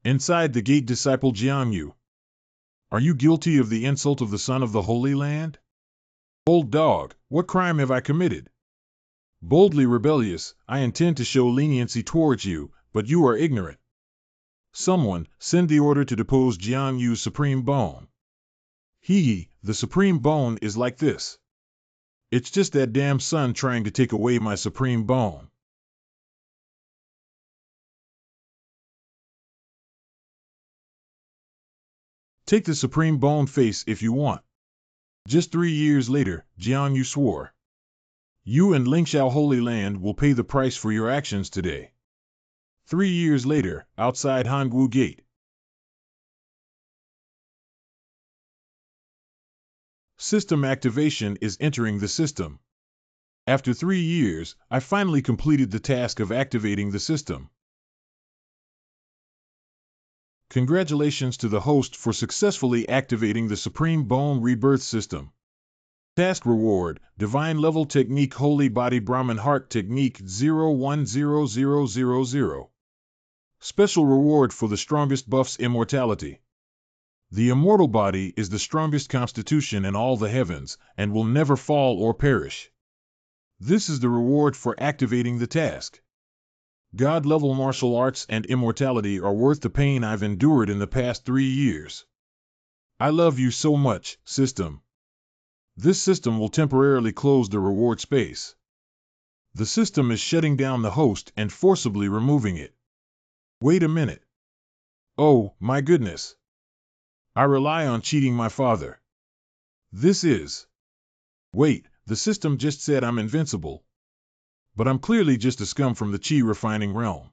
Inside the gate, disciple Jiang, are you guilty of the insult of the son of the Holy Land? Old dog, what crime have I committed? Boldly rebellious, I intend to show leniency towards you, but you are ignorant. Someone, send the order to depose Jiang Supreme Bone. The Supreme Bone is like this. It's just that damn son trying to take away my Supreme Bone. Take the Supreme Bone face if you want. Just 3 years later, Jiang swore. You and Lingxiao Holy Land will pay the price for your actions today. 3 years later, outside Hangwu Gate. System activation is entering the system. After 3 years, I finally completed the task of activating the system. Congratulations to the host for successfully activating the Supreme Bone Rebirth system. Task reward, Divine Level Technique Holy Body Brahmin Heart Technique 010000. Special reward for the strongest buffs Immortality. The immortal body is the strongest constitution in all the heavens, and will never fall or perish. This is the reward for activating the task. God-level martial arts and immortality are worth the pain I've endured in the past 3 years. I love you so much, system. This system will temporarily close the reward space. The system is shutting down the host and forcibly removing it. Wait a minute. Oh, my goodness. I rely on cheating my father. This is... Wait, the system just said I'm invincible. But I'm clearly just a scum from the Qi refining realm.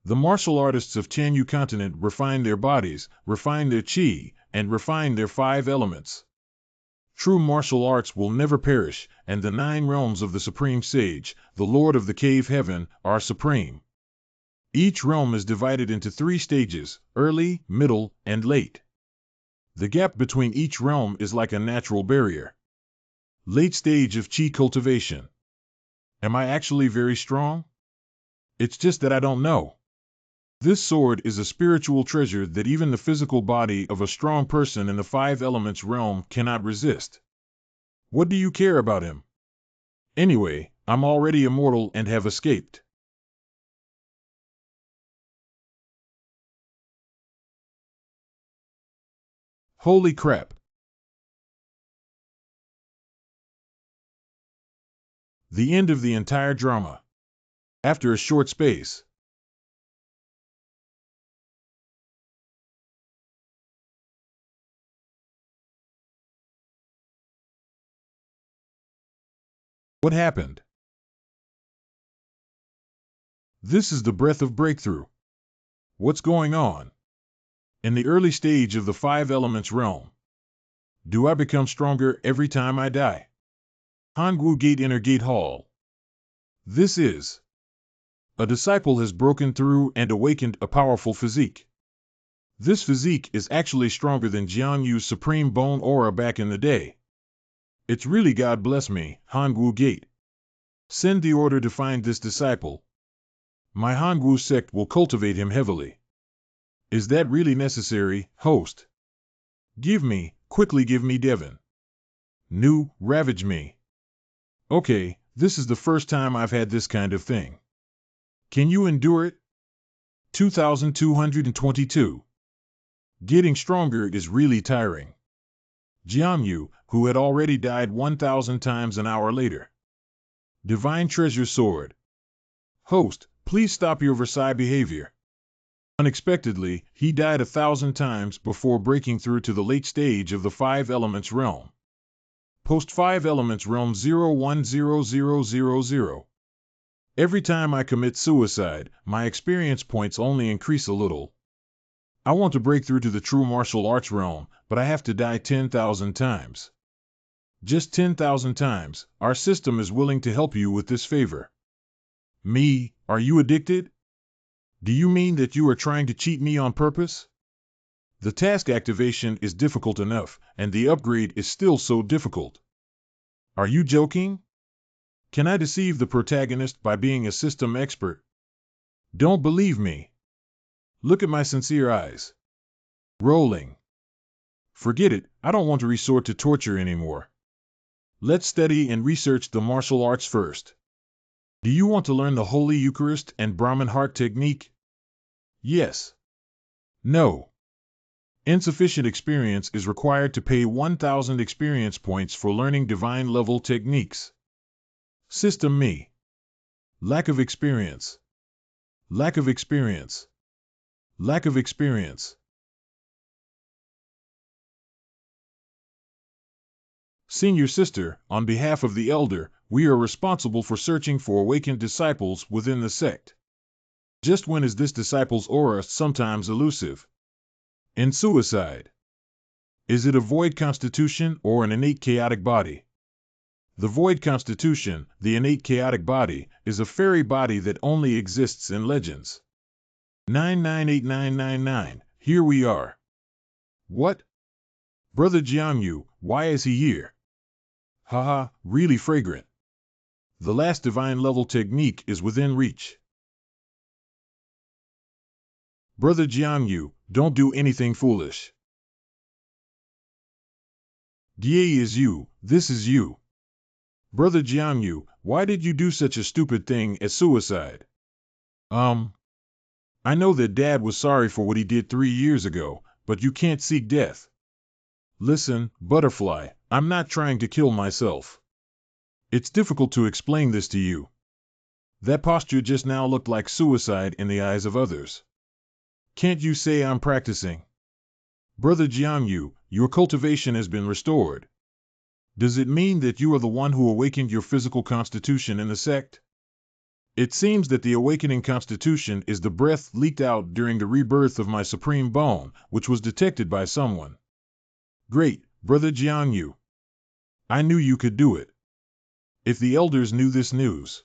The martial artists of Tianyu continent refine their bodies, refine their Qi, and refine their 5 elements. True martial arts will never perish, and the 9 realms of the Supreme Sage, the Lord of the Cave Heaven, are supreme. Each realm is divided into 3 stages, early, middle, and late. The gap between each realm is like a natural barrier. Late stage of Qi cultivation. Am I actually very strong? It's just that I don't know. This sword is a spiritual treasure that even the physical body of a strong person in the 5 elements realm cannot resist. What do you care about him? Anyway, I'm already immortal and have escaped. Holy crap. The end of the entire drama. After a short space. What happened? This is the breath of breakthrough. What's going on? In the early stage of the 5 elements realm. Do I become stronger every time I die? Hangwu Gate Inner Gate Hall. This is... A disciple has broken through and awakened a powerful physique. This physique is actually stronger than Jiang Supreme Bone Aura back in the day. It's really God bless me, Hangwu Gate. Send the order to find this disciple. My Hangwu sect will cultivate him heavily. Is that really necessary, host? Quickly give me Devon. Ravage me. Okay, this is the first time I've had this kind of thing. Can you endure it? 2222. Getting stronger is really tiring. Jiang, who had already died 1,000 times an hour later. Divine Treasure Sword. Host, please stop your Versailles behavior. Unexpectedly, he died 1,000 times before breaking through to the late stage of the 5 elements realm. Post 5 elements realm 010000. Every time I commit suicide, my experience points only increase a little. I want to break through to the true martial arts realm, but I have to die 10,000 times. Just 10,000 times. Our system is willing to help you with this favor. Me, are you addicted? Do you mean that you are trying to cheat me on purpose? The task activation is difficult enough, and the upgrade is still so difficult. Are you joking? Can I deceive the protagonist by being a system expert? Don't believe me. Look at my sincere eyes. Rolling. Forget it, I don't want to resort to torture anymore. Let's study and research the martial arts first. Do you want to learn the Holy Eucharist and Brahmin heart technique? Yes. No. Insufficient experience is required to pay 1,000 experience points for learning divine level techniques. System me. Lack of experience. Lack of experience. Lack of experience. Senior sister, on behalf of the elder, we are responsible for searching for awakened disciples within the sect. Just when is this disciple's aura sometimes elusive? In suicide. Is it a void constitution or an innate chaotic body? The void constitution, the innate chaotic body, is a fairy body that only exists in legends. 998999, here we are. What? Brother Jiang, why is he here? Haha, really fragrant. The last divine level technique is within reach. Brother Jiang, don't do anything foolish. Die is you, this is you. Brother Jiang, why did you do such a stupid thing as suicide? I know that Dad was sorry for what he did 3 years ago, but you can't seek death. Listen, Butterfly, I'm not trying to kill myself. It's difficult to explain this to you. That posture just now looked like suicide in the eyes of others. Can't you say I'm practicing? Brother Jiang, your cultivation has been restored. Does it mean that you are the one who awakened your physical constitution in the sect? It seems that the awakening constitution is the breath leaked out during the rebirth of my supreme bone, which was detected by someone. Great, Brother Jiang. I knew you could do it. If the elders knew this news.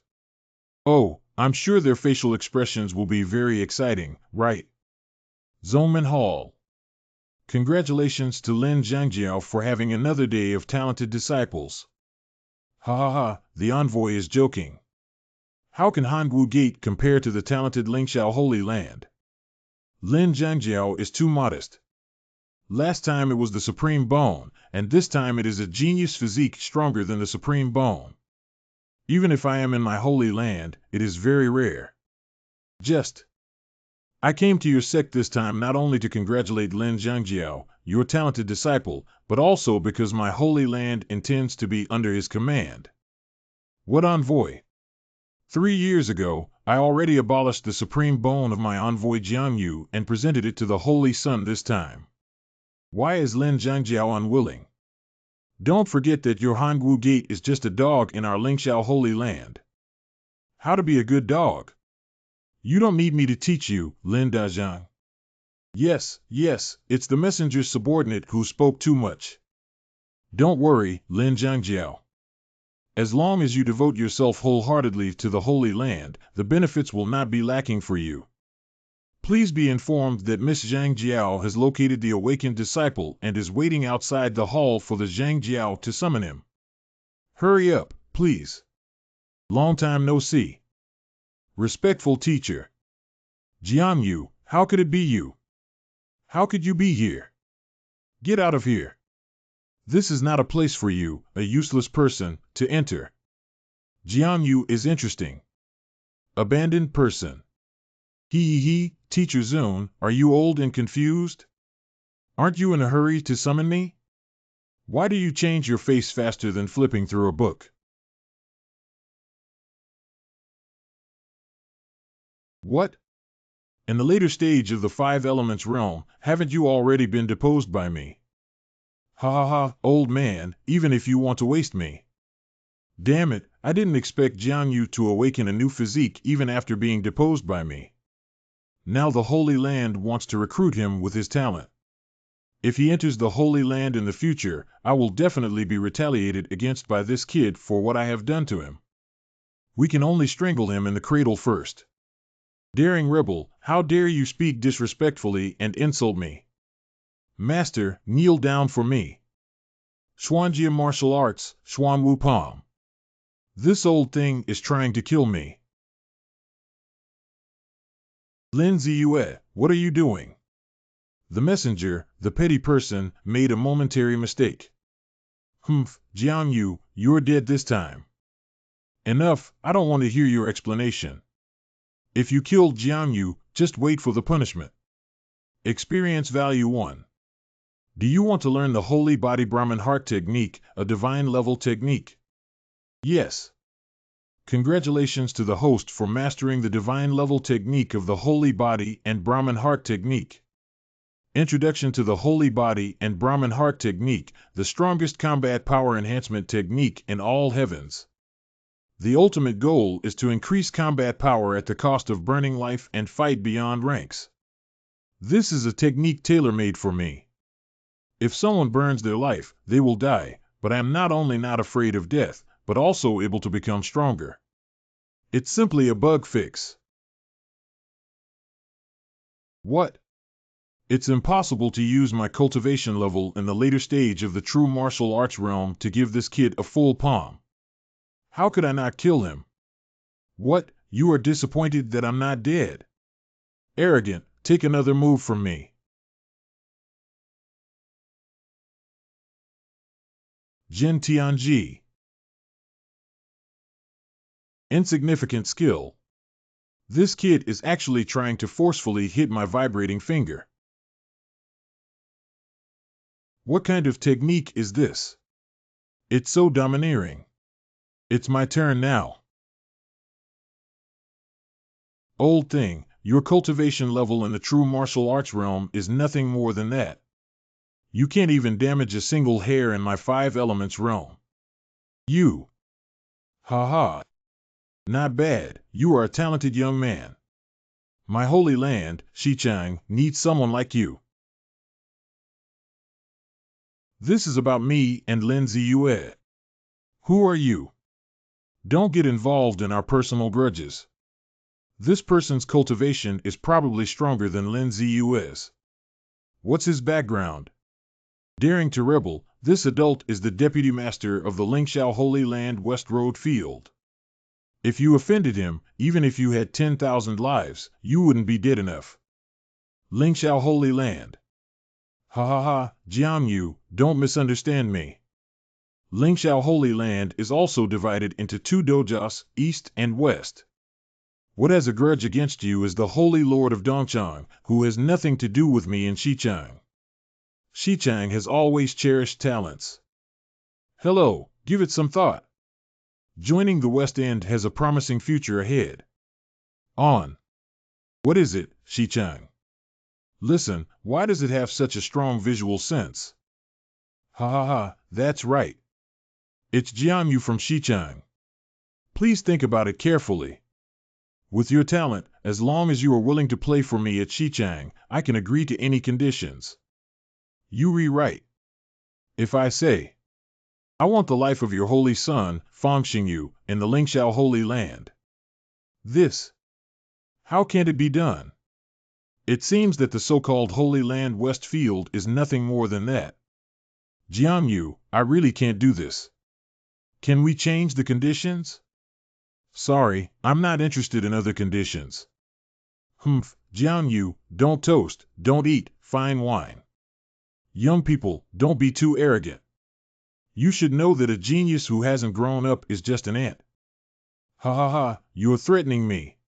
Oh, I'm sure their facial expressions will be very exciting, right? Zongmen Hall. Congratulations to Lin Zhangjiao for having another day of talented disciples. Ha ha ha, the envoy is joking. How can Xuanwu Gate compare to the talented Lingxiao Holy Land? Lin Zhangjiao is too modest. Last time it was the Supreme Bone, and this time it is a genius physique stronger than the Supreme Bone. Even if I am in my Holy Land, it is very rare. I came to your sect this time not only to congratulate Lin Zhangjiao, your talented disciple, but also because my Holy Land intends to be under his command. What envoy? 3 years ago, I already abolished the supreme bone of my envoy Jiang and presented it to the Holy Sun this time. Why is Lin Zhangjiao unwilling? Don't forget that your Xuanwu Gate is just a dog in our Lingxiao Holy Land. How to be a good dog? You don't need me to teach you, Lin Dazhang. Yes, it's the messenger's subordinate who spoke too much. Don't worry, Lin Zhangjiao. As long as you devote yourself wholeheartedly to the Holy Land, the benefits will not be lacking for you. Please be informed that Miss Zhang Jiao has located the awakened disciple and is waiting outside the hall for the Zhang Jiao to summon him. Hurry up, please. Long time no see. Respectful teacher. Jiang, how could it be you? How could you be here? Get out of here. This is not a place for you, a useless person, to enter. Jiang is interesting. Abandoned person. He, Teacher Zun, are you old and confused? Aren't you in a hurry to summon me? Why do you change your face faster than flipping through a book? What? In the later stage of the 5 elements realm, haven't you already been deposed by me? Ha ha ha, old man, even if you want to waste me. Damn it, I didn't expect Jiang to awaken a new physique even after being deposed by me. Now the Holy Land wants to recruit him with his talent. If he enters the Holy Land in the future, I will definitely be retaliated against by this kid for what I have done to him. We can only strangle him in the cradle first. Daring rebel, how dare you speak disrespectfully and insult me? Master, kneel down for me. Xuanjia martial arts, Xuanwu palm. This old thing is trying to kill me. Lin Ziyue, what are you doing? The messenger, the petty person, made a momentary mistake. Jiang, you're dead this time. Enough, I don't want to hear your explanation. If you killed Jiang, just wait for the punishment. Experience value 1. Do you want to learn the Holy Body Brahman Heart Technique, a divine level technique? Yes. Congratulations to the host for mastering the divine level technique of the Holy Body and Brahman Heart Technique. Introduction to the Holy Body and Brahman Heart Technique, the strongest combat power enhancement technique in all heavens. The ultimate goal is to increase combat power at the cost of burning life and fight beyond ranks. This is a technique tailor-made for me. If someone burns their life, they will die, but I am not only not afraid of death, but also able to become stronger. It's simply a bug fix. What? It's impossible to use my cultivation level in the later stage of the true martial arts realm to give this kid a full palm. How could I not kill him? What, you are disappointed that I'm not dead? Arrogant, take another move from me. Jin Tianji. Insignificant skill. This kid is actually trying to forcefully hit my vibrating finger. What kind of technique is this? It's so domineering. It's my turn now. Old thing, your cultivation level in the true martial arts realm is nothing more than that. You can't even damage a single hair in my 5 elements realm. You. Ha. Not bad, you are a talented young man. My holy land, Xichang, needs someone like you. This is about me and Lin Ziyue. Who are you? Don't get involved in our personal grudges. This person's cultivation is probably stronger than Lin Ziyue's. What's his background? Daring to rebel, this adult is the deputy master of the Lingxiao Holy Land West Road Field. If you offended him, even if you had 10,000 lives, you wouldn't be dead enough. Lingxiao Holy Land. Jiang, don't misunderstand me. Lingxiao Holy Land is also divided into 2 dojas, east and west. What has a grudge against you is the Holy Lord of Dongchang, who has nothing to do with me and Xichang. Xichang has always cherished talents. Hello, give it some thought. Joining the West End has a promising future ahead. On. What is it, Xichang? Listen, why does it have such a strong visual sense? That's right. It's Jiang from Xichang. Please think about it carefully. With your talent, as long as you are willing to play for me at Xichang, I can agree to any conditions. You rewrite. If I say, I want the life of your holy son, Fangxingyu, in the Lingxiao Holy Land. This. How can it be done? It seems that the so-called Holy Land West Field is nothing more than that. Jiang, I really can't do this. Can we change the conditions? Sorry, I'm not interested in other conditions. Jiang, don't toast, don't eat fine wine. Young people, don't be too arrogant. You should know that a genius who hasn't grown up is just an ant. You're threatening me.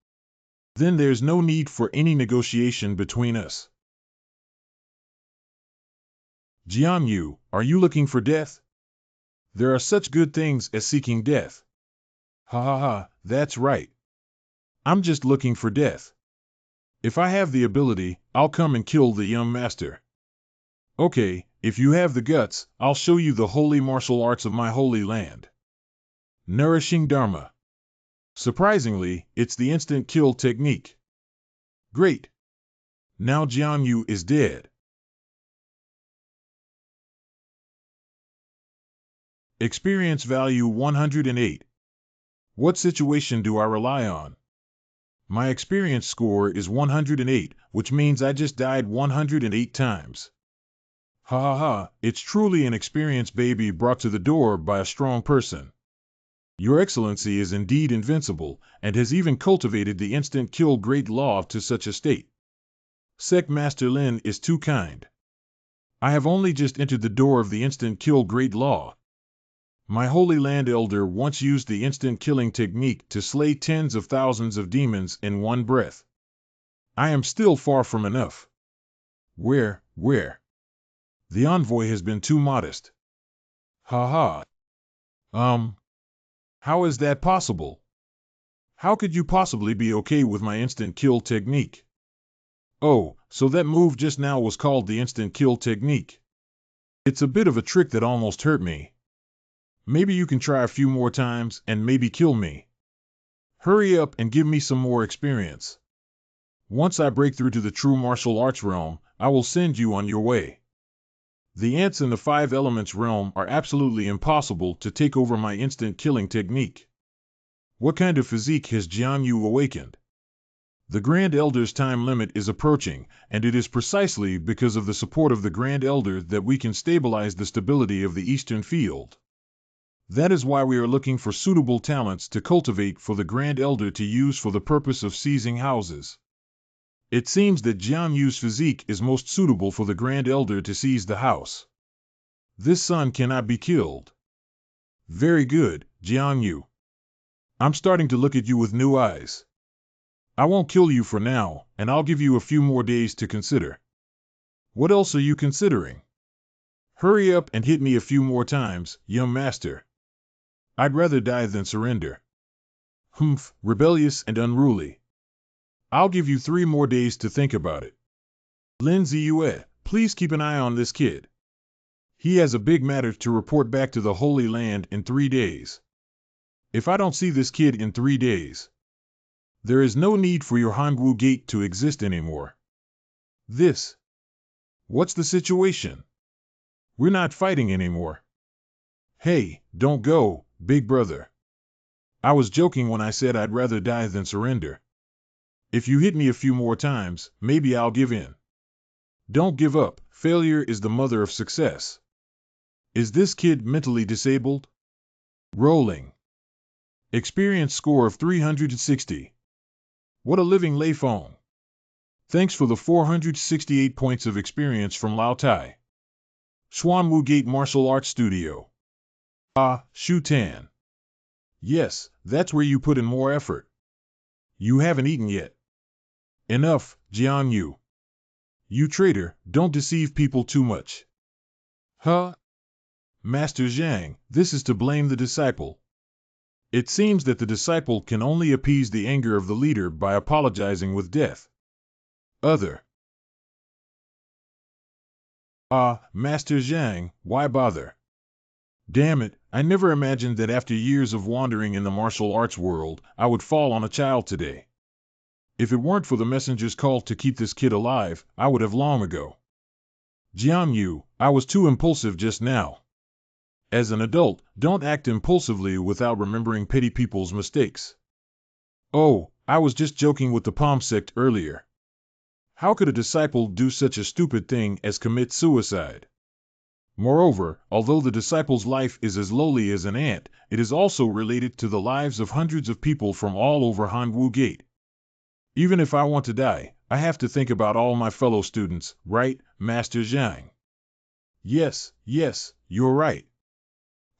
Then there's no need for any negotiation between us. Jiang, are you looking for death? There are such good things as seeking death. That's right. I'm just looking for death. If I have the ability, I'll come and kill the young master. Okay, if you have the guts, I'll show you the holy martial arts of my holy land. Nourishing Dharma. Surprisingly, it's the instant kill technique. Great. Now Xuanwu is dead. Experience value 108. What situation do I rely on? My experience score is 108, which means I just died 108 times. It's truly an experience baby brought to the door by a strong person. Your Excellency is indeed invincible, and has even cultivated the instant kill great law to such a state. Sect Master Lin is too kind. I have only just entered the door of the instant kill great law. My Holy Land Elder once used the instant killing technique to slay tens of thousands of demons in one breath. I am still far from enough. Where? The envoy has been too modest. Ha ha. How is that possible? How could you possibly be okay with my instant kill technique? Oh, so that move just now was called the instant kill technique. It's a bit of a trick that almost hurt me. Maybe you can try a few more times and maybe kill me. Hurry up and give me some more experience. Once I break through to the true martial arts realm, I will send you on your way. The ants in the 5 elements realm are absolutely impossible to take over my instant killing technique. What kind of physique has Xuanwu awakened? The Grand Elder's time limit is approaching, and it is precisely because of the support of the Grand Elder that we can stabilize the stability of the Eastern Field. That is why we are looking for suitable talents to cultivate for the Grand Elder to use for the purpose of seizing houses. It seems that Jiang's physique is most suitable for the Grand Elder to seize the house. This son cannot be killed. Very good, Jiang. I'm starting to look at you with new eyes. I won't kill you for now, and I'll give you a few more days to consider. What else are you considering? Hurry up and hit me a few more times, young master. I'd rather die than surrender. Humph, rebellious and unruly. I'll give you 3 more days to think about it. Lin Ziyue, please keep an eye on this kid. He has a big matter to report back to the Holy Land in 3 days. If I don't see this kid in 3 days, there is no need for your Hangwu Gate to exist anymore. What's the situation? We're not fighting anymore. Hey, don't go, big brother. I was joking when I said I'd rather die than surrender. If you hit me a few more times, maybe I'll give in. Don't give up. Failure is the mother of success. Is this kid mentally disabled? Rolling. Experience score of 360. What a living lay phone. Thanks for the 468 points of experience from Lao Tai. Xuanwu Gate Martial Arts Studio. Ah, Shu Tan. Yes, that's where you put in more effort. You haven't eaten yet. Enough, Jiang. You traitor, don't deceive people too much. Huh? Master Jiang, this is to blame the disciple. It seems that the disciple can only appease the anger of the leader by apologizing with death. Master Jiang, why bother? Damn it, I never imagined that after years of wandering in the martial arts world, I would fall on a child today. If it weren't for the messenger's call to keep this kid alive, I would have long ago. Jiang, I was too impulsive just now. As an adult, don't act impulsively without remembering petty people's mistakes. Oh, I was just joking with the Palm Sect earlier. How could a disciple do such a stupid thing as commit suicide? Moreover, although the disciple's life is as lowly as an ant, it is also related to the lives of hundreds of people from all over Hangwu Gate. Even if I want to die, I have to think about all my fellow students, right, Master Jiang? Yes, you're right.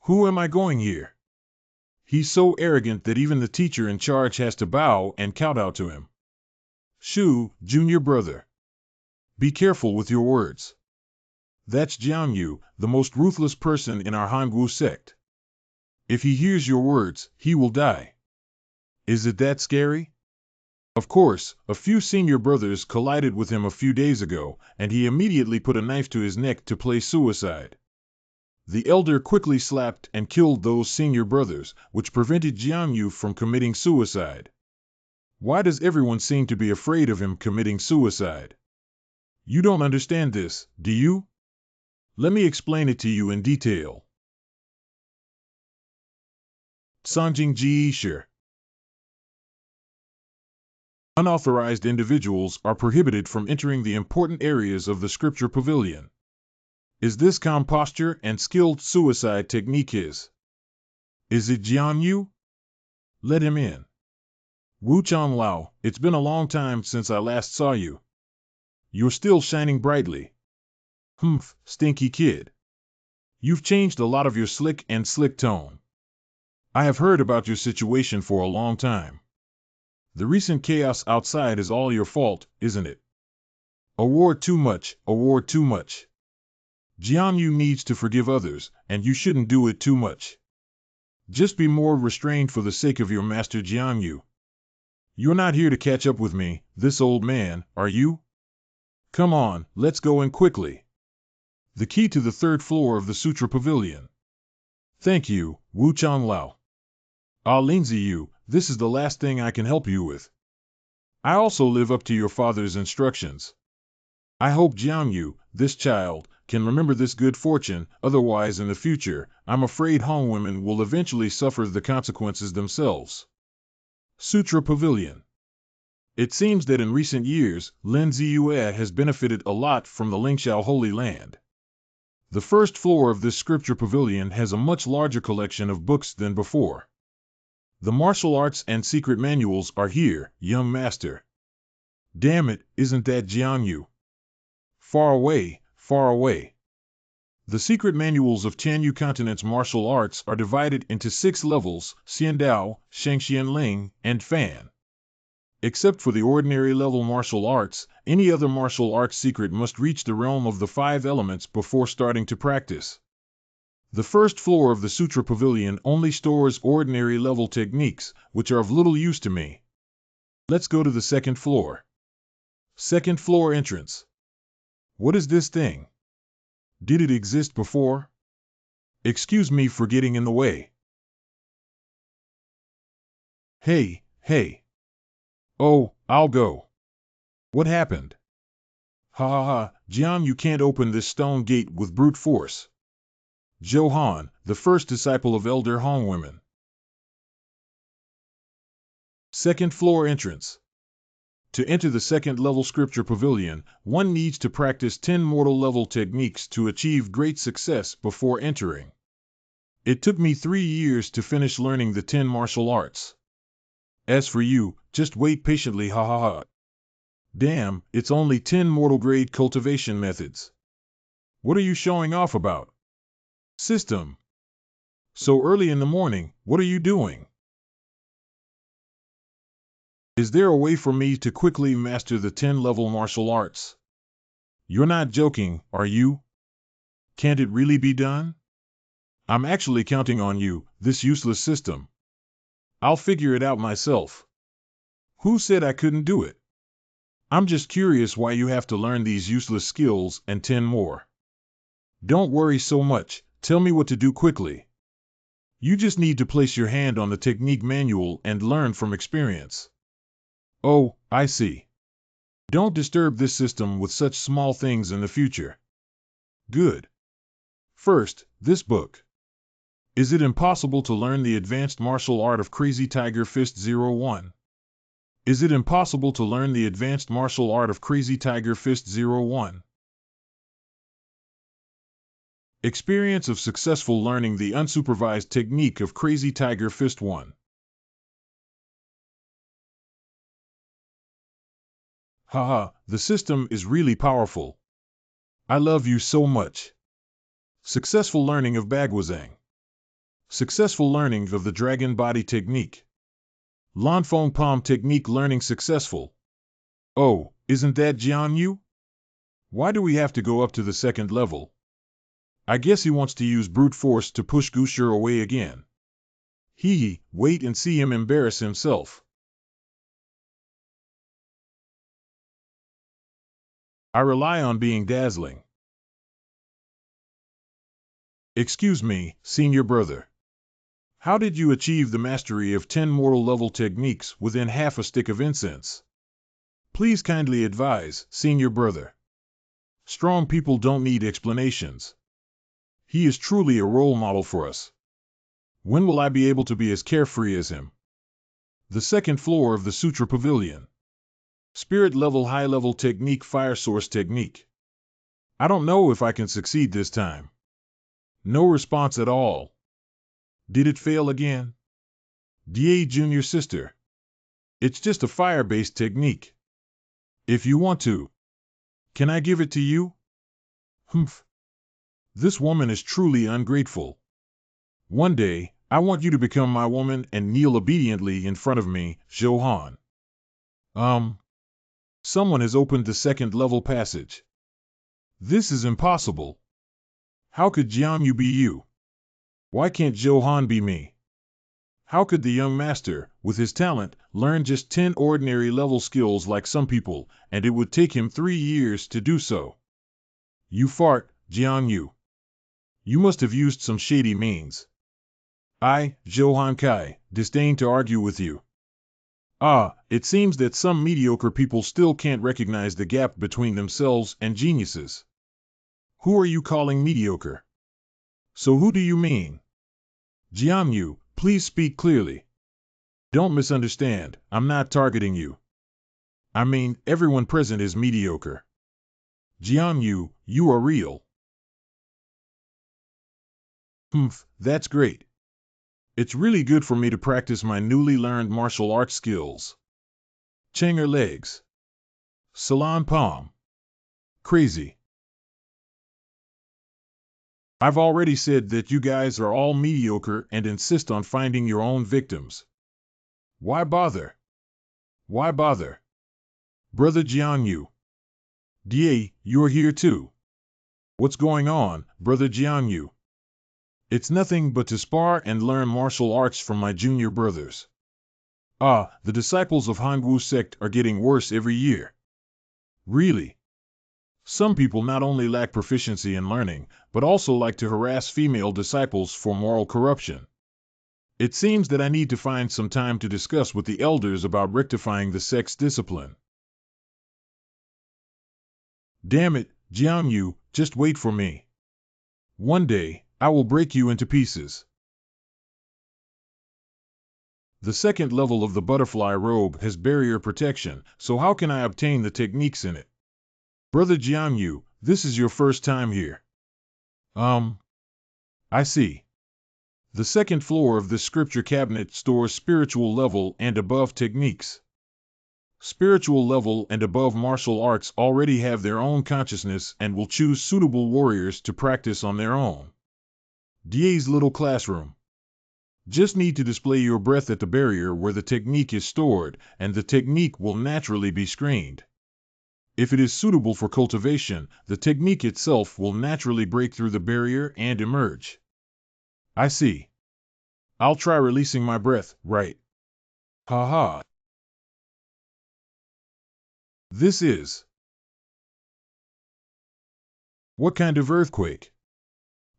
Who am I going here? He's so arrogant that even the teacher in charge has to bow and kowtow to him. Shu, junior brother. Be careful with your words. That's Jiang, the most ruthless person in our Hangwu sect. If he hears your words, he will die. Is it that scary? Of course, a few senior brothers collided with him a few days ago, and he immediately put a knife to his neck to play suicide. The elder quickly slapped and killed those senior brothers, which prevented Jiang from committing suicide. Why does everyone seem to be afraid of him committing suicide? You don't understand this, do you? Let me explain it to you in detail. Sanjing Ji Shi. Unauthorized individuals are prohibited from entering the important areas of the scripture pavilion. Is this calm posture and skilled suicide technique his? Is it Jiang? Let him in. Wu Changlao, it's been a long time since I last saw you. You're still shining brightly. Humph, stinky kid. You've changed a lot of your slick tone. I have heard about your situation for a long time. The recent chaos outside is all your fault, isn't it? Award too much. Jiang Yu needs to forgive others, and you shouldn't do it too much. Just be more restrained for the sake of your master Jiang Yu. You're not here to catch up with me, this old man, are you? Come on, let's go in quickly. The key to the 3rd floor of the Sutra Pavilion. Thank you, Wu Changlao. Linzi Yu, this is the last thing I can help you with. I also live up to your father's instructions. I hope Jiang Yu, this child, can remember this good fortune, otherwise in the future, I'm afraid Hong women will eventually suffer the consequences themselves. Sutra Pavilion. It seems that in recent years, Lin Ziyue has benefited a lot from the Lingxiao Holy Land. The 1st floor of this scripture pavilion has a much larger collection of books than before. The martial arts and secret manuals are here, young master. Damn it, isn't that Jiang Yu? Far away, far away. The secret manuals of Tianyu Continent's martial arts are divided into 6 levels, Xiandao, Shengxianling, and Fan. Except for the ordinary level martial arts, any other martial arts secret must reach the realm of the 5 elements before starting to practice. The 1st floor of the Sutra Pavilion only stores ordinary level techniques, which are of little use to me. Let's go to the 2nd floor. 2nd floor entrance. What is this thing? Did it exist before? Excuse me for getting in the way. Hey. Oh, I'll go. What happened? Ha, Jiang, you can't open this stone gate with brute force. Zhou Han, the 1st disciple of Elder Hong women. 2nd floor entrance. To enter the 2nd level scripture pavilion, one needs to practice 10 mortal level techniques to achieve great success before entering. It took me 3 years to finish learning the 10 martial arts. As for you, just wait patiently, ha. Damn, it's only 10 mortal grade cultivation methods. What are you showing off about? System. So early in the morning, what are you doing? Is there a way for me to quickly master the 10 level martial arts? You're not joking, are you? Can't it really be done? I'm actually counting on you, this useless system. I'll figure it out myself. Who said I couldn't do it? I'm just curious why you have to learn these useless skills and 10 more. Don't worry so much, tell me what to do quickly. You just need to place your hand on the technique manual and learn from experience. Oh, I see. Don't disturb this system with such small things in the future. Good. First, this book. Is it impossible to learn the advanced martial art of Crazy Tiger Fist 01? Is it impossible to learn the advanced martial art of Crazy Tiger Fist 01? Experience of successful learning the unsupervised technique of Crazy Tiger Fist 1. Haha, the system is really powerful. I love you so much. Successful learning of Bagwazang. Successful learning of the Dragon Body Technique. Lanfeng Palm Technique learning successful. Oh, isn't that Jiang Yu? Why do we have to go up to the 2nd level? I guess he wants to use brute force to push Gusher away again. Wait and see him embarrass himself. I rely on being dazzling. Excuse me, senior brother. How did you achieve the mastery of 10 mortal level techniques within half a stick of incense? Please kindly advise, senior brother. Strong people don't need explanations. He is truly a role model for us. When will I be able to be as carefree as him? The 2nd floor of the Sutra Pavilion. Spirit level high level technique fire source technique. I don't know if I can succeed this time. No response at all. Did it fail again? DA junior sister. It's just a fire-based technique. If you want to. Can I give it to you? Humph. This woman is truly ungrateful. One day, I want you to become my woman and kneel obediently in front of me, Zhou Han. Someone has opened the second-level passage. This is impossible. How could Jiang be you? Why can't Zhou Han be me? How could the young master, with his talent, learn just 10 ordinary level skills like some people, and it would take him 3 years to do so? You fart, Jiang. You must have used some shady means. I, Zhou Han Kai, disdain to argue with you. It seems that some mediocre people still can't recognize the gap between themselves and geniuses. Who are you calling mediocre? So who do you mean? Jiang, please speak clearly. Don't misunderstand, I'm not targeting you. I mean, everyone present is mediocre. Jiang, you are real. Humph, that's great. It's really good for me to practice my newly learned martial arts skills. Chenger legs. Salon palm. Crazy. I've already said that you guys are all mediocre and insist on finding your own victims. Why bother? Why bother? Brother Jiang. Da, you're here too. What's going on, Brother Jiang? It's nothing but to spar and learn martial arts from my junior brothers. The disciples of Xuanwu sect are getting worse every year. Really? Some people not only lack proficiency in learning, but also like to harass female disciples for moral corruption. It seems that I need to find some time to discuss with the elders about rectifying the sect's discipline. Damn it, Jiang, just wait for me. One day, I will break you into pieces. The second level of the butterfly robe has barrier protection, so how can I obtain the techniques in it? Brother Jiang, this is your first time here. I see. The second floor of this scripture cabinet stores spiritual level and above techniques. Spiritual level and above martial arts already have their own consciousness and will choose suitable warriors to practice on their own. DA's little classroom. Just need to display your breath at the barrier where the technique is stored, and the technique will naturally be screened. If it is suitable for cultivation, the technique itself will naturally break through the barrier and emerge. I see. I'll try releasing my breath, right? Haha. This is. What kind of earthquake?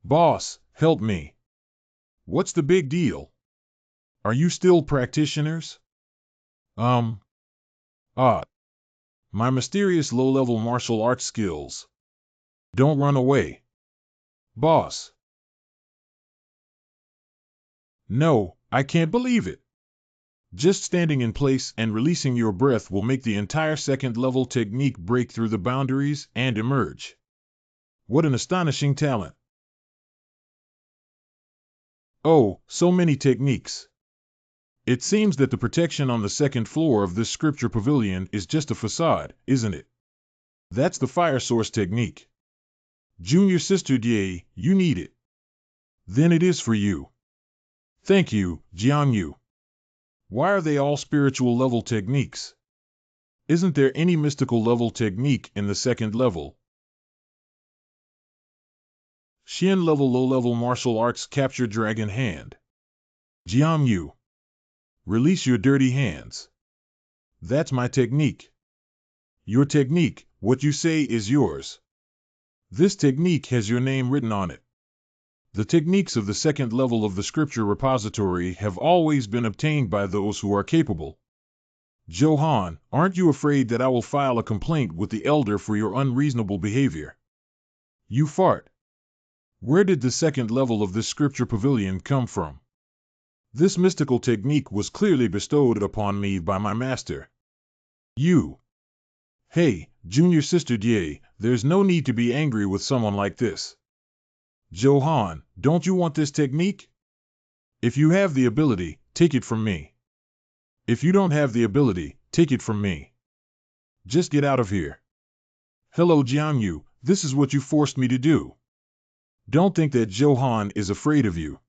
Boss, help me. What's the big deal? Are you still practitioners? My mysterious low-level martial arts skills. Don't run away. Boss. No, I can't believe it. Just standing in place and releasing your breath will make the entire second-level technique break through the boundaries and emerge. What an astonishing talent. Oh, so many techniques. It seems that the protection on the second floor of this scripture pavilion is just a facade, isn't it? That's the fire source technique. Junior sister Da, you need it. Then it is for you. Thank you, Jiang. Why are they all spiritual level techniques? Isn't there any mystical level technique in the second level? Xian level low-level martial arts capture dragon hand. Jiang. Release your dirty hands. That's my technique. Your technique, what you say is yours. This technique has your name written on it. The techniques of the second level of the scripture repository have always been obtained by those who are capable. Zhou Han, aren't you afraid that I will file a complaint with the elder for your unreasonable behavior? You fart. Where did the second level of this scripture pavilion come from? This mystical technique was clearly bestowed upon me by my master. You. Hey, junior sister Da, there's no need to be angry with someone like this. Zhou Han, don't you want this technique? If you have the ability, take it from me. If you don't have the ability, take it from me. Just get out of here. Hello Jiang, this is what you forced me to do. Don't think that Zhou Han is afraid of you.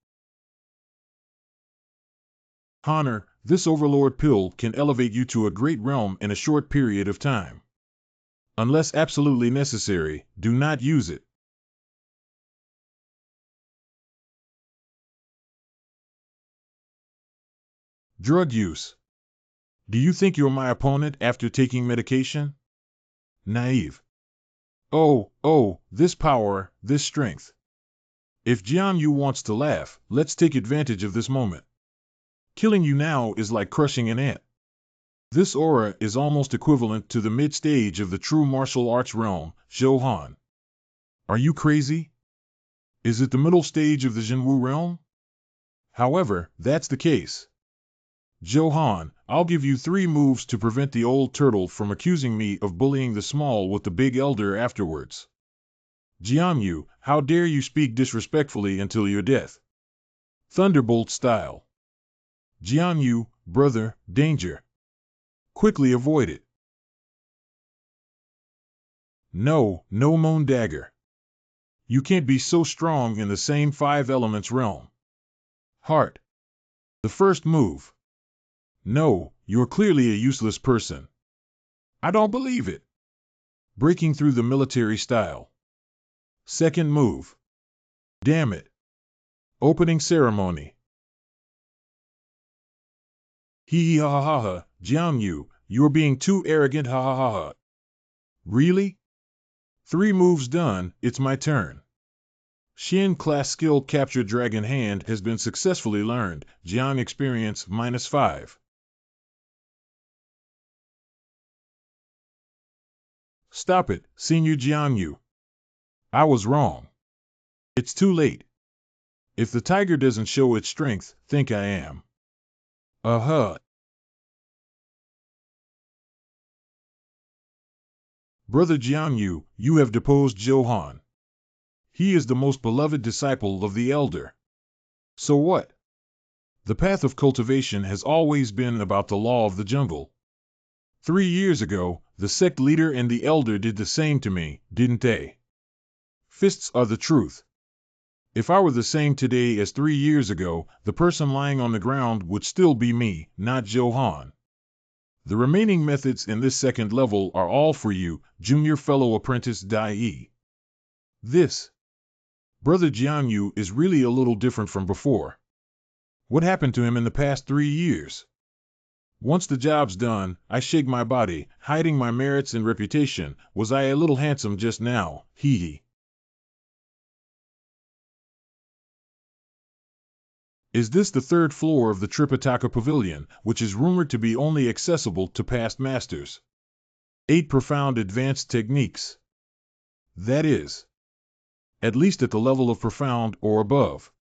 Honor, this overlord pill can elevate you to a great realm in a short period of time. Unless absolutely necessary, do not use it. Drug use. Do you think you're my opponent after taking medication? Naive. Oh, this power, this strength. If Jiang wants to laugh, let's take advantage of this moment. Killing you now is like crushing an ant. This aura is almost equivalent to the mid-stage of the true martial arts realm, Zhou Han. Are you crazy? Is it the middle stage of the Xuanwu realm? However, that's the case. Zhou Han, I'll give you 3 moves to prevent the old turtle from accusing me of bullying the small with the big elder afterwards. Jiang, how dare you speak disrespectfully until your death? Thunderbolt style. Jiang, brother, danger. Quickly avoid it. No moon dagger. You can't be so strong in the same 5 elements realm. Heart. The first move. No, you're clearly a useless person. I don't believe it. Breaking through the military style. Second move. Damn it. Opening ceremony. Hee ha ha ha, Jiang, you're being too arrogant ha ha ha ha. Really? 3 moves done, it's my turn. Xin class skill capture dragon hand has been successfully learned, Jiang experience -5. Stop it, Senior Jiang. I was wrong. It's too late. If the tiger doesn't show its strength, think I am. Brother Jiang, you have deposed Zhou Han. He is the most beloved disciple of the elder. So what? The path of cultivation has always been about the law of the jungle. 3 years ago, the sect leader and the elder did the same to me, didn't they? Fists are the truth. If I were the same today as 3 years ago, the person lying on the ground would still be me, not Zhou Han. The remaining methods in this second level are all for you, junior fellow apprentice Dai. This, Brother Jiang, is really a little different from before. What happened to him in the past 3 years? Once the job's done, I shake my body, hiding my merits and reputation. Was I a little handsome just now? Hee hee. Is this the 3rd floor of the Tripitaka Pavilion, which is rumored to be only accessible to past masters? 8 profound advanced techniques. That is, at least at the level of profound or above.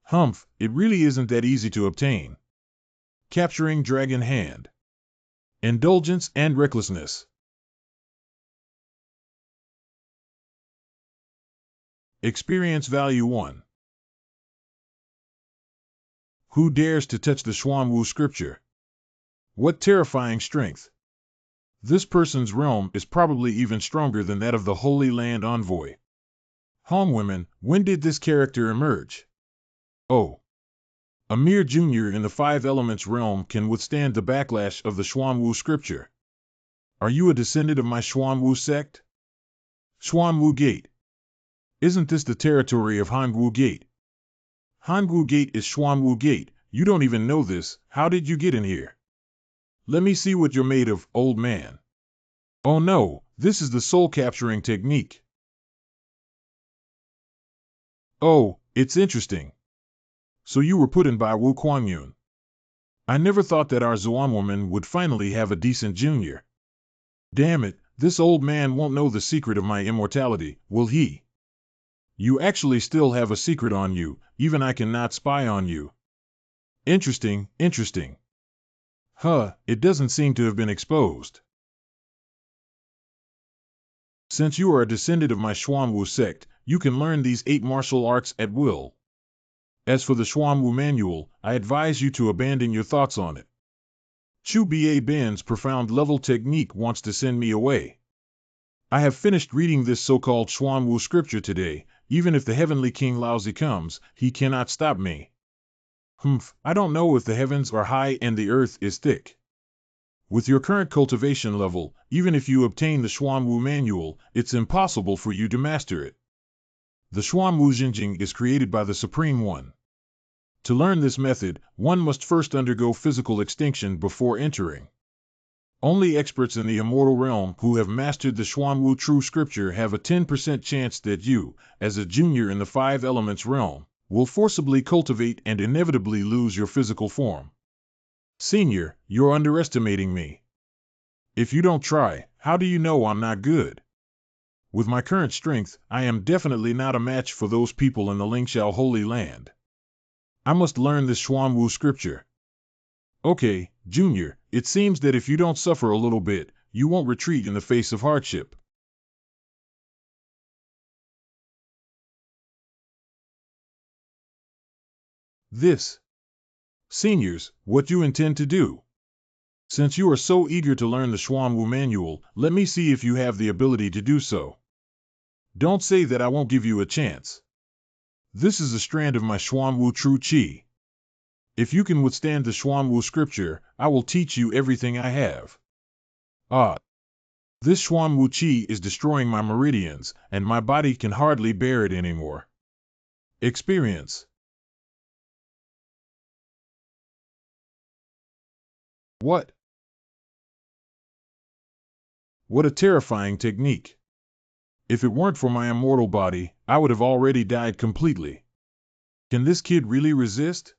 Humph, it really isn't that easy to obtain. Capturing Dragon Hand. Indulgence and recklessness. Experience value 1. Who dares to touch the Xuanwu scripture? What terrifying strength! This person's realm is probably even stronger than that of the Holy Land envoy. Han women, when did this character emerge? Oh. A mere junior in the 5 elements realm can withstand the backlash of the Xuanwu scripture. Are you a descendant of my Xuanwu sect? Xuanwu Gate. Isn't this the territory of Hangwu Gate? Hangwu Gate is Xuanwu Gate. You don't even know this. How did you get in here? Let me see what you're made of, old man. Oh no, this is the soul-capturing technique. Oh, it's interesting. So you were put in by Wu Kuan-yun. I never thought that our Xuan woman would finally have a decent junior. Damn it, this old man won't know the secret of my immortality, will he? You actually still have a secret on you, even I cannot spy on you. Interesting. It doesn't seem to have been exposed. Since you are a descendant of my Xuanwu sect, you can learn these 8 martial arts at will. As for the Xuanwu manual, I advise you to abandon your thoughts on it. Chu Ba Ben's profound level technique wants to send me away. I have finished reading this so-called Xuanwu scripture today. Even if the heavenly King Laozi comes, he cannot stop me. I don't know if the heavens are high and the earth is thick. With your current cultivation level, even if you obtain the Xuanwu manual, it's impossible for you to master it. The Xuanwu Jinjing is created by the Supreme One. To learn this method, one must first undergo physical extinction before entering. Only experts in the immortal realm who have mastered the Xuanwu true scripture have a 10% chance that you, as a junior in the 5 elements realm, will forcibly cultivate and inevitably lose your physical form. Senior, you're underestimating me. If you don't try, how do you know I'm not good? With my current strength, I am definitely not a match for those people in the Lingxiao Holy Land. I must learn this Xuanwu scripture. Okay, Junior, it seems that if you don't suffer a little bit, you won't retreat in the face of hardship. This, seniors, what you intend to do. Since you are so eager to learn the Xuanwu manual, let me see if you have the ability to do so. Don't say that I won't give you a chance. This is a strand of my Xuanwu true qi. If you can withstand the Xuanwu scripture, I will teach you everything I have. This Xuanwu qi is destroying my meridians, and my body can hardly bear it anymore. Experience. What? What a terrifying technique. If it weren't for my immortal body, I would have already died completely. Can this kid really resist?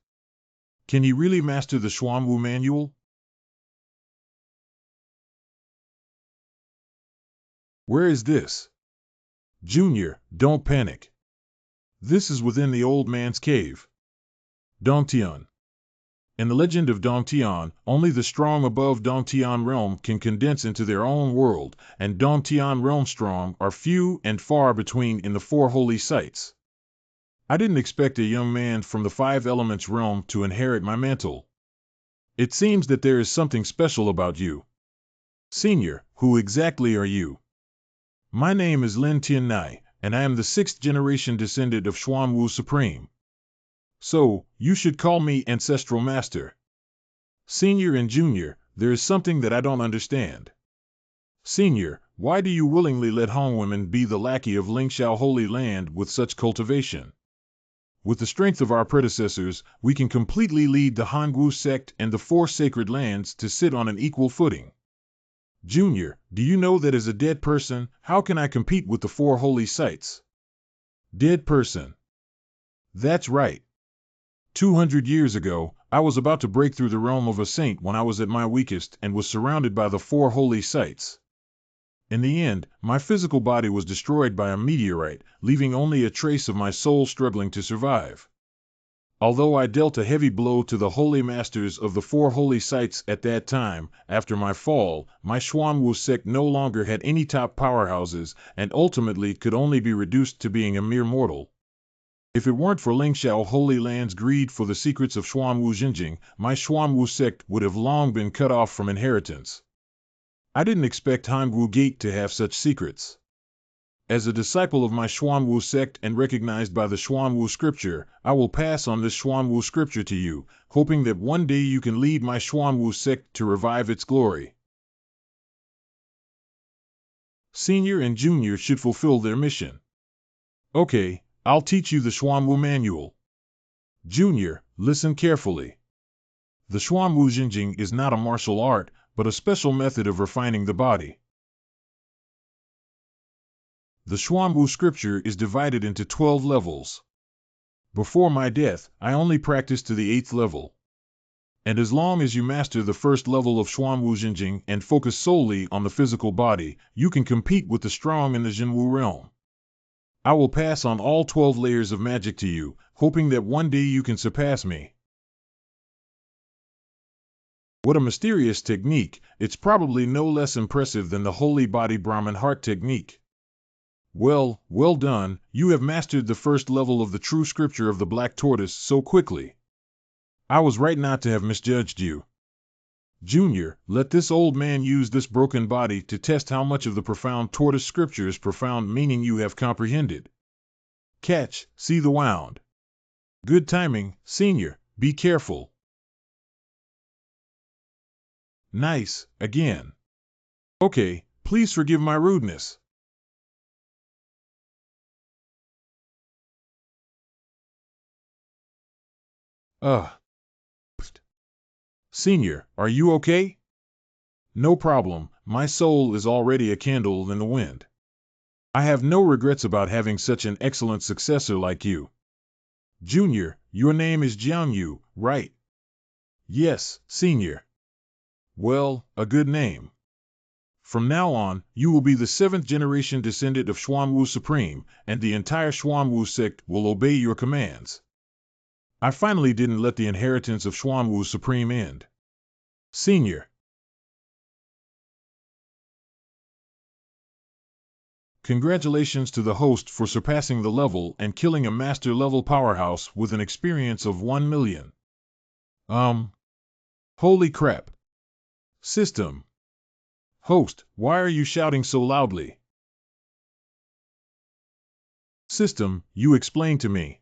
Can he really master the Xuanwu manual? Where is this? Junior, don't panic. This is within the old man's cave. Dongtian. In the legend of Dongtian, only the strong above Dongtian realm can condense into their own world, and Dongtian realm strong are few and far between in the 4 holy sites. I didn't expect a young man from the 5 elements realm to inherit my mantle. It seems that there is something special about you. Senior, who exactly are you? My name is Lin Tiannai, and I am the 6th generation descendant of Xuanwu Supreme. So, you should call me Ancestral Master. Senior and Junior, there is something that I don't understand. Senior, why do you willingly let Hong women be the lackey of Lingxiao Holy Land with such cultivation? With the strength of our predecessors, we can completely lead the Hangwu sect and the 4 sacred lands to sit on an equal footing. Junior, do you know that as a dead person, how can I compete with the 4 holy sites? Dead person. That's right. 200 years ago, I was about to break through the realm of a saint when I was at my weakest and was surrounded by the 4 holy sites. In the end, my physical body was destroyed by a meteorite, leaving only a trace of my soul struggling to survive. Although I dealt a heavy blow to the holy masters of the 4 holy sites at that time, after my fall, my Xuanwu sect no longer had any top powerhouses and ultimately could only be reduced to being a mere mortal. If it weren't for Lingxiao Holy Land's greed for the secrets of Xuanwu Jinjing, my Xuanwu sect would have long been cut off from inheritance. I didn't expect Hangwu Gate to have such secrets. As a disciple of my Xuanwu sect and recognized by the Xuanwu scripture, I will pass on this Xuanwu scripture to you, hoping that one day you can lead my Xuanwu sect to revive its glory. Senior and Junior should fulfill their mission. Okay, I'll teach you the Xuanwu manual. Junior, listen carefully. The Xuanwu Jinjing is not a martial art, but a special method of refining the body. The Xuanwu scripture is divided into 12 levels. Before my death, I only practiced to the 8th level. And as long as you master the first level of Xuanwu Jinjing and focus solely on the physical body, you can compete with the strong in the Jinwu realm. I will pass on all 12 layers of magic to you, hoping that one day you can surpass me. What a mysterious technique! It's probably no less impressive than the Holy Body Brahmin Heart technique. Well done, you have mastered the first level of the true scripture of the Black Tortoise so quickly. I was right not to have misjudged you. Junior, let this old man use this broken body to test how much of the profound tortoise scripture's profound meaning you have comprehended. Catch, see the wound. Good timing, Senior, be careful. Nice, again. Okay, please forgive my rudeness. Senior, are you okay? No problem, my soul is already a candle in the wind. I have no regrets about having such an excellent successor like you. Junior, your name is Xuanwu, right? Yes, Senior. Well, a good name. From now on, you will be the 7th generation descendant of Xuanwu Supreme, and the entire Xuanwu sect will obey your commands. I finally didn't let the inheritance of Xuanwu Supreme end. Senior. Congratulations to the host for surpassing the level and killing a master-level powerhouse with an experience of 1 million. Holy crap. System. Host, why are you shouting so loudly? System, you explain to me.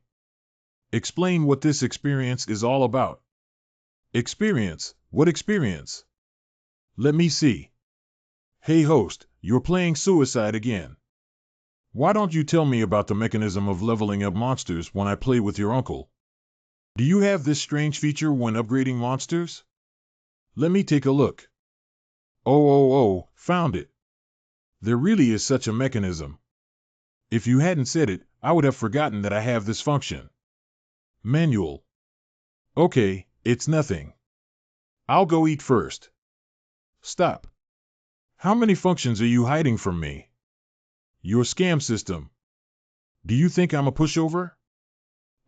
Explain what this experience is all about. Experience? What experience? Let me see. Hey host, you're playing suicide again. Why don't you tell me about the mechanism of leveling up monsters when I play with your uncle? Do you have this strange feature when upgrading monsters? Let me take a look. Oh, found it. There really is such a mechanism. If you hadn't said it, I would have forgotten that I have this function. Manual. Okay, it's nothing. I'll go eat first. Stop. How many functions are you hiding from me? Your scam system. Do you think I'm a pushover?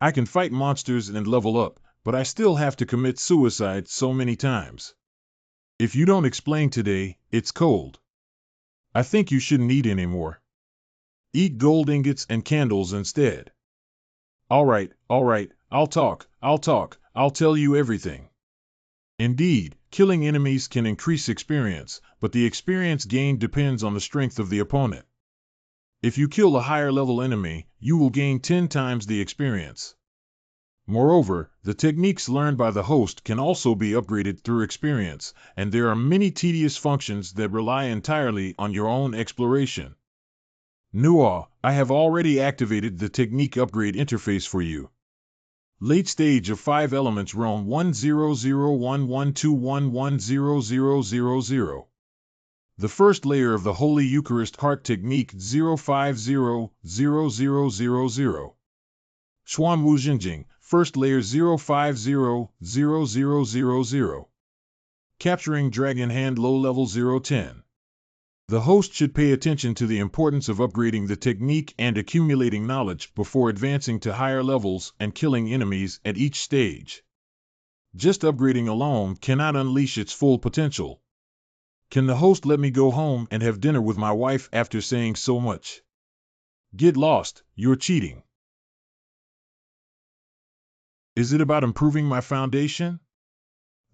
I can fight monsters and level up, but I still have to commit suicide so many times. If you don't explain today, it's cold. I think you shouldn't eat anymore. Eat gold ingots and candles instead. All right, I'll talk, I'll tell you everything. Indeed, killing enemies can increase experience, but the experience gained depends on the strength of the opponent. If you kill a higher level enemy, you will gain 10 times the experience. Moreover, the techniques learned by the host can also be upgraded through experience, and there are many tedious functions that rely entirely on your own exploration. Nua, I have already activated the technique upgrade interface for you. Late stage of 5 elements realm 1001121110000. The first layer of the Holy Eucharist Heart Technique 0500000. Xuanwu Jinjing, first layer 0500000. Capturing Dragon Hand low level 010. The host should pay attention to the importance of upgrading the technique and accumulating knowledge before advancing to higher levels and killing enemies at each stage. Just upgrading alone cannot unleash its full potential. Can the host let me go home and have dinner with my wife after saying so much? Get lost, you're cheating. Is it about improving my foundation?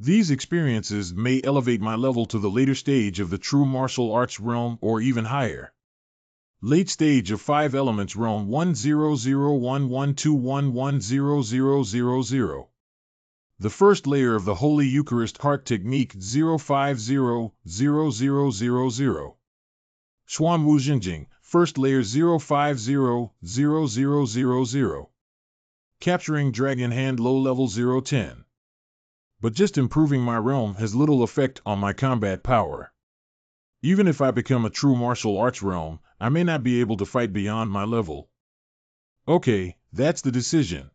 These experiences may elevate my level to the later stage of the true martial arts realm or even higher. Late stage of 5 elements realm 1001121100000. The first layer of the Holy Eucharist Heart Technique 0500000. Xuanwu Jinjing, first layer 0500000. Capturing Dragon Hand low level 010. But just improving my realm has little effect on my combat power. Even if I become a true martial arts realm, I may not be able to fight beyond my level. Okay, that's the decision.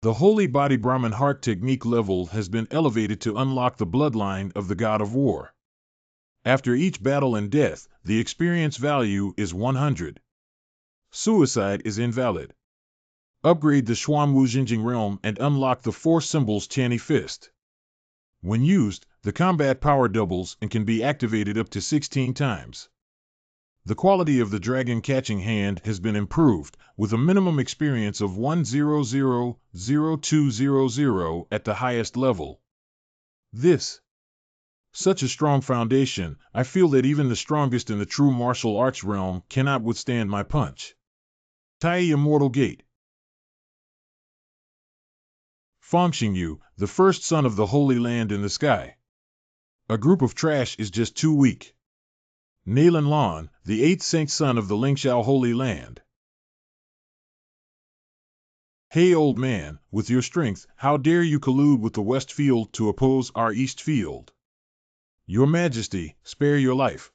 The Holy Body Brahman Heart Technique level has been elevated to unlock the bloodline of the God of War. After each battle and death, the experience value is 100. Suicide is invalid. Upgrade the Xuanwu Jinjing realm and unlock the 4 symbols Tianyi Fist. When used, the combat power doubles and can be activated up to 16 times. The quality of the dragon catching hand has been improved, with a minimum experience of 1000200 at the highest level. Such a strong foundation, I feel that even the strongest in the true martial arts realm cannot withstand my punch. Tai Immortal Gate. Fangxingyu, the first son of the Holy Land in the sky. A group of trash is just too weak. Nalan Lan, the eighth saint son of the Lingxiao Holy Land. Hey old man, with your strength, how dare you collude with the West Field to oppose our East Field? Your Majesty, spare your life.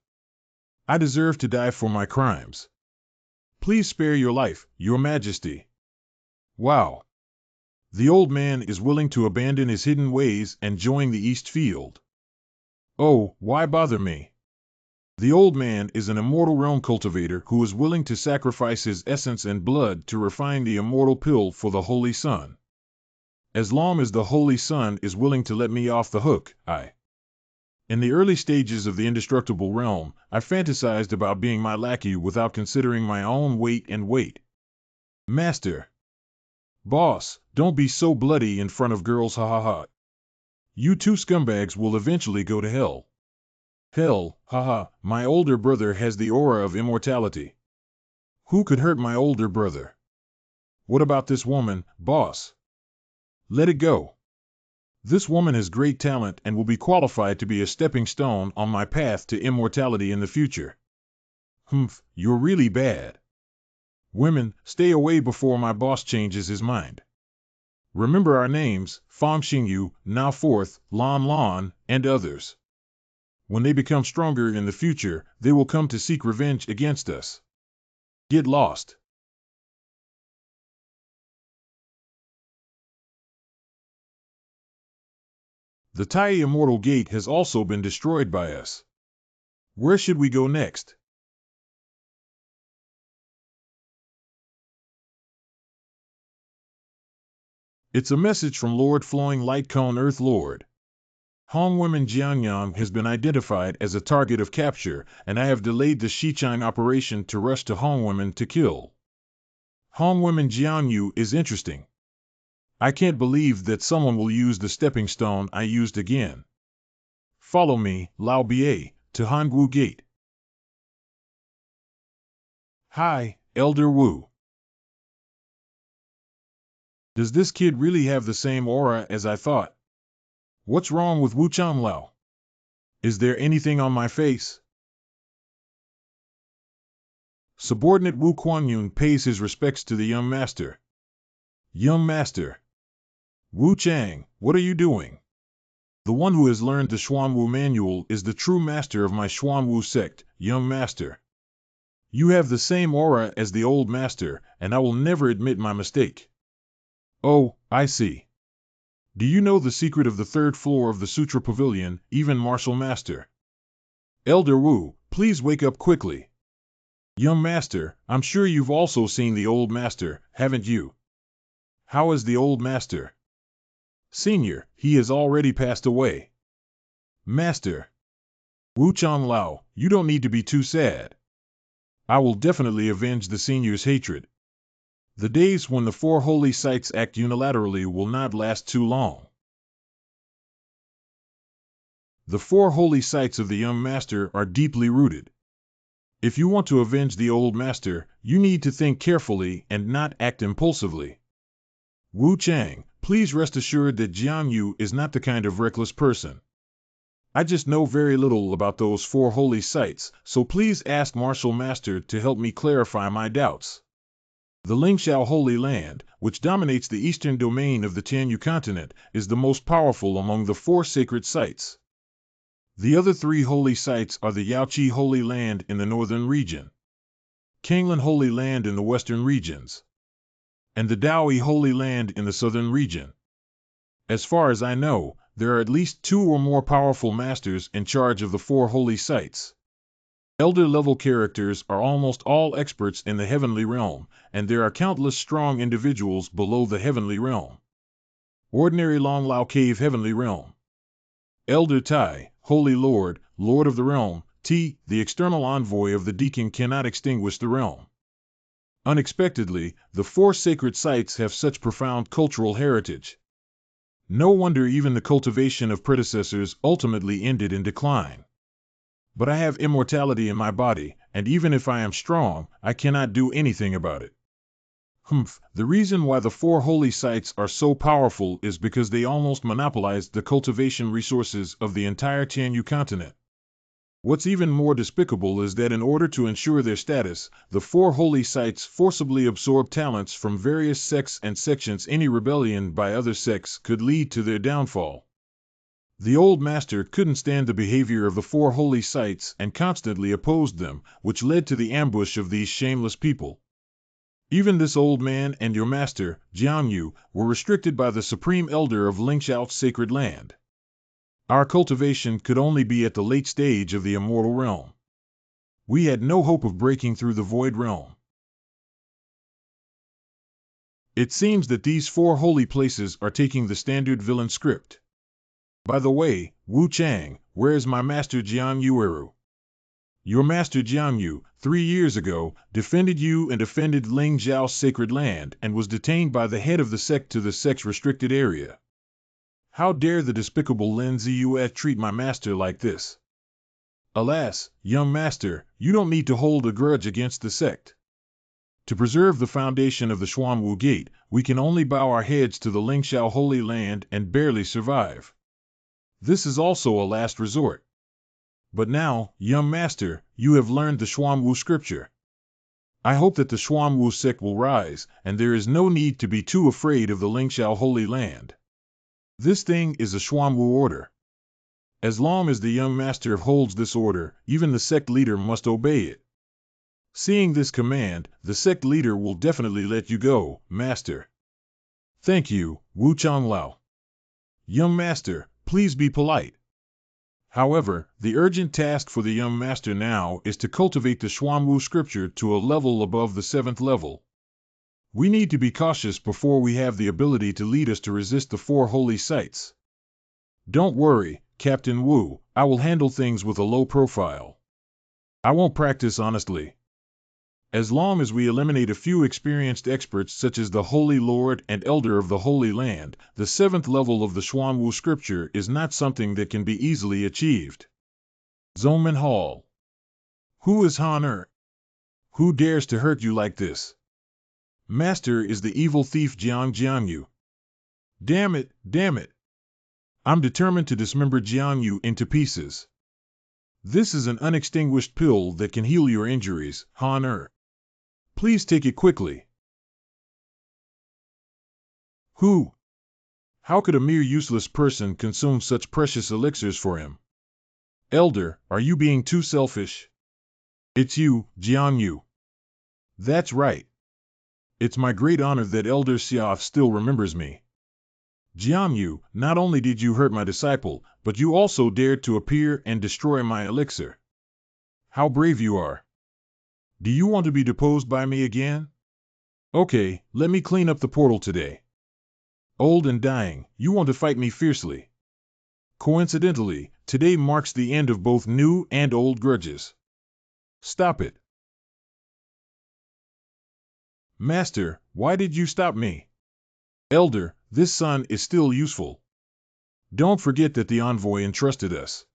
I deserve to die for my crimes. Please spare your life, Your Majesty. Wow. The old man is willing to abandon his hidden ways and join the East Field. Oh, why bother me? The old man is an immortal realm cultivator who is willing to sacrifice his essence and blood to refine the immortal pill for the Holy Sun. As long as the Holy Sun is willing to let me off the hook, In the early stages of the indestructible realm, I fantasized about being my lackey without considering my own weight and weight. Master. Boss, don't be so bloody in front of girls, ha ha ha. You two scumbags will eventually go to hell. Hell, haha, my older brother has the aura of immortality. Who could hurt my older brother? What about this woman, boss? Let it go. This woman has great talent and will be qualified to be a stepping stone on my path to immortality in the future. Humph, you're really bad. Women, stay away before my boss changes his mind. Remember our names, Fangxingyu, now fourth, Lan Lan, and others. When they become stronger in the future, they will come to seek revenge against us. Get lost. The Tai Immortal Gate has also been destroyed by us. Where should we go next? It's a message from Lord Flowing Light Cone Earth Lord. Hongwoman Jiang has been identified as a target of capture, and I have delayed the Xichang operation to rush to Hongwoman to kill. Hongwoman Jiang is interesting. I can't believe that someone will use the stepping stone I used again. Follow me, Lao Bie, to Hangwu Gate. Hi, Elder Wu. Does this kid really have the same aura as I thought? What's wrong with Wu Changlao? Is there anything on my face? Subordinate Wu Quanyun pays his respects to the young master. Young master. Wu Chang, what are you doing? The one who has learned the Xuanwu manual is the true master of my Xuanwu sect, young master. You have the same aura as the old master, and I will never admit my mistake. Oh, I see. Do you know the secret of the third floor of the Sutra Pavilion, even Martial Master? Elder Wu, please wake up quickly. Young Master, I'm sure you've also seen the old master, haven't you? How is the old master? Senior, he has already passed away. Master. Wu Changlao, you don't need to be too sad. I will definitely avenge the senior's hatred. The days when the four holy sites act unilaterally will not last too long. The four holy sites of the young master are deeply rooted. If you want to avenge the old master, you need to think carefully and not act impulsively. Wu Chang, please rest assured that Jiang is not the kind of reckless person. I just know very little about those four holy sites, so please ask Martial Master to help me clarify my doubts. The Lingxiao Holy Land, which dominates the eastern domain of the Tianyu continent, is the most powerful among the four sacred sites. The other three holy sites are the Yaoqi Holy Land in the northern region, Kanglan Holy Land in the western regions, and the Daoi Holy Land in the southern region. As far as I know, there are at least 2 or more powerful masters in charge of the 4 holy sites. Elder-level characters are almost all experts in the heavenly realm, and there are countless strong individuals below the heavenly realm. Ordinary Longlao Cave Heavenly Realm. Elder Tai, Holy Lord, Lord of the Realm, The external envoy of the deacon cannot extinguish the realm. Unexpectedly, the four sacred sites have such profound cultural heritage. No wonder even the cultivation of predecessors ultimately ended in decline. But I have immortality in my body, and even if I am strong, I cannot do anything about it. The reason why the four holy sites are so powerful is because they almost monopolized the cultivation resources of the entire Tianyu continent. What's even more despicable is that in order to ensure their status, the four holy sites forcibly absorb talents from various sects and sections. Any rebellion by other sects could lead to their downfall. The old master couldn't stand the behavior of the four holy sites and constantly opposed them, which led to the ambush of these shameless people. Even this old man and your master, Xuanwu, were restricted by the supreme elder of Lingshao's sacred land. Our cultivation could only be at the late stage of the immortal realm. We had no hope of breaking through the void realm. It seems that these four holy places are taking the standard villain script. By the way, Wu Chang, where is my master Jiang? Your master Jiang, 3 years ago, defended you and defended Ling Zhao's sacred land and was detained by the head of the sect to the sect's restricted area. How dare the despicable Lin Ziyue treat my master like this? Alas, young master, you don't need to hold a grudge against the sect. To preserve the foundation of the Xuanwu Gate, we can only bow our heads to the Lingxiao Holy Land and barely survive. This is also a last resort. But now, young master, you have learned the Xuanwu scripture. I hope that the Xuanwu sect will rise, and there is no need to be too afraid of the Lingxiao Holy Land. This thing is a Xuanwu order. As long as the young master holds this order, even the sect leader must obey it. Seeing this command, the sect leader will definitely let you go, master. Thank you, Wu Changlao. Young master, please be polite. However, the urgent task for the young master now is to cultivate the Xuanwu scripture to a level above the 7th level. We need to be cautious before we have the ability to lead us to resist the four holy sites. Don't worry, Captain Wu, I will handle things with a low profile. I won't practice honestly. As long as we eliminate a few experienced experts such as the Holy Lord and Elder of the Holy Land, the 7th level of the Xuanwu scripture is not something that can be easily achieved. Zongmen Hall. Who is Han? Who dares to hurt you like this? Master is the evil thief Jiang. Damn it, damn it. I'm determined to dismember Jiang into pieces. This is an unextinguished pill that can heal your injuries, Han. Please take it quickly. Who? How could a mere useless person consume such precious elixirs for him? Elder, are you being too selfish? It's you, Jiang. That's right. It's my great honor that Elder Xiao still remembers me. Jiang, not only did you hurt my disciple, but you also dared to appear and destroy my elixir. How brave you are. Do you want to be deposed by me again? Okay, let me clean up the portal today. Old and dying, you want to fight me fiercely. Coincidentally, today marks the end of both new and old grudges. Stop it. Master, why did you stop me? Elder, this sun is still useful. Don't forget that the envoy entrusted us.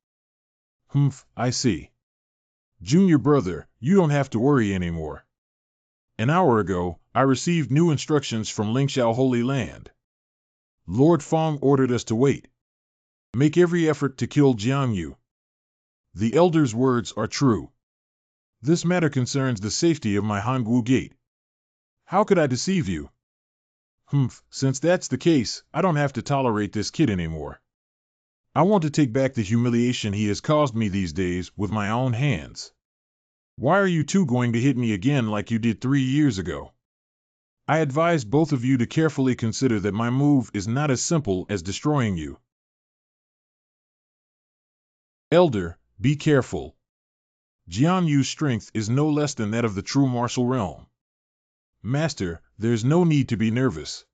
I see. Junior brother, you don't have to worry anymore. An hour ago, I received new instructions from Lingxiao Holy Land. Lord Fong ordered us to wait. Make every effort to kill Jiang. The elder's words are true. This matter concerns the safety of my Hangwu Gate. How could I deceive you? Since that's the case, I don't have to tolerate this kid anymore. I want to take back the humiliation he has caused me these days with my own hands. Why are you two going to hit me again like you did 3 years ago? I advise both of you to carefully consider that my move is not as simple as destroying you. Elder, be careful. Jianyu's strength is no less than that of the true martial realm. Master, there's no need to be nervous.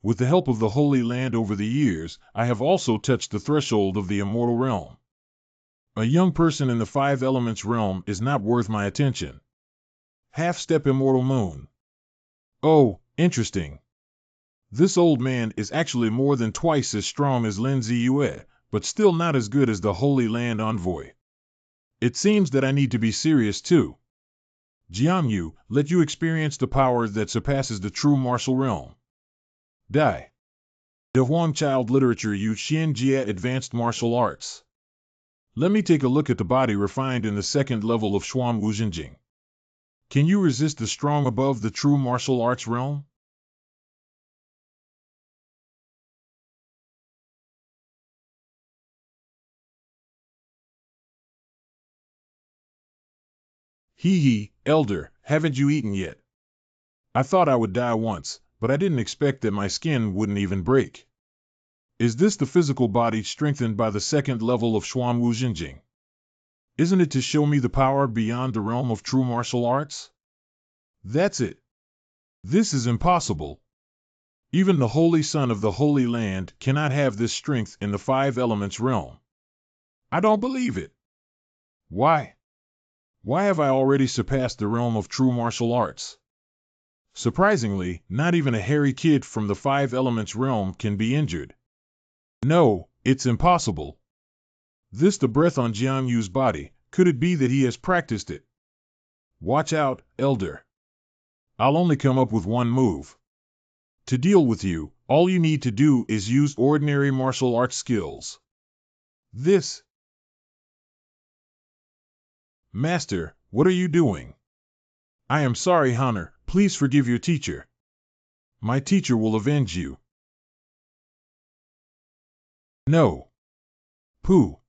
With the help of the Holy Land over the years, I have also touched the threshold of the immortal realm. A young person in the five elements realm is not worth my attention. Half-step immortal moon. Oh, interesting. This old man is actually more than twice as strong as Lin Ziyue, but still not as good as the Holy Land envoy. It seems that I need to be serious too. Jiang, let you experience the power that surpasses the true martial realm. Die. The Huang Child Literature Yu Xian Jia Advanced Martial Arts. Let me take a look at the body refined in the second level of Xuanwu Jinjing. Can you resist the strong above the true martial arts realm? Hee, elder, haven't you eaten yet? I thought I would die once, but I didn't expect that my skin wouldn't even break. Is this the physical body strengthened by the second level of Xuanwu Jinjing? Isn't it to show me the power beyond the realm of true martial arts? That's it. This is impossible. Even the Holy Son of the Holy Land cannot have this strength in the five elements realm. I don't believe it. Why? Why have I already surpassed the realm of true martial arts? Surprisingly, not even a hairy kid from the five elements realm can be injured. No, it's impossible. This the breath on Jiangyu's body, could it be that he has practiced it? Watch out, elder. I'll only come up with one move. To deal with you, all you need to do is use ordinary martial arts skills. This. Master, what are you doing? I am sorry, Honor, please forgive your teacher. My teacher will avenge you. No. Pooh.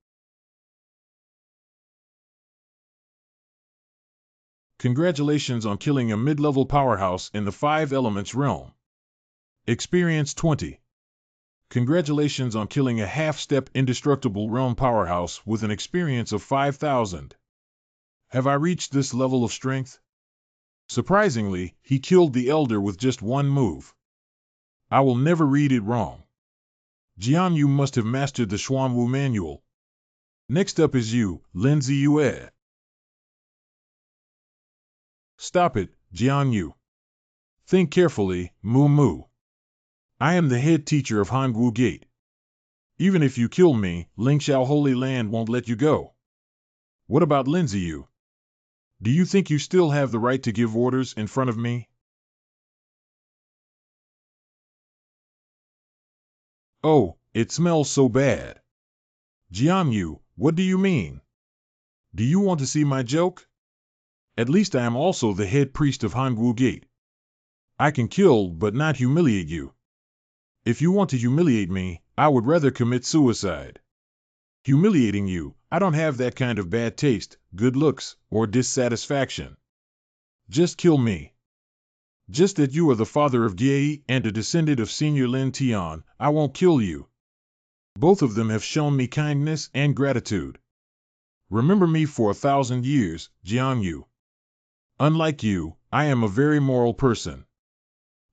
Congratulations on killing a mid-level powerhouse in the five elements realm. Experience 20. Congratulations on killing a half-step indestructible realm powerhouse with an experience of 5,000. Have I reached this level of strength? Surprisingly, he killed the elder with just one move. I will never read it wrong. Jiang, you must have mastered the Xuanwu manual. Next up is you, Lin Ziyue. Stop it, Jiang. Think carefully, Mu Mu. I am the head teacher of Hangwu Gate. Even if you kill me, Lingxiao Holy Land won't let you go. What about Lin Ziyu? Do you think you still have the right to give orders in front of me? Oh, it smells so bad. Jiang, what do you mean? Do you want to see my joke? At least I am also the head priest of Hangwu Gate. I can kill but not humiliate you. If you want to humiliate me, I would rather commit suicide. Humiliating you, I don't have that kind of bad taste, good looks, or dissatisfaction. Just kill me. Just that you are the father of Gie and a descendant of Senior Lin Tian, I won't kill you. Both of them have shown me kindness and gratitude. Remember me for 1,000 years, Jiang. Unlike you, I am a very moral person.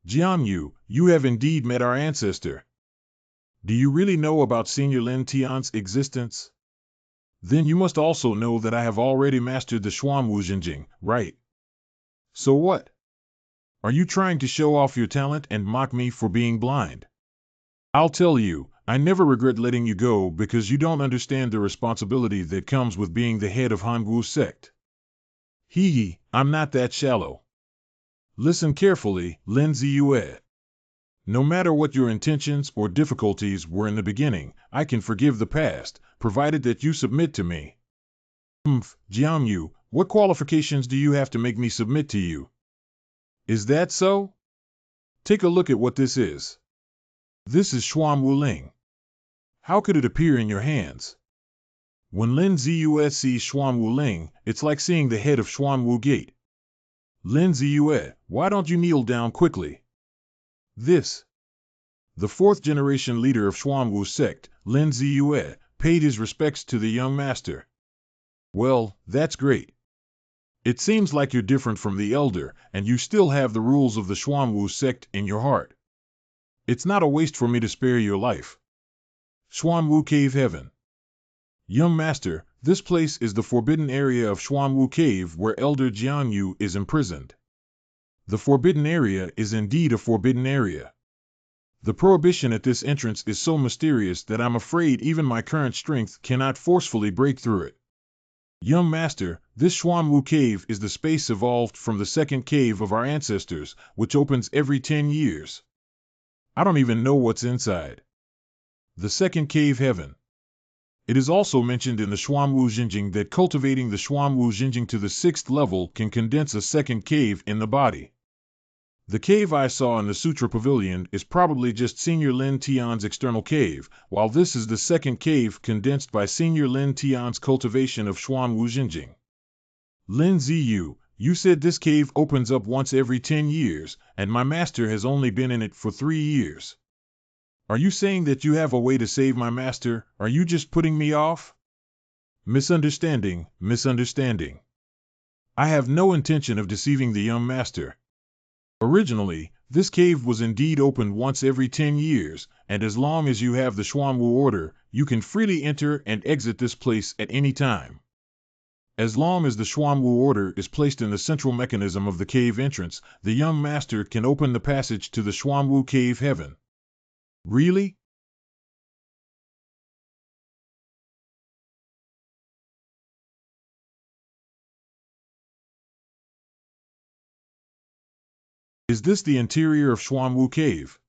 Jiang, you have indeed met our ancestor. Do you really know about Senior Lin Tian's existence? Then you must also know that I have already mastered the Xuanwu Jinjing, right? So what? Are you trying to show off your talent and mock me for being blind? I'll tell you, I never regret letting you go because you don't understand the responsibility that comes with being the head of Hangwu sect. Hee, I'm not that shallow. Listen carefully, Lin Ziyue. No matter what your intentions or difficulties were in the beginning, I can forgive the past, provided that you submit to me. Jiang, what qualifications do you have to make me submit to you? Is that so? Take a look at what this is. This is Xuanwu Ling. How could it appear in your hands? When Lin Ziyue sees Xuanwu Ling, it's like seeing the head of Xuanwu Gate. Lin Ziyue, why don't you kneel down quickly? This. The fourth-generation leader of Xuanwu sect, Lin Ziyue, paid his respects to the young master. Well, that's great. It seems like you're different from the elder, and you still have the rules of the Xuanwu sect in your heart. It's not a waste for me to spare your life. Xuanwu Cave Heaven. Young master, This place is the forbidden area of Xuanwu Cave where Elder Jiang is imprisoned. The forbidden area is indeed a forbidden area. The prohibition at this entrance is so mysterious that I'm afraid even my current strength cannot forcefully break through it. Young Master, this Xuanwu Cave is the space evolved from the second cave of our ancestors, which opens every 10 years. I don't even know what's inside. The second cave heaven. It is also mentioned in the Xuanwu Jinjing that cultivating the Xuanwu Jinjing to the 6th level can condense a second cave in the body. The cave I saw in the Sutra Pavilion is probably just Senior Lin Tian's external cave, while this is the second cave condensed by Senior Lin Tian's cultivation of Xuanwu Jinjing. Lin Ziyu, you said this cave opens up once every 10 years, and my master has only been in it for 3 years. Are you saying that you have a way to save my master? Are you just putting me off? Misunderstanding, misunderstanding. I have no intention of deceiving the young master. Originally, this cave was indeed opened once every 10 years, and as long as you have the Xuanwu order, you can freely enter and exit this place at any time. As long as the Xuanwu order is placed in the central mechanism of the cave entrance, the young master can open the passage to the Xuanwu cave heaven. Really? Is this the interior of Xuanwu Cave?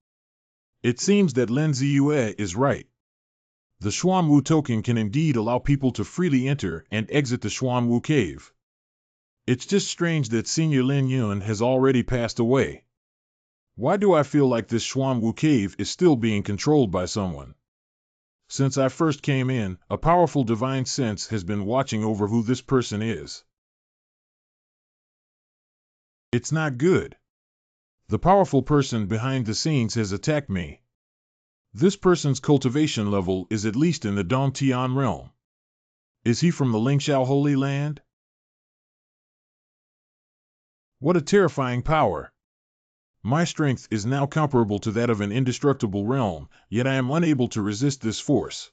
It seems that Lin Ziyue is right. The Xuanwu token can indeed allow people to freely enter and exit the Xuanwu Cave. It's just strange that Senior Lin Yun has already passed away. Why do I feel like this Xuanwu Cave is still being controlled by someone? Since I first came in, a powerful divine sense has been watching over who this person is. It's not good. The powerful person behind the scenes has attacked me. This person's cultivation level is at least in the Dongtian realm. Is he from the Lingxiao Holy Land? What a terrifying power! My strength is now comparable to that of an indestructible realm, yet I am unable to resist this force.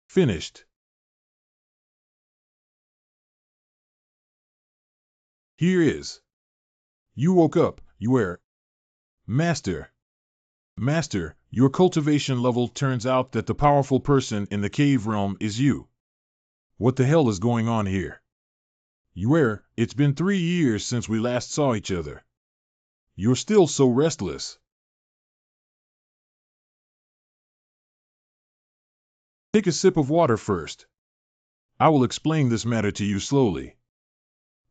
Finished. Here is. You woke up, you were. Master. Master, your cultivation level turns out that the powerful person in the cave realm is you. What the hell is going on here? Yue, it's been 3 years since we last saw each other. You're still so restless. Take a sip of water first. I will explain this matter to you slowly.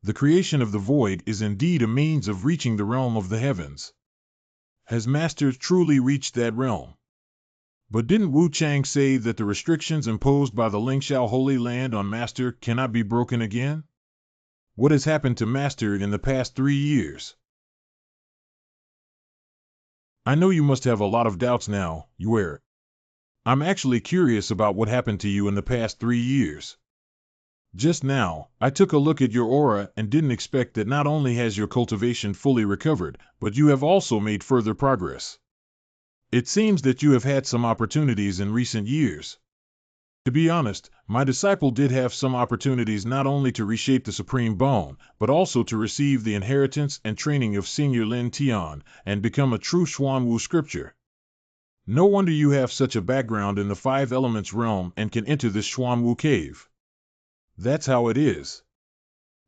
The creation of the void is indeed a means of reaching the realm of the heavens. Has Master truly reached that realm? But didn't Wu Chang say that the restrictions imposed by the Lingxiao Holy Land on Master cannot be broken again? What has happened to Master in the past 3 years? I know you must have a lot of doubts now, Yue. I'm actually curious about what happened to you in the past 3 years. Just now, I took a look at your aura and didn't expect that not only has your cultivation fully recovered, but you have also made further progress. It seems that you have had some opportunities in recent years. To be honest, my disciple did have some opportunities not only to reshape the Supreme Bone, but also to receive the inheritance and training of Senior Lin Tian and become a true Xuanwu scripture. No wonder you have such a background in the 5 elements realm and can enter this Xuanwu cave. That's how it is.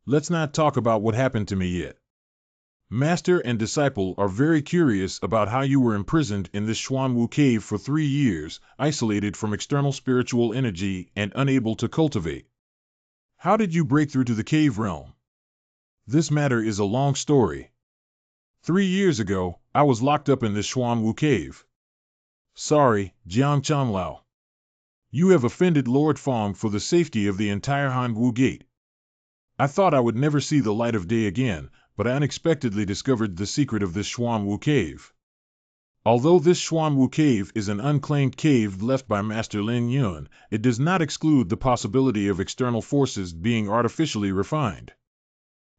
Let's not talk about what happened to me yet. Master and disciple are very curious about how you were imprisoned in this Xuanwu cave for 3 years, isolated from external spiritual energy and unable to cultivate. How did you break through to the cave realm? This matter is a long story. 3 years ago, I was locked up in this Xuanwu cave. Sorry, Jiang Changlao. You have offended Lord Fong for the safety of the entire Hanwu Gate. I thought I would never see the light of day again, but I unexpectedly discovered the secret of this Xuanwu cave. Although this Xuanwu cave is an unclaimed cave left by Master Lin Yun, it does not exclude the possibility of external forces being artificially refined.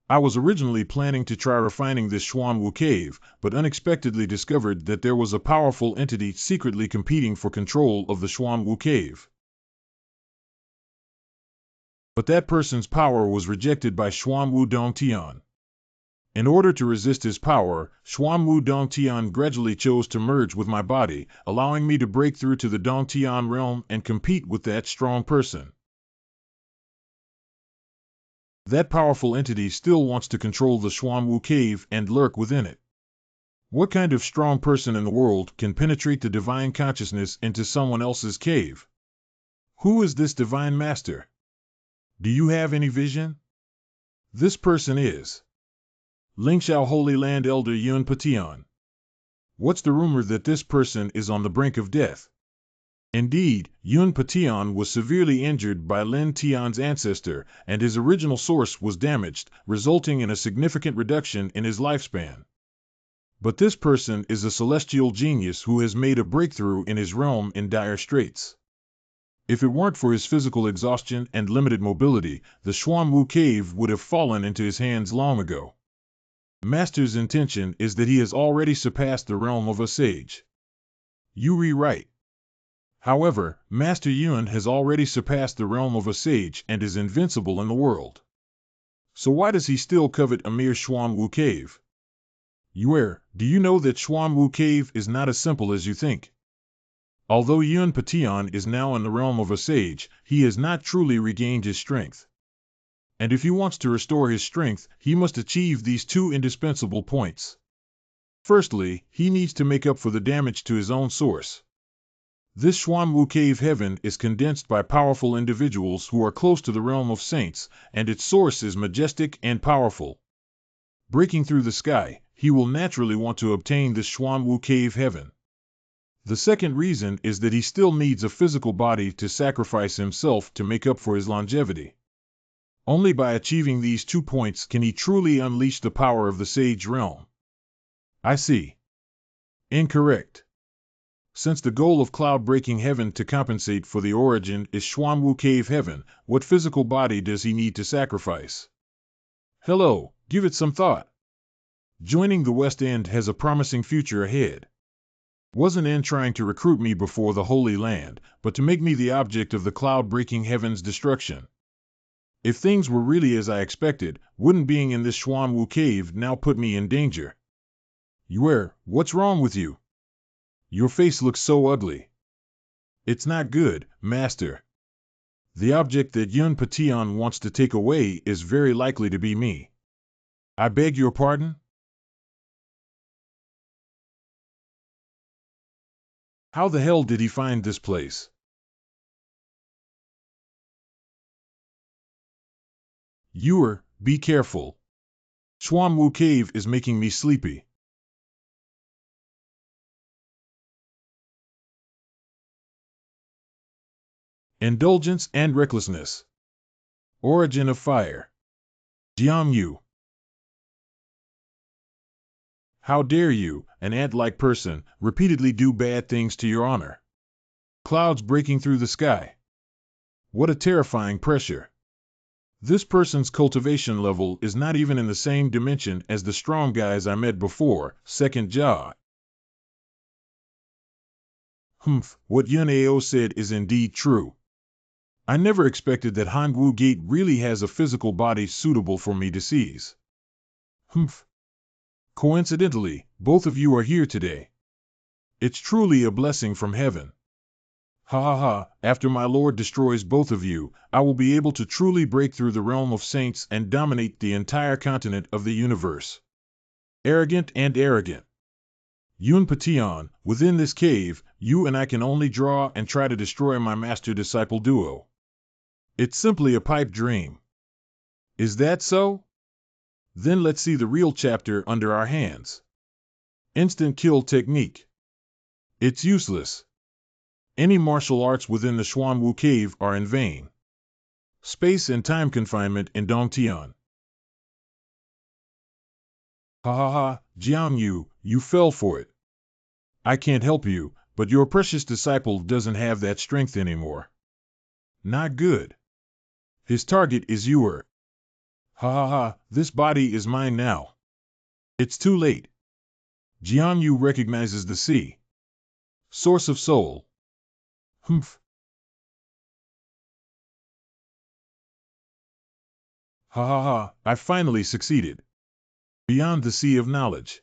I was originally planning to try refining this Xuanwu cave, but unexpectedly discovered that there was a powerful entity secretly competing for control of the Xuanwu cave. But that person's power was rejected by Xuanwu Dongtian. In order to resist his power, Xuanwu Dongtian gradually chose to merge with my body, allowing me to break through to the Dongtian realm and compete with that strong person. That powerful entity still wants to control the Xuanwu cave and lurk within it. What kind of strong person in the world can penetrate the divine consciousness into someone else's cave? Who is this divine master? Do you have any vision? This person is Lingxiao Holy Land Elder Yun Patian. What's the rumor that this person is on the brink of death? Indeed, Yun Patian was severely injured by Lin Tian's ancestor, and his original source was damaged, resulting in a significant reduction in his lifespan. But this person is a celestial genius who has made a breakthrough in his realm in dire straits. If it weren't for his physical exhaustion and limited mobility, the Xuanwu cave would have fallen into his hands long ago. Master's intention is that he has already surpassed the realm of a sage. You rewrite. However, Master Yuan has already surpassed the realm of a sage and is invincible in the world. So why does he still covet a mere Xuanwu cave? Yue, do you know that Xuanwu cave is not as simple as you think? Although Yun Patian is now in the realm of a sage, he has not truly regained his strength. And if he wants to restore his strength, he must achieve these two indispensable points. Firstly, he needs to make up for the damage to his own source. This Xuanwu cave heaven is condensed by powerful individuals who are close to the realm of saints, and its source is majestic and powerful. Breaking through the sky, he will naturally want to obtain this Xuanwu cave heaven. The second reason is that he still needs a physical body to sacrifice himself to make up for his longevity. Only by achieving these 2 points can he truly unleash the power of the sage realm. I see. Incorrect. Since the goal of cloud-breaking heaven to compensate for the origin is Xuanwu cave heaven, what physical body does he need to sacrifice? Hello, give it some thought. Joining the West End has a promising future ahead. Wasn't in trying to recruit me before the Holy Land, but to make me the object of the cloud-breaking heaven's destruction. If things were really as I expected, wouldn't being in this Xuanwu cave now put me in danger? Yue, what's wrong with you? Your face looks so ugly. It's not good, Master. The object that Yun Patian wants to take away is very likely to be me. I beg your pardon? How the hell did he find this place? Yue, be careful. Xuanwu cave is making me sleepy. Indulgence and recklessness. Origin of fire. Jiang. How dare you, an ant-like person, repeatedly do bad things to your honor? Clouds breaking through the sky. What a terrifying pressure. This person's cultivation level is not even in the same dimension as the strong guys I met before, second jaw. What Yun Ao said is indeed true. I never expected that Hangwu Gate really has a physical body suitable for me to seize. Coincidentally, both of you are here today. It's truly a blessing from heaven. Ha ha ha, after my lord destroys both of you, I will be able to truly break through the realm of saints and dominate the entire continent of the universe. Arrogant and arrogant. Yun Patian, within this cave, you and I can only draw and try to destroy my master-disciple duo. It's simply a pipe dream. Is that so? Then let's see the real chapter under our hands. Instant kill technique. It's useless. Any martial arts within the Xuanwu cave are in vain. Space and time confinement in Dongtian. Ha ha ha, Jiang, you fell for it. I can't help you, but your precious disciple doesn't have that strength anymore. Not good. His target is you. Ha ha ha, this body is mine now. It's too late. Jiang recognizes the sea. Source of soul. Ha ha ha, I finally succeeded. Beyond the sea of knowledge.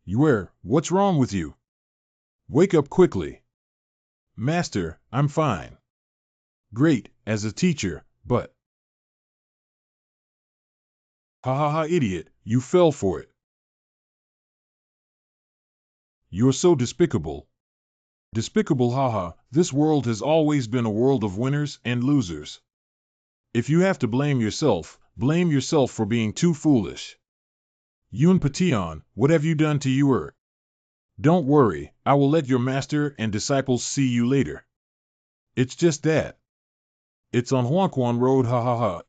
What's wrong with you? Wake up quickly. Master, I'm fine. Great, as a teacher, but... Ha ha ha, idiot, you fell for it. You're so despicable. Despicable, haha, this world has always been a world of winners and losers. If you have to blame yourself for being too foolish. Yun Pation, what have you done to you? Don't worry, I will let your master and disciples see you later. It's just that. It's on Huangquan Road, ha ha ha.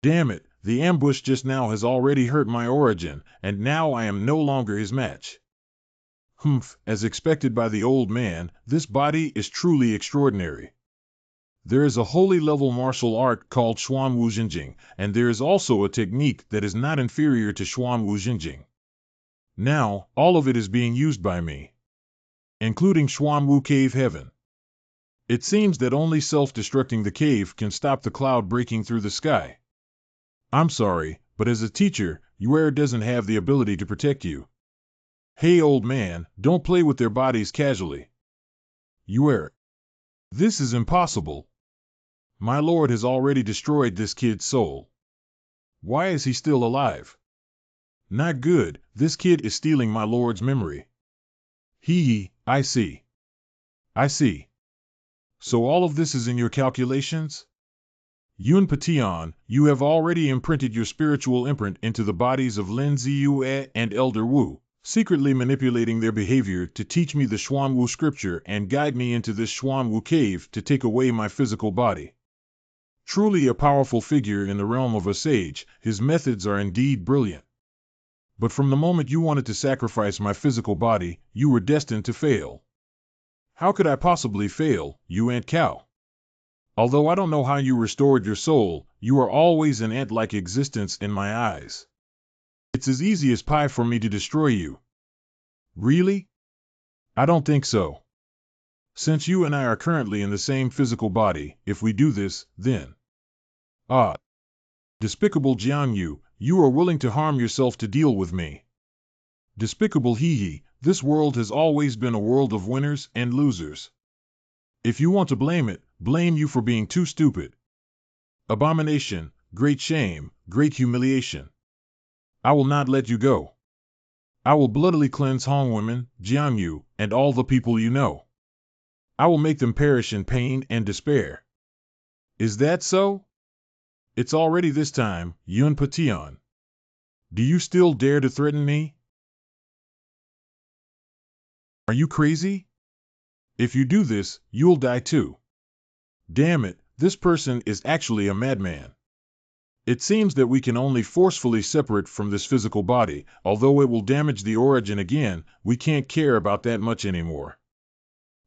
Damn it, the ambush just now has already hurt my origin, and now I am no longer his match. Humph, as expected by the old man, this body is truly extraordinary. There is a holy level martial art called Xuanwu Jinjing, and there is also a technique that is not inferior to Xuanwu Jinjing. Now, all of it is being used by me, including Xuanwu Cave Heaven. It seems that only self-destructing the cave can stop the cloud breaking through the sky. I'm sorry, but as a teacher, Yuer doesn't have the ability to protect you. Hey old man, don't play with their bodies casually. Yuer. This is impossible. My lord has already destroyed this kid's soul. Why is he still alive? Not good, this kid is stealing my lord's memory. I see. I see. So all of this is in your calculations? Yun Pation, you have already imprinted your spiritual imprint into the bodies of Lin Ziyue and Elder Wu, secretly manipulating their behavior to teach me the Xuanwu scripture and guide me into this Xuanwu cave to take away my physical body. Truly a powerful figure in the realm of a sage, his methods are indeed brilliant. But from the moment you wanted to sacrifice my physical body, you were destined to fail. How could I possibly fail, you ant cow? Although I don't know how you restored your soul, you are always an ant-like existence in my eyes. It's as easy as pie for me to destroy you. Really? I don't think so. Since you and I are currently in the same physical body, if we do this, then... Ah. Despicable Jiang, you are willing to harm yourself to deal with me. Despicable this world has always been a world of winners and losers. If you want to blame it, blame you for being too stupid. Abomination, great shame, great humiliation. I will not let you go. I will bloodily cleanse Hong women, Jiang, and all the people you know. I will make them perish in pain and despair. Is that so? It's already this time, Yun Pation. Do you still dare to threaten me? Are you crazy? If you do this, you'll die too. Damn it, this person is actually a madman. It seems that we can only forcefully separate from this physical body, although it will damage the origin again, we can't care about that much anymore.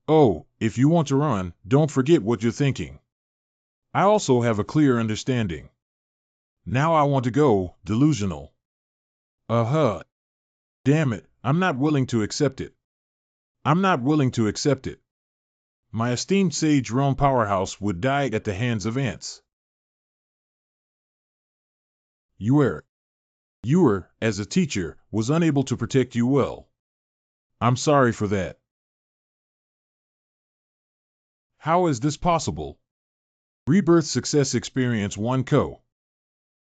Oh, if you want to run, don't forget what you're thinking. I also have a clear understanding. Now I want to go, delusional. Damn it, I'm not willing to accept it. I'm not willing to accept it. My esteemed sage realm powerhouse would die at the hands of ants. Yuer, as a teacher, was unable to protect you well. I'm sorry for that. How is this possible? Rebirth Success Experience 1 Co.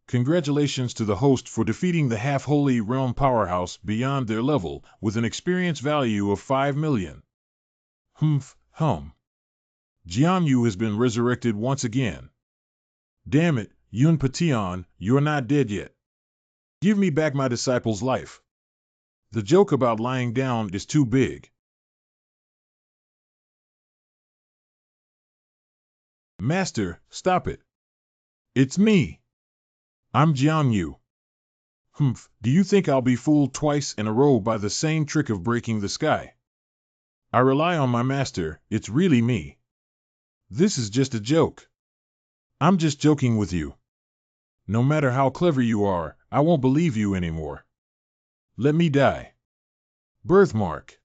Congratulations to the host for defeating the half-holy realm powerhouse beyond their level with an experience value of 5 million. Jiang has been resurrected once again. Damn it, Yun Pation, you're not dead yet. Give me back my disciple's life. The joke about lying down is too big. Master, stop it. It's me. I'm Jiang. Do you think I'll be fooled twice in a row by the same trick of breaking the sky? I rely on my master, it's really me. This is just a joke. I'm just joking with you. No matter how clever you are, I won't believe you anymore. Let me die. Birthmark.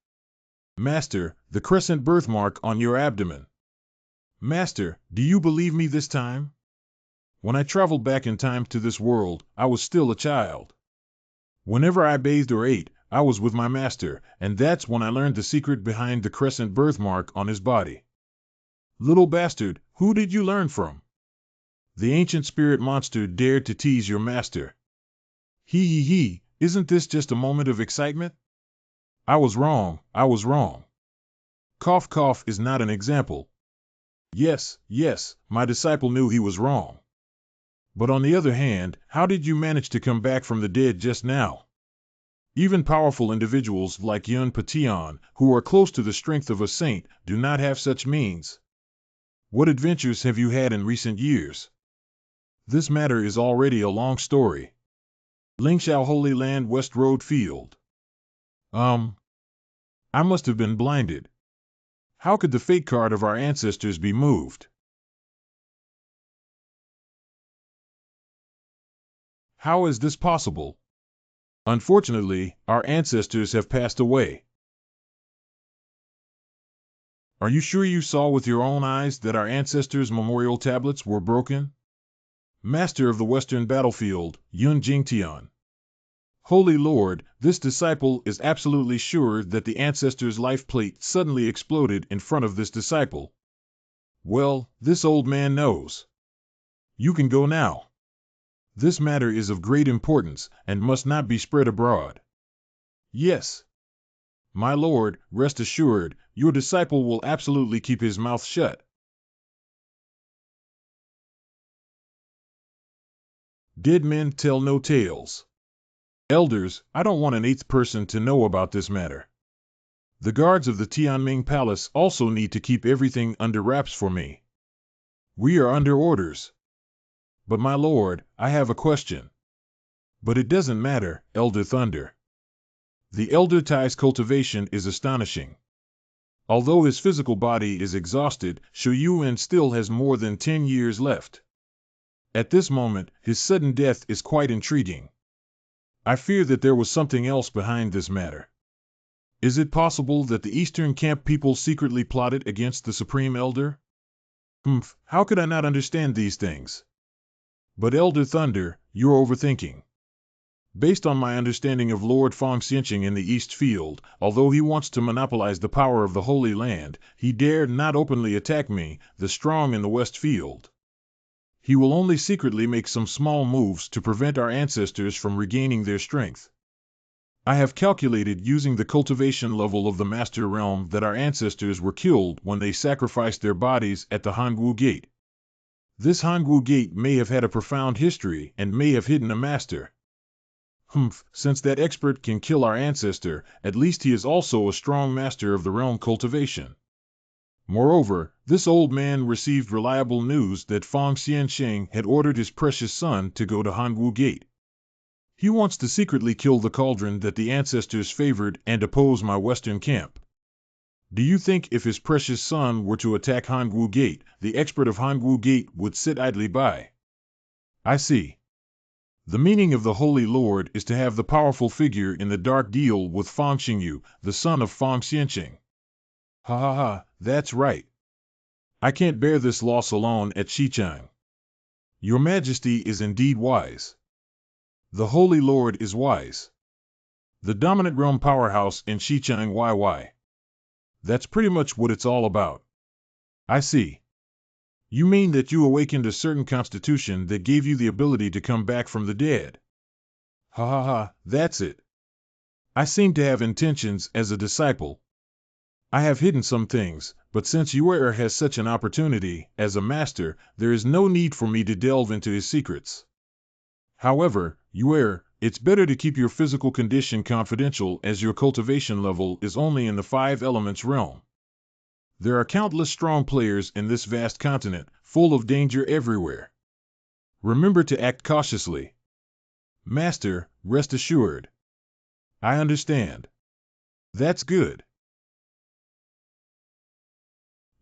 Master, the crescent birthmark on your abdomen. Master, do you believe me this time? When I traveled back in time to this world, I was still a child. Whenever I bathed or ate, I was with my master, and that's when I learned the secret behind the crescent birthmark on his body. Little bastard, who did you learn from? The ancient spirit monster dared to tease your master. He, isn't this just a moment of excitement? I was wrong. Cough cough is not an example. Yes, my disciple knew he was wrong. But on the other hand, how did you manage to come back from the dead just now? Even powerful individuals like Yun Pation, who are close to the strength of a saint, do not have such means. What adventures have you had in recent years? This matter is already a long story. Lingshao Holy Land West Road Field. I must have been blinded. How could the fate card of our ancestors be moved? How is this possible? Unfortunately, our ancestors have passed away. Are you sure you saw with your own eyes that our ancestors' memorial tablets were broken? Master of the Western Battlefield, Yun Jingtian. Holy Lord, this disciple is absolutely sure that the ancestor's life plate suddenly exploded in front of this disciple. Well, this old man knows. You can go now. This matter is of great importance and must not be spread abroad. Yes. My lord, rest assured, your disciple will absolutely keep his mouth shut. Dead men tell no tales. Elders, I don't want an eighth person to know about this matter. The guards of the Tianming Palace also need to keep everything under wraps for me. We are under orders. But my lord, I have a question. But it doesn't matter, Elder Thunder. The Elder Tai's cultivation is astonishing. Although his physical body is exhausted, Xuanwu still has more than 10 years left. At this moment, his sudden death is quite intriguing. I fear that there was something else behind this matter. Is it possible that the Eastern Camp people secretly plotted against the Supreme Elder? How could I not understand these things? But Elder Thunder, you're overthinking. Based on my understanding of Lord Fong Xianqing in the East Field, although he wants to monopolize the power of the Holy Land, he dare not openly attack me, the strong in the West Field. He will only secretly make some small moves to prevent our ancestors from regaining their strength. I have calculated using the cultivation level of the Master Realm that our ancestors were killed when they sacrificed their bodies at the Hangwu Gate. This Hangwu Gate may have had a profound history and may have hidden a master. Since that expert can kill our ancestor, at least he is also a strong master of the realm cultivation. Moreover, this old man received reliable news that Fong Xianqing had ordered his precious son to go to Hangwu Gate. He wants to secretly kill the cauldron that the ancestors favored and oppose my western camp. Do you think if his precious son were to attack Hangwu Gate, the expert of Hangwu Gate would sit idly by? I see. The meaning of the Holy Lord is to have the powerful figure in the dark deal with Fong Xingyu, the son of Fong Xianqing. That's right. I can't bear this loss alone at Xichang. Your Majesty is indeed wise. The Holy Lord is wise. The dominant realm powerhouse in Xichang YY. That's pretty much what it's all about. I see. You mean that you awakened a certain constitution that gave you the ability to come back from the dead? That's it. I seem to have intentions as a disciple. I have hidden some things, but since Yuer has such an opportunity, as a master, there is no need for me to delve into his secrets. However, Yuer, it's better to keep your physical condition confidential as your cultivation level is only in the 5 elements realm. There are countless strong players in this vast continent, full of danger everywhere. Remember to act cautiously. Master, rest assured. I understand. That's good.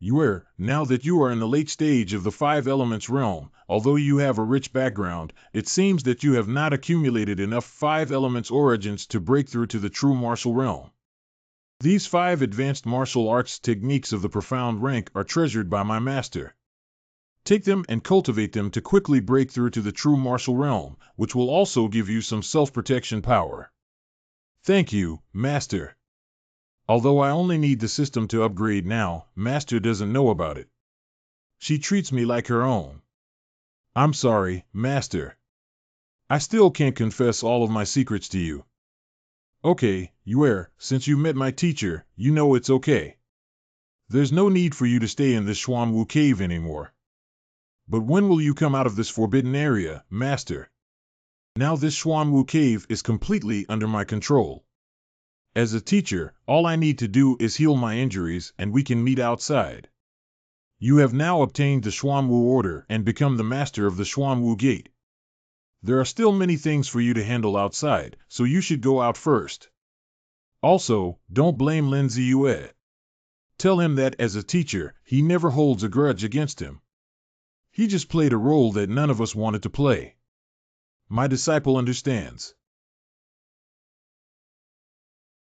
Yuer, now that you are in the late stage of the 5 elements realm, although you have a rich background, it seems that you have not accumulated enough 5 elements origins to break through to the true martial realm. These 5 advanced martial arts techniques of the profound rank are treasured by my master. Take them and cultivate them to quickly break through to the true martial realm, which will also give you some self-protection power. Thank you, Master. Although I only need the system to upgrade now, Master doesn't know about it. She treats me like her own. I'm sorry, Master. I still can't confess all of my secrets to you. Okay, Yue, since you met my teacher, you know it's okay. There's no need for you to stay in this Xuanwu cave anymore. But when will you come out of this forbidden area, Master? Now this Xuanwu cave is completely under my control. As a teacher, all I need to do is heal my injuries and we can meet outside. You have now obtained the Xuanwu order and become the master of the Xuanwu gate. There are still many things for you to handle outside, so you should go out first. Also, don't blame Lin Ziyue. Tell him that as a teacher, he never holds a grudge against him. He just played a role that none of us wanted to play. My disciple understands.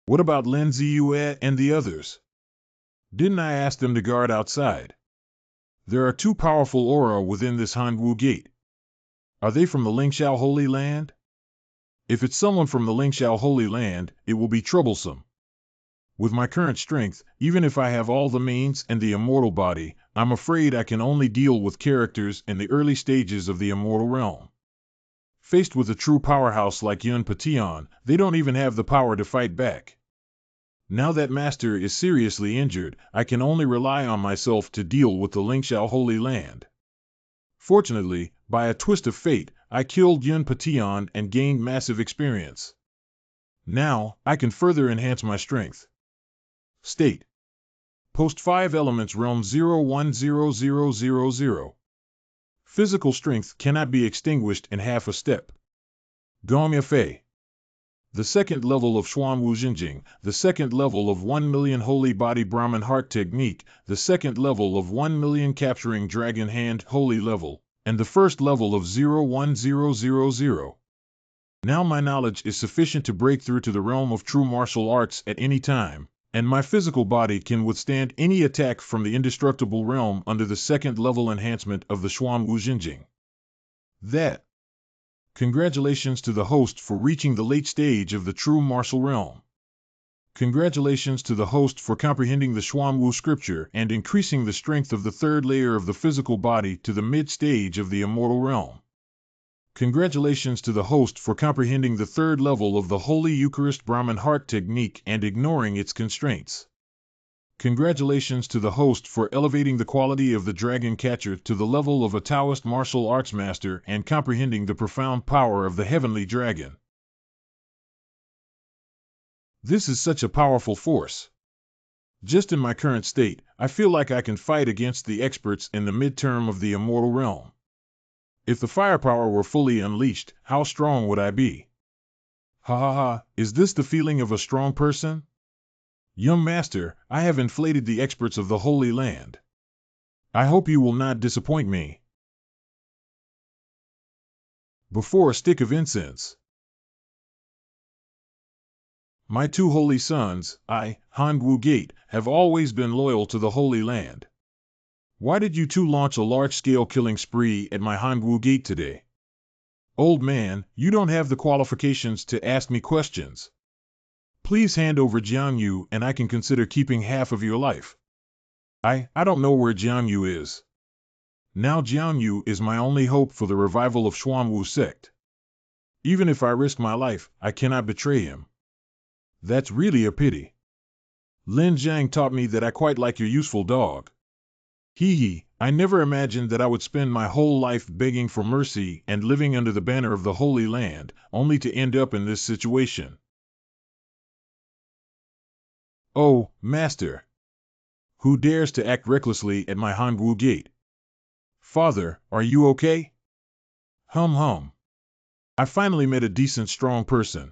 What about Lin Ziyue and the others? Didn't I ask them to guard outside? There are 2 powerful aura within this Hanwu gate. Are they from the Lingxiao Holy Land? If it's someone from the Lingxiao Holy Land, it will be troublesome. With my current strength, even if I have all the means and the immortal body, I'm afraid I can only deal with characters in the early stages of the immortal realm. Faced with a true powerhouse like Yun Pation, they don't even have the power to fight back. Now that Master is seriously injured, I can only rely on myself to deal with the Lingxiao Holy Land. Fortunately, by a twist of fate, I killed Yun Pation and gained massive experience. Now, I can further enhance my strength. State. Post 5 elements realm 010000. Physical strength cannot be extinguished in half a step. Gongya Fei. The second level of Xuanwu Jinjing, the second level of 1 million Holy Body Brahman Heart Technique, the second level of 1 million Capturing Dragon Hand Holy Level, and the first level of 01000. Now my knowledge is sufficient to break through to the realm of true martial arts at any time, and my physical body can withstand any attack from the indestructible realm under the second level enhancement of the Xuanwu Jinjing. Congratulations to the host for reaching the late stage of the true martial realm. Congratulations to the host for comprehending the Xuanwu scripture and increasing the strength of the third layer of the physical body to the mid-stage of the immortal realm. Congratulations to the host for comprehending the third level of the Holy Eucharist Brahman Heart Technique and ignoring its constraints. Congratulations to the host for elevating the quality of the Dragon Catcher to the level of a Taoist martial arts master and comprehending the profound power of the Heavenly Dragon. This is such a powerful force. Just in my current state, I feel like I can fight against the experts in the midterm of the immortal realm. If the firepower were fully unleashed, how strong would I be? Ha ha ha, is this the feeling of a strong person? Young Master, I have inflated the experts of the Holy Land. I hope you will not disappoint me. Before a stick of incense. My 2 holy sons, Hanwu Gate, have always been loyal to the Holy Land. Why did you 2 launch a large-scale killing spree at my Hanwu Gate today? Old man, you don't have the qualifications to ask me questions. Please hand over Jiang and I can consider keeping half of your life. I don't know where Jiang is. Now Jiang is my only hope for the revival of Xuanwu sect. Even if I risk my life, I cannot betray him. That's really a pity. Lin Jiang taught me that I quite like your useful dog. I never imagined that I would spend my whole life begging for mercy and living under the banner of the Holy Land, only to end up in this situation. Oh, Master! Who dares to act recklessly at my Hanwu Gate? Father, are you okay? Hum. I finally met a decent, strong person.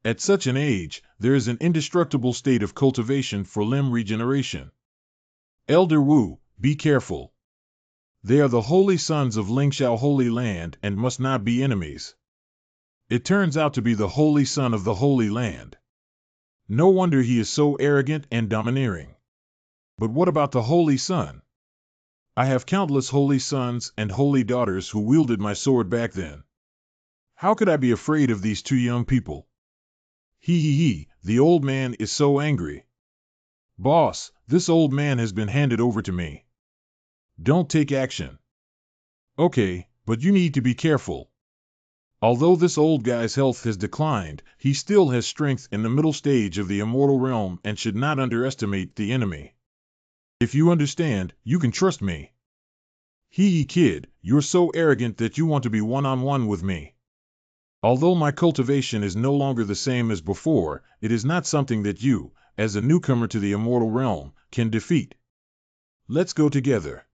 At such an age, there is an indestructible state of cultivation for limb regeneration. Elder Wu, be careful. They are the holy sons of Lingxiao Holy Land and must not be enemies. It turns out to be the holy son of the Holy Land. No wonder he is so arrogant and domineering. But what about the holy son? I have countless holy sons and holy daughters who wielded my sword back then. How could I be afraid of these two young people? He, the old man is so angry. Boss, this old man has been handed over to me. Don't take action. Okay, but you need to be careful. Although this old guy's health has declined, he still has strength in the middle stage of the immortal realm and should not underestimate the enemy. If you understand, you can trust me. Kid, you're so arrogant that you want to be one-on-one with me. Although my cultivation is no longer the same as before, it is not something that you, as a newcomer to the immortal realm, can defeat. Let's go together.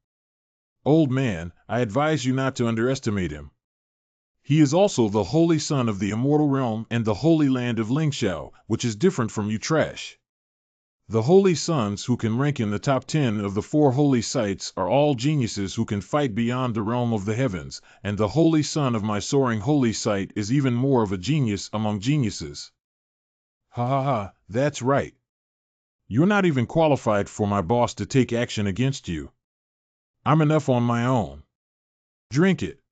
Old man, I advise you not to underestimate him. He is also the holy son of the immortal realm and the holy land of Lingxiao, which is different from you trash. The holy sons who can rank in the top 10 of the 4 holy sites are all geniuses who can fight beyond the realm of the heavens, and the holy son of my soaring holy site is even more of a genius among geniuses. Ha ha ha, that's right. You're not even qualified for my boss to take action against you. I'm enough on my own. Drink it.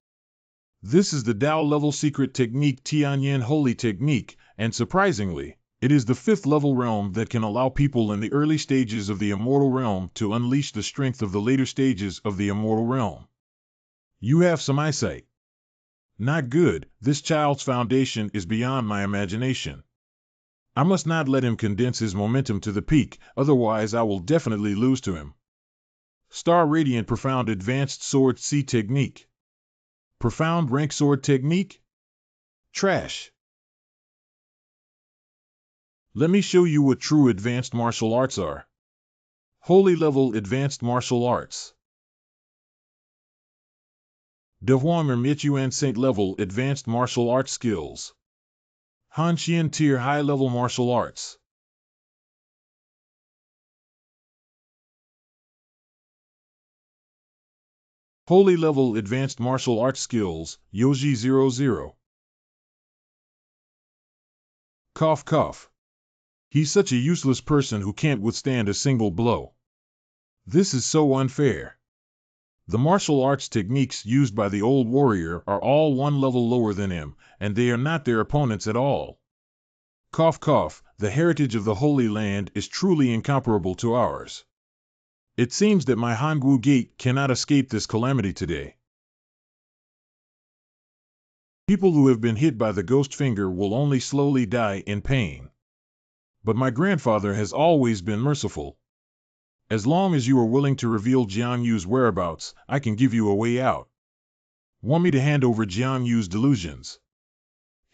This is the Tao level secret technique Tianyin Holy Technique, and surprisingly, it is the 5th level realm that can allow people in the early stages of the immortal realm to unleash the strength of the later stages of the immortal realm. You have some eyesight. Not good, this child's foundation is beyond my imagination. I must not let him condense his momentum to the peak, otherwise I will definitely lose to him. Star Radiant Profound Advanced Sword C Technique. Profound Rank Sword Technique? Trash. Let me show you what true advanced martial arts are. Holy level advanced martial arts. Dehuamer Michuan Saint level advanced martial arts skills. Han Xian tier high level martial arts. Holy level advanced martial arts skills, Yoji 00. Cough cough. He's such a useless person who can't withstand a single blow. This is so unfair. The martial arts techniques used by the old warrior are all one level lower than him, and they are not their opponents at all. Cough cough, the heritage of the Holy Land is truly incomparable to ours. It seems that my Hangwu gate cannot escape this calamity today. People who have been hit by the ghost finger will only slowly die in pain. But my grandfather has always been merciful. As long as you are willing to reveal Jiang Yu's whereabouts, I can give you a way out. Want me to hand over Jiang Yu's delusions?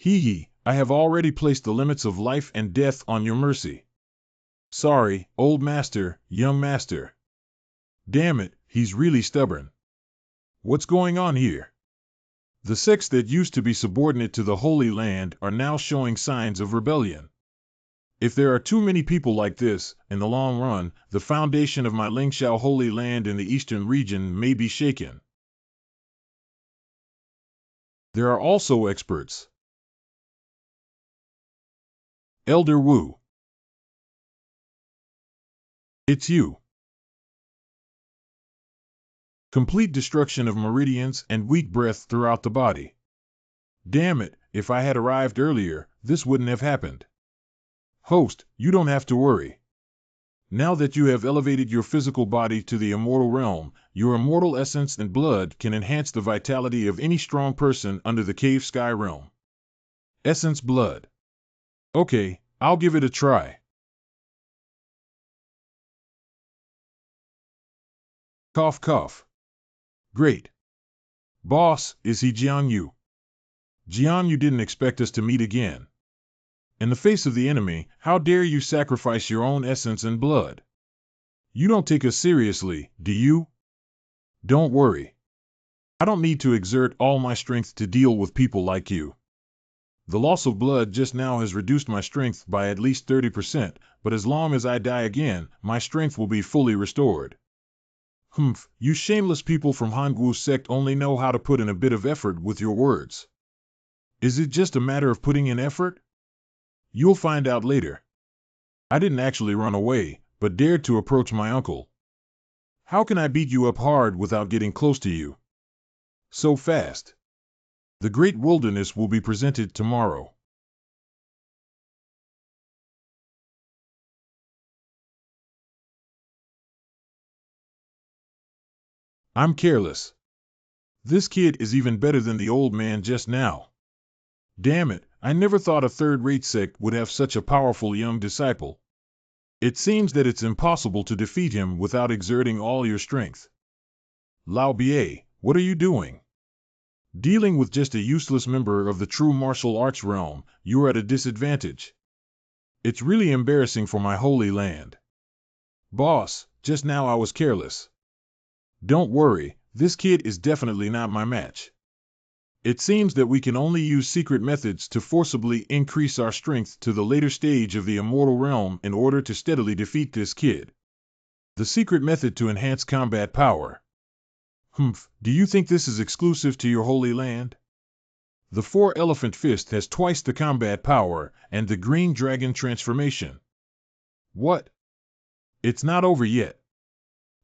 I have already placed the limits of life and death on your mercy. Sorry, old master, young master. Damn it, he's really stubborn. What's going on here? The sects that used to be subordinate to the Holy Land are now showing signs of rebellion. If there are too many people like this, in the long run, the foundation of my Lingxiao Holy Land in the eastern region may be shaken. There are also experts. Elder Wu. It's you. Complete destruction of meridians and weak breath throughout the body. Damn it, if I had arrived earlier, this wouldn't have happened. Host, you don't have to worry. Now that you have elevated your physical body to the immortal realm, your immortal essence and blood can enhance the vitality of any strong person under the cave sky realm. Essence blood. Okay, I'll give it a try. Cough cough. Great. Boss, is he Jiang Yu? Jiang Yu didn't expect us to meet again. In the face of the enemy, how dare you sacrifice your own essence and blood? You don't take us seriously, do you? Don't worry. I don't need to exert all my strength to deal with people like you. The loss of blood just now has reduced my strength by at least 30%, but as long as I die again, my strength will be fully restored. You shameless people from Hangwu sect only know how to put in a bit of effort with your words. Is it just a matter of putting in effort? You'll find out later. I didn't actually run away, but dared to approach my uncle. How can I beat you up hard without getting close to you? So fast. The great wilderness will be presented tomorrow. I'm careless. This kid is even better than the old man just now. Damn it, I never thought a third-rate sect would have such a powerful young disciple. It seems that it's impossible to defeat him without exerting all your strength. Lao Bie, what are you doing? Dealing with just a useless member of the true martial arts realm, you're at a disadvantage. It's really embarrassing for my holy land. Boss, just now I was careless. Don't worry, this kid is definitely not my match. It seems that we can only use secret methods to forcibly increase our strength to the later stage of the immortal realm in order to steadily defeat this kid. The secret method to enhance combat power. Do you think this is exclusive to your holy land? The 4-elephant fist has twice the combat power and the green dragon transformation. What? It's not over yet.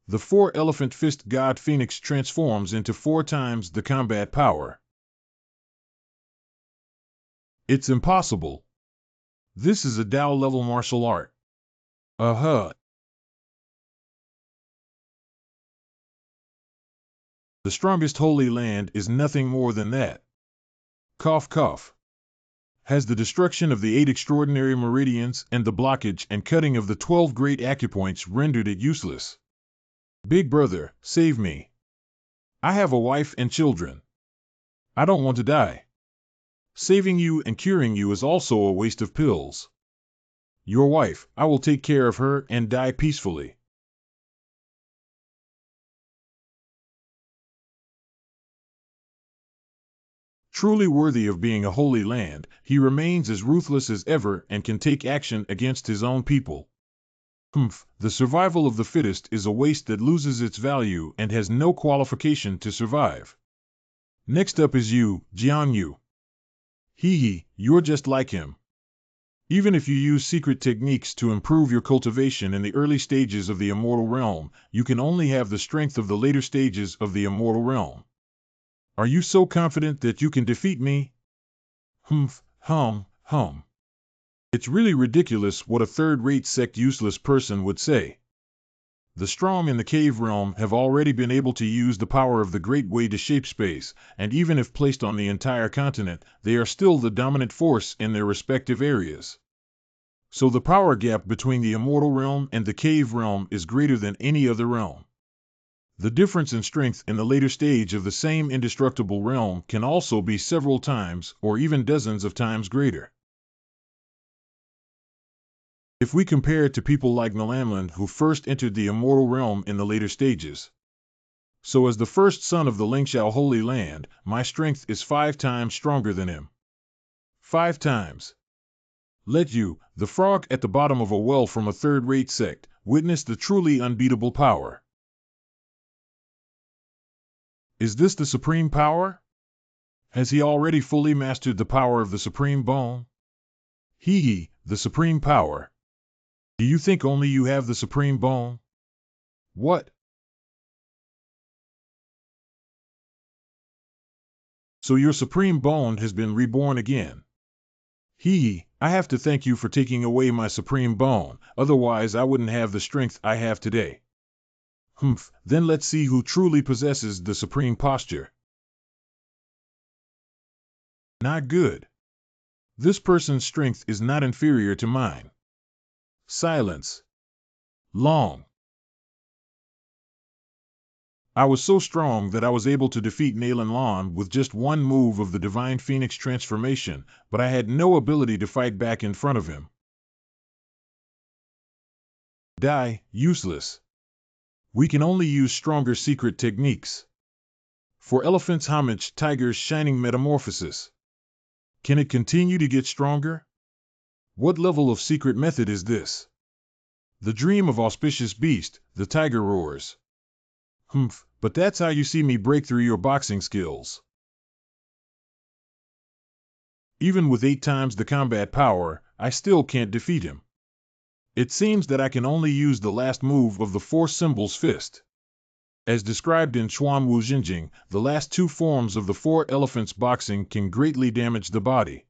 The 4-elephant fist god phoenix transforms into 4 times the combat power. It's impossible. This is a Dao-level martial art. The strongest holy land is nothing more than that. Cough cough. Has the destruction of the 8 extraordinary meridians and the blockage and cutting of the 12 great acupoints rendered it useless? Big brother, save me. I have a wife and children. I don't want to die. Saving you and curing you is also a waste of pills. Your wife, I will take care of her and die peacefully. Truly worthy of being a holy land, he remains as ruthless as ever and can take action against his own people. The survival of the fittest is a waste that loses its value and has no qualification to survive. Next up is you, Jiang. You're just like him. Even if you use secret techniques to improve your cultivation in the early stages of the immortal realm, you can only have the strength of the later stages of the immortal realm. Are you so confident that you can defeat me? It's really ridiculous what a third-rate sect useless person would say. The strong in the cave realm have already been able to use the power of the Great Way to shape space, and even if placed on the entire continent, they are still the dominant force in their respective areas. So the power gap between the immortal realm and the cave realm is greater than any other realm. The difference in strength in the later stage of the same indestructible realm can also be several times or even dozens of times greater. If we compare it to people like Nalamland who first entered the immortal realm in the later stages. So as the first son of the Lingxiao Holy Land, my strength is 5 times stronger than him. 5 times. Let you, the frog at the bottom of a well from a third-rate sect, witness the truly unbeatable power. Is this the supreme power? Has he already fully mastered the power of the supreme bone? The supreme power. Do you think only you have the supreme bone? What? So your supreme bone has been reborn again. I have to thank you for taking away my supreme bone, otherwise I wouldn't have the strength I have today. Then let's see who truly possesses the supreme posture. Not good. This person's strength is not inferior to mine. Silence. Long. I was so strong that I was able to defeat Nalan Lan with just one move of the Divine Phoenix transformation, but I had no ability to fight back in front of him. Die, useless. We can only use stronger secret techniques. For elephant's homage, tiger's shining metamorphosis. Can it continue to get stronger? What level of secret method is this? The dream of auspicious beast, the tiger roars. But that's how you see me break through your boxing skills. Even with 8 times the combat power, I still can't defeat him. It seems that I can only use the last move of the 4 symbols fist. As described in Xuanwu Jinjing, the last two forms of the four elephants boxing can greatly damage the body.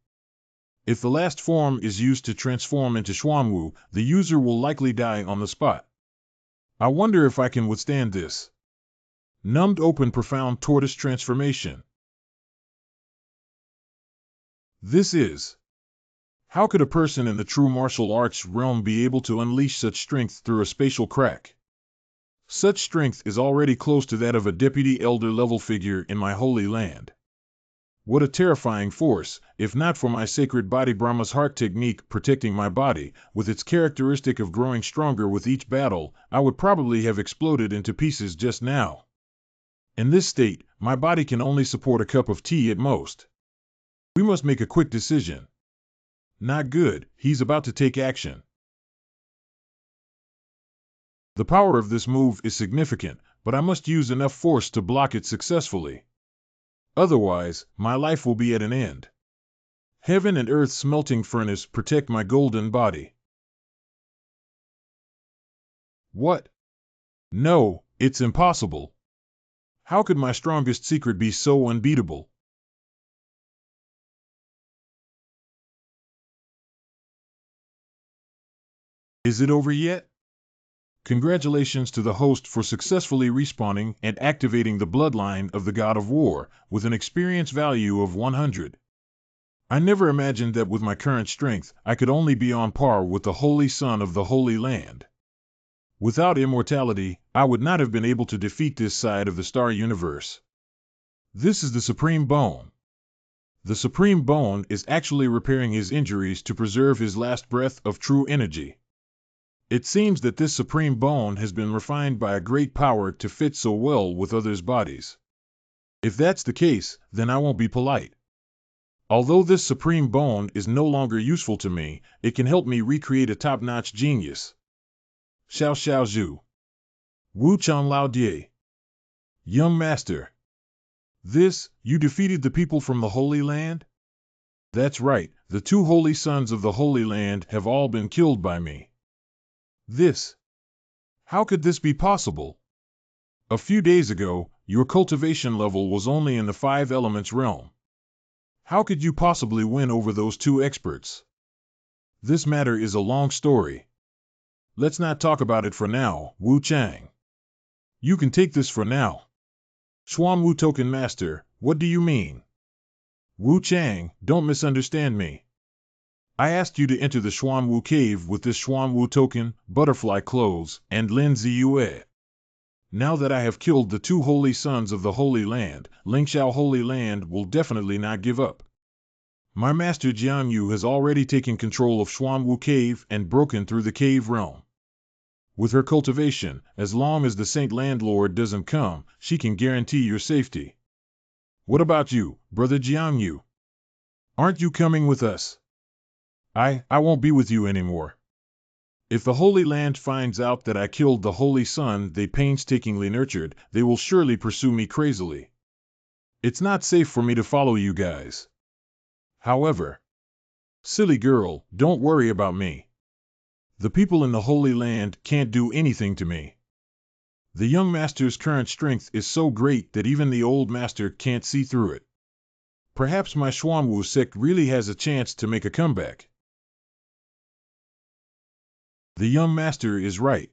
If the last form is used to transform into Xuanwu, the user will likely die on the spot. I wonder if I can withstand this. Numbed open profound tortoise transformation. This is. How could a person in the true martial arts realm be able to unleash such strength through a spatial crack? Such strength is already close to that of a deputy elder level figure in my holy land. What a terrifying force, if not for my sacred body Brahma's heart technique protecting my body, with its characteristic of growing stronger with each battle, I would probably have exploded into pieces just now. In this state, my body can only support a cup of tea at most. We must make a quick decision. Not good, he's about to take action. The power of this move is significant, but I must use enough force to block it successfully. Otherwise, my life will be at an end. Heaven and earth's melting furnace protect my golden body. What? No, it's impossible. How could my strongest secret be so unbeatable? Is it over yet? Congratulations to the host for successfully respawning and activating the bloodline of the God of War with an experience value of 100. I never imagined that with my current strength, I could only be on par with the Holy Son of the Holy Land. Without immortality, I would not have been able to defeat this side of the star universe. This is the Supreme Bone. The Supreme Bone is actually repairing his injuries to preserve his last breath of true energy. It seems that this Supreme Bone has been refined by a great power to fit so well with others' bodies. If that's the case, then I won't be polite. Although this Supreme Bone is no longer useful to me, it can help me recreate a top-notch genius. Xiao Xiao Zhu. Wu Chan Lao Die. Young Master. You defeated the people from the Holy Land? That's right, the two holy sons of the Holy Land have all been killed by me. How could this be possible? A few days ago, your cultivation level was only in the 5 elements realm. How could you possibly win over those two experts? This matter is a long story. Let's not talk about it for now, Wu Chang. You can take this for now. Xuanwu Token Master, what do you mean? Wu Chang, don't misunderstand me. I asked you to enter the Xuanwu cave with this Xuanwu token, butterfly clothes, and Lin Ziyue. Now that I have killed the two holy sons of the Holy Land, Lingxiao Holy Land will definitely not give up. My master Jiang has already taken control of Xuanwu cave and broken through the cave realm. With her cultivation, as long as the Saint Landlord doesn't come, she can guarantee your safety. What about you, brother Jiang? Aren't you coming with us? I won't be with you anymore. If the Holy Land finds out that I killed the Holy Son they painstakingly nurtured, they will surely pursue me crazily. It's not safe for me to follow you guys. However, silly girl, don't worry about me. The people in the Holy Land can't do anything to me. The young master's current strength is so great that even the old master can't see through it. Perhaps my Xuanwu sect really has a chance to make a comeback. The young master is right.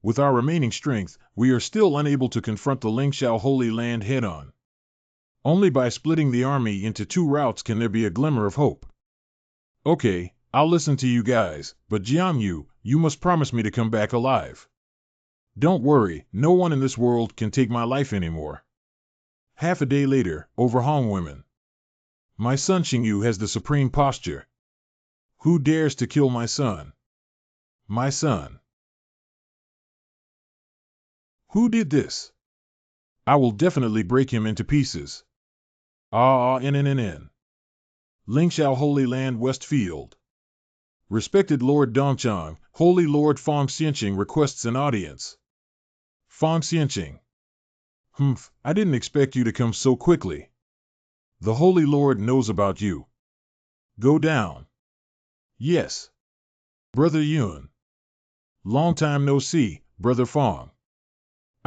With our remaining strength, we are still unable to confront the Lingxiao Holy Land head-on. Only by splitting the army into 2 routes can there be a glimmer of hope. Okay, I'll listen to you guys, but Jiang, you must promise me to come back alive. Don't worry, no one in this world can take my life anymore. Half a day later, over Hongwomen. My son Xingyu has the supreme posture. Who dares to kill my son? My son. Who did this? I will definitely break him into pieces. Lingxiao Holy Land Westfield. Respected Lord Dongchang, Holy Lord Fong Xianqing requests an audience. Fong Xianqing. I didn't expect you to come so quickly. The Holy Lord knows about you. Go down. Yes. Brother Yun. Long time no see, Brother Fong.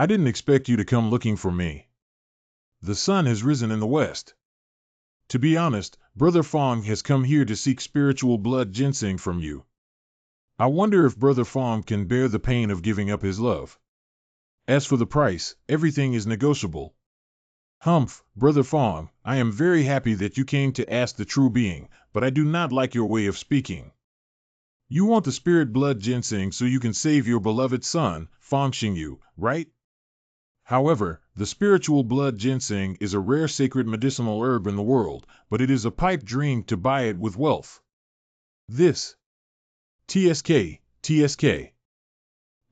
I didn't expect you to come looking for me. The sun has risen in the west. To be honest, Brother Fong has come here to seek spiritual blood ginseng from you. I wonder if Brother Fong can bear the pain of giving up his love. As for the price, everything is negotiable. Humph, Brother Fong, I am very happy that you came to ask the true being, but I do not like your way of speaking. You want the spirit blood ginseng so you can save your beloved son, Fong Xingyu, right? However, the spiritual blood ginseng is a rare sacred medicinal herb in the world, but it is a pipe dream to buy it with wealth. This TSK.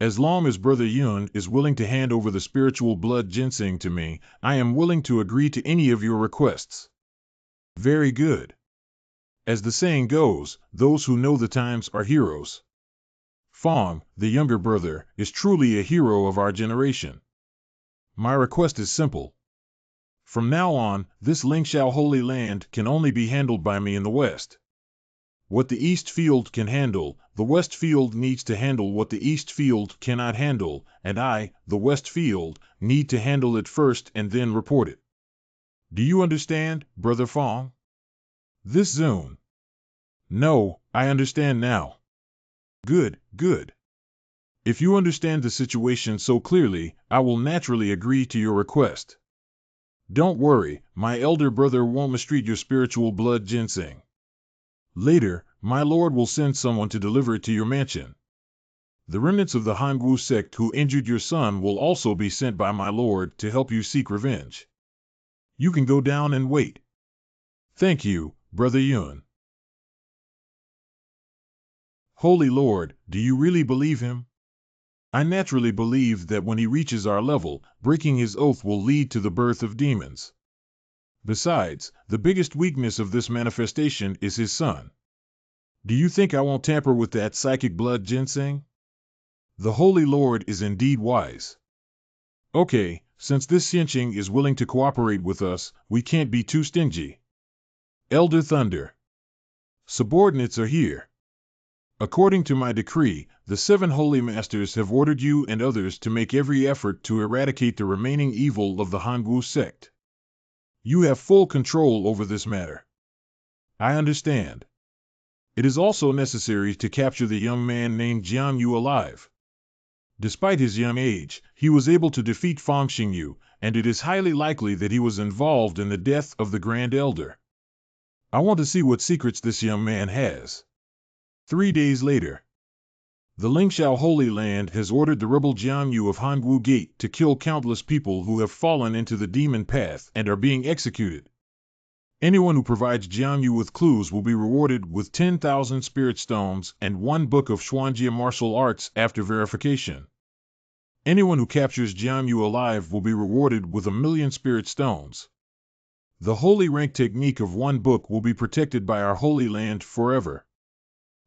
As long as Brother Yun is willing to hand over the spiritual blood ginseng to me, I am willing to agree to any of your requests. Very good. As the saying goes, those who know the times are heroes. Fong, the younger brother, is truly a hero of our generation. My request is simple. From now on, this Lingxiao Holy Land can only be handled by me in the West. What the East Field can handle, the West Field needs to handle what the East Field cannot handle, and I, the West Field, need to handle it first and then report it. Do you understand, Brother Fong? This zone. No, I understand now. Good. If you understand the situation so clearly, I will naturally agree to your request. Don't worry, my elder brother won't mistreat your spiritual blood ginseng. Later, my lord will send someone to deliver it to your mansion. The remnants of the Xuanwu sect who injured your son will also be sent by my lord to help you seek revenge. You can go down and wait. Thank you, Brother Yun. Holy Lord, do you really believe him? I naturally believe that when he reaches our level, breaking his oath will lead to the birth of demons. Besides, the biggest weakness of this manifestation is his son. Do you think I won't tamper with that psychic blood ginseng? The Holy Lord is indeed wise. Okay, since this Xianqing is willing to cooperate with us, we can't be too stingy. Elder Thunder. Subordinates are here. According to my decree, the 7 Holy Masters have ordered you and others to make every effort to eradicate the remaining evil of the Xuanwu sect. You have full control over this matter. I understand. It is also necessary to capture the young man named Jiang alive. Despite his young age, he was able to defeat Fong Xingyu, and it is highly likely that he was involved in the death of the Grand Elder. I want to see what secrets this young man has. 3 days later, the Lingxiao Holy Land has ordered the rebel Jiang of Xuanwu Gate to kill countless people who have fallen into the demon path and are being executed. Anyone who provides Jiang with clues will be rewarded with 10,000 spirit stones and 1 book of Xuanjia martial arts after verification. Anyone who captures Jiang alive will be rewarded with 1,000,000 spirit stones. The holy rank technique of 1 book will be protected by our Holy Land forever.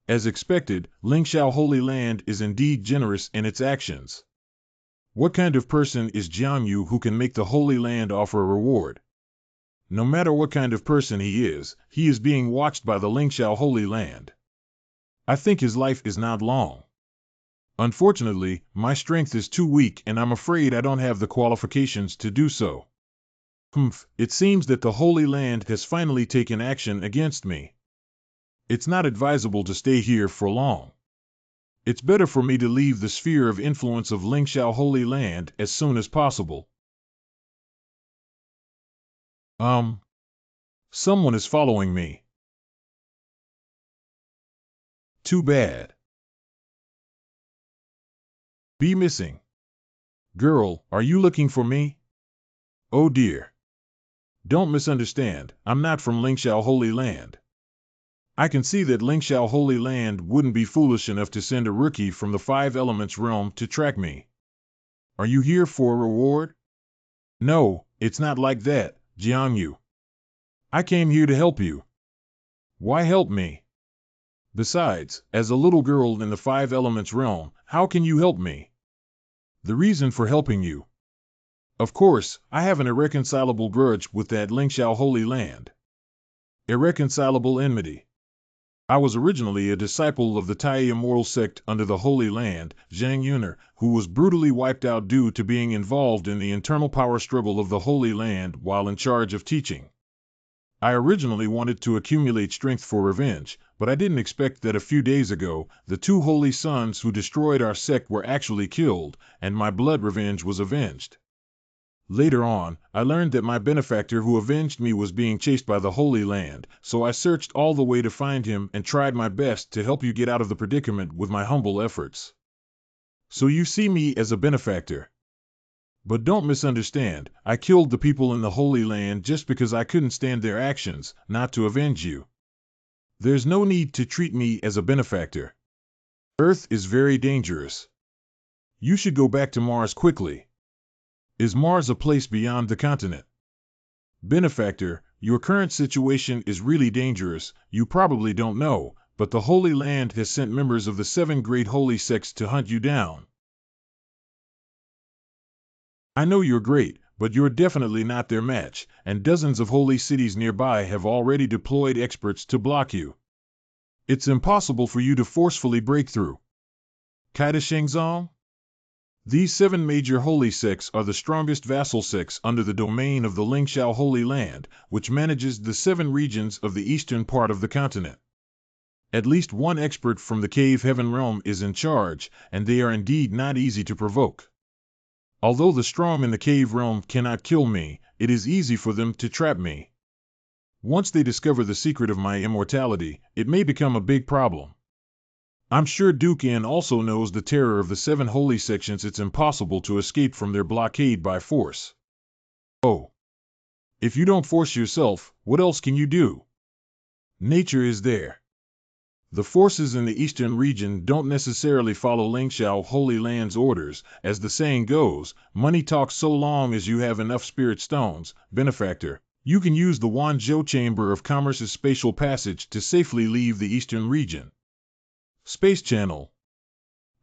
As expected, Lingxiao Holy Land is indeed generous in its actions. What kind of person is Jiang who can make the Holy Land offer a reward? No matter what kind of person he is being watched by the Lingxiao Holy Land. I think his life is not long. Unfortunately, my strength is too weak and I'm afraid I don't have the qualifications to do so. It seems that the Holy Land has finally taken action against me. It's not advisable to stay here for long. It's better for me to leave the sphere of influence of Lingxiao Holy Land as soon as possible. Someone is following me. Too bad. Be missing. Girl, are you looking for me? Oh dear. Don't misunderstand, I'm not from Lingxiao Holy Land. I can see that Lingxiao Holy Land wouldn't be foolish enough to send a rookie from the 5 Elements realm to track me. Are you here for a reward? No, it's not like that, Jiang. I came here to help you. Why help me? Besides, as a little girl in the 5 Elements realm, how can you help me? The reason for helping you. Of course, I have an irreconcilable grudge with that Lingxiao Holy Land. Irreconcilable enmity. I was originally a disciple of the Tai immortal sect under the Holy Land, Jiang, who was brutally wiped out due to being involved in the internal power struggle of the Holy Land while in charge of teaching. I originally wanted to accumulate strength for revenge, but I didn't expect that a few days ago, the two holy sons who destroyed our sect were actually killed, and my blood revenge was avenged. Later on, I learned that my benefactor who avenged me was being chased by the Holy Land, so I searched all the way to find him and tried my best to help you get out of the predicament with my humble efforts. So you see me as a benefactor. But don't misunderstand, I killed the people in the Holy Land just because I couldn't stand their actions, not to avenge you. There's no need to treat me as a benefactor. Earth is very dangerous. You should go back to Mars quickly. Is Mars a place beyond the continent? Benefactor, your current situation is really dangerous, you probably don't know, but the Holy Land has sent members of the 7 great holy sects to hunt you down. I know you're great, but you're definitely not their match, and dozens of holy cities nearby have already deployed experts to block you. It's impossible for you to forcefully break through. Kaida. These 7 major holy sects are the strongest vassal sects under the domain of the Lingxiao Holy Land, which manages the 7 regions of the eastern part of the continent. At least one expert from the Cave Heaven realm is in charge, and they are indeed not easy to provoke. Although the strong in the cave realm cannot kill me, it is easy for them to trap me. Once they discover the secret of my immortality, it may become a big problem. I'm sure Dukan also knows the terror of the 7 holy sections. It's impossible to escape from their blockade by force. Oh. If you don't force yourself, what else can you do? Nature is there. The forces in the eastern region don't necessarily follow Lingxiao Holy Land's orders. As the saying goes, money talks so long as you have enough spirit stones. Benefactor, you can use the Wanzhou Chamber of Commerce's spatial passage to safely leave the eastern region. Space Channel.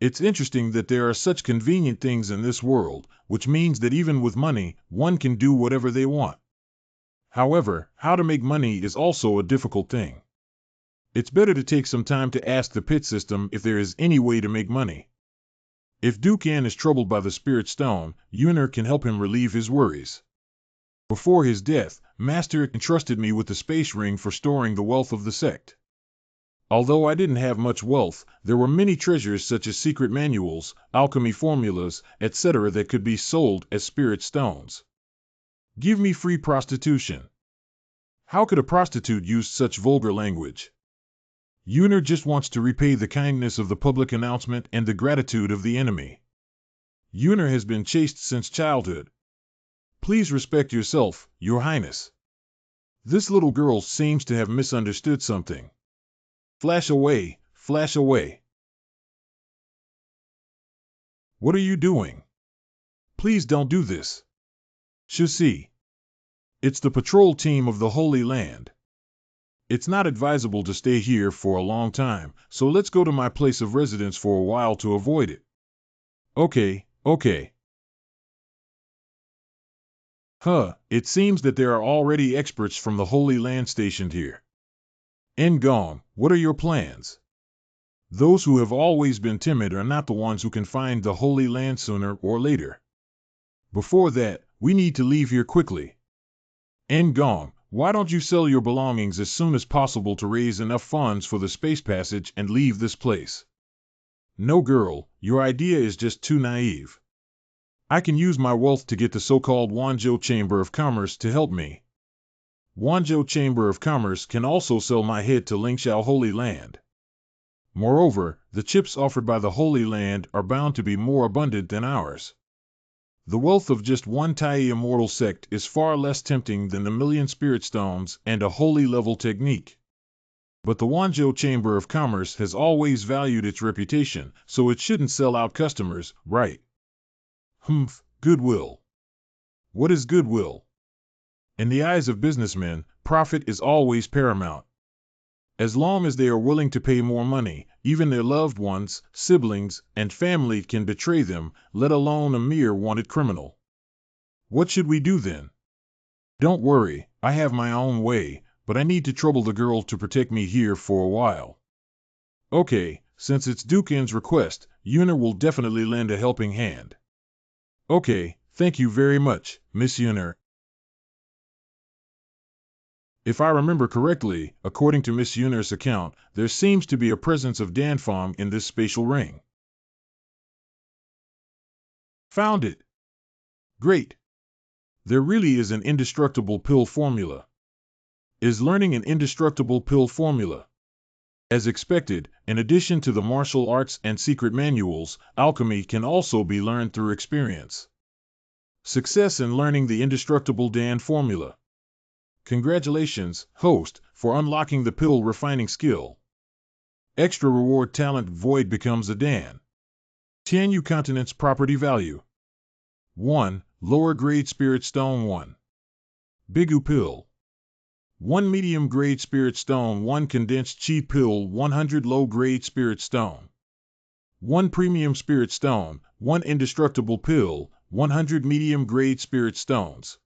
It's interesting that there are such convenient things in this world, which means that even with money, one can do whatever they want. However, how to make money is also a difficult thing. It's better to take some time to ask the pit system if there is any way to make money. If Dukan is troubled by the Spirit Stone, Yuner can help him relieve his worries. Before his death, Master entrusted me with the space ring for storing the wealth of the sect. Although I didn't have much wealth, there were many treasures such as secret manuals, alchemy formulas, etc. that could be sold as spirit stones. Give me free prostitution. How could a prostitute use such vulgar language? Yuner just wants to repay the kindness of the public announcement and the gratitude of the enemy. Yuner has been chaste since childhood. Please respect yourself, Your Highness. This little girl seems to have misunderstood something. Flash away, flash away. What are you doing? Please don't do this. Shusi. It's the patrol team of the Holy Land. It's not advisable to stay here for a long time, so let's go to my place of residence for a while to avoid it. Okay. It seems that there are already experts from the Holy Land stationed here. Ngong, what are your plans? Those who have always been timid are not the ones who can find the Holy Land sooner or later. Before that, we need to leave here quickly. Ngong, why don't you sell your belongings as soon as possible to raise enough funds for the space passage and leave this place? No, girl, your idea is just too naive. I can use my wealth to get the so-called Wanzhou Chamber of Commerce to help me. Wanzhou Chamber of Commerce can also sell my head to Lingxiao Holy Land. Moreover, the chips offered by the Holy Land are bound to be more abundant than ours. The wealth of just one Tai immortal sect is far less tempting than the million spirit stones and a holy level technique. But the Wanzhou Chamber of Commerce has always valued its reputation, so it shouldn't sell out customers, right? Goodwill. What is goodwill? In the eyes of businessmen, profit is always paramount. As long as they are willing to pay more money, even their loved ones, siblings, and family can betray them, let alone a mere wanted criminal. What should we do then? Don't worry, I have my own way, but I need to trouble the girl to protect me here for a while. Okay, since it's Dukin's request, Yuner will definitely lend a helping hand. Okay, thank you very much, Miss Yuner. If I remember correctly, according to Miss Yuner's account, there seems to be a presence of Danfang in this spatial ring. Found it. Great. There really is an indestructible pill formula. Is learning an indestructible pill formula. As expected, in addition to the martial arts and secret manuals, alchemy can also be learned through experience. Success in learning the indestructible Dan formula. Congratulations, host, for unlocking the pill refining skill. Extra reward talent void becomes a Dan. Tianyu continent's property value. 1. Lower grade spirit stone 1. Bigu pill. 1 medium grade spirit stone 1 condensed chi pill 100 low grade spirit stone. 1 premium spirit stone, 1 indestructible pill, 100 medium grade spirit stones.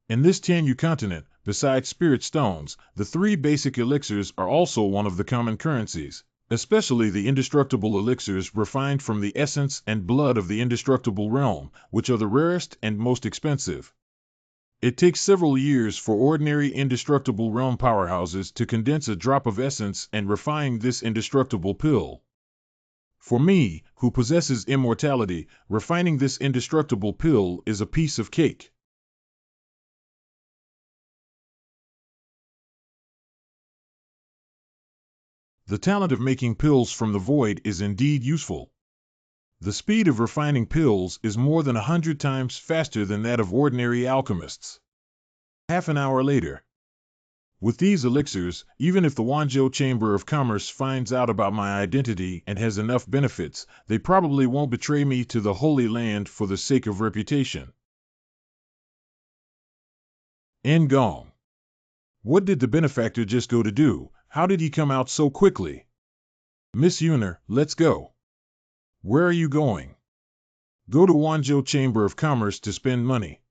In this Tianyu continent, besides spirit stones, the 3 basic elixirs are also one of the common currencies, especially the indestructible elixirs refined from the essence and blood of the indestructible realm, which are the rarest and most expensive. It takes several years for ordinary indestructible realm powerhouses to condense a drop of essence and refine this indestructible pill. For me, who possesses immortality, refining this indestructible pill is a piece of cake. The talent of making pills from the void is indeed useful. The speed of refining pills is more than 100 times faster than that of ordinary alchemists. Half an hour later. With these elixirs, even if the Wanzhou Chamber of Commerce finds out about my identity and has enough benefits, they probably won't betray me to the Holy Land for the sake of reputation. Ngong. What did the benefactor just go to do? How did he come out so quickly? Miss Yuner, let's go. Where are you going? Go to Wanzhou Chamber of Commerce to spend money.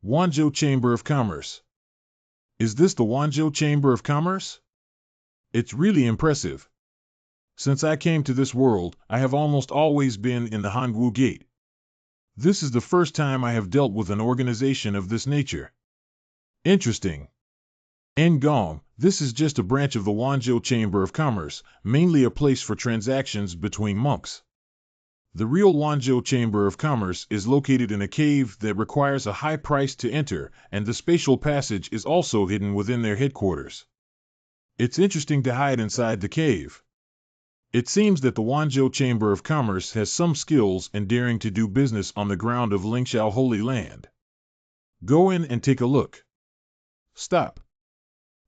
Wanzhou Chamber of Commerce. Is this the Wanzhou Chamber of Commerce? It's really impressive. Since I came to this world, I have almost always been in the Hanwu Gate. This is the first time I have dealt with an organization of this nature. Interesting. Ngong, this is just a branch of the Wanzhou Chamber of Commerce, mainly a place for transactions between monks. The real Wanzhou Chamber of Commerce is located in a cave that requires a high price to enter, and the spatial passage is also hidden within their headquarters. It's interesting to hide inside the cave. It seems that the Wanzhou Chamber of Commerce has some skills in daring to do business on the ground of Lingxiao Holy Land. Go in and take a look. Stop.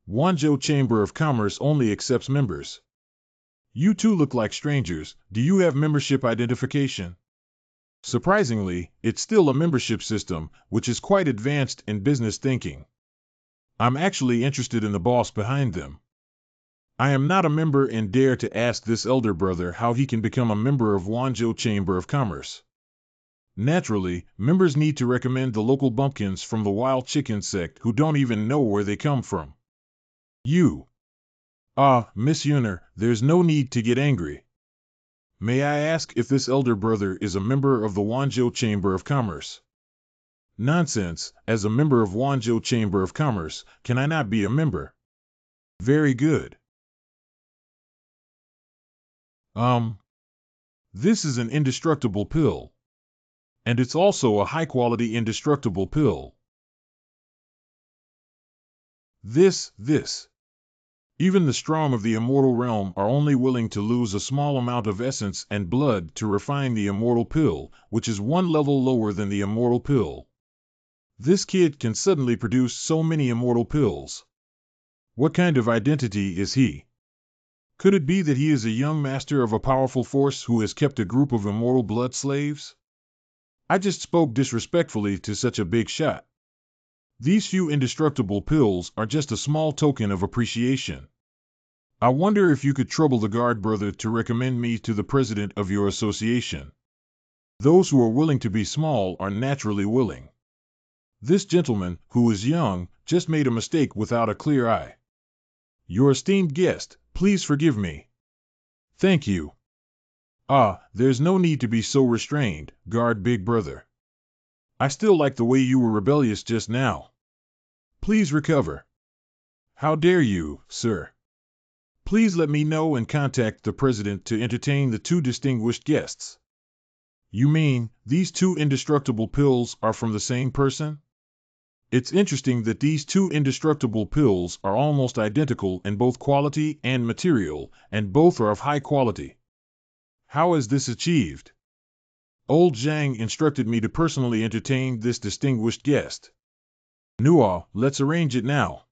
Wanzhou Chamber of Commerce only accepts members. You two look like strangers. Do you have membership identification? Surprisingly, it's still a membership system, which is quite advanced in business thinking. I'm actually interested in the boss behind them. I am not a member and dare to ask this elder brother how he can become a member of Wanzhou Chamber of Commerce. Naturally, members need to recommend the local bumpkins from the wild chicken sect who don't even know where they come from. You. Miss Yuner, there's no need to get angry. May I ask if this elder brother is a member of the Wanzhou Chamber of Commerce? Nonsense, as a member of Wanzhou Chamber of Commerce, can I not be a member? Very good. This is an indestructible pill. And it's also a high-quality indestructible pill. This. Even the strong of the immortal realm are only willing to lose a small amount of essence and blood to refine the immortal pill, which is 1 level lower than the immortal pill. This kid can suddenly produce so many immortal pills. What kind of identity is he? Could it be that he is a young master of a powerful force who has kept a group of immortal blood slaves? I just spoke disrespectfully to such a big shot. These few indestructible pills are just a small token of appreciation. I wonder if you could trouble the guard brother to recommend me to the president of your association. Those who are willing to be small are naturally willing. This gentleman, who is young, just made a mistake without a clear eye. Your esteemed guest, please forgive me. Thank you. Ah, there's no need to be so restrained, guard big brother. I still like the way you were rebellious just now. Please recover. How dare you, sir? Please let me know and contact the president to entertain the two distinguished guests. You mean, these two indestructible pills are from the same person? It's interesting that these two indestructible pills are almost identical in both quality and material, and both are of high quality. How is this achieved? Old Jiang instructed me to personally entertain this distinguished guest. Nua, let's arrange it now.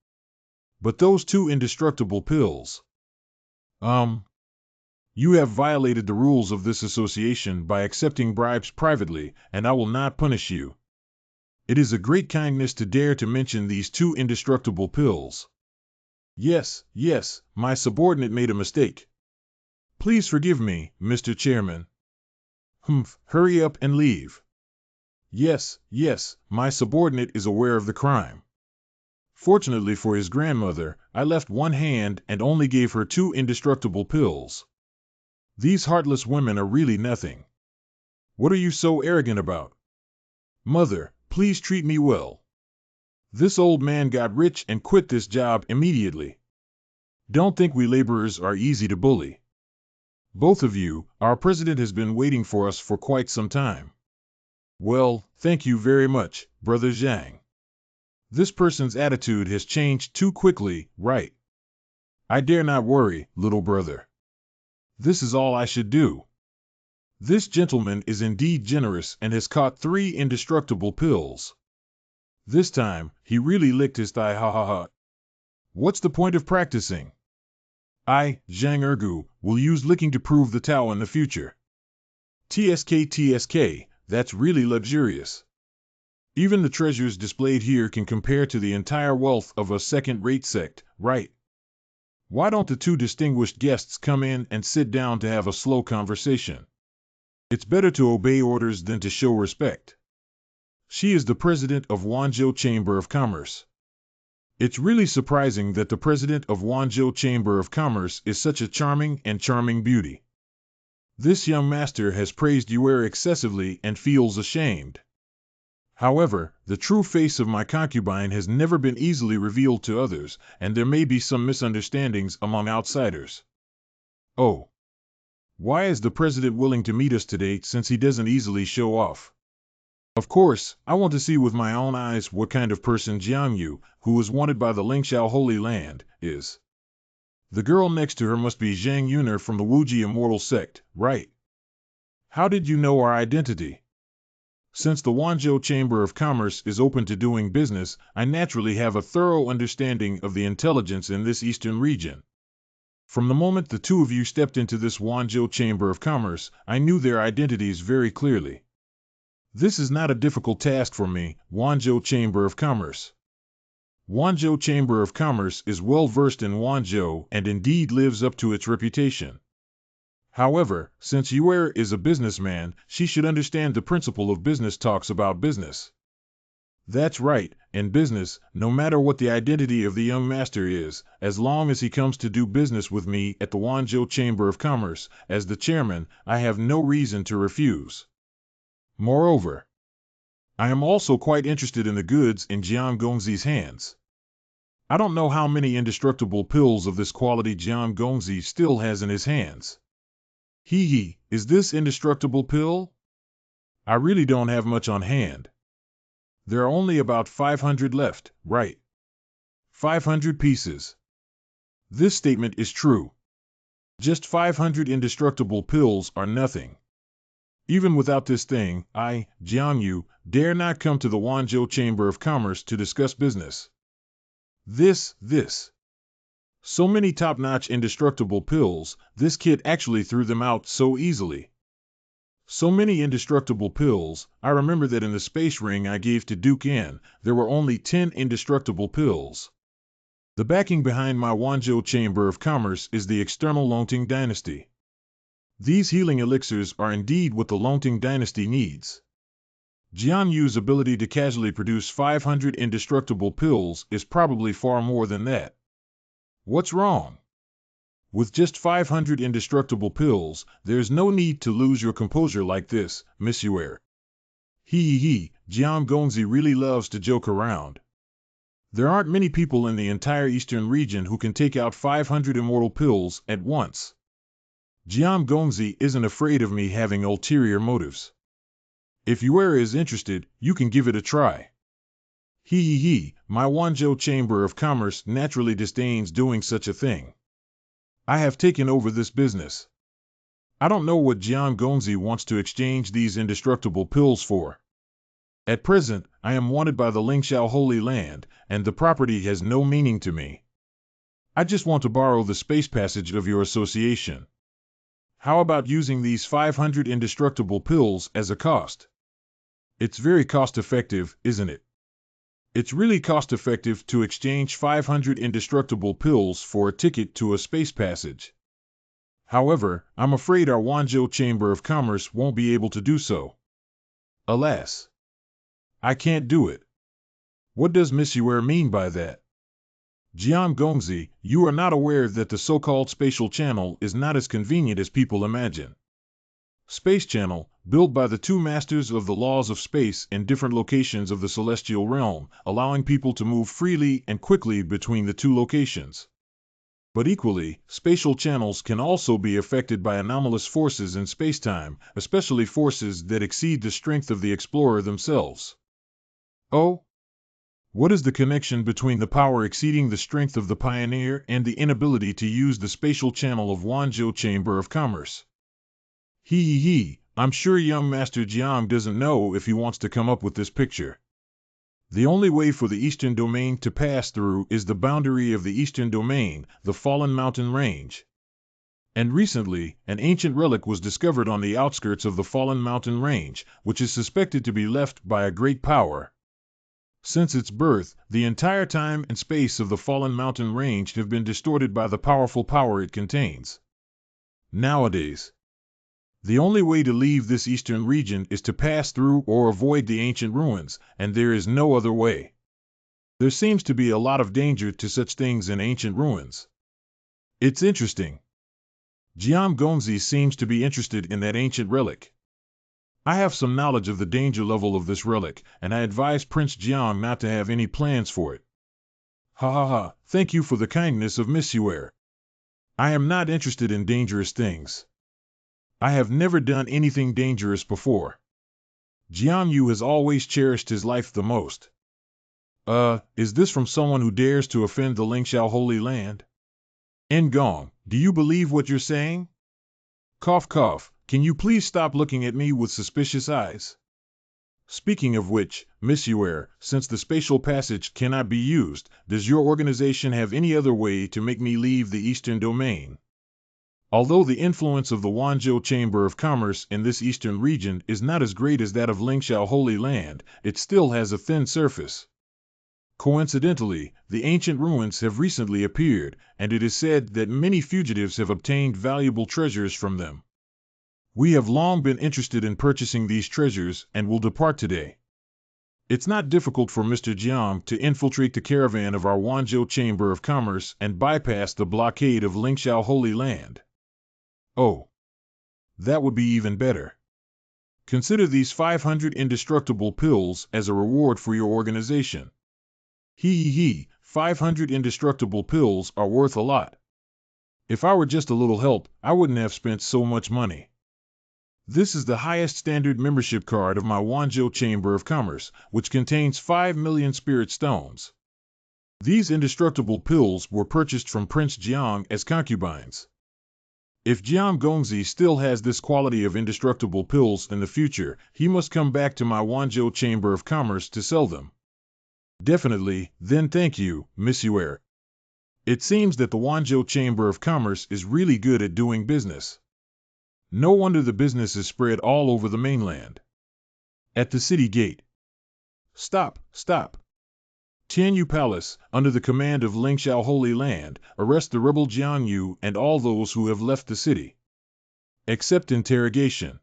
But those two indestructible pills. You have violated the rules of this association by accepting bribes privately, and I will not punish you. It is a great kindness to dare to mention these two indestructible pills. Yes, my subordinate made a mistake. Please forgive me, Mr. Chairman. Hurry up and leave. Yes, my subordinate is aware of the crime. Fortunately for his grandmother, I left one hand and only gave her two indestructible pills. These heartless women are really nothing. What are you so arrogant about? Mother, please treat me well. This old man got rich and quit this job immediately. Don't think we laborers are easy to bully. Both of you, our president has been waiting for us for quite some time. Well, thank you very much, Brother Jiang. This person's attitude has changed too quickly, right? I dare not worry, little brother. This is all I should do. This gentleman is indeed generous and has caught 3 indestructible pills. This time, he really licked his thigh, ha ha ha. What's the point of practicing? I, Zhang Ergu, will use licking to prove the Tao in the future. TSK, that's really luxurious. Even the treasures displayed here can compare to the entire wealth of a second-rate sect, right? Why don't the two distinguished guests come in and sit down to have a slow conversation? It's better to obey orders than to show respect. She is the president of Wanzhou Chamber of Commerce. It's really surprising that the president of Wanzhou Chamber of Commerce is such a charming beauty. This young master has praised Yuer excessively and feels ashamed. However, the true face of my concubine has never been easily revealed to others, and there may be some misunderstandings among outsiders. Oh. Why is the president willing to meet us today since he doesn't easily show off? Of course, I want to see with my own eyes what kind of person Xuanwu, who is wanted by the Lingxiao Holy Land, is. The girl next to her must be Zhang Yuner from the Wuji Immortal Sect, right? How did you know our identity? Since the Wanzhou Chamber of Commerce is open to doing business, I naturally have a thorough understanding of the intelligence in this eastern region. From the moment the two of you stepped into this Wanzhou Chamber of Commerce, I knew their identities very clearly. This is not a difficult task for me, Wanzhou Chamber of Commerce. Wanzhou Chamber of Commerce is well versed in Wanzhou and indeed lives up to its reputation. However, since Yuer is a businessman, she should understand the principle of business talks about business. That's right, in business, no matter what the identity of the young master is, as long as he comes to do business with me at the Wanzhou Chamber of Commerce, as the chairman, I have no reason to refuse. Moreover, I am also quite interested in the goods in Jiang Gongzi's hands. I don't know how many indestructible pills of this quality Jiang Gongzi still has in his hands. Is this indestructible pill? I really don't have much on hand. There are only about 500 left, right? 500 pieces. This statement is true. Just 500 indestructible pills are nothing. Even without this thing, I, Jiangyu, dare not come to the Wanzhou Chamber of Commerce to discuss business. This. So many top-notch indestructible pills, this kid actually threw them out so easily. So many indestructible pills, I remember that in the space ring I gave to Duke N, there were only 10 indestructible pills. The backing behind my Wanzhou Chamber of Commerce is the external Longting dynasty. These healing elixirs are indeed what the Longting dynasty needs. Jian Yu's ability to casually produce 500 indestructible pills is probably far more than that. What's wrong? With just 500 indestructible pills, there's no need to lose your composure like this, Monsieur. Jiang Gongzi really loves to joke around. There aren't many people in the entire eastern region who can take out 500 immortal pills at once. Jiang Gongzi isn't afraid of me having ulterior motives. If you are interested, you can give it a try. My Wanzhou Chamber of Commerce naturally disdains doing such a thing. I have taken over this business. I don't know what Jiang Gongzi wants to exchange these indestructible pills for. At present, I am wanted by the Lingxiao Holy Land, and the property has no meaning to me. I just want to borrow the space passage of your association. How about using these 500 indestructible pills as a cost? It's very cost-effective, isn't it? It's really cost-effective to exchange 500 indestructible pills for a ticket to a space passage. However, I'm afraid our Wanzhou Chamber of Commerce won't be able to do so. Alas. I can't do it. What does Monsieur mean by that? Jiang Gongzi, you are not aware that the so-called spatial channel is not as convenient as people imagine. Space channel, built by the two masters of the laws of space in different locations of the celestial realm, allowing people to move freely and quickly between the two locations. But equally, spatial channels can also be affected by anomalous forces in spacetime, especially forces that exceed the strength of the explorer themselves. Oh? What is the connection between the power exceeding the strength of the pioneer and the inability to use the spatial channel of Wanzhou Chamber of Commerce? I'm sure young Master Jiang doesn't know if he wants to come up with this picture. The only way for the Eastern Domain to pass through is the boundary of the Eastern Domain, the Fallen Mountain Range. And recently, an ancient relic was discovered on the outskirts of the Fallen Mountain Range, which is suspected to be left by a great power. Since its birth, the entire time and space of the Fallen Mountain Range have been distorted by the powerful power it contains. Nowadays, the only way to leave this eastern region is to pass through or avoid the ancient ruins, and there is no other way. There seems to be a lot of danger to such things in ancient ruins. It's interesting. Jiang Gongzi seems to be interested in that ancient relic. I have some knowledge of the danger level of this relic, and I advise Prince Jiang not to have any plans for it. Thank you for the kindness of Monsieur. I am not interested in dangerous things. I have never done anything dangerous before. Xuanwu has always cherished his life the most. Is this from someone who dares to offend the Lingxiao Holy Land? Ngong, do you believe what you're saying? Cough cough, can you please stop looking at me with suspicious eyes? Speaking of which, Monsieur, since the spatial passage cannot be used, does your organization have any other way to make me leave the Eastern Domain? Although the influence of the Wanzhou Chamber of Commerce in this eastern region is not as great as that of Lingxiao Holy Land, it still has a thin surface. Coincidentally, the ancient ruins have recently appeared, and it is said that many fugitives have obtained valuable treasures from them. We have long been interested in purchasing these treasures and will depart today. It's not difficult for Mr. Jiang to infiltrate the caravan of our Wanzhou Chamber of Commerce and bypass the blockade of Lingxiao Holy Land. Oh, that would be even better. Consider these 500 indestructible pills as a reward for your organization. 500 indestructible pills are worth a lot. If I were just a little help, I wouldn't have spent so much money. This is the highest standard membership card of my Wanzhou Chamber of Commerce, which contains 5 million spirit stones. These indestructible pills were purchased from Prince Jiang as concubines. If Jiang Gongzi still has this quality of indestructible pills in the future, he must come back to my Wanzhou Chamber of Commerce to sell them. Definitely, then thank you, Monsieur. It seems that the Wanzhou Chamber of Commerce is really good at doing business. No wonder the business is spread all over the mainland. At the city gate. Stop! Tianyu Palace, under the command of Lingxiao Holy Land, arrest the rebel Jiangyu and all those who have left the city. Accept interrogation.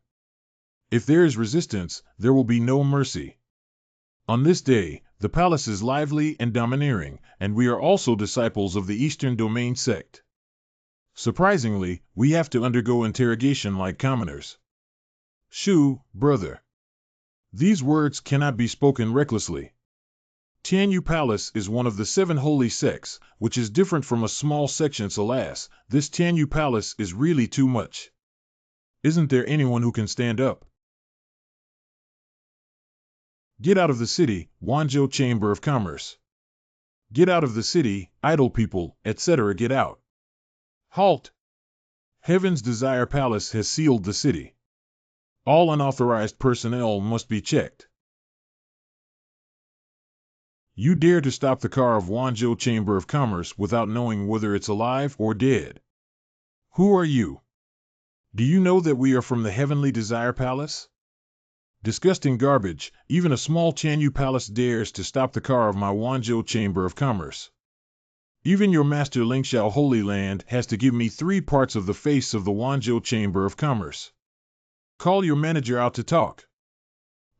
If there is resistance, there will be no mercy. On this day, the palace is lively and domineering, and we are also disciples of the Eastern Domain sect. Surprisingly, we have to undergo interrogation like commoners. Shu, brother. These words cannot be spoken recklessly. Tianyu Palace is one of the 7 holy sects, which is different from a small section. Alas, this Tianyu Palace is really too much. Isn't there anyone who can stand up? Get out of the city, Wanzhou Chamber of Commerce. Get out of the city, idle people, etc. Get out. Halt! Heaven's Desire Palace has sealed the city. All unauthorized personnel must be checked. You dare to stop the car of Wanzhou Chamber of Commerce without knowing whether it's alive or dead. Who are you? Do you know that we are from the Heavenly Desire Palace? Disgusting garbage, even a small Tianyu Palace dares to stop the car of my Wanzhou Chamber of Commerce. Even your master Lingxiao Holy Land has to give me 3 parts of the face of the Wanzhou Chamber of Commerce. Call your manager out to talk.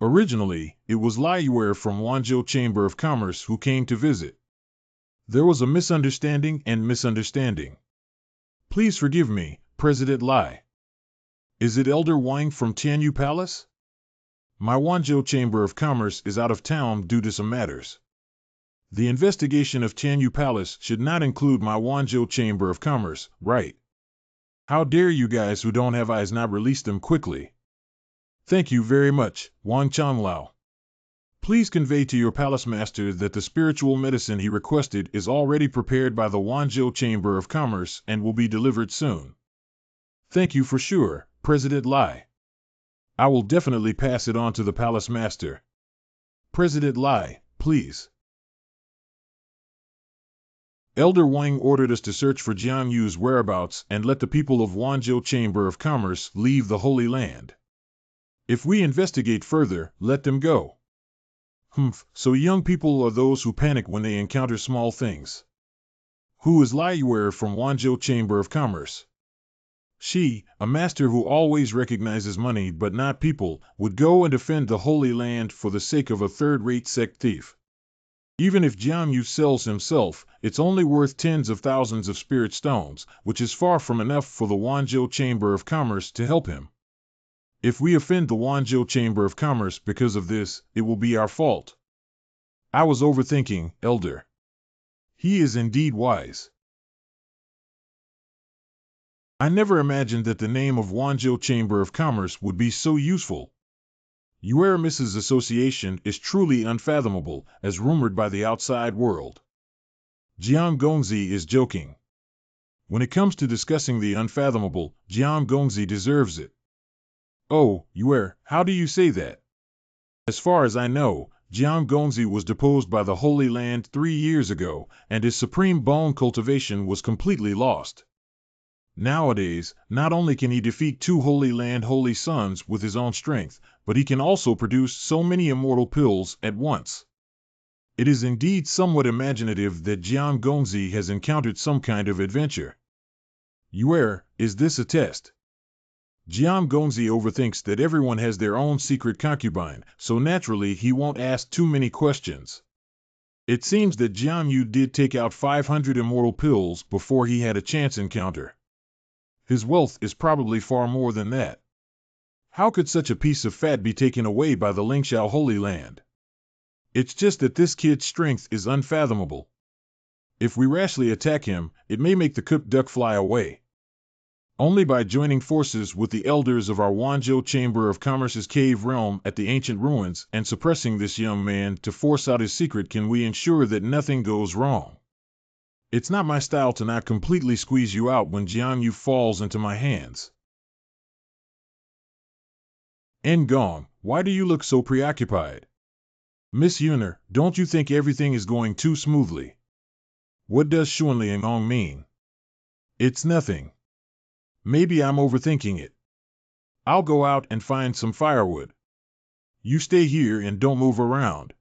Originally, it was Lai Yuer from Wanzhou Chamber of Commerce who came to visit. There was a misunderstanding. Please forgive me, President Lai. Is it Elder Wang from Tianyu Palace? My Wanzhou Chamber of Commerce is out of town due to some matters. The investigation of Tianyu Palace should not include my Wanzhou Chamber of Commerce, right? How dare you guys who don't have eyes not release them quickly? Thank you very much, Wang Changlao. Please convey to your palace master that the spiritual medicine he requested is already prepared by the Wanzhou Chamber of Commerce and will be delivered soon. Thank you for sure, President Lai. I will definitely pass it on to the palace master. President Lai, please. Elder Wang ordered us to search for Jiang Yu's whereabouts and let the people of Wanzhou Chamber of Commerce leave the Holy Land. If we investigate further, let them go. So young people are those who panic when they encounter small things. Who is Lai Yuer from Wanzhou Chamber of Commerce? She, a master who always recognizes money but not people, would go and defend the Holy Land for the sake of a third-rate sect thief. Even if Jiang Yu sells himself, it's only worth tens of thousands of spirit stones, which is far from enough for the Wanzhou Chamber of Commerce to help him. If we offend the Wanzhou Chamber of Commerce because of this, it will be our fault. I was overthinking, Elder. He is indeed wise. I never imagined that the name of Wanzhou Chamber of Commerce would be so useful. Yueramis's association is truly unfathomable, as rumored by the outside world. Jiang Gongzi is joking. When it comes to discussing the unfathomable, Jiang Gongzi deserves it. Oh, Yuer, how do you say that? As far as I know, Jiang Gongzi was deposed by the Holy Land 3 years ago, and his supreme bone cultivation was completely lost. Nowadays, not only can he defeat 2 Holy Land Holy Sons with his own strength, but he can also produce so many immortal pills at once. It is indeed somewhat imaginative that Jiang Gongzi has encountered some kind of adventure. Yuer, is this a test? Jiang Gongzi overthinks that everyone has their own secret concubine, so naturally he won't ask too many questions. It seems that Jiang Yu did take out 500 immortal pills before he had a chance encounter. His wealth is probably far more than that. How could such a piece of fat be taken away by the Lingxiao Holy Land? It's just that this kid's strength is unfathomable. If we rashly attack him, it may make the cooked duck fly away. Only by joining forces with the elders of our Wanzhou Chamber of Commerce's cave realm at the ancient ruins and suppressing this young man to force out his secret can we ensure that nothing goes wrong. It's not my style to not completely squeeze you out when Jiang Yu falls into my hands. Ngong, why do you look so preoccupied? Miss Yuner, don't you think everything is going too smoothly? What does Xuanwu mean? It's nothing. Maybe I'm overthinking it. I'll go out and find some firewood. You stay here and don't move around.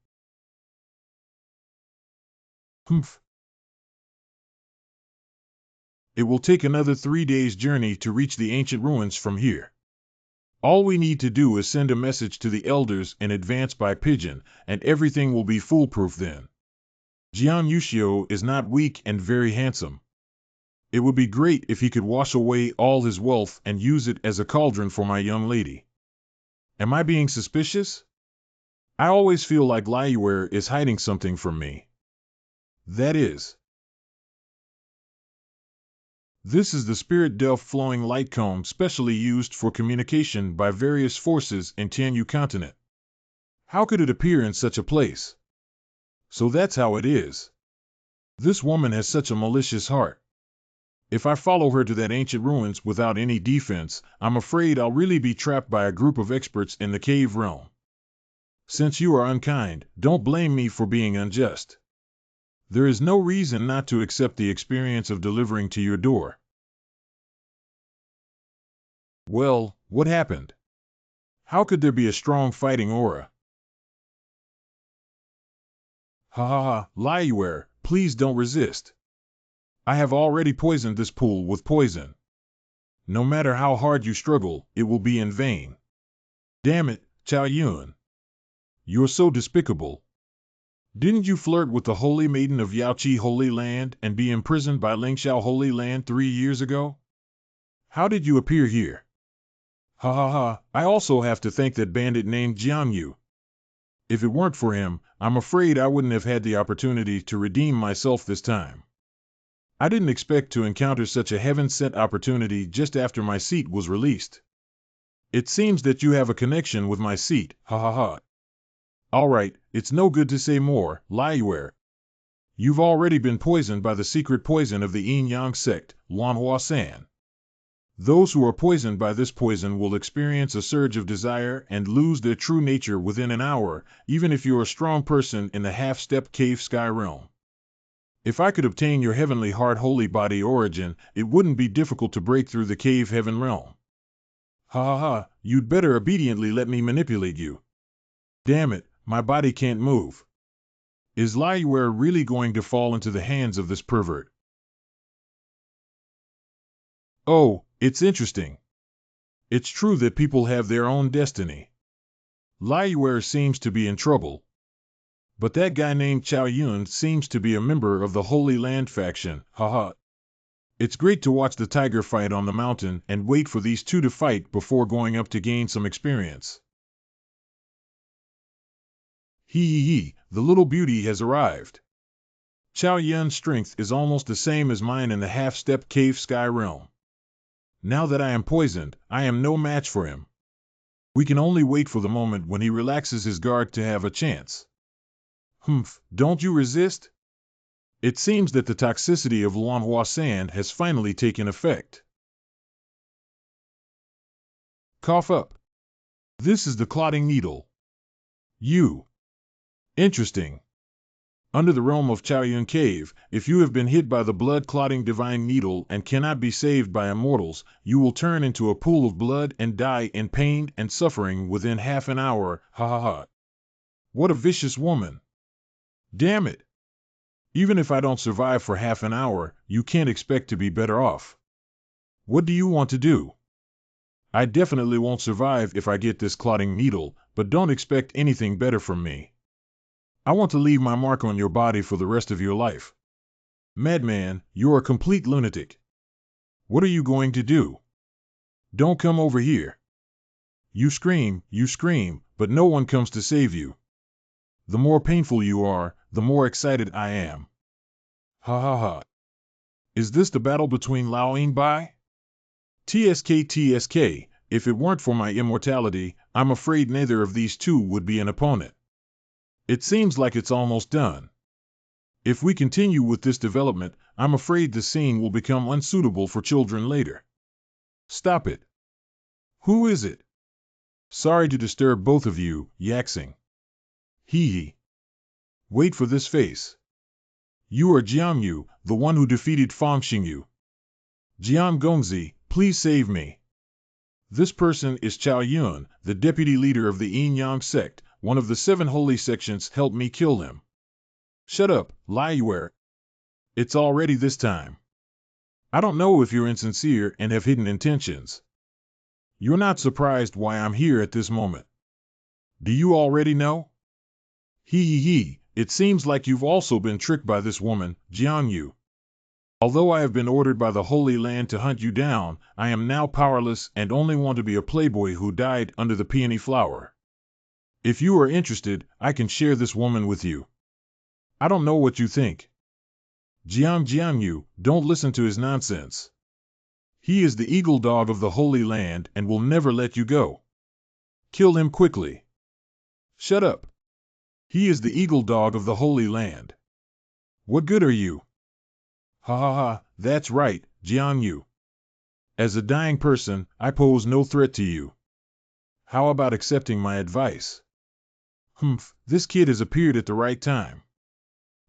It will take another 3 days' journey to reach the ancient ruins from here. All we need to do is send a message to the elders in advance by pigeon, and everything will be foolproof then. Jiang Yuxiu is not weak and very handsome. It would be great if he could wash away all his wealth and use it as a cauldron for my young lady. Am I being suspicious? I always feel like Liuer is hiding something from me. That is. This is the Spirit Delph flowing light cone specially used for communication by various forces in Tianyu continent. How could it appear in such a place? So that's how it is. This woman has such a malicious heart. If I follow her to that ancient ruins without any defense, I'm afraid I'll really be trapped by a group of experts in the cave realm. Since you are unkind, don't blame me for being unjust. There is no reason not to accept the experience of delivering to your door. Well, what happened? How could there be a strong fighting aura? Ha ha ha, Liuer, please don't resist. I have already poisoned this pool with poison. No matter how hard you struggle, it will be in vain. Damn it, Chao Yun. You're so despicable. Didn't you flirt with the Holy Maiden of Yaoqi Holy Land and be imprisoned by Lingxiao Holy Land 3 years ago? How did you appear here? Ha ha ha, I also have to thank that bandit named Jiang. If it weren't for him, I'm afraid I wouldn't have had the opportunity to redeem myself this time. I didn't expect to encounter such a heaven-sent opportunity just after my seat was released. It seems that you have a connection with my seat, ha ha ha. All right, it's no good to say more, Liuer. You've already been poisoned by the secret poison of the Yin-Yang sect, Wanhua-san. Those who are poisoned by this poison will experience a surge of desire and lose their true nature within an hour, even if you're a strong person in the half-step cave sky realm. If I could obtain your heavenly heart holy body origin, it wouldn't be difficult to break through the cave heaven realm. Ha ha ha, you'd better obediently let me manipulate you. Damn it, my body can't move. Is Liuer really going to fall into the hands of this pervert? Oh, it's interesting. It's true that people have their own destiny. Liuer seems to be in trouble. But that guy named Chao Yun seems to be a member of the Holy Land faction, haha. It's great to watch the tiger fight on the mountain and wait for these two to fight before going up to gain some experience. Hee, the little beauty has arrived. Chao Yun's strength is almost the same as mine in the half-step cave sky realm. Now that I am poisoned, I am no match for him. We can only wait for the moment when he relaxes his guard to have a chance. Humph, don't you resist? It seems that the toxicity of Luanhua sand has finally taken effect. Cough up. This is the clotting needle. Interesting. Under the realm of Chaoyun Cave, if you have been hit by the blood-clotting divine needle and cannot be saved by immortals, you will turn into a pool of blood and die in pain and suffering within half an hour, ha ha ha. What a vicious woman. Damn it. Even if I don't survive for half an hour, you can't expect to be better off. What do you want to do? I definitely won't survive if I get this clotting needle, but don't expect anything better from me. I want to leave my mark on your body for the rest of your life. Madman, you're a complete lunatic. What are you going to do? Don't come over here. You scream, but no one comes to save you. The more painful you are, the more excited I am. Ha ha ha. Is this the battle between Lao Yingbai? TSK, if it weren't for my immortality, I'm afraid neither of these two would be an opponent. It seems like it's almost done. If we continue with this development, I'm afraid the scene will become unsuitable for children later. Stop it. Who is it? Sorry to disturb both of you, Yaxing. Hee. Wait for this face. You are Jiang, the one who defeated Fang Xingyu. Jiang Gongzi, please save me. This person is Chao Yun, the deputy leader of the Yin-Yang sect, one of the 7 holy sections. Help me kill him. Shut up, Liuer. It's already this time. I don't know if you're insincere and have hidden intentions. You're not surprised why I'm here at this moment. Do you already know? It seems like you've also been tricked by this woman, Jiang. Although I have been ordered by the Holy Land to hunt you down, I am now powerless and only want to be a playboy who died under the peony flower. If you are interested, I can share this woman with you. I don't know what you think. Jiang, don't listen to his nonsense. He is the eagle dog of the Holy Land and will never let you go. Kill him quickly. Shut up. He is the eagle dog of the Holy Land. What good are you? Ha ha ha, that's right, Jiang. As a dying person, I pose no threat to you. How about accepting my advice? This kid has appeared at the right time.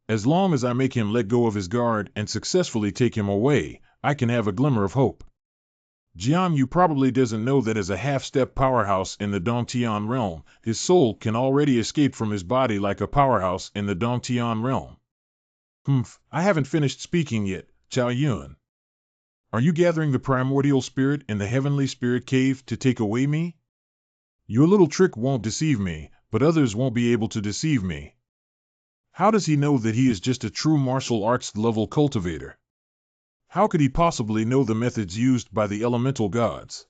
As long as I make him let go of his guard and successfully take him away, I can have a glimmer of hope. Jiang probably doesn't know that as a half-step powerhouse in the Dongtian realm, his soul can already escape from his body like a powerhouse in the Dongtian realm. I haven't finished speaking yet, Chao Yun. Are you gathering the primordial spirit in the heavenly spirit cave to take away me? Your little trick won't deceive me, but others won't be able to deceive me. How does he know that he is just a true martial arts level cultivator? How could he possibly know the methods used by the elemental gods?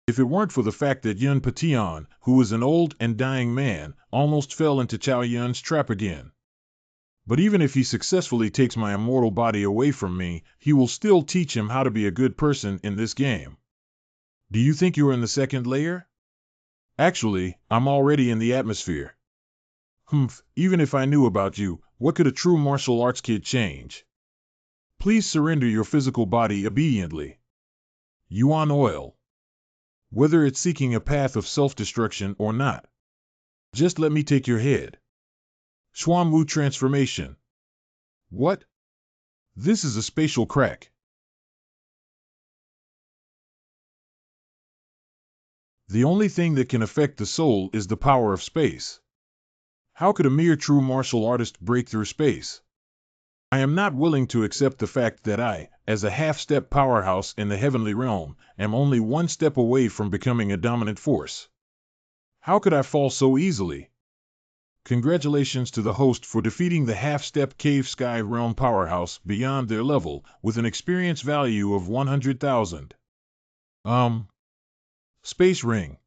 If it weren't for the fact that Yun Patian, who is an old and dying man, almost fell into Chao Yun's trap again. But even if he successfully takes my immortal body away from me, he will still teach him how to be a good person in this game. Do you think you're in the second layer? Actually, I'm already in the atmosphere. Even if I knew about you, what could a true martial arts kid change? Please surrender your physical body obediently. Yuan oil. Whether it's seeking a path of self-destruction or not. Just let me take your head. Xuanwu transformation. What? This is a spatial crack. The only thing that can affect the soul is the power of space. How could a mere true martial artist break through space? I am not willing to accept the fact that I, as a half-step powerhouse in the heavenly realm, am only one step away from becoming a dominant force. How could I fall so easily? Congratulations to the host for defeating the half-step cave sky realm powerhouse beyond their level with an experience value of 100,000. Space ring.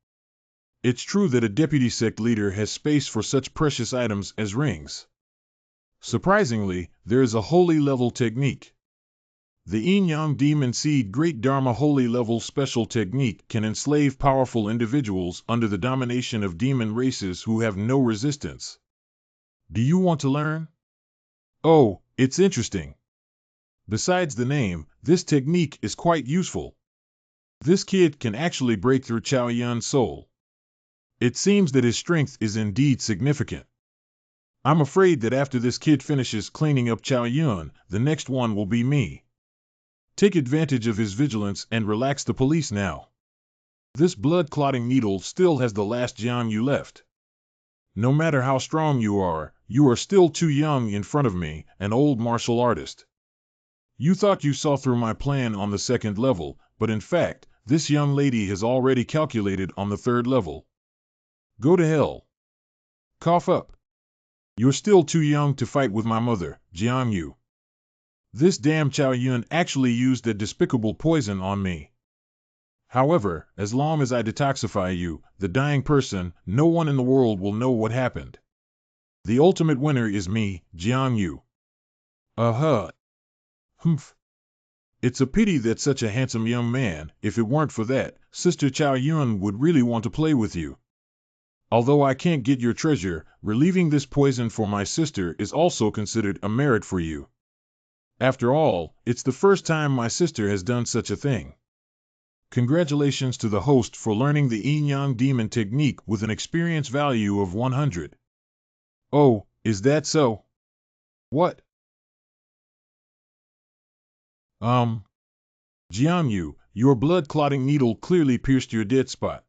It's true that a deputy sect leader has space for such precious items as rings. Surprisingly, there is a holy level technique. The Yin-Yang Demon Seed Great Dharma Holy Level Special Technique can enslave powerful individuals under the domination of demon races who have no resistance. Do you want to learn? Oh, it's interesting. Besides the name, this technique is quite useful. This kid can actually break through Chao Yun's soul. It seems that his strength is indeed significant. I'm afraid that after this kid finishes cleaning up Chao Yun, the next one will be me. Take advantage of his vigilance and relax the police now. This blood-clotting needle still has the last Jiang you left. No matter how strong you are still too young in front of me, an old martial artist. You thought you saw through my plan on the second level, but in fact, this young lady has already calculated on the third level. Go to hell. Cough up. You're still too young to fight with my mother, Jiang. This damn Chao Yun actually used a despicable poison on me. However, as long as I detoxify you, the dying person, no one in the world will know what happened. The ultimate winner is me, Jiang. It's a pity that such a handsome young man, if it weren't for that, Sister Chao Yun would really want to play with you. Although I can't get your treasure, relieving this poison for my sister is also considered a merit for you. After all, it's the first time my sister has done such a thing. Congratulations to the host for learning the Yin-Yang Demon technique with an experience value of 100. Oh, is that so? What? Jiang, your blood-clotting needle clearly pierced your dead spot.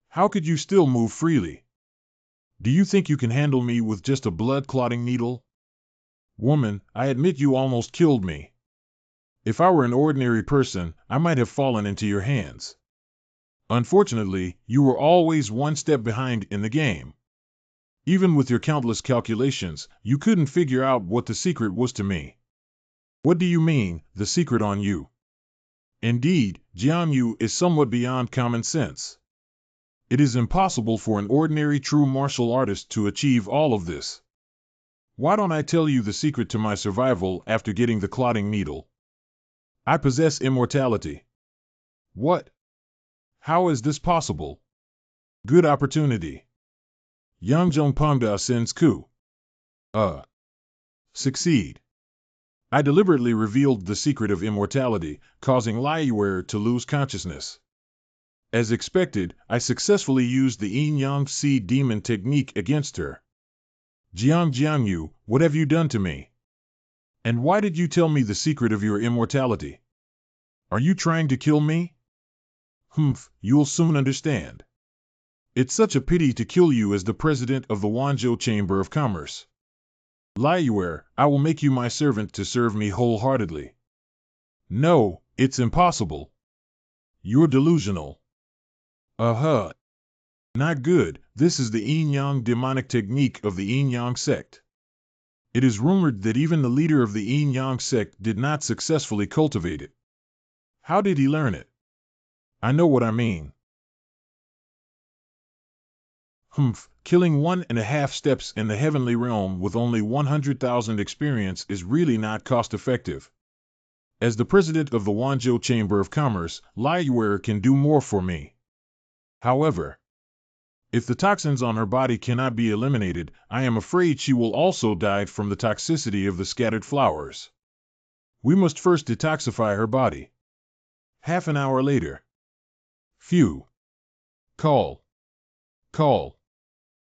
How could you still move freely? Do you think you can handle me with just a blood-clotting needle? Woman, I admit you almost killed me. If I were an ordinary person, I might have fallen into your hands. Unfortunately, you were always one step behind in the game. Even with your countless calculations, you couldn't figure out what the secret was to me. What do you mean, the secret on you? Indeed, Jiang is somewhat beyond common sense. It is impossible for an ordinary true martial artist to achieve all of this. Why don't I tell you the secret to my survival after getting the clotting needle? I possess immortality. What? How is this possible? Good opportunity. Yangjong Pangda Sins Ku. Succeed. I deliberately revealed the secret of immortality, causing Liyuer to lose consciousness. As expected, I successfully used the Yin-Yang Si demon technique against her. Jiangyu, what have you done to me? And why did you tell me the secret of your immortality? Are you trying to kill me? You'll soon understand. It's such a pity to kill you as the president of the Wanzhou Chamber of Commerce. Liyuer, I will make you my servant to serve me wholeheartedly. No, it's impossible. You're delusional. Not good. This is the Yin-Yang demonic technique of the Yin-Yang sect. It is rumored that even the leader of the Yin-Yang sect did not successfully cultivate it. How did he learn it? I know what I mean. Killing 1.5 steps in the heavenly realm with only 100,000 experience is really not cost-effective. As the president of the Wanzhou Chamber of Commerce, Liyuer can do more for me. However, if the toxins on her body cannot be eliminated, I am afraid she will also die from the toxicity of the scattered flowers. We must first detoxify her body. Half an hour later. Phew. Call.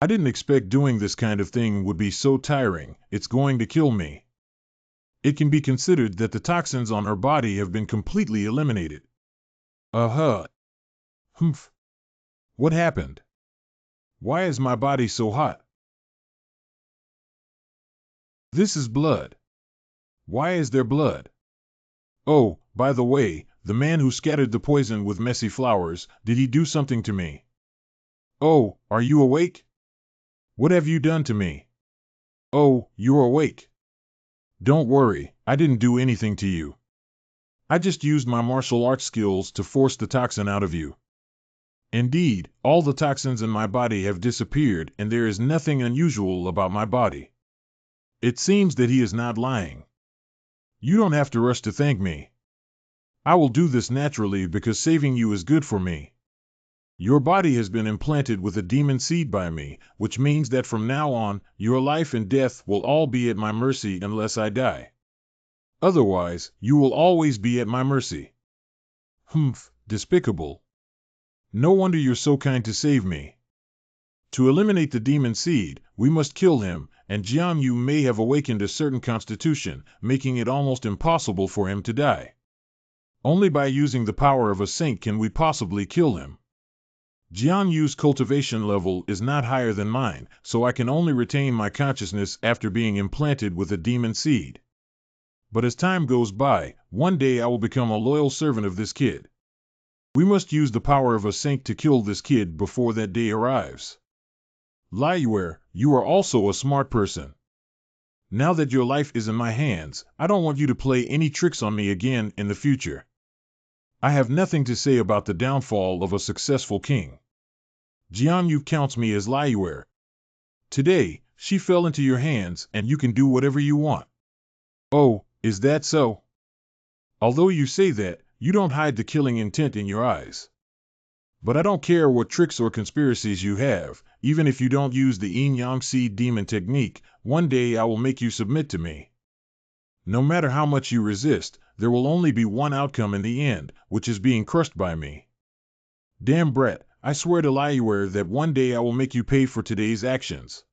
I didn't expect doing this kind of thing would be so tiring. It's going to kill me. It can be considered that the toxins on her body have been completely eliminated. What happened? Why is my body so hot? This is blood. Why is there blood? Oh, by the way, the man who scattered the poison with messy flowers, did he do something to me? Oh, are you awake? What have you done to me? Oh, you're awake. Don't worry, I didn't do anything to you. I just used my martial arts skills to force the toxin out of you. Indeed, all the toxins in my body have disappeared and there is nothing unusual about my body. It seems that he is not lying. You don't have to rush to thank me. I will do this naturally because saving you is good for me. Your body has been implanted with a demon seed by me, which means that from now on, your life and death will all be at my mercy unless I die. Otherwise, you will always be at my mercy. Despicable. No wonder you're so kind to save me. To eliminate the demon seed, we must kill him, and Jiang may have awakened a certain constitution, making it almost impossible for him to die. Only by using the power of a saint can we possibly kill him. Jiang cultivation level is not higher than mine, so I can only retain my consciousness after being implanted with a demon seed. But as time goes by, one day I will become a loyal servant of this kid. We must use the power of a saint to kill this kid before that day arrives. Liyuer, you are also a smart person. Now that your life is in my hands, I don't want you to play any tricks on me again in the future. I have nothing to say about the downfall of a successful king. Jiang counts me as Liyuer. Today, she fell into your hands and you can do whatever you want. Oh, is that so? Although you say that, you don't hide the killing intent in your eyes. But I don't care what tricks or conspiracies you have, even if you don't use the Yin-Yang Si demon technique, one day I will make you submit to me. No matter how much you resist, there will only be one outcome in the end, which is being crushed by me. Damn brat, I swear to Liyuer that one day I will make you pay for today's actions.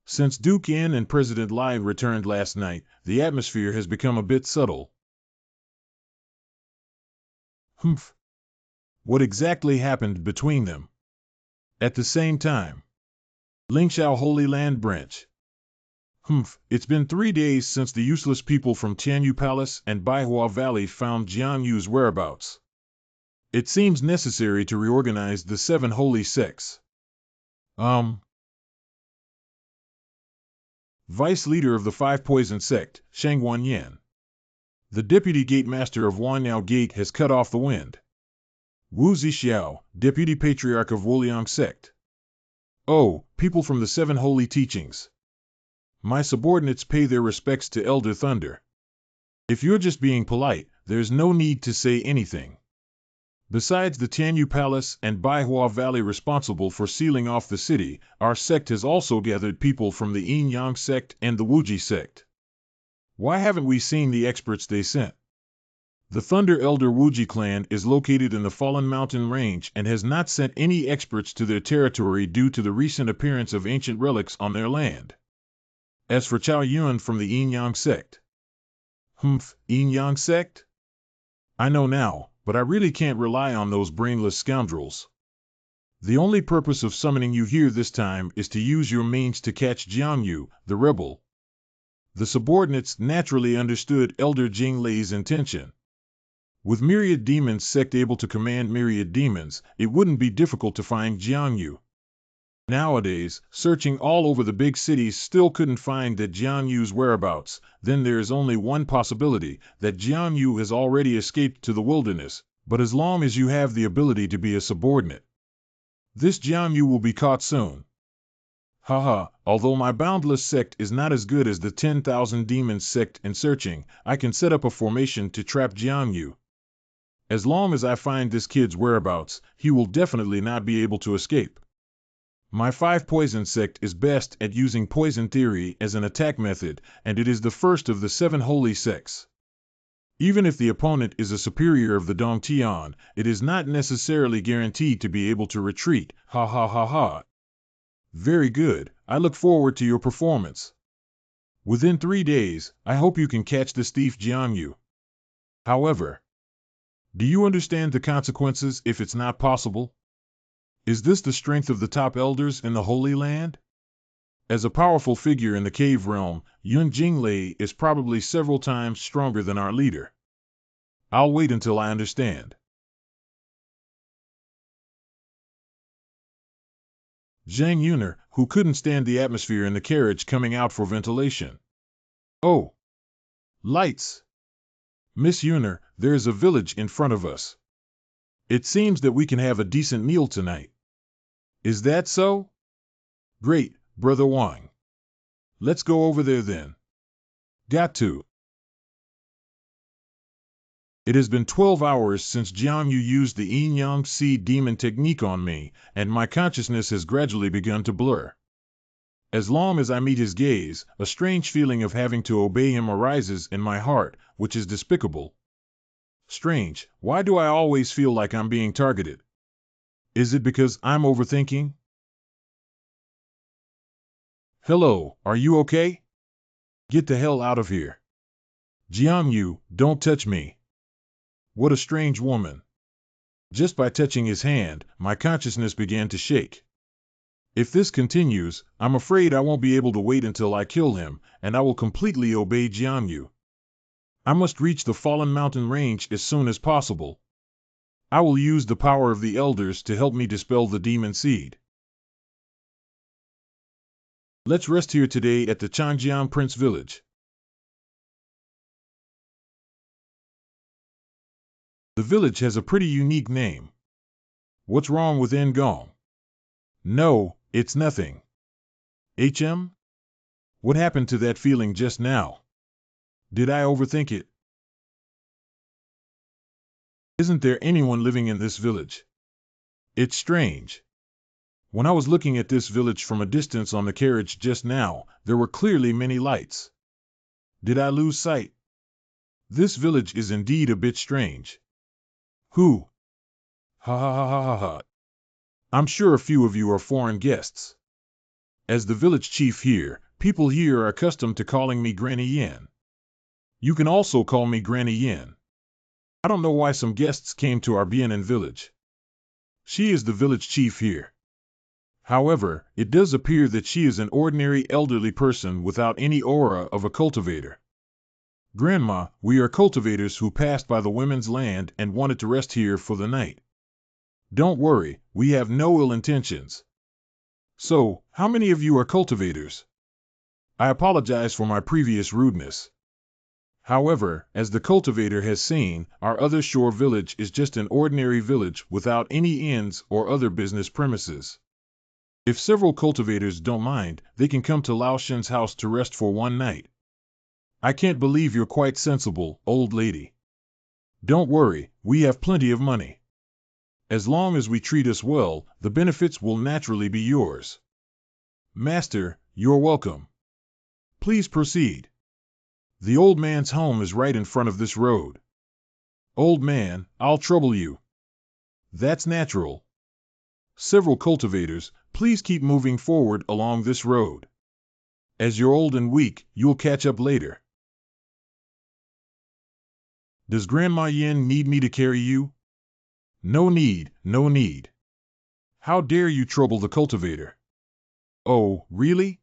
Since Duke Yin and President Lai returned last night, the atmosphere has become a bit subtle. What exactly happened between them? At the same time. Lingxiao Holy Land Branch. It's been 3 days since the useless people from Tianyu Palace and Baihua Valley found Jiang whereabouts. It seems necessary to reorganize the 7 holy sects. Vice Leader of the Five Poison Sect, Shangwan Yan. The Deputy Gate Master of Wano Gate has cut off the wind. Wu Zixiao, Deputy Patriarch of Wuliang Sect. Oh, people from the Seven Holy Teachings. My subordinates pay their respects to Elder Thunder. If you're just being polite, there's no need to say anything. Besides the Tianyu Palace and Baihua Valley responsible for sealing off the city, our sect has also gathered people from the Yin Yang Sect and the Wuji Sect. Why haven't we seen the experts they sent? The Thunder Elder Wuji clan is located in the Fallen Mountain Range and has not sent any experts to their territory due to the recent appearance of ancient relics on their land. As for Chao Yun from the Yin Yang Sect. Yin Yang Sect? I know now, but I really can't rely on those brainless scoundrels. The only purpose of summoning you here this time is to use your means to catch Jiang, the rebel. The subordinates naturally understood Elder Jing Lei's intention. With Myriad Demons Sect able to command Myriad Demons, it wouldn't be difficult to find Jiang. Nowadays, searching all over the big cities still couldn't find that Jiang whereabouts. Then there is only one possibility, that Jiang has already escaped to the wilderness, but as long as you have the ability to be a subordinate. This Jiang will be caught soon. Haha, although my boundless sect is not as good as the 10,000 demons sect in searching, I can set up a formation to trap Jiang. As long as I find this kid's whereabouts, he will definitely not be able to escape. My Five Poison Sect is best at using poison theory as an attack method, and it is the first of the 7 holy sects. Even if the opponent is a superior of the Dongtian, it is not necessarily guaranteed to be able to retreat. Ha ha ha ha. Very good, I look forward to your performance. Within 3 days, I hope you can catch this thief Jiang. However, do you understand the consequences if it's not possible? Is this the strength of the top elders in the Holy Land? As a powerful figure in the cave realm, Yun Jinglei is probably several times stronger than our leader. I'll wait until I understand. Zhang Yuner, who couldn't stand the atmosphere in the carriage coming out for ventilation. Oh! Lights! Miss Yuner, there's a village in front of us. It seems that we can have a decent meal tonight. Is that so? Great, Brother Wang. Let's go over there then. Got to. It has been 12 hours since Jiang used the Yin Yang Seed Demon technique on me, and my consciousness has gradually begun to blur. As long as I meet his gaze, a strange feeling of having to obey him arises in my heart, which is despicable. Strange, why do I always feel like I'm being targeted? Is it because I'm overthinking? Hello, are you okay? Get the hell out of here. Jiang, don't touch me. What a strange woman. Just by touching his hand, my consciousness began to shake. If this continues, I'm afraid I won't be able to wait until I kill him, and I will completely obey Jiang. I must reach the Fallen Mountain Range as soon as possible. I will use the power of the elders to help me dispel the demon seed. Let's rest here today at the Changjiang Prince Village. The village has a pretty unique name. What's wrong with Ngong? No, it's nothing. HM? What happened to that feeling just now? Did I overthink it? Isn't there anyone living in this village? It's strange. When I was looking at this village from a distance on the carriage just now, there were clearly many lights. Did I lose sight? This village is indeed a bit strange. Who? Ha ha ha ha ha ha. I'm sure a few of you are foreign guests. As the village chief here, people here are accustomed to calling me Granny Yin. You can also call me Granny Yin. I don't know why some guests came to our Bianan village. She is the village chief here. However, it does appear that she is an ordinary elderly person without any aura of a cultivator. Grandma, we are cultivators who passed by the women's land and wanted to rest here for the night. Don't worry, we have no ill intentions. So, how many of you are cultivators? I apologize for my previous rudeness. However, as the cultivator has seen, our other shore village is just an ordinary village without any inns or other business premises. If several cultivators don't mind, they can come to Lao Shen's house to rest for one night. I can't believe you're quite sensible, old lady. Don't worry, we have plenty of money. As long as we treat us well, the benefits will naturally be yours. Master, you're welcome. Please proceed. The old man's home is right in front of this road. Old man, I'll trouble you. That's natural. Several cultivators, please keep moving forward along this road. As you're old and weak, you'll catch up later. Does Grandma Yin need me to carry you? No need, no need. How dare you trouble the cultivator? Oh, really?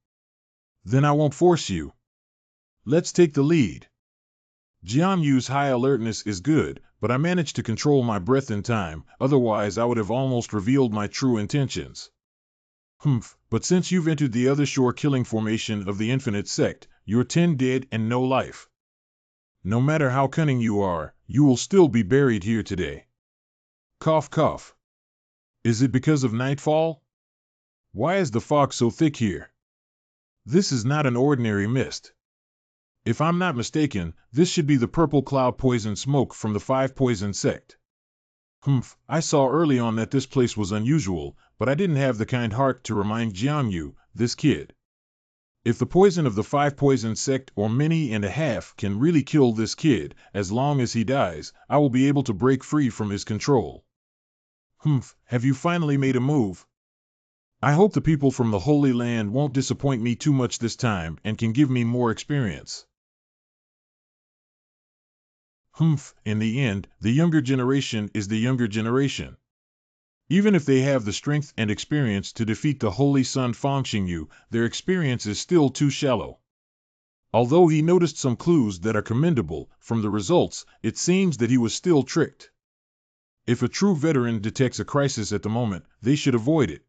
Then I won't force you. Let's take the lead. Jiangyu's high alertness is good, but I managed to control my breath in time, otherwise I would have almost revealed my true intentions. But since you've entered the other shore killing formation of the Infinite Sect, you're 10 dead and no life. No matter how cunning you are, you will still be buried here today. Cough cough. Is it because of nightfall? Why is the fog so thick here? This is not an ordinary mist. If I'm not mistaken, this should be the purple cloud poison smoke from the 5 poison sect. I saw early on that this place was unusual, but I didn't have the kind heart to remind Jiangyu, this kid. If the poison of the 5 poison sect or many and a half can really kill this kid, as long as he dies, I will be able to break free from his control. Have you finally made a move? I hope the people from the Holy Land won't disappoint me too much this time and can give me more experience. In the end, the younger generation is the younger generation. Even if they have the strength and experience to defeat the Holy Sun Fangxingyu, their experience is still too shallow. Although he noticed some clues that are commendable, from the results, it seems that he was still tricked. If a true veteran detects a crisis at the moment, they should avoid it.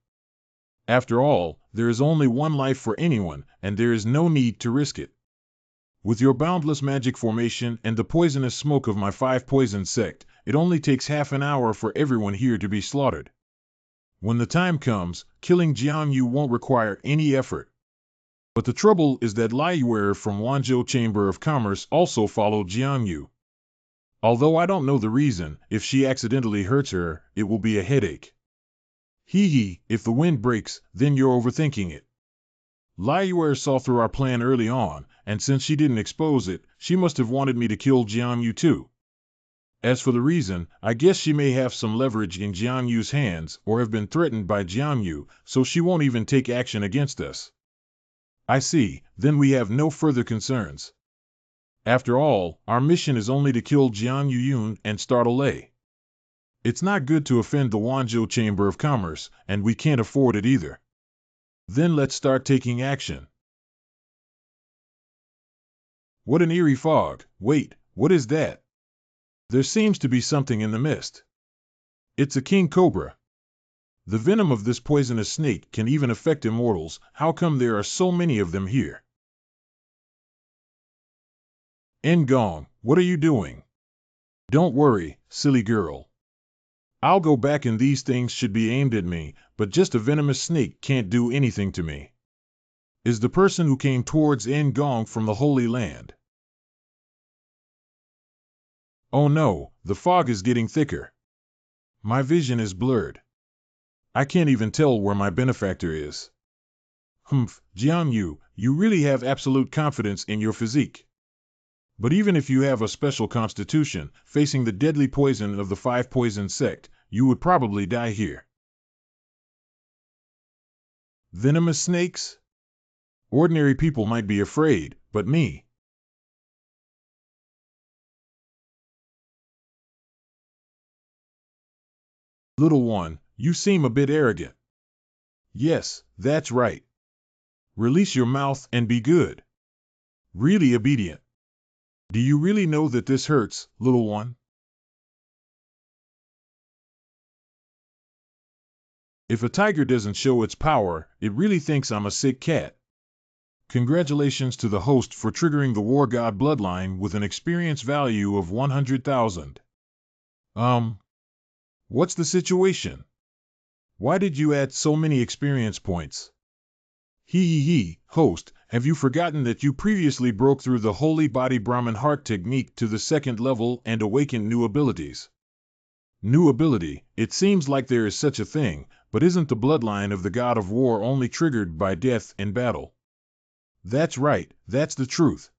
After all, there is only one life for anyone, and there is no need to risk it. With your boundless magic formation and the poisonous smoke of my 5 poison sect, it only takes half an hour for everyone here to be slaughtered. When the time comes, killing Jiangyu won't require any effort. But the trouble is that Liyuer from Wanzhou Chamber of Commerce also followed Jiangyu. Although I don't know the reason, if she accidentally hurts her, it will be a headache. If the wind breaks, then you're overthinking it. Liyuer saw through our plan early on, and since she didn't expose it, she must have wanted me to kill Jiangyu too. As for the reason, I guess she may have some leverage in Jiangyu's hands or have been threatened by Jiangyu, so she won't even take action against us. I see, then we have no further concerns. After all, our mission is only to kill Jiangyu Yun and start a lay. It's not good to offend the Wanzhou Chamber of Commerce, and we can't afford it either. Then let's start taking action. What an eerie fog. Wait, what is that? There seems to be something in the mist. It's a king cobra. The venom of this poisonous snake can even affect immortals. How come there are so many of them here? Ngong, what are you doing? Don't worry, silly girl. I'll go back and these things should be aimed at me, but just a venomous snake can't do anything to me. Is the person who came towards Ngong from the Holy Land? Oh no, the fog is getting thicker. My vision is blurred. I can't even tell where my benefactor is. Jiangyu, you really have absolute confidence in your physique. But even if you have a special constitution, facing the deadly poison of the 5 poison sect, you would probably die here. Venomous snakes? Ordinary people might be afraid, but me. Little one, you seem a bit arrogant. Yes, that's right. Release your mouth and be good. Really obedient. Do you really know that this hurts, little one? If a tiger doesn't show its power, it really thinks I'm a sick cat. Congratulations to the host for triggering the War God bloodline with an experience value of 100,000. What's the situation? Why did you add so many experience points? Host, have you forgotten that you previously broke through the Holy Body Brahman Heart technique to the 2nd level and awakened new abilities? New ability, it seems like there is such a thing, but isn't the bloodline of the god of war only triggered by death in battle? That's right, that's the truth.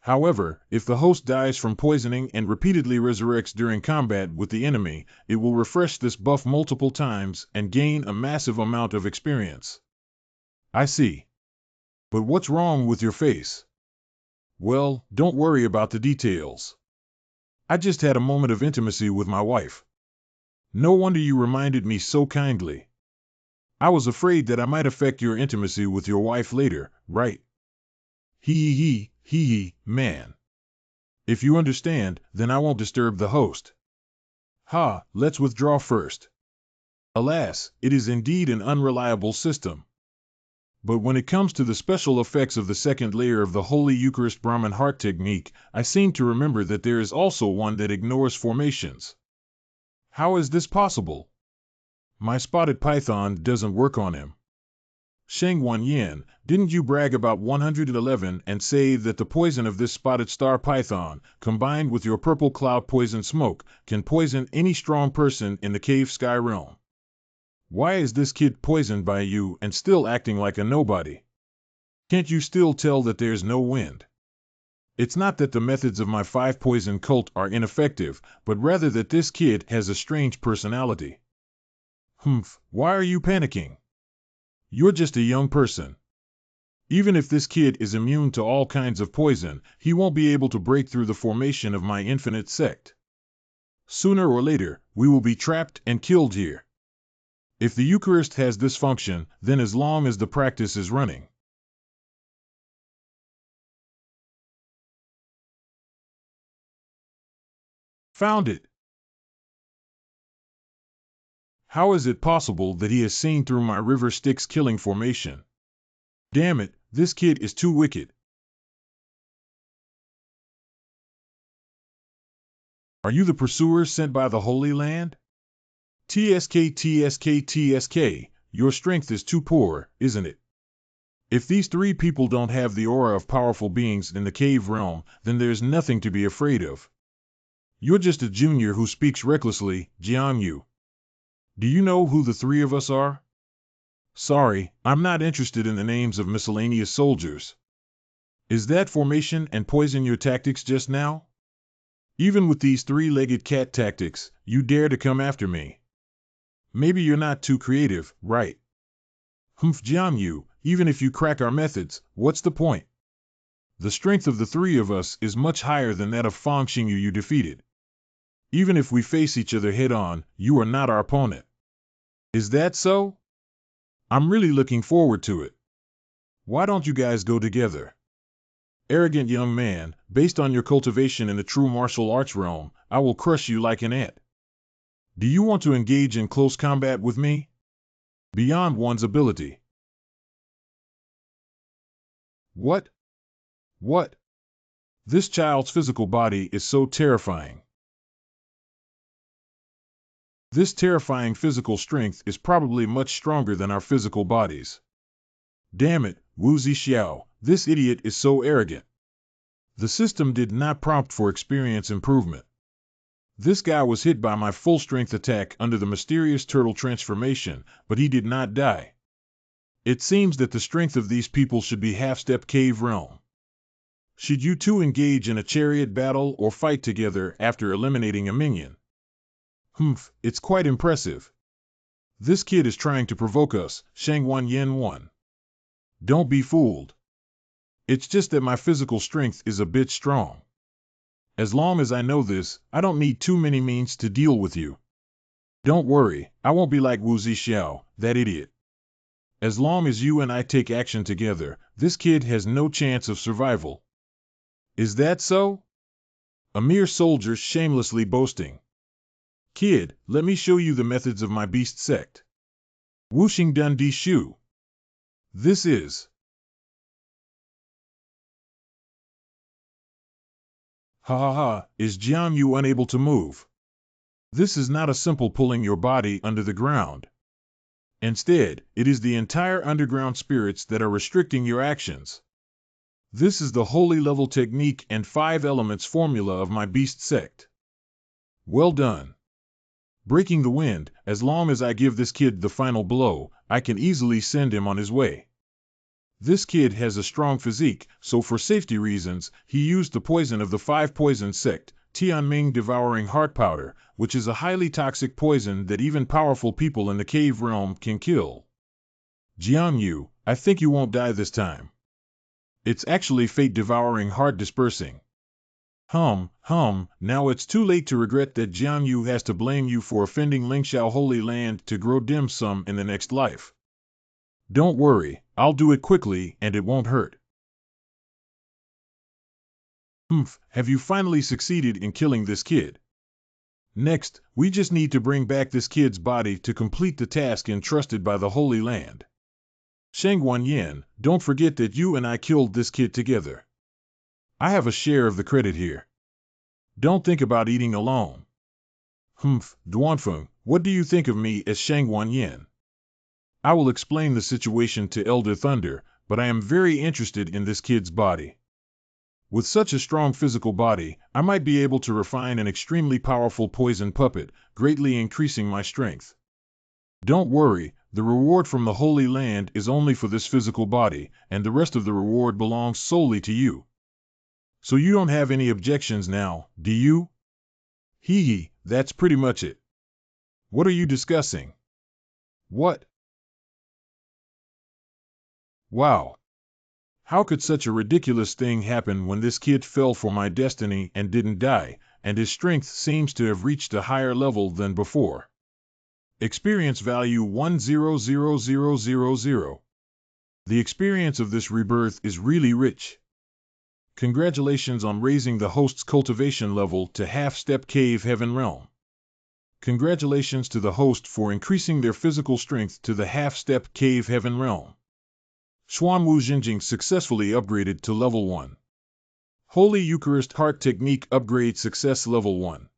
However, if the host dies from poisoning and repeatedly resurrects during combat with the enemy, it will refresh this buff multiple times and gain a massive amount of experience. I see. But what's wrong with your face? Well, don't worry about the details. I just had a moment of intimacy with my wife. No wonder you reminded me so kindly. I was afraid that I might affect your intimacy with your wife later, right? Man. If you understand, then I won't disturb the host. Let's withdraw first. Alas, it is indeed an unreliable system. But when it comes to the special effects of the 2nd layer of the Holy Eucharist Brahman Heart technique, I seem to remember that there is also one that ignores formations. How is this possible? My spotted python doesn't work on him. Xuanwu, didn't you brag about 111 and say that the poison of this spotted star python, combined with your purple cloud poison smoke, can poison any strong person in the cave sky realm? Why is this kid poisoned by you and still acting like a nobody? Can't you still tell that there's no wind? It's not that the methods of my 5-poison cult are ineffective, but rather that this kid has a strange personality. Why are you panicking? You're just a young person. Even if this kid is immune to all kinds of poison, he won't be able to break through the formation of my infinite sect. Sooner or later, we will be trapped and killed here. If the Eucharist has this function, then as long as the practice is running. Found it. How is it possible that he has seen through my river Styx killing formation? Damn it, this kid is too wicked. Are you the pursuer sent by the Holy Land? TSK, your strength is too poor, isn't it? If these 3 people don't have the aura of powerful beings in the cave realm, then there's nothing to be afraid of. You're just a junior who speaks recklessly, Jiang. Do you know who the 3 of us are? Sorry, I'm not interested in the names of miscellaneous soldiers. Is that formation and poison your tactics just now? Even with these 3-legged cat tactics, you dare to come after me. Maybe you're not too creative, right? Jiang, even if you crack our methods, what's the point? The strength of the 3 of us is much higher than that of Fang Xingyu you defeated. Even if we face each other head-on, you are not our opponent. Is that so? I'm really looking forward to it. Why don't you guys go together? Arrogant young man, based on your cultivation in the true martial arts realm, I will crush you like an ant. Do you want to engage in close combat with me? Beyond one's ability. What? This child's physical body is so terrifying. This terrifying physical strength is probably much stronger than our physical bodies. Damn it, Wu Zixiao, this idiot is so arrogant. The system did not prompt for experience improvement. This guy was hit by my full-strength attack under the mysterious turtle transformation, but he did not die. It seems that the strength of these people should be half-step cave realm. Should you two engage in a chariot battle or fight together after eliminating a minion? It's quite impressive. This kid is trying to provoke us, Xuanwu. Don't be fooled. It's just that my physical strength is a bit strong. As long as I know this, I don't need too many means to deal with you. Don't worry, I won't be like Wu Zixiao, that idiot. As long as you and I take action together, this kid has no chance of survival. Is that so? A mere soldier shamelessly boasting. Kid, let me show you the methods of my beast sect. Wuxing Dun Di Shu. This is Ha ha ha, is Xuanwu unable to move? This is not a simple pulling your body under the ground. Instead, it is the entire underground spirits that are restricting your actions. This is the holy level technique and 5 elements formula of my beast sect. Well done. Breaking the wind, as long as I give this kid the final blow, I can easily send him on his way. This kid has a strong physique, so for safety reasons, he used the poison of the 5 poison sect, Tianming Devouring Heart Powder, which is a highly toxic poison that even powerful people in the cave realm can kill. Jiang, I think you won't die this time. It's actually fate devouring heart dispersing. Now it's too late to regret that Jiang has to blame you for offending Lingxiao Holy Land to grow dim sum in the next life. Don't worry, I'll do it quickly and it won't hurt. Have you finally succeeded in killing this kid? Next, we just need to bring back this kid's body to complete the task entrusted by the Holy Land. Shangguan, don't forget that you and I killed this kid together. I have a share of the credit here. Don't think about eating alone. Duanfeng, what do you think of me as Shangguan? I will explain the situation to Elder Thunder, but I am very interested in this kid's body. With such a strong physical body, I might be able to refine an extremely powerful poison puppet, greatly increasing my strength. Don't worry, the reward from the Holy Land is only for this physical body, and the rest of the reward belongs solely to you. So you don't have any objections now, do you? Hee, that's pretty much it. What are you discussing? What? Wow. How could such a ridiculous thing happen when this kid fell for my destiny and didn't die, and his strength seems to have reached a higher level than before? Experience value 100000. The experience of this rebirth is really rich. Congratulations on raising the host's cultivation level to half-step cave heaven realm. Congratulations to the host for increasing their physical strength to the half-step cave heaven realm. Xuanwu Jinjing successfully upgraded to level 1. Holy Eucharist Heart Technique upgrade success level 1.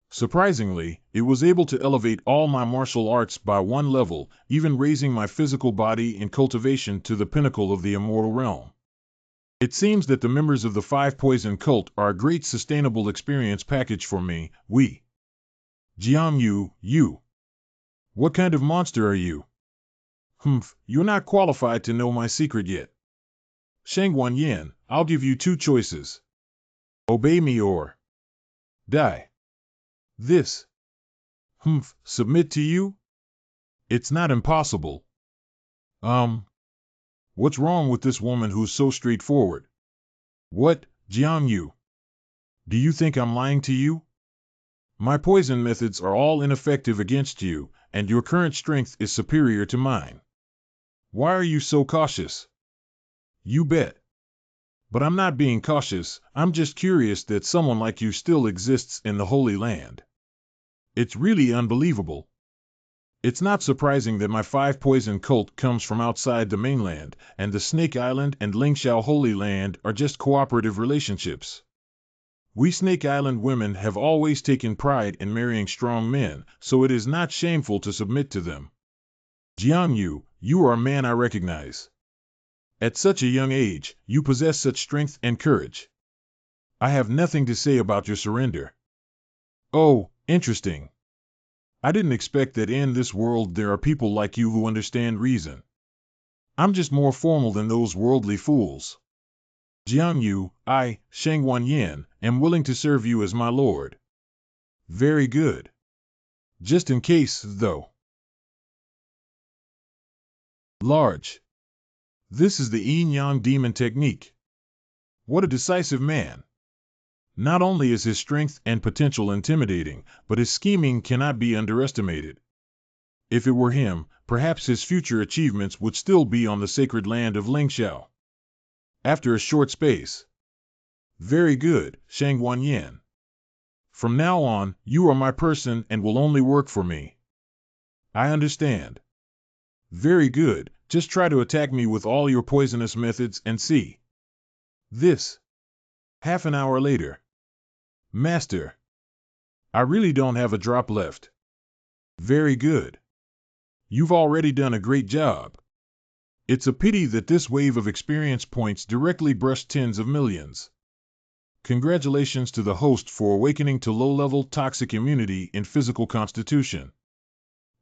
Surprisingly, it was able to elevate all my martial arts by 1 level, even raising my physical body in cultivation to the pinnacle of the immortal realm. It seems that the members of the 5 Poison Cult are a great sustainable experience package for me, Jiang, you. What kind of monster are you? You're not qualified to know my secret yet. Shangguan, I'll give you 2 choices. Obey me or die. This. Submit to you? It's not impossible. What's wrong with this woman who's so straightforward? What, Jiang? Do you think I'm lying to you? My poison methods are all ineffective against you, and your current strength is superior to mine. Why are you so cautious? You bet. But I'm not being cautious, I'm just curious that someone like you still exists in the Holy Land. It's really unbelievable. It's not surprising that my 5 Poison Cult comes from outside the mainland, and the Snake Island and Lingxiao Holy Land are just cooperative relationships. We Snake Island women have always taken pride in marrying strong men, so it is not shameful to submit to them. Jiang, you are a man I recognize. At such a young age, you possess such strength and courage. I have nothing to say about your surrender. Oh, interesting. I didn't expect that in this world there are people like you who understand reason. I'm just more formal than those worldly fools. Jiang, I, Shangguan, am willing to serve you as my lord. Very good. Just in case, though. Large. This is the Yin-Yang Demon technique. What a decisive man. Not only is his strength and potential intimidating, but his scheming cannot be underestimated. If it were him, perhaps his future achievements would still be on the sacred land of Lingxiao. After a short space. Very good, Shangguan. From now on, you are my person and will only work for me. I understand. Very good, just try to attack me with all your poisonous methods and see. This. Half an hour later. Master, I really don't have a drop left. Very good. You've already done a great job. It's a pity that this wave of experience points directly brushed tens of millions. Congratulations to the host for awakening to low-level toxic immunity in physical constitution.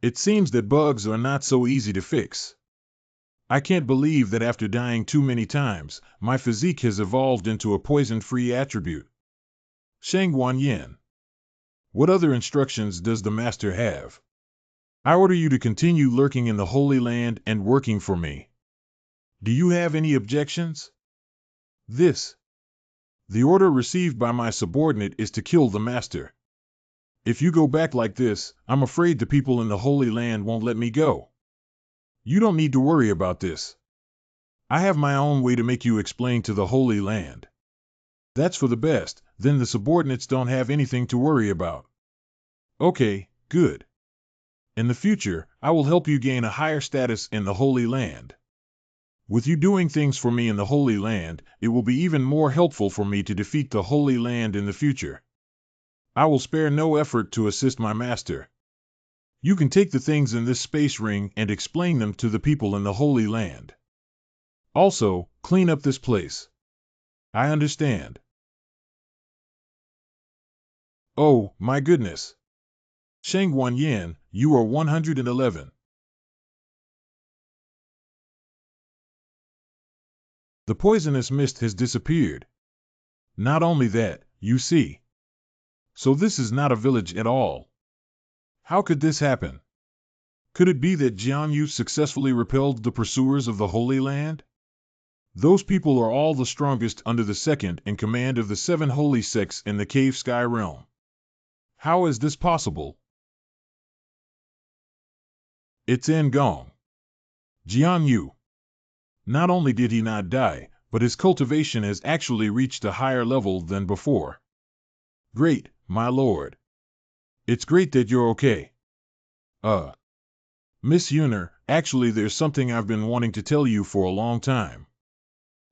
It seems that bugs are not so easy to fix. I can't believe that after dying too many times, my physique has evolved into a poison-free attribute. Shang Guanyin. What other instructions does the master have? I order you to continue lurking in the Holy Land and working for me. Do you have any objections? The order received by my subordinate is to kill the master. If you go back like this, I'm afraid the people in the Holy Land won't let me go. You don't need to worry about this. I have my own way to make you explain to the Holy Land. That's for the best, then the subordinates don't have anything to worry about. Okay, good. In the future, I will help you gain a higher status in the Holy Land. With you doing things for me in the Holy Land, it will be even more helpful for me to defeat the Holy Land in the future. I will spare no effort to assist my master. You can take the things in this space ring and explain them to the people in the Holy Land. Also, clean up this place. I understand. Oh, my goodness. Shang Guanyin, you are 111. The poisonous mist has disappeared. Not only that, you see. So this is not a village at all. How could this happen? Could it be that Xuanwu successfully repelled the pursuers of the Holy Land? Those people are all the strongest under the second in command of the 7 holy sects in the Cave Sky realm. How is this possible? It's Ngong. Xuanwu. Not only did he not die, but his cultivation has actually reached a higher level than before. Great, my lord. It's great that you're okay. Miss Yuner, actually there's something I've been wanting to tell you for a long time.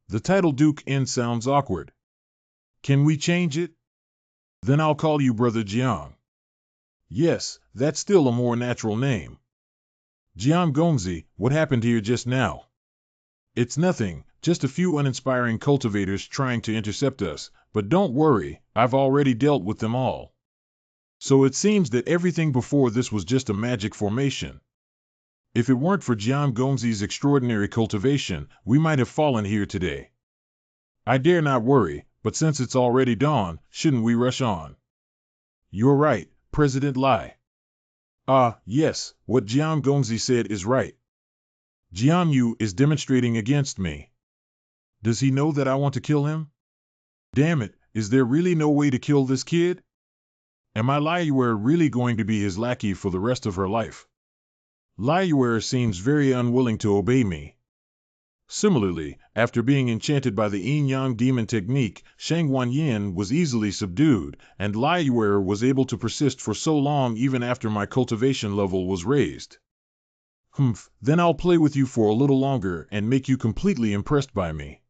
The title Duke N sounds awkward. Can we change it? Then I'll call you Brother Jiang. Yes, that's still a more natural name. Jiang Gongzi, what happened here just now? It's nothing, just a few uninspiring cultivators trying to intercept us, but don't worry, I've already dealt with them all. So it seems that everything before this was just a magic formation. If it weren't for Jiang Gongzi's extraordinary cultivation, we might have fallen here today. I dare not worry, but since it's already dawn, shouldn't we rush on? You're right, President Lai. Yes, what Jiang Gongzi said is right. Xuanwu is demonstrating against me. Does he know that I want to kill him? Damn it, is there really no way to kill this kid? Am I Laiuer really going to be his lackey for the rest of her life? Laiuer seems very unwilling to obey me. Similarly, after being enchanted by the yin-yang demon technique, Shang Guanyin was easily subdued, and Laiuer was able to persist for so long even after my cultivation level was raised. Then I'll play with you for a little longer and make you completely impressed by me.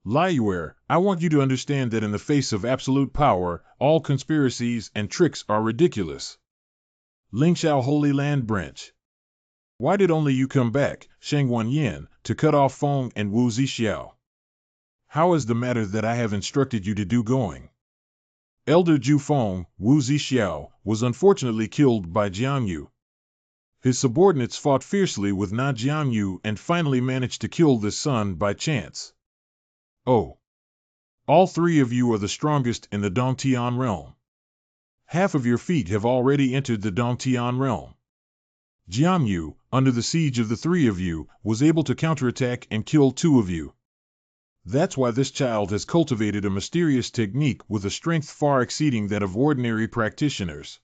Laiuer, I want you to understand that in the face of absolute power, all conspiracies and tricks are ridiculous. Lingxiao Holy Land Branch. Why did only you come back, Shang Guanyin, to cut off Feng and Wu Zixiao? How is the matter that I have instructed you to do going? Elder Ju Feng, Wu Zixiao, was unfortunately killed by Xuanwu. His subordinates fought fiercely with Na Xuanwu and finally managed to kill this son by chance. Oh. All 3 of you are the strongest in the Dongtian realm. Half of your feet have already entered the Dongtian realm. Xuanwu, under the siege of the 3 of you, was able to counterattack and kill 2 of you. That's why this child has cultivated a mysterious technique with a strength far exceeding that of ordinary practitioners.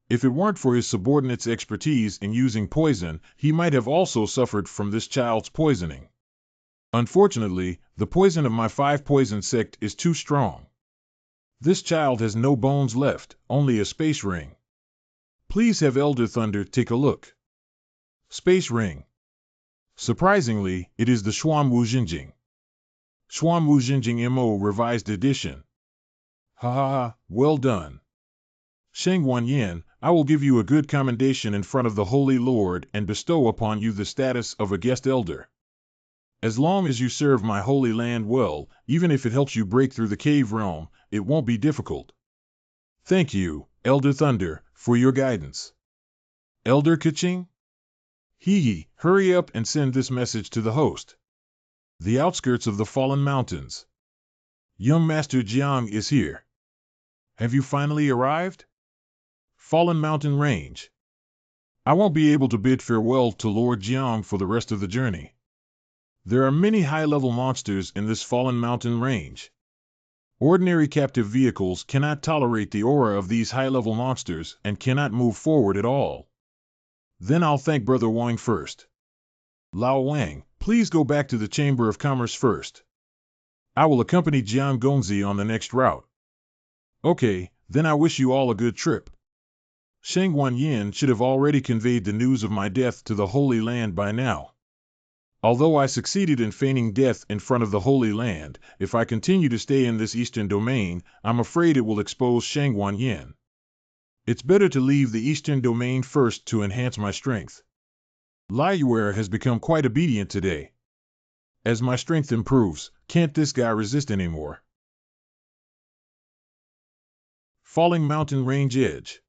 If it weren't for his subordinates' expertise in using poison, he might have also suffered from this child's poisoning. Unfortunately, the poison of my 5-poison sect is too strong. This child has no bones left, only a space ring. Please have Elder Thunder take a look. Space ring. Surprisingly, it is the Xuanwu Jinjing. Xuanwu Jinjing MO Revised Edition. Ha ha ha, well done. Shengwan Yin, I will give you a good commendation in front of the Holy Lord and bestow upon you the status of a guest elder. As long as you serve my holy land well, even if it helps you break through the cave realm, it won't be difficult. Thank you, Elder Thunder, for your guidance. Elder Kaching? Hee, hurry up and send this message to the host. The outskirts of the Fallen Mountains. Young Master Jiang is here. Have you finally arrived? Fallen Mountain Range. I won't be able to bid farewell to Lord Jiang for the rest of the journey. There are many high-level monsters in this Fallen Mountain Range. Ordinary captive vehicles cannot tolerate the aura of these high-level monsters and cannot move forward at all. Then I'll thank Brother Wang first. Lao Wang, please go back to the Chamber of Commerce first. I will accompany Jiang Gongzi on the next route. Okay, then I wish you all a good trip. Shengwan Yin should have already conveyed the news of my death to the Holy Land by now. Although I succeeded in feigning death in front of the Holy Land, if I continue to stay in this eastern domain, I'm afraid it will expose Shengwan Yin. It's better to leave the eastern domain first to enhance my strength. Lai Yuer has become quite obedient today. As my strength improves, can't this guy resist anymore? Falling Mountain Range Edge.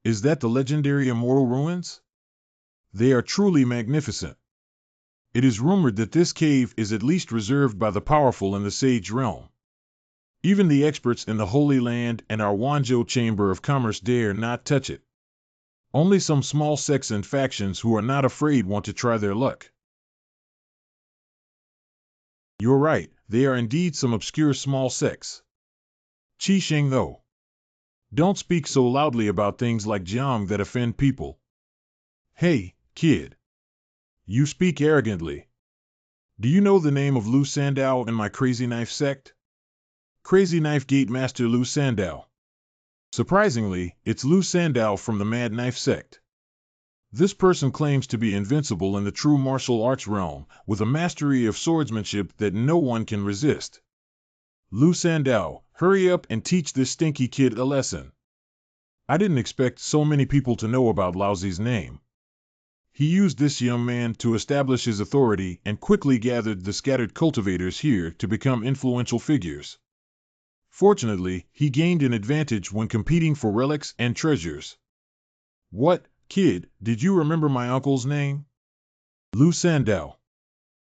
Is that the legendary Immortal Ruins? They are truly magnificent. It is rumored that this cave is at least reserved by the powerful in the Sage Realm. Even the experts in the Holy Land and our Wanzhou Chamber of Commerce dare not touch it. Only some small sects and factions who are not afraid want to try their luck. You're right, they are indeed some obscure small sects. Qi Sheng though. Don't speak so loudly about things like Jiang that offend people. Hey, kid. You speak arrogantly. Do you know the name of Lu Sandao and my Crazy Knife sect? Crazy Knife Gate Master Lu Sandao. Surprisingly, it's Lu Sandao from the Mad Knife sect. This person claims to be invincible in the true martial arts realm, with a mastery of swordsmanship that no one can resist. Lu Sandao, hurry up and teach this stinky kid a lesson. I didn't expect so many people to know about Laozi's name. He used this young man to establish his authority and quickly gathered the scattered cultivators here to become influential figures. Fortunately, he gained an advantage when competing for relics and treasures. What, kid, did you remember my uncle's name? Lu Sandao.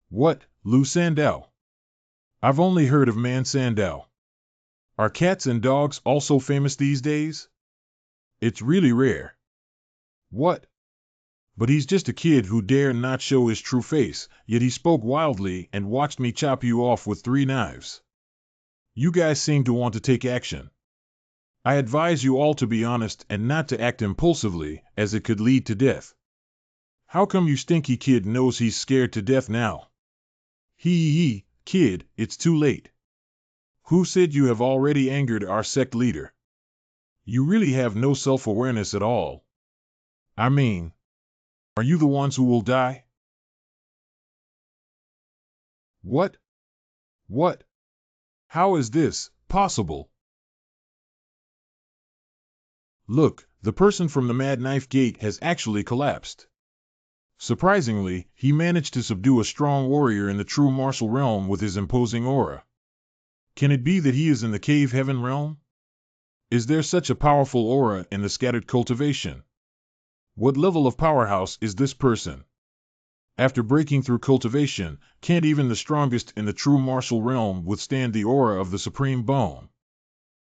What, Lu Sandao? I've only heard of Man Sandao. Are cats and dogs also famous these days? It's really rare. What? But he's just a kid who dare not show his true face, yet he spoke wildly and watched me chop you off with 3 knives. You guys seem to want to take action. I advise you all to be honest and not to act impulsively, as it could lead to death. How come you stinky kid knows he's scared to death now? Hee, kid, it's too late. Who said you have already angered our sect leader? You really have no self-awareness at all. I mean, are you the ones who will die? What? What? How is this possible? Look, the person from the Mad Knife Gate has actually collapsed. Surprisingly, he managed to subdue a strong warrior in the true martial realm with his imposing aura. Can it be that he is in the Cave Heaven realm? Is there such a powerful aura in the scattered cultivation? What level of powerhouse is this person? After breaking through cultivation, can't even the strongest in the true martial realm withstand the aura of the Supreme Bone?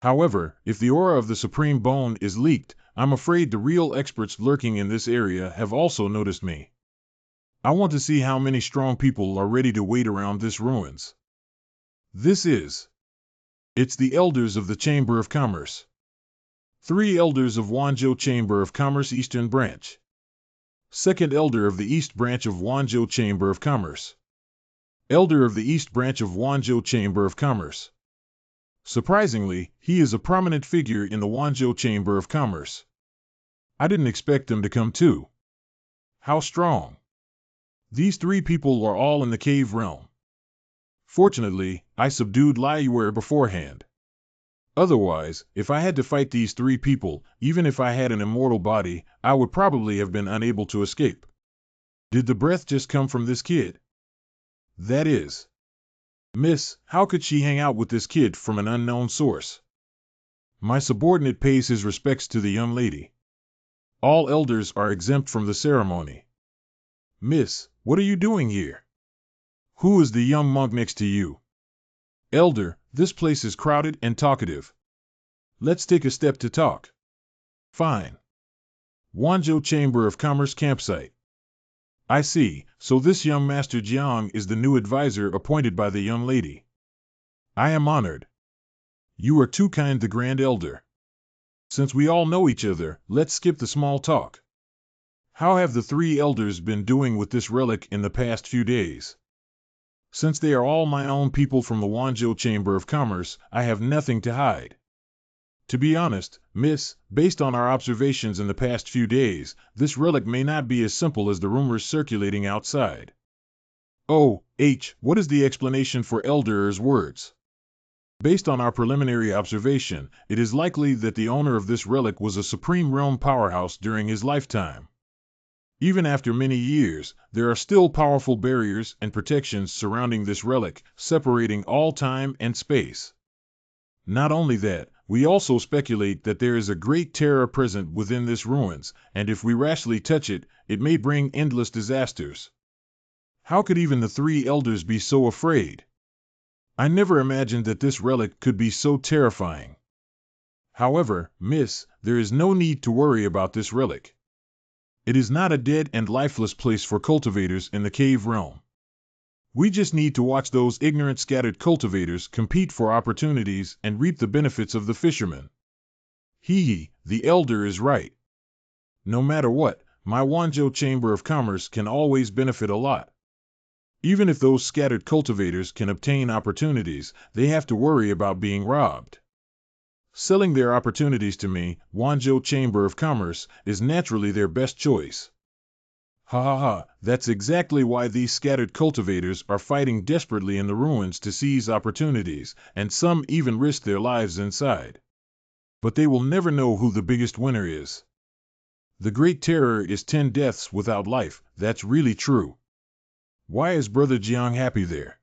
However, if the aura of the Supreme Bone is leaked, I'm afraid the real experts lurking in this area have also noticed me. I want to see how many strong people are ready to wait around this ruins. It's the elders of the Chamber of Commerce. 3 elders of Wanzhou Chamber of Commerce Eastern Branch. 2nd elder of the East Branch of Wanzhou Chamber of Commerce. Elder of the East Branch of Wanzhou Chamber of Commerce. Surprisingly, he is a prominent figure in the Wanzhou Chamber of Commerce. I didn't expect them to come too. How strong. These 3 people are all in the cave realm. Fortunately, I subdued Liuer beforehand. Otherwise, if I had to fight these three people, even if I had an immortal body, I would probably have been unable to escape. Did the breath just come from this kid? That is. Miss, how could she hang out with this kid from an unknown source? My subordinate pays his respects to the young lady. All elders are exempt from the ceremony. Miss, what are you doing here? Who is the young monk next to you? Elder, this place is crowded and talkative. Let's take a step to talk. Fine. Wanzhou Chamber of Commerce campsite. I see, so this young Master Jiang is the new advisor appointed by the young lady. I am honored. You are too kind, the Grand Elder. Since we all know each other, let's skip the small talk. How have the three elders been doing with this relic in the past few days? Since they are all my own people from the Wanzhou Chamber of Commerce, I have nothing to hide. To be honest, Miss, based on our observations in the past few days, this relic may not be as simple as the rumors circulating outside. Oh, what is the explanation for Elder's words? Based on our preliminary observation, it is likely that the owner of this relic was a supreme realm powerhouse during his lifetime. Even after many years, there are still powerful barriers and protections surrounding this relic, separating all time and space. Not only that, we also speculate that there is a great terror present within this ruins, and if we rashly touch it, it may bring endless disasters. How could even the three elders be so afraid? I never imagined that this relic could be so terrifying. However, Miss, there is no need to worry about this relic. It is not a dead and lifeless place for cultivators in the cave realm. We just need to watch those ignorant scattered cultivators compete for opportunities and reap the benefits of the fishermen. The elder is right. No matter what, my Wanzhou Chamber of Commerce can always benefit a lot. Even if those scattered cultivators can obtain opportunities, they have to worry about being robbed. Selling their opportunities to me, Wanzhou Chamber of Commerce, is naturally their best choice. That's exactly why these scattered cultivators are fighting desperately in the ruins to seize opportunities, and some even risk their lives inside. But they will never know who the biggest winner is. The Great Terror is 10 deaths without life, that's really true. Why is Brother Jiang happy there?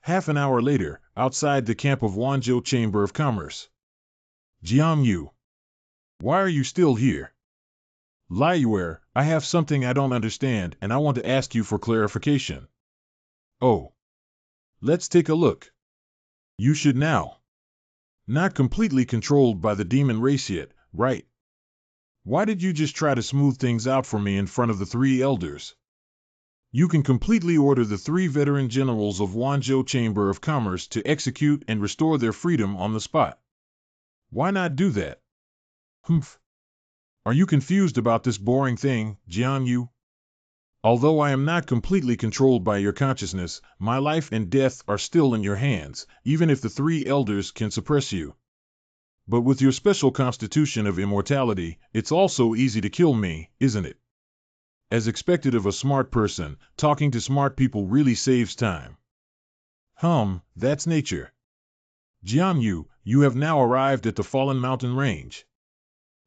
Half an hour later, outside the camp of Wanzhou Chamber of Commerce. Jiang, why are you still here? Liuer, I have something I don't understand and I want to ask you for clarification. Oh. Let's take a look. You should now. Not completely controlled by the demon race yet, right? Why did you just try to smooth things out for me in front of the three elders? You can completely order the 3 veteran generals of Wanzhou Chamber of Commerce to execute and restore their freedom on the spot. Why not do that? Are you confused about this boring thing, Jiang? Although I am not completely controlled by your consciousness, my life and death are still in your hands, even if the 3 elders can suppress you. But with your special constitution of immortality, it's also easy to kill me, isn't it? As expected of a smart person, talking to smart people really saves time. That's nature. Jiang, you have now arrived at the Fallen Mountain Range.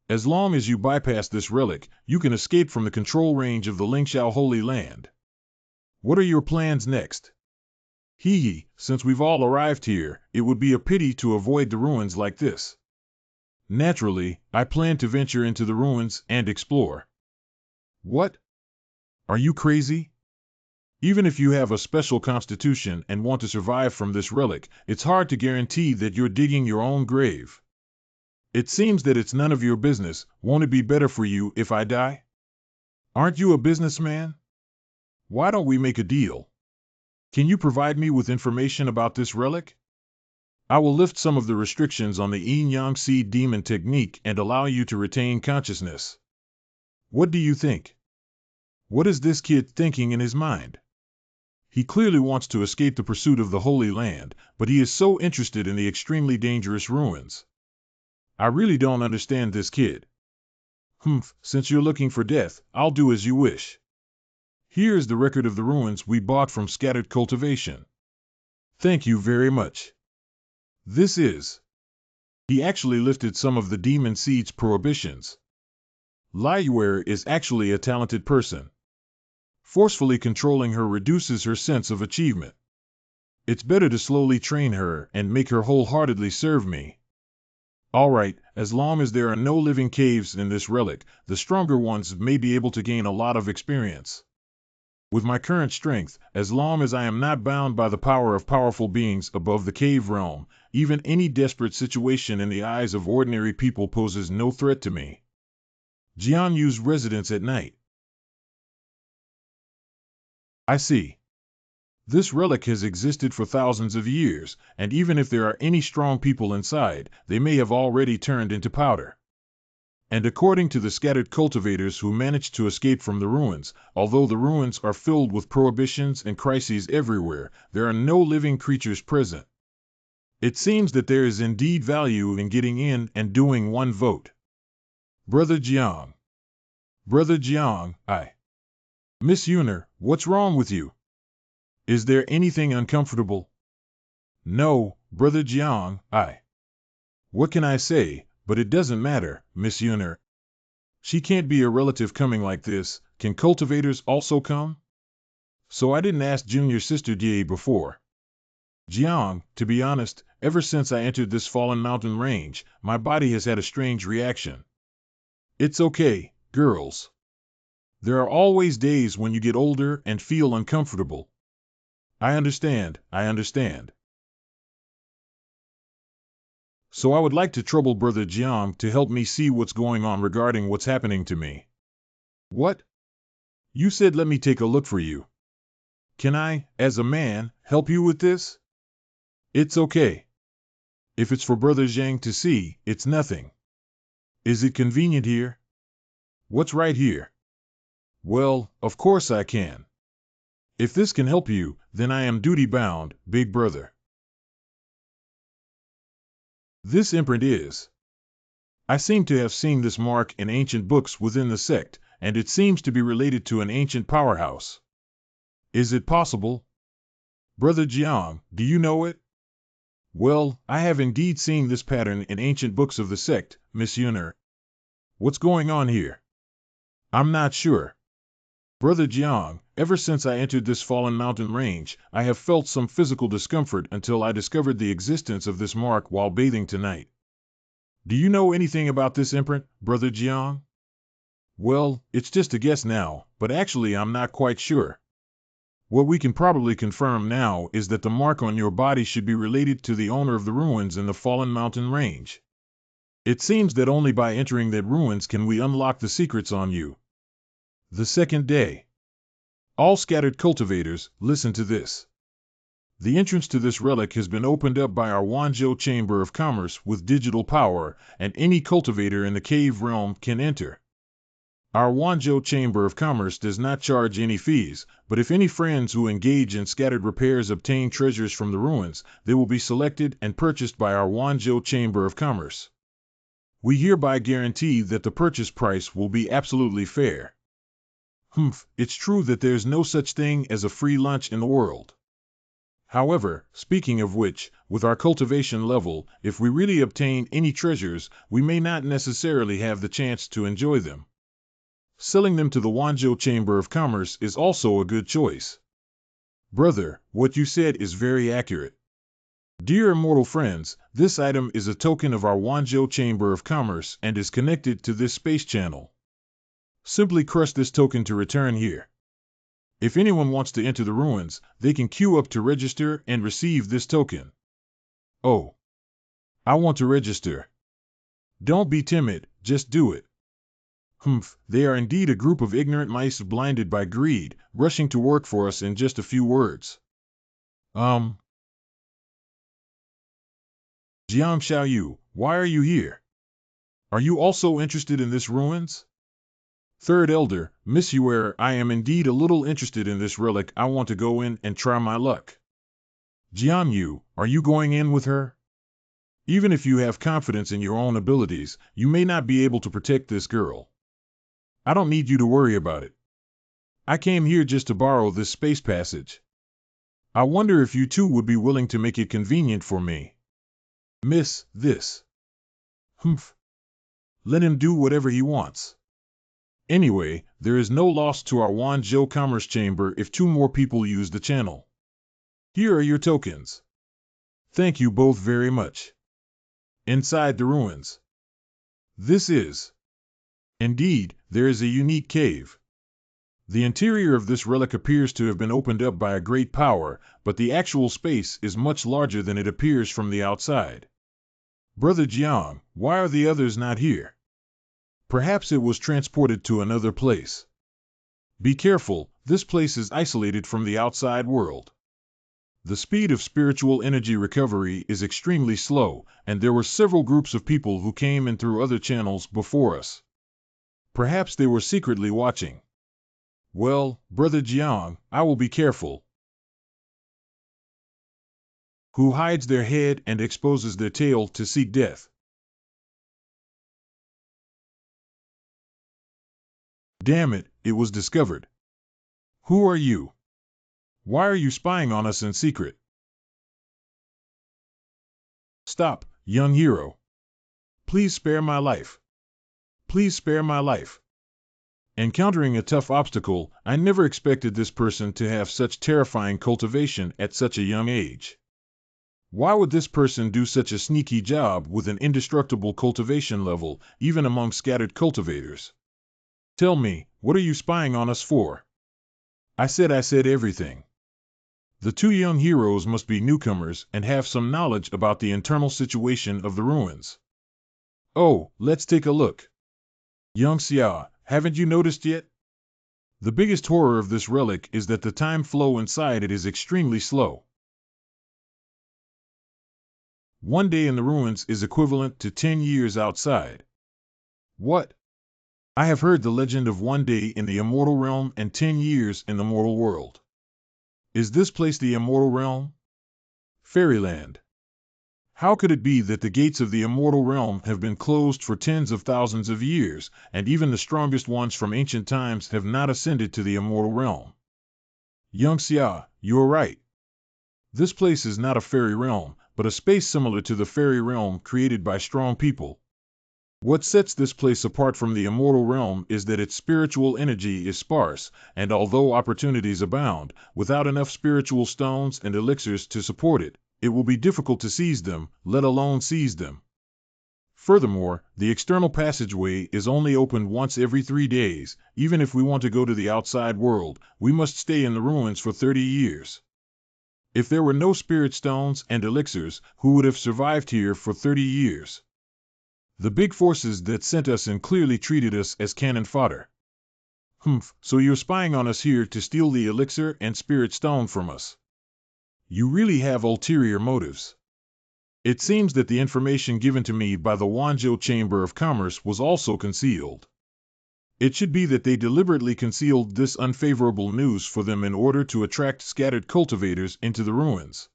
As long as you bypass this relic, you can escape from the control range of the Lingxiao Holy Land. What are your plans next? Since we've all arrived here, it would be a pity to avoid the ruins like this. Naturally, I plan to venture into the ruins and explore. What? Are you crazy? Even if you have a special constitution and want to survive from this relic, it's hard to guarantee that you're digging your own grave. It seems that it's none of your business. Won't it be better for you if I die? Aren't you a businessman? Why don't we make a deal? Can you provide me with information about this relic? I will lift some of the restrictions on the Yin-Yang Seed Demon technique and allow you to retain consciousness. What do you think? What is this kid thinking in his mind? He clearly wants to escape the pursuit of the Holy Land, but he is so interested in the extremely dangerous ruins. I really don't understand this kid. Since you're looking for death, I'll do as you wish. Here is the record of the ruins we bought from Scattered Cultivation. Thank you very much. This is. He actually lifted some of the demon seed's prohibitions. Liyue is actually a talented person. Forcefully controlling her reduces her sense of achievement. It's better to slowly train her and make her wholeheartedly serve me. All right, as long as there are no living caves in this relic, the stronger ones may be able to gain a lot of experience. With my current strength, as long as I am not bound by the power of powerful beings above the cave realm, even any desperate situation in the eyes of ordinary people poses no threat to me. Jiang's residence at night. I see. This relic has existed for thousands of years, and even if there are any strong people inside, they may have already turned into powder. And according to the scattered cultivators who managed to escape from the ruins, although the ruins are filled with prohibitions and crises everywhere, there are no living creatures present. It seems that there is indeed value in getting in and doing one vote. Brother Jiang. Brother Jiang, Miss Yuner, what's wrong with you? Is there anything uncomfortable? No, Brother Jiang, What can I say? But it doesn't matter, Miss Yuner. She can't be a relative coming like this. Can cultivators also come? So I didn't ask junior sister Die before. Jiang, to be honest, ever since I entered this fallen mountain range, my body has had a strange reaction. It's okay, girls. There are always days when you get older and feel uncomfortable. I understand. So I would like to trouble Brother Jiang to help me see what's going on regarding what's happening to me. What? You said let me take a look for you. Can I, as a man, help you with this? It's okay. If it's for Brother Zhang to see, it's nothing. Is it convenient here? What's right here? Well, of course I can. If this can help you, then I am duty-bound, big brother. This imprint is. I seem to have seen this mark in ancient books within the sect, and it seems to be related to an ancient powerhouse. Is it possible? Brother Jiang, do you know it? Well, I have indeed seen this pattern in ancient books of the sect, Miss Yuner. What's going on here? I'm not sure. Brother Jiang, ever since I entered this fallen mountain range, I have felt some physical discomfort until I discovered the existence of this mark while bathing tonight. Do you know anything about this imprint, Brother Jiang? Well, it's just a guess now, but actually I'm not quite sure. What we can probably confirm now is that the mark on your body should be related to the owner of the ruins in the fallen mountain range. It seems that only by entering that ruins can we unlock the secrets on you. The second day. All scattered cultivators, listen to this. The entrance to this relic has been opened up by our Wanzhou Chamber of Commerce with digital power, and any cultivator in the cave realm can enter. Our Wanzhou Chamber of Commerce does not charge any fees, but if any friends who engage in scattered repairs obtain treasures from the ruins, they will be selected and purchased by our Wanzhou Chamber of Commerce. We hereby guarantee that the purchase price will be absolutely fair. It's true that there's no such thing as a free lunch in the world. However, speaking of which, with our cultivation level, if we really obtain any treasures, we may not necessarily have the chance to enjoy them. Selling them to the Wanzhou Chamber of Commerce is also a good choice. Brother, what you said is very accurate. Dear immortal friends, this item is a token of our Wanzhou Chamber of Commerce and is connected to this space channel. Simply crush this token to return here. If anyone wants to enter the ruins, they can queue up to register and receive this token. Oh. I want to register. Don't be timid, just do it. They are indeed a group of ignorant mice blinded by greed, rushing to work for us in just a few words. Jiang Xiaoyu, why are you here? Are you also interested in this ruins? Third Elder, Miss Yuer, I am indeed a little interested in this relic. I want to go in and try my luck. Jiangyu, are you going in with her? Even if you have confidence in your own abilities, you may not be able to protect this girl. I don't need you to worry about it. I came here just to borrow this space passage. I wonder if you two would be willing to make it convenient for me. Miss this. Humph. Let him do whatever he wants. Anyway, there is no loss to our Wanzhou Commerce Chamber if two more people use the channel. Here are your tokens. Thank you both very much. Inside the ruins. This is. Indeed, there is a unique cave. The interior of this relic appears to have been opened up by a great power, but the actual space is much larger than it appears from the outside. Brother Jiang, why are the others not here? Perhaps it was transported to another place. Be careful, this place is isolated from the outside world. The speed of spiritual energy recovery is extremely slow, and there were several groups of people who came in through other channels before us. Perhaps they were secretly watching. Well, Brother Jiang, I will be careful. Who hides their head and exposes their tail to seek death. Damn it, it was discovered. Who are you? Why are you spying on us in secret? Stop, young hero. Please spare my life. Please spare my life. Encountering a tough obstacle, I never expected this person to have such terrifying cultivation at such a young age. Why would this person do such a sneaky job with an indestructible cultivation level, even among scattered cultivators? Tell me, what are you spying on us for? I said everything. The two young heroes must be newcomers and have some knowledge about the internal situation of the ruins. Oh, let's take a look. Young Xia, haven't you noticed yet? The biggest horror of this relic is that the time flow inside it is extremely slow. 1 day in the ruins is equivalent to 10 years outside. What? I have heard the legend of 1 day in the immortal realm and 10 years in the mortal world. Is this place the immortal realm? Fairyland. How could it be that the gates of the immortal realm have been closed for tens of thousands of years, and even the strongest ones from ancient times have not ascended to the immortal realm? Young Xia, you are right. This place is not a fairy realm, but a space similar to the fairy realm created by strong people. What sets this place apart from the immortal realm is that its spiritual energy is sparse, and although opportunities abound, without enough spiritual stones and elixirs to support it, it will be difficult to seize them, let alone seize them. Furthermore, the external passageway is only opened once every 3 days. Even if we want to go to the outside world, we must stay in the ruins for 30 years. If there were no spirit stones and elixirs, who would have survived here for 30 years? The big forces that sent us in clearly treated us as cannon fodder. Humph, so you're spying on us here to steal the elixir and spirit stone from us. You really have ulterior motives. It seems that the information given to me by the Wanzhou Chamber of Commerce was also concealed. It should be that they deliberately concealed this unfavorable news for them in order to attract scattered cultivators into the ruins.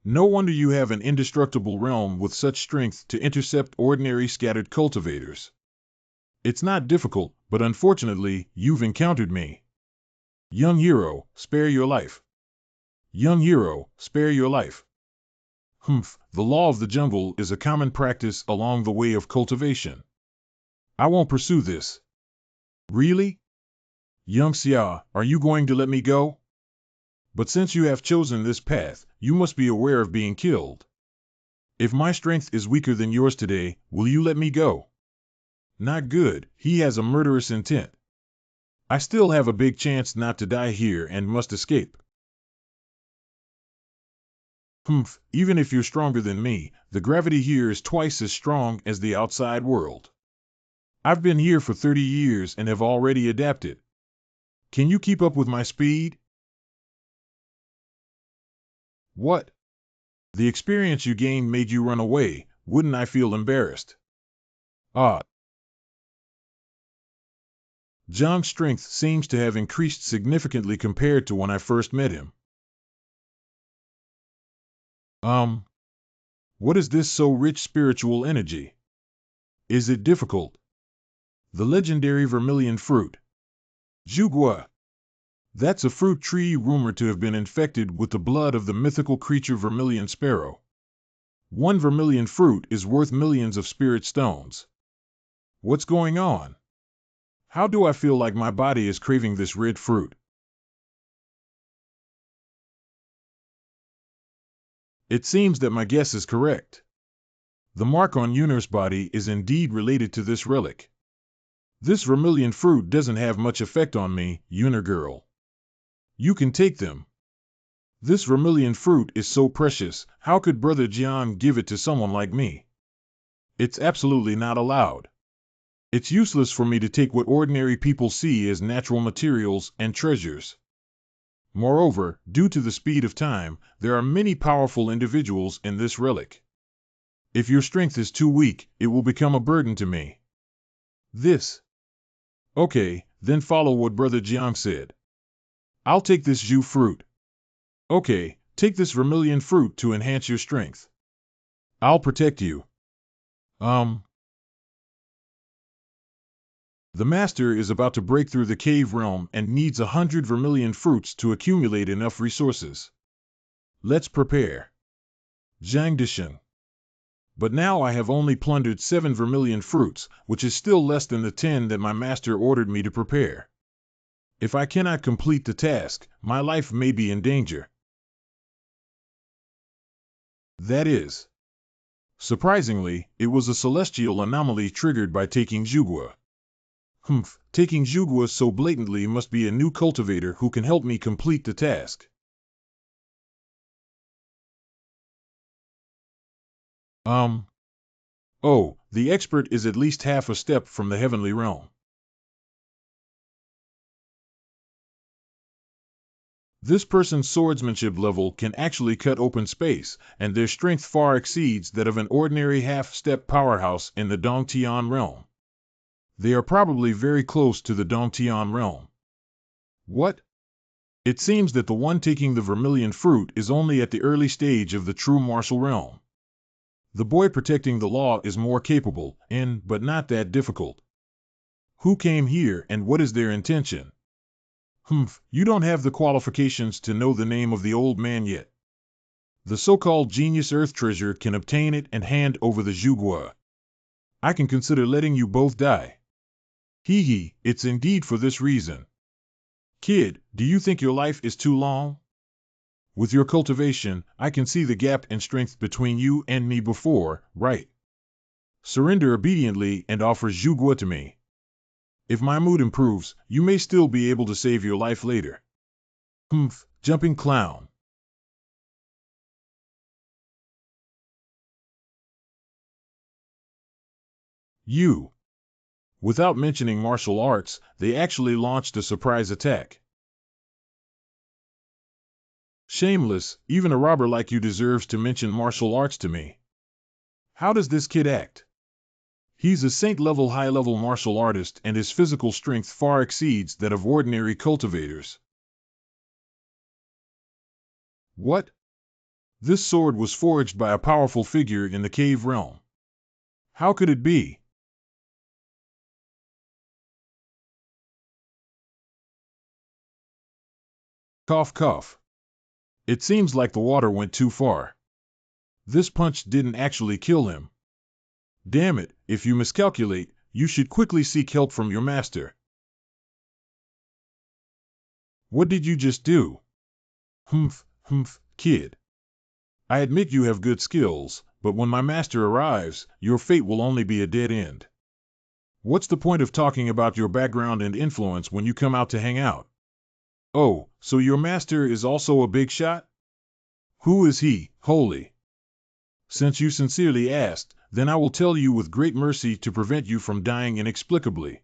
No wonder you have an indestructible realm with such strength to intercept ordinary scattered cultivators. It's not difficult, but unfortunately, you've encountered me. Young hero, spare your life. Young hero, spare your life. Humph, the law of the jungle is a common practice along the way of cultivation. I won't pursue this. Really? Young Xia, are you going to let me go? But since you have chosen this path, you must be aware of being killed. If my strength is weaker than yours today, will you let me go? Not good, he has a murderous intent. I still have a big chance not to die here and must escape. Humph, even if you're stronger than me, the gravity here is twice as strong as the outside world. I've been here for 30 years and have already adapted. Can you keep up with my speed? What? The experience you gained made you run away. Wouldn't I feel embarrassed? Ah. Jiang's strength seems to have increased significantly compared to when I first met him. What is this so rich spiritual energy? Is it difficult? The legendary vermilion fruit. Zhugua. That's a fruit tree rumored to have been infected with the blood of the mythical creature vermilion sparrow. One vermilion fruit is worth millions of spirit stones. What's going on? How do I feel like my body is craving this red fruit? It seems that my guess is correct. The mark on Yunar's body is indeed related to this relic. This vermilion fruit doesn't have much effect on me, Yunar girl. You can take them. This vermilion fruit is so precious, how could Brother Jiang give it to someone like me? It's absolutely not allowed. It's useless for me to take what ordinary people see as natural materials and treasures. Moreover, due to the speed of time, there are many powerful individuals in this relic. If your strength is too weak, it will become a burden to me. This. Okay, then follow what Brother Jiang said. I'll take this Zhu fruit. Okay, take this vermilion fruit to enhance your strength. I'll protect you. The master is about to break through the cave realm and needs 100 vermilion fruits to accumulate enough resources. Let's prepare. Jiang Disheng. But now I have only plundered 7 vermilion fruits, which is still less than the 10 that my master ordered me to prepare. If I cannot complete the task, my life may be in danger. That is. Surprisingly, it was a celestial anomaly triggered by taking Zhugua. Taking Zhugua so blatantly must be a new cultivator who can help me complete the task. Oh, the expert is at least half a step from the heavenly realm. This person's swordsmanship level can actually cut open space, and their strength far exceeds that of an ordinary half-step powerhouse in the Dongtian realm. They are probably very close to the Dongtian realm. What? It seems that the one taking the vermilion fruit is only at the early stage of the true martial realm. The boy protecting the law is more capable, but not that difficult. Who came here and what is their intention? You don't have the qualifications to know the name of the old man yet. The so-called genius earth treasure can obtain it and hand over the Zhugua. I can consider letting you both die. It's indeed for this reason. Kid, do you think your life is too long? With your cultivation, I can see the gap in strength between you and me before, right? Surrender obediently and offer Zhugua to me. If my mood improves, you may still be able to save your life later. Jumping clown. You. Without mentioning martial arts, they actually launched a surprise attack. Shameless, even a robber like you deserves to mention martial arts to me. How does this kid act? He's a saint-level high-level martial artist and his physical strength far exceeds that of ordinary cultivators. What? This sword was forged by a powerful figure in the cave realm. How could it be? Cough cough. It seems like the water went too far. This punch didn't actually kill him. Damn it, if you miscalculate, you should quickly seek help from your master. What did you just do? Kid. I admit you have good skills, but when my master arrives, your fate will only be a dead end. What's the point of talking about your background and influence when you come out to hang out? Oh, so your master is also a big shot? Who is he, holy? Since you sincerely asked, then I will tell you with great mercy to prevent you from dying inexplicably.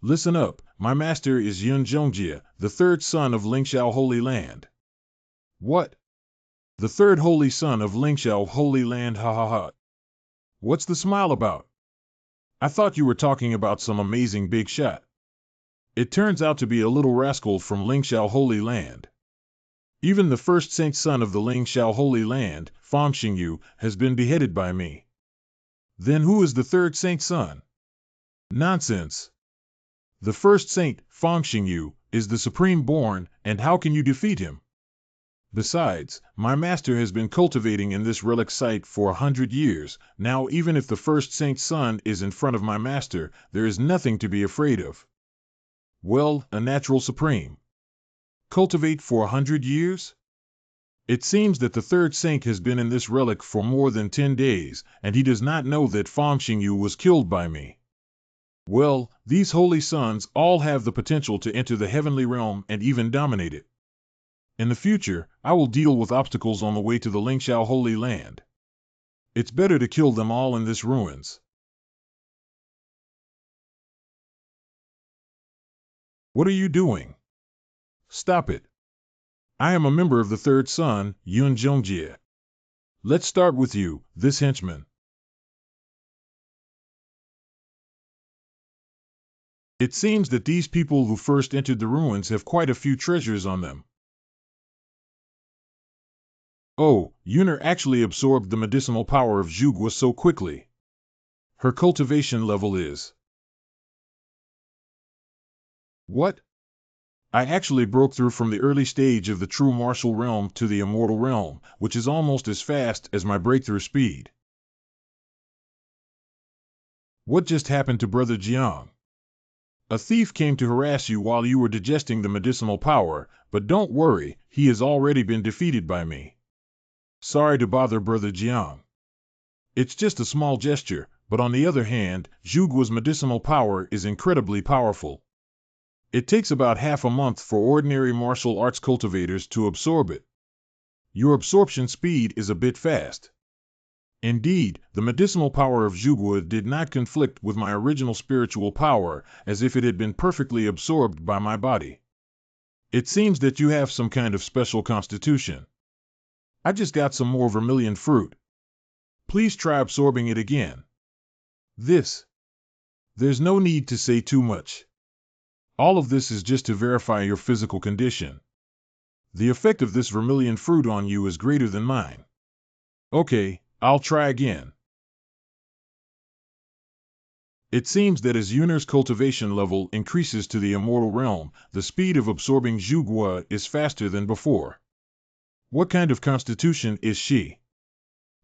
Listen up, my master is Yun Zhongjie, the third son of Lingxiao Holy Land. What? The third holy son of Lingxiao Holy Land, ha ha ha. What's the smile about? I thought you were talking about some amazing big shot. It turns out to be a little rascal from Lingxiao Holy Land. Even the first saint son of the Lingxiao Holy Land, Fang Xingyu, has been beheaded by me. Then who is the third saint son? Nonsense. The first saint, Fang Xingyu, Is the Supreme born, and how can you defeat him? Besides, my master has been cultivating in this relic site for 100 years. Now even if the first saint's son is in front of my master, there is nothing to be afraid of. Well, a natural supreme. Cultivate for 100 years? It seems that the third saint has been in this relic for more than 10 days, and he does not know that Xingyu was killed by me. Well, these holy sons all have the potential to enter the heavenly realm and even dominate it. In the future, I will deal with obstacles on the way to the Lingxiao Holy Land. It's better to kill them all in this ruins. What are you doing? Stop it. I am a member of the third son, Yun Zhongjie. Let's start with you, this henchman. It seems that these people who first entered the ruins have quite a few treasures on them. Oh, Yuner actually absorbed the medicinal power of Zhugua so quickly. Her cultivation level is... What? I actually broke through from the early stage of the true martial realm to the immortal realm, which is almost as fast as my breakthrough speed. What just happened to Brother Jiang? A thief came to harass you while you were digesting the medicinal power, but don't worry, he has already been defeated by me. Sorry to bother Brother Jiang. It's just a small gesture, but on the other hand, Zhugua's medicinal power is incredibly powerful. It takes about half a month for ordinary martial arts cultivators to absorb it. Your absorption speed is a bit fast. Indeed, the medicinal power of Zhugua did not conflict with my original spiritual power, as if it had been perfectly absorbed by my body. It seems that you have some kind of special constitution. I just got some more vermilion fruit. Please try absorbing it again. There's no need to say too much. All of this is just to verify your physical condition. The effect of this vermilion fruit on you is greater than mine. Okay, I'll try again. It seems that as Yuner's cultivation level increases to the immortal realm, the speed of absorbing Zhugua is faster than before. What kind of constitution is she?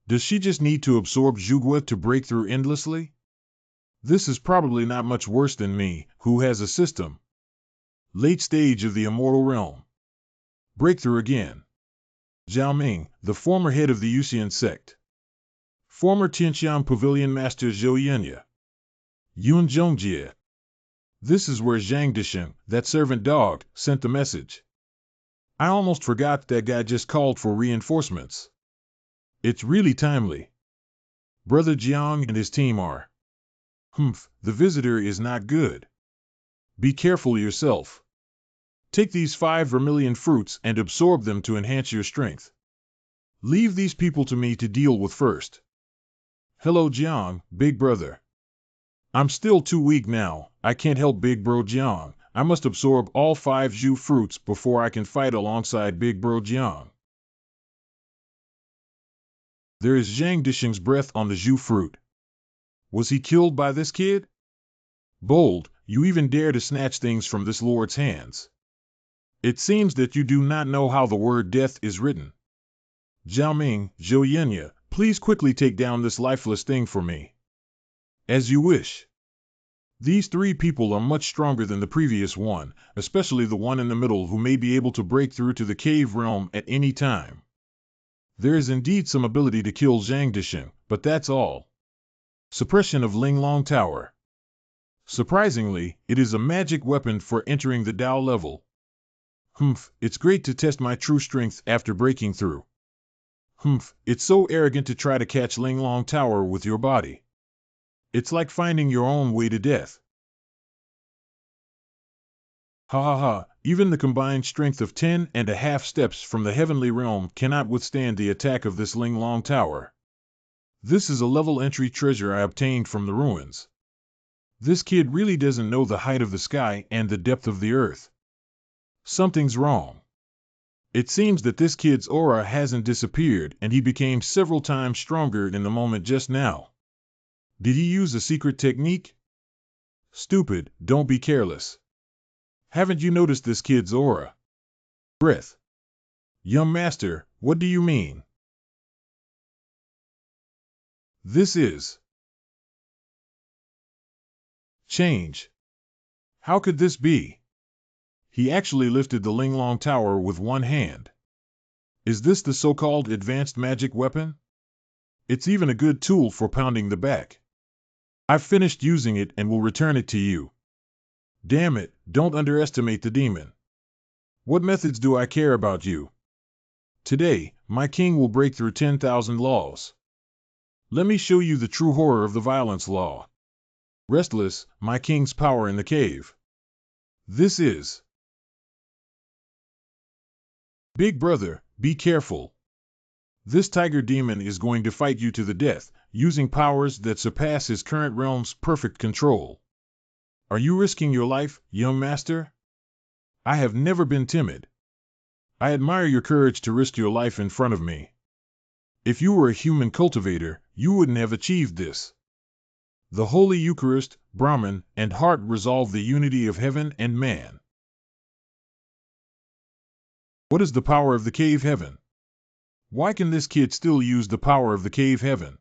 Does she just need to absorb Zhugua to break through endlessly? This is probably not much worse than me, who has a system. Late stage of the immortal realm. Breakthrough again. Zhao Ming, the former head of the Yuxian sect. Former Tianxian Pavilion Master Zhou Yenya. Yun Zhongjie. This is where Zhang Disheng, that servant dog, sent the message. I almost forgot that guy just called for reinforcements. It's really timely. Brother Jiang and his team are... the visitor is not good. Be careful yourself. Take these 5 vermilion fruits and absorb them to enhance your strength. Leave these people to me to deal with first. Hello Jiang, big brother. I'm still too weak now, I can't help big bro Jiang. I must absorb all 5 Zhu fruits before I can fight alongside big bro Jiang. There is Zhang Disheng's breath on the Zhu fruit. Was he killed by this kid? Bold, you even dare to snatch things from this lord's hands. It seems that you do not know how the word death is written. Zhao Ming, Zhou Yenya, please quickly take down this lifeless thing for me. As you wish. These 3 people are much stronger than the previous one, especially the one in the middle who may be able to break through to the cave realm at any time. There is indeed some ability to kill Zhang Disheng, but that's all. Suppression of Linglong Tower. Surprisingly, it is a magic weapon for entering the Dao level. It's great to test my true strength after breaking through. It's so arrogant to try to catch Linglong Tower with your body. It's like finding your own way to death. Even the combined strength of 10.5 steps from the heavenly realm cannot withstand the attack of this Linglong Tower. This is a level entry treasure I obtained from the ruins. This kid really doesn't know the height of the sky and the depth of the earth. Something's wrong. It seems that this kid's aura hasn't disappeared and he became several times stronger in the moment just now. Did he use a secret technique? Stupid, don't be careless. Haven't you noticed this kid's aura? Breath. Young master, what do you mean? This is change. How could this be? He actually lifted the Linglong Tower with one hand. Is this the so-called advanced magic weapon? It's even a good tool for pounding the back. I've finished using it and will return it to you. Damn it, don't underestimate the demon. What methods do I care about you? Today, my king will break through 10,000 laws. Let me show you the true horror of the violence law. Restless, my king's power in the cave. This is Big brother, be careful. This tiger demon is going to fight you to the death, using powers that surpass his current realm's perfect control. Are you risking your life, young master? I have never been timid. I admire your courage to risk your life in front of me. If you were a human cultivator, you wouldn't have achieved this. The Holy Eucharist, Brahman, and heart resolve the unity of heaven and man. What is the power of the cave heaven? Why can this kid still use the power of the cave heaven?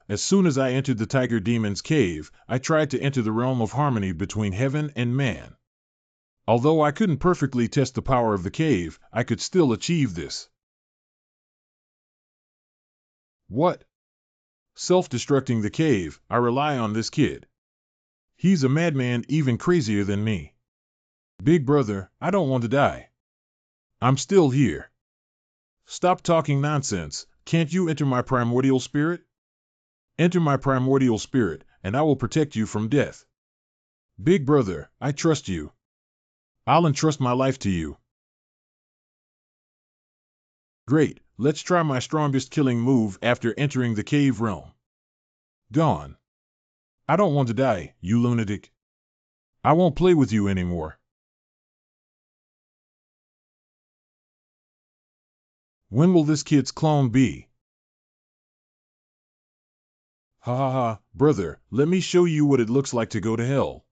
As soon as I entered the tiger demon's cave, I tried to enter the realm of harmony between heaven and man. Although I couldn't perfectly test the power of the cave, I could still achieve this. What? Self-destructing the cave, I rely on this kid. He's a madman even crazier than me. Big brother, I don't want to die. I'm still here. Stop talking nonsense. Can't you enter my primordial spirit? Enter my primordial spirit, and I will protect you from death. Big brother, I trust you. I'll entrust my life to you. Great, let's try my strongest killing move after entering the cave realm. Gone. I don't want to die, you lunatic. I won't play with you anymore. When will this kid's clone be? Ha ha ha, brother, let me show you what it looks like to go to hell.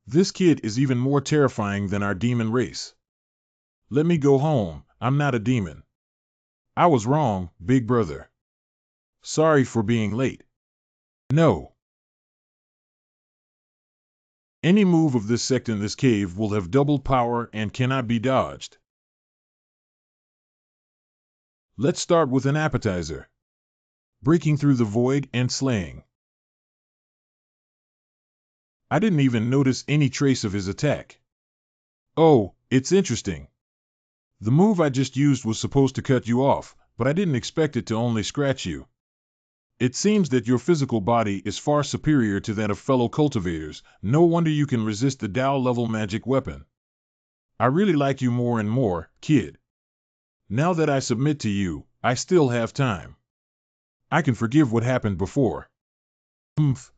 This kid is even more terrifying than our demon race. Let me go home, I'm not a demon. I was wrong, big brother. Sorry for being late. No. Any move of this sect in this cave will have doubled power and cannot be dodged. Let's start with an appetizer. Breaking through the void and slaying. I didn't even notice any trace of his attack. Oh, it's interesting. The move I just used was supposed to cut you off, but I didn't expect it to only scratch you. It seems that your physical body is far superior to that of fellow cultivators. No wonder you can resist the Tao-level magic weapon. I really like you more and more, kid. Now that I submit to you, I still have time. I can forgive what happened before.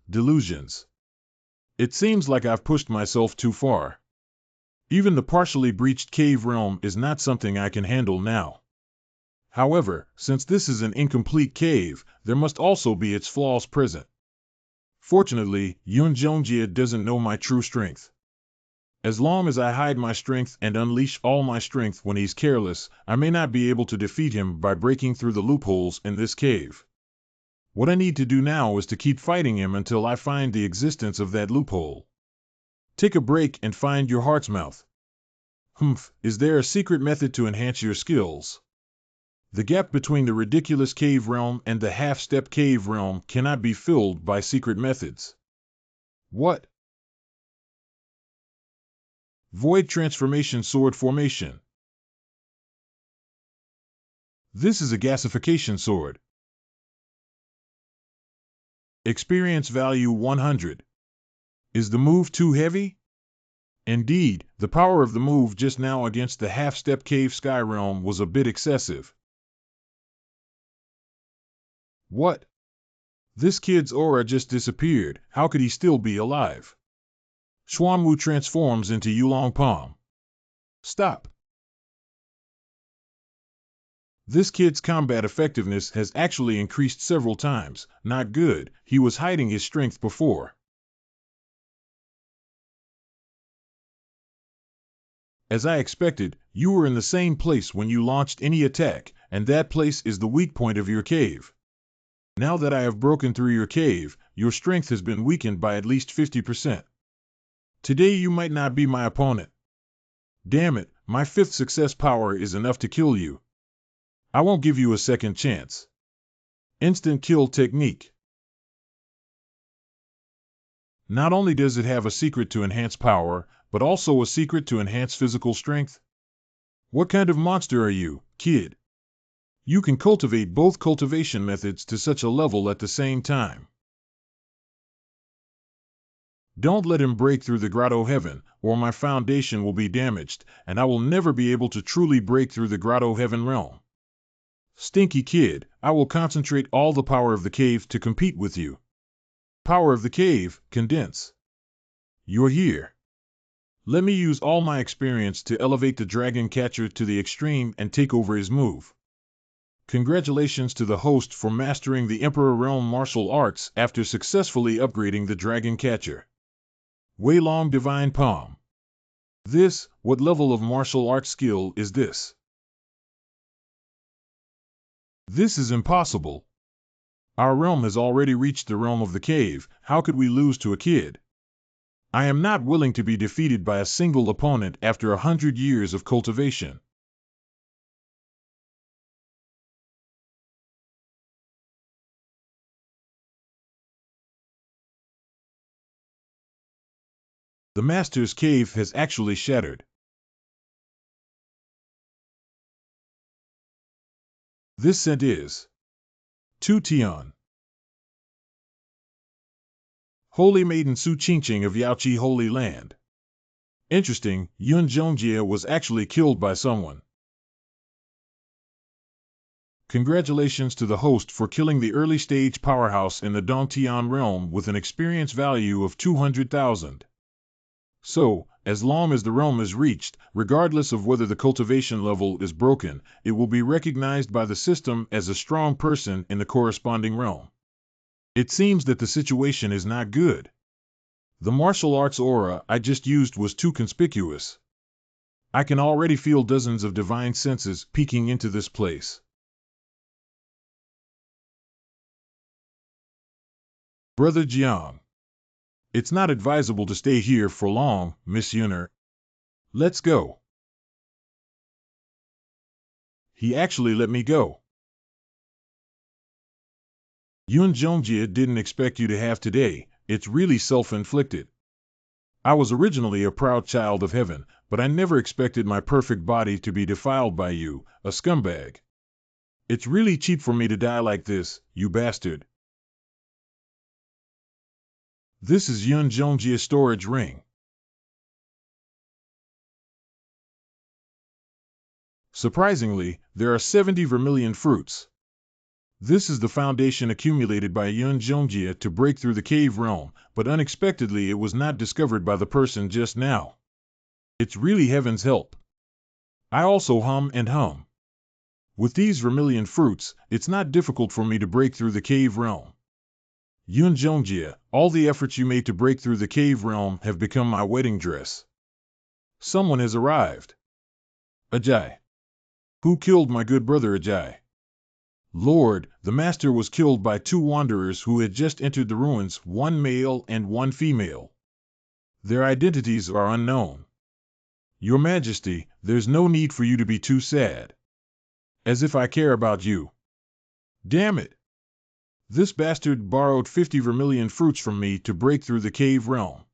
Delusions. It seems like I've pushed myself too far. Even the partially breached cave realm is not something I can handle now. However, since this is an incomplete cave, there must also be its flaws present. Fortunately, Yun Zhongjie doesn't know my true strength. As long as I hide my strength and unleash all my strength when he's careless, I may not be able to defeat him by breaking through the loopholes in this cave. What I need to do now is to keep fighting him until I find the existence of that loophole. Take a break and find your heart's mouth. Is there a secret method to enhance your skills? The gap between the ridiculous cave realm and the half-step cave realm cannot be filled by secret methods. What? Void Transformation Sword Formation. This is a gasification sword. Experience value 100. Is the move too heavy? Indeed, the power of the move just now against the half-step cave sky realm was a bit excessive. What? This kid's aura just disappeared. How could he still be alive? Xuanwu transforms into Yulong Palm. Stop. This kid's combat effectiveness has actually increased several times. Not good. He was hiding his strength before. As I expected, you were in the same place when you launched any attack, and that place is the weak point of your cave. Now that I have broken through your cave, your strength has been weakened by at least 50%. Today you might not be my opponent. Damn it, my 5th success power is enough to kill you. I won't give you a second chance. Instant kill technique. Not only does it have a secret to enhance power, but also a secret to enhance physical strength. What kind of monster are you, kid? You can cultivate both cultivation methods to such a level at the same time. Don't let him break through the grotto heaven, or my foundation will be damaged, and I will never be able to truly break through the grotto heaven realm. Stinky kid, I will concentrate all the power of the cave to compete with you. Power of the cave, condense. You're here. Let me use all my experience to elevate the dragon catcher to the extreme and take over his move. Congratulations to the host for mastering the Emperor Realm martial arts after successfully upgrading the dragon catcher. Wei Long Divine Palm. What level of martial arts skill is this? This is impossible. Our realm has already reached the realm of the cave, how could we lose to a kid? I am not willing to be defeated by a single opponent after 100 years of cultivation. The Master's cave has actually shattered. This scent is Tu Tian. Holy Maiden Su Qingqing of Yaoqi Holy Land. Interesting, Yun Zhongjie was actually killed by someone. Congratulations to the host for killing the early stage powerhouse in the Dongtian realm with an experience value of 200,000. So, as long as the realm is reached, regardless of whether the cultivation level is broken, it will be recognized by the system as a strong person in the corresponding realm. It seems that the situation is not good. The martial arts aura I just used was too conspicuous. I can already feel dozens of divine senses peeking into this place. Brother Jiang. It's not advisable to stay here for long, Miss Yuner. Let's go. He actually let me go. Yun Zhongjie didn't expect you to have today, it's really self-inflicted. I was originally a proud child of heaven, but I never expected my perfect body to be defiled by you, a scumbag. It's really cheap for me to die like this, you bastard. This is Yun Zhongjie's storage ring. Surprisingly, there are 70 vermilion fruits. This is the foundation accumulated by Yun Zhongjie to break through the cave realm, but unexpectedly it was not discovered by the person just now. It's really heaven's help. I also hum and hum. With these vermilion fruits, it's not difficult for me to break through the cave realm. Yun Zhongjie, all the efforts you made to break through the cave realm have become my wedding dress. Someone has arrived. Ajay. Who killed my good brother Ajay? Lord, the master was killed by 2 wanderers who had just entered the ruins, 1 male and 1 female. Their identities are unknown. Your Majesty, there's no need for you to be too sad. As if I care about you. Damn it! This bastard borrowed 50 vermilion fruits from me to break through the cave realm.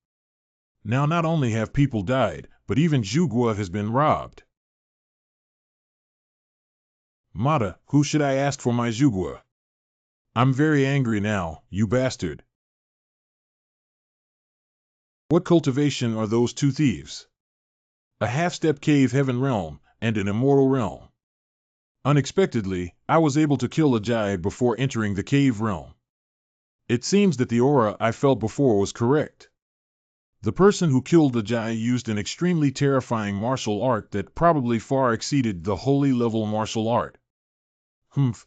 Now not only have people died, but even Zhuguo has been robbed. Mata, who should I ask for my Zhuguo? I'm very angry now, you bastard. What cultivation are those 2 thieves? A half-step cave heaven realm, and an immortal realm. Unexpectedly, I was able to kill Ajay before entering the cave realm. It seems that the aura I felt before was correct. The person who killed Ajay used an extremely terrifying martial art that probably far exceeded the holy level martial art.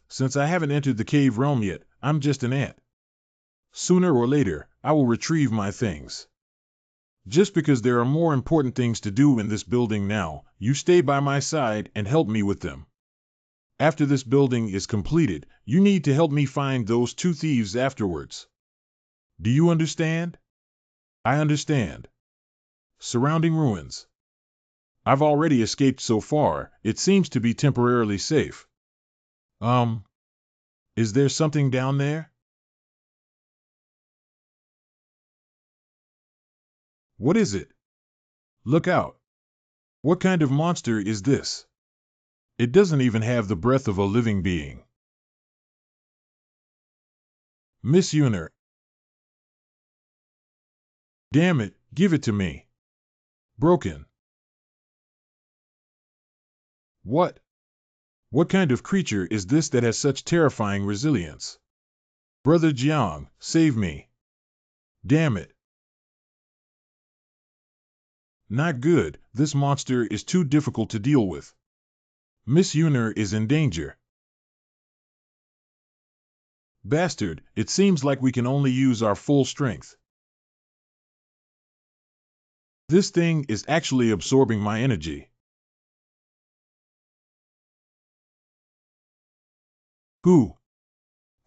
Since I haven't entered the cave realm yet, I'm just an ant. Sooner or later, I will retrieve my things. Just because there are more important things to do in this building now, you stay by my side and help me with them. After this building is completed, you need to help me find those 2 thieves afterwards. Do you understand? I understand. Surrounding ruins. I've already escaped so far, it seems to be temporarily safe. Is there something down there? What is it? Look out. What kind of monster is this? It doesn't even have the breath of a living being. Miss Yuner. Damn it, give it to me. Broken. What? What kind of creature is this that has such terrifying resilience? Brother Jiang, save me. Damn it. Not good, this monster is too difficult to deal with. Miss Yuner is in danger. Bastard, it seems like we can only use our full strength. This thing is actually absorbing my energy. Who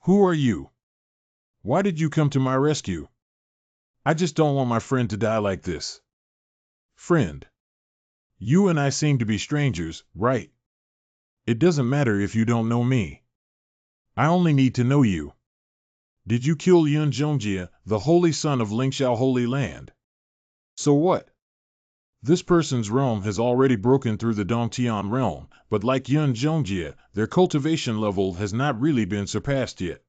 are you? Why did you come to my rescue? I just don't want my friend to die like this. Friend. You and I seem to be strangers, right? It doesn't matter if you don't know me. I only need to know you. Did you kill Yun Zhongjie, the holy son of Lingxiao Holy Land? So what? This person's realm has already broken through the Dongtian realm, but like Yun Zhongjie, their cultivation level has not really been surpassed yet.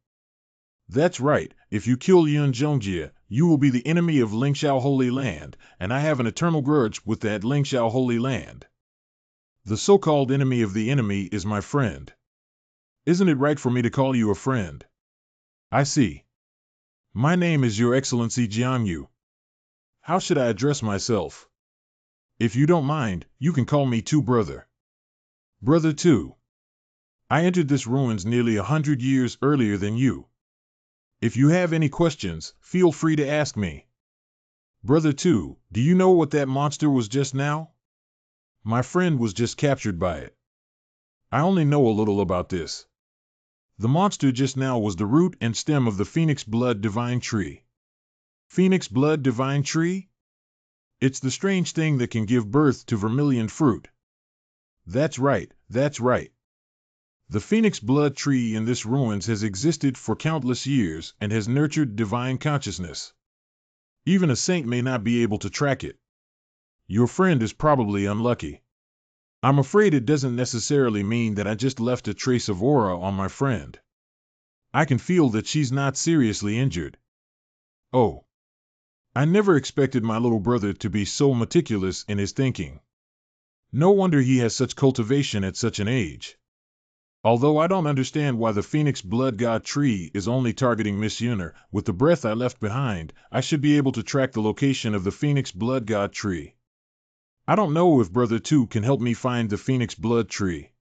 That's right, if you kill Yun Zhongjie, you will be the enemy of Lingxiao Holy Land, and I have an eternal grudge with that Lingxiao Holy Land. The so-called enemy of the enemy is my friend. Isn't it right for me to call you a friend? I see. My name is Your Excellency Jiang. How should I address myself? If you don't mind, you can call me Tu Brother. Brother Tu. I entered this ruins nearly 100 years earlier than you. If you have any questions, feel free to ask me. Brother Tu, do you know what that monster was just now? My friend was just captured by it. I only know a little about this. The monster just now was the root and stem of the Phoenix Blood Divine Tree. Phoenix Blood Divine Tree? It's the strange thing that can give birth to vermilion fruit. That's right, that's right. The Phoenix Blood Tree in this ruins has existed for countless years and has nurtured divine consciousness. Even a saint may not be able to track it. Your friend is probably unlucky. I'm afraid it doesn't necessarily mean that I just left a trace of aura on my friend. I can feel that she's not seriously injured. Oh. I never expected my little brother to be so meticulous in his thinking. No wonder he has such cultivation at such an age. Although I don't understand why the Phoenix Blood God Tree is only targeting Miss Yuner, with the breath I left behind, I should be able to track the location of the Phoenix Blood God Tree. I don't know if Brother Tu can help me find the Phoenix Blood Tree.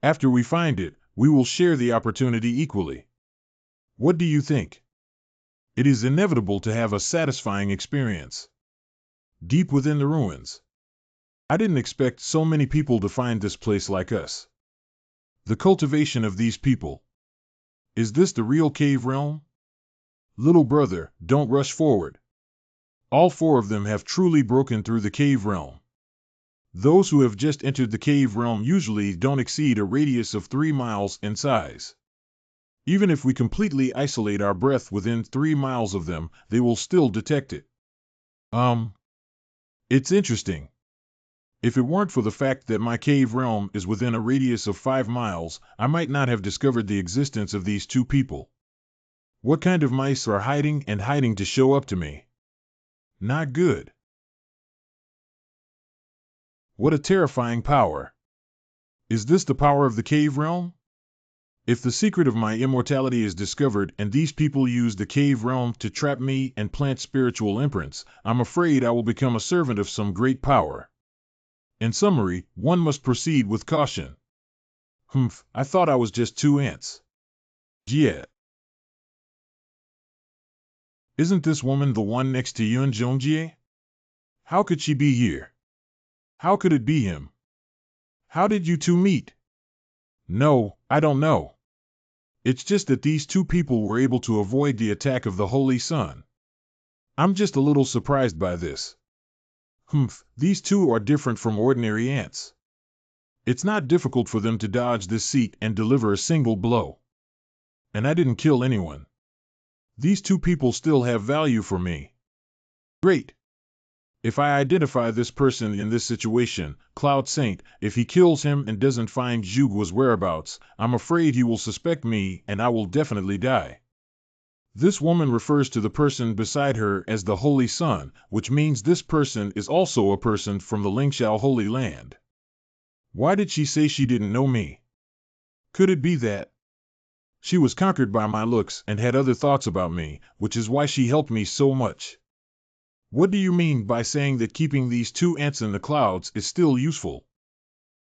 After we find it, we will share the opportunity equally. What do you think? It is inevitable to have a satisfying experience. Deep within the ruins. I didn't expect so many people to find this place like us. The cultivation of these people. Is this the real cave realm? Little brother, don't rush forward. All 4 of them have truly broken through the cave realm. Those who have just entered the cave realm usually don't exceed a radius of 3 miles in size. Even if we completely isolate our breath within 3 miles of them, they will still detect it. It's interesting. If it weren't for the fact that my cave realm is within a radius of 5 miles, I might not have discovered the existence of these 2 people. What kind of mice are hiding to show up to me? Not good. What a terrifying power. Is this the power of the cave realm? If the secret of my immortality is discovered and these people use the cave realm to trap me and plant spiritual imprints, I'm afraid I will become a servant of some great power. In summary, one must proceed with caution. I thought I was just 2 ants. Yeah. Isn't this woman the one next to Yun Zhongjie? How could she be here? How could it be him? How did you two meet? No, I don't know. It's just that these two people were able to avoid the attack of the Holy Sun. I'm just a little surprised by this. These two are different from ordinary ants. It's not difficult for them to dodge this seat and deliver a single blow. And I didn't kill anyone. These two people still have value for me. Great. If I identify this person in this situation, Cloud Saint, if he kills him and doesn't find Zhuguo's whereabouts, I'm afraid he will suspect me and I will definitely die. This woman refers to the person beside her as the Holy Sun, which means this person is also a person from the Lingxiao Holy Land. Why did she say she didn't know me? Could it be that she was conquered by my looks and had other thoughts about me, which is why she helped me so much? What do you mean by saying that keeping these two ants in the clouds is still useful?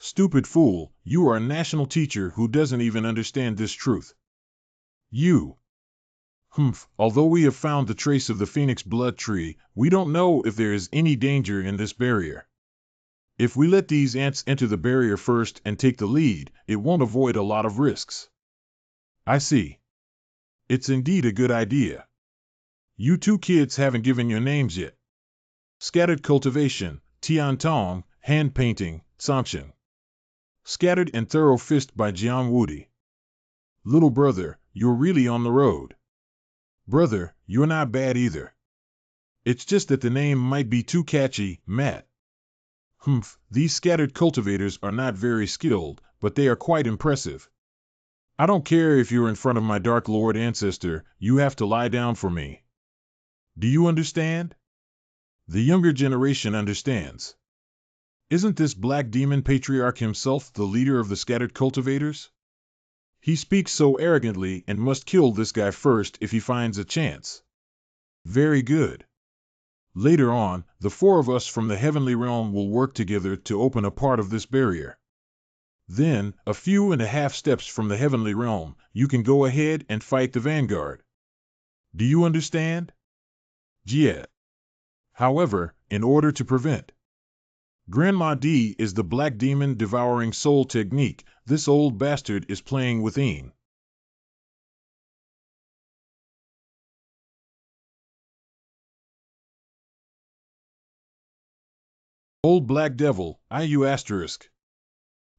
Stupid fool, you are a national teacher who doesn't even understand this truth. You. Although we have found the trace of the Phoenix blood tree, we don't know if there is any danger in this barrier. If we let these ants enter the barrier first and take the lead, it won't avoid a lot of risks. I see. It's indeed a good idea. You two kids haven't given your names yet. Scattered Cultivation, Tiantong, Hand Painting, Songchen. Scattered and Thorough Fist by Jiang Wudi. Little brother, you're really on the road. Brother, you're not bad either. It's just that the name might be too catchy, Matt. These scattered cultivators are not very skilled, but they are quite impressive. I don't care if you're in front of my Dark Lord ancestor, you have to lie down for me. Do you understand? The younger generation understands. Isn't this Black Demon Patriarch himself the leader of the scattered cultivators? He speaks so arrogantly and must kill this guy first if he finds a chance. Very good. Later on, the four of us from the heavenly realm will work together to open a part of this barrier. Then, a few and a half steps from the heavenly realm, you can go ahead and fight the vanguard. Do you understand? Yeah. However, in order to prevent Grandma D is the black demon devouring soul technique, this old bastard is playing with Een. Old black devil, IU asterisk.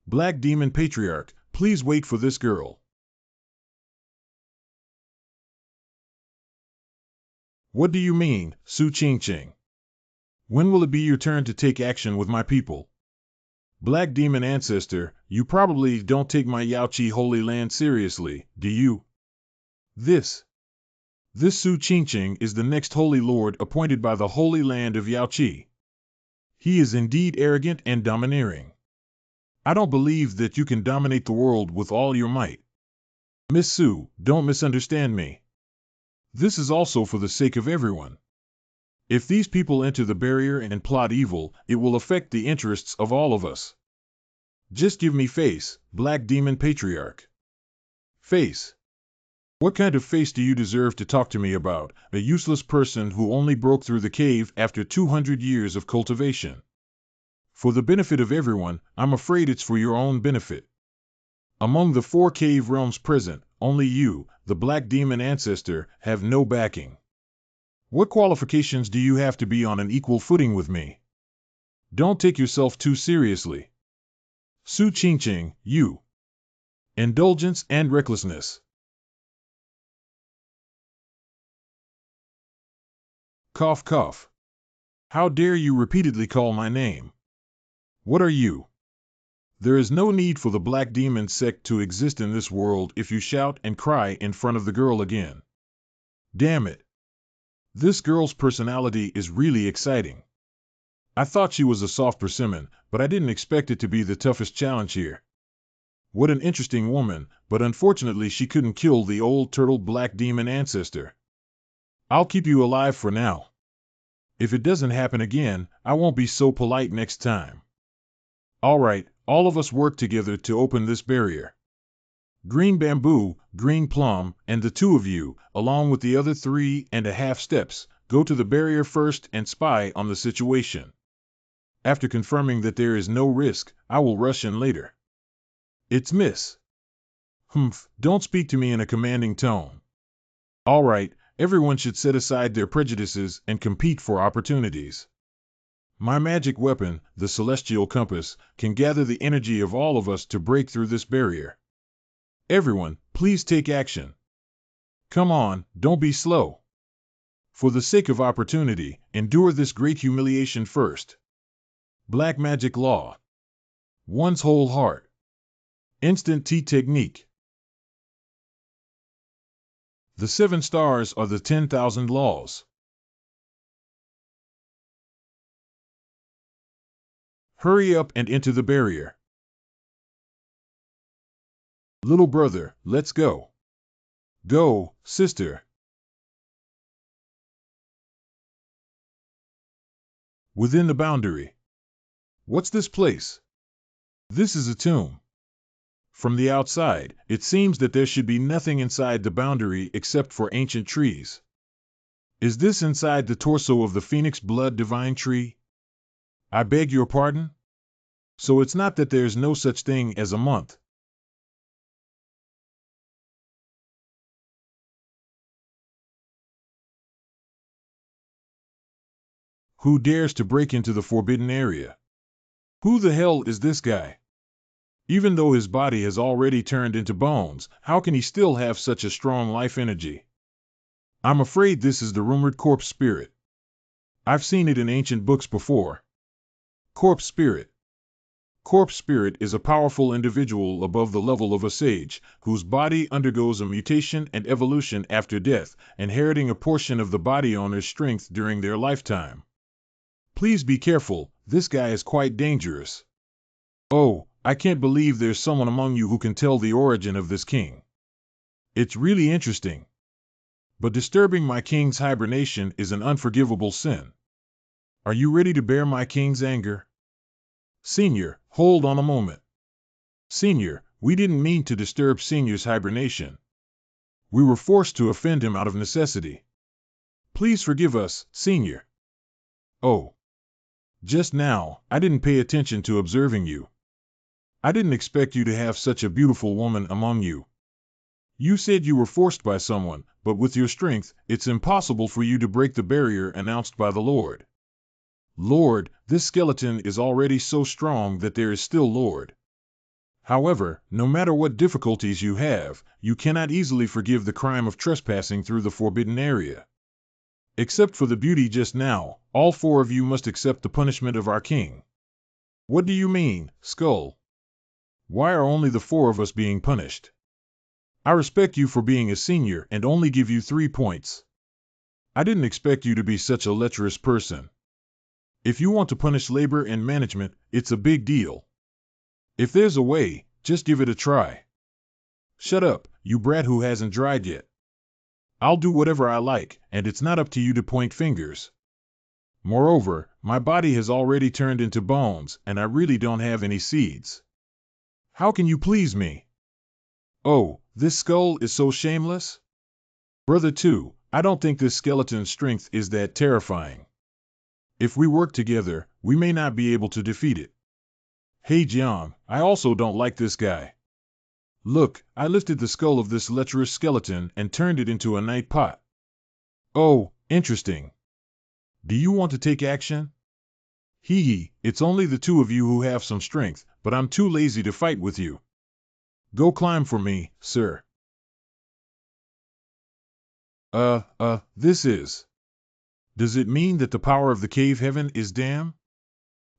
Black demon patriarch, please wait for this girl. What do you mean, Su Qingqing? When will it be your turn to take action with my people? Black demon ancestor, you probably don't take my Yaoqi holy land seriously, do you? This Su Qingqing is the next holy lord appointed by the holy land of Yaoqi. He is indeed arrogant and domineering. I don't believe that you can dominate the world with all your might. Miss Su, don't misunderstand me. This is also for the sake of everyone. If these people enter the barrier and plot evil, it will affect the interests of all of us. Just give me face, Black Demon Patriarch. Face. What kind of face do you deserve to talk to me about, a useless person who only broke through the cave after 200 years of cultivation? For the benefit of everyone, I'm afraid it's for your own benefit. Among the 4 cave realms present, only you, the Black Demon Ancestor, have no backing. What qualifications do you have to be on an equal footing with me? Don't take yourself too seriously. Su Qingqing, you. Indulgence and recklessness. Cough cough. How dare you repeatedly call my name? What are you? There is no need for the Black Demon sect to exist in this world if you shout and cry in front of the girl again. Damn it. This girl's personality is really exciting. I thought she was a soft persimmon, but I didn't expect it to be the toughest challenge here. What an interesting woman, but unfortunately she couldn't kill the old turtle Black Demon Ancestor. I'll keep you alive for now. If it doesn't happen again, I won't be so polite next time. All right, all of us work together to open this barrier. Green Bamboo, Green Plum, and the 2 of you, along with the other 3.5 steps, go to the barrier first and spy on the situation. After confirming that there is no risk, I will rush in later. It's Miss. Humph, don't speak to me in a commanding tone. All right, everyone should set aside their prejudices and compete for opportunities. My magic weapon, the celestial compass, can gather the energy of all of us to break through this barrier. Everyone, please take action. Come on, don't be slow. For the sake of opportunity, endure this great humiliation first. Black magic law. One's whole heart. Instant T technique. The 7 stars are the 10,000 laws. Hurry up and enter the barrier. Little brother, let's go. Go, sister. Within the boundary. What's this place? This is a tomb. From the outside, it seems that there should be nothing inside the boundary except for ancient trees. Is this inside the torso of the phoenix blood divine tree? I beg your pardon? So it's not that there's no such thing as a month. Who dares to break into the forbidden area? Who the hell is this guy? Even though his body has already turned into bones, how can he still have such a strong life energy? I'm afraid this is the rumored corpse spirit. I've seen it in ancient books before. Corpse spirit. Corpse spirit is a powerful individual above the level of a sage, whose body undergoes a mutation and evolution after death, inheriting a portion of the body owner's strength during their lifetime. Please be careful, this guy is quite dangerous. Oh, I can't believe there's someone among you who can tell the origin of this king. It's really interesting. But disturbing my king's hibernation is an unforgivable sin. Are you ready to bear my king's anger? Senior, hold on a moment. Senior, we didn't mean to disturb Senior's hibernation. We were forced to offend him out of necessity. Please forgive us, Senior. Oh. Just now, I didn't pay attention to observing you. I didn't expect you to have such a beautiful woman among you. You said you were forced by someone, but with your strength, it's impossible for you to break the barrier announced by the Lord. Lord, this skeleton is already so strong that there is still Lord. However, no matter what difficulties you have, you cannot easily forgive the crime of trespassing through the forbidden area. Except for the beauty just now, all 4 of you must accept the punishment of our king. What do you mean, Skull? Why are only the 4 of us being punished? I respect you for being a senior and only give you 3 points. I didn't expect you to be such a lecherous person. If you want to punish labor and management, it's a big deal. If there's a way, just give it a try. Shut up, you brat who hasn't dried yet. I'll do whatever I like, and it's not up to you to point fingers. Moreover, my body has already turned into bones, and I really don't have any seeds. How can you please me? Oh, this skull is so shameless? Brother 2, I don't think this skeleton's strength is that terrifying. If we work together, we may not be able to defeat it. Hey Jiang, I also don't like this guy. Look, I lifted the skull of this lecherous skeleton and turned it into a night pot. Oh, interesting. Do you want to take action? Hee hee, it's only the 2 of you who have some strength, but I'm too lazy to fight with you. Go climb for me, sir. This is. Does it mean that the power of the cave heaven is damned?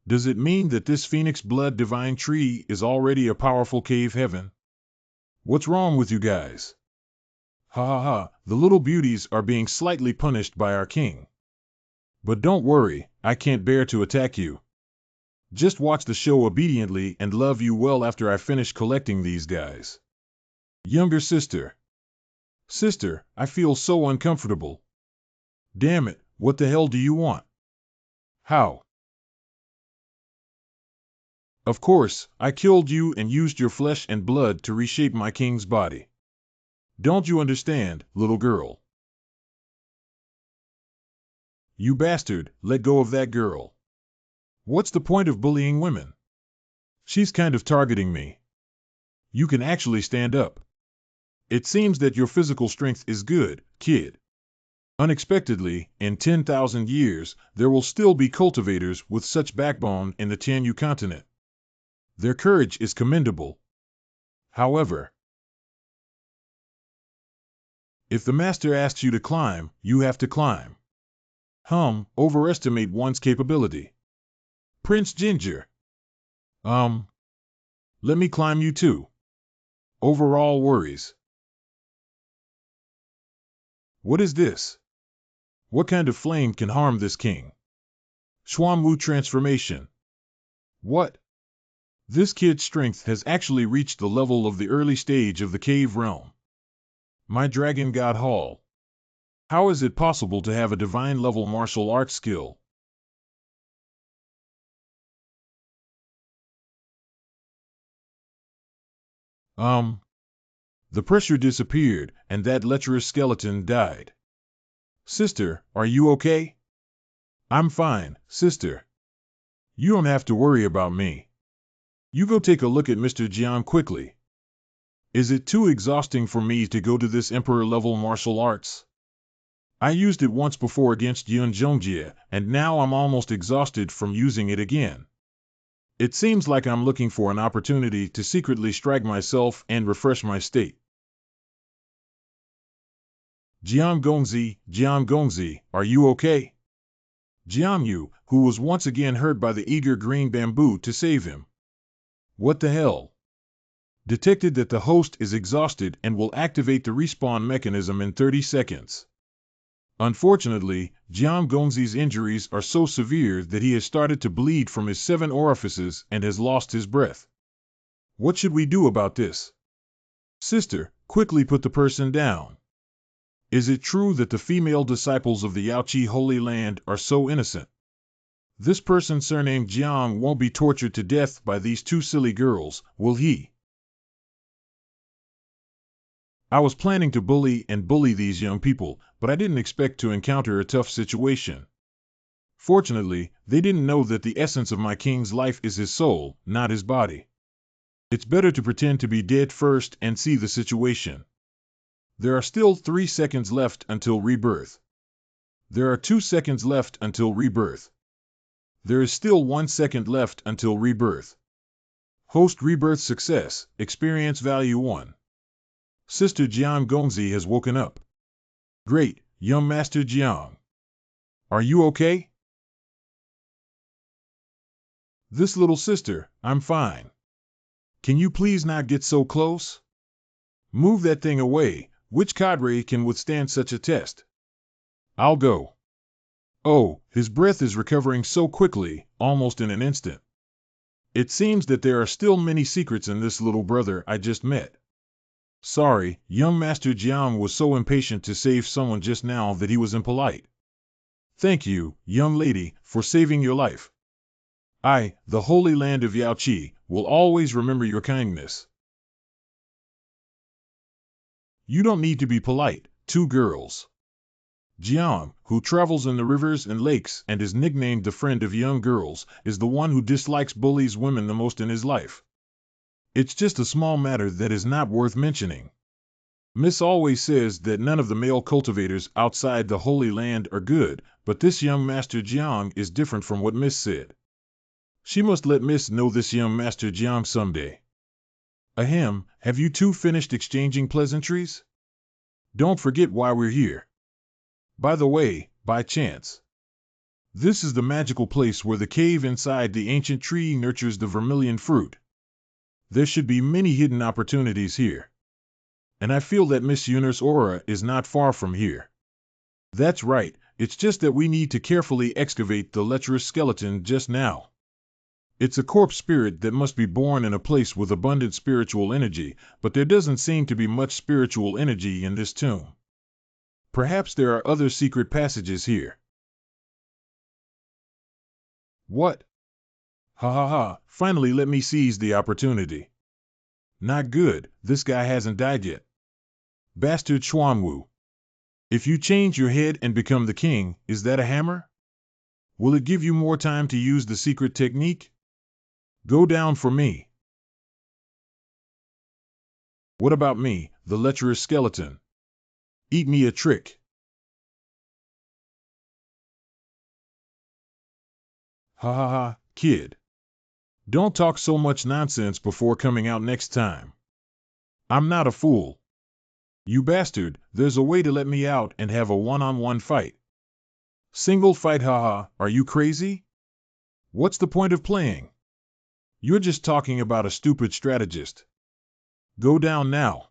Does it mean that this phoenix blood divine tree is already a powerful cave heaven? What's wrong with you guys? Ha ha ha, the little beauties are being slightly punished by our king. But don't worry, I can't bear to attack you. Just watch the show obediently and love you well after I finish collecting these guys. Younger sister. Sister, I feel so uncomfortable. Damn it, what the hell do you want? How? Of course, I killed you and used your flesh and blood to reshape my king's body. Don't you understand, little girl? You bastard, let go of that girl. What's the point of bullying women? She's kind of targeting me. You can actually stand up. It seems that your physical strength is good, kid. Unexpectedly, in 10,000 years, there will still be cultivators with such backbone in the Tianyu continent. Their courage is commendable. However, if the master asks you to climb, you have to climb. Overestimate one's capability. Prince Ginger. Let me climb you too. Overall worries. What is this? What kind of flame can harm this king? Xuanwu transformation. What? This kid's strength has actually reached the level of the early stage of the cave realm. My dragon god hall. How is it possible to have a divine level martial arts skill? The pressure disappeared, and that lecherous skeleton died. Sister, are you okay? I'm fine, sister. You don't have to worry about me. You go take a look at Mr. Jiang quickly. Is it too exhausting for me to go to this emperor-level martial arts? I used it once before against Yun Zhongjie, and now I'm almost exhausted from using it again. It seems like I'm looking for an opportunity to secretly strike myself and refresh my state. Jiang Gongzi, are you okay? Jiangyu, who was once again hurt by the eager green bamboo to save him. What the hell? Detected that the host is exhausted and will activate the respawn mechanism in 30 seconds. Unfortunately, Jiang Gongzi's injuries are so severe that he has started to bleed from his 7 orifices and has lost his breath. What should we do about this? Sister, quickly put the person down. Is it true that the female disciples of the Yaoqi Holy Land are so innocent? This person surnamed Jiang won't be tortured to death by these 2 silly girls, will he? I was planning to bully these young people, but I didn't expect to encounter a tough situation. Fortunately, they didn't know that the essence of my king's life is his soul, not his body. It's better to pretend to be dead first and see the situation. There are still 3 seconds left until rebirth. There are 2 seconds left until rebirth. There is still 1 second left until rebirth. Host rebirth success, experience value 1. Sister Jiang Gongzi has woken up. Great, young Master Jiang. Are you okay? This little sister, I'm fine. Can you please not get so close? Move that thing away. Which cadre can withstand such a test? I'll go. Oh, his breath is recovering so quickly, almost in an instant. It seems that there are still many secrets in this little brother I just met. Sorry, young Master Jiang was so impatient to save someone just now that he was impolite. Thank you, young lady, for saving your life. I, the Holy Land of Yaoqi, will always remember your kindness. You don't need to be polite, 2 girls. Jiang, who travels in the rivers and lakes and is nicknamed the friend of young girls, is the one who dislikes bullies women the most in his life. It's just a small matter that is not worth mentioning. Miss always says that none of the male cultivators outside the Holy Land are good, but this young Master Jiang is different from what Miss said. She must let Miss know this young Master Jiang someday. Ahem, have you 2 finished exchanging pleasantries? Don't forget why we're here. By the way, by chance, this is the magical place where the cave inside the ancient tree nurtures the vermilion fruit. There should be many hidden opportunities here. And I feel that Miss Yuner's aura is not far from here. That's right, it's just that we need to carefully excavate the lecherous skeleton just now. It's a corpse spirit that must be born in a place with abundant spiritual energy, but there doesn't seem to be much spiritual energy in this tomb. Perhaps there are other secret passages here. What? Ha ha ha, finally let me seize the opportunity. Not good, this guy hasn't died yet. Bastard Xuanwu. If you change your head and become the king, is that a hammer? Will it give you more time to use the secret technique? Go down for me. What about me, the lecherous skeleton? Eat me a trick. Ha ha ha, kid. Don't talk so much nonsense before coming out next time. I'm not a fool. You bastard, there's a way to let me out and have a one-on-one fight. Single fight, haha, are you crazy? What's the point of playing? You're just talking about a stupid strategist. Go down now.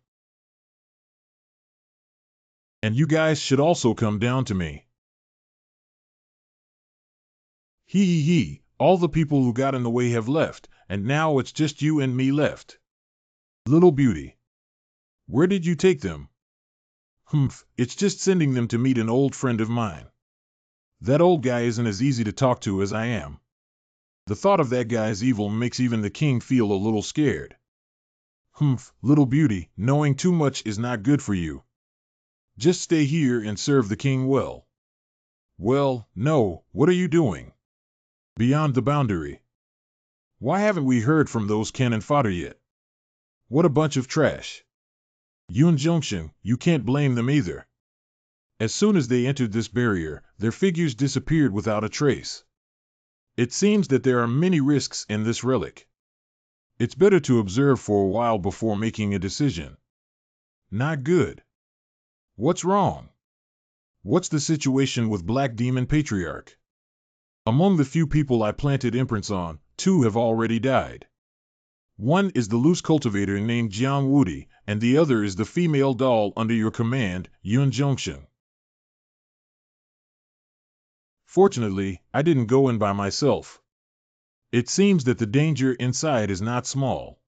And you guys should also come down to me. Hee hee hee, all the people who got in the way have left, and now it's just you and me left. Little beauty. Where did you take them? Humph, it's just sending them to meet an old friend of mine. That old guy isn't as easy to talk to as I am. The thought of that guy's evil makes even the king feel a little scared. Humph, little beauty, knowing too much is not good for you. Just stay here and serve the king well. Well, no, what are you doing? Beyond the boundary. Why haven't we heard from those cannon fodder yet? What a bunch of trash. Junction, you can't blame them either. As soon as they entered this barrier, their figures disappeared without a trace. It seems that there are many risks in this relic. It's better to observe for a while before making a decision. Not good. What's wrong? What's the situation with Black Demon Patriarch? Among the few people I planted imprints on, 2 have already died. One is the loose cultivator named Xuanwu, and the other is the female doll under your command, Junction. Fortunately, I didn't go in by myself. It seems that the danger inside is not small.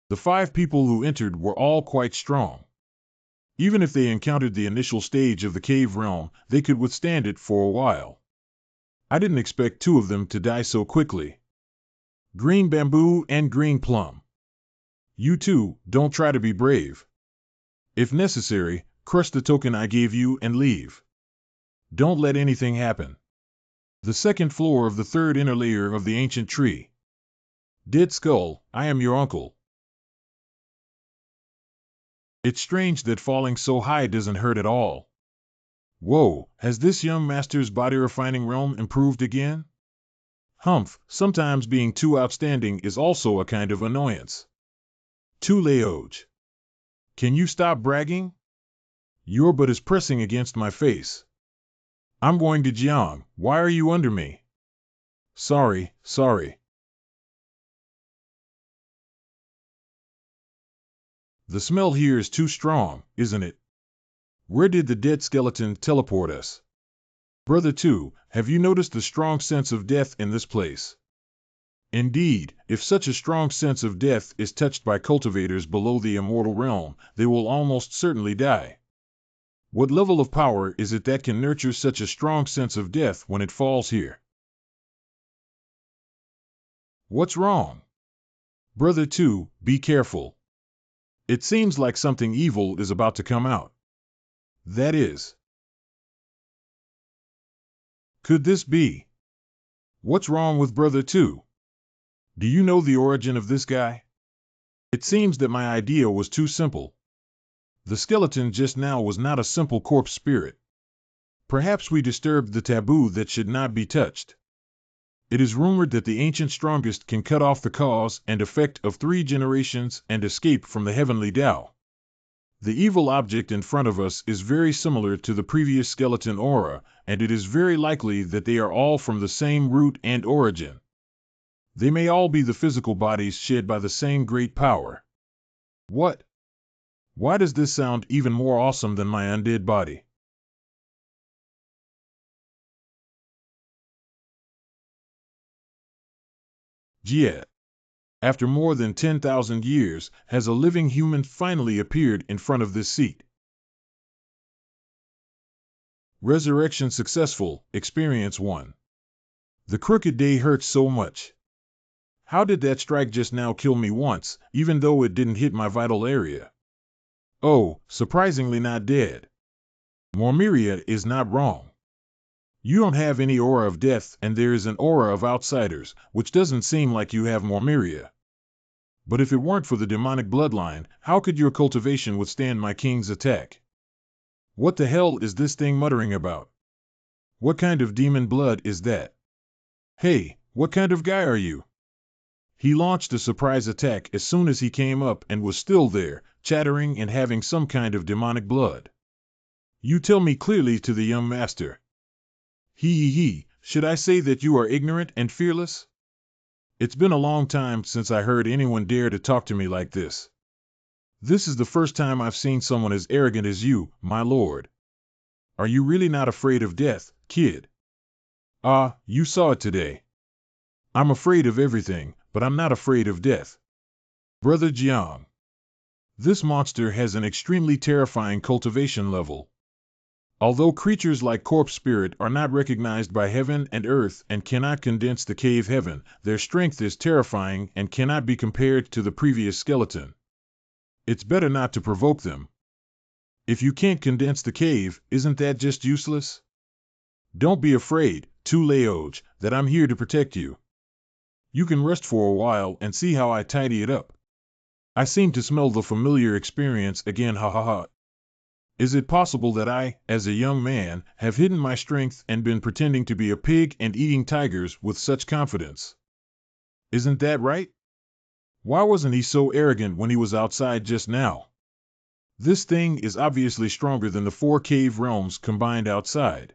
The 5 people who entered were all quite strong. Even if they encountered the initial stage of the cave realm, they could withstand it for a while. I didn't expect 2 of them to die so quickly. Green bamboo and green plum. You two, don't try to be brave. If necessary, crush the token I gave you and leave. Don't let anything happen. The 2nd floor of the 3rd inner layer of the ancient tree. Dead Skull, I am your uncle. It's strange that falling so high doesn't hurt at all. Whoa, has this young master's body refining realm improved again? Humph, sometimes being too outstanding is also a kind of annoyance. Too Leoj. Can you stop bragging? Your butt is pressing against my face. I'm going to Jiang, why are you under me? Sorry. The smell here is too strong, isn't it? Where did the dead skeleton teleport us? Brother 2, have you noticed the strong sense of death in this place? Indeed, if such a strong sense of death is touched by cultivators below the immortal realm, they will almost certainly die. What level of power is it that can nurture such a strong sense of death when it falls here? What's wrong? Brother 2, be careful. It seems like something evil is about to come out. That is. Could this be? What's wrong with Brother 2? Do you know the origin of this guy? It seems that my idea was too simple. The skeleton just now was not a simple corpse spirit. Perhaps we disturbed the taboo that should not be touched. It is rumored that the ancient strongest can cut off the cause and effect of 3 generations and escape from the heavenly Tao. The evil object in front of us is very similar to the previous skeleton aura, and it is very likely that they are all from the same root and origin. They may all be the physical bodies shed by the same great power. What? Why does this sound even more awesome than my undead body? Yet, after more than 10,000 years, has a living human finally appeared in front of this seat. Resurrection successful, experience 1. The crooked day hurts so much. How did that strike just now kill me once, even though it didn't hit my vital area? Oh, surprisingly not dead. Mormiria is not wrong. You don't have any aura of death, and there is an aura of outsiders, which doesn't seem like you have more myria. But if it weren't for the demonic bloodline, how could your cultivation withstand my king's attack? What the hell is this thing muttering about? What kind of demon blood is that? Hey, what kind of guy are you? He launched a surprise attack as soon as he came up and was still there, chattering and having some kind of demonic blood. You tell me clearly to the young master. He, should I say that you are ignorant and fearless? It's been a long time since I heard anyone dare to talk to me like this. This is the first time I've seen someone as arrogant as you, my lord. Are you really not afraid of death, kid? Ah, you saw it today. I'm afraid of everything, but I'm not afraid of death. Brother Jiang. This monster has an extremely terrifying cultivation level. Although creatures like Corpse Spirit are not recognized by heaven and earth and cannot condense the cave heaven, their strength is terrifying and cannot be compared to the previous skeleton. It's better not to provoke them. If you can't condense the cave, isn't that just useless? Don't be afraid, Tu Leoj, that I'm here to protect you. You can rest for a while and see how I tidy it up. I seem to smell the familiar experience again, ha ha ha. Is it possible that I, as a young man, have hidden my strength and been pretending to be a pig and eating tigers with such confidence? Isn't that right? Why wasn't he so arrogant when he was outside just now? This thing is obviously stronger than the 4 cave realms combined outside.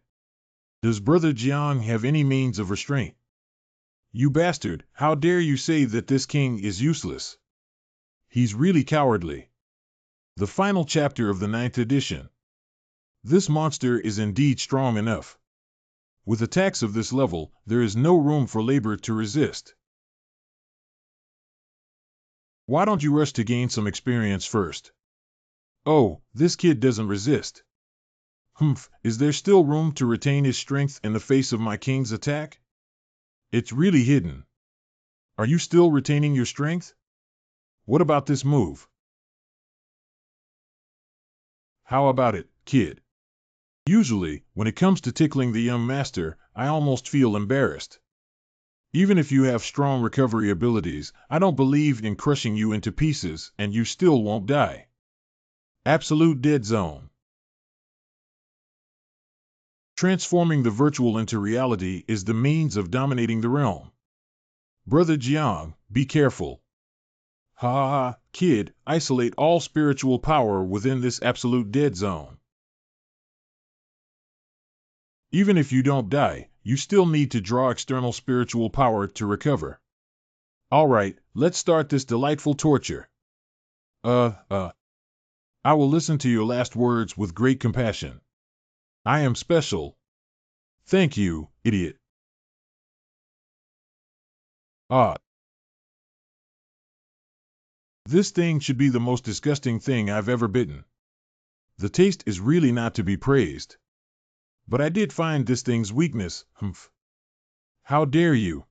Does Brother Jiang have any means of restraint? You bastard, how dare you say that this king is useless? He's really cowardly. The final chapter of the 9th edition. This monster is indeed strong enough. With attacks of this level, there is no room for labor to resist. Why don't you rush to gain some experience first? Oh, this kid doesn't resist. Is there still room to retain his strength in the face of my king's attack? It's really hidden. Are you still retaining your strength? What about this move? How about it, kid? Usually, when it comes to tickling the young master, I almost feel embarrassed. Even if you have strong recovery abilities, I don't believe in crushing you into pieces, and you still won't die. Absolute dead zone. Transforming the virtual into reality is the means of dominating the realm. Brother Jiang, be careful. Ha ha ha, kid, isolate all spiritual power within this absolute dead zone. Even if you don't die, you still need to draw external spiritual power to recover. Alright, let's start this delightful torture. I will listen to your last words with great compassion. I am special. Thank you, idiot. Ah. This thing should be the most disgusting thing I've ever bitten. The taste is really not to be praised. But I did find this thing's weakness, How dare you?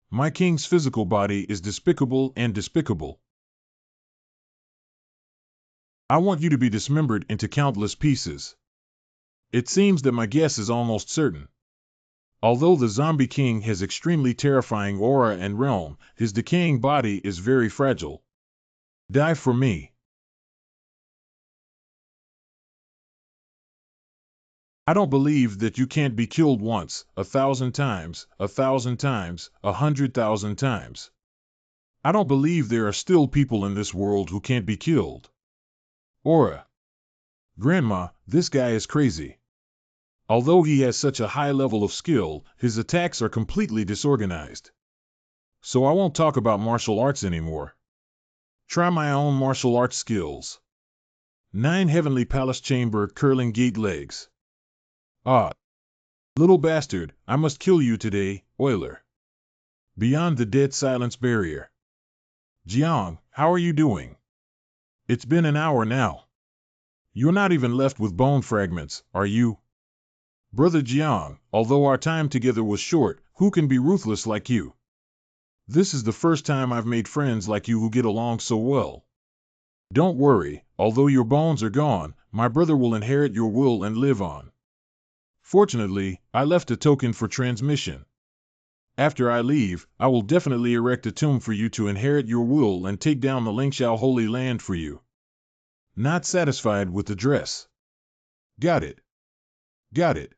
My king's physical body is despicable and despicable. I want you to be dismembered into countless pieces. It seems that my guess is almost certain. Although the zombie king has extremely terrifying aura and realm, his decaying body is very fragile. Die for me. I don't believe that you can't be killed once, 1,000 times, 1,000 times, 100,000 times. I don't believe there are still people in this world who can't be killed. Aura. Grandma, this guy is crazy. Although he has such a high level of skill, his attacks are completely disorganized. So I won't talk about martial arts anymore. Try my own martial arts skills. 9 Heavenly Palace Chamber Curling Gate Legs. Ah. Little bastard, I must kill you today, Oiler. Beyond the dead silence barrier. Jiang, how are you doing? It's been an hour now. You're not even left with bone fragments, are you? Brother Jiang, although our time together was short, who can be ruthless like you? This is the first time I've made friends like you who get along so well. Don't worry, although your bones are gone, my brother will inherit your will and live on. Fortunately, I left a token for transmission. After I leave, I will definitely erect a tomb for you to inherit your will and take down the Lingxiao Holy Land for you. Not satisfied with the dress. Got it. Got it.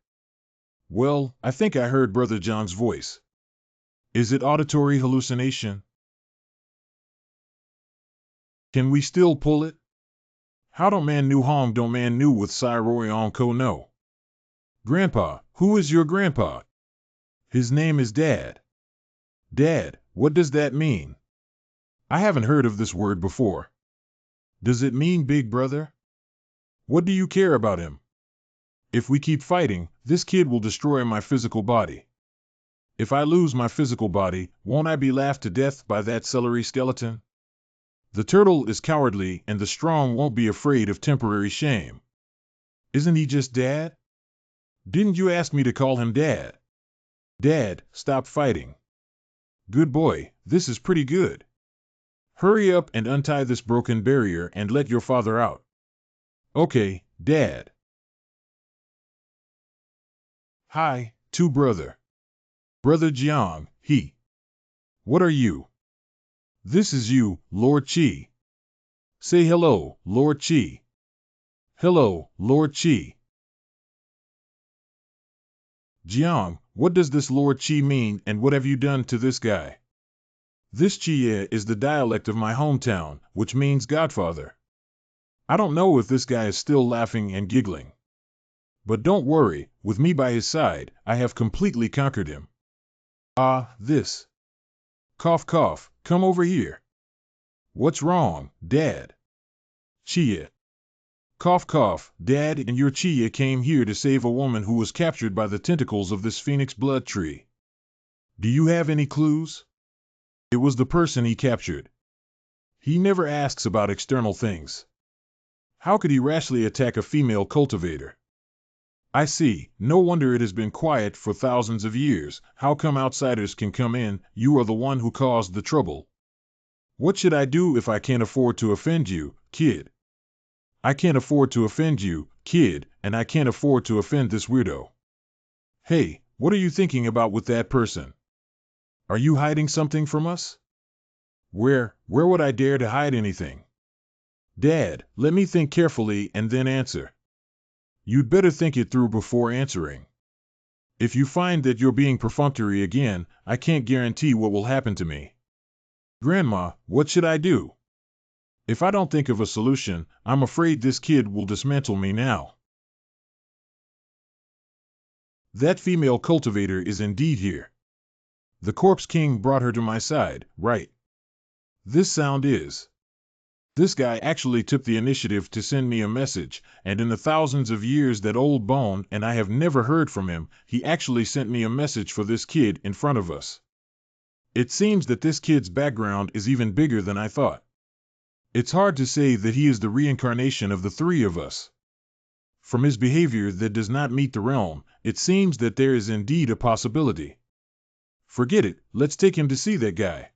Well, I think I heard Brother Jiang's voice. Is it auditory hallucination? Can we still pull it? How don't man nu hong don't man nu with Sai Roy on ko no? Grandpa, who is your grandpa? His name is Dad. Dad, what does that mean? I haven't heard of this word before. Does it mean big brother? What do you care about him? If we keep fighting, this kid will destroy my physical body. If I lose my physical body, won't I be laughed to death by that celery skeleton? The turtle is cowardly and the strong won't be afraid of temporary shame. Isn't he just Dad? Didn't you ask me to call him Dad? Dad, stop fighting. Good boy, this is pretty good. Hurry up and untie this broken barrier and let your father out. Okay, Dad. Hi, to brother. Brother Jiang, he. What are you? This is you, Lord Qi. Say hello, Lord Qi. Hello, Lord Qi. Jiang, what does this Lord Qi mean and what have you done to this guy? This Qi is the dialect of my hometown, which means Godfather. I don't know if this guy is still laughing and giggling. But don't worry, with me by his side, I have completely conquered him. Ah, this. Cough cough, come over here. What's wrong, Dad? Chia. Cough cough, Dad and your Chia came here to save a woman who was captured by the tentacles of this phoenix blood tree. Do you have any clues? It was the person he captured. He never asks about external things. How could he rashly attack a female cultivator? I see, no wonder it has been quiet for thousands of years. How come outsiders can come in? You are the one who caused the trouble. What should I do if I can't afford to offend you, kid? I can't afford to offend you, kid, and I can't afford to offend this weirdo. Hey, what are you thinking about with that person? Are you hiding something from us? Where would I dare to hide anything? Dad, let me think carefully and then answer. You'd better think it through before answering. If you find that you're being perfunctory again, I can't guarantee what will happen to me. Grandma, what should I do? If I don't think of a solution, I'm afraid this kid will dismantle me now. That female cultivator is indeed here. The Corpse King brought her to my side, right? This sound is. This guy actually took the initiative to send me a message, and in the thousands of years that old bone and I have never heard from him, he actually sent me a message for this kid in front of us. It seems that this kid's background is even bigger than I thought. It's hard to say that he is the reincarnation of the three of us. From his behavior that does not meet the realm, it seems that there is indeed a possibility. Forget it, let's take him to see that guy.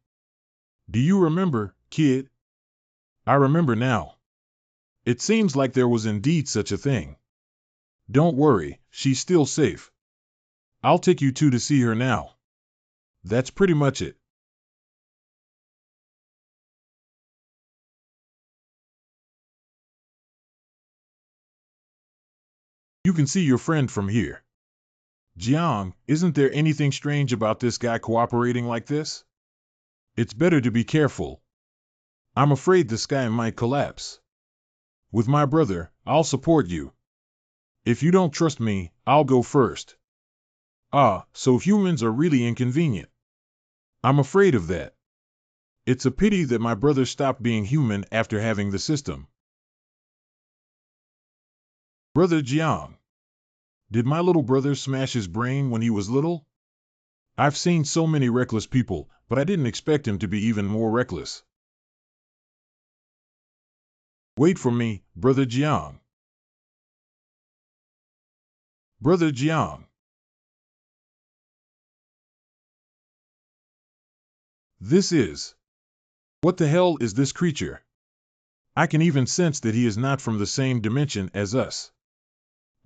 Do you remember, kid? I remember now. It seems like there was indeed such a thing. Don't worry, she's still safe. I'll take you two to see her now. That's pretty much it. You can see your friend from here. Jiang, isn't there anything strange about this guy cooperating like this? It's better to be careful. I'm afraid the sky might collapse. With my brother, I'll support you. If you don't trust me, I'll go first. Ah, so humans are really inconvenient. I'm afraid of that. It's a pity that my brother stopped being human after having the system. Brother Jiang. Did my little brother smash his brain when he was little? I've seen so many reckless people, but I didn't expect him to be even more reckless. Wait for me, Brother Jiang. Brother Jiang. This is. What the hell is this creature? I can even sense that he is not from the same dimension as us.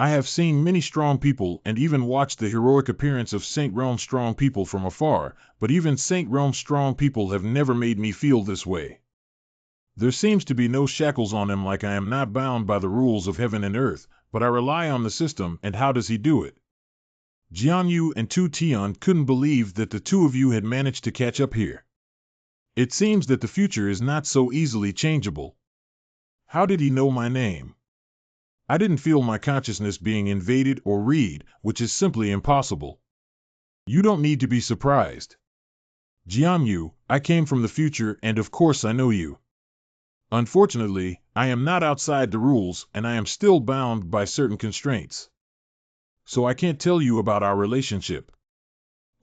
I have seen many strong people and even watched the heroic appearance of Saint Realm strong people from afar, but even Saint Realm strong people have never made me feel this way. There seems to be no shackles on them, like I am not bound by the rules of heaven and earth, but I rely on the system. And how does he do it? Xuanwu and Tu Tian couldn't believe that the two of you had managed to catch up here. It seems that the future is not so easily changeable. How did he know my name? I didn't feel my consciousness being invaded or read, which is simply impossible. You don't need to be surprised. Jiang, I came from the future and of course I know you. Unfortunately, I am not outside the rules and I am still bound by certain constraints. So I can't tell you about our relationship.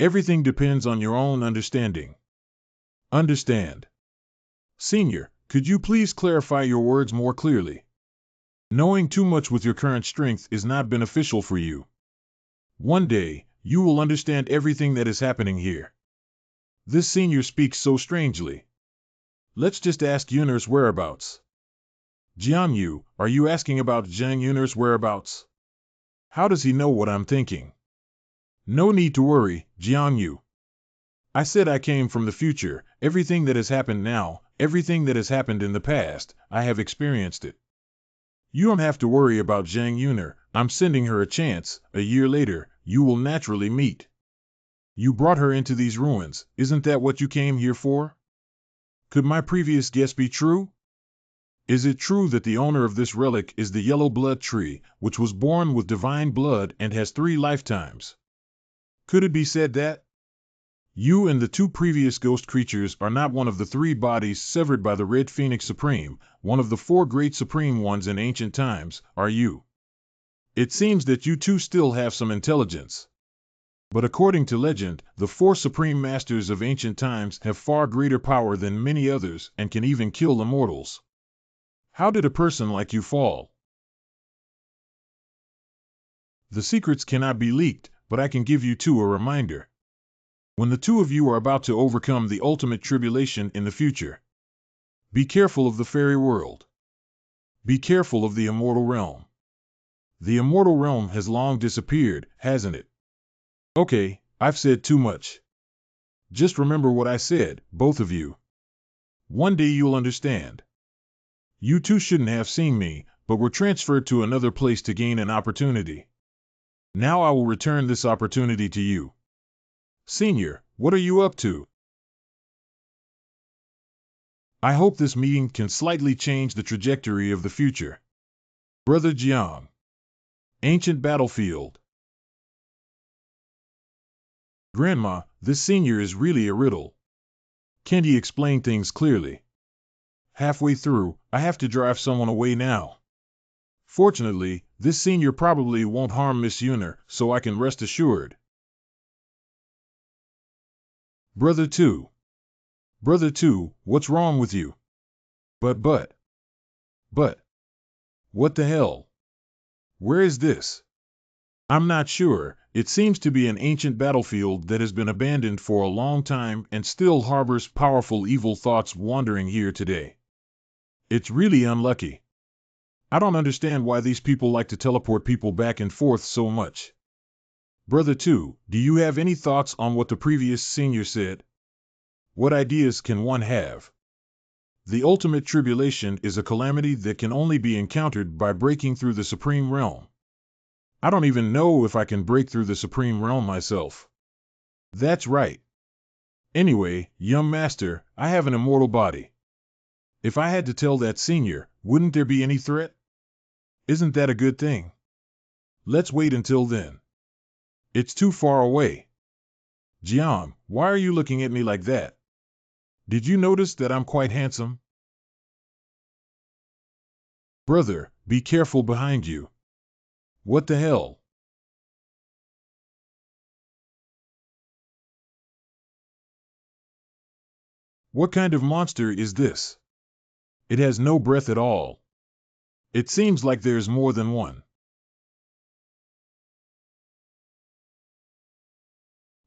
Everything depends on your own understanding. Understand. Senior, could you please clarify your words more clearly? Knowing too much with your current strength is not beneficial for you. One day, you will understand everything that is happening here. This senior speaks so strangely. Let's just ask Yunner's whereabouts. Jiang, are you asking about Zhang Yunner's whereabouts? How does he know what I'm thinking? No need to worry, Jiang. I said I came from the future. Everything that has happened now, everything that has happened in the past, I have experienced it. You don't have to worry about Zhang Yunner. I'm sending her a chance. A year later, you will naturally meet. You brought her into these ruins. Isn't that what you came here for? Could my previous guess be true? Is it true that the owner of this relic is the yellow blood tree, which was born with divine blood and has 3 lifetimes? Could it be said that you and the 2 previous ghost creatures are not one of the 3 bodies severed by the Red Phoenix Supreme, one of the 4 great supreme ones in ancient times, are you? It seems that you 2 still have some intelligence. But according to legend, the 4 supreme masters of ancient times have far greater power than many others and can even kill immortals. How did a person like you fall? The secrets cannot be leaked, but I can give you 2 a reminder. When the 2 of you are about to overcome the ultimate tribulation in the future, be careful of the fairy world. Be careful of the immortal realm. The immortal realm has long disappeared, hasn't it? Okay, I've said too much. Just remember what I said, both of you. One day you'll understand. You 2 shouldn't have seen me, but were transferred to another place to gain an opportunity. Now I will return this opportunity to you. Senior, what are you up to? I hope this meeting can slightly change the trajectory of the future. Brother Jiang. Ancient battlefield. Grandma, this senior is really a riddle. Can't he explain things clearly? Halfway through, I have to drive someone away now. Fortunately, this senior probably won't harm Miss Yunner, so I can rest assured. Brother 2. Brother 2, what's wrong with you? But, what the hell? Where is this? I'm not sure. It seems to be an ancient battlefield that has been abandoned for a long time and still harbors powerful evil thoughts wandering here today. It's really unlucky. I don't understand why these people like to teleport people back and forth so much. Brother 2, do you have any thoughts on what the previous senior said? What ideas can one have? The ultimate tribulation is a calamity that can only be encountered by breaking through the supreme realm. I don't even know if I can break through the supreme realm myself. That's right. Anyway, young master, I have an immortal body. If I had to tell that senior, wouldn't there be any threat? Isn't that a good thing? Let's wait until then. It's too far away. Jiang, why are you looking at me like that? Did you notice that I'm quite handsome? Brother, be careful behind you. What the hell? What kind of monster is this? It has no breath at all. It seems like there's more than one.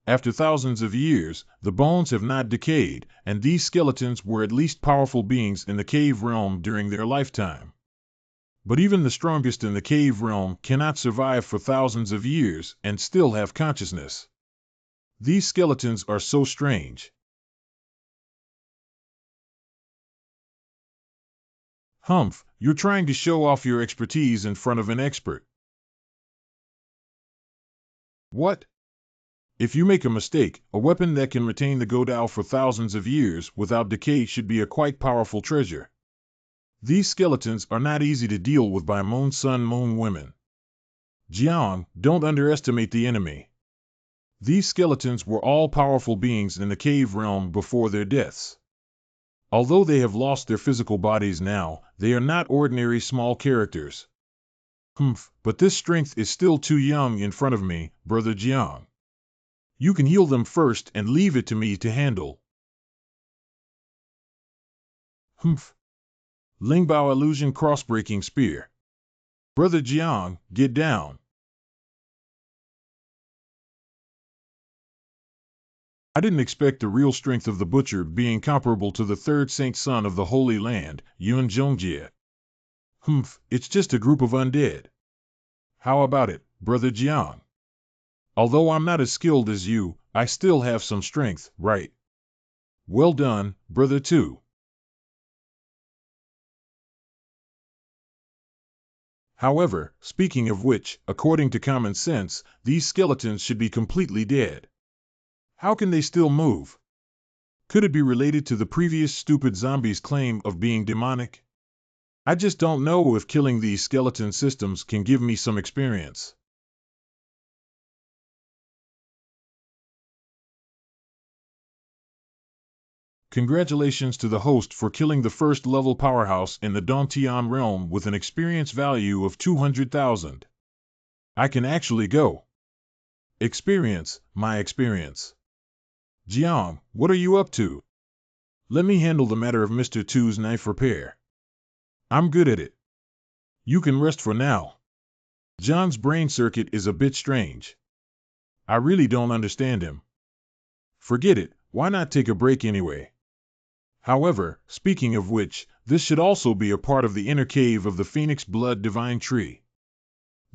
After thousands of years, the bones have not decayed, and these skeletons were at least powerful beings in the cave realm during their lifetime. But even the strongest in the cave realm cannot survive for thousands of years and still have consciousness. These skeletons are so strange. Humph, you're trying to show off your expertise in front of an expert. What? If you make a mistake, a weapon that can retain the Godao for thousands of years without decay should be a quite powerful treasure. These skeletons are not easy to deal with by moon sun moon women. Jiang, don't underestimate the enemy. These skeletons were all powerful beings in the cave realm before their deaths. Although they have lost their physical bodies now, they are not ordinary small characters. Humph, but this strength is still too young in front of me, brother Jiang. You can heal them first and leave it to me to handle. Humph. Lingbao illusion cross-breaking spear. Brother Jiang, get down. I didn't expect the real strength of the butcher being comparable to the third saint son of the Holy Land, Yuan Zhongjie. Humph, it's just a group of undead. How about it, brother Jiang? Although I'm not as skilled as you, I still have some strength, right? Well done, brother too. However, speaking of which, according to common sense, these skeletons should be completely dead. How can they still move? Could it be related to the previous stupid zombie's claim of being demonic? I just don't know if killing these skeleton systems can give me some experience. Congratulations to the host for killing the first level powerhouse in the Dongtian realm with an experience value of 200,000. I can actually go. Experience, my experience. Jiang, what are you up to? Let me handle the matter of Mr. Tu's knife repair. I'm good at it. You can rest for now. John's brain circuit is a bit strange. I really don't understand him. Forget it, why not take a break anyway? However, speaking of which, this should also be a part of the inner cave of the Phoenix Blood Divine Tree.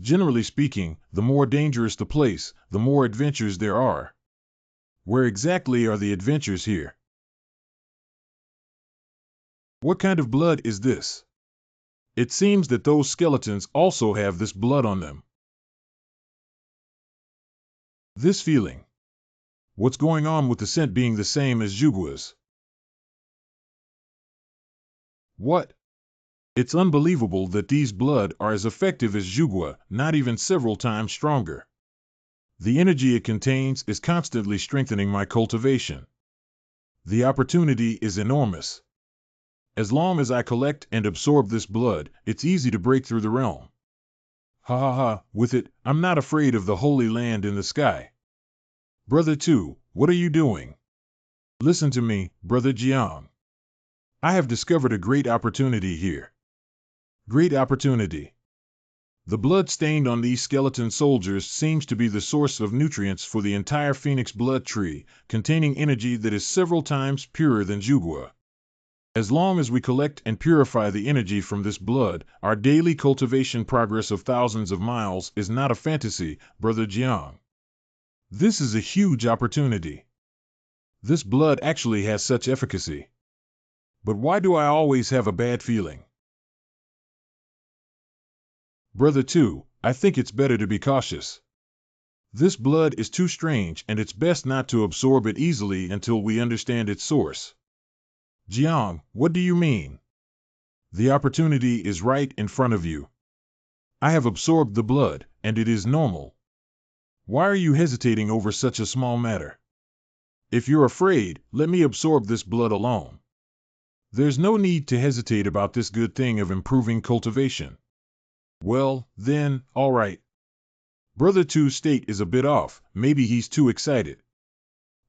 Generally speaking, the more dangerous the place, the more adventures there are. Where exactly are the adventures here? What kind of blood is this? It seems that those skeletons also have this blood on them. This feeling. What's going on with the scent being the same as Zhugua's? What? It's unbelievable that these blood are as effective as Zhugua, not even several times stronger. The energy it contains is constantly strengthening my cultivation. The opportunity is enormous. As long as I collect and absorb this blood, it's easy to break through the realm. Ha ha ha, with it, I'm not afraid of the Holy Land in the sky. Brother Tu, what are you doing? Listen to me, brother Jiang. I have discovered a great opportunity here. Great opportunity. The blood stained on these skeleton soldiers seems to be the source of nutrients for the entire Phoenix blood tree, containing energy that is several times purer than Zhugua. As long as we collect and purify the energy from this blood, our daily cultivation progress of thousands of miles is not a fantasy, brother Jiang. This is a huge opportunity. This blood actually has such efficacy. But why do I always have a bad feeling? Brother Tu, I think it's better to be cautious. This blood is too strange and it's best not to absorb it easily until we understand its source. Jiang, what do you mean? The opportunity is right in front of you. I have absorbed the blood, and it is normal. Why are you hesitating over such a small matter? If you're afraid, let me absorb this blood alone. There's no need to hesitate about this good thing of improving cultivation. Well, then, all right. Brother Tu's state is a bit off, maybe he's too excited.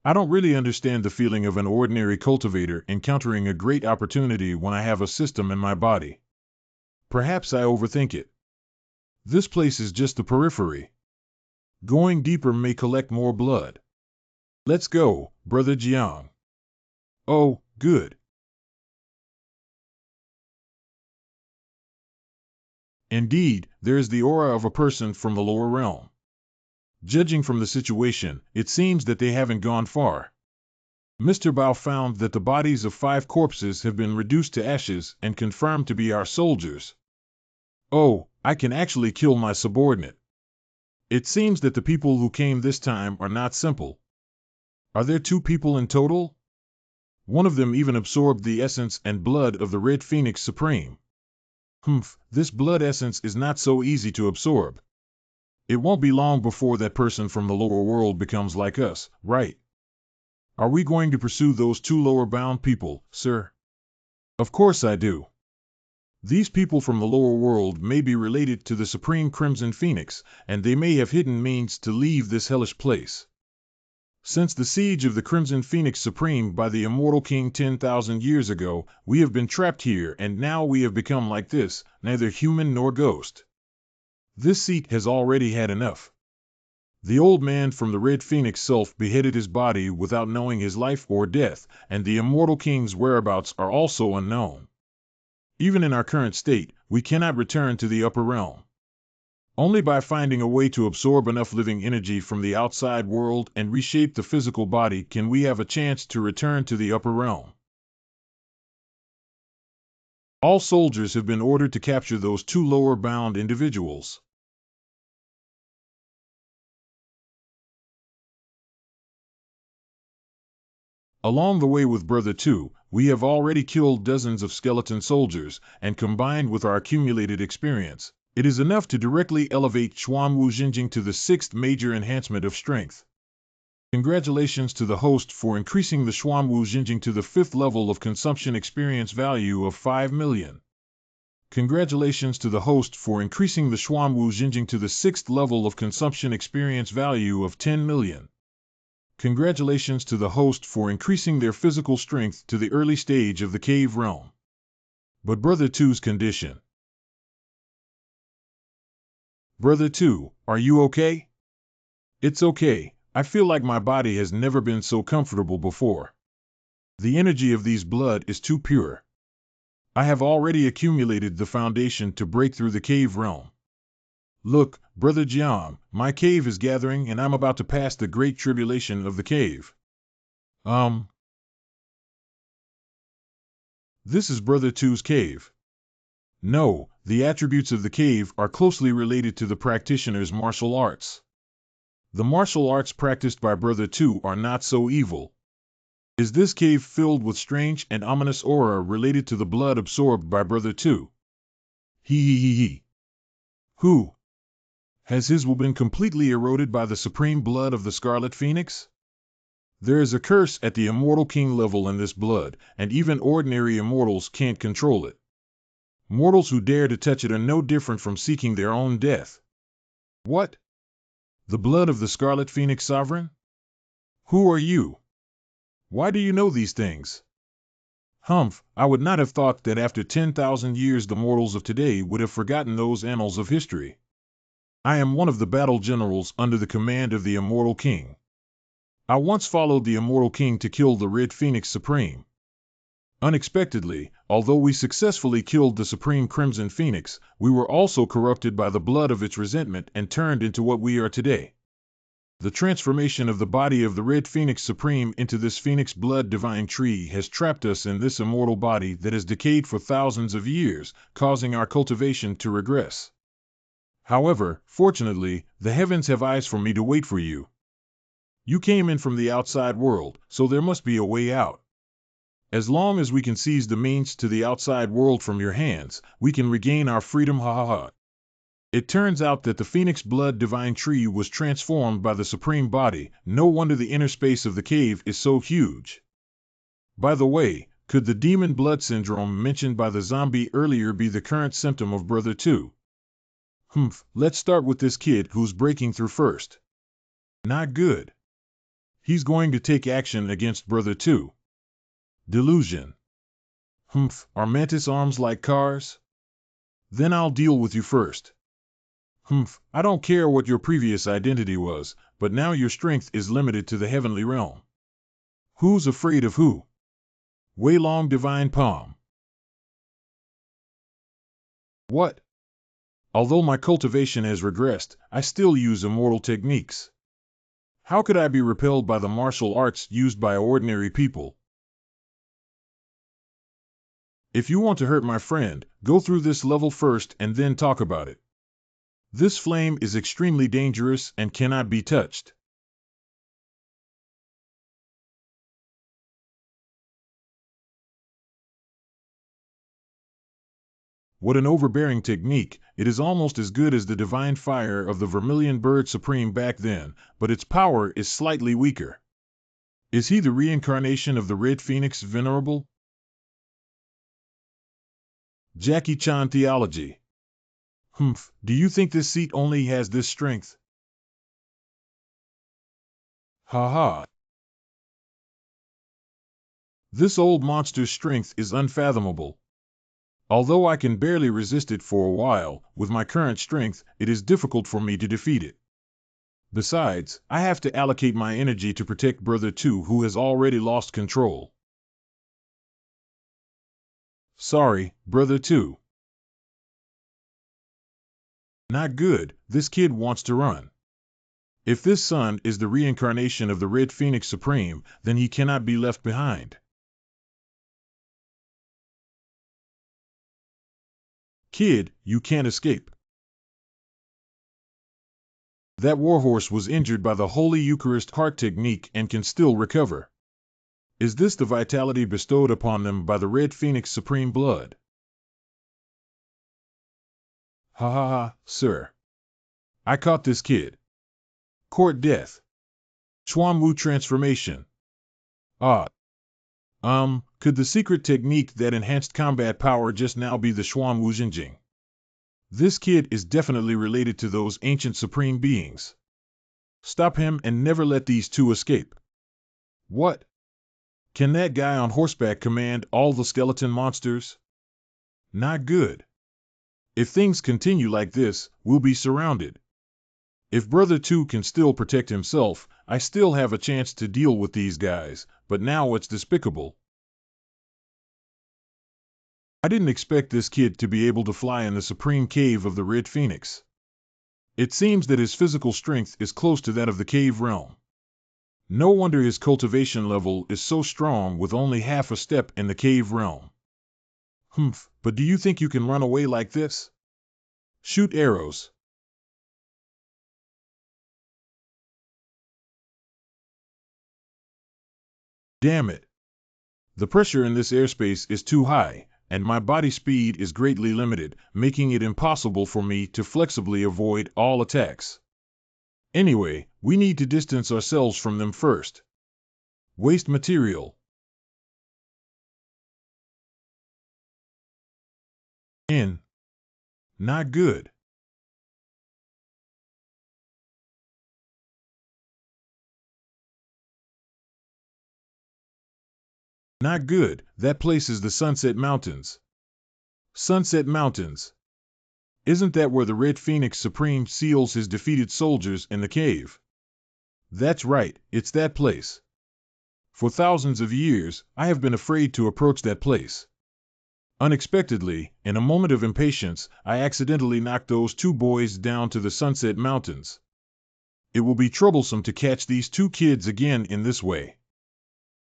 I don't really understand the feeling of an ordinary cultivator encountering a great opportunity when I have a system in my body. Perhaps I overthink it. This place is just the periphery. Going deeper may collect more blood. Let's go, brother Jiang. Oh, good. Indeed, there is the aura of a person from the lower realm. Judging from the situation, it seems that they haven't gone far. Mr. Bao found that the bodies of 5 corpses have been reduced to ashes and confirmed to be our soldiers. Oh, I can actually kill my subordinate. It seems that the people who came this time are not simple. Are there 2 people in total? One of them even absorbed the essence and blood of the Red Phoenix Supreme. This blood essence is not so easy to absorb. It won't be long before that person from the lower world becomes like us, right? Are we going to pursue those 2 lower-bound people, sir? Of course I do. These people from the lower world may be related to the Supreme Crimson Phoenix, and they may have hidden means to leave this hellish place. Since the siege of the Crimson Phoenix Supreme by the Immortal King 10,000 years ago, we have been trapped here, and now we have become like this, neither human nor ghost. This seat has already had enough. The old man from the Red Phoenix self beheaded his body without knowing his life or death, and the Immortal King's whereabouts are also unknown. Even in our current state, we cannot return to the upper realm. Only by finding a way to absorb enough living energy from the outside world and reshape the physical body can we have a chance to return to the upper realm. All soldiers have been ordered to capture those 2 lower-bound individuals. Along the way with Brother 2, we have already killed dozens of skeleton soldiers, and combined with our accumulated experience, it is enough to directly elevate Xuanwu Jinjing to the 6th major enhancement of strength. Congratulations to the host for increasing the Xuanwu Jinjing to the 5th level of consumption experience value of 5 million. Congratulations to the host for increasing the Xuanwu Jinjing to the 6th level of consumption experience value of 10 million. Congratulations to the host for increasing their physical strength to the early stage of the cave realm. But Brother 2's condition. Brother 2, are you okay? It's okay. I feel like my body has never been so comfortable before. The energy of these blood is too pure. I have already accumulated the foundation to break through the cave realm. Look, Brother Jiang, my cave is gathering and I'm about to pass the great tribulation of the cave. This is Brother 2's cave. No, the attributes of the cave are closely related to the practitioner's martial arts. The martial arts practiced by Brother 2 are not so evil. Is this cave filled with strange and ominous aura related to the blood absorbed by Brother 2? He. Who? Has his will been completely eroded by the supreme blood of the Scarlet Phoenix? There is a curse at the Immortal King level in this blood, and even ordinary immortals can't control it. Mortals who dare to touch it are no different from seeking their own death. What? The blood of the Scarlet Phoenix Sovereign? Who are you? Why do you know these things? I would not have thought that after 10,000 years the mortals of today would have forgotten those annals of history. I am one of the battle generals under the command of the Immortal King. I once followed the Immortal King to kill the Red Phoenix Supreme. Unexpectedly, although we successfully killed the Supreme Crimson Phoenix, we were also corrupted by the blood of its resentment and turned into what we are today. The transformation of the body of the Red Phoenix Supreme into this Phoenix blood divine tree has trapped us in this immortal body that has decayed for thousands of years, causing our cultivation to regress. However, fortunately, the heavens have eyes for me to wait for you. You came in from the outside world, so there must be a way out. As long as we can seize the means to the outside world from your hands, we can regain our freedom. It turns out that the Phoenix blood divine tree was transformed by the supreme body. No wonder the inner space of the cave is so huge. By the way, could the demon blood syndrome mentioned by the zombie earlier be the current symptom of Brother 2? Let's start with this kid who's breaking through first. Not good. He's going to take action against Brother 2. Delusion. Are mantis arms like cars? Then I'll deal with you first. I don't care what your previous identity was, but now your strength is limited to the heavenly realm. Who's afraid of who? Wei Long Divine Palm. What? Although my cultivation has regressed, I still use immortal techniques. How could I be repelled by the martial arts used by ordinary people? If you want to hurt my friend, go through this level first and then talk about it. This flame is extremely dangerous and cannot be touched. What an overbearing technique! It is almost as good as the divine fire of the Vermilion Bird Supreme back then, but its power is slightly weaker. Is he the reincarnation of the Red Phoenix, Venerable? Jackie Chan Theology. Do you think this seat only has this strength? Ha ha. This old monster's strength is unfathomable. Although I can barely resist it for a while, with my current strength, it is difficult for me to defeat it. Besides, I have to allocate my energy to protect Brother 2, who has already lost control. Sorry, Brother 2. Not good, this kid wants to run. If this son is the reincarnation of the Red Phoenix Supreme, then he cannot be left behind. Kid, you can't escape. That warhorse was injured by the Holy Eucharist heart technique and can still recover. Is this the vitality bestowed upon them by the Red Phoenix Supreme blood? Ha ha ha, sir. I caught this kid. Court death. Xuanwu transformation. Could the secret technique that enhanced combat power just now be the Xuanwu Jinjing? This kid is definitely related to those ancient supreme beings. Stop him and never let these two escape. What? Can that guy on horseback command all the skeleton monsters? Not good. If things continue like this, we'll be surrounded. If Brother 2 can still protect himself, I still have a chance to deal with these guys, but now it's despicable. I didn't expect this kid to be able to fly in the supreme cave of the Red Phoenix. It seems that his physical strength is close to that of the cave realm. No wonder his cultivation level is so strong with only half a step in the cave realm. But do you think you can run away like this? Shoot arrows. Damn it. The pressure in this airspace is too high, and my body speed is greatly limited, making it impossible for me to flexibly avoid all attacks. Anyway, we need to distance ourselves from them first. Waste material. In. Not good. Not good, that place is the Sunset Mountains. Sunset Mountains. Isn't that where the Red Phoenix Supreme seals his defeated soldiers in the cave? That's right, it's that place. For thousands of years, I have been afraid to approach that place. Unexpectedly, in a moment of impatience, I accidentally knocked those two boys down to the Sunset Mountains. It will be troublesome to catch these two kids again in this way.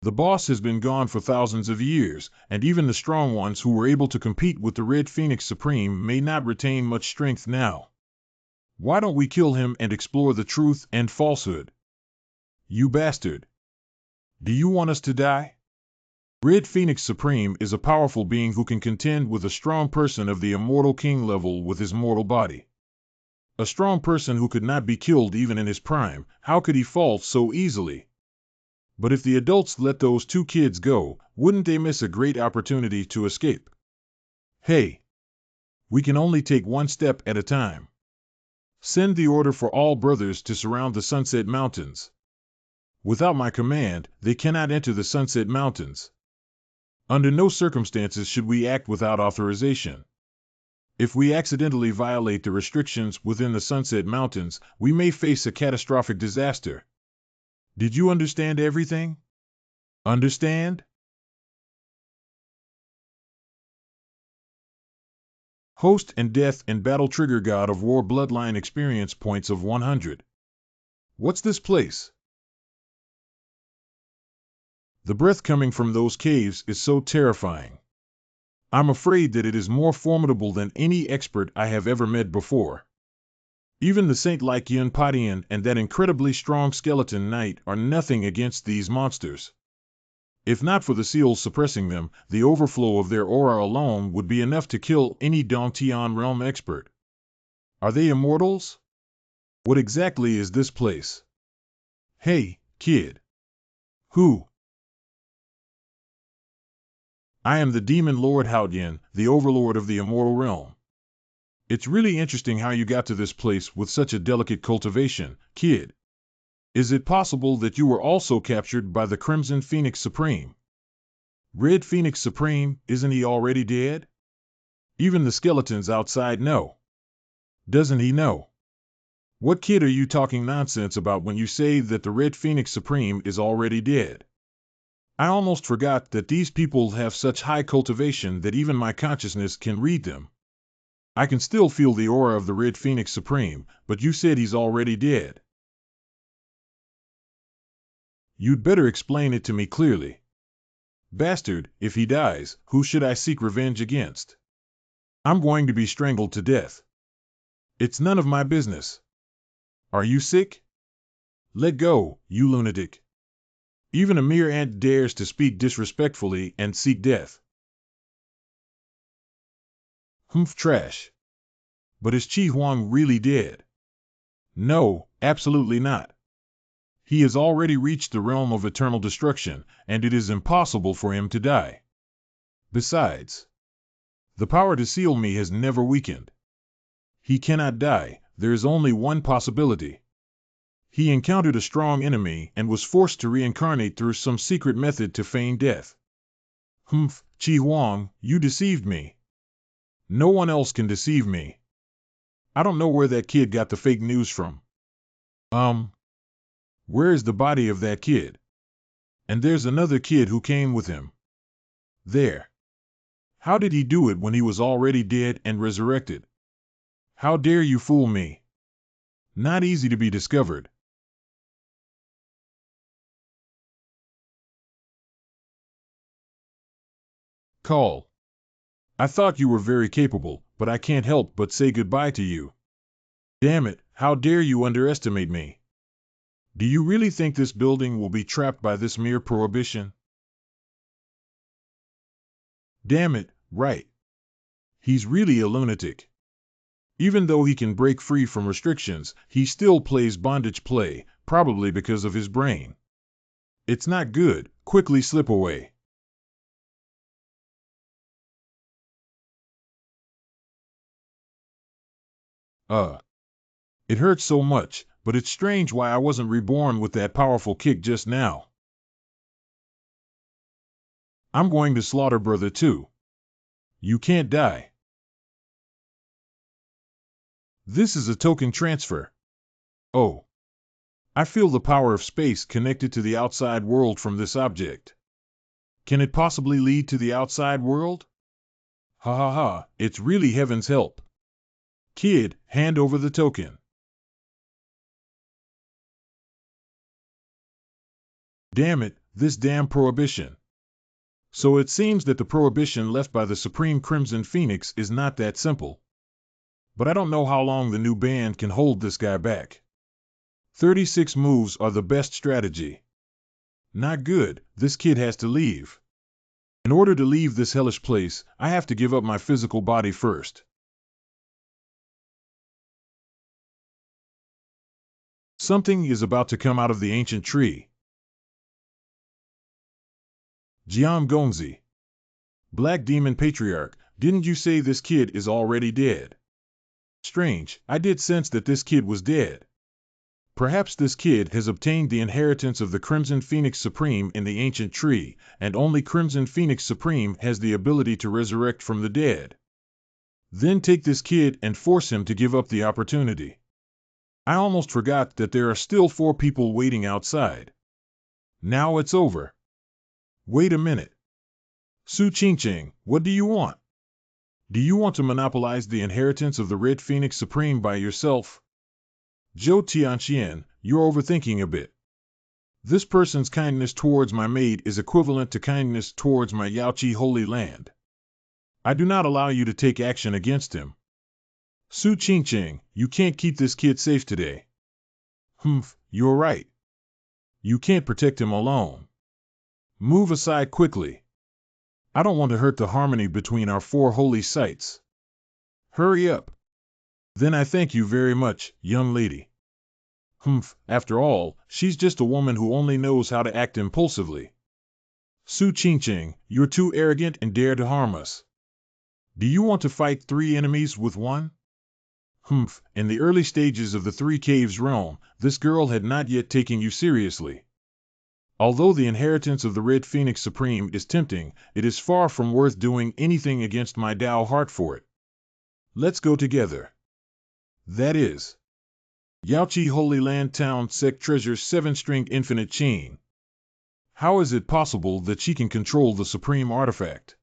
The boss has been gone for thousands of years, and even the strong ones who were able to compete with the Red Phoenix Supreme may not retain much strength now. Why don't we kill him and explore the truth and falsehood? You bastard. Do you want us to die? Red Phoenix Supreme is a powerful being who can contend with a strong person of the immortal king level with his mortal body. A strong person who could not be killed even in his prime, how could he fall so easily? But if the adults let those two kids go, wouldn't they miss a great opportunity to escape? Hey! We can only take one step at a time. Send the order for all brothers to surround the Sunset Mountains. Without my command, they cannot enter the Sunset Mountains. Under no circumstances should we act without authorization. If we accidentally violate the restrictions within the Sunset Mountains, we may face a catastrophic disaster. Did you understand everything? Understand? Host and Death and Battle Trigger God of War Bloodline Experience Points of 100. What's this place? The breath coming from those caves is so terrifying. I'm afraid that it is more formidable than any expert I have ever met before. Even the saint-like Yun Padian and that incredibly strong skeleton knight are nothing against these monsters. If not for the seals suppressing them, the overflow of their aura alone would be enough to kill any Dongtian realm expert. Are they immortals? What exactly is this place? Hey, kid. Who? I am the demon lord Haoyan, the overlord of the immortal realm. It's really interesting how you got to this place with such a delicate cultivation, kid. Is it possible that you were also captured by the Crimson Phoenix Supreme? Red Phoenix Supreme, isn't he already dead? Even the skeletons outside know. Doesn't he know? What kid are you talking nonsense about when you say that the Red Phoenix Supreme is already dead? I almost forgot that these people have such high cultivation that even my consciousness can read them. I can still feel the aura of the Red Phoenix Supreme, but you said he's already dead. You'd better explain it to me clearly. Bastard, if he dies, who should I seek revenge against? I'm going to be strangled to death. It's none of my business. Are you sick? Let go, you lunatic. Even a mere ant dares to speak disrespectfully and seek death. Humph, trash. But is Xuanwu really dead? No, absolutely not. He has already reached the realm of eternal destruction, and it is impossible for him to die. Besides, the power to seal me has never weakened. He cannot die. There is only one possibility. He encountered a strong enemy and was forced to reincarnate through some secret method to feign death. Humph, Xuanwu, you deceived me. No one else can deceive me. I don't know where that kid got the fake news from. Where is the body of that kid? And there's another kid who came with him. There. How did he do it when he was already dead and resurrected? How dare you fool me? Not easy to be discovered. Call. I thought you were very capable, but I can't help but say goodbye to you. Damn it, how dare you underestimate me? Do you really think this building will be trapped by this mere prohibition? Damn it, right. He's really a lunatic. Even though he can break free from restrictions, he still plays bondage play, probably because of his brain. It's not good. Quickly slip away. It hurts so much, but it's strange why I wasn't reborn with that powerful kick just now. I'm going to slaughter brother too. You can't die. This is a token transfer. Oh. I feel the power of space connected to the outside world from this object. Can it possibly lead to the outside world? Ha ha ha, it's really heaven's help. Kid, hand over the token. Damn it, this damn prohibition. So it seems that the prohibition left by the Supreme Crimson Phoenix is not that simple. But I don't know how long the new band can hold this guy back. 36 moves are the best strategy. Not good, this kid has to leave. In order to leave this hellish place, I have to give up my physical body first. Something is about to come out of the ancient tree. Jiang, Black Demon Patriarch, didn't you say this kid is already dead? Strange, I did sense that this kid was dead. Perhaps this kid has obtained the inheritance of the Crimson Phoenix Supreme in the ancient tree, and only Crimson Phoenix Supreme has the ability to resurrect from the dead. Then take this kid and force him to give up the opportunity. I almost forgot that there are still 4 people waiting outside. Now it's over. Wait a minute. Su Qingqing, what do you want? Do you want to monopolize the inheritance of the Red Phoenix Supreme by yourself? Zhou Tianqian, you're overthinking a bit. This person's kindness towards my maid is equivalent to kindness towards my Yaoqi Holy Land. I do not allow you to take action against him. Su Qingqing, you can't keep this kid safe today. You're right. You can't protect him alone. Move aside quickly. I don't want to hurt the harmony between our 4 holy sites. Hurry up. Then I thank you very much, young lady. After all, she's just a woman who only knows how to act impulsively. Su Qingqing, you're too arrogant and dare to harm us. Do you want to fight 3 enemies with 1? In the early stages of the 3 Caves realm, this girl had not yet taken you seriously. Although the inheritance of the Red Phoenix Supreme is tempting, it is far from worth doing anything against my Tao heart for it. Let's go together. That is. Yaoqi Holy Land Town Sect treasures 7-string infinite chain. How is it possible that she can control the supreme artifact?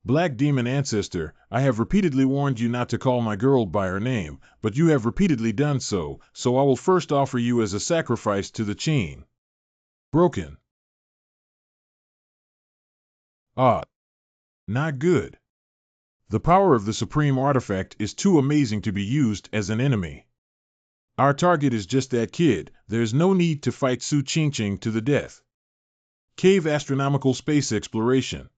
Black Demon Ancestor, I have repeatedly warned you not to call my girl by her name, but you have repeatedly done so, so I will first offer you as a sacrifice to the chain. Broken. Not good. The power of the supreme artifact is too amazing to be used as an enemy. Our target is just that kid, there's no need to fight Su Qingqing to the death. Cave Astronomical Space Exploration.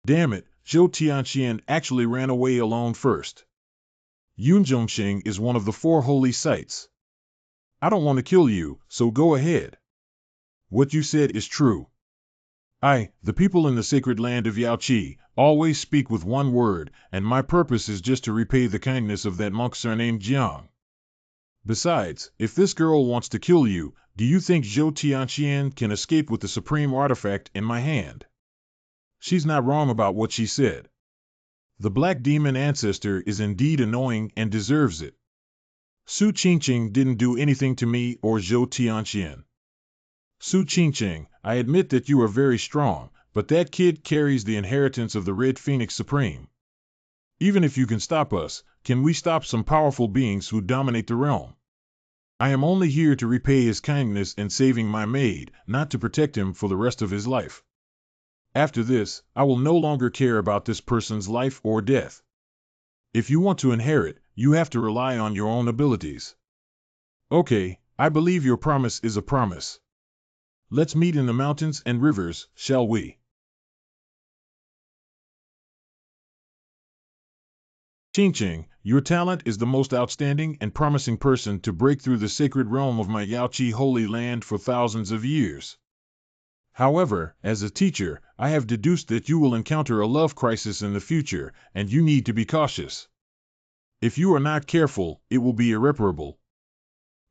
Damn it, Zhou Tianqian actually ran away alone first. Yunzhongxing is one of the 4 holy sites. I don't want to kill you, so go ahead. What you said is true. The people in the sacred land of Yaoqi, always speak with 1 word, and my purpose is just to repay the kindness of that monk surnamed Jiang. Besides, if this girl wants to kill you, do you think Zhou Tianqian can escape with the supreme artifact in my hand? She's not wrong about what she said. The Black Demon Ancestor is indeed annoying and deserves it. Su Qingqing didn't do anything to me or Zhou Tianqian. Su Qingqing, I admit that you are very strong, but that kid carries the inheritance of the Red Phoenix Supreme. Even if you can stop us, can we stop some powerful beings who dominate the realm? I am only here to repay his kindness in saving my maid, not to protect him for the rest of his life. After this, I will no longer care about this person's life or death. If you want to inherit, you have to rely on your own abilities. Okay, I believe your promise is a promise. Let's meet in the mountains and rivers, shall we? Qingqing, your talent is the most outstanding and promising person to break through the sacred realm of my Yaoqi Holy Land for thousands of years. However, as a teacher, I have deduced that you will encounter a love crisis in the future, and you need to be cautious. If you are not careful, it will be irreparable.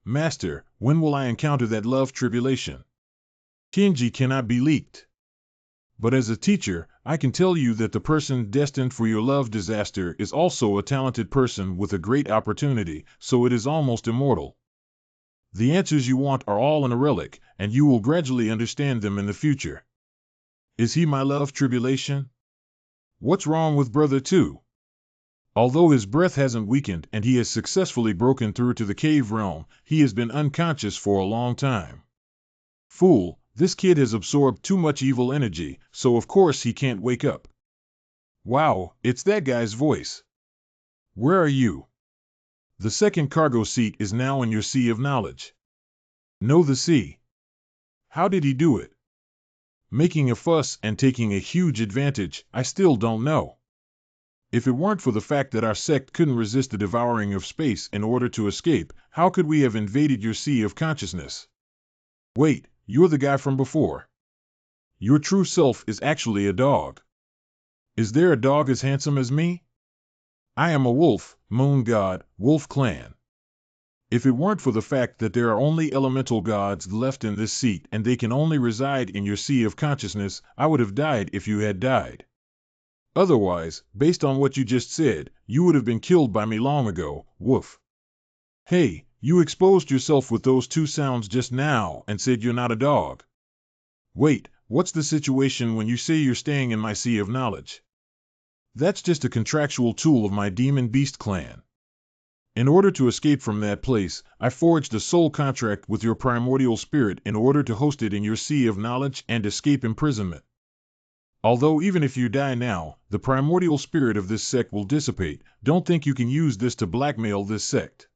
Master, when will I encounter that love tribulation? Tianji cannot be leaked. But as a teacher, I can tell you that the person destined for your love disaster is also a talented person with a great opportunity, so it is almost immortal. The answers you want are all in a relic, and you will gradually understand them in the future. Is he my love tribulation? What's wrong with Brother 2? Although his breath hasn't weakened and he has successfully broken through to the cave realm, he has been unconscious for a long time. Fool, this kid has absorbed too much evil energy, so of course he can't wake up. Wow, it's that guy's voice. Where are you? The second cargo seat is now in your sea of knowledge. Know the sea. How did he do it? Making a fuss and taking a huge advantage, I still don't know. If it weren't for the fact that our sect couldn't resist the devouring of space in order to escape, how could we have invaded your sea of consciousness? Wait, you're the guy from before. Your true self is actually a dog. Is there a dog as handsome as me? I am a wolf, moon god, wolf clan. If it weren't for the fact that there are only elemental gods left in this seat and they can only reside in your sea of consciousness, I would have died if you had died. Otherwise, based on what you just said, you would have been killed by me long ago, woof. Hey, you exposed yourself with those 2 sounds just now and said you're not a dog. Wait, What's the situation when you say you're staying in my sea of knowledge? That's just a contractual tool of my demon beast clan. In order to escape from that place, I forged a soul contract with your primordial spirit in order to host it in your sea of knowledge and escape imprisonment. Although even if you die now, the primordial spirit of this sect will dissipate, don't think you can use this to blackmail this sect.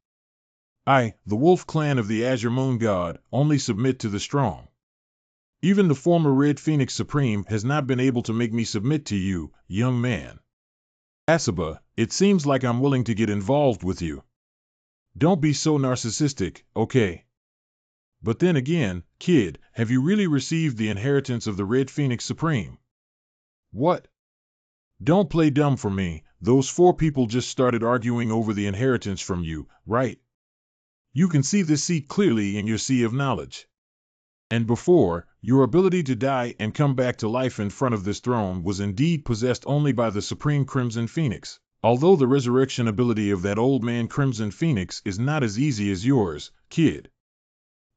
I, the wolf clan of the Azure Moon God, only submit to the strong. Even the former Red Phoenix Supreme has not been able to make me submit to you, young man. Asaba, it seems like I'm willing to get involved with you. Don't be so narcissistic, okay? But then again, kid, have you really received the inheritance of the Red Phoenix Supreme? What? Don't play dumb for me, those 4 people just started arguing over the inheritance from you, right? You can see this seat clearly in your sea of knowledge. And before, your ability to die and come back to life in front of this throne was indeed possessed only by the Supreme Crimson Phoenix. Although the resurrection ability of that old man Crimson Phoenix is not as easy as yours, kid.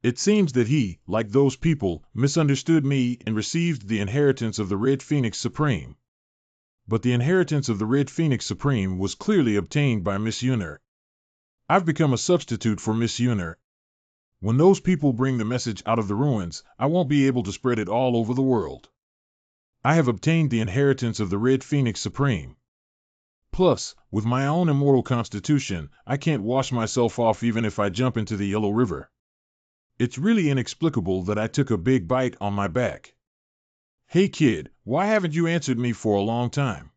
It seems that he, like those people, misunderstood me and received the inheritance of the Red Phoenix Supreme. But the inheritance of the Red Phoenix Supreme was clearly obtained by Miss Yuner. I've become a substitute for Miss Yuner. When those people bring the message out of the ruins, I won't be able to spread it all over the world. I have obtained the inheritance of the Red Phoenix Supreme. Plus, with my own immortal constitution, I can't wash myself off even if I jump into the Yellow River. It's really inexplicable that I took a big bite on my back. Hey kid, why haven't you answered me for a long time?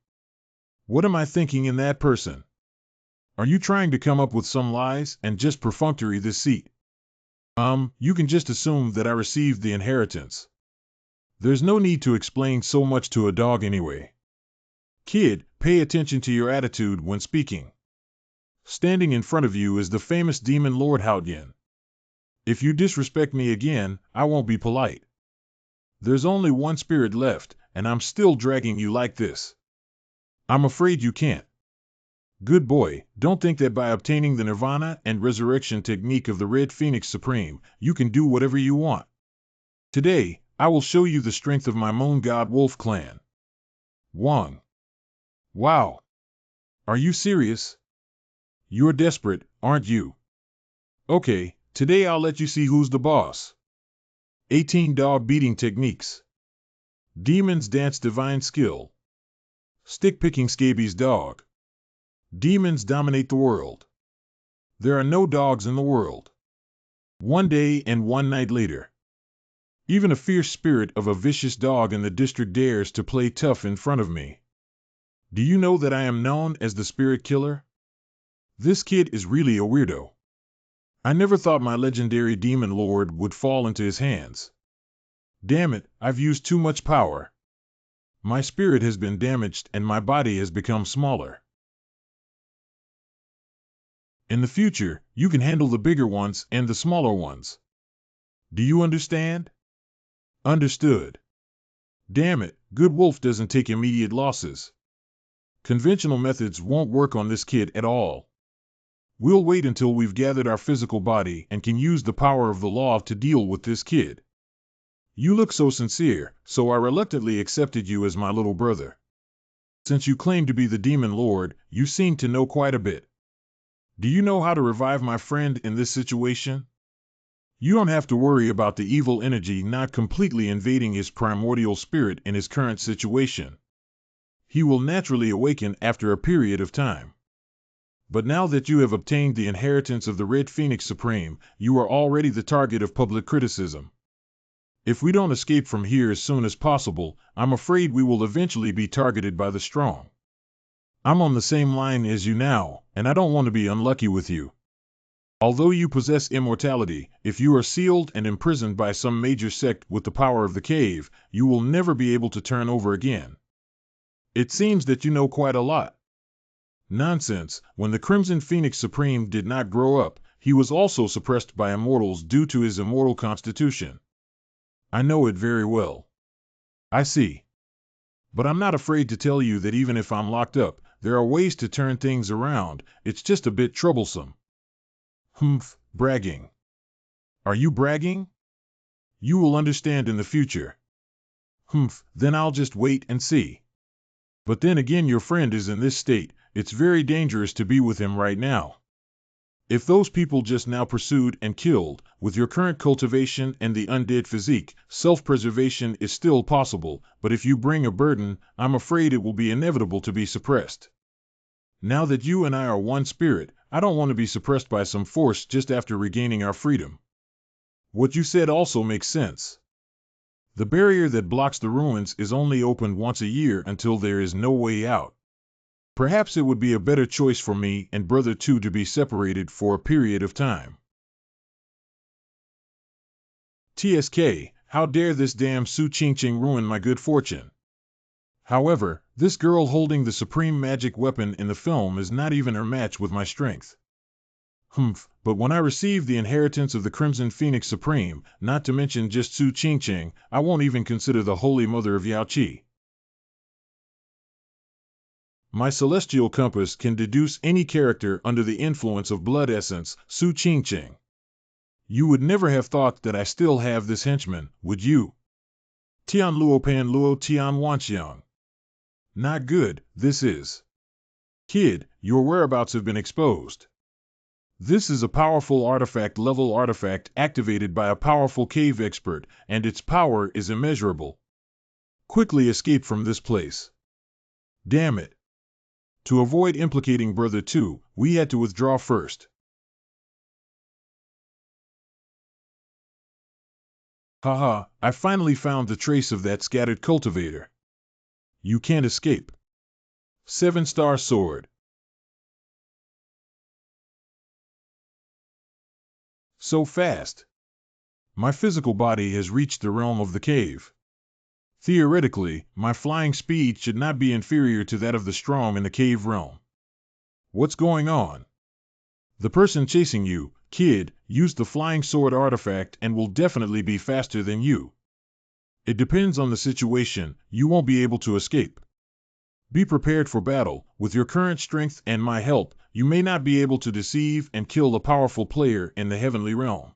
What am I thinking in that person? Are you trying to come up with some lies and just perfunctory this seat? You can just assume that I received the inheritance. There's no need to explain so much to a dog anyway. Kid, pay attention to your attitude when speaking. Standing in front of you is the famous demon Lord Haotian. If you disrespect me again, I won't be polite. There's only one spirit left, and I'm still dragging you like this. I'm afraid you can't. Good boy, don't think that by obtaining the Nirvana and Resurrection technique of the Red Phoenix Supreme, you can do whatever you want. Today, I will show you the strength of my Moon God Wolf clan. Wang. Wow. Are you serious? You're desperate, aren't you? Okay, today I'll let you see who's the boss. 18 dog beating techniques. Demons dance divine skill. Stick picking scabies dog. Demons dominate the world. There are no dogs in the world. One day and one night later. Even a fierce spirit of a vicious dog in the district dares to play tough in front of me. Do you know that I am known as the Spirit Killer? This kid is really a weirdo. I never thought my legendary demon lord would fall into his hands. Damn it, I've used too much power. My spirit has been damaged and my body has become smaller. In the future, you can handle the bigger ones and the smaller ones. Do you understand? Understood. Damn it, good wolf doesn't take immediate losses. Conventional methods won't work on this kid at all. We'll wait until we've gathered our physical body and can use the power of the law to deal with this kid. You look so sincere, so I reluctantly accepted you as my little brother. Since you claim to be the demon lord, you seem to know quite a bit. Do you know how to revive my friend in this situation? You don't have to worry about the evil energy not completely invading his primordial spirit in his current situation. He will naturally awaken after a period of time. But now that you have obtained the inheritance of the Red Phoenix Supreme, you are already the target of public criticism. If we don't escape from here as soon as possible, I'm afraid we will eventually be targeted by the strong. I'm on the same line as you now, and I don't want to be unlucky with you. Although you possess immortality, if you are sealed and imprisoned by some major sect with the power of the cave, you will never be able to turn over again. It seems that you know quite a lot. Nonsense, when the Crimson Phoenix Supreme did not grow up, he was also suppressed by immortals due to his immortal constitution. I know it very well. I see. But I'm not afraid to tell you that even if I'm locked up, there are ways to turn things around, it's just a bit troublesome. Humph, bragging. Are you bragging? You will understand in the future. Then I'll just wait and see. But then again, your friend is in this state. It's very dangerous to be with him right now. If those people just now pursued and killed, with your current cultivation and the undead physique, self-preservation is still possible, but if you bring a burden, I'm afraid it will be inevitable to be suppressed. Now that you and I are one spirit, I don't want to be suppressed by some force just after regaining our freedom. What you said also makes sense. The barrier that blocks the ruins is only opened once a year until there is no way out. Perhaps it would be a better choice for me and Brother Two to be separated for a period of time. TSK, how dare this damn Su Qingqing ruin my good fortune? However, this girl holding the supreme magic weapon in the film is not even her match with my strength. But when I receive the inheritance of the Crimson Phoenix Supreme, not to mention just Su Qingqing, I won't even consider the Holy Mother of Yao Qi. My celestial compass can deduce any character under the influence of blood essence, Su Qingqing. You would never have thought that I still have this henchman, would you? Tian Luo Pan Luo Tian Wanxiang. Not good, this is. Kid, your whereabouts have been exposed. This is a powerful artifact-level artifact activated by a powerful cave expert, and its power is immeasurable. Quickly escape from this place. Damn it. To avoid implicating Brother Two, we had to withdraw first. Haha, I finally found the trace of that scattered cultivator. You can't escape. 7-star sword. So fast. My physical body has reached the realm of the cave. Theoretically, my flying speed should not be inferior to that of the strong in the cave realm. What's going on? The person chasing you, kid, used the flying sword artifact and will definitely be faster than you. It depends on the situation, you won't be able to escape. Be prepared for battle. With your current strength and my help, you may not be able to deceive and kill a powerful player in the heavenly realm.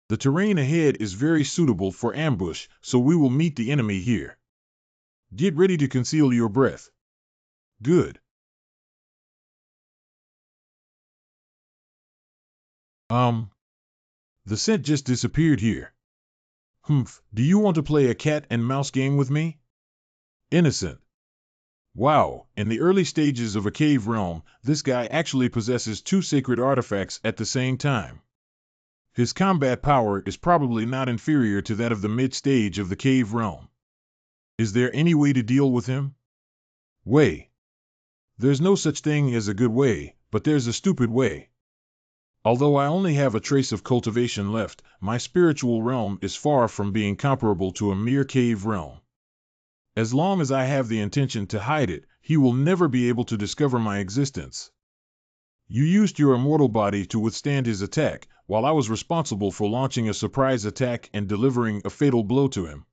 The terrain ahead is very suitable for ambush, so we will meet the enemy here. Get ready to conceal your breath. Good. The scent just disappeared here. Do you want to play a cat and mouse game with me? Innocent. Wow, in the early stages of a cave realm, this guy actually possesses 2 sacred artifacts at the same time. His combat power is probably not inferior to that of the mid-stage of the cave realm. Is there any way to deal with him? Way. There's no such thing as a good way, but there's a stupid way. Although I only have a trace of cultivation left, my spiritual realm is far from being comparable to a mere cave realm. As long as I have the intention to hide it, he will never be able to discover my existence. You used your immortal body to withstand his attack, while I was responsible for launching a surprise attack and delivering a fatal blow to him.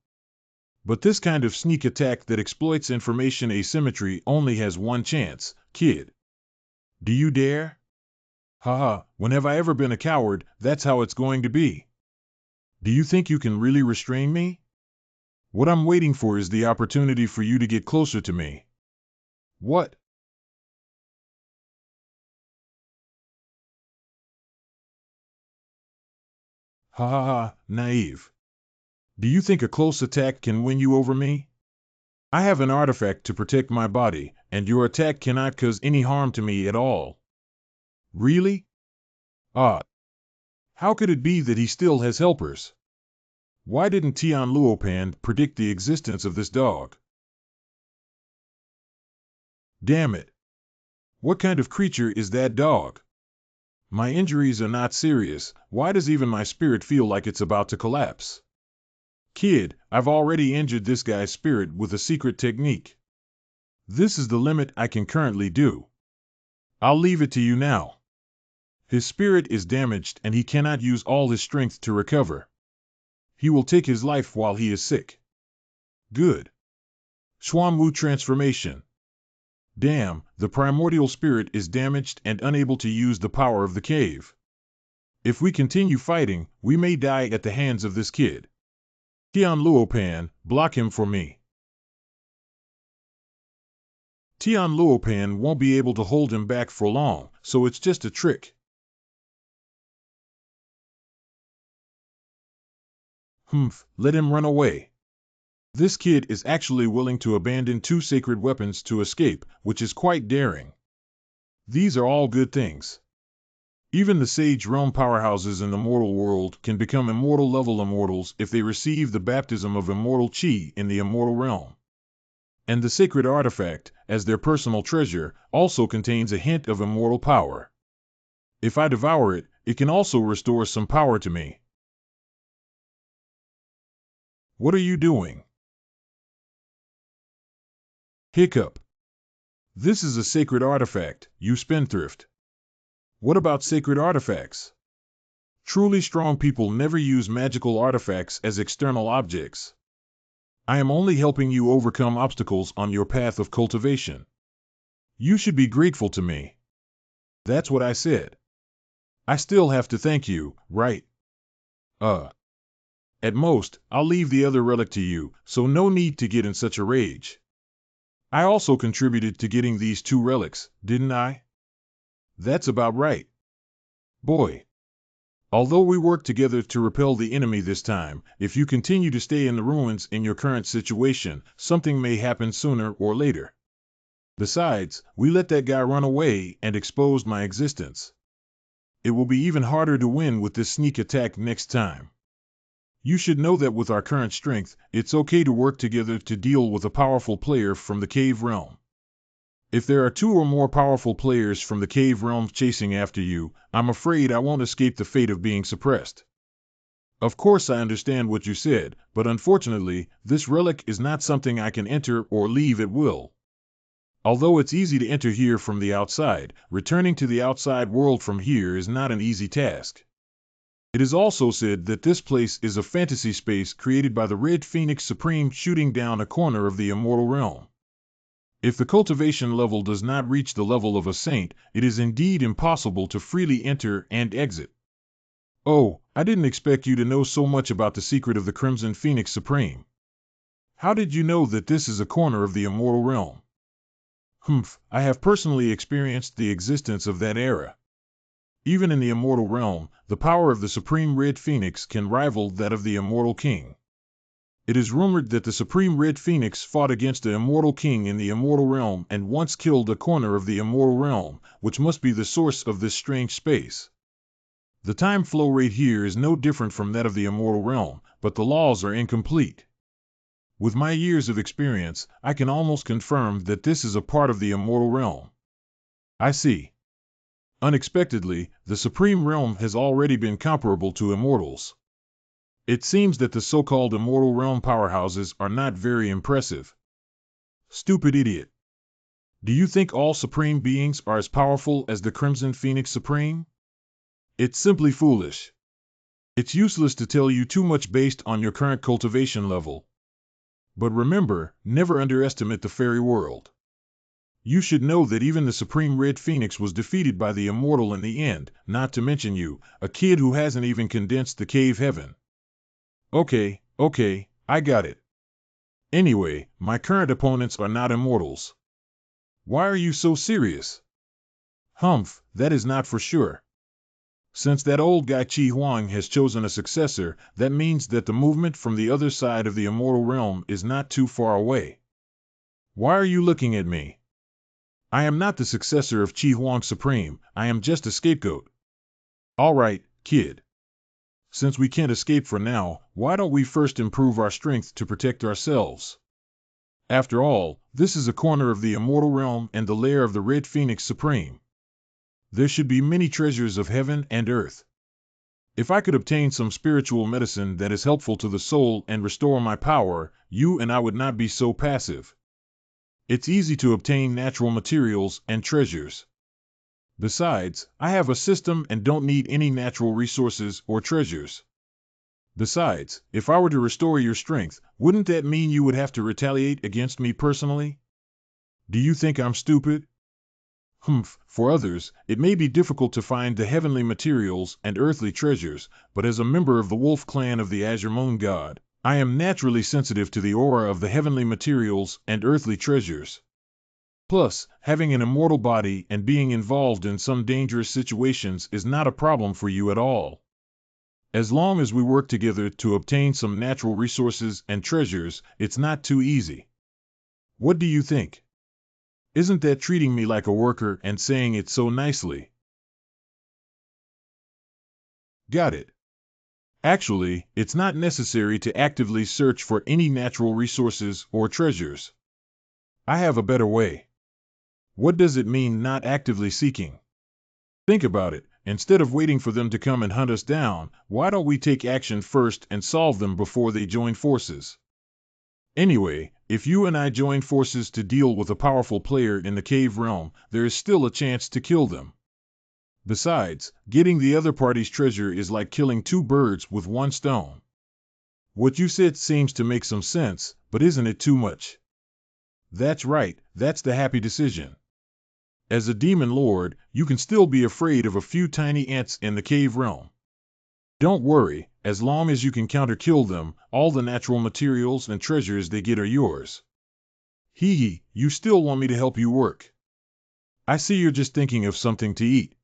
But this kind of sneak attack that exploits information asymmetry only has one chance, kid. Do you dare? Haha, when have I ever been a coward? That's how it's going to be. Do you think you can really restrain me? What I'm waiting for is the opportunity for you to get closer to me. What? Ha ha ha, naive. Do you think a close attack can win you over me? I have an artifact to protect my body, and your attack cannot cause any harm to me at all. Really? Ah. How could it be that he still has helpers? Why didn't Tian Luopan predict the existence of this dog? Damn it. What kind of creature is that dog? My injuries are not serious. Why does even my spirit feel like it's about to collapse? Kid, I've already injured this guy's spirit with a secret technique. This is the limit I can currently do. I'll leave it to you now. His spirit is damaged and he cannot use all his strength to recover. He will take his life while he is sick. Good. Xuanwu transformation. Damn, the primordial spirit is damaged and unable to use the power of the cave. If we continue fighting, we may die at the hands of this kid. Tian Luopan, block him for me. Tian Luopan won't be able to hold him back for long, so it's just a trick. Let him run away. This kid is actually willing to abandon 2 sacred weapons to escape, which is quite daring. These are all good things. Even the Sage Realm powerhouses in the mortal world can become immortal-level immortals if they receive the baptism of immortal chi in the immortal realm. And the sacred artifact, as their personal treasure, also contains a hint of immortal power. If I devour it, it can also restore some power to me. What are you doing? Hiccup. This is a sacred artifact, you spendthrift. What about sacred artifacts? Truly strong people never use magical artifacts as external objects. I am only helping you overcome obstacles on your path of cultivation. You should be grateful to me. That's what I said. I still have to thank you, right? At most, I'll leave the other relic to you, so no need to get in such a rage. I also contributed to getting these 2 relics, didn't I? That's about right. Boy. Although we work together to repel the enemy this time, if you continue to stay in the ruins in your current situation, something may happen sooner or later. Besides, we let that guy run away and exposed my existence. It will be even harder to win with this sneak attack next time. You should know that with our current strength, it's okay to work together to deal with a powerful player from the cave realm. If there are 2 or more powerful players from the cave realm chasing after you, I'm afraid I won't escape the fate of being suppressed. Of course I understand what you said, but unfortunately, this relic is not something I can enter or leave at will. Although it's easy to enter here from the outside, returning to the outside world from here is not an easy task. It is also said that this place is a fantasy space created by the Red Phoenix Supreme shooting down a corner of the immortal realm. If the cultivation level does not reach the level of a saint, it is indeed impossible to freely enter and exit. Oh, I didn't expect you to know so much about the secret of the Crimson Phoenix Supreme. How did you know that this is a corner of the immortal realm? I have personally experienced the existence of that era. Even in the immortal realm, the power of the Supreme Red Phoenix can rival that of the Immortal King. It is rumored that the Supreme Red Phoenix fought against the Immortal King in the immortal realm and once killed a corner of the immortal realm, which must be the source of this strange space. The time flow rate here is no different from that of the immortal realm, but the laws are incomplete. With my years of experience, I can almost confirm that this is a part of the immortal realm. I see. Unexpectedly, the Supreme Realm has already been comparable to immortals. It seems that the so-called immortal realm powerhouses are not very impressive. Stupid idiot. Do you think all supreme beings are as powerful as the Crimson Phoenix Supreme? It's simply foolish. It's useless to tell you too much based on your current cultivation level. But remember, never underestimate the fairy world. You should know that even the Supreme Red Phoenix was defeated by the Immortal in the end, not to mention you, a kid who hasn't even condensed the cave heaven. Okay, I got it. Anyway, my current opponents are not immortals. Why are you so serious? That is not for sure. Since that old guy Qi Huang has chosen a successor, that means that the movement from the other side of the immortal realm is not too far away. Why are you looking at me? I am not the successor of Qi Huang Supreme, I am just a scapegoat. All right, kid. Since we can't escape for now, why don't we first improve our strength to protect ourselves? After all, this is a corner of the immortal realm and the lair of the Red Phoenix Supreme. There should be many treasures of heaven and earth. If I could obtain some spiritual medicine that is helpful to the soul and restore my power, you and I would not be so passive. It's easy to obtain natural materials and treasures. Besides, I have a system and don't need any natural resources or treasures. Besides, if I were to restore your strength, wouldn't that mean you would have to retaliate against me personally? Do you think I'm stupid? For others, it may be difficult to find the heavenly materials and earthly treasures, but as a member of the Wolf clan of the Azure Moon God, I am naturally sensitive to the aura of the heavenly materials and earthly treasures. Plus, having an immortal body and being involved in some dangerous situations is not a problem for you at all. As long as we work together to obtain some natural resources and treasures, it's not too easy. What do you think? Isn't that treating me like a worker and saying it so nicely? Got it. Actually, it's not necessary to actively search for any natural resources or treasures. I have a better way. What does it mean not actively seeking? Think about it. Instead of waiting for them to come and hunt us down, why don't we take action first and solve them before they join forces? Anyway, if you and I join forces to deal with a powerful player in the cave realm, there is still a chance to kill them. Besides, getting the other party's treasure is like killing two birds with one stone. What you said seems to make some sense, but isn't it too much? That's right, that's the happy decision. As a demon lord, you can still be afraid of a few tiny ants in the cave realm. Don't worry, as long as you can counter-kill them, all the natural materials and treasures they get are yours. Hee, you still want me to help you work. I see you're just thinking of something to eat.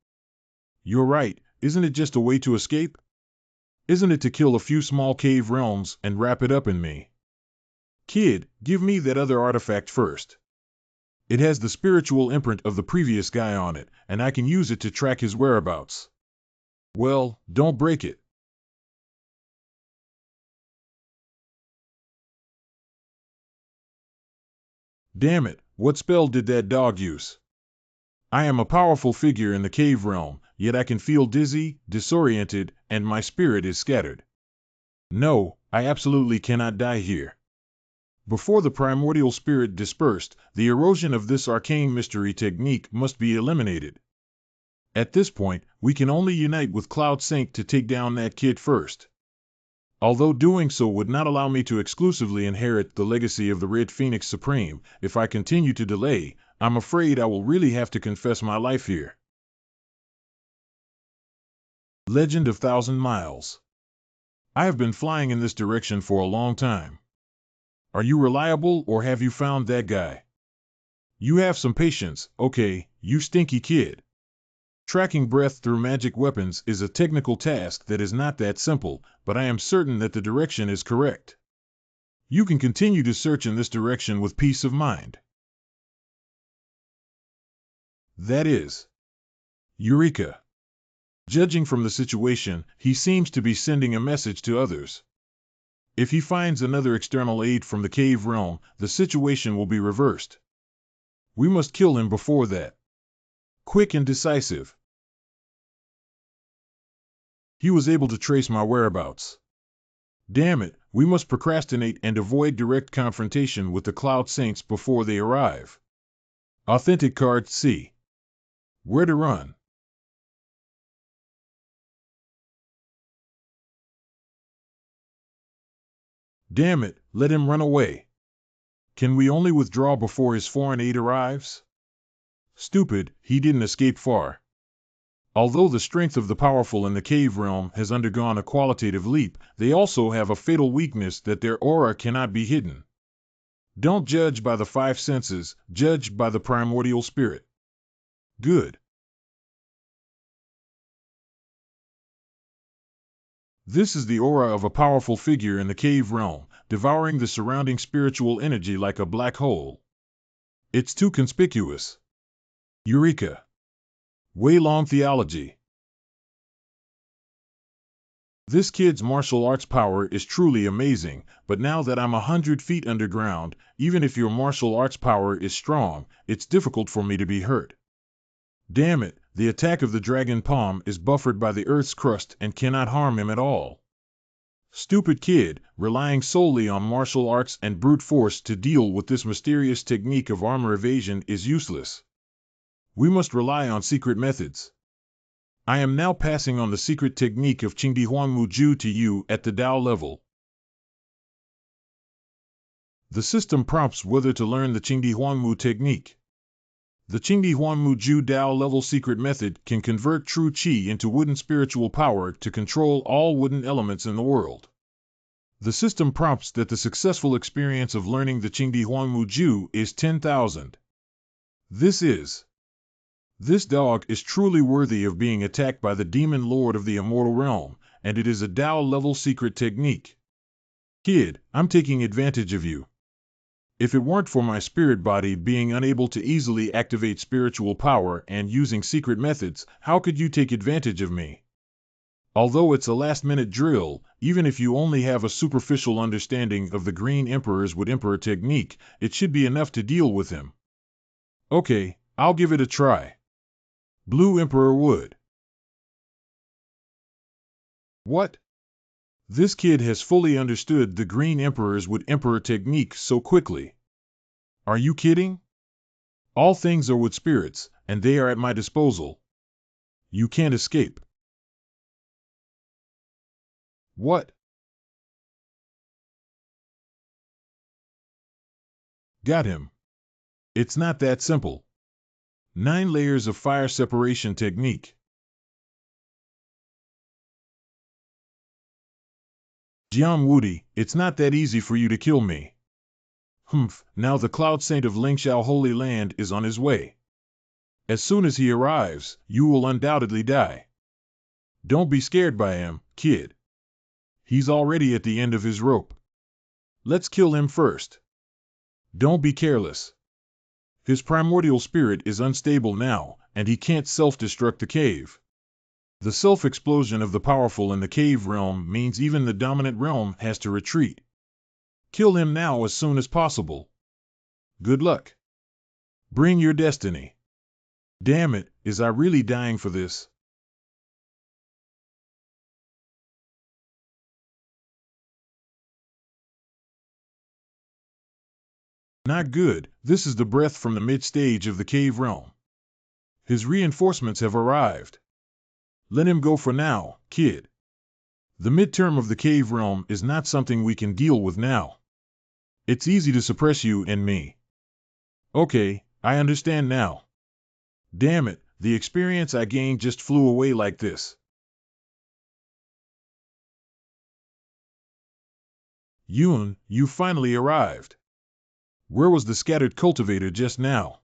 You're right, isn't it just a way to escape? Isn't it to kill a few small cave realms and wrap it up in me? Kid, give me that other artifact first. It has the spiritual imprint of the previous guy on it, and I can use it to track his whereabouts. Well, don't break it. Damn it, what spell did that dog use? I am a powerful figure in the cave realm, yet I can feel dizzy, disoriented, and my spirit is scattered. No, I absolutely cannot die here. Before the primordial spirit dispersed, the erosion of this arcane mystery technique must be eliminated. At this point, we can only unite with Cloud Sync to take down that kid first. Although doing so would not allow me to exclusively inherit the legacy of the Red Phoenix Supreme, if I continue to delay, I'm afraid I will really have to confess my life here. Legend of Thousand Miles. I have been flying in this direction for a long time. Are you reliable or have you found that guy? You have some patience, okay, you stinky kid. Tracking breath through magic weapons is a technical task that is not that simple, but I am certain that the direction is correct. You can continue to search in this direction with peace of mind. That is. Eureka. Judging from the situation, he seems to be sending a message to others. If he finds another external aid from the cave realm, the situation will be reversed. We must kill him before that. Quick and decisive. He was able to trace my whereabouts. Damn it, we must procrastinate and avoid direct confrontation with the Cloud Saints before they arrive. Authentic card C. Where to run? Damn it, let him run away. Can we only withdraw before his foreign aid arrives? Stupid, he didn't escape far. Although the strength of the powerful in the cave realm has undergone a qualitative leap, they also have a fatal weakness that their aura cannot be hidden. Don't judge by the five senses, judge by the primordial spirit. Good. This is the aura of a powerful figure in the cave realm, devouring the surrounding spiritual energy like a black hole. It's too conspicuous. Eureka. Weilong theology. This kid's martial arts power is truly amazing, but now that I'm 100 feet underground, even if your martial arts power is strong, it's difficult for me to be hurt. Damn it, the attack of the dragon palm is buffered by the earth's crust and cannot harm him at all. Stupid kid, relying solely on martial arts and brute force to deal with this mysterious technique of armor evasion is useless. We must rely on secret methods. I am now passing on the secret technique of Xuanwu Ju to you at the Dao level. The system prompts whether to learn the Xuanwu technique. The Xuanwu Ju Dao level secret method can convert true qi into wooden spiritual power to control all wooden elements in the world. The system prompts that the successful experience of learning the Qingdi Huangmu Ju is 10,000. This dog is truly worthy of being attacked by the demon lord of the immortal realm, and it is a Dao-level secret technique. Kid, I'm taking advantage of you. If it weren't for my spirit body being unable to easily activate spiritual power and using secret methods, how could you take advantage of me? Although it's a last-minute drill, even if you only have a superficial understanding of the Green Emperor's Wood Emperor technique, it should be enough to deal with him. Okay, I'll give it a try. Blue Emperor Wood. What? This kid has fully understood the Green Emperor's Wood Emperor technique so quickly. Are you kidding? All things are wood spirits, and they are at my disposal. You can't escape. What? Got him. It's not that simple. 9 layers of fire separation technique. Jiang, it's not that easy for you to kill me. Humph, now the Cloud Saint of Lingxiao Holy Land is on his way. As soon as he arrives, you will undoubtedly die. Don't be scared by him, kid. He's already at the end of his rope. Let's kill him first. Don't be careless. His primordial spirit is unstable now, and he can't self-destruct the cave. The self-explosion of the powerful in the cave realm means even the dominant realm has to retreat. Kill him now as soon as possible. Good luck. Bring your destiny. Damn it, is I really dying for this? Not good, this is the breath from the mid-stage of the cave realm. His reinforcements have arrived. Let him go for now, kid. The midterm of the cave realm is not something we can deal with now. It's easy to suppress you and me. Okay, I understand now. Damn it, the experience I gained just flew away like this. Yun, you finally arrived. Where was the scattered cultivator just now?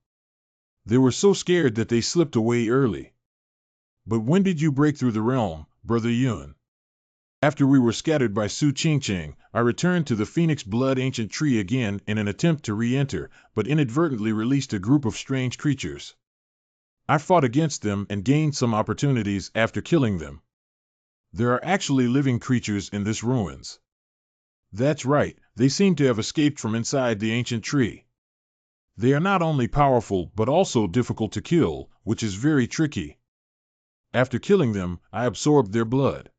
They were so scared that they slipped away early. But when did you break through the realm, Brother Yun? After we were scattered by Su Qingqing, I returned to the Phoenix Blood Ancient Tree again in an attempt to re-enter, but inadvertently released a group of strange creatures. I fought against them and gained some opportunities after killing them. There are actually living creatures in this ruins. That's right, they seem to have escaped from inside the ancient tree. They are not only powerful but also difficult to kill, which is very tricky. After killing them, I absorbed their blood.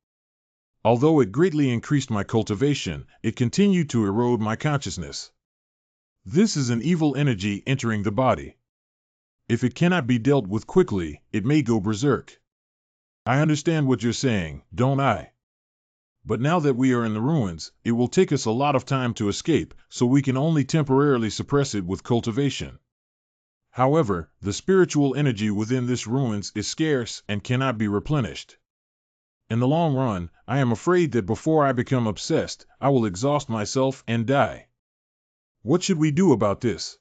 Although it greatly increased my cultivation, it continued to erode my consciousness. This is an evil energy entering the body. If it cannot be dealt with quickly, it may go berserk. I understand what you're saying, don't I? But now that we are in the ruins, it will take us a lot of time to escape, so we can only temporarily suppress it with cultivation. However, the spiritual energy within this ruins is scarce and cannot be replenished. In the long run, I am afraid that before I become obsessed, I will exhaust myself and die. What should we do about this?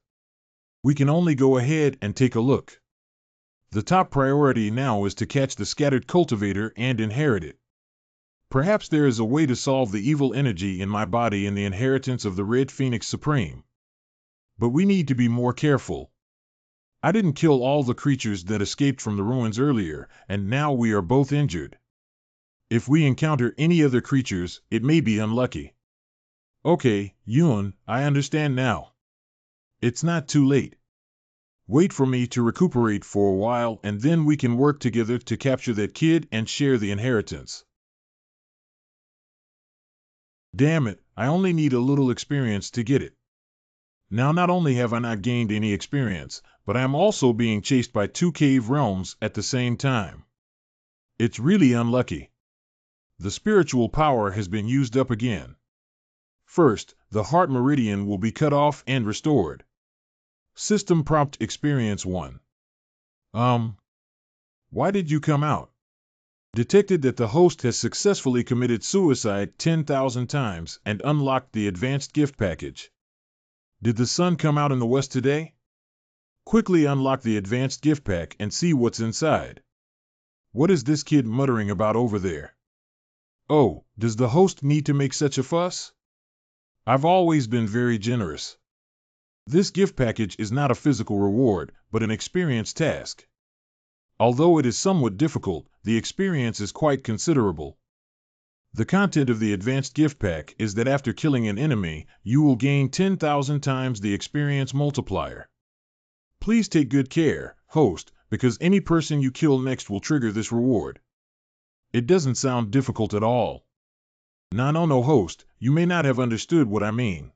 We can only go ahead and take a look. The top priority now is to catch the scattered cultivator and inherit it. Perhaps there is a way to solve the evil energy in my body and the inheritance of the Red Phoenix Supreme. But we need to be more careful. I didn't kill all the creatures that escaped from the ruins earlier, and now we are both injured. If we encounter any other creatures, it may be unlucky. Okay, Yun, I understand now. It's not too late. Wait for me to recuperate for a while and then we can work together to capture that kid and share the inheritance. Damn it, I only need a little experience to get it. Now not only have I not gained any experience, but I am also being chased by 2 cave realms at the same time. It's really unlucky. The spiritual power has been used up again. First, the heart meridian will be cut off and restored. System prompt experience 1. Why did you come out? Detected that the host has successfully committed suicide 10,000 times and unlocked the advanced gift package. Did the sun come out in the west today? Quickly unlock the advanced gift pack and see what's inside. What is this kid muttering about over there? Oh, does the host need to make such a fuss? I've always been very generous. This gift package is not a physical reward, but an experience task. Although it is somewhat difficult, the experience is quite considerable. The content of the advanced gift pack is that after killing an enemy, you will gain 10,000 times the experience multiplier. Please take good care, host, because any person you kill next will trigger this reward. It doesn't sound difficult at all. No, host, you may not have understood what I mean.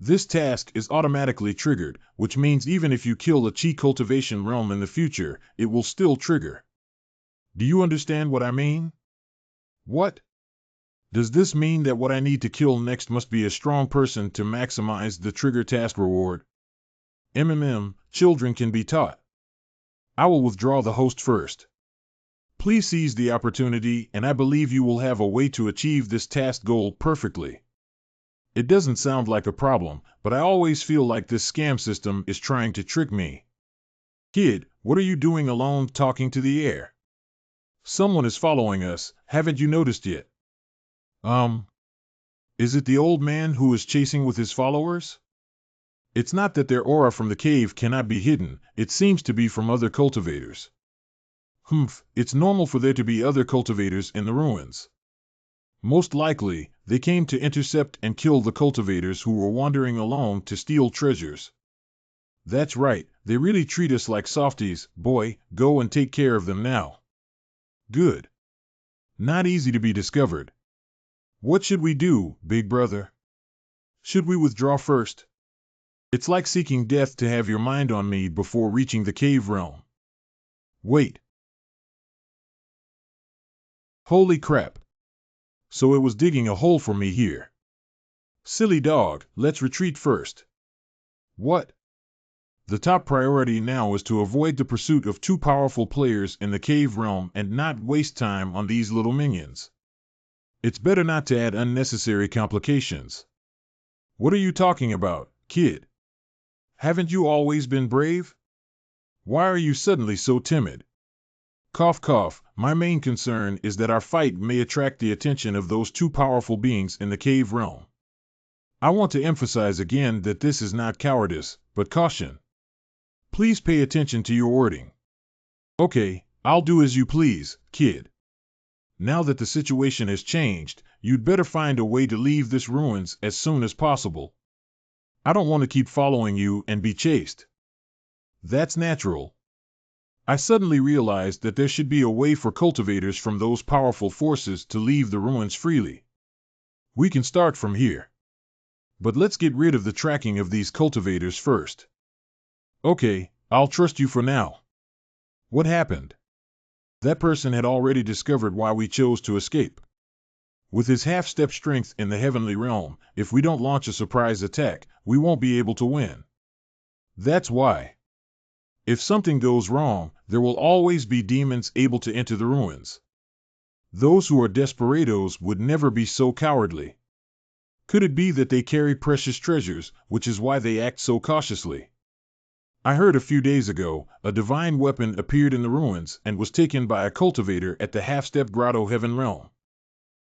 This task is automatically triggered, which means even if you kill a chi cultivation realm in the future, it will still trigger. Do you understand what I mean? What? Does this mean that what I need to kill next must be a strong person to maximize the trigger task reward? Children can be taught. I will withdraw the host first. Please seize the opportunity, and I believe you will have a way to achieve this task goal perfectly. It doesn't sound like a problem, but I always feel like this scam system is trying to trick me. Kid, what are you doing alone talking to the air? Someone is following us, haven't you noticed yet? Is it the old man who is chasing with his followers? It's not that their aura from the cave cannot be hidden, it seems to be from other cultivators. It's normal for there to be other cultivators in the ruins. Most likely, they came to intercept and kill the cultivators who were wandering alone to steal treasures. That's right, they really treat us like softies. Boy, go and take care of them now. Good. Not easy to be discovered. What should we do, big brother? Should we withdraw first? It's like seeking death to have your mind on me before reaching the cave realm. Wait. Holy crap. So it was digging a hole for me here. Silly dog, let's retreat first. What? The top priority now is to avoid the pursuit of two powerful players in the cave realm and not waste time on these little minions. It's better not to add unnecessary complications. What are you talking about, kid? Haven't you always been brave? Why are you suddenly so timid? Cough, cough, my main concern is that our fight may attract the attention of those two powerful beings in the cave realm. I want to emphasize again that this is not cowardice, but caution. Please pay attention to your wording. Okay, I'll do as you please, kid. Now that the situation has changed, you'd better find a way to leave this ruins as soon as possible. I don't want to keep following you and be chased. That's natural. I suddenly realized that there should be a way for cultivators from those powerful forces to leave the ruins freely. We can start from here. But let's get rid of the tracking of these cultivators first. Okay, I'll trust you for now. What happened? That person had already discovered why we chose to escape. With his half-step strength in the heavenly realm, if we don't launch a surprise attack, we won't be able to win. That's why. If something goes wrong, there will always be demons able to enter the ruins. Those who are desperados would never be so cowardly. Could it be that they carry precious treasures, which is why they act so cautiously? I heard a few days ago, a divine weapon appeared in the ruins and was taken by a cultivator at the half-step grotto heaven realm.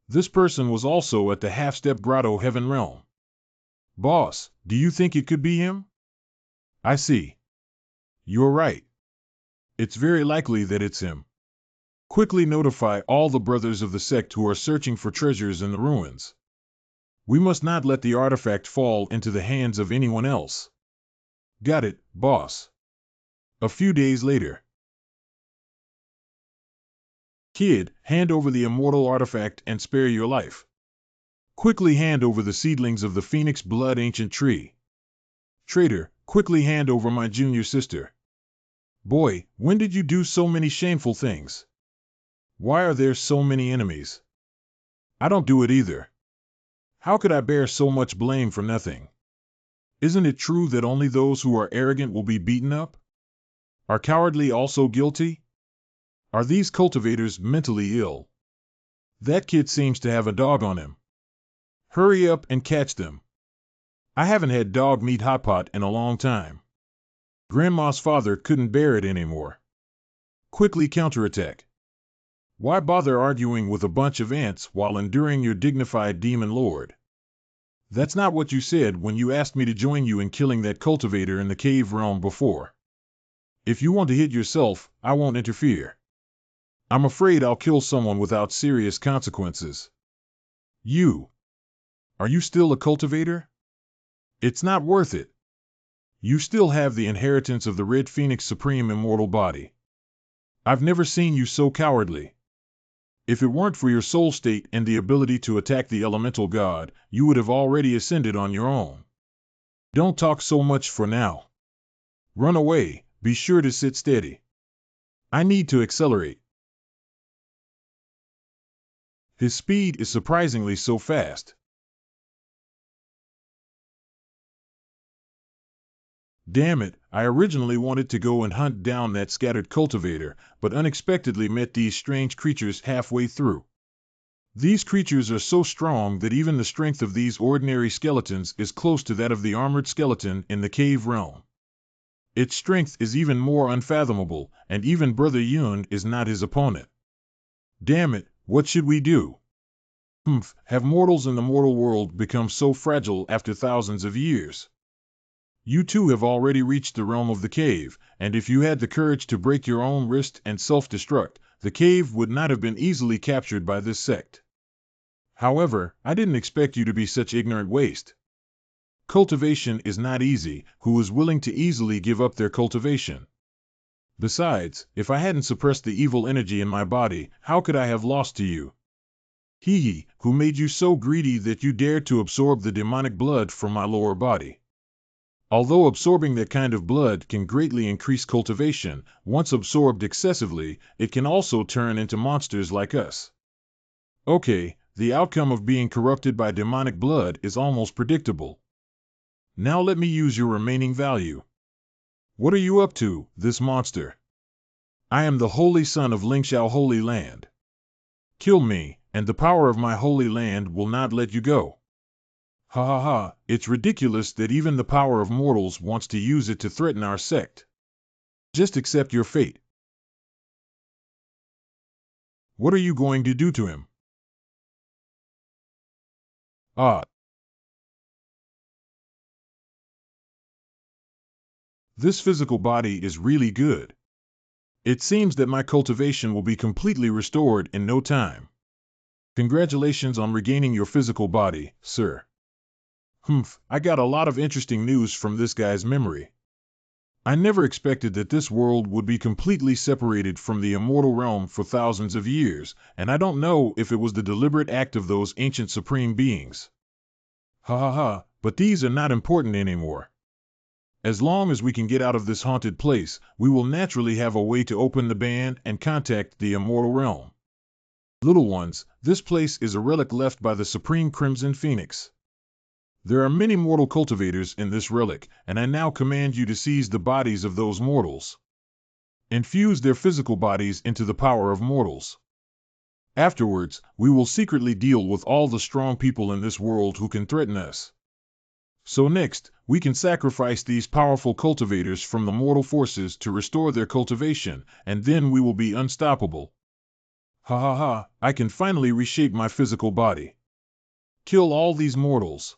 This person was also at the half-step grotto heaven realm. Boss, do you think it could be him? I see. You're right. It's very likely that it's him. Quickly notify all the brothers of the sect who are searching for treasures in the ruins. We must not let the artifact fall into the hands of anyone else. Got it, boss. A few days later. Kid, hand over the immortal artifact and spare your life. Quickly hand over the seedlings of the phoenix blood ancient tree. Traitor, quickly hand over my junior sister. Boy, when did you do so many shameful things? Why are there so many enemies? I don't do it either. How could I bear so much blame for nothing? Isn't it true that only those who are arrogant will be beaten up? Are cowardly also guilty? Are these cultivators mentally ill? That kid seems to have a dog on him. Hurry up and catch them. I haven't had dog meat hot pot in a long time. Grandma's father couldn't bear it anymore. Quickly counterattack. Why bother arguing with a bunch of ants while enduring your dignified demon lord? That's not what you said when you asked me to join you in killing that cultivator in the cave realm before. If you want to hit yourself, I won't interfere. I'm afraid I'll kill someone without serious consequences. You. Are you still a cultivator? It's not worth it. You still have the inheritance of the Red Phoenix Supreme Immortal Body. I've never seen you so cowardly. If it weren't for your soul state and the ability to attack the elemental god, you would have already ascended on your own. Don't talk so much for now. Run away, be sure to sit steady. I need to accelerate. His speed is surprisingly so fast. Damn it, I originally wanted to go and hunt down that scattered cultivator, but unexpectedly met these strange creatures halfway through. These creatures are so strong that even the strength of these ordinary skeletons is close to that of the armored skeleton in the cave realm. Its strength is even more unfathomable, and even Brother Yun is not his opponent. Damn it, what should we do? Have mortals in the mortal world become so fragile after thousands of years? You too have already reached the realm of the cave, and if you had the courage to break your own wrist and self-destruct, the cave would not have been easily captured by this sect. However, I didn't expect you to be such ignorant waste. Cultivation is not easy. Who is willing to easily give up their cultivation? Besides, if I hadn't suppressed the evil energy in my body, how could I have lost to you? He who made you so greedy that you dared to absorb the demonic blood from my lower body. Although absorbing that kind of blood can greatly increase cultivation, once absorbed excessively, it can also turn into monsters like us. Okay, the outcome of being corrupted by demonic blood is almost predictable. Now let me use your remaining value. What are you up to, this monster? I am the Holy Son of Lingxiao Holy Land. Kill me, and the power of my holy land will not let you go. Ha ha ha, it's ridiculous that even the power of mortals wants to use it to threaten our sect. Just accept your fate. What are you going to do to him? Ah. This physical body is really good. It seems that my cultivation will be completely restored in no time. Congratulations on regaining your physical body, sir. I got a lot of interesting news from this guy's memory. I never expected that this world would be completely separated from the immortal realm for thousands of years, and I don't know if it was the deliberate act of those ancient supreme beings. Ha ha ha, but these are not important anymore. As long as we can get out of this haunted place, we will naturally have a way to open the band and contact the immortal realm. Little ones, this place is a relic left by the Supreme Crimson Phoenix. There are many mortal cultivators in this relic, and I now command you to seize the bodies of those mortals. Infuse their physical bodies into the power of mortals. Afterwards, we will secretly deal with all the strong people in this world who can threaten us. So next, we can sacrifice these powerful cultivators from the mortal forces to restore their cultivation, and then we will be unstoppable. Ha ha ha, I can finally reshape my physical body. Kill all these mortals.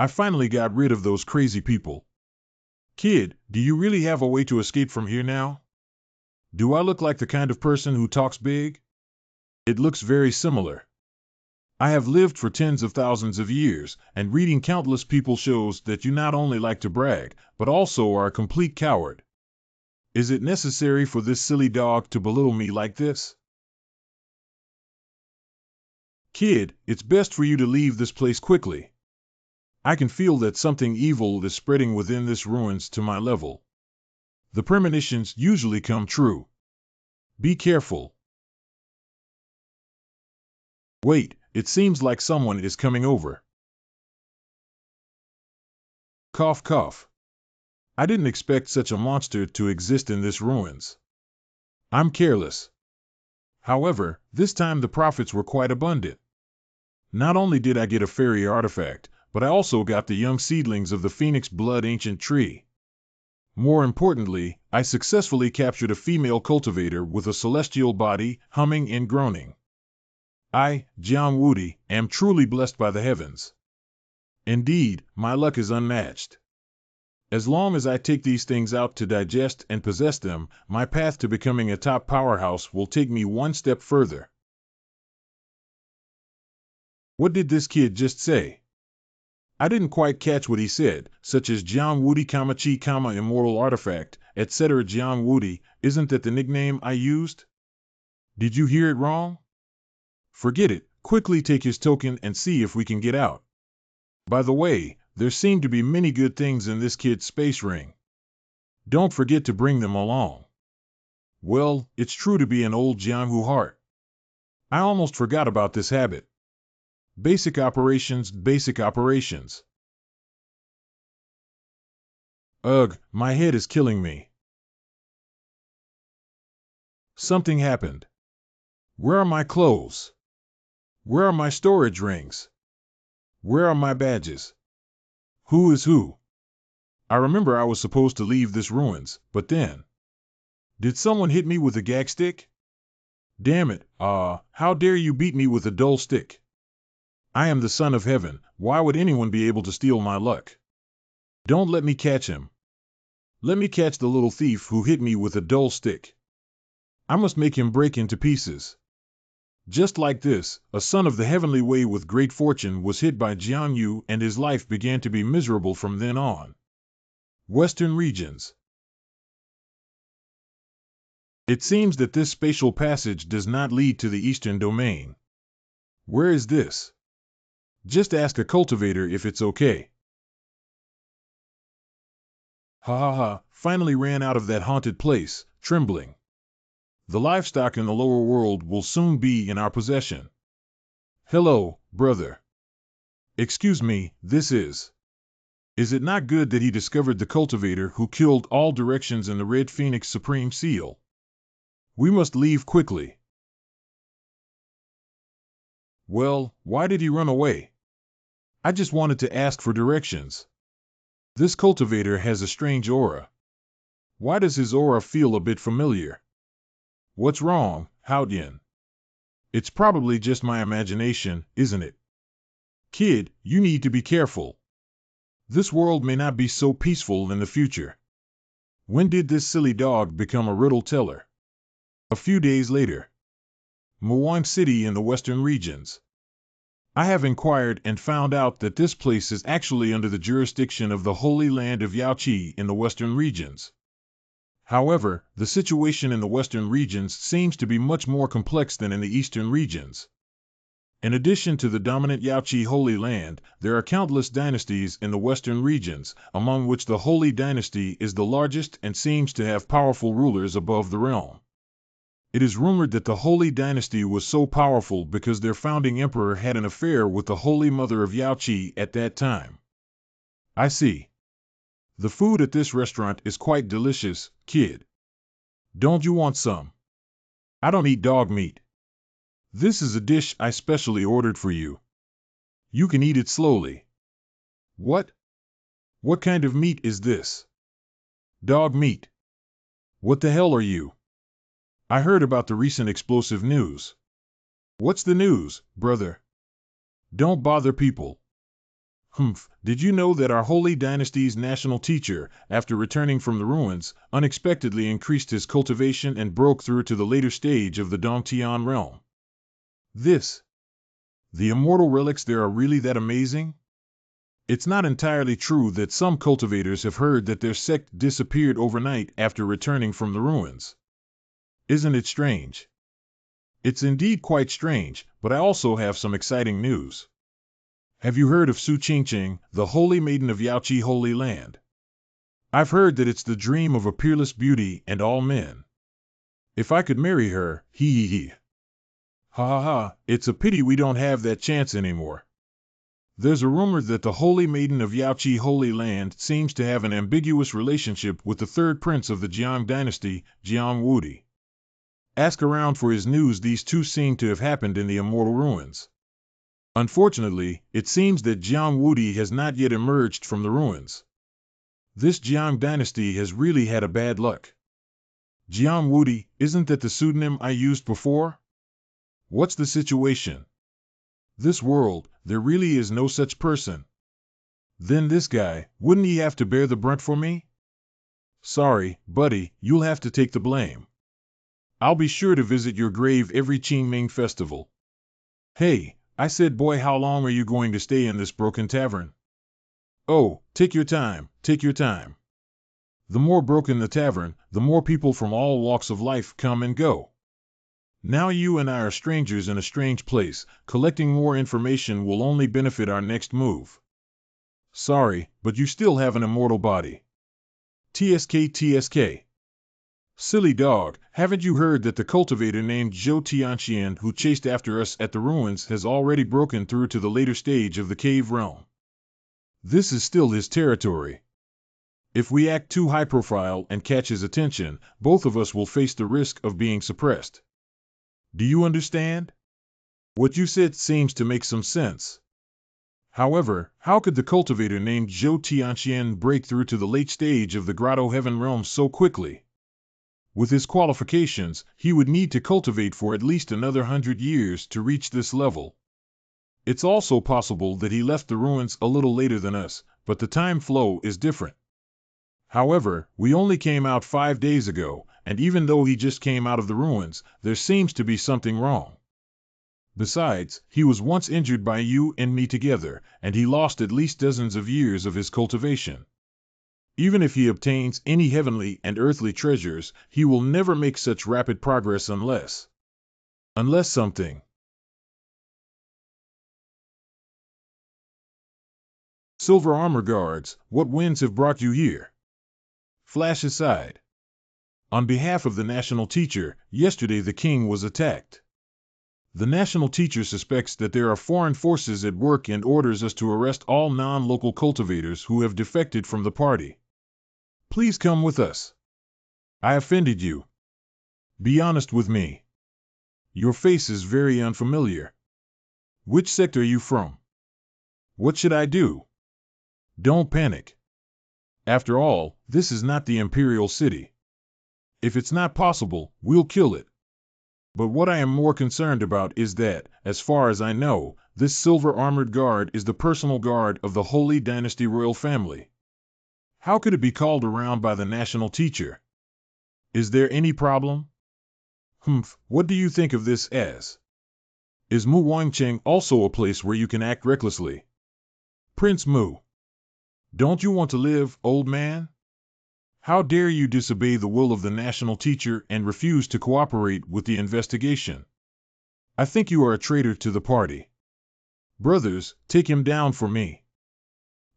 I finally got rid of those crazy people. Kid, do you really have a way to escape from here now? Do I look like the kind of person who talks big? It looks very similar. I have lived for tens of thousands of years, and reading countless people shows that you not only like to brag, but also are a complete coward. Is it necessary for this silly dog to belittle me like this? Kid, it's best for you to leave this place quickly. I can feel that something evil is spreading within this ruins to my level. The premonitions usually come true. Be careful. Wait, it seems like someone is coming over. Cough cough. I didn't expect such a monster to exist in this ruins. I'm careless. However, this time the profits were quite abundant. Not only did I get a fairy artifact, but I also got the young seedlings of the Phoenix Blood Ancient Tree. More importantly, I successfully captured a female cultivator with a celestial body, humming and groaning. I, Xuanwu, am truly blessed by the heavens. Indeed, my luck is unmatched. As long as I take these things out to digest and possess them, my path to becoming a top powerhouse will take me one step further. What did this kid just say? I didn't quite catch what he said, such as Jiang Chi, immortal artifact, etc. Jiang, isn't that the nickname I used? Did you hear it wrong? Forget it, quickly take his token and see if we can get out. By the way, there seem to be many good things in this kid's space ring. Don't forget to bring them along. Well, it's true to be an old Jianghu heart. I almost forgot about this habit. Basic operations, basic operations. Ugh, my head is killing me. Something happened. Where are my clothes? Where are my storage rings? Where are my badges? Who is who? I remember I was supposed to leave this ruins, but then... Did someone hit me with a gag stick? Damn it, how dare you beat me with a dull stick? I am the son of heaven, why would anyone be able to steal my luck? Don't let me catch him. Let me catch the little thief who hit me with a dull stick. I must make him break into pieces. Just like this, a son of the heavenly way with great fortune was hit by Jiang, and his life began to be miserable from then on. Western regions. It seems that this spatial passage does not lead to the eastern domain. Where is this? Just ask a cultivator if it's okay. Ha ha ha, finally ran out of that haunted place, trembling. The livestock in the lower world will soon be in our possession. Hello, brother. Excuse me, this is... Is it not good that he discovered the cultivator who killed all directions in the Red Phoenix Supreme Seal? We must leave quickly. Well, why did he run away? I just wanted to ask for directions. This cultivator has a strange aura. Why does his aura feel a bit familiar? What's wrong, Haotian? It's probably just my imagination, isn't it? Kid, you need to be careful. This world may not be so peaceful in the future. When did this silly dog become a riddle teller? A few days later. Muan City in the western regions. I have inquired and found out that this place is actually under the jurisdiction of the Holy Land of Yaoqi in the western regions. However, the situation in the western regions seems to be much more complex than in the eastern regions. In addition to the dominant Yaoqi Holy Land, there are countless dynasties in the western regions, among which the Holy Dynasty is the largest and seems to have powerful rulers above the realm. It is rumored that the Holy Dynasty was so powerful because their founding emperor had an affair with the Holy Mother of Yaoqi at that time. I see. The food at this restaurant is quite delicious, kid. Don't you want some? I don't eat dog meat. This is a dish I specially ordered for you. You can eat it slowly. What? What kind of meat is this? Dog meat. What the hell are you? I heard about the recent explosive news. What's the news, brother? Don't bother people. Did you know that our Holy Dynasty's national teacher, after returning from the ruins, unexpectedly increased his cultivation and broke through to the later stage of the Dongtian realm? The immortal relics there are really that amazing? It's not entirely true that some cultivators have heard that their sect disappeared overnight after returning from the ruins. Isn't it strange? It's indeed quite strange, but I also have some exciting news. Have you heard of Su Qingqing, the Holy Maiden of Yaoqi Holy Land? I've heard that it's the dream of a peerless beauty and all men. If I could marry her, hee. Ha ha ha, it's a pity we don't have that chance anymore. There's a rumor that the Holy Maiden of Yaoqi Holy Land seems to have an ambiguous relationship with the third prince of the Jiang dynasty, Xuanwu. Ask around for his news. These two seem to have happened in the Immortal Ruins. Unfortunately, it seems that Xuanwu has not yet emerged from the ruins. This Jiang dynasty has really had a bad luck. Xuanwu, isn't that the pseudonym I used before? What's the situation? This world, there really is no such person. Then this guy, wouldn't he have to bear the brunt for me? Sorry, buddy, you'll have to take the blame. I'll be sure to visit your grave every Qingming festival. Hey, I said, boy, how long are you going to stay in this broken tavern? Oh, take your time, take your time. The more broken the tavern, the more people from all walks of life come and go. Now you and I are strangers in a strange place. Collecting more information will only benefit our next move. Sorry, but you still have an immortal body. TSK TSK. Silly dog, haven't you heard that the cultivator named Zhou Tianxian who chased after us at the ruins has already broken through to the later stage of the cave realm? This is still his territory. If we act too high profile and catch his attention, both of us will face the risk of being suppressed. Do you understand? What you said seems to make some sense. However, how could the cultivator named Zhou Tianxian break through to the late stage of the Grotto Heaven realm so quickly? With his qualifications, he would need to cultivate for at least another 100 years to reach this level. It's also possible that he left the ruins a little later than us, but the time flow is different. However, we only came out 5 days ago, and even though he just came out of the ruins, there seems to be something wrong. Besides, he was once injured by you and me together, and he lost at least dozens of years of his cultivation. Even if he obtains any heavenly and earthly treasures, he will never make such rapid progress unless something. Silver Armor Guards, what winds have brought you here? Flash aside. On behalf of the national teacher, yesterday the king was attacked. The national teacher suspects that there are foreign forces at work and orders us to arrest all non-local cultivators who have defected from the party. Please come with us. I offended you. Be honest with me. Your face is very unfamiliar. Which sect are you from? What should I do? Don't panic. After all, this is not the Imperial city. If it's not possible, we'll kill it. But what I am more concerned about is that, as far as I know, this silver armored guard is the personal guard of the Holy Dynasty royal family. How could it be called around by the national teacher? Is there any problem? What do you think of this as? Is Mu Wangcheng also a place where you can act recklessly? Prince Mu. Don't you want to live, old man? How dare you disobey the will of the national teacher and refuse to cooperate with the investigation? I think you are a traitor to the party. Brothers, take him down for me.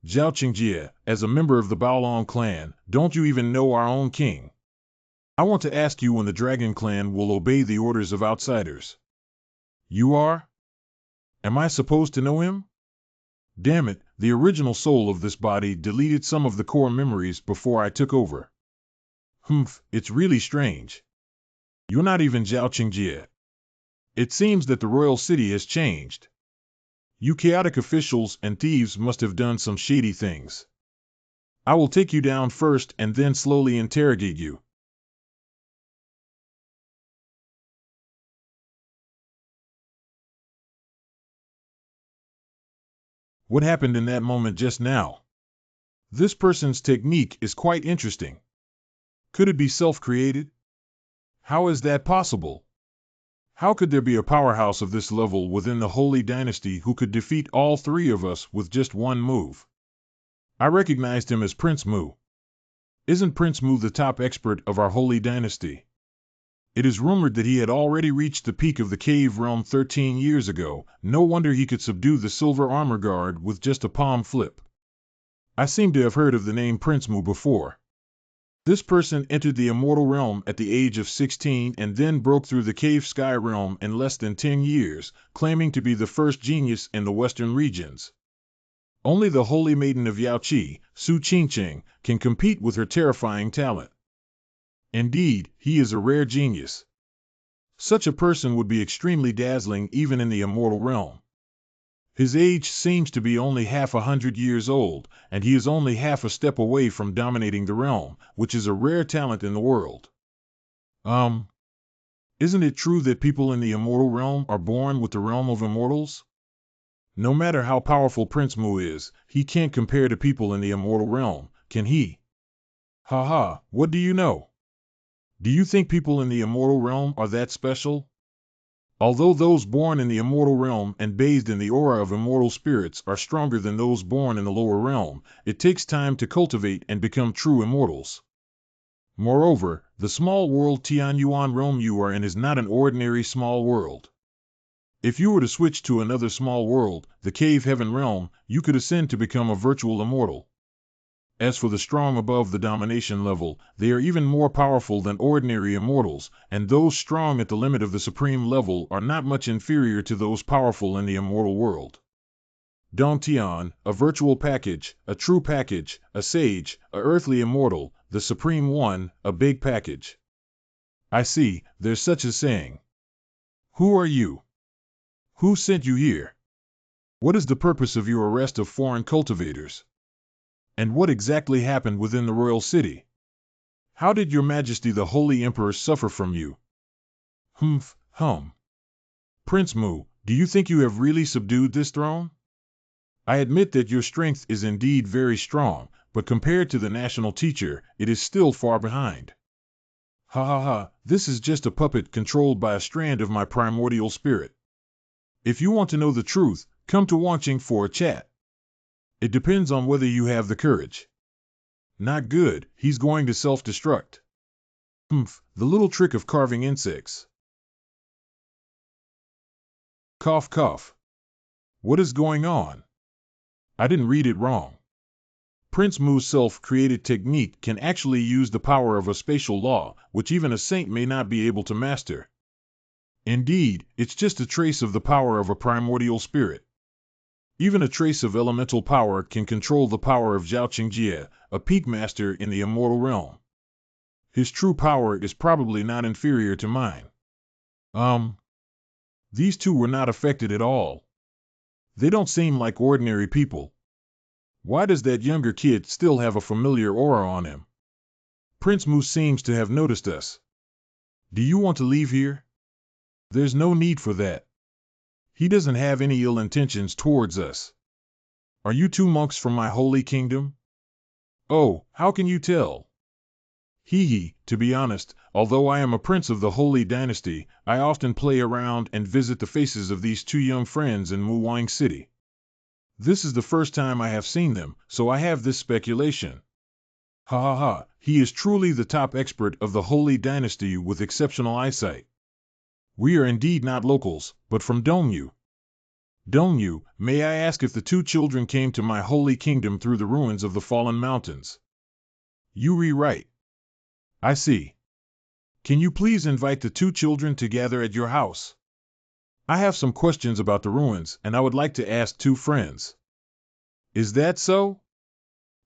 Zhao Qingjie, as a member of the Baolong clan, don't you even know our own king? I want to ask you when the Dragon clan will obey the orders of outsiders. You are? Am I supposed to know him? Damn it, the original soul of this body deleted some of the core memories before I took over. It's really strange. You're not even Zhao Qingjie. It seems that the royal city has changed. You chaotic officials and thieves must have done some shady things. I will take you down first and then slowly interrogate you. What happened in that moment just now? This person's technique is quite interesting. Could it be self-created? How is that possible? How could there be a powerhouse of this level within the Holy Dynasty who could defeat all three of us with just one move? I recognized him as Prince Mu. Isn't Prince Mu the top expert of our Holy Dynasty? It is rumored that he had already reached the peak of the cave realm 13 years ago. No wonder he could subdue the Silver Armor Guard with just a palm flip. I seem to have heard of the name Prince Mu before. This person entered the immortal realm at the age of 16 and then broke through the cave sky realm in less than 10 years, claiming to be the first genius in the western regions. Only the holy maiden of Yaoqi, Su Qingqing, can compete with her terrifying talent. Indeed, he is a rare genius. Such a person would be extremely dazzling even in the immortal realm. His age seems to be only half 100 years old, and he is only half a step away from dominating the realm, which is a rare talent in the world. Isn't it true that people in the immortal realm are born with the realm of immortals? No matter how powerful Prince Mu is, he can't compare to people in the immortal realm, can he? Haha, what do you know? Do you think people in the immortal realm are that special? Although those born in the immortal realm and bathed in the aura of immortal spirits are stronger than those born in the lower realm, it takes time to cultivate and become true immortals. Moreover, the small world Tianyuan realm you are in is not an ordinary small world. If you were to switch to another small world, the Cave Heaven realm, you could ascend to become a virtual immortal. As for the strong above the domination level, they are even more powerful than ordinary immortals, and those strong at the limit of the supreme level are not much inferior to those powerful in the immortal world. Dongtian, a virtual package, a true package, a sage, a earthly immortal, the supreme one, a big package. I see, there's such a saying. Who are you? Who sent you here? What is the purpose of your arrest of foreign cultivators? And what exactly happened within the royal city? How did your majesty the holy emperor suffer from you? Prince Mu, do you think you have really subdued this throne? I admit that your strength is indeed very strong, but compared to the national teacher, it is still far behind. This is just a puppet controlled by a strand of my primordial spirit. If you want to know the truth, come to Wanqing for a chat. It depends on whether you have the courage. Not good, he's going to self-destruct. The little trick of carving insects. Cough cough. What is going on? I didn't read it wrong. Prince Mu's self-created technique can actually use the power of a spatial law, which even a saint may not be able to master. Indeed, it's just a trace of the power of a primordial spirit. Even a trace of elemental power can control the power of Zhao Qingjie, a peak master in the immortal realm. His true power is probably not inferior to mine. These two were not affected at all. They don't seem like ordinary people. Why does that younger kid still have a familiar aura on him? Prince Mu seems to have noticed us. Do you want to leave here? There's no need for that. He doesn't have any ill intentions towards us. Are you two monks from my holy kingdom? Oh, how can you tell? To be honest, although I am a prince of the holy dynasty, I often play around and visit the faces of these two young friends in Muwang City. This is the first time I have seen them, so I have this speculation. He is truly the top expert of the holy dynasty with exceptional eyesight. We are indeed not locals, but from Dongyu. Dongyu, may I ask if the two children came to my holy kingdom through the ruins of the fallen mountains? You rewrite. I see. Can you please invite the two children to gather at your house? I have some questions about the ruins, and I would like to ask two friends. Is that so?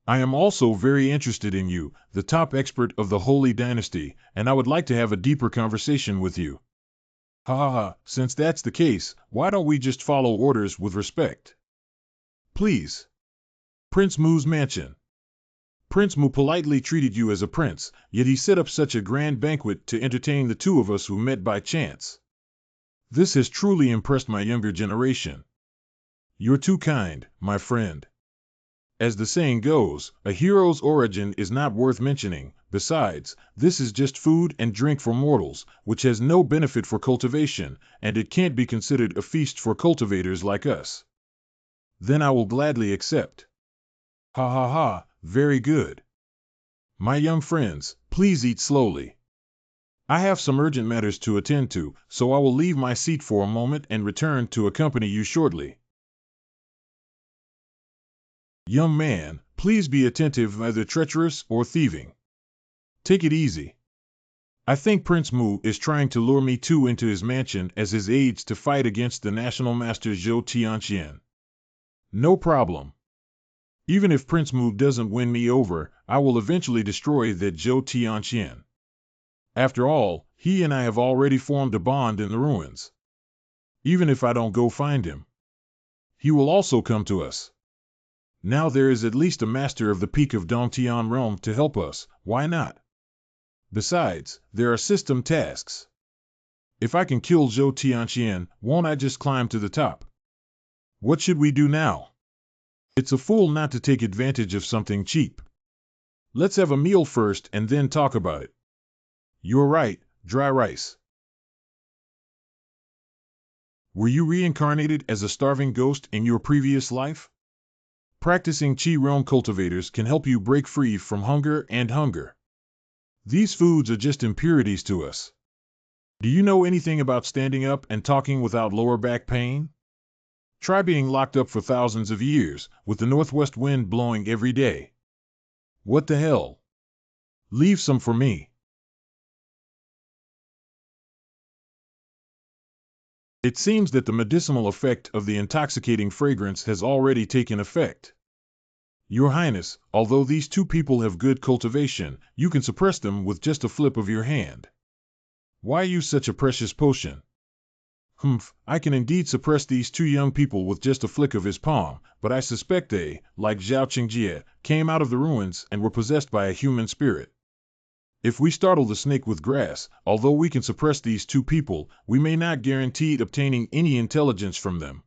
I am also very interested in you, the top expert of the holy dynasty, and I would like to have a deeper conversation with you. Since that's the case, why don't we just follow orders with respect? Please. Prince Mu's mansion. Prince Mu politely treated you as a prince, yet he set up such a grand banquet to entertain the two of us who met by chance. This has truly impressed my younger generation. You're too kind, my friend. As the saying goes, a hero's origin is not worth mentioning. Besides, this is just food and drink for mortals, which has no benefit for cultivation, and it can't be considered a feast for cultivators like us. Then I will gladly accept. Very good. My young friends, please eat slowly. I have some urgent matters to attend to, so I will leave my seat for a moment and return to accompany you shortly. Young man, please be attentive, neither treacherous or thieving. Take it easy. I think Prince Mu is trying to lure me too into his mansion as his aides to fight against the national master Zhou Tianxian. No problem. Even if Prince Mu doesn't win me over, I will eventually destroy that Zhou Tianqian. After all, he and I have already formed a bond in the ruins. Even if I don't go find him, he will also come to us. Now there is at least a master of the peak of Dongtian realm to help us, why not? Besides, there are system tasks. If I can kill Zhou Tianqian, won't I just climb to the top? What should we do now? It's a fool not to take advantage of something cheap. Let's have a meal first and then talk about it. You're right, dry rice. Were you reincarnated as a starving ghost in your previous life? Practicing Qi realm cultivators can help you break free from hunger and hunger. These foods are just impurities to us. Do you know anything about standing up and talking without lower back pain? Try being locked up for thousands of years, with the northwest wind blowing every day. What the hell? Leave some for me. It seems that the medicinal effect of the intoxicating fragrance has already taken effect. Your Highness, although these two people have good cultivation, you can suppress them with just a flip of your hand. Why use such a precious potion? I can indeed suppress these two young people with just a flick of his palm, but I suspect they, like Zhao Qingjie, came out of the ruins and were possessed by a human spirit. If we startle the snake with grass, although we can suppress these two people, we may not guarantee obtaining any intelligence from them.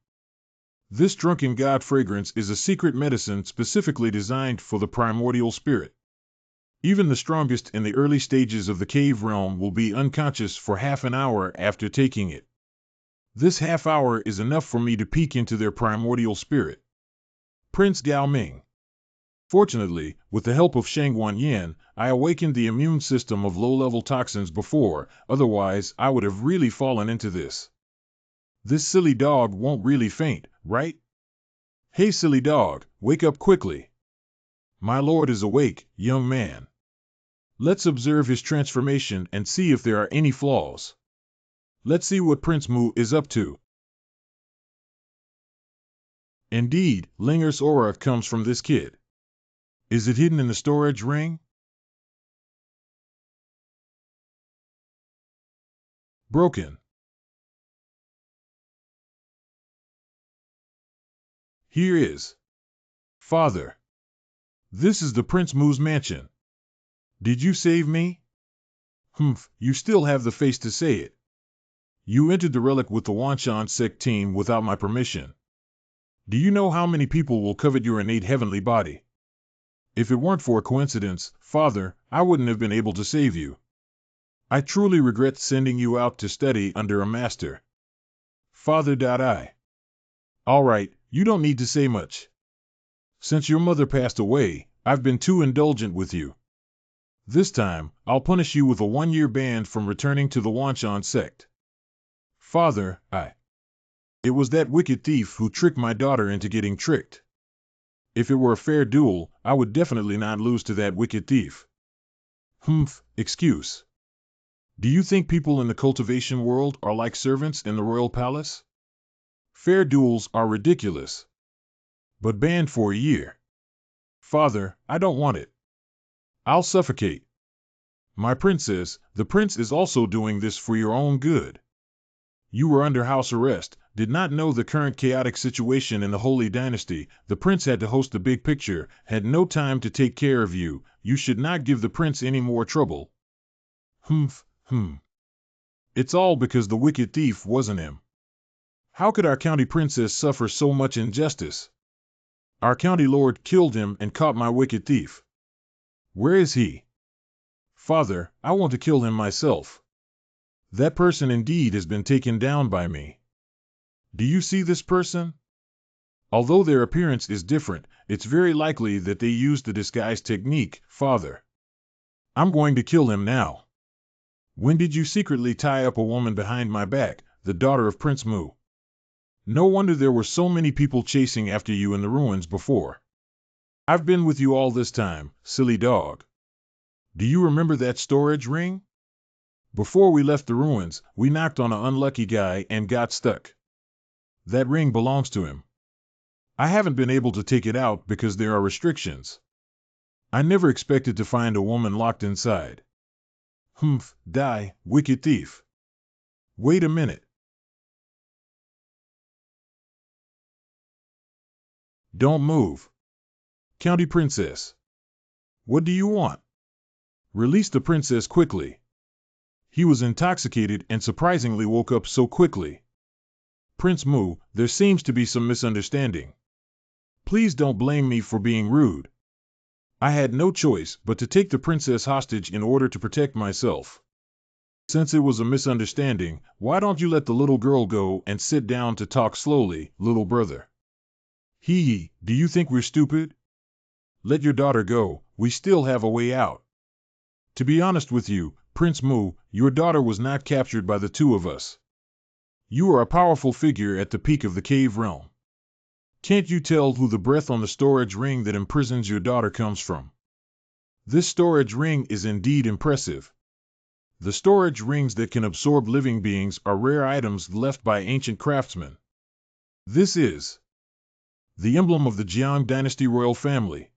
This drunken god fragrance is a secret medicine specifically designed for the primordial spirit. Even the strongest in the early stages of the cave realm will be unconscious for half an hour after taking it. This half hour is enough for me to peek into their primordial spirit. Prince Gao Ming. Fortunately, with the help of Shang Wanyan, I awakened the immune system of low-level toxins before, otherwise I would have really fallen into this. This silly dog won't really faint, right? Hey silly dog, wake up quickly. My lord is awake, young man. Let's observe his transformation and see if there are any flaws. Let's see what Prince Mu is up to. Indeed, Linger's aura comes from this kid. Is it hidden in the storage ring? Broken. Here is. Father. This is the Prince Mu's mansion. Did you save me? You still have the face to say it. You entered the relic with the Wanshan sect team without my permission. Do you know how many people will covet your innate heavenly body? If it weren't for a coincidence, Father, I wouldn't have been able to save you. I truly regret sending you out to study under a master. Father. All right, you don't need to say much. Since your mother passed away, I've been too indulgent with you. This time, I'll punish you with a 1-year ban from returning to the Wanshan sect. Father, It was that wicked thief who tricked my daughter into getting tricked. If it were a fair duel, I would definitely not lose to that wicked thief. Excuse. Do you think people in the cultivation world are like servants in the royal palace? Fair duels are ridiculous. But banned for a year. Father, I don't want it. I'll suffocate. My princess, the prince is also doing this for your own good. You were under house arrest, did not know the current chaotic situation in the Holy Dynasty, the prince had to host the big picture, had no time to take care of you, you should not give the prince any more trouble. It's all because the wicked thief wasn't him. How could our county princess suffer so much injustice? Our county lord killed him and caught my wicked thief. Where is he? Father, I want to kill him myself. That person indeed has been taken down by me. Do you see this person? Although their appearance is different, it's very likely that they used the disguise technique, Father. I'm going to kill him now. When did you secretly tie up a woman behind my back, the daughter of Prince Mu? No wonder there were so many people chasing after you in the ruins before. I've been with you all this time, silly dog. Do you remember that storage ring? Before we left the ruins, we knocked on an unlucky guy and got stuck. That ring belongs to him. I haven't been able to take it out because there are restrictions. I never expected to find a woman locked inside. Die, wicked thief. Wait a minute. Don't move. County Princess. What do you want? Release the princess quickly. He was intoxicated and surprisingly woke up so quickly. Prince Mu, there seems to be some misunderstanding. Please don't blame me for being rude. I had no choice but to take the princess hostage in order to protect myself. Since it was a misunderstanding, why don't you let the little girl go and sit down to talk slowly, little brother? Hee, do you think we're stupid? Let your daughter go, we still have a way out. To be honest with you, Prince Mu, your daughter was not captured by the two of us. You are a powerful figure at the peak of the cave realm. Can't you tell who the breath on the storage ring that imprisons your daughter comes from? This storage ring is indeed impressive. The storage rings that can absorb living beings are rare items left by ancient craftsmen. This is the emblem of the Jiang dynasty royal family.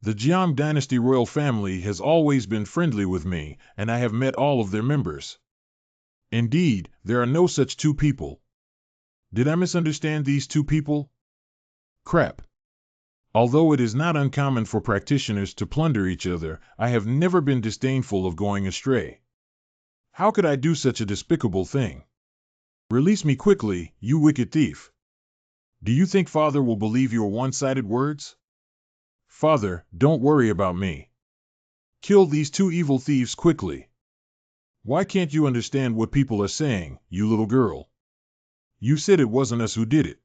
The Jiang dynasty royal family has always been friendly with me, and I have met all of their members. Indeed, there are no such two people. Did I misunderstand these two people? Crap. Although it is not uncommon for practitioners to plunder each other, I have never been disdainful of going astray. How could I do such a despicable thing? Release me quickly, you wicked thief. Do you think Father will believe your one-sided words? Father, don't worry about me. Kill these two evil thieves quickly. Why can't you understand what people are saying, you little girl? You said it wasn't us who did it.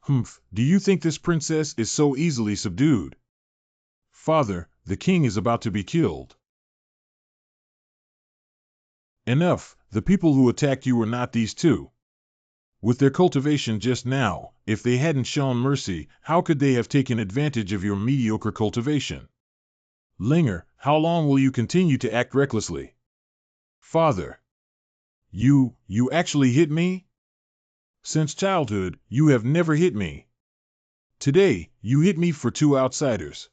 Do you think this princess is so easily subdued? Father, the king is about to be killed. Enough, the people who attacked you were not these two. With their cultivation just now, if they hadn't shown mercy, how could they have taken advantage of your mediocre cultivation? Linger, how long will you continue to act recklessly? Father. You actually hit me? Since childhood, you have never hit me. Today, you hit me for two outsiders.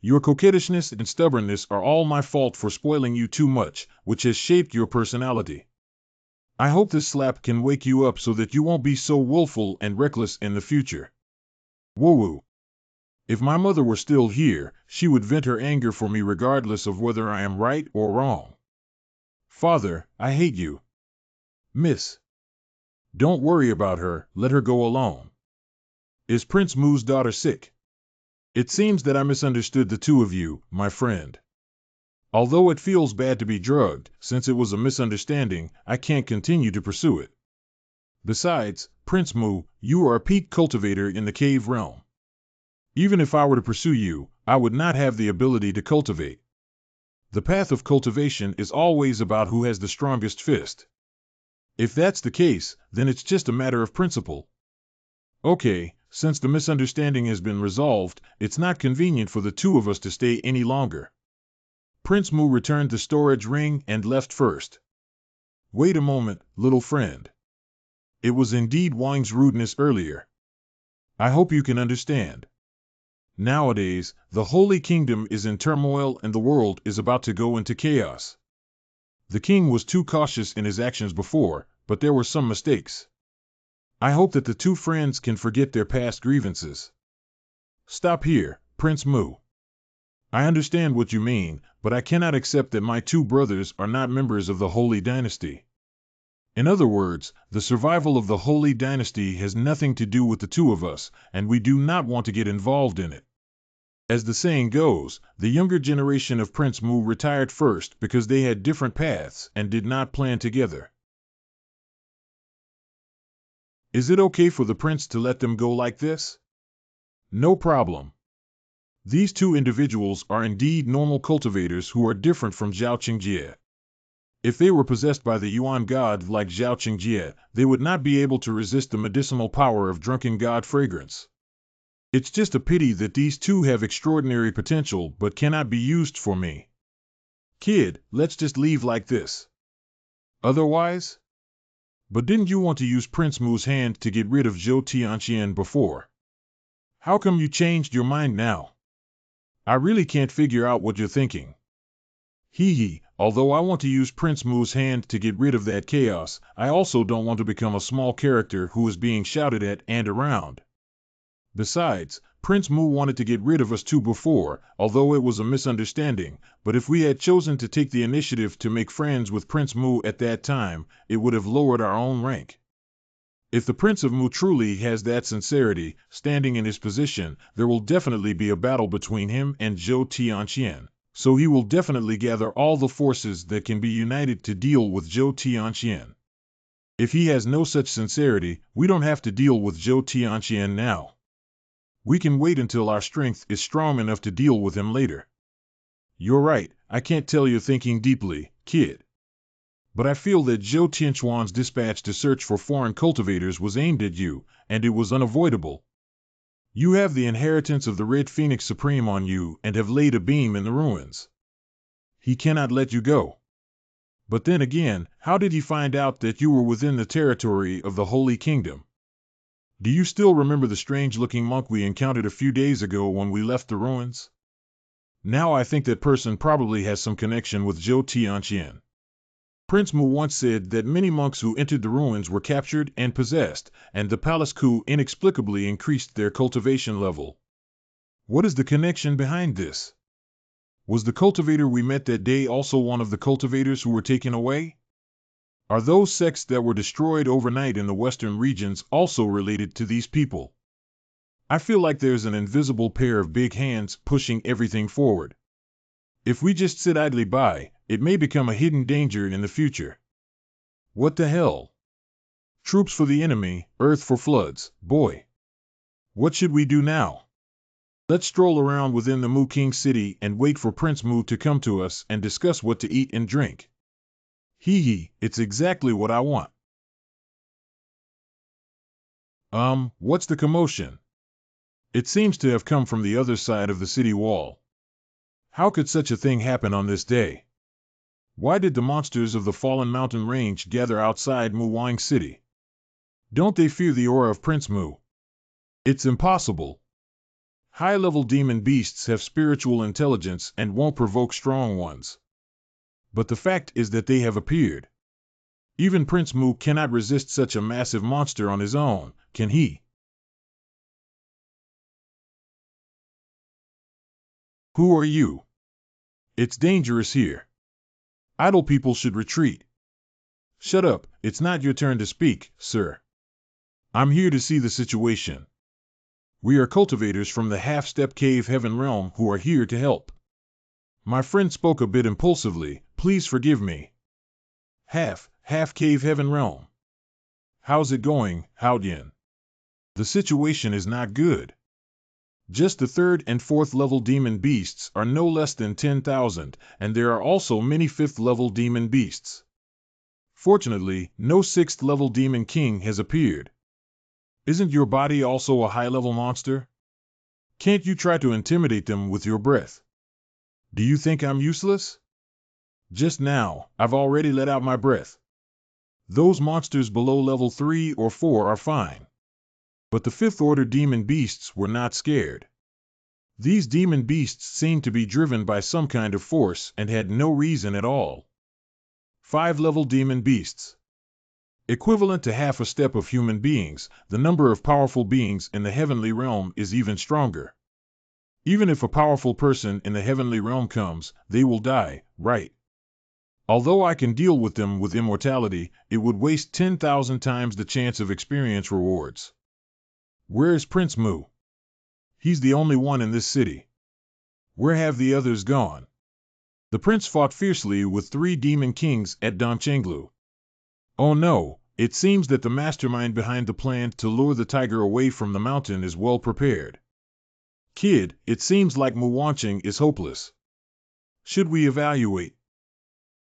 Your coquettishness and stubbornness are all my fault for spoiling you too much, which has shaped your personality. I hope this slap can wake you up so that you won't be so willful and reckless in the future. Woo-woo. If my mother were still here, she would vent her anger for me regardless of whether I am right or wrong. Father, I hate you. Miss. Don't worry about her, let her go alone. Is Prince Mu's daughter sick? It seems that I misunderstood the two of you, my friend. Although it feels bad to be drugged, since it was a misunderstanding, I can't continue to pursue it. Besides, Prince Mu, you are a peak cultivator in the cave realm. Even if I were to pursue you, I would not have the ability to cultivate. The path of cultivation is always about who has the strongest fist. If that's the case, then it's just a matter of principle. Okay, since the misunderstanding has been resolved, it's not convenient for the two of us to stay any longer. Prince Mu returned the storage ring and left first. Wait a moment, little friend. It was indeed Wang's rudeness earlier. I hope you can understand. Nowadays, the Holy Kingdom is in turmoil and the world is about to go into chaos. The king was too cautious in his actions before, but there were some mistakes. I hope that the two friends can forget their past grievances. Stop here, Prince Mu. I understand what you mean, but I cannot accept that my two brothers are not members of the Holy Dynasty. In other words, the survival of the Holy Dynasty has nothing to do with the two of us, and we do not want to get involved in it. As the saying goes, the younger generation of Prince Mu retired first because they had different paths and did not plan together. Is it okay for the prince to let them go like this? No problem. These two individuals are indeed normal cultivators who are different from Zhao Qingjie. If they were possessed by the Yuan god like Zhao Qingjie, they would not be able to resist the medicinal power of drunken god fragrance. It's just a pity that these two have extraordinary potential but cannot be used for me. Kid, let's just leave like this. Otherwise? But didn't you want to use Prince Mu's hand to get rid of Zhou Tianqian before? How come you changed your mind now? I really can't figure out what you're thinking. Although I want to use Prince Mu's hand to get rid of that chaos, I also don't want to become a small character who is being shouted at and around. Besides, Prince Mu wanted to get rid of us too before, although it was a misunderstanding, but if we had chosen to take the initiative to make friends with Prince Mu at that time, it would have lowered our own rank. If the Prince of Mu truly has that sincerity, standing in his position, there will definitely be a battle between him and Zhou Tianqian. So he will definitely gather all the forces that can be united to deal with Zhou Tianqian. If he has no such sincerity, we don't have to deal with Zhou Tianqian now. We can wait until our strength is strong enough to deal with him later. You're right, I can't tell you're thinking deeply, kid. But I feel that Zhou Tianquan's dispatch to search for foreign cultivators was aimed at you, and it was unavoidable. You have the inheritance of the Red Phoenix Supreme on you and have laid a beam in the ruins. He cannot let you go. But then again, how did he find out that you were within the territory of the Holy Kingdom? Do you still remember the strange-looking monk we encountered a few days ago when we left the ruins? Now I think that person probably has some connection with Zhou Tianqian. Prince Mu once said that many monks who entered the ruins were captured and possessed, and the palace coup inexplicably increased their cultivation level. What is the connection behind this? Was the cultivator we met that day also one of the cultivators who were taken away? Are those sects that were destroyed overnight in the western regions also related to these people? I feel like there's an invisible pair of big hands pushing everything forward. If we just sit idly by, it may become a hidden danger in the future. What the hell? Troops for the enemy, earth for floods, boy. What should we do now? Let's stroll around within the Mu King city and wait for Prince Mu to come to us and discuss what to eat and drink. It's exactly what I want. What's the commotion? It seems to have come from the other side of the city wall. How could such a thing happen on this day? Why did the monsters of the Fallen Mountain Range gather outside Mu Wang City? Don't they fear the aura of Prince Mu? It's impossible. High-level demon beasts have spiritual intelligence and won't provoke strong ones. But the fact is that they have appeared. Even Prince Mu cannot resist such a massive monster on his own, can he? Who are you? It's dangerous here. Idle people should retreat. Shut up, it's not your turn to speak, sir. I'm here to see the situation. We are cultivators from the half-step cave heaven realm who are here to help. My friend spoke a bit impulsively, please forgive me. Half cave heaven realm. How's it going, Haodian? The situation is not good. Just the 3rd and 4th level demon beasts are no less than 10,000, and there are also many 5th level demon beasts. Fortunately, no 6th level demon king has appeared. Isn't your body also a high-level monster? Can't you try to intimidate them with your breath? Do you think I'm useless? Just now, I've already let out my breath. Those monsters below level 3 or 4 are fine. But the 5th order demon beasts were not scared. These demon beasts seemed to be driven by some kind of force and had no reason at all. 5-level demon beasts. Equivalent to half a step of human beings, the number of powerful beings in the heavenly realm is even stronger. Even if a powerful person in the heavenly realm comes, they will die, right? Although I can deal with them with immortality, it would waste 10,000 times the chance of experience rewards. Where is Prince Mu? He's the only one in this city. Where have the others gone? The prince fought fiercely with 3 demon kings at Damchenglu. Oh no, it seems that the mastermind behind the plan to lure the tiger away from the mountain is well prepared. Kid, it seems like Mu Wanqing is hopeless. Should we evaluate?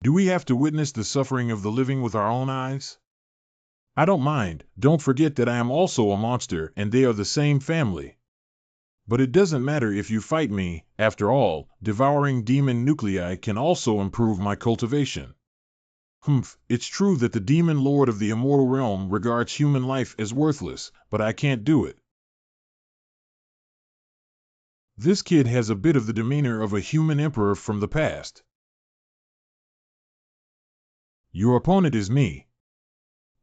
Do we have to witness the suffering of the living with our own eyes? I don't mind, don't forget that I am also a monster and they are the same family. But it doesn't matter if you fight me, after all, devouring demon nuclei can also improve my cultivation. It's true that the demon lord of the immortal realm regards human life as worthless, but I can't do it. This kid has a bit of the demeanor of a human emperor from the past. Your opponent is me.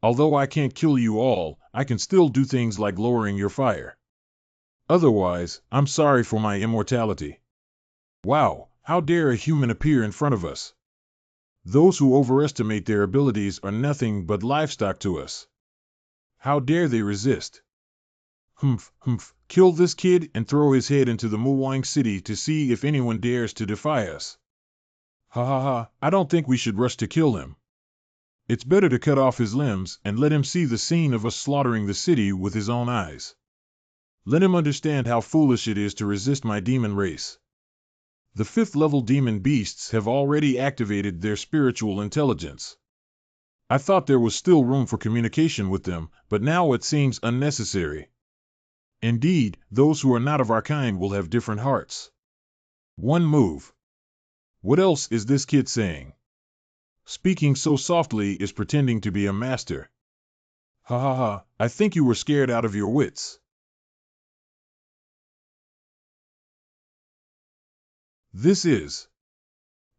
Although I can't kill you all, I can still do things like lowering your fire. Otherwise, I'm sorry for my immortality. Wow, how dare a human appear in front of us? Those who overestimate their abilities are nothing but livestock to us. How dare they resist? Kill this kid and throw his head into the Muwang city to see if anyone dares to defy us. Ha ha ha, I don't think we should rush to kill him. It's better to cut off his limbs and let him see the scene of us slaughtering the city with his own eyes. Let him understand how foolish it is to resist my demon race. The 5th level demon beasts have already activated their spiritual intelligence. I thought there was still room for communication with them, but now it seems unnecessary. Indeed, those who are not of our kind will have different hearts. One move. What else is this kid saying? Speaking so softly is pretending to be a master. Ha ha ha, I think you were scared out of your wits. This is.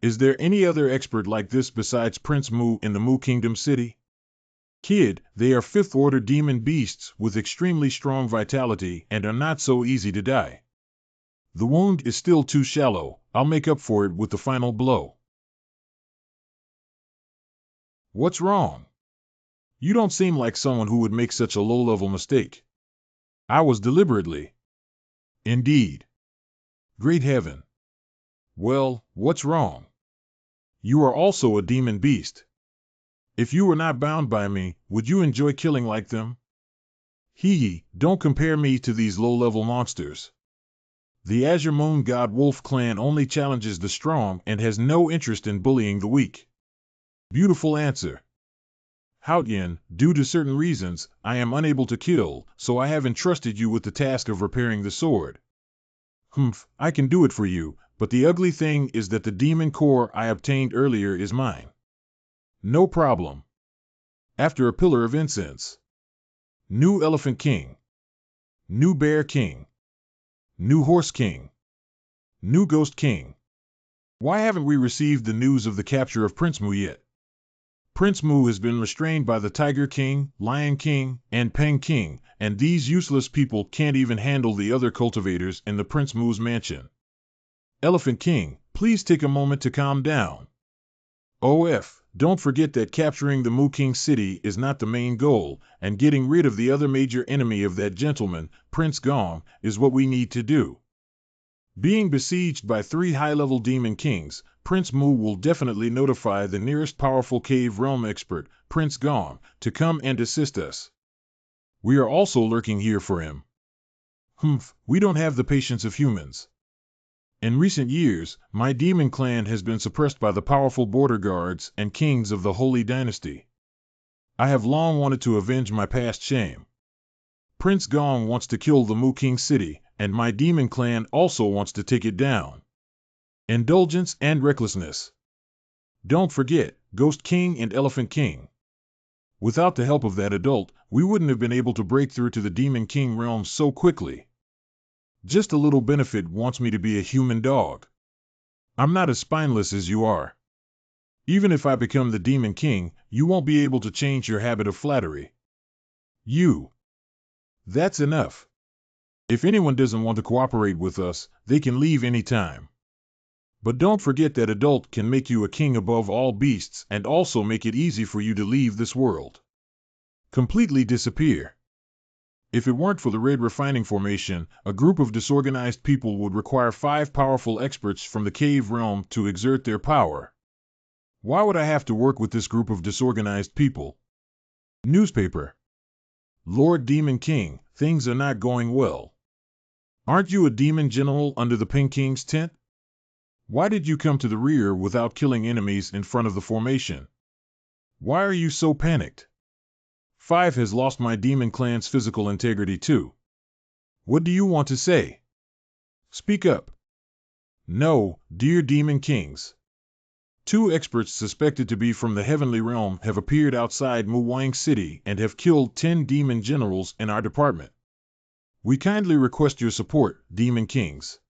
Is there any other expert like this besides Prince Mu in the Mu Kingdom City? Kid, they are 5th order demon beasts with extremely strong vitality and are not so easy to die. The wound is still too shallow. I'll make up for it with the final blow. What's wrong? You don't seem like someone who would make such a low-level mistake. I was deliberately. Indeed. Great heaven. Well, what's wrong? You are also a demon beast. If you were not bound by me, would you enjoy killing like them? Hee, don't compare me to these low-level monsters. The Azure Moon God Wolf clan only challenges the strong and has no interest in bullying the weak. Beautiful answer. Haotian, due to certain reasons, I am unable to kill, so I have entrusted you with the task of repairing the sword. I can do it for you, but the ugly thing is that the demon core I obtained earlier is mine. No problem. After a pillar of incense. New Elephant King. New Bear King. New Horse King. New Ghost King. Why haven't we received the news of the capture of Prince Mu yet? Prince Mu has been restrained by the Tiger King, Lion King, and Peng King, and these useless people can't even handle the other cultivators in the Prince Mu's mansion. Elephant King, please take a moment to calm down. Don't forget that capturing the Mu King city is not the main goal, and getting rid of the other major enemy of that gentleman, Prince Gong, is what we need to do. Being besieged by 3 high-level demon kings, Prince Mu will definitely notify the nearest powerful cave realm expert, Prince Gong, to come and assist us. We are also lurking here for him. We don't have the patience of humans. In recent years, my demon clan has been suppressed by the powerful border guards and kings of the Holy Dynasty. I have long wanted to avenge my past shame. Prince Gong wants to kill the Mu King city, and my demon clan also wants to take it down. Indulgence and recklessness. Don't forget, Ghost King and Elephant King. Without the help of that adult, we wouldn't have been able to break through to the Demon King realm so quickly. Just a little benefit wants me to be a human dog. I'm not as spineless as you are. Even if I become the Demon King, you won't be able to change your habit of flattery. That's enough. If anyone doesn't want to cooperate with us, they can leave any time. But don't forget that adult can make you a king above all beasts and also make it easy for you to leave this world. Completely disappear. If it weren't for the Red Refining Formation, a group of disorganized people would require 5 powerful experts from the cave realm to exert their power. Why would I have to work with this group of disorganized people? Newspaper. Lord Demon King, things are not going well. Aren't you a demon general under the Peng King's tent? Why did you come to the rear without killing enemies in front of the formation? Why are you so panicked? 5 has lost my demon clan's physical integrity too. What do you want to say? Speak up. No, dear demon kings. 2 experts suspected to be from the Heavenly Realm have appeared outside Muwang City and have killed 10 demon generals in our department. We kindly request your support, Demon Kings.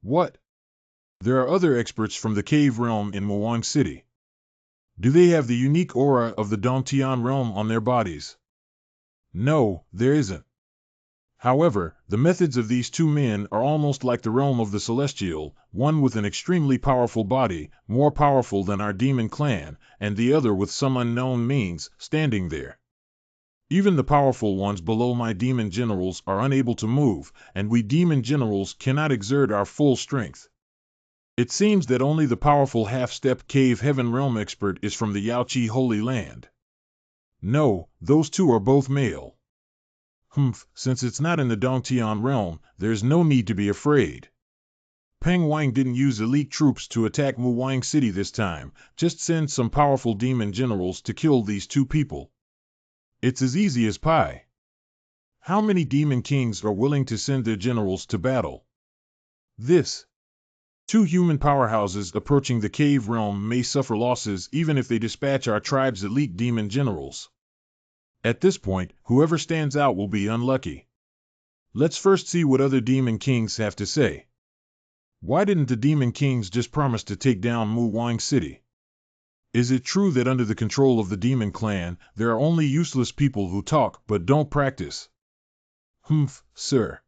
What? There are other experts from the Cave Realm in Muwang City. Do they have the unique aura of the Dongtian Realm on their bodies? No, there isn't. However, the methods of these 2 men are almost like the realm of the Celestial, one with an extremely powerful body, more powerful than our demon clan, and the other with some unknown means, standing there. Even the powerful ones below my demon generals are unable to move, and we demon generals cannot exert our full strength. It seems that only the powerful half-step cave heaven realm expert is from the Yaoqi Holy Land. No, those 2 are both male. Since it's not in the Dongtian realm, there's no need to be afraid. Peng Wang didn't use elite troops to attack Muwang City this time, just send some powerful demon generals to kill these 2 people. It's as easy as pie. How many demon kings are willing to send their generals to battle? This. 2 human powerhouses approaching the cave realm may suffer losses even if they dispatch our tribe's elite demon generals. At this point, whoever stands out will be unlucky. Let's first see what other demon kings have to say. Why didn't the demon kings just promise to take down Muwang City? Is it true that under the control of the demon clan, there are only useless people who talk but don't practice? Sir.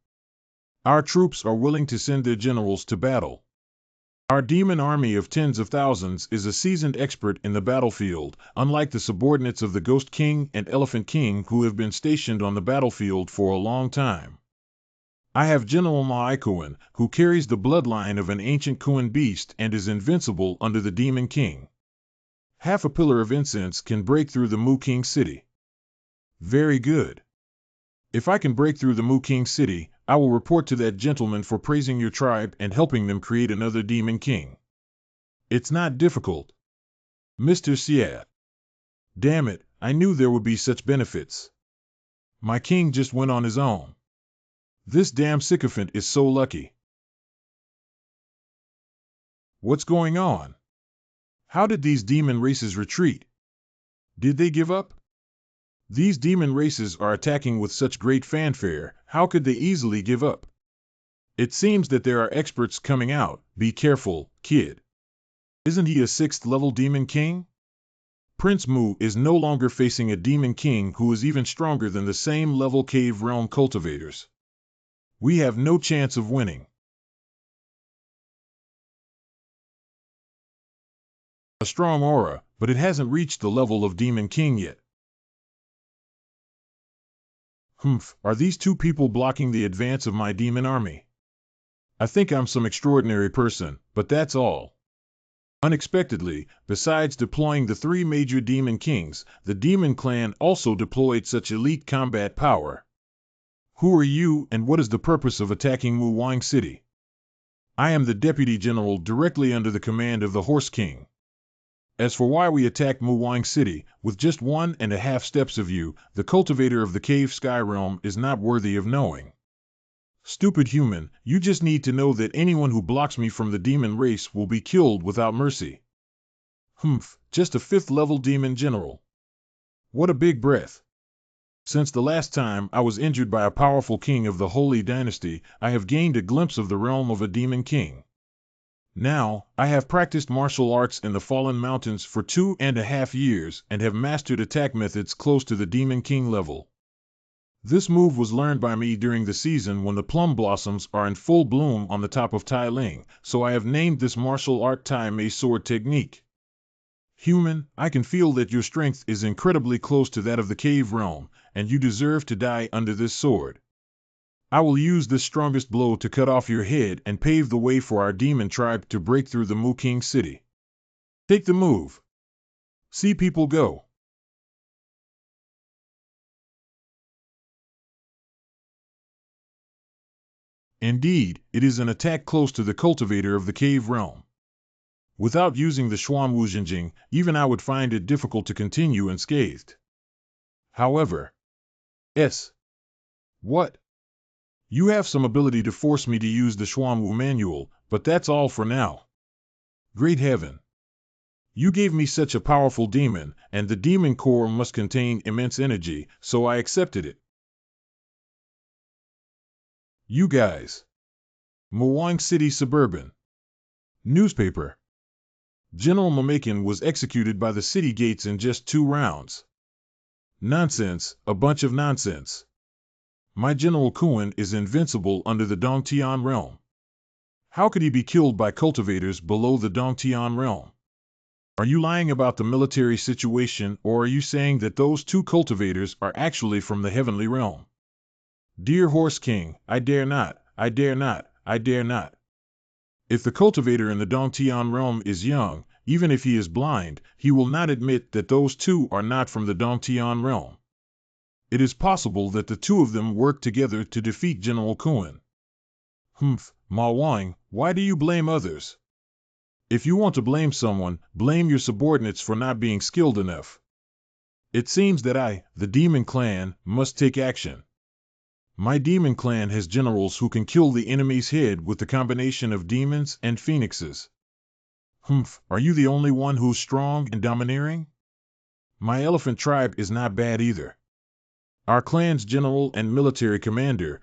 Our troops are willing to send their generals to battle. Our demon army of tens of thousands is a seasoned expert in the battlefield, unlike the subordinates of the Ghost King and Elephant King who have been stationed on the battlefield for a long time. I have General Ma Ikuan, who carries the bloodline of an ancient Kuan beast and is invincible under the Demon King. Half a pillar of incense can break through the Mu King City. Very good. If I can break through the Mu King City, I will report to that gentleman for praising your tribe and helping them create another Demon King. It's not difficult. Mr. Xia. Damn it, I knew there would be such benefits. My king just went on his own. This damn sycophant is so lucky. What's going on? How did these demon races retreat? Did they give up? These demon races are attacking with such great fanfare, how could they easily give up? It seems that there are experts coming out, be careful, kid. Isn't he a 6th level demon king? Prince Mu is no longer facing a demon king who is even stronger than the same level cave realm cultivators. We have no chance of winning. A strong aura, but it hasn't reached the level of demon king yet. Are these 2 people blocking the advance of my demon army? I think I'm some extraordinary person, but that's all. Unexpectedly, besides deploying the 3 major demon kings, the demon clan also deployed such elite combat power. Who are you and what is the purpose of attacking Muwang City? I am the deputy general directly under the command of the Horse King. As for why we attacked Muwang City, with just 1.5 steps of you, the cultivator of the Cave Sky Realm is not worthy of knowing. Stupid human, you just need to know that anyone who blocks me from the demon race will be killed without mercy. Just a 5th level demon general. What a big breath. Since the last time I was injured by a powerful king of the Holy Dynasty, I have gained a glimpse of the realm of a demon king. Now, I have practiced martial arts in the Fallen Mountains for 2.5 years and have mastered attack methods close to the Demon King level. This move was learned by me during the season when the plum blossoms are in full bloom on the top of Tai Ling, so I have named this martial art Tai Mei sword technique. Human, I can feel that your strength is incredibly close to that of the cave realm, and you deserve to die under this sword. I will use this strongest blow to cut off your head and pave the way for our demon tribe to break through the Mu King City. Take the move. See people go. Indeed, it is an attack close to the cultivator of the cave realm. Without using the Xuanwu Jinjing, even I would find it difficult to continue unscathed. However, What? You have some ability to force me to use the Xuanwu manual, but that's all for now. Great heaven! You gave me such a powerful demon, and the demon core must contain immense energy, so I accepted it. You guys. Muang City Suburban. Newspaper. General Mamakin was executed by the city gates in just 2 rounds. Nonsense, a bunch of nonsense. My General Kuan is invincible under the Dongtian realm. How could he be killed by cultivators below the Dongtian realm? Are you lying about the military situation, or are you saying that those 2 cultivators are actually from the heavenly realm? Dear Horse King, I dare not, I dare not, I dare not. If the cultivator in the Dongtian realm is young, even if he is blind, he will not admit that those 2 are not from the Dongtian realm. It is possible that the 2 of them work together to defeat General Kuan. Ma Wang, why do you blame others? If you want to blame someone, blame your subordinates for not being skilled enough. It seems that I, the Demon Clan, must take action. My Demon Clan has generals who can kill the enemy's head with the combination of demons and phoenixes. Are you the only one who's strong and domineering? My elephant tribe is not bad either. Our clan's general and military commander,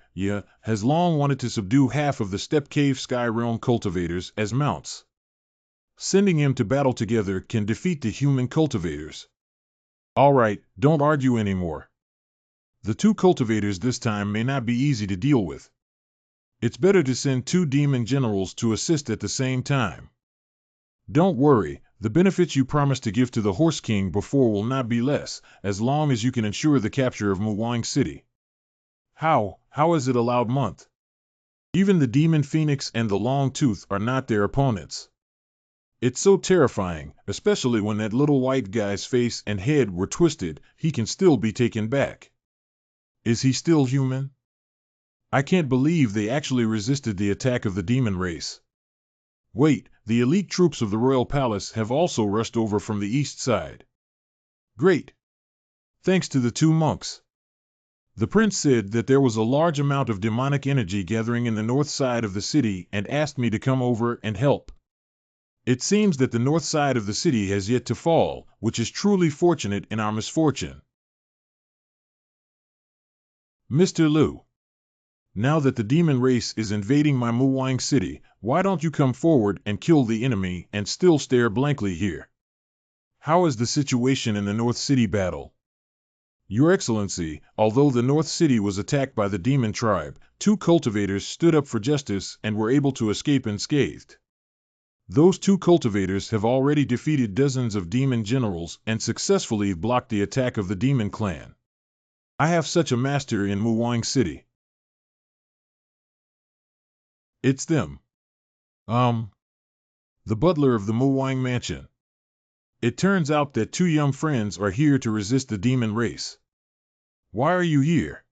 has long wanted to subdue half of the Steppe Cave Sky Realm cultivators as mounts. Sending him to battle together can defeat the human cultivators. All right, don't argue anymore. The 2 cultivators this time may not be easy to deal with. It's better to send 2 demon generals to assist at the same time. Don't worry, the benefits you promised to give to the Horse King before will not be less, as long as you can ensure the capture of Muang City. How is it allowed month? Even the Demon Phoenix and the Long Tooth are not their opponents. It's so terrifying, especially when that little white guy's face and head were twisted, he can still be taken back. Is he still human? I can't believe they actually resisted the attack of the demon race. Wait, the elite troops of the royal palace have also rushed over from the east side. Great! Thanks to the 2 monks. The prince said that there was a large amount of demonic energy gathering in the north side of the city and asked me to come over and help. It seems that the north side of the city has yet to fall, which is truly fortunate in our misfortune. Mr. Liu. Now that the demon race is invading my Muang City, why don't you come forward and kill the enemy and still stare blankly here? How is the situation in the North City battle? Your Excellency, although the North City was attacked by the demon tribe, 2 cultivators stood up for justice and were able to escape unscathed. Those 2 cultivators have already defeated dozens of demon generals and successfully blocked the attack of the demon clan. I have such a master in Muang City. It's them. The butler of the Muang mansion. It turns out that 2 young friends are here to resist the demon race. Why are you here?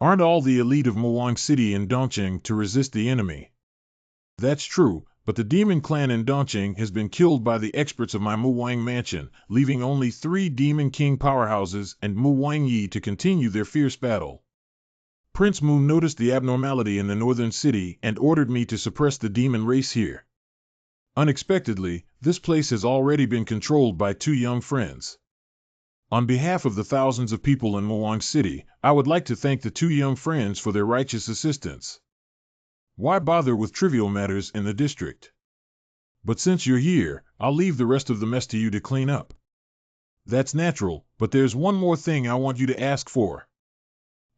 Aren't all the elite of Muang City in Dongqing to resist the enemy? That's true, but the demon clan in Dongqing has been killed by the experts of my Muang mansion, leaving only 3 demon king powerhouses and Muang Yi to continue their fierce battle. Prince Mu noticed the abnormality in the northern city and ordered me to suppress the demon race here. Unexpectedly, this place has already been controlled by 2 young friends. On behalf of the thousands of people in Muang City, I would like to thank the 2 young friends for their righteous assistance. Why bother with trivial matters in the district? But since you're here, I'll leave the rest of the mess to you to clean up. That's natural, but there's one more thing I want you to ask for.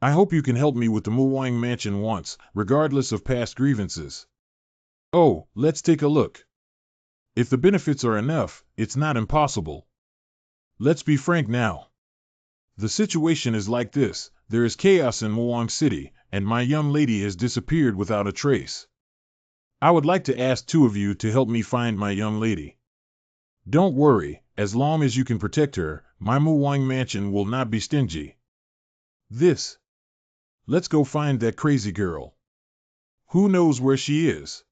I hope you can help me with the Muang mansion once, regardless of past grievances. Oh, let's take a look. If the benefits are enough, it's not impossible. Let's be frank now. The situation is like this: there is chaos in Muang City, and my young lady has disappeared without a trace. I would like to ask 2 of you to help me find my young lady. Don't worry, as long as you can protect her, my Muang mansion will not be stingy. Let's go find that crazy girl. Who knows where she is?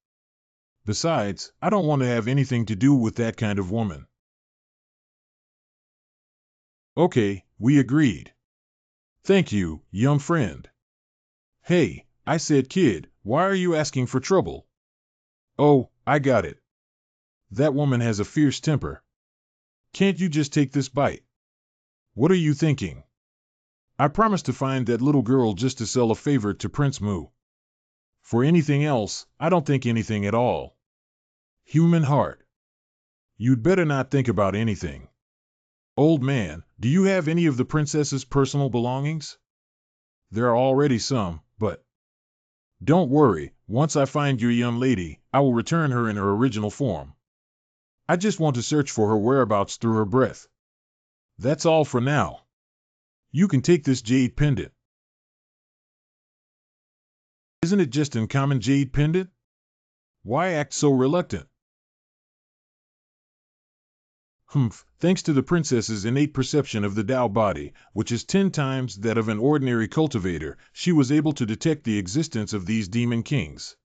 Besides, I don't want to have anything to do with that kind of woman. Okay, we agreed. Thank you, young friend. Hey, I said kid, why are you asking for trouble? Oh, I got it. That woman has a fierce temper. Can't you just take this bite? What are you thinking? I promised to find that little girl just to sell a favor to Prince Mu. For anything else, I don't think anything at all. Human heart. You'd better not think about anything. Old man, do you have any of the princess's personal belongings? There are already some, but... Don't worry, once I find your young lady, I will return her in her original form. I just want to search for her whereabouts through her breath. That's all for now. You can take this jade pendant. Isn't it just an common jade pendant? Why act so reluctant? Thanks to the princess's innate perception of the Tao body, which is 10 times that of an ordinary cultivator, she was able to detect the existence of these demon kings.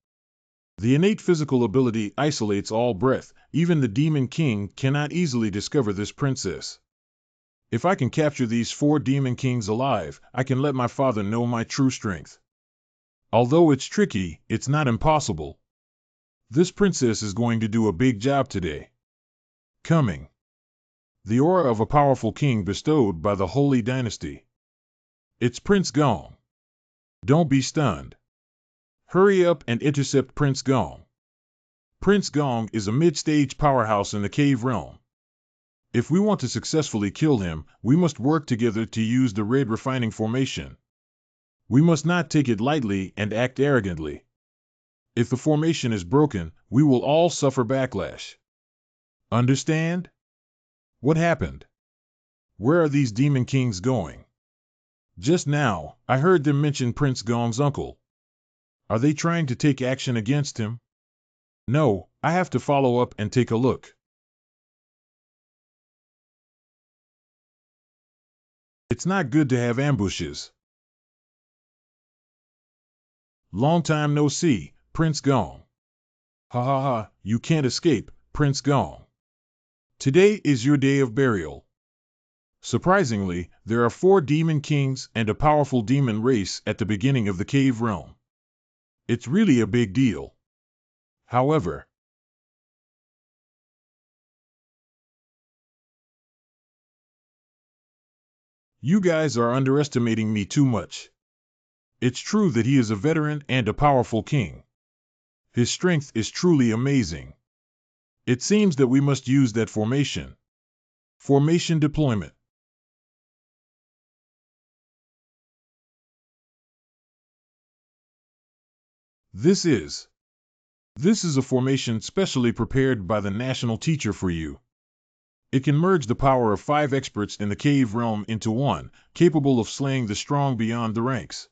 The innate physical ability isolates all breath. Even the demon king cannot easily discover this princess. If I can capture these 4 demon kings alive, I can let my father know my true strength. Although it's tricky, it's not impossible. This princess is going to do a big job today. Coming. The aura of a powerful king bestowed by the Holy Dynasty. It's Prince Gong. Don't be stunned. Hurry up and intercept Prince Gong. Prince Gong is a mid-stage powerhouse in the cave realm. If we want to successfully kill him, we must work together to use the red refining formation. We must not take it lightly and act arrogantly. If the formation is broken, we will all suffer backlash. Understand? What happened? Where are these demon kings going? Just now, I heard them mention Prince Gong's uncle. Are they trying to take action against him? No, I have to follow up and take a look. It's not good to have ambushes. Long time no see, Prince Gong. Ha ha ha, you can't escape, Prince Gong. Today is your day of burial. Surprisingly, there are 4 demon kings and a powerful demon race at the beginning of the cave realm. It's really a big deal. However, you guys are underestimating me too much. It's true that he is a veteran and a powerful king. His strength is truly amazing. It seems that we must use that formation. Formation deployment. This is a formation specially prepared by the national teacher for you. It can merge the power of 5 experts in the cave realm into one, capable of slaying the strong beyond the ranks.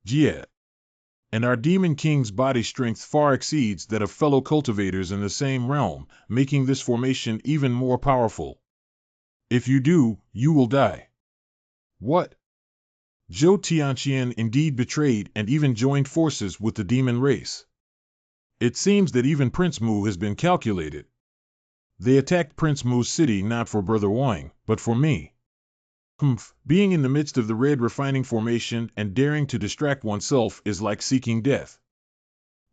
Yeah. And our demon king's body strength far exceeds that of fellow cultivators in the same realm, making this formation even more powerful. If you do, you will die. What? Zhou Tianqian indeed betrayed and even joined forces with the demon race. It seems that even Prince Mu has been calculated. They attacked Prince Mu's city not for Brother Wang, but for me. Being in the midst of the red refining formation and daring to distract oneself is like seeking death.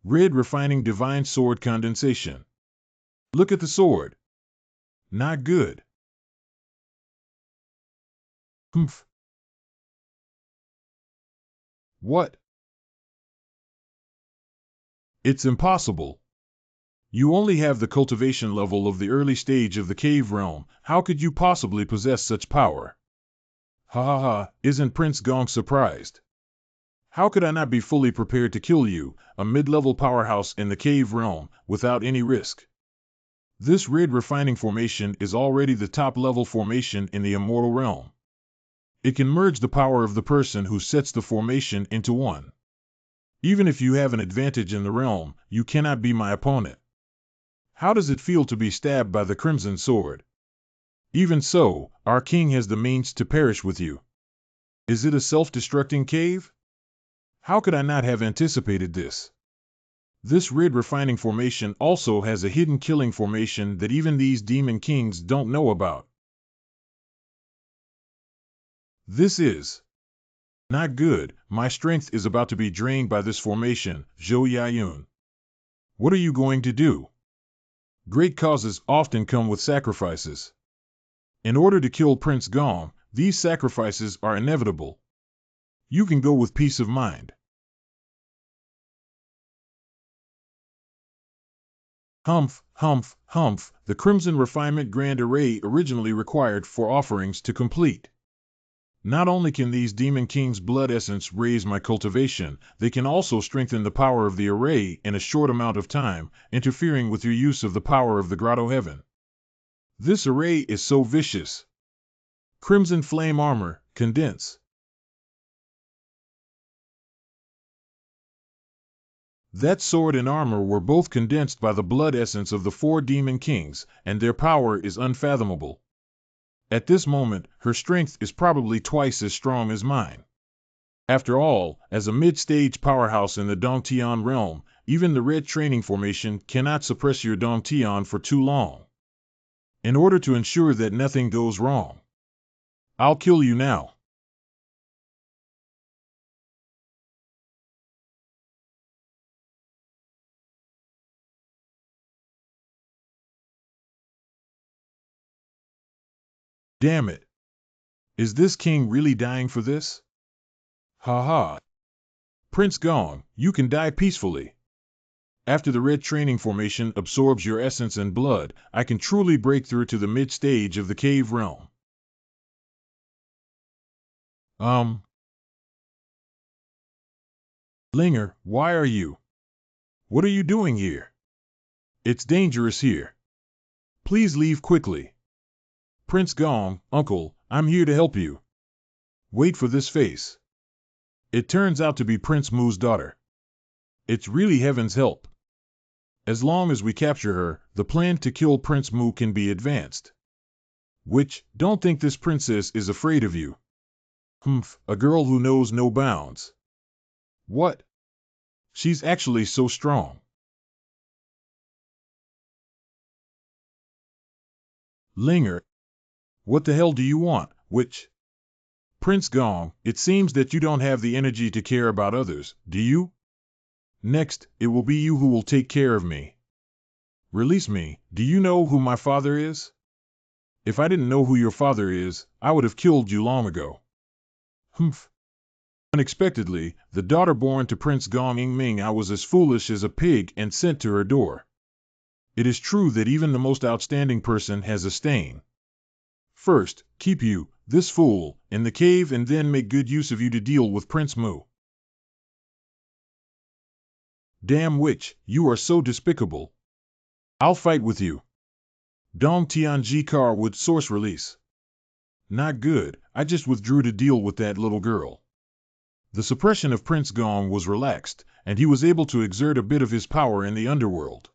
Red refining divine sword condensation. Look at the sword. Not good. What? It's impossible. You only have the cultivation level of the early stage of the cave realm. How could you possibly possess such power? Ha ha ha, isn't Prince Gong surprised? How could I not be fully prepared to kill you, a mid-level powerhouse in the cave realm, without any risk? This red refining formation is already the top-level formation in the immortal realm. It can merge the power of the person who sets the formation into one. Even if you have an advantage in the realm, you cannot be my opponent. How does it feel to be stabbed by the Crimson Sword? Even so, our king has the means to perish with you. Is it a self-destructing cave? How could I not have anticipated this? This red refining formation also has a hidden killing formation that even these demon kings don't know about. This is not good. My strength is about to be drained by this formation, Zhou Yayun. What are you going to do? Great causes often come with sacrifices. In order to kill Prince Gong, these sacrifices are inevitable. You can go with peace of mind. Humph, humph, humph, the Crimson Refinement Grand Array originally required 4 offerings to complete. Not only can these Demon King's blood essence raise my cultivation, they can also strengthen the power of the array in a short amount of time, interfering with your use of the power of the Grotto Heaven. This array is so vicious. Crimson Flame Armor, condense. That sword and armor were both condensed by the blood essence of the 4 Demon Kings, and their power is unfathomable. At this moment, her strength is probably twice as strong as mine. After all, as a mid-stage powerhouse in the Dongtian realm, even the Red Training Formation cannot suppress your Dongtian for too long. In order to ensure that nothing goes wrong, I'll kill you now. Damn it. Is this king really dying for this? Ha ha. Prince Gong, you can die peacefully. After the Red Training Formation absorbs your essence and blood, I can truly break through to the mid-stage of the cave realm. Linger, why are you? What are you doing here? It's dangerous here. Please leave quickly. Prince Gong, uncle, I'm here to help you. Wait for this face. It turns out to be Prince Mu's daughter. It's really heaven's help. As long as we capture her, the plan to kill Prince Mu can be advanced. Which, don't think this princess is afraid of you. Humph, a girl who knows no bounds. What? She's actually so strong. Linger, what the hell do you want, witch? Prince Gong, it seems that you don't have the energy to care about others, do you? Next, it will be you who will take care of me. Release me. Do you know who my father is? If I didn't know who your father is, I would have killed you long ago. Humph. Unexpectedly, the daughter born to Prince Gong Yingming I was as foolish as a pig and sent to her door. It is true that even the most outstanding person has a stain. First, keep you, this fool, in the cave and then make good use of you to deal with Prince Mu. Damn witch, you are so despicable. I'll fight with you. Dong Tianji Carwood source release. Not good, I just withdrew to deal with that little girl. The suppression of Prince Gong was relaxed, and he was able to exert a bit of his power in the underworld.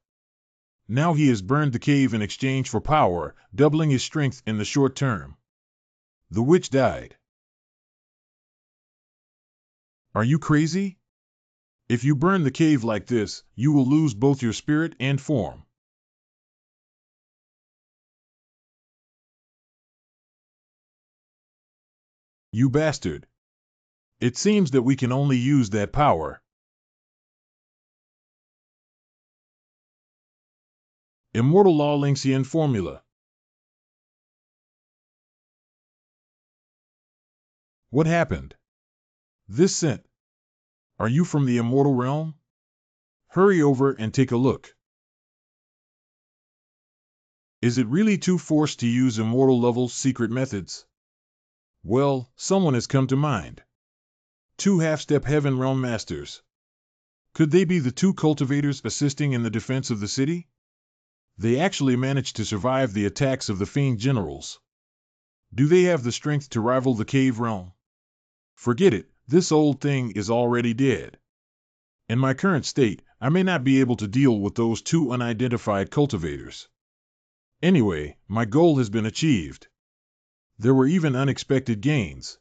Now he has burned the cave in exchange for power, doubling his strength in the short term. The witch died. Are you crazy? If you burn the cave like this, you will lose both your spirit and form. You bastard. It seems that we can only use that power. Immortal Law Linxian Formula. What happened? This scent. Are you from the immortal realm? Hurry over and take a look. Is it really too forced to use immortal level secret methods? Well, someone has come to mind. 2 half-step heaven realm masters. Could they be the 2 cultivators assisting in the defense of the city? They actually managed to survive the attacks of the fiend generals. Do they have the strength to rival the cave realm? Forget it, this old thing is already dead. In my current state, I may not be able to deal with those 2 unidentified cultivators. Anyway, my goal has been achieved. There were even unexpected gains.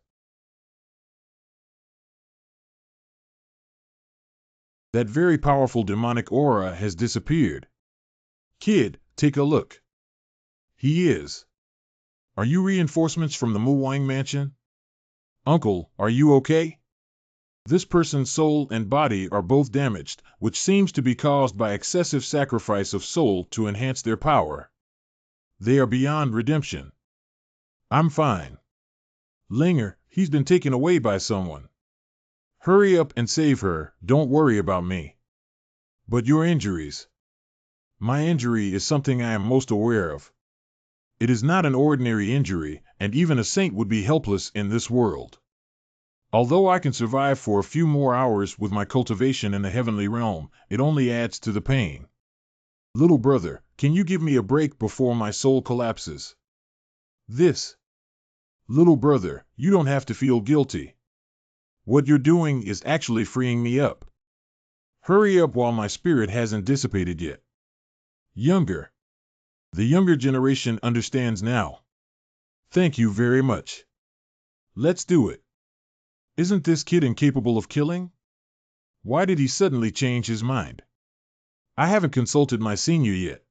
That very powerful demonic aura has disappeared. Kid, take a look. He is. Are you reinforcements from the Muwang mansion? Uncle, are you okay? This person's soul and body are both damaged, which seems to be caused by excessive sacrifice of soul to enhance their power. They are beyond redemption. I'm fine. Linger, he's been taken away by someone. Hurry up and save her, don't worry about me. But your injuries. My injury is something I am most aware of. It is not an ordinary injury, and even a saint would be helpless in this world. Although I can survive for a few more hours with my cultivation in the heavenly realm, it only adds to the pain. Little brother, can you give me a break before my soul collapses? This. Little brother, you don't have to feel guilty. What you're doing is actually freeing me up. Hurry up while my spirit hasn't dissipated yet. Younger. The younger generation understands now. Thank you very much. Let's do it. Isn't this kid incapable of killing? Why did he suddenly change his mind? I haven't consulted my senior yet.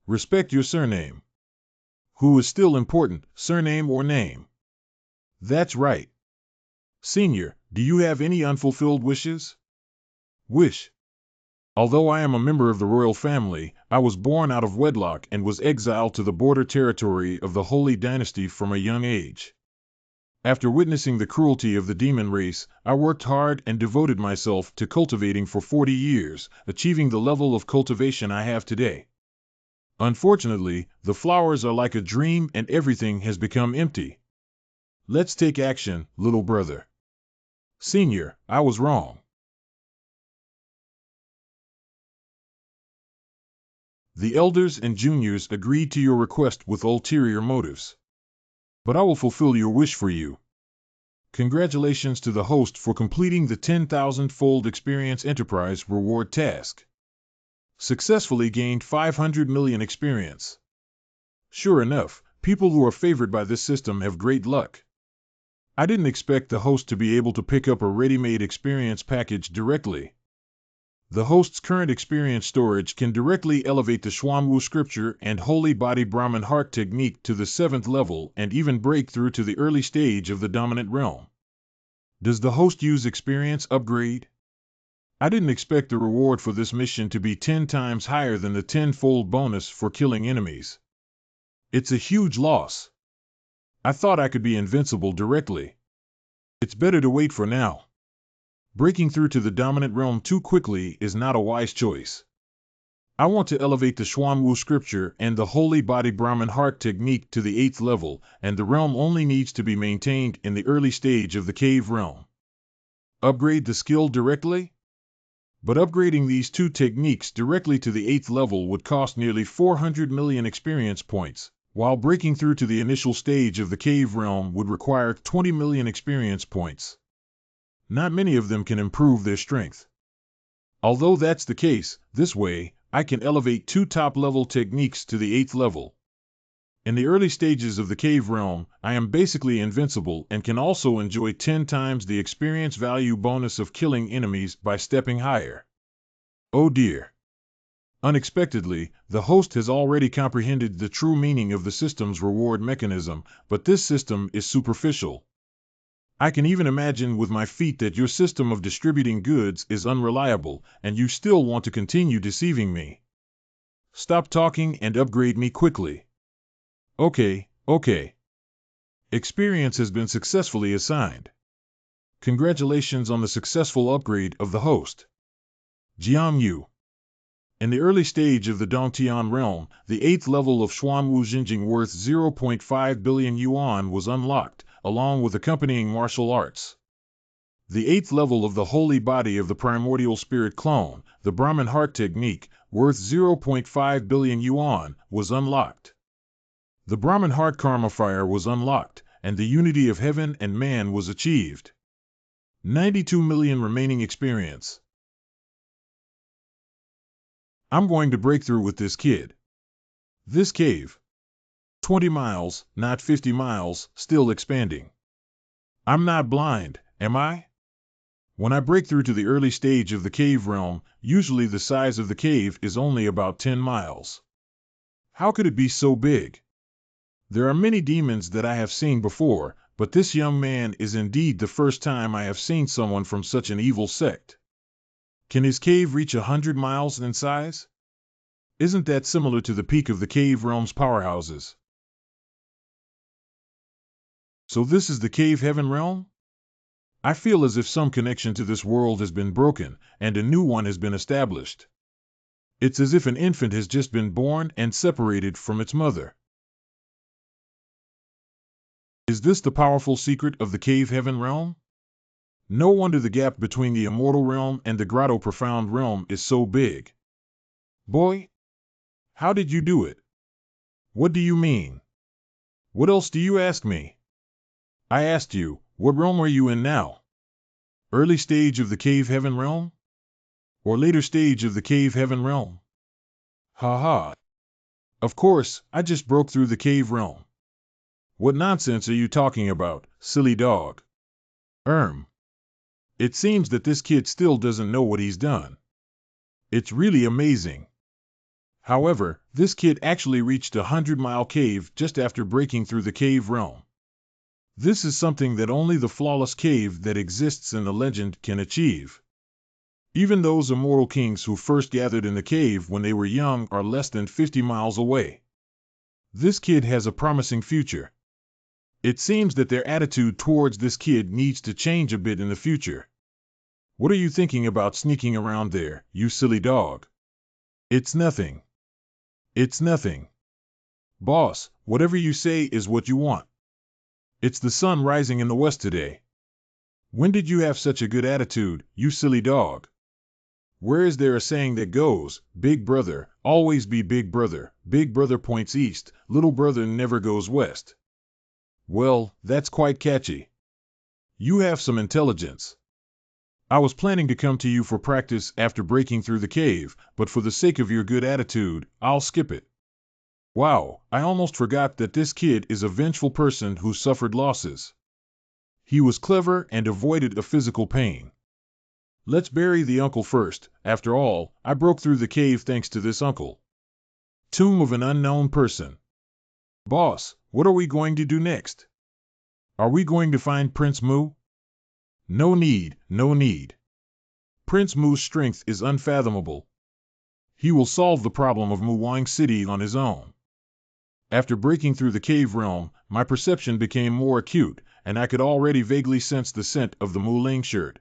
Respect your surname. Who is still important, surname or name? That's right. Senior, do you have any unfulfilled wishes? Wish. Although I am a member of the royal family, I was born out of wedlock and was exiled to the border territory of the Holy Dynasty from a young age. After witnessing the cruelty of the demon race, I worked hard and devoted myself to cultivating for 40 years, achieving the level of cultivation I have today. Unfortunately, the flowers are like a dream and everything has become empty. Let's take action, little brother. Senior, I was wrong. The elders and juniors agreed to your request with ulterior motives. But I will fulfill your wish for you. Congratulations to the host for completing the 10,000-fold experience enterprise reward task. Successfully gained 500 million experience. Sure enough, people who are favored by this system have great luck. I didn't expect the host to be able to pick up a ready-made experience package directly. The host's current experience storage can directly elevate the Xuanwu scripture and holy body Brahmin heart technique to the 7th level and even break through to the early stage of the dominant realm. Does the host use experience upgrade? I didn't expect the reward for this mission to be 10 times higher than the 10-fold bonus for killing enemies. It's a huge loss. I thought I could be invincible directly. It's better to wait for now. Breaking through to the dominant realm too quickly is not a wise choice. I want to elevate the Xuanwu scripture and the holy body Brahmin heart technique to the 8th level, and the realm only needs to be maintained in the early stage of the cave realm. Upgrade the skill directly? But upgrading these two techniques directly to the 8th level would cost nearly 400 million experience points, while breaking through to the initial stage of the cave realm would require 20 million experience points. Not many of them can improve their strength. Although that's the case, this way, I can elevate 2 top-level techniques to the 8th level. In the early stages of the cave realm, I am basically invincible and can also enjoy 10 times the experience value bonus of killing enemies by stepping higher. Oh dear. Unexpectedly, the host has already comprehended the true meaning of the system's reward mechanism, but this system is superficial. I can even imagine with my feet that your system of distributing goods is unreliable, and you still want to continue deceiving me. Stop talking and upgrade me quickly. Okay. Experience has been successfully assigned. Congratulations on the successful upgrade of the host. Jiang. In the early stage of the Dongtian realm, the 8th level of Xuanwu Xinjing worth 0.5 billion yuan was unlocked, along with accompanying martial arts. The 8th level of the holy body of the primordial spirit clone, the Brahmin heart technique, worth 0.5 billion yuan, was unlocked. The Brahmin heart karma fire was unlocked, and the unity of heaven and man was achieved. 92 million remaining experience. I'm going to break through with this kid. This cave. 20 miles, not 50 miles, still expanding. I'm not blind, am I? When I break through to the early stage of the cave realm, usually the size of the cave is only about 10 miles. How could it be so big? There are many demons that I have seen before, but this young man is indeed the first time I have seen someone from such an evil sect. Can his cave reach 100 miles in size? Isn't that similar to the peak of the cave realm's powerhouses? So this is the cave heaven realm? I feel as if some connection to this world has been broken, and a new one has been established. It's as if an infant has just been born and separated from its mother. Is this the powerful secret of the cave heaven realm? No wonder the gap between the immortal realm and the grotto profound realm is so big. Boy, how did you do it? What do you mean? What else do you ask me? I asked you, what realm are you in now? Early stage of the cave heaven realm? Or later stage of the cave heaven realm? Ha ha. Of course, I just broke through the cave realm. What nonsense are you talking about, silly dog? It seems that this kid still doesn't know what he's done. It's really amazing. However, this kid actually reached a 100-mile cave just after breaking through the cave realm. This is something that only the flawless cave that exists in the legend can achieve. Even those immortal kings who first gathered in the cave when they were young are less than 50 miles away. This kid has a promising future. It seems that their attitude towards this kid needs to change a bit in the future. What are you thinking about sneaking around there, you silly dog? It's nothing. It's nothing. Boss, whatever you say is what you want. It's the sun rising in the west today. When did you have such a good attitude, you silly dog? Where is there a saying that goes, big brother, always be big brother points east, little brother never goes west? Well, that's quite catchy. You have some intelligence. I was planning to come to you for practice after breaking through the cave, but for the sake of your good attitude, I'll skip it. Wow, I almost forgot that this kid is a vengeful person who suffered losses. He was clever and avoided a physical pain. Let's bury the uncle first. After all, I broke through the cave thanks to this uncle. Tomb of an unknown person. Boss, what are we going to do next? Are we going to find Prince Mu? No need, no need. Prince Mu's strength is unfathomable. He will solve the problem of Muwang City on his own. After breaking through the cave realm, my perception became more acute, and I could already vaguely sense the scent of the Mu Ling shirt.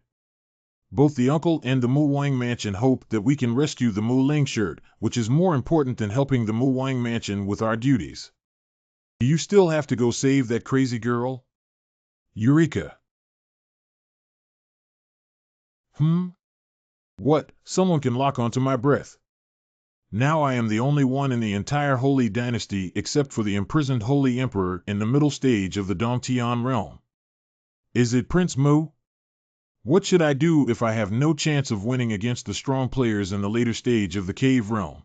Both the uncle and the Muwang mansion hope that we can rescue the Mu Ling shirt, which is more important than helping the Muwang mansion with our duties. Do you still have to go save that crazy girl? Eureka! What? Someone can lock onto my breath. Now I am the only one in the entire Holy Dynasty except for the imprisoned Holy Emperor in the middle stage of the Dongtian realm. Is it Prince Mu? What should I do if I have no chance of winning against the strong players in the later stage of the cave realm?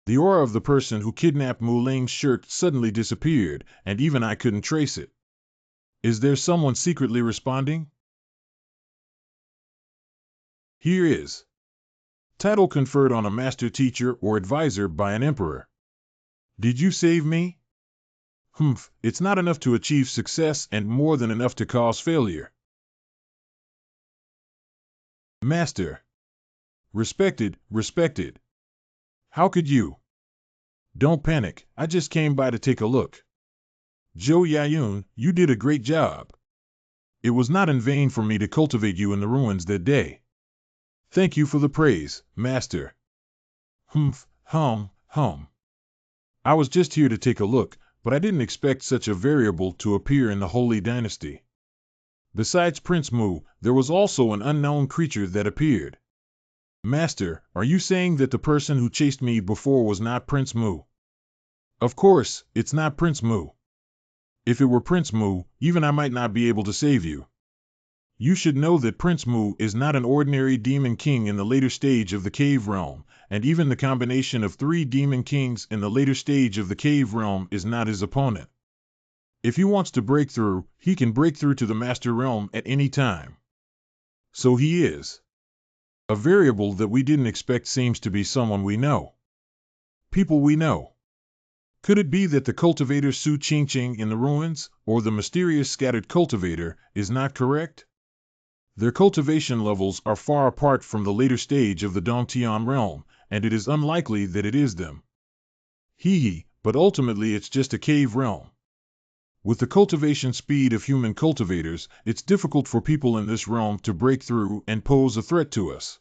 The aura of the person who kidnapped Mu Ling's shirt suddenly disappeared, and even I couldn't trace it. Is there someone secretly responding? Here is. Title conferred on a master teacher or advisor by an emperor. Did you save me? It's not enough to achieve success and more than enough to cause failure. Master. Respected. How could you? Don't panic, I just came by to take a look. Zhou Yayun, you did a great job. It was not in vain for me to cultivate you in the ruins that day. Thank you for the praise, Master. I was just here to take a look, but I didn't expect such a variable to appear in the Holy Dynasty. Besides Prince Mu, there was also an unknown creature that appeared. Master, are you saying that the person who chased me before was not Prince Mu? Of course, it's not Prince Mu. If it were Prince Mu, even I might not be able to save you. You should know that Prince Mu is not an ordinary demon king in the later stage of the cave realm, and even the combination of 3 demon kings in the later stage of the cave realm is not his opponent. If he wants to break through, he can break through to the master realm at any time. So he is. A variable that we didn't expect seems to be someone we know. People we know. Could it be that the cultivator Su Qingqing in the ruins, or the mysterious scattered cultivator, is not correct? Their cultivation levels are far apart from the later stage of the Dongtian realm, and it is unlikely that it is them. But ultimately it's just a cave realm. With the cultivation speed of human cultivators, it's difficult for people in this realm to break through and pose a threat to us.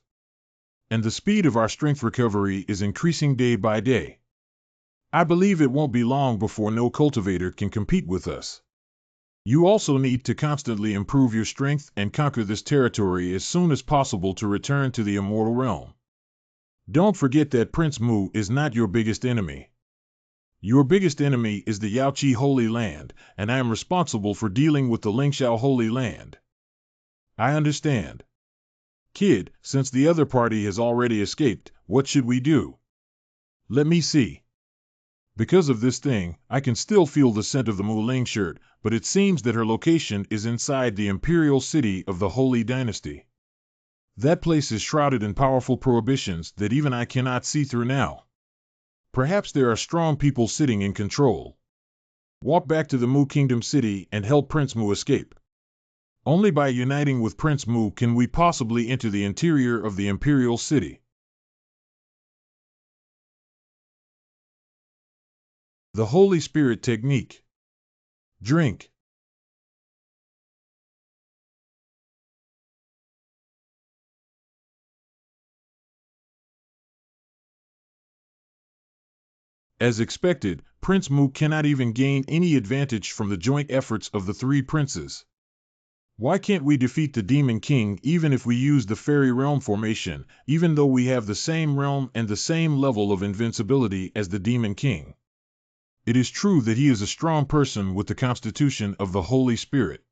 And the speed of our strength recovery is increasing day by day. I believe it won't be long before no cultivator can compete with us. You also need to constantly improve your strength and conquer this territory as soon as possible to return to the immortal realm. Don't forget that Prince Mu is not your biggest enemy. Your biggest enemy is the Yaoqi Holy Land, and I am responsible for dealing with the Lingxiao Holy Land. I understand. Kid, since the other party has already escaped, what should we do? Let me see. Because of this thing, I can still feel the scent of the Mu Ling shirt, but it seems that her location is inside the Imperial city of the Holy Dynasty. That place is shrouded in powerful prohibitions that even I cannot see through now. Perhaps there are strong people sitting in control. Walk back to the Mu Kingdom City and help Prince Mu escape. Only by uniting with Prince Mu can we possibly enter the interior of the Imperial City. The Holy Spirit Technique. Drink. As expected, Prince Mu cannot even gain any advantage from the joint efforts of the three princes. Why can't we defeat the Demon King even if we use the Fairy Realm formation, even though we have the same realm and the same level of invincibility as the Demon King? It is true that he is a strong person with the constitution of the Holy Spirit.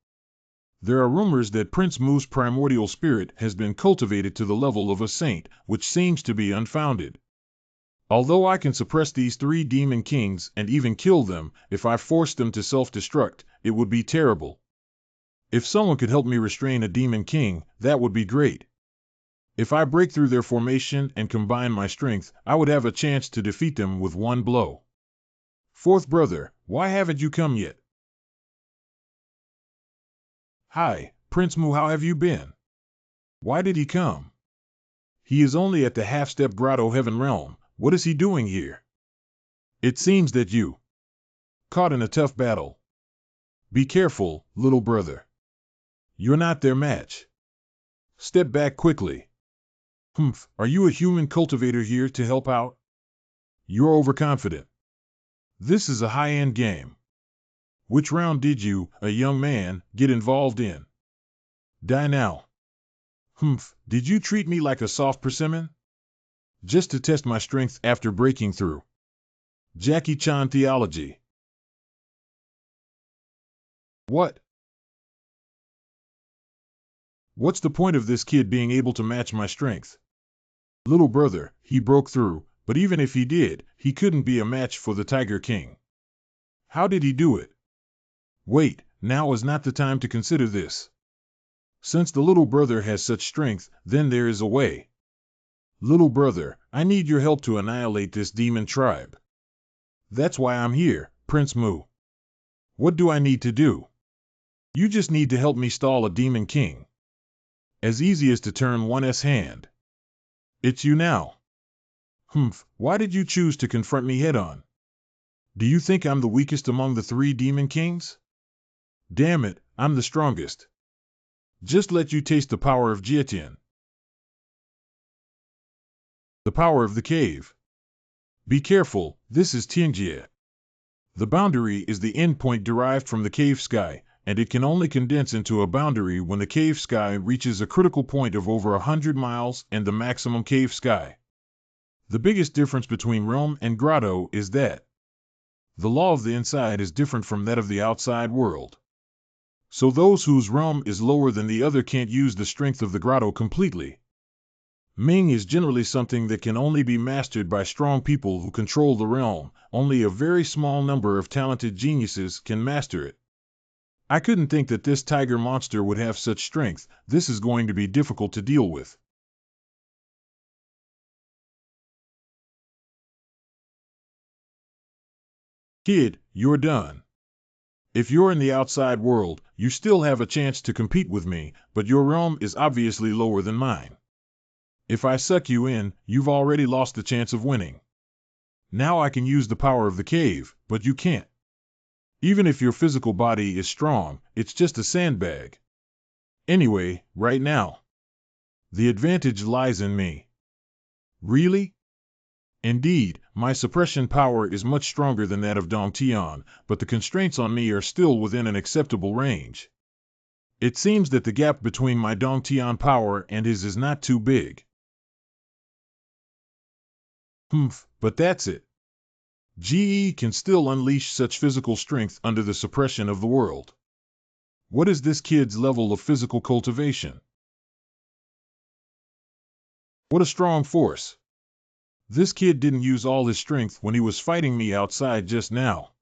There are rumors that Prince Mu's primordial spirit has been cultivated to the level of a saint, which seems to be unfounded. Although I can suppress these three Demon Kings and even kill them, if I force them to self-destruct, it would be terrible. If someone could help me restrain a Demon King, that would be great. If I break through their formation and combine my strength, I would have a chance to defeat them with one blow. Fourth brother, why haven't you come yet? Hi, Prince Mu, how have you been? Why did he come? He is only at the half-step grotto heaven realm. What is he doing here? It seems that you caught in a tough battle. Be careful, little brother. You're not their match. Step back quickly. Are you a human cultivator here to help out? You're overconfident. This is a high-end game. Which round did you, a young man, get involved in? Die now. Did you treat me like a soft persimmon? Just to test my strength after breaking through. Jackie Chan theology. What? What's the point of this kid being able to match my strength? Little brother, he broke through, but even if he did, he couldn't be a match for the Tiger King. How did he do it? Wait, now is not the time to consider this. Since the little brother has such strength, then there is a way. Little brother, I need your help to annihilate this demon tribe. That's why I'm here, Prince Mu. What do I need to do? You just need to help me stall a Demon King. As easy as to turn one's hand. It's you now. Why did you choose to confront me head-on? Do you think I'm the weakest among the three Demon Kings? Damn it, I'm the strongest. Just let you taste the power of Jietian. The power of the cave. Be careful, this is Tiangjie. The boundary is the endpoint derived from the cave sky, and it can only condense into a boundary when the cave sky reaches a critical point of over 100 miles and the maximum cave sky. The biggest difference between realm and grotto is that the law of the inside is different from that of the outside world. So those whose realm is lower than the other can't use the strength of the grotto completely. Ming is generally something that can only be mastered by strong people who control the realm. Only a very small number of talented geniuses can master it. I couldn't think that this tiger monster would have such strength. This is going to be difficult to deal with. Kid, you're done. If you're in the outside world, you still have a chance to compete with me, but your realm is obviously lower than mine. If I suck you in, you've already lost the chance of winning. Now I can use the power of the cave, but you can't. Even if your physical body is strong, it's just a sandbag. Anyway, right now, the advantage lies in me. Really? Indeed, my suppression power is much stronger than that of Dong Tian, but the constraints on me are still within an acceptable range. It seems that the gap between my Dong Tian power and his is not too big. But that's it. GE can still unleash such physical strength under the suppression of the world. What is this kid's level of physical cultivation? What a strong force. This kid didn't use all his strength when he was fighting me outside just now.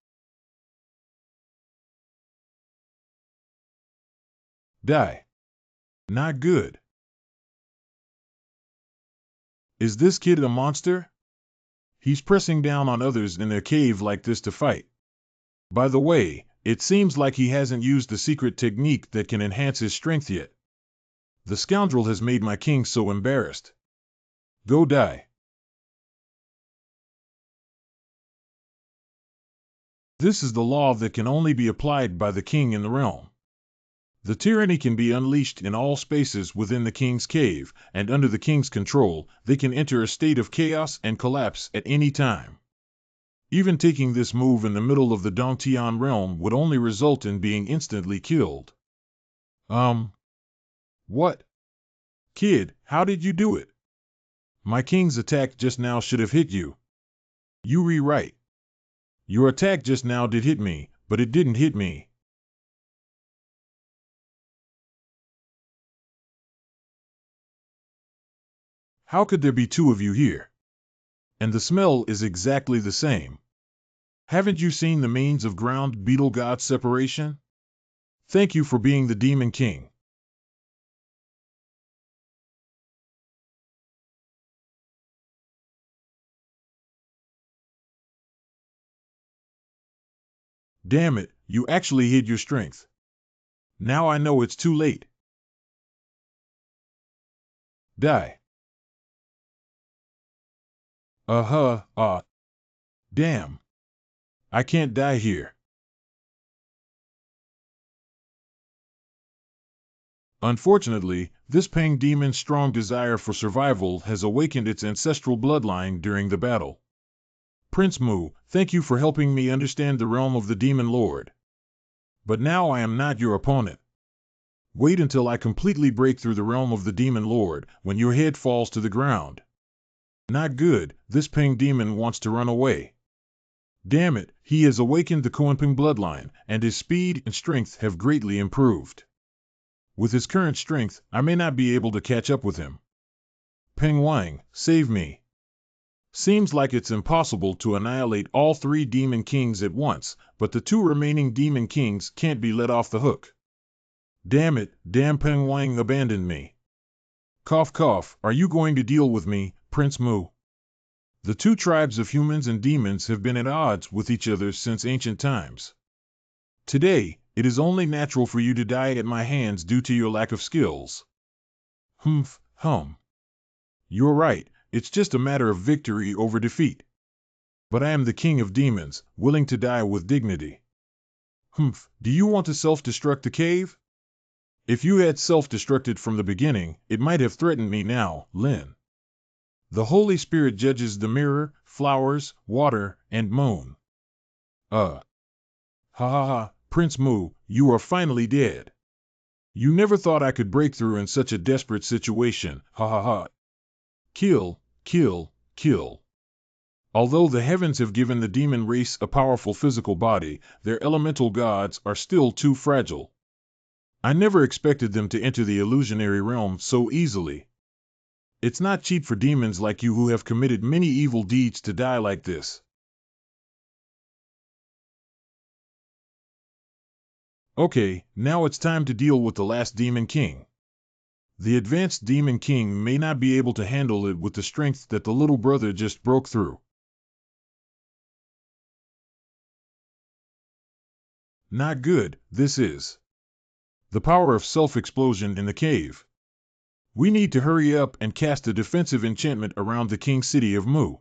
Die. Not good. Is this kid a monster? He's pressing down on others in their cave like this to fight. By the way, it seems like he hasn't used the secret technique that can enhance his strength yet. The scoundrel has made my king so embarrassed. Go die. This is the law that can only be applied by the king in the realm. The tyranny can be unleashed in all spaces within the king's cave, and under the king's control, they can enter a state of chaos and collapse at any time. Even taking this move in the middle of the Dongtian realm would only result in being instantly killed. What? Kid, how did you do it? My king's attack just now should have hit you. You rewrite. Your attack just now did hit me, but it didn't hit me. How could there be two of you here? And the smell is exactly the same. Haven't you seen the means of ground beetle god separation? Thank you for being the demon king. Damn it, you actually hid your strength. Now I know it's too late. Die. Damn. I can't die here. Unfortunately, this Pang demon's strong desire for survival has awakened its ancestral bloodline during the battle. Prince Mu, thank you for helping me understand the realm of the Demon Lord. But now I am not your opponent. Wait until I completely break through the realm of the Demon Lord, when your head falls to the ground. Not good, this Pang demon wants to run away. Damn it, he has awakened the Kuanping bloodline, and his speed and strength have greatly improved. With his current strength, I may not be able to catch up with him. Peng Wang, save me. Seems like it's impossible to annihilate all three demon kings at once, but the two remaining demon kings can't be let off the hook. Damn it, damn Peng Wang abandoned me. Cough cough, are you going to deal with me, Prince Mu? The two tribes of humans and demons have been at odds with each other since ancient times. Today, it is only natural for you to die at my hands due to your lack of skills. You're right, it's just a matter of victory over defeat. But I am the king of demons, willing to die with dignity. Do you want to self-destruct the cave? If you had self-destructed from the beginning, it might have threatened me now, Lin. The Holy Spirit judges the mirror, flowers, water, and moon. Prince Mu, you are finally dead. You never thought I could break through in such a desperate situation, Kill, kill, kill. Although the heavens have given the demon race a powerful physical body, their elemental gods are still too fragile. I never expected them to enter the illusionary realm so easily. It's not cheap for demons like you who have committed many evil deeds to die like this. Okay, now it's time to deal with the last Demon King. The advanced Demon King may not be able to handle it with the strength that the little brother just broke through. Not good, this is. The power of self-explosion in the cave. We need to hurry up and cast a defensive enchantment around the king city of Mu.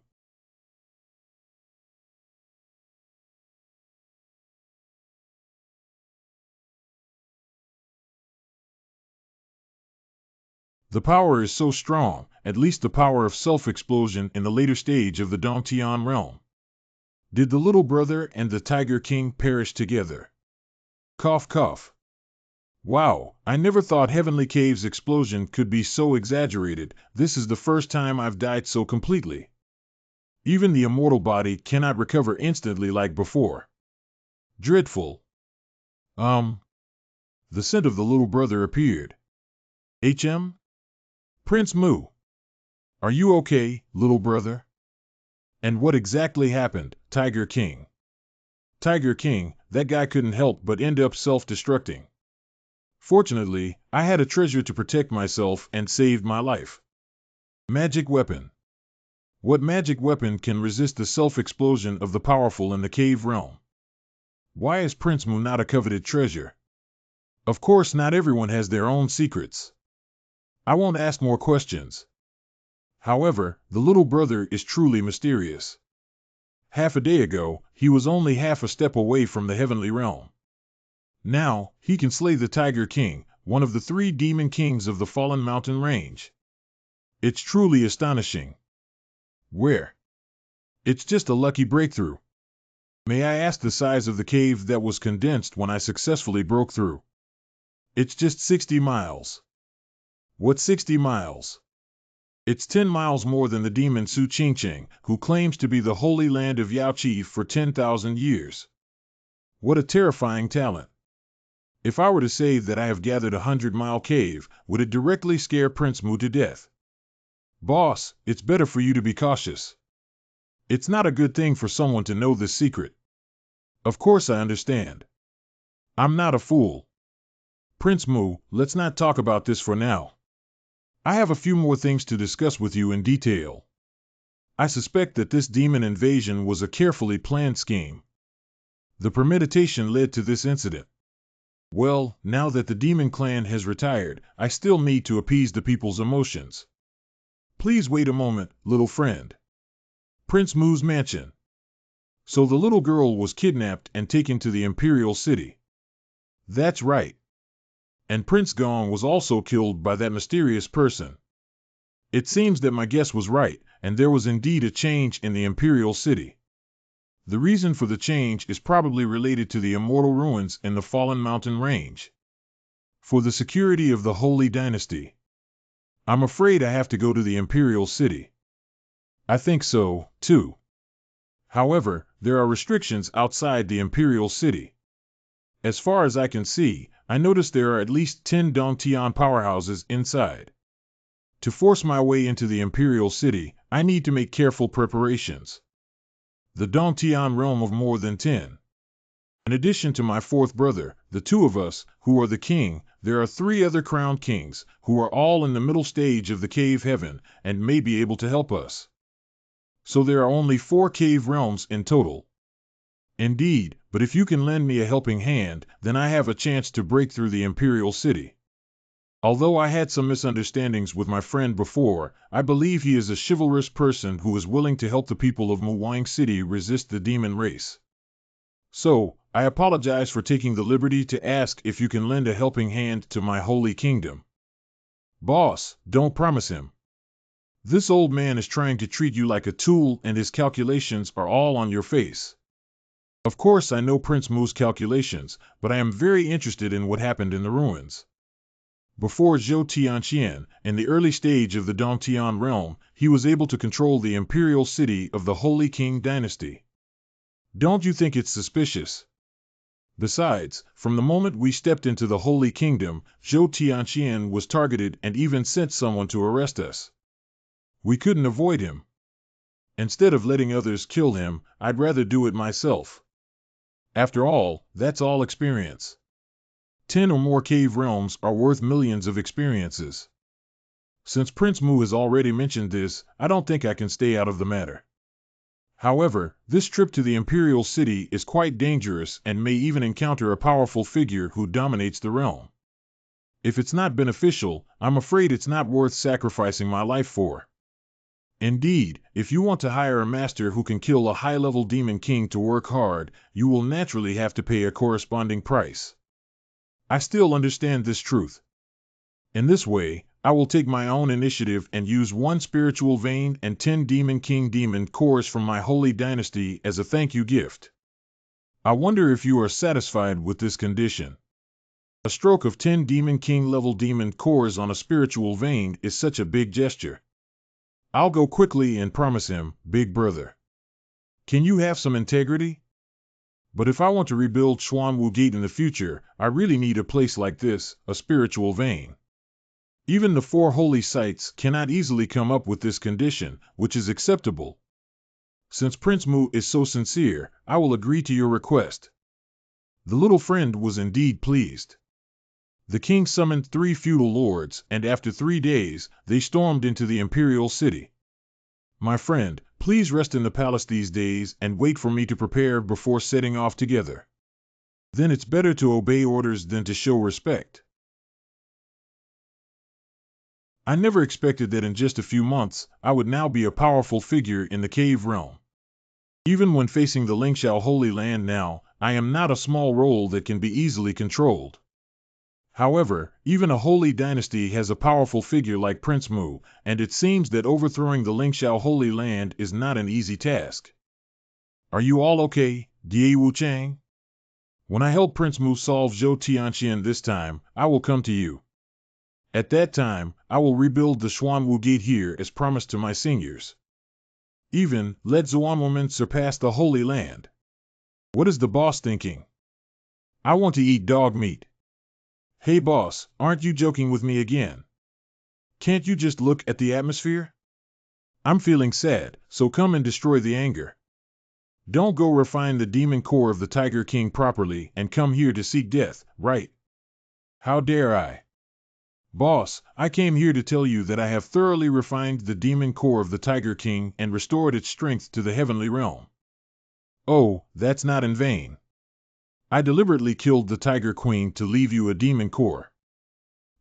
The power is so strong, at least the power of self-explosion in the later stage of the Dongtian realm. Did the little brother and the Tiger King perish together? Cough cough. Wow, I never thought Heavenly Cave's explosion could be so exaggerated. This is the first time I've died so completely. Even the immortal body cannot recover instantly like before. Dreadful. The scent of the little brother appeared. HM? Prince Mu. Are you okay, little brother? And what exactly happened, Tiger King? Tiger King, that guy couldn't help but end up self-destructing. Fortunately, I had a treasure to protect myself and saved my life. Magic weapon. What magic weapon can resist the self-explosion of the powerful in the cave realm? Why is Prince Mu not a coveted treasure? Of course, not everyone has their own secrets. I won't ask more questions. However, the little brother is truly mysterious. Half a day ago, he was only half a step away from the heavenly realm. Now, he can slay the Tiger King, one of the 3 demon kings of the fallen mountain range. It's truly astonishing. Where? It's just a lucky breakthrough. May I ask the size of the cave that was condensed when I successfully broke through? It's just 60 miles. What 60 miles? It's 10 miles more than the demon Su Qingcheng, who claims to be the holy land of Yaoqi for 10,000 years. What a terrifying talent. If I were to say that I have gathered a 100-mile cave, would it directly scare Prince Mu to death? Boss, it's better for you to be cautious. It's not a good thing for someone to know this secret. Of course I understand. I'm not a fool. Prince Mu, let's not talk about this for now. I have a few more things to discuss with you in detail. I suspect that this demon invasion was a carefully planned scheme. The premeditation led to this incident. Well, now that the demon clan has retired, I still need to appease the people's emotions. Please wait a moment, little friend. Prince Mu's mansion. So the little girl was kidnapped and taken to the Imperial city. That's right. And Prince Gong was also killed by that mysterious person. It seems that my guess was right, and there was indeed a change in the Imperial city. The reason for the change is probably related to the immortal ruins in the fallen mountain range. For the security of the Holy Dynasty. I'm afraid I have to go to the Imperial city. I think so, too. However, there are restrictions outside the Imperial city. As far as I can see, I noticed there are at least 10 Dongtian powerhouses inside. To force my way into the Imperial city, I need to make careful preparations. The Dongtian realm of more than 10. In addition to my 4th brother, the 2 of us, who are the king, there are 3 other crowned kings, who are all in the middle stage of the cave heaven, and may be able to help us. So there are only 4 cave realms in total. Indeed, but if you can lend me a helping hand, then I have a chance to break through the Imperial city. Although I had some misunderstandings with my friend before, I believe he is a chivalrous person who is willing to help the people of Muwang City resist the demon race. So, I apologize for taking the liberty to ask if you can lend a helping hand to my holy kingdom. Boss, don't promise him. This old man is trying to treat you like a tool and his calculations are all on your face. Of course I know Prince Mu's calculations, but I am very interested in what happened in the ruins. Before Zhou Tianqian, in the early stage of the Dongtian realm, he was able to control the imperial city of the Holy King dynasty. Don't you think it's suspicious? Besides, from the moment we stepped into the Holy Kingdom, Zhou Tianqian was targeted and even sent someone to arrest us. We couldn't avoid him. Instead of letting others kill him, I'd rather do it myself. After all, that's all experience. 10 or more cave realms are worth millions of experiences. Since Prince Mu has already mentioned this, I don't think I can stay out of the matter. However, this trip to the Imperial City is quite dangerous and may even encounter a powerful figure who dominates the realm. If it's not beneficial, I'm afraid it's not worth sacrificing my life for. Indeed, if you want to hire a master who can kill a high-level demon king to work hard, you will naturally have to pay a corresponding price. I still understand this truth. In this way, I will take my own initiative and use 1 spiritual vein and 10 demon king demon cores from my holy dynasty as a thank you gift. I wonder if you are satisfied with this condition. A stroke of 10 demon king level demon cores on a spiritual vein is such a big gesture. I'll go quickly and promise him, big brother. Can you have some integrity? But if I want to rebuild Xuanwu Gate in the future, I really need a place like this, a spiritual vein. Even the 4 holy sites cannot easily come up with this condition, which is acceptable. Since Prince Mu is so sincere, I will agree to your request. The little friend was indeed pleased. The king summoned 3 feudal lords, and after 3 days, they stormed into the Imperial city. My friend, please rest in the palace these days and wait for me to prepare before setting off together. Then it's better to obey orders than to show respect. I never expected that in just a few months, I would now be a powerful figure in the cave realm. Even when facing the Lingxiao Holy Land now, I am not a small role that can be easily controlled. However, even a holy dynasty has a powerful figure like Prince Mu, and it seems that overthrowing the Lingxiao Holy Land is not an easy task. Are you all okay, Die Wuchang? When I help Prince Mu solve Zhou Tianqian this time, I will come to you. At that time, I will rebuild the Xuanwu Gate here as promised to my seniors. Even, let Xuanwu surpass the Holy Land. What is the boss thinking? I want to eat dog meat. Hey boss, aren't you joking with me again? Can't you just look at the atmosphere? I'm feeling sad, so come and destroy the anger. Don't go refine the demon core of the Tiger King properly and come here to seek death, right? How dare I? Boss, I came here to tell you that I have thoroughly refined the demon core of the Tiger King and restored its strength to the heavenly realm. Oh, that's not in vain. I deliberately killed the Tiger Queen to leave you a demon core.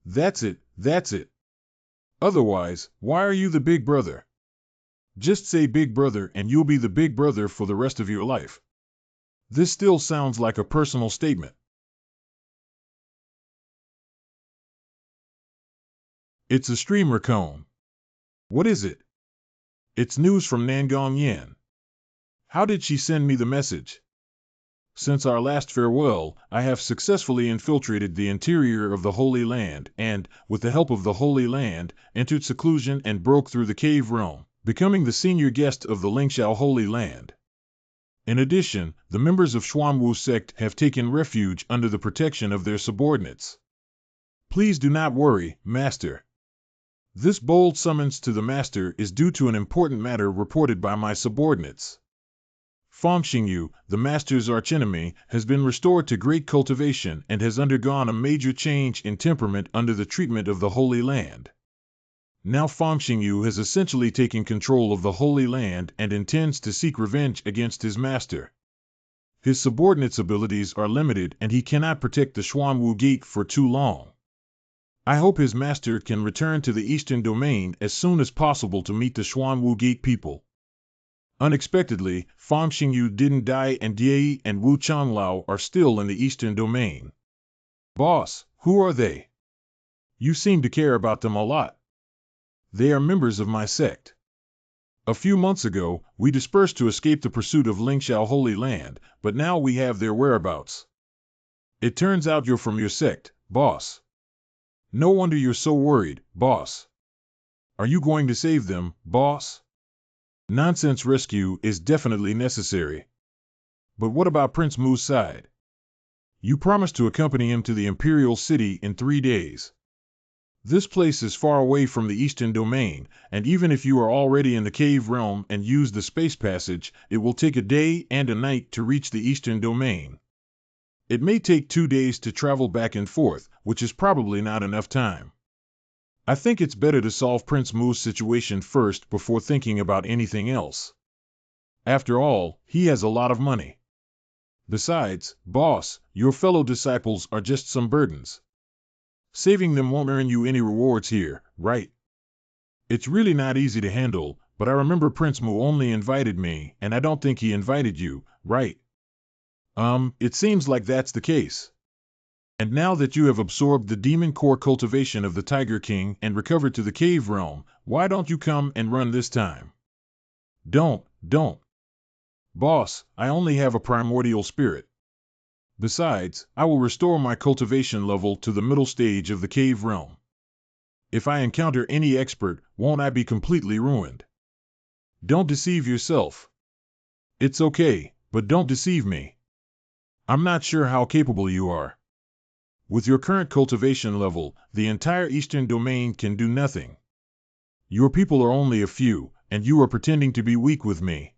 That's it, that's it. Otherwise, why are you the big brother? Just say big brother and you'll be the big brother for the rest of your life. This still sounds like a personal statement. It's a streamer cone. What is it? It's news from Nangong Yan. How did she send me the message? Since our last farewell, I have successfully infiltrated the interior of the Holy Land and, with the help of the Holy Land, entered seclusion and broke through the cave realm, becoming the senior guest of the Lingxiao Holy Land. In addition, the members of Xuanwu sect have taken refuge under the protection of their subordinates. Please do not worry, Master. This bold summons to the Master is due to an important matter reported by my subordinates. Fang Xingyu, the Master's archenemy, has been restored to great cultivation and has undergone a major change in temperament under the treatment of the Holy Land. Now Fang Xingyu has essentially taken control of the Holy Land and intends to seek revenge against his master. His subordinates' abilities are limited and he cannot protect the Xuanwu Gate for too long. I hope his master can return to the Eastern Domain as soon as possible to meet the Xuanwu Gate people. Unexpectedly, Fang Xingyu didn't die and Die and Wu Changlao are still in the Eastern Domain. Boss, who are they? You seem to care about them a lot. They are members of my sect. A few months ago, we dispersed to escape the pursuit of Lingxiao Holy Land, but now we have their whereabouts. It turns out you're from your sect, boss. No wonder you're so worried, boss. Are you going to save them, boss? Nonsense rescue is definitely necessary. But what about Prince Mu's side? You promised to accompany him to the Imperial city in 3 days. This place is far away from the Eastern Domain, and even if you are already in the cave realm and use the space passage, it will take a day and a night to reach the Eastern Domain. It may take 2 days to travel back and forth, which is probably not enough time. I think it's better to solve Prince Mu's situation first before thinking about anything else. After all, he has a lot of money. Besides, boss, your fellow disciples are just some burdens. Saving them won't earn you any rewards here, right? It's really not easy to handle, but I remember Prince Mu only invited me, and I don't think he invited you, right? It seems like that's the case. And now that you have absorbed the demon core cultivation of the Tiger King and recovered to the cave realm, why don't you come and run this time? Don't. Boss, I only have a primordial spirit. Besides, I will restore my cultivation level to the middle stage of the cave realm. If I encounter any expert, won't I be completely ruined? Don't deceive yourself. It's okay, but don't deceive me. I'm not sure how capable you are. With your current cultivation level, the entire Eastern Domain can do nothing. Your people are only a few, and you are pretending to be weak with me.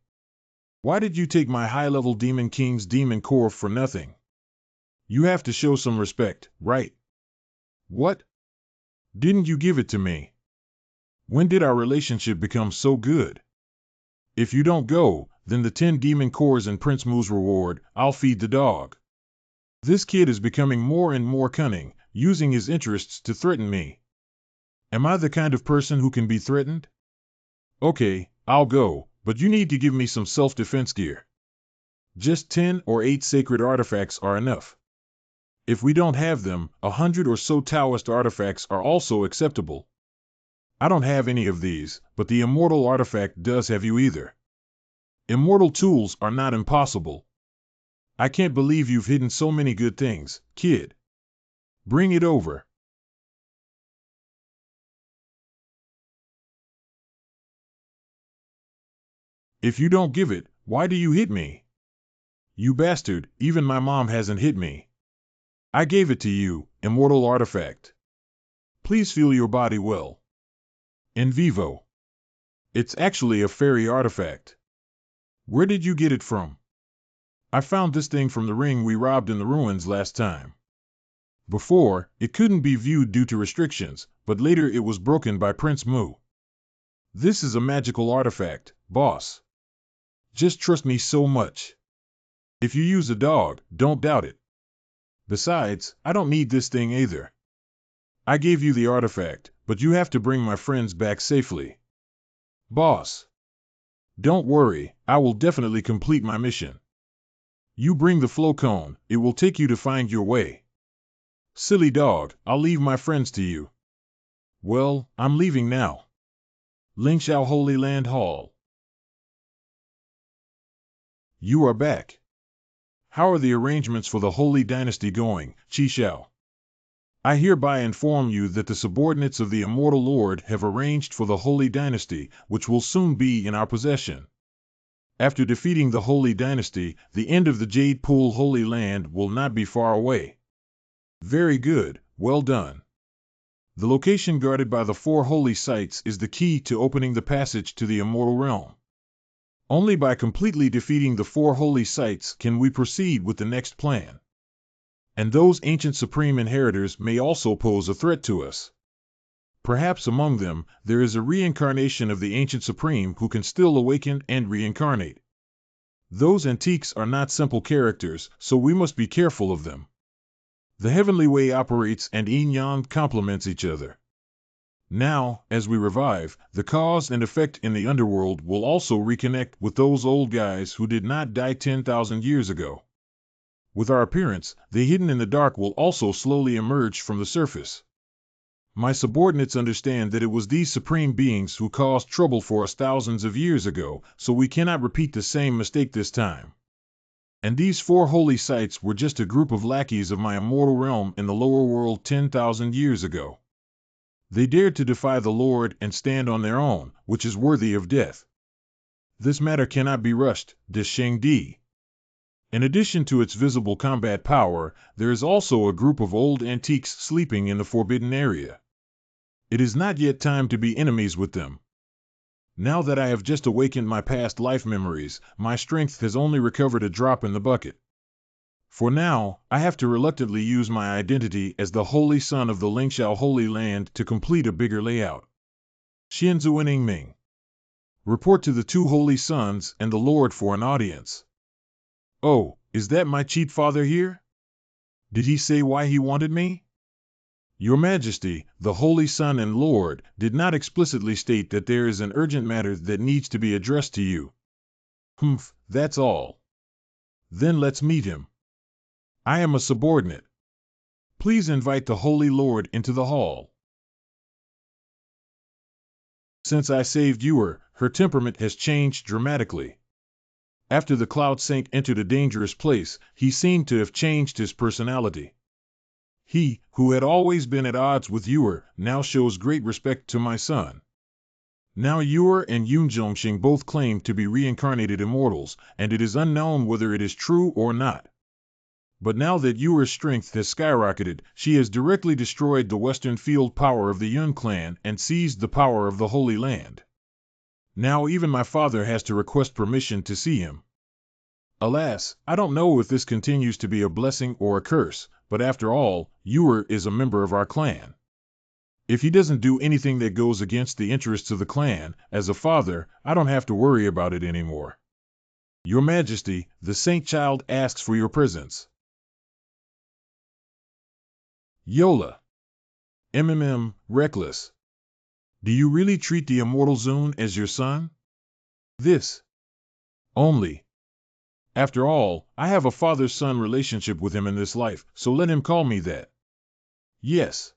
Why did you take my high-level Demon King's demon core for nothing? You have to show some respect, right? What? Didn't you give it to me? When did our relationship become so good? If you don't go, then the 10 demon cores and Prince Mu's reward, I'll feed the dog. This kid is becoming more and more cunning, using his interests to threaten me. Am I the kind of person who can be threatened? Okay, I'll go, but you need to give me some self-defense gear. Just 10 or 8 sacred artifacts are enough. If we don't have them, 100 or so Taoist artifacts are also acceptable. I don't have any of these, but the immortal artifact does have you either. Immortal tools are not impossible. I can't believe you've hidden so many good things, kid. Bring it over. If you don't give it, why do you hit me? You bastard, even my mom hasn't hit me. I gave it to you, immortal artifact. Please feel your body well. In vivo. It's actually a fairy artifact. Where did you get it from? I found this thing from the ring we robbed in the ruins last time. Before, it couldn't be viewed due to restrictions, but later it was broken by Prince Mu. This is a magical artifact, boss. Just trust me so much. If you use a dog, don't doubt it. Besides, I don't need this thing either. I gave you the artifact, but you have to bring my friends back safely. Boss. Don't worry, I will definitely complete my mission. You bring the flow cone, it will take you to find your way. Silly dog, I'll leave my friends to you. Well, I'm leaving now. Lingxiao Holy Land Hall. You are back. How are the arrangements for the Holy Dynasty going, Qi Xiao? I hereby inform you that the subordinates of the Immortal Lord have arranged for the Holy Dynasty, which will soon be in our possession. After defeating the Holy Dynasty, the end of the Jade Pool Holy Land will not be far away. Very good, well done. The location guarded by the 4 holy sites is the key to opening the passage to the Immortal Realm. Only by completely defeating the 4 holy sites can we proceed with the next plan. And those ancient supreme inheritors may also pose a threat to us. Perhaps among them, there is a reincarnation of the ancient supreme who can still awaken and reincarnate. Those antiques are not simple characters, so we must be careful of them. The heavenly way operates and yin-yang complements each other. Now, as we revive, the cause and effect in the underworld will also reconnect with those old guys who did not die 10,000 years ago. With our appearance, the hidden in the dark will also slowly emerge from the surface. My subordinates understand that it was these supreme beings who caused trouble for us thousands of years ago, so we cannot repeat the same mistake this time. And these 4 holy sites were just a group of lackeys of my immortal realm in the lower world 10,000 years ago. They dared to defy the Lord and stand on their own, which is worthy of death. This matter cannot be rushed, Shengdi. In addition to its visible combat power, there is also a group of old antiques sleeping in the forbidden area. It is not yet time to be enemies with them. Now that I have just awakened my past life memories, my strength has only recovered a drop in the bucket. For now, I have to reluctantly use my identity as the Holy Son of the Lingxiao Holy Land to complete a bigger layout. Xianzuaning Ming. Report to the 2 Holy Sons and the Lord for an audience. Oh, is that my cheat father here? Did he say why he wanted me? Your Majesty, the Holy Son and Lord, did not explicitly state that there is an urgent matter that needs to be addressed to you. That's all. Then let's meet him. I am a subordinate. Please invite the Holy Lord into the hall. Since I saved Ewer, her temperament has changed dramatically. After the Cloud Saint entered a dangerous place, he seemed to have changed his personality. He, who had always been at odds with Ewer, now shows great respect to my son. Now Ewer and Yunzhongxing both claim to be reincarnated immortals, and it is unknown whether it is true or not. But now that Ewer's strength has skyrocketed, she has directly destroyed the western field power of the Yun clan and seized the power of the Holy Land. Now even my father has to request permission to see him. Alas, I don't know if this continues to be a blessing or a curse, but after all, Ewer is a member of our clan. If he doesn't do anything that goes against the interests of the clan, as a father, I don't have to worry about it anymore. Your Majesty, the Saint Child asks for your presence. Yola. Reckless. Do you really treat the immortal Zun as your son? This. Only. After all, I have a father-son relationship with him in this life, so let him call me that. Yes.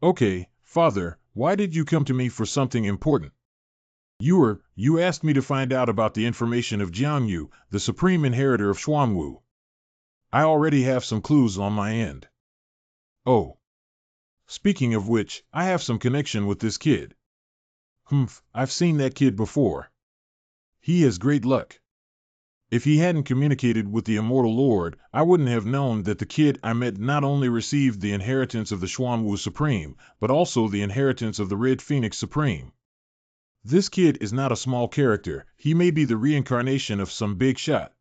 Okay, Father, why did you come to me for something important? You asked me to find out about the information of Jiang, the supreme inheritor of Xuanwu. I already have some clues on my end. Oh. Speaking of which, I have some connection with this kid. I've seen that kid before. He has great luck. If he hadn't communicated with the Immortal Lord, I wouldn't have known that the kid I met not only received the inheritance of the Xuanwu Supreme, but also the inheritance of the Red Phoenix Supreme. This kid is not a small character, he may be the reincarnation of some big shot.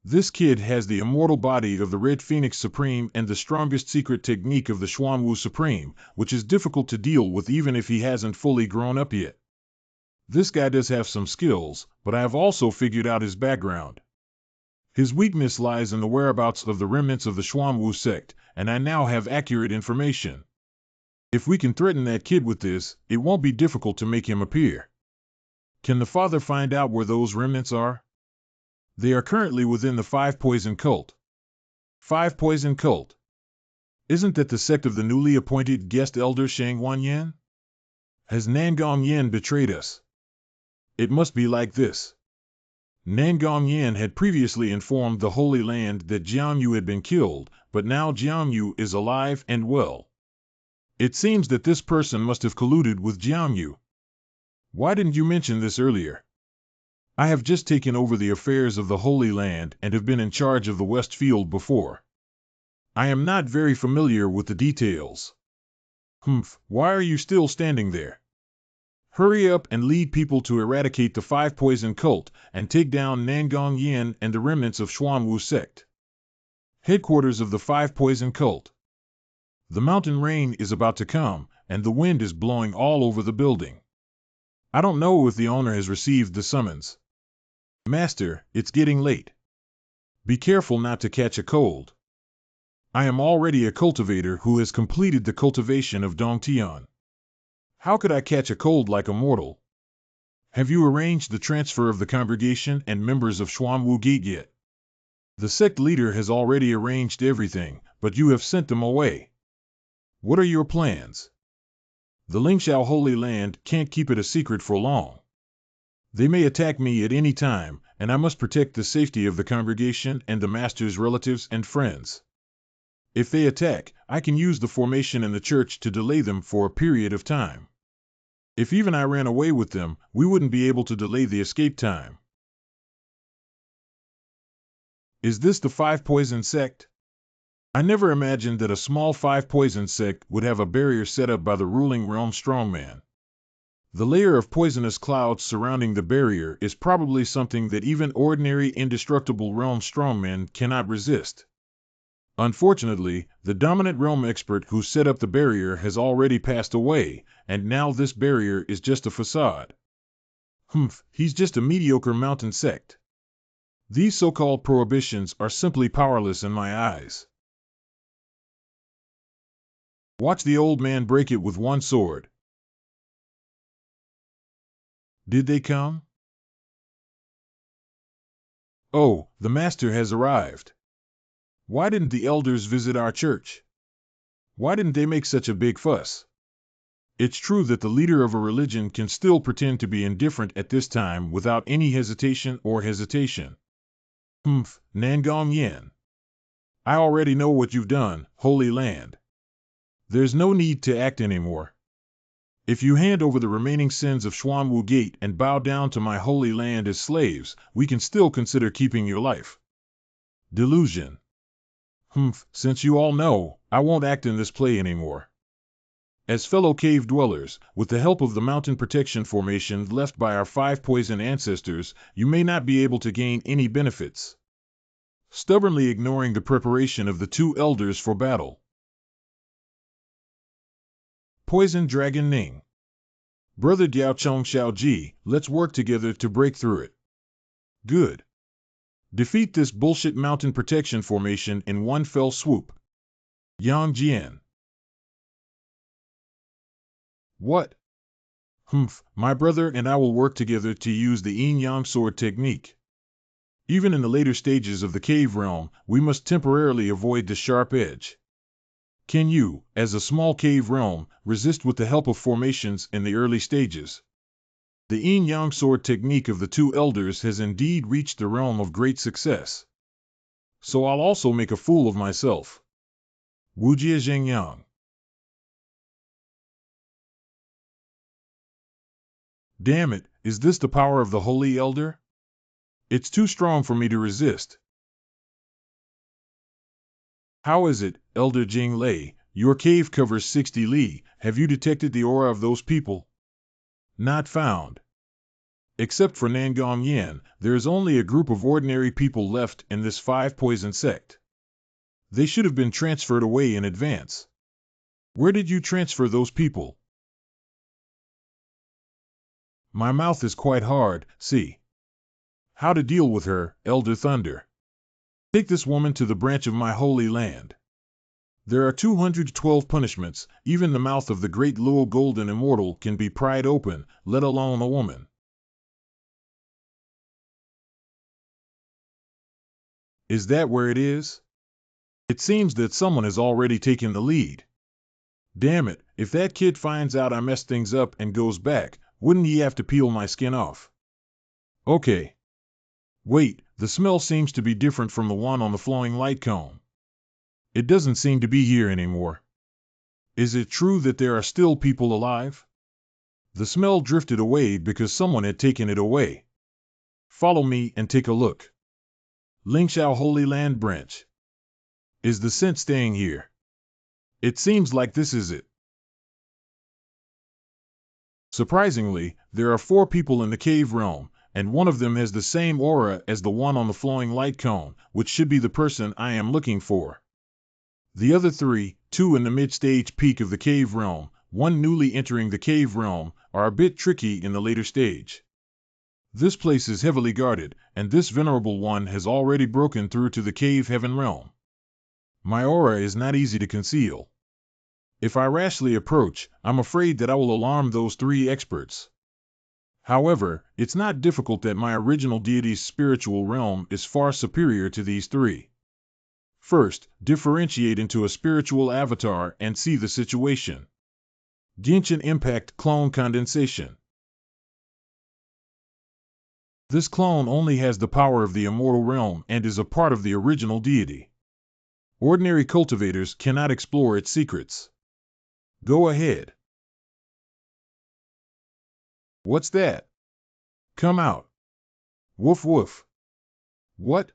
This kid has the immortal body of the Red Phoenix Supreme and the strongest secret technique of the Xuanwu Supreme, which is difficult to deal with even if he hasn't fully grown up yet. This guy does have some skills, but I have also figured out his background. His weakness lies in the whereabouts of the remnants of the Xuanwu sect, and I now have accurate information. If we can threaten that kid with this, it won't be difficult to make him appear. Can the father find out where those remnants are? They are currently within the Five Poison Cult. Five Poison Cult. Isn't that the sect of the newly appointed guest elder Shang Wanyan? Has Nangong Yen betrayed us? It must be like this. Nangong Yen had previously informed the Holy Land that Jiang had been killed, but now Jiang is alive and well. It seems that this person must have colluded with Jiang. Why didn't you mention this earlier? I have just taken over the affairs of the Holy Land and have been in charge of the West Field before. I am not very familiar with the details. Why are you still standing there? Hurry up and lead people to eradicate the Five Poison Cult and take down Nangong Yen and the remnants of Xuanwu sect. Headquarters of the Five Poison Cult. The mountain rain is about to come, and the wind is blowing all over the building. I don't know if the owner has received the summons. Master, it's getting late. Be careful not to catch a cold. I am already a cultivator who has completed the cultivation of Dongtian. How could I catch a cold like a mortal? Have you arranged the transfer of the congregation and members of Xuanwu Gate yet? The sect leader has already arranged everything, but you have sent them away. What are your plans? The Lingxiao Holy Land can't keep it a secret for long. They may attack me at any time, and I must protect the safety of the congregation and the master's relatives and friends. If they attack, I can use the formation in the church to delay them for a period of time. If even I ran away with them, we wouldn't be able to delay the escape time. Is this the Five Poison Sect? I never imagined that a small Five Poison Sect would have a barrier set up by the ruling realm strongman. The layer of poisonous clouds surrounding the barrier is probably something that even ordinary indestructible realm strongmen cannot resist. Unfortunately, the dominant realm expert who set up the barrier has already passed away, and now this barrier is just a facade. He's just a mediocre mountain sect. These so-called prohibitions are simply powerless in my eyes. Watch the old man break it with one sword. Did they come? Oh, the master has arrived. Why didn't the elders visit our church? Why didn't they make such a big fuss? It's true that the leader of a religion can still pretend to be indifferent at this time without any hesitation or hesitation. Nangong Yen. I already know what you've done, Holy Land. There's no need to act anymore. If you hand over the remaining sins of Xuanwu Gate and bow down to my Holy Land as slaves, we can still consider keeping your life. Delusion. Since you all know, I won't act in this play anymore. As fellow cave dwellers, with the help of the mountain protection formation left by our 5 poison ancestors, you may not be able to gain any benefits. Stubbornly ignoring the preparation of the 2 elders for battle. Poison Dragon Ning. Brother Diaochong Xiaoji, let's work together to break through it. Good. Defeat this bullshit mountain protection formation in one fell swoop. Yang Jian. What? My brother and I will work together to use the yin-yang sword technique. Even in the later stages of the cave realm, we must temporarily avoid the sharp edge. Can you, as a small cave realm, resist with the help of formations in the early stages? The yin-yang sword technique of the 2 elders has indeed reached the realm of great success. So I'll also make a fool of myself. Wujie Zhengyang. Damn it, is this the power of the Holy Elder? It's too strong for me to resist. How is it, Elder Jing Lei? Your cave covers 60 li. Have you detected the aura of those people? Not found. Except for Nangong Yan, there is only a group of ordinary people left in this 5 poison sect. They should have been transferred away in advance. Where did you transfer those people? My mouth is quite hard, see. How to deal with her, Elder Thunder. Take this woman to the branch of my holy land. There are 212 punishments, even the mouth of the great Luo Golden Immortal can be pried open, let alone a woman. Is that where it is? It seems that someone has already taken the lead. Damn it, if that kid finds out I messed things up and goes back, wouldn't he have to peel my skin off? Okay. Wait, the smell seems to be different from the one on the flowing light cone. It doesn't seem to be here anymore. Is it true that there are still people alive? The smell drifted away because someone had taken it away. Follow me and take a look. Lingxiao Holy Land Branch. Is the scent staying here? It seems like this is it. Surprisingly, there are 4 people in the cave realm, and one of them has the same aura as the one on the flowing light cone, which should be the person I am looking for. The other 3, 2 in the mid-stage peak of the cave realm, 1 newly entering the cave realm, are a bit tricky in the later stage. This place is heavily guarded, and this venerable one has already broken through to the cave heaven realm. My aura is not easy to conceal. If I rashly approach, I'm afraid that I will alarm those 3 experts. However, it's not difficult that my original deity's spiritual realm is far superior to these 3. First, differentiate into a spiritual avatar and see the situation. Genshin Impact Clone Condensation. This clone only has the power of the immortal realm and is a part of the original deity. Ordinary cultivators cannot explore its secrets. Go ahead. What's that? Come out. Woof woof. What?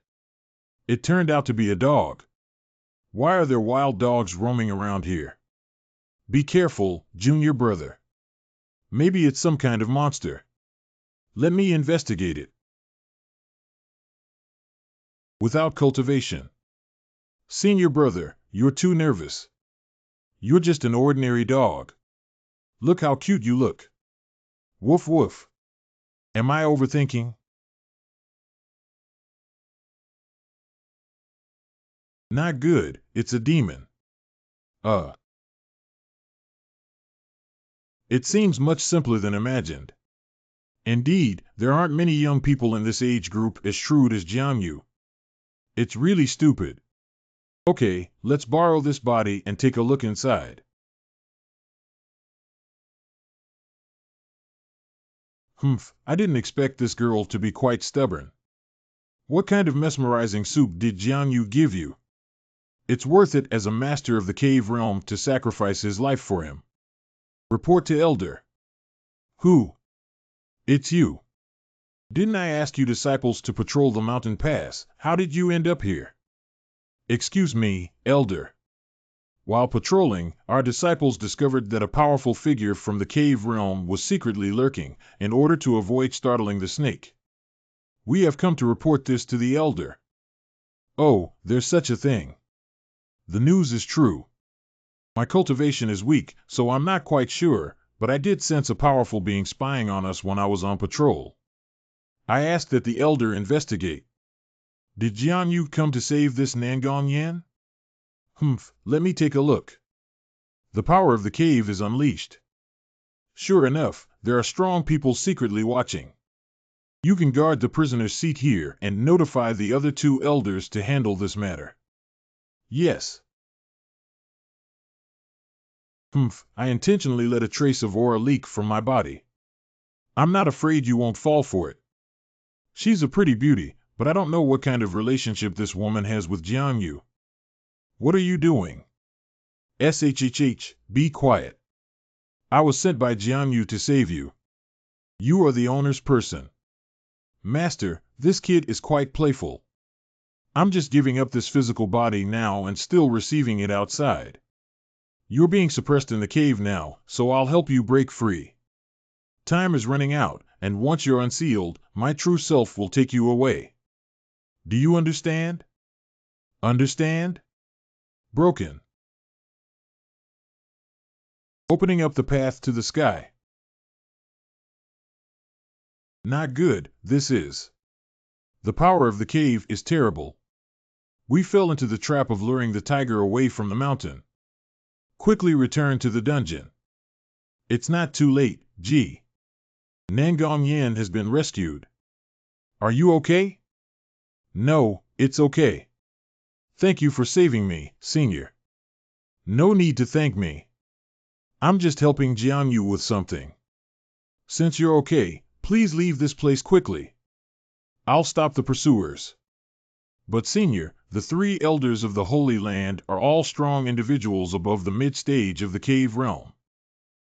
It turned out to be a dog. Why are there wild dogs roaming around here? Be careful, junior brother. Maybe it's some kind of monster. Let me investigate it. Without cultivation. Senior brother, you're too nervous. You're just an ordinary dog. Look how cute you look. Woof woof. Am I overthinking? Not good, it's a demon. It seems much simpler than imagined. Indeed, there aren't many young people in this age group as shrewd as Jiang. It's really stupid. Okay, let's borrow this body and take a look inside. I didn't expect this girl to be quite stubborn. What kind of mesmerizing soup did Xuanwu give you? It's worth it as a master of the cave realm to sacrifice his life for him. Report to Elder. Who? It's you. Didn't I ask you disciples to patrol the mountain pass? How did you end up here? Excuse me, Elder. While patrolling, our disciples discovered that a powerful figure from the cave realm was secretly lurking, in order to avoid startling the snake. We have come to report this to the Elder. Oh, there's such a thing. The news is true. My cultivation is weak, so I'm not quite sure, but I did sense a powerful being spying on us when I was on patrol. I asked that the Elder investigate. Did Jiang come to save this Nangong Yan? Let me take a look. The power of the cave is unleashed. Sure enough, there are strong people secretly watching. You can guard the prisoner's seat here and notify the other two elders to handle this matter. Yes. I intentionally let a trace of aura leak from my body. I'm not afraid you won't fall for it. She's a pretty beauty, but I don't know what kind of relationship this woman has with Jiang. What are you doing? SHHH, be quiet. I was sent by Jiang to save you. You are the owner's person. Master, this kid is quite playful. I'm just giving up this physical body now and still receiving it outside. You're being suppressed in the cave now, so I'll help you break free. Time is running out, and once you're unsealed, my true self will take you away. Do you understand? Understand? Broken. Opening up the path to the sky. Not good, this is. The power of the cave is terrible. We fell into the trap of luring the tiger away from the mountain. Quickly return to the dungeon. It's not too late, G. Nangong Yan has been rescued. Are you okay? No, it's okay. Thank you for saving me, Senior. No need to thank me. I'm just helping Jiang with something. Since you're okay, please leave this place quickly. I'll stop the pursuers. But Senior, the three elders of the Holy Land are all strong individuals above the mid-stage of the cave realm.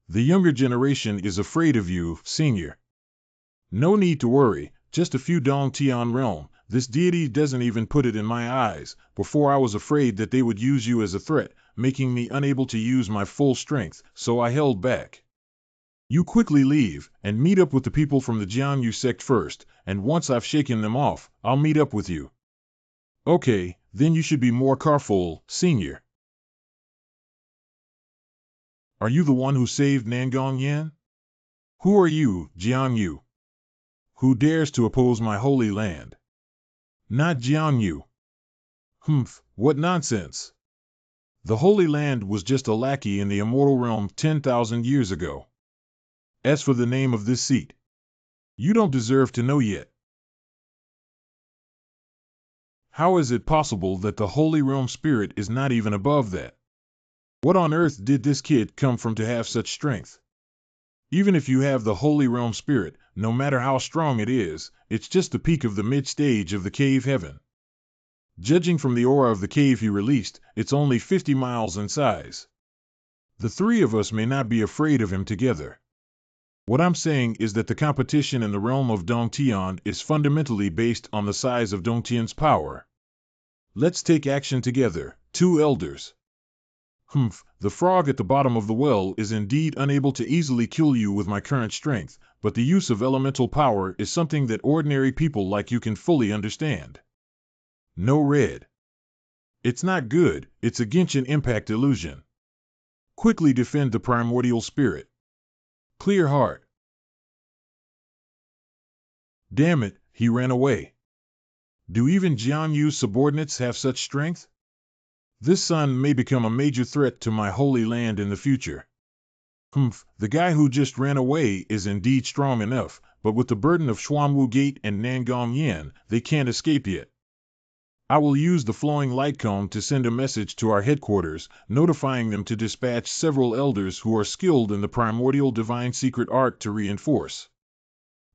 The younger generation is afraid of you, Senior. No need to worry, just a few Dongtian realm. This deity doesn't even put it in my eyes. Before I was afraid that they would use you as a threat, making me unable to use my full strength, so I held back. You quickly leave, and meet up with the people from the Jiangyu sect first, and once I've shaken them off, I'll meet up with you. Okay, then you should be more careful, Senior. Are you the one who saved Nangong Yan? Who are you, Jiangyu? Who dares to oppose my holy land? Not Jiangyu. What nonsense. The Holy Land was just a lackey in the immortal realm 10,000 years ago. As for the name of this seat, you don't deserve to know yet. How is it possible that the Holy Realm spirit is not even above that? What on earth did this kid come from to have such strength? Even if you have the Holy Realm spirit, no matter how strong it is, it's just the peak of the mid-stage of the cave heaven. Judging from the aura of the cave he released, it's only 50 miles in size. The three of us may not be afraid of him together. What I'm saying is that the competition in the realm of Dongtian is fundamentally based on the size of Dongtian's power. Let's take action together, two elders. The frog at the bottom of the well is indeed unable to easily kill you with my current strength, but the use of elemental power is something that ordinary people like you can fully understand. No red. It's not good, it's a Genshin impact illusion. Quickly defend the primordial spirit. Clear heart. Damn it, he ran away. Do even Jianyu's subordinates have such strength? This son may become a major threat to my holy land in the future. Humph, the guy who just ran away is indeed strong enough, but with the burden of Xuanwu Gate and Nangong Yan, they can't escape yet. I will use the flowing light cone to send a message to our headquarters, notifying them to dispatch several elders who are skilled in the primordial divine secret art to reinforce.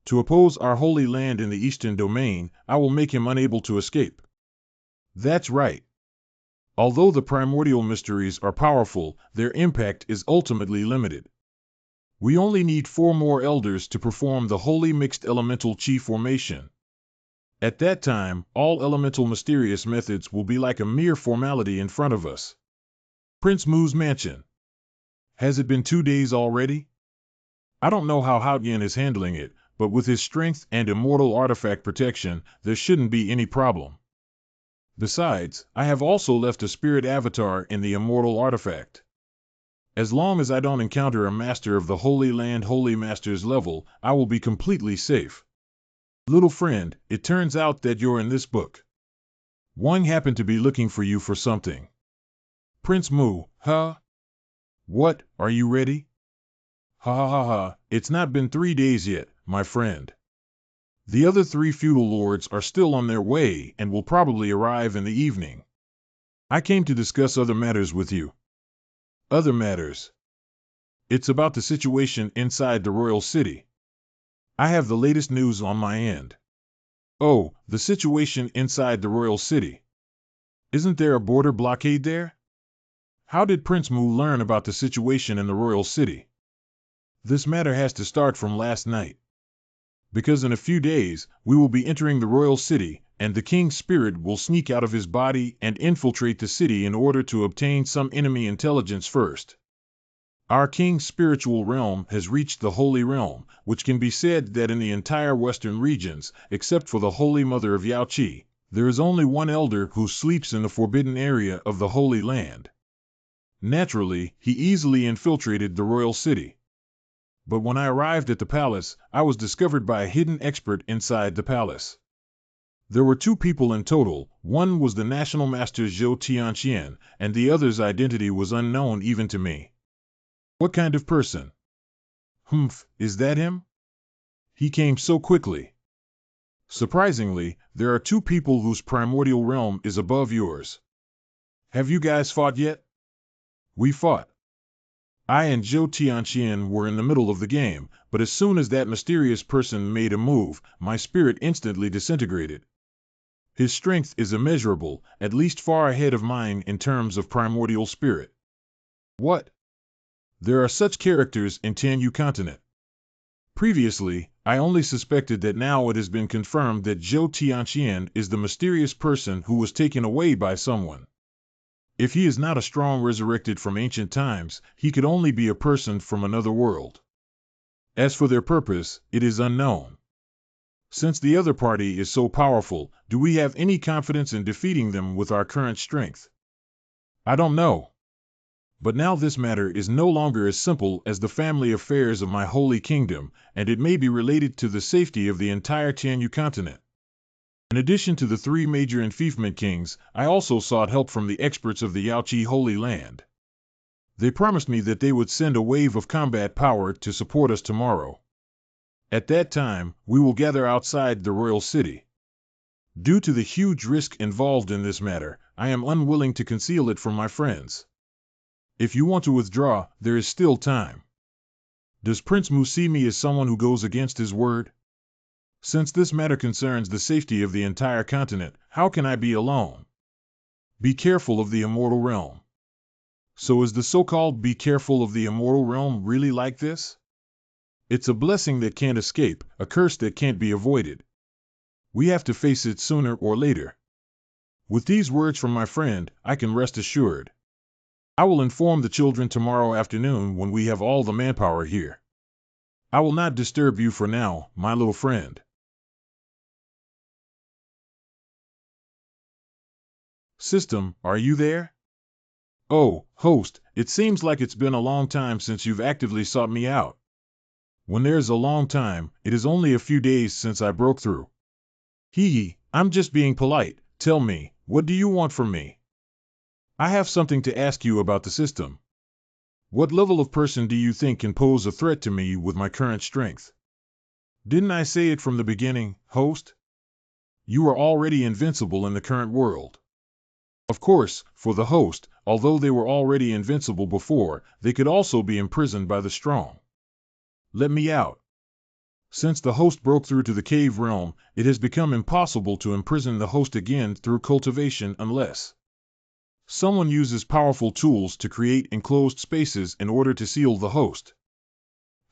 To oppose our holy land in the eastern domain, I will make him unable to escape. That's right. Although the primordial mysteries are powerful, their impact is ultimately limited. We only need 4 more elders to perform the holy mixed elemental chi formation. At that time, all elemental mysterious methods will be like a mere formality in front of us. Prince Mu's mansion. Has it been 2 days already? I don't know how Haoyan is handling it, but with his strength and immortal artifact protection, there shouldn't be any problem. Besides, I have also left a spirit avatar in the immortal artifact. As long as I don't encounter a master of the Holy Land Holy Masters level, I will be completely safe. Little friend, it turns out that you're in this book. Wang happened to be looking for you for something. Prince Mu, huh? What, are you ready? Ha ha ha ha, it's not been 3 days yet, my friend. The other 3 feudal lords are still on their way and will probably arrive in the evening. I came to discuss other matters with you. Other matters. It's about the situation inside the royal city. I have the latest news on my end. Oh, the situation inside the royal city. Isn't there a border blockade there? How did Prince Mu learn about the situation in the royal city? This matter has to start from last night. Because in a few days, we will be entering the royal city, and the king's spirit will sneak out of his body and infiltrate the city in order to obtain some enemy intelligence first. Our king's spiritual realm has reached the Holy Realm, which can be said that in the entire western regions, except for the Holy Mother of Yaoqi, there is only one elder who sleeps in the forbidden area of the Holy Land. Naturally, he easily infiltrated the royal city. But when I arrived at the palace, I was discovered by a hidden expert inside the palace. There were 2 people in total. One was the national master Zhou Tianqian, and the other's identity was unknown even to me. What kind of person? Humph, is that him? He came so quickly. Surprisingly, there are 2 people whose primordial realm is above yours. Have you guys fought yet? We fought. I and Zhou Tianqian were in the middle of the game, but as soon as that mysterious person made a move, my spirit instantly disintegrated. His strength is immeasurable, at least far ahead of mine in terms of primordial spirit. What? There are such characters in Tianyu continent. Previously, I only suspected that now it has been confirmed that Zhou Tianqian is the mysterious person who was taken away by someone. If he is not a strong resurrected from ancient times, he could only be a person from another world. As for their purpose, it is unknown. Since the other party is so powerful, do we have any confidence in defeating them with our current strength? I don't know. But now this matter is no longer as simple as the family affairs of my holy kingdom, and it may be related to the safety of the entire Tianyu continent. In addition to the 3 major enfeoffment kings, I also sought help from the experts of the Yaoqi Holy Land. They promised me that they would send a wave of combat power to support us tomorrow. At that time, we will gather outside the royal city. Due to the huge risk involved in this matter, I am unwilling to conceal it from my friends. If you want to withdraw, there is still time. Does Prince Mu see me as someone who goes against his word? Since this matter concerns the safety of the entire continent, how can I be alone? Be careful of the immortal realm. So is the so-called be careful of the immortal realm really like this? It's a blessing that can't escape, a curse that can't be avoided. We have to face it sooner or later. With these words from my friend, I can rest assured. I will inform the children tomorrow afternoon when we have all the manpower here. I will not disturb you for now, my little friend. System, are you there? Oh, host, it seems like it's been a long time since you've actively sought me out. When there's a long time, it is only a few days since I broke through. I'm just being polite. Tell me, what do you want from me? I have something to ask you about the system. What level of person do you think can pose a threat to me with my current strength? Didn't I say it from the beginning, host? You are already invincible in the current world. Of course, for the host, although they were already invincible before, they could also be imprisoned by the strong. Let me out. Since the host broke through to the cave realm, it has become impossible to imprison the host again through cultivation unless someone uses powerful tools to create enclosed spaces in order to seal the host.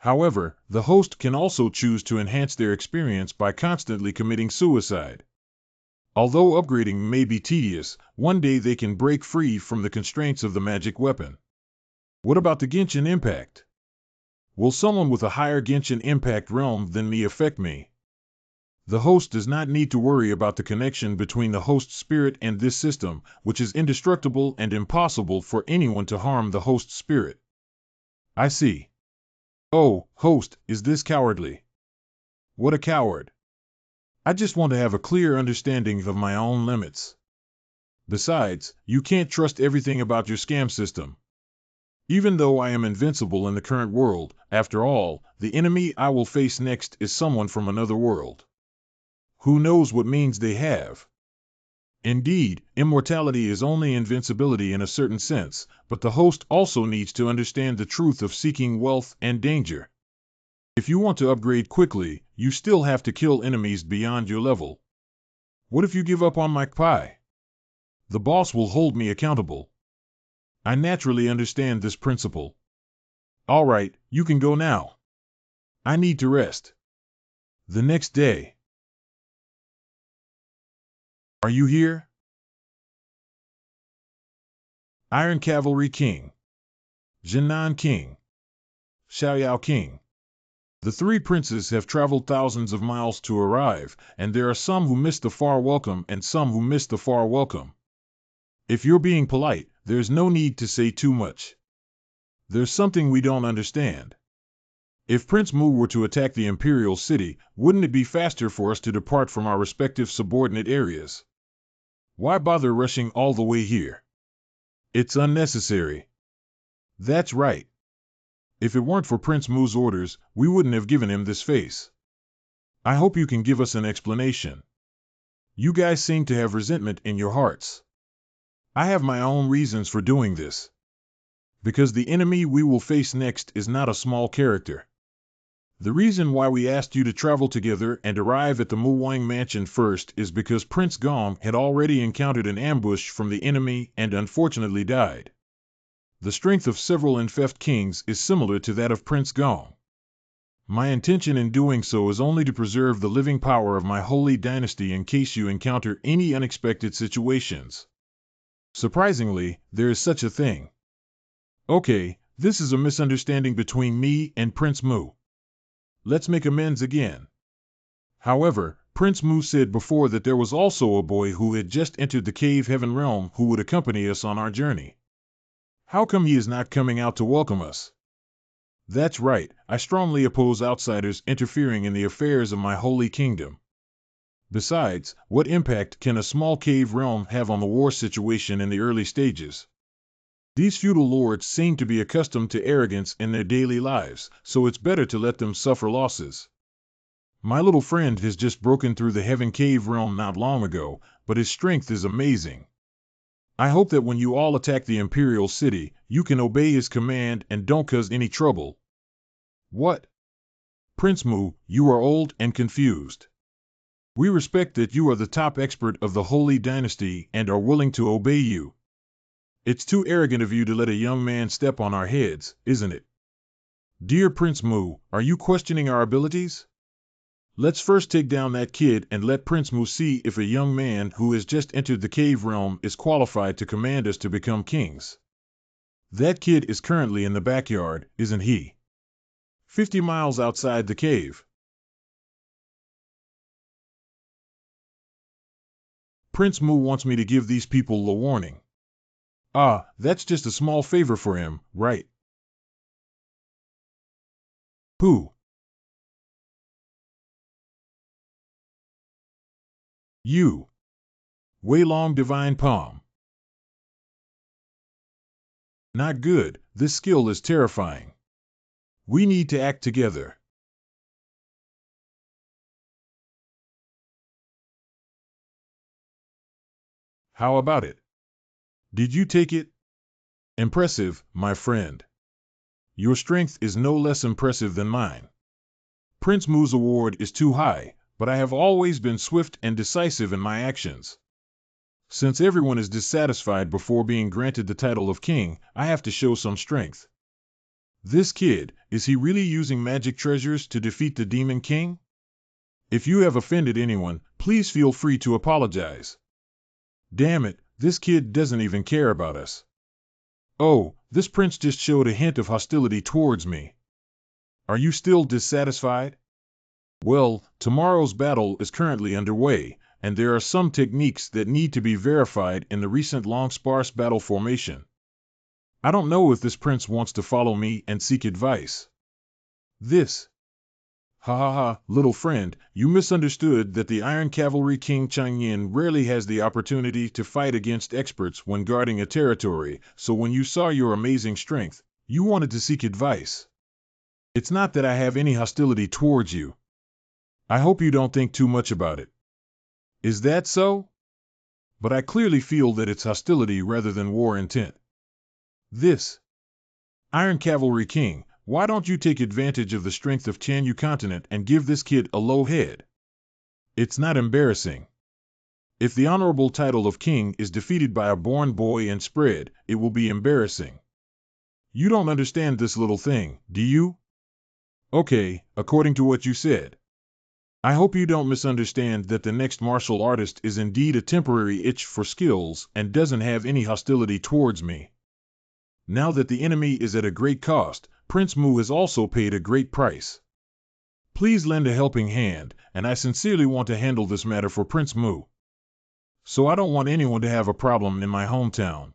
However, the host can also choose to enhance their experience by constantly committing suicide. Although upgrading may be tedious, one day they can break free from the constraints of the magic weapon. What about the Genshin impact? Will someone with a higher Genshin impact realm than me affect me? The host does not need to worry about the connection between the host spirit and this system, which is indestructible and impossible for anyone to harm the host spirit. I see. Oh, host, is this cowardly? What a coward. I just want to have a clear understanding of my own limits. Besides, you can't trust everything about your scam system. Even though I am invincible in the current world, after all, the enemy I will face next is someone from another world. Who knows what means they have? Indeed, immortality is only invincibility in a certain sense, but the host also needs to understand the truth of seeking wealth and danger. If you want to upgrade quickly, you still have to kill enemies beyond your level. What if you give up on my pie? The boss will hold me accountable. I naturally understand this principle. All right, you can go now. I need to rest. The next day. Are you here? Iron Cavalry King. Jinan King. Xiaoyao King. The three princes have traveled thousands of miles to arrive, and there are some who missed the far welcome and some who missed the far welcome. If you're being polite, there's no need to say too much. There's something we don't understand. If Prince Mu were to attack the Imperial city, wouldn't it be faster for us to depart from our respective subordinate areas? Why bother rushing all the way here? It's unnecessary. That's right. If it weren't for Prince Mu's orders, we wouldn't have given him this face. I hope you can give us an explanation. You guys seem to have resentment in your hearts. I have my own reasons for doing this. Because the enemy we will face next is not a small character. The reason why we asked you to travel together and arrive at the Muwang mansion first is because Prince Gong had already encountered an ambush from the enemy and unfortunately died. The strength of several infeft kings is similar to that of Prince Gong. My intention in doing so is only to preserve the living power of my holy dynasty in case you encounter any unexpected situations. Surprisingly, there is such a thing. Okay, this is a misunderstanding between me and Prince Mu. Let's make amends again. However, Prince Mu said before that there was also a boy who had just entered the cave heaven realm who would accompany us on our journey. How come he is not coming out to welcome us? That's right, I strongly oppose outsiders interfering in the affairs of my holy kingdom. Besides, what impact can a small cave realm have on the war situation in the early stages? These feudal lords seem to be accustomed to arrogance in their daily lives, so it's better to let them suffer losses. My little friend has just broken through the Heaven Cave realm not long ago, but his strength is amazing. I hope that when you all attack the Imperial city, you can obey his command and don't cause any trouble. What? Prince Mu, you are old and confused. We respect that you are the top expert of the Holy Dynasty and are willing to obey you. It's too arrogant of you to let a young man step on our heads, isn't it? Dear Prince Mu, are you questioning our abilities? Let's first take down that kid and let Prince Mu see if a young man who has just entered the cave realm is qualified to command us to become kings. That kid is currently in the backyard, isn't he? 50 miles outside the cave. Prince Mu wants me to give these people a warning. Ah, that's just a small favor for him, right? Who? You. Wei Long Divine Palm. Not good, this skill is terrifying. We need to act together. How about it? Did you take it? Impressive, my friend. Your strength is no less impressive than mine. Prince Mu's award is too high, but I have always been swift and decisive in my actions. Since everyone is dissatisfied before being granted the title of king, I have to show some strength. This kid, is he really using magic treasures to defeat the Demon King? If you have offended anyone, please feel free to apologize. Damn it, this kid doesn't even care about us. Oh, this prince just showed a hint of hostility towards me. Are you still dissatisfied? Well, tomorrow's battle is currently underway, and there are some techniques that need to be verified in the recent long sparse battle formation. I don't know if this prince wants to follow me and seek advice. This. Ha ha ha, little friend, you misunderstood that the Iron Cavalry King Changyin rarely has the opportunity to fight against experts when guarding a territory, so when you saw your amazing strength, you wanted to seek advice. It's not that I have any hostility towards you. I hope you don't think too much about it. Is that so? But I clearly feel that it's hostility rather than war intent. This. Iron Cavalry King, why don't you take advantage of the strength of Tianyu continent and give this kid a low head? It's not embarrassing. If the honorable title of king is defeated by a born boy and spread, it will be embarrassing. You don't understand this little thing, do you? Okay, according to what you said. I hope you don't misunderstand that the next martial artist is indeed a temporary itch for skills and doesn't have any hostility towards me. Now that the enemy is at a great cost, Prince Mu has also paid a great price. Please lend a helping hand, and I sincerely want to handle this matter for Prince Mu. So I don't want anyone to have a problem in my hometown.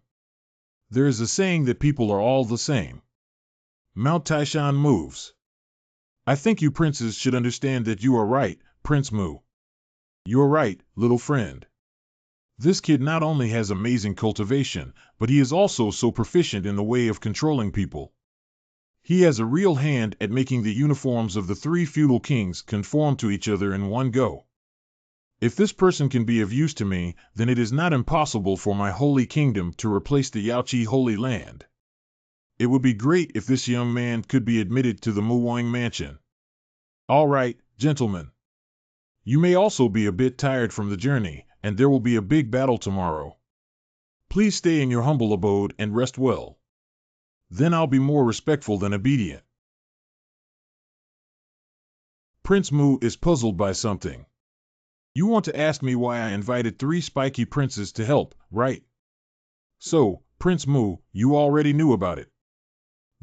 There is a saying that people are all the same. Mount Taishan moves. I think you princes should understand that you are right, Prince Mu. You're right, little friend. This kid not only has amazing cultivation, but he is also so proficient in the way of controlling people. He has a real hand at making the uniforms of the three feudal kings conform to each other in one go. If this person can be of use to me, then it is not impossible for my holy kingdom to replace the Yaoqi Holy Land. It would be great if this young man could be admitted to the Muwang mansion. All right, gentlemen. You may also be a bit tired from the journey, and there will be a big battle tomorrow. Please stay in your humble abode and rest well. Then I'll be more respectful than obedient. Prince Mu is puzzled by something. You want to ask me why I invited 3 spiky princes to help, right? So, Prince Mu, you already knew about it.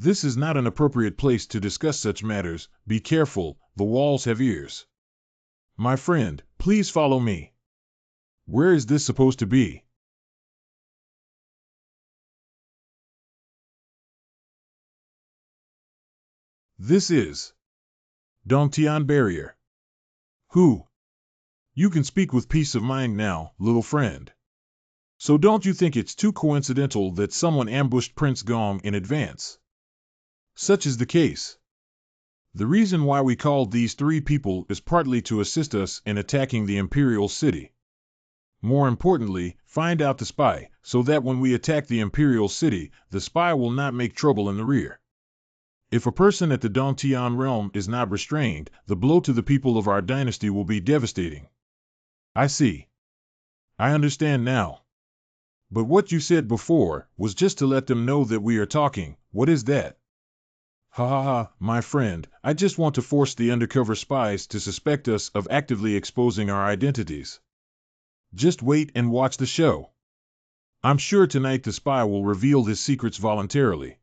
This is not an appropriate place to discuss such matters. Be careful, the walls have ears. My friend, please follow me. Where is this supposed to be? This is Dongtian Barrier. Who? You can speak with peace of mind now, little friend. So don't you think it's too coincidental that someone ambushed Prince Gong in advance? Such is the case. The reason why we called these 3 people is partly to assist us in attacking the Imperial city. More importantly, find out the spy, so that when we attack the Imperial city, the spy will not make trouble in the rear. If a person at the Dongtian realm is not restrained, the blow to the people of our dynasty will be devastating. I see. I understand now. But what you said before was just to let them know that we are talking. What is that? Ha ha ha, my friend, I just want to force the undercover spies to suspect us of actively exposing our identities. Just wait and watch the show. I'm sure tonight the spy will reveal his secrets voluntarily.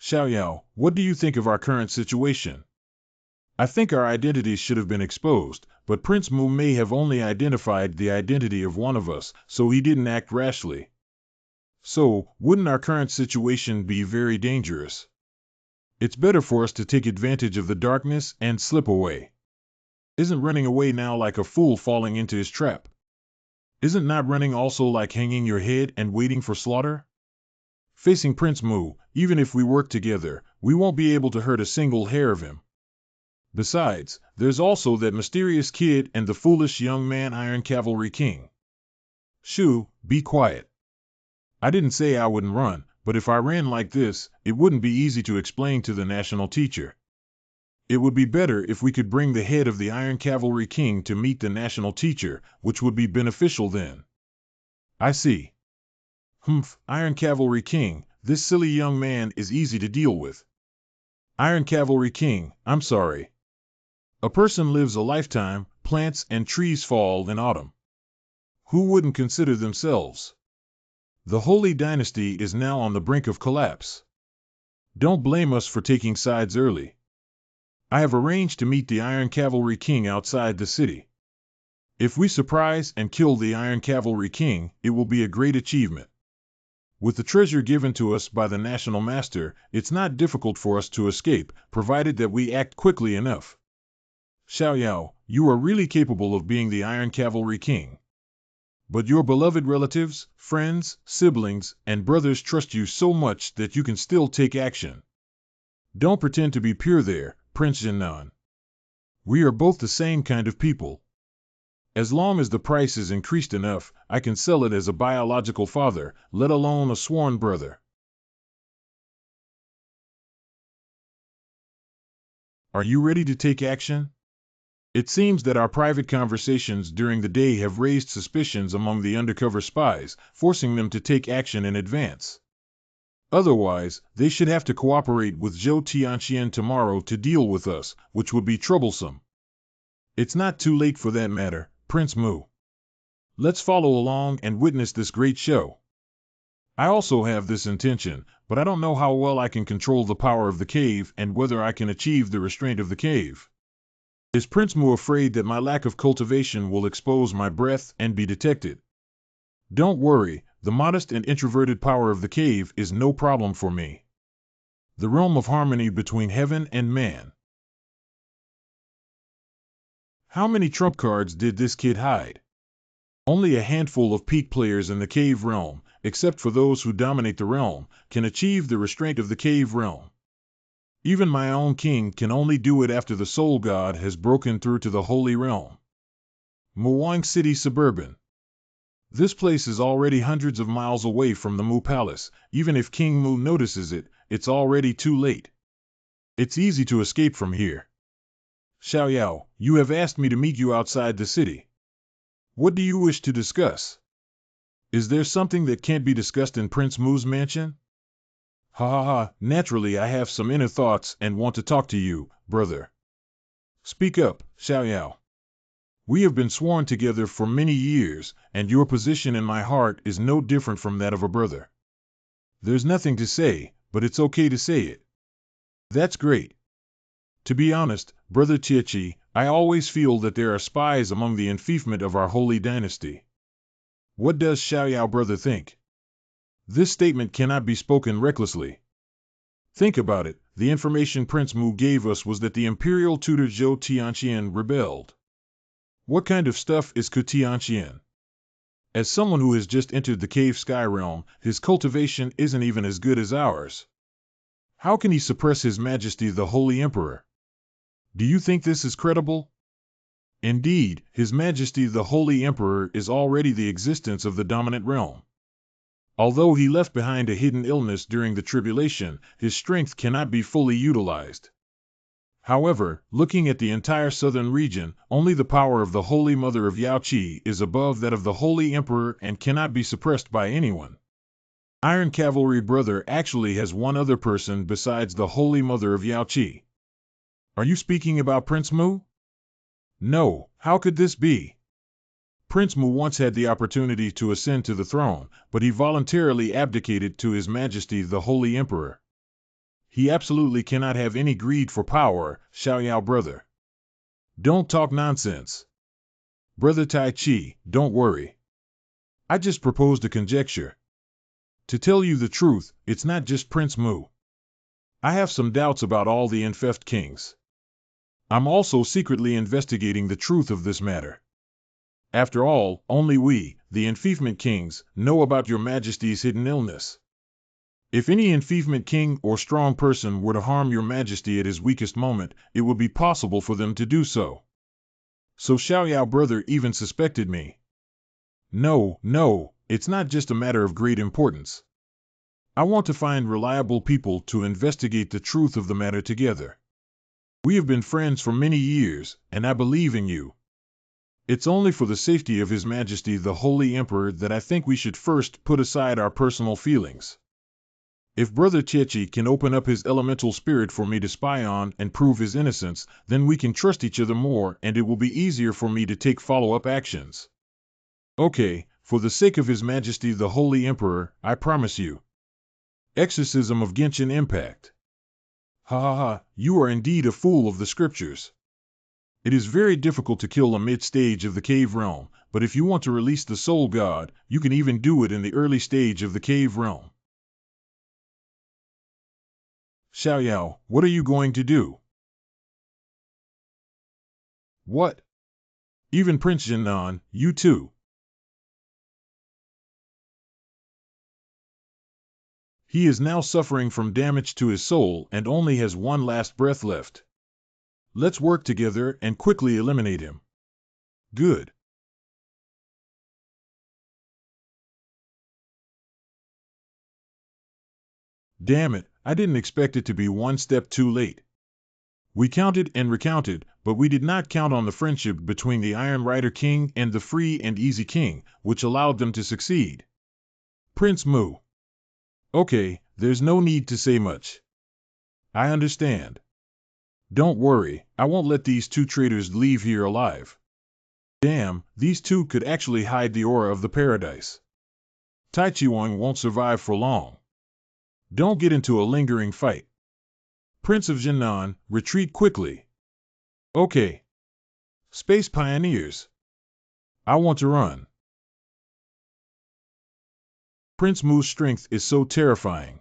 Xiaoyao, what do you think of our current situation? I think our identities should have been exposed, but Prince Mu may have only identified the identity of one of us, so he didn't act rashly. So, wouldn't our current situation be very dangerous? It's better for us to take advantage of the darkness and slip away. Isn't running away now like a fool falling into his trap? Isn't not running also like hanging your head and waiting for slaughter? Facing Prince Mu, even if we work together, we won't be able to hurt a single hair of him. Besides, there's also that mysterious kid and the foolish young man Iron Cavalry King. Shoo, be quiet. I didn't say I wouldn't run, but if I ran like this, it wouldn't be easy to explain to the national teacher. It would be better if we could bring the head of the Iron Cavalry King to meet the national teacher, which would be beneficial then. I see. Humph, Iron Cavalry King, this silly young man is easy to deal with. Iron Cavalry King, I'm sorry. A person lives a lifetime, plants and trees fall in autumn. Who wouldn't consider themselves? The Holy Dynasty is now on the brink of collapse. Don't blame us for taking sides early. I have arranged to meet the Iron Cavalry King outside the city. If we surprise and kill the Iron Cavalry King, it will be a great achievement. With the treasure given to us by the National Master, it's not difficult for us to escape, provided that we act quickly enough. Xiaoyao, you are really capable of being the Iron Cavalry King. But your beloved relatives, friends, siblings, and brothers trust you so much that you can still take action. Don't pretend to be pure there, Prince Jinan. We are both the same kind of people. As long as the price is increased enough, I can sell it as a biological father, let alone a sworn brother. Are you ready to take action? It seems that our private conversations during the day have raised suspicions among the undercover spies, forcing them to take action in advance. Otherwise, they should have to cooperate with Zhou Tianxian tomorrow to deal with us, which would be troublesome. It's not too late for that matter, Prince Mu. Let's follow along and witness this great show. I also have this intention, but I don't know how well I can control the power of the cave and whether I can achieve the restraint of the cave. Is Prince Mu afraid that my lack of cultivation will expose my breath and be detected? Don't worry, the modest and introverted power of the cave is no problem for me. The realm of harmony between heaven and man. How many trump cards did this kid hide? Only a handful of peak players in the cave realm, except for those who dominate the realm, can achieve the restraint of the cave realm. Even my own king can only do it after the soul god has broken through to the holy realm. Muang City Suburban. This place is already hundreds of miles away from the Mu Palace. Even if King Mu notices it, it's already too late. It's easy to escape from here. Xiaoyao, you have asked me to meet you outside the city. What do you wish to discuss? Is there something that can't be discussed in Prince Mu's mansion? Ha ha ha, naturally I have some inner thoughts and want to talk to you, brother. Speak up, Xiaoyao. We have been sworn together for many years, and your position in my heart is no different from that of a brother. There's nothing to say, but it's okay to say it. That's great. To be honest, Brother Tietchi, I always feel that there are spies among the enfeoffment of our holy dynasty. What does Xiaoyao brother think? This statement cannot be spoken recklessly. Think about it, the information Prince Mu gave us was that the Imperial tutor Zhou Tianxian rebelled. What kind of stuff is Ku Tianxian? As someone who has just entered the cave sky realm, his cultivation isn't even as good as ours. How can he suppress His Majesty the Holy Emperor? Do you think this is credible? Indeed, His Majesty the Holy Emperor is already the existence of the dominant realm. Although he left behind a hidden illness during the tribulation, his strength cannot be fully utilized. However, looking at the entire southern region, only the power of the Holy Mother of Yaoqi is above that of the Holy Emperor and cannot be suppressed by anyone. Iron Cavalry Brother actually has one other person besides the Holy Mother of Yaoqi. Are you speaking about Prince Mu? No, how could this be? Prince Mu once had the opportunity to ascend to the throne, but he voluntarily abdicated to His Majesty the Holy Emperor. He absolutely cannot have any greed for power, Xiaoyao brother. Don't talk nonsense. Brother Tai Chi, don't worry. I just proposed a conjecture. To tell you the truth, it's not just Prince Mu. I have some doubts about all the enfeoffed kings. I'm also secretly investigating the truth of this matter. After all, only we, the enfeoffment kings, know about your majesty's hidden illness. If any enfeoffment king or strong person were to harm your majesty at his weakest moment, it would be possible for them to do so. So Xiaoyao brother even suspected me. No, it's not just a matter of great importance. I want to find reliable people to investigate the truth of the matter together. We have been friends for many years, and I believe in you. It's only for the safety of His Majesty the Holy Emperor that I think we should first put aside our personal feelings. If Brother Chechi can open up his elemental spirit for me to spy on and prove his innocence, then we can trust each other more and it will be easier for me to take follow-up actions. Okay, for the sake of His Majesty the Holy Emperor, I promise you. Exorcism of Genshin Impact. Ha ha ha, you are indeed a fool of the scriptures. It is very difficult to kill a mid-stage of the cave realm, but if you want to release the soul god, you can even do it in the early stage of the cave realm. Xiaoyao, what are you going to do? What? Even Prince Jiang, you too. He is now suffering from damage to his soul and only has one last breath left. Let's work together and quickly eliminate him. Good. Damn it, I didn't expect it to be one step too late. We counted and recounted, but we did not count on the friendship between the Iron Rider King and the Free and Easy King, which allowed them to succeed. Prince Mu. Okay, there's no need to say much. I understand. Don't worry, I won't let these two traitors leave here alive. Damn, these two could actually hide the aura of the paradise. Tai Chiwang won't survive for long. Don't get into a lingering fight. Prince of Jiangnan, retreat quickly. Okay. Space Pioneers. I want to run. Prince Mu's strength is so terrifying.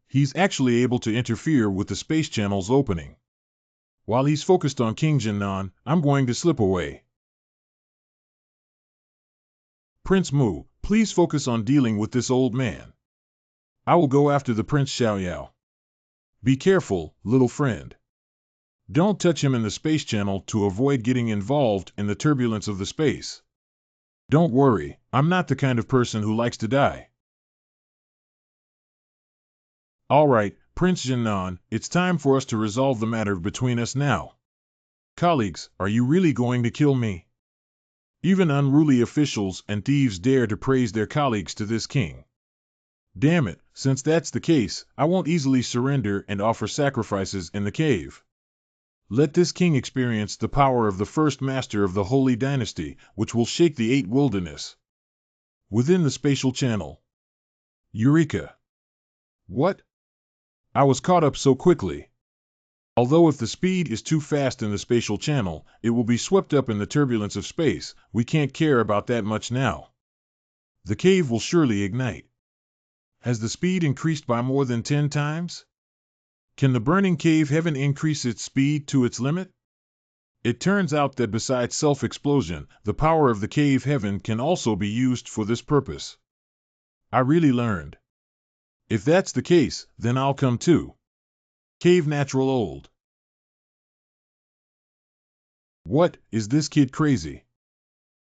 He's actually able to interfere with the space channel's opening. While he's focused on King Jiangnan, I'm going to slip away. Prince Mu, please focus on dealing with this old man. I will go after the Prince Xiaoyao. Be careful, little friend. Don't touch him in the space channel to avoid getting involved in the turbulence of the space. Don't worry, I'm not the kind of person who likes to die. All right, Prince Jiangnan, it's time for us to resolve the matter between us now. Colleagues, are you really going to kill me? Even unruly officials and thieves dare to praise their colleagues to this king. Damn it, since that's the case, I won't easily surrender and offer sacrifices in the cave. Let this king experience the power of the first master of the Holy Dynasty, which will shake the 8 wilderness. Within the spatial channel. Eureka! What? I was caught up so quickly. Although if the speed is too fast in the spatial channel, it will be swept up in the turbulence of space, we can't care about that much now. The cave will surely ignite. Has the speed increased by more than 10 times? Can the burning cave heaven increase its speed to its limit? It turns out that besides self-explosion, the power of the cave heaven can also be used for this purpose. I really learned. If that's the case, then I'll come too. Cave natural old. What, is this kid crazy?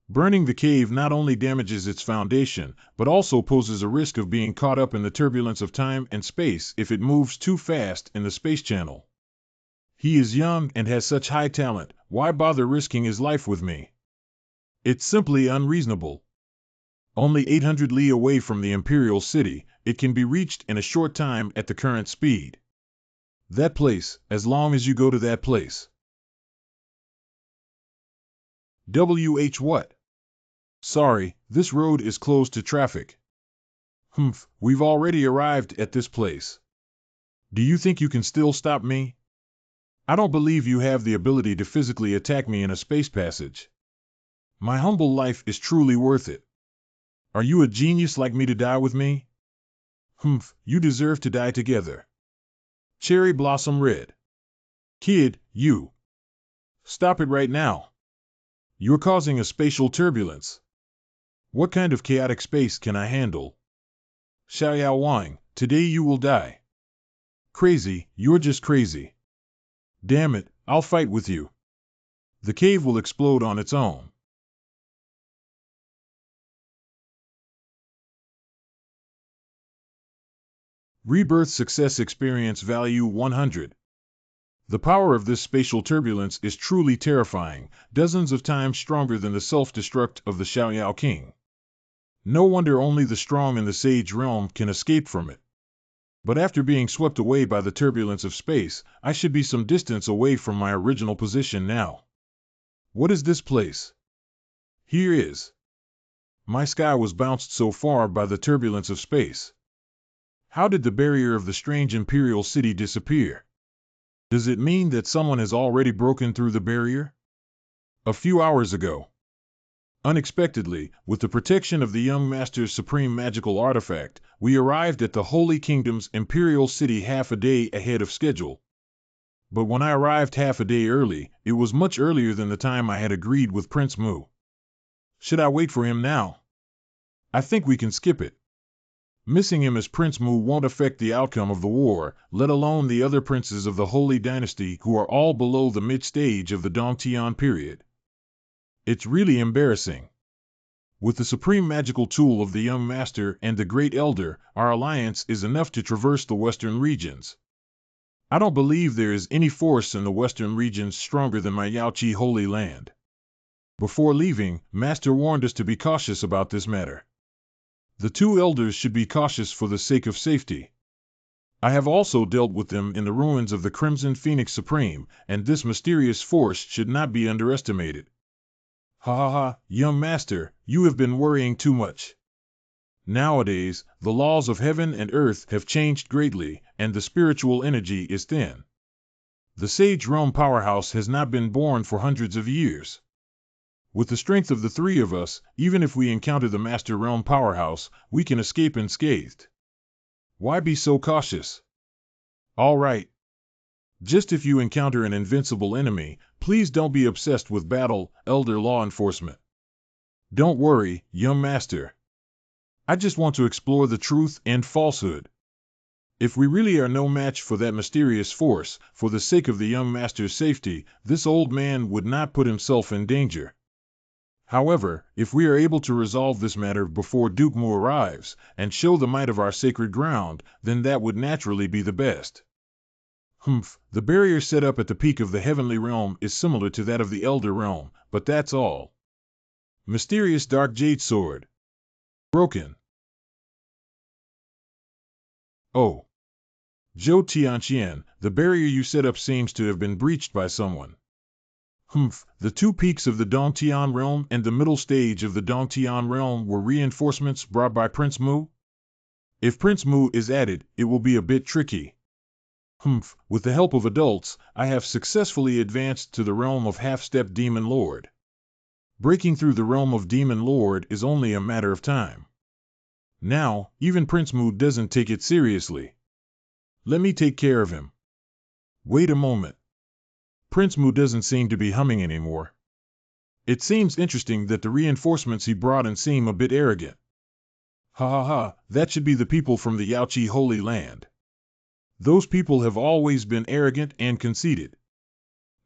Burning the cave not only damages its foundation, but also poses a risk of being caught up in the turbulence of time and space if it moves too fast in the space channel. He is young and has such high talent, why bother risking his life with me? It's simply unreasonable. Only 800 li away from the Imperial city, it can be reached in a short time at the current speed. That place, as long as you go to that place. WH what? Sorry, this road is closed to traffic. Humph, we've already arrived at this place. Do you think you can still stop me? I don't believe you have the ability to physically attack me in a space passage. My humble life is truly worth it. Are you a genius like me to die with me? Humph, you deserve to die together. Cherry Blossom Red. Kid, you. Stop it right now. You're causing a spatial turbulence. What kind of chaotic space can I handle? Xiao Wang, today you will die. Crazy, you're just crazy. Damn it, I'll fight with you. The cave will explode on its own. Rebirth Success Experience Value 100. The power of this spatial turbulence is truly terrifying, dozens of times stronger than the self-destruct of the Xiaoyao King. No wonder only the strong in the Sage Realm can escape from it. But after being swept away by the turbulence of space, I should be some distance away from my original position now. What is this place? Here is. My sky was bounced so far by the turbulence of space. How did the barrier of the strange Imperial city disappear? Does it mean that someone has already broken through the barrier? A few hours ago. Unexpectedly, with the protection of the young master's supreme magical artifact, we arrived at the Holy Kingdom's Imperial city half a day ahead of schedule. But when I arrived half a day early, it was much earlier than the time I had agreed with Prince Mu. Should I wait for him now? I think we can skip it. Missing him as Prince Mu won't affect the outcome of the war, let alone the other princes of the Holy Dynasty who are all below the mid-stage of the Dongtian period. It's really embarrassing. With the supreme magical tool of the young master and the great elder, our alliance is enough to traverse the western regions. I don't believe there is any force in the western regions stronger than my Yaoqi Holy Land. Before leaving, Master warned us to be cautious about this matter. The two elders should be cautious for the sake of safety. I have also dealt with them in the ruins of the Crimson Phoenix Supreme, and this mysterious force should not be underestimated. Ha ha ha, young master, you have been worrying too much. Nowadays, the laws of heaven and earth have changed greatly, and the spiritual energy is thin. The Sage Realm powerhouse has not been born for hundreds of years. With the strength of the three of us, even if we encounter the Master Realm powerhouse, we can escape unscathed. Why be so cautious? All right. Just if you encounter an invincible enemy, please don't be obsessed with battle, elder law enforcement. Don't worry, young master. I just want to explore the truth and falsehood. If we really are no match for that mysterious force, for the sake of the young master's safety, this old man would not put himself in danger. However, if we are able to resolve this matter before Duke Mu arrives, and show the might of our sacred ground, then that would naturally be the best. The barrier set up at the peak of the heavenly realm is similar to that of the elder realm, but that's all. Mysterious dark jade sword. Broken. Oh. Zhou Tianqian, the barrier you set up seems to have been breached by someone. The two peaks of the Dongtian realm and the middle stage of the Dongtian realm were reinforcements brought by Prince Mu? If Prince Mu is added, it will be a bit tricky. With the help of adults, I have successfully advanced to the realm of half-step Demon Lord. Breaking through the realm of Demon Lord is only a matter of time. Now, even Prince Mu doesn't take it seriously. Let me take care of him. Wait a moment. Prince Mu doesn't seem to be humming anymore. It seems interesting that the reinforcements he brought in seem a bit arrogant. Ha ha ha, that should be the people from the Yaoqi Holy Land. Those people have always been arrogant and conceited.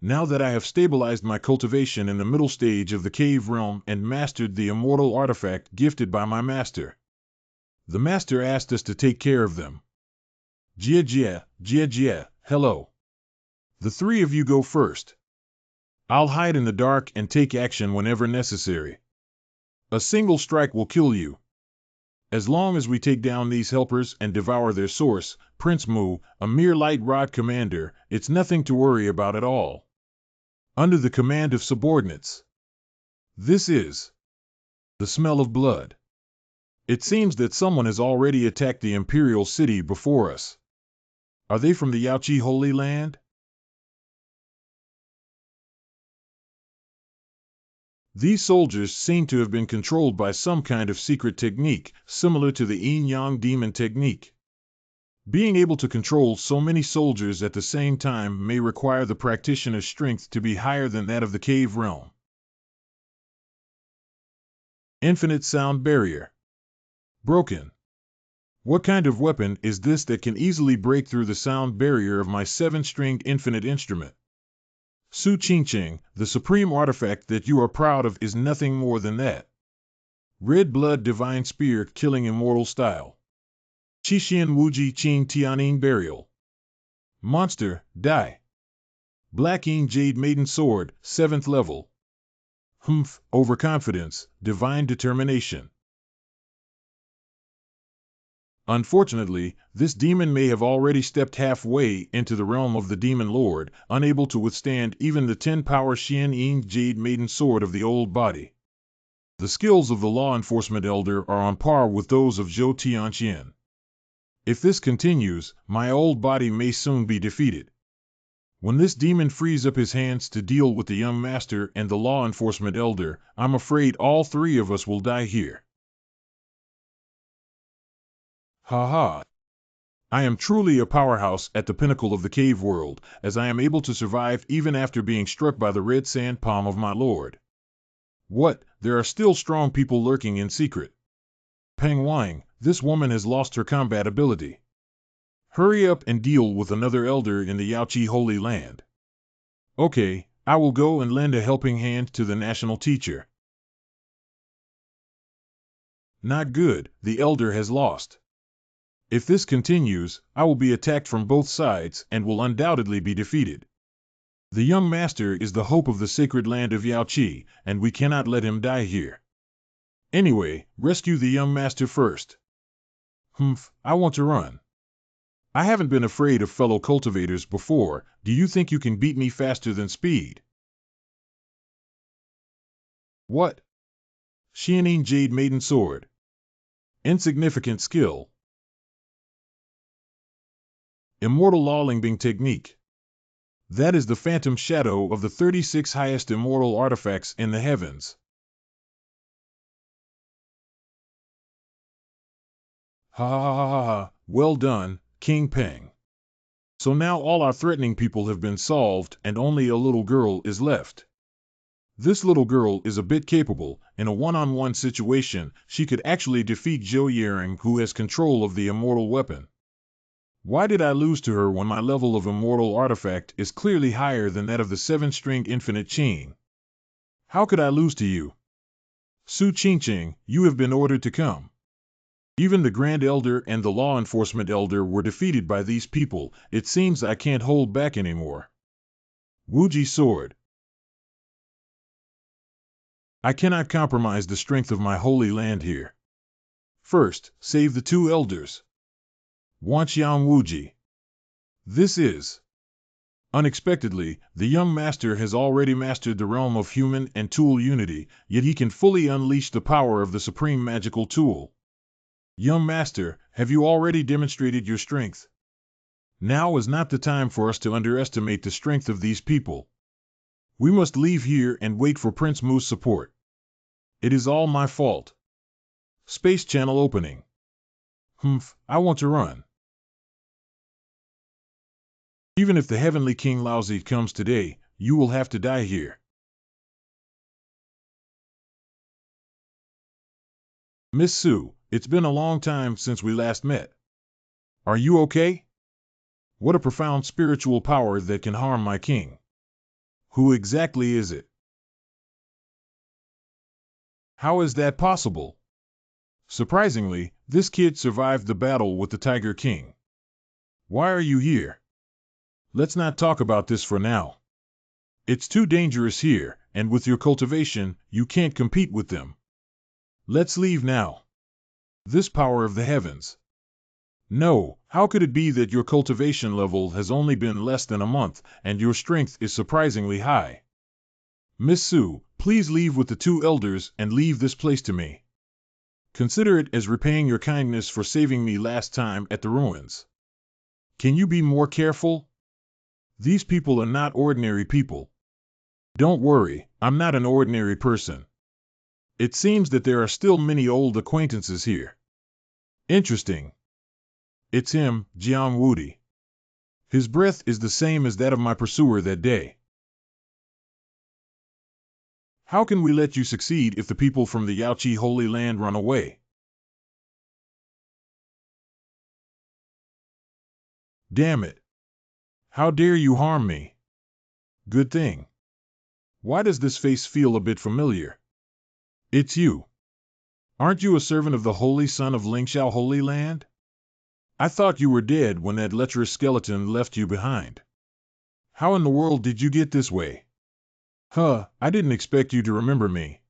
Now that I have stabilized my cultivation in the middle stage of the cave realm and mastered the immortal artifact gifted by my master, the master asked us to take care of them. Jia, hello. The three of you go first. I'll hide in the dark and take action whenever necessary. A single strike will kill you. As long as we take down these helpers and devour their source, Prince Mu, a mere light rod commander, it's nothing to worry about at all. Under the command of subordinates. This is the smell of blood. It seems that someone has already attacked the Imperial city before us. Are they from the Yaoqi Holy Land? These soldiers seem to have been controlled by some kind of secret technique, similar to the yin-yang demon technique. Being able to control so many soldiers at the same time may require the practitioner's strength to be higher than that of the cave realm. Infinite sound barrier. Broken. What kind of weapon is this that can easily break through the sound barrier of my 7-stringed infinite instrument? Su Qingqing, the supreme artifact that you are proud of, is nothing more than that. Red blood divine spear killing immortal style. Qixin Wuji Qing Tianing burial. Monster, die. Black Ying Jade Maiden Sword, 7th level. Humph, overconfidence, divine determination. Unfortunately, this demon may have already stepped halfway into the realm of the Demon Lord, unable to withstand even the 10-power Xian Ying Jade Maiden Sword of the old body. The skills of the law enforcement elder are on par with those of Zhou Tianqian. If this continues, my old body may soon be defeated. When this demon frees up his hands to deal with the young master and the law enforcement elder, I'm afraid all three of us will die here. Ha ha. I am truly a powerhouse at the pinnacle of the cave world, as I am able to survive even after being struck by the red sand palm of my lord. What, there are still strong people lurking in secret. Peng Wang, this woman has lost her combat ability. Hurry up and deal with another elder in the Yaoqi Holy Land. Okay, I will go and lend a helping hand to the national teacher. Not good, the elder has lost. If this continues, I will be attacked from both sides and will undoubtedly be defeated. The young master is the hope of the sacred land of Yaoqi, and we cannot let him die here. Anyway, rescue the young master first. Humph, I want to run. I haven't been afraid of fellow cultivators before. Do you think you can beat me faster than speed? What? Xianing Jade Maiden Sword. Insignificant skill. Immortal Laolingbing Technique. That is the phantom shadow of the 36 highest immortal artifacts in the heavens. Ha ha ha ha ha, well done, King Peng. So now all our threatening people have been solved and only a little girl is left. This little girl is a bit capable. In a one-on-one situation, she could actually defeat Zhou Yering, who has control of the immortal weapon. Why did I lose to her when my level of immortal artifact is clearly higher than that of the 7-stringed infinite Qing? How could I lose to you? Su Qingqing, you have been ordered to come. Even the Grand Elder and the Law Enforcement Elder were defeated by these people. It seems I can't hold back anymore. Wuji Sword. I cannot compromise the strength of my holy land here. First, save the 2 elders. Wanqiang Wuji. This is. Unexpectedly, the young master has already mastered the realm of human and tool unity, yet he can fully unleash the power of the supreme magical tool. Young master, have you already demonstrated your strength? Now is not the time for us to underestimate the strength of these people. We must leave here and wait for Prince Mu's support. It is all my fault. Space channel opening. Humph, I want to run. Even if the heavenly King Laozi comes today, you will have to die here. Miss Su, it's been a long time since we last met. Are you okay? What a profound spiritual power that can harm my king. Who exactly is it? How is that possible? Surprisingly, this kid survived the battle with the Tiger King. Why are you here? Let's not talk about this for now. It's too dangerous here, and with your cultivation, you can't compete with them. Let's leave now. This power of the heavens. No, how could it be that your cultivation level has only been less than a month, and your strength is surprisingly high? Miss Su, please leave with the 2 elders and leave this place to me. Consider it as repaying your kindness for saving me last time at the ruins. Can you be more careful? These people are not ordinary people. Don't worry, I'm not an ordinary person. It seems that there are still many old acquaintances here. Interesting. It's him, Jiang Wudi. His breath is the same as that of my pursuer that day. How can we let you succeed if the people from the Yaoqi Holy Land run away? Damn it. How dare you harm me? Good thing. Why does this face feel a bit familiar? It's you. Aren't you a servant of the Holy Son of Lingxiao Holy Land? I thought you were dead when that lecherous skeleton left you behind. How in the world did you get this way? I didn't expect you to remember me.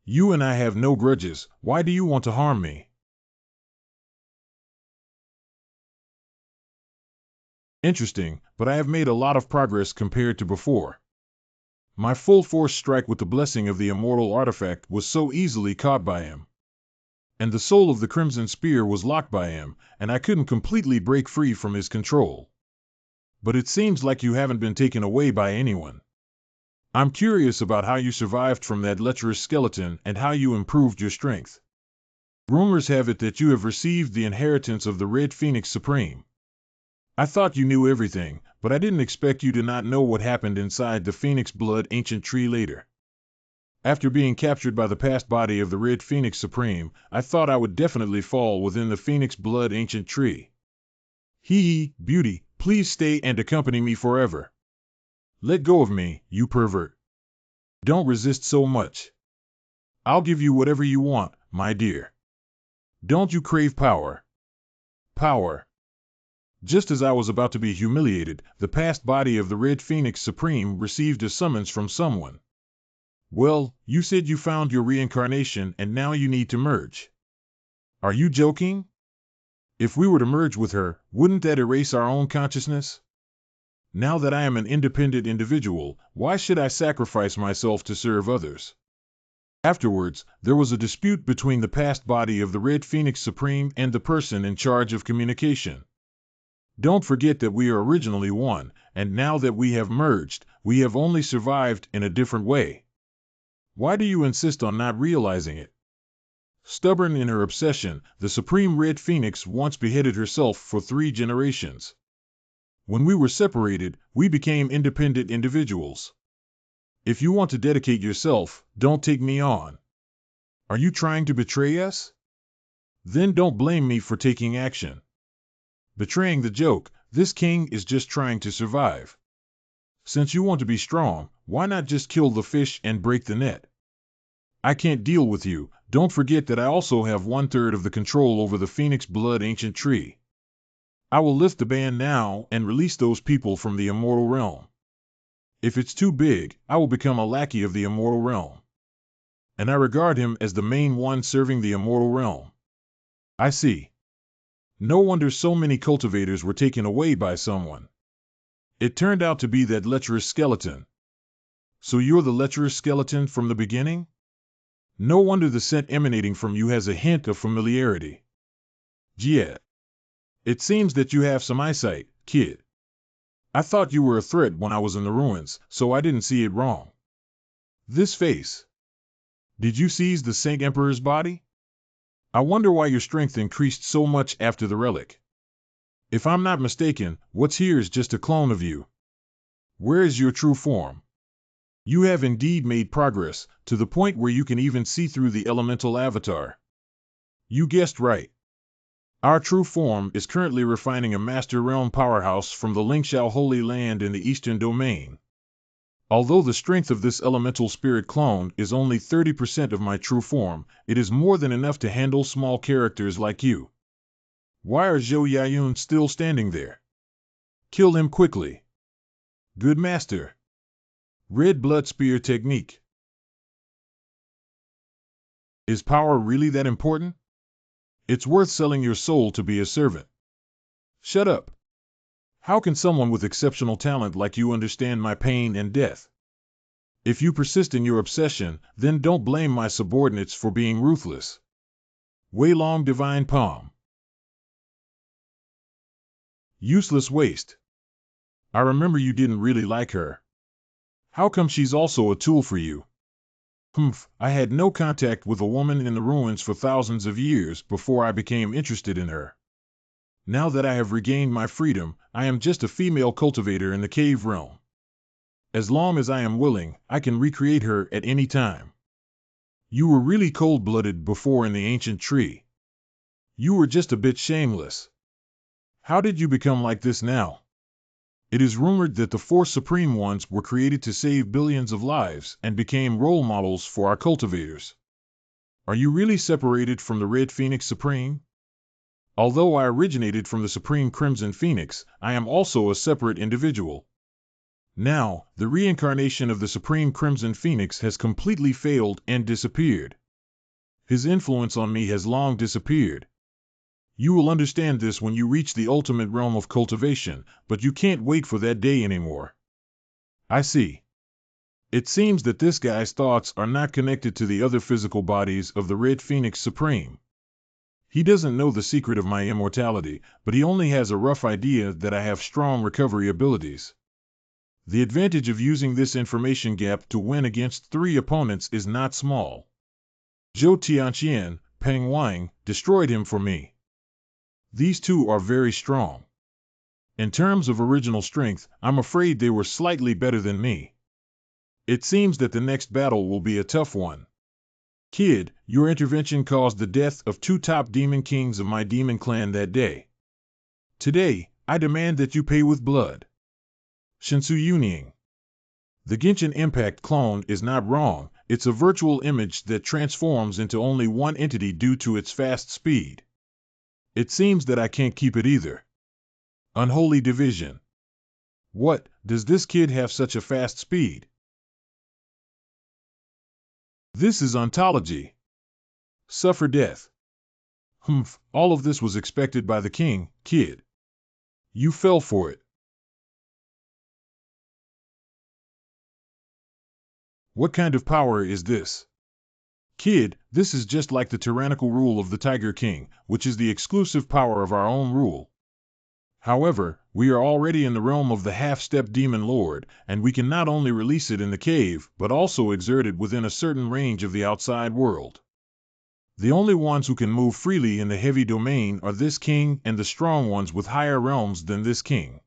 You and I have no grudges. Why do you want to harm me? Interesting, but I have made a lot of progress compared to before. My full force strike with the blessing of the immortal artifact was so easily caught by him. And the soul of the Crimson Spear was locked by him, and I couldn't completely break free from his control. But it seems like you haven't been taken away by anyone. I'm curious about how you survived from that lecherous skeleton and how you improved your strength. Rumors have it that you have received the inheritance of the Red Phoenix Supreme. I thought you knew everything, but I didn't expect you to not know what happened inside the Phoenix Blood Ancient Tree later. After being captured by the past body of the Red Phoenix Supreme, I thought I would definitely fall within the Phoenix Blood Ancient Tree. Beauty, please stay and accompany me forever. Let go of me, you pervert. Don't resist so much. I'll give you whatever you want, my dear. Don't you crave power? Power. Just as I was about to be humiliated, the past body of the Red Phoenix Supreme received a summons from someone. Well, you said you found your reincarnation and now you need to merge. Are you joking? If we were to merge with her, wouldn't that erase our own consciousness? Now that I am an independent individual, why should I sacrifice myself to serve others? Afterwards, there was a dispute between the past body of the Red Phoenix Supreme and the person in charge of communication. Don't forget that we are originally one, and now that we have merged, we have only survived in a different way. Why do you insist on not realizing it? Stubborn in her obsession, the Supreme Red Phoenix once beheaded herself for 3 generations. When we were separated, we became independent individuals. If you want to dedicate yourself, don't take me on. Are you trying to betray us? Then don't blame me for taking action. Betraying the joke, this king is just trying to survive. Since you want to be strong, why not just kill the fish and break the net? I can't deal with you. Don't forget that I also have 1/3 of the control over the Phoenix Blood Ancient Tree. I will lift the ban now and release those people from the immortal realm. If it's too big, I will become a lackey of the immortal realm. And I regard him as the main one serving the immortal realm. I see. No wonder so many cultivators were taken away by someone. It turned out to be that lecherous skeleton. So you're the lecherous skeleton from the beginning? No wonder the scent emanating from you has a hint of familiarity. Yeah. It seems that you have some eyesight, kid. I thought you were a threat when I was in the ruins, so I didn't see it wrong. This face. Did you seize the Saint Emperor's body? I wonder why your strength increased so much after the relic. If I'm not mistaken, what's here is just a clone of you. Where is your true form? You have indeed made progress, to the point where you can even see through the elemental avatar. You guessed right. Our true form is currently refining a Master Realm powerhouse from the Lingxiao Holy Land in the Eastern Domain. Although the strength of this elemental spirit clone is only 30% of my true form, it is more than enough to handle small characters like you. Why are Zhou Yayun still standing there? Kill him quickly. Good master. Red Blood Spear Technique. Is power really that important? It's worth selling your soul to be a servant. Shut up. How can someone with exceptional talent like you understand my pain and death? If you persist in your obsession, then don't blame my subordinates for being ruthless. Wei Long Divine Palm. Useless waste. I remember you didn't really like her. How come she's also a tool for you? I had no contact with a woman in the ruins for thousands of years before I became interested in her. Now that I have regained my freedom, I am just a female cultivator in the cave realm. As long as I am willing, I can recreate her at any time. You were really cold-blooded before in the ancient tree. You were just a bit shameless. How did you become like this now? It is rumored that the four Supreme Ones were created to save billions of lives and became role models for our cultivators. Are you really separated from the Red Phoenix Supreme? Although I originated from the Supreme Crimson Phoenix, I am also a separate individual. Now, the reincarnation of the Supreme Crimson Phoenix has completely failed and disappeared. His influence on me has long disappeared. You will understand this when you reach the ultimate realm of cultivation, but you can't wait for that day anymore. I see. It seems that this guy's thoughts are not connected to the other physical bodies of the Red Phoenix Supreme. He doesn't know the secret of my immortality, but he only has a rough idea that I have strong recovery abilities. The advantage of using this information gap to win against 3 opponents is not small. Zhou Tianqian, Peng Wang, destroyed him for me. These 2 are very strong. In terms of original strength, I'm afraid they were slightly better than me. It seems that the next battle will be a tough one. Kid, your intervention caused the death of 2 top demon kings of my demon clan that day. Today, I demand that you pay with blood. Shinsu Yuning. The Genshin Impact clone is not wrong, it's a virtual image that transforms into only one entity due to its fast speed. It seems that I can't keep it either. Unholy division. What, does this kid have such a fast speed? This is ontology. Suffer death. Humph, all of this was expected by the king, kid. You fell for it. What kind of power is this? Kid, this is just like the tyrannical rule of the Tiger King, which is the exclusive power of our own rule. However, we are already in the realm of the half-step demon lord, and we can not only release it in the cave, but also exert it within a certain range of the outside world. The only ones who can move freely in the heavy domain are this king and the strong ones with higher realms than this king.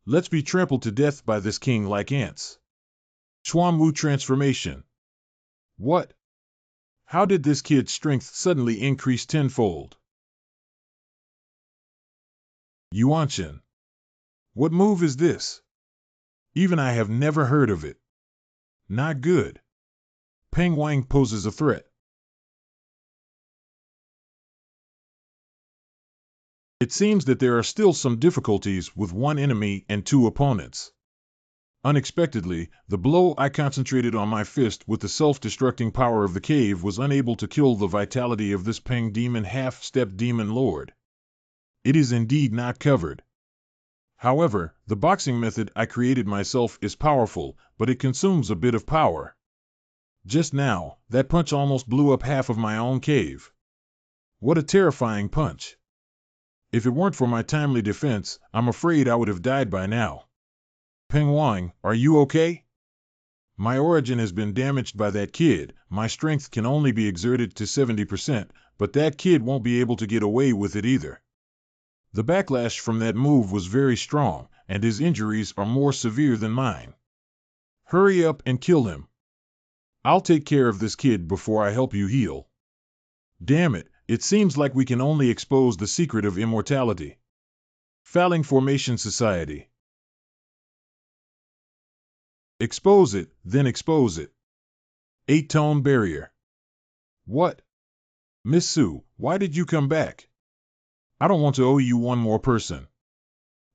Let's be trampled to death by this king like ants. Xuanwu transformation. What? How did this kid's strength suddenly increase tenfold? Yuanshan. What move is this? Even I have never heard of it. Not good. Peng Wang poses a threat. It seems that there are still some difficulties with 1 enemy and 2 opponents. Unexpectedly, the blow I concentrated on my fist with the self-destructing power of the cave was unable to kill the vitality of this Peng demon half-step demon lord. It is indeed not covered. However, the boxing method I created myself is powerful, but it consumes a bit of power. Just now, that punch almost blew up half of my own cave. What a terrifying punch. If it weren't for my timely defense, I'm afraid I would have died by now. Peng Wang, are you okay? My origin has been damaged by that kid, my strength can only be exerted to 70%, but that kid won't be able to get away with it either. The backlash from that move was very strong, and his injuries are more severe than mine. Hurry up and kill him. I'll take care of this kid before I help you heal. Damn it, it seems like we can only expose the secret of immortality. Falling Formation Society. Expose it, then expose it. 8-tone barrier. What? Miss Sue, why did you come back? I don't want to owe you 1 more person.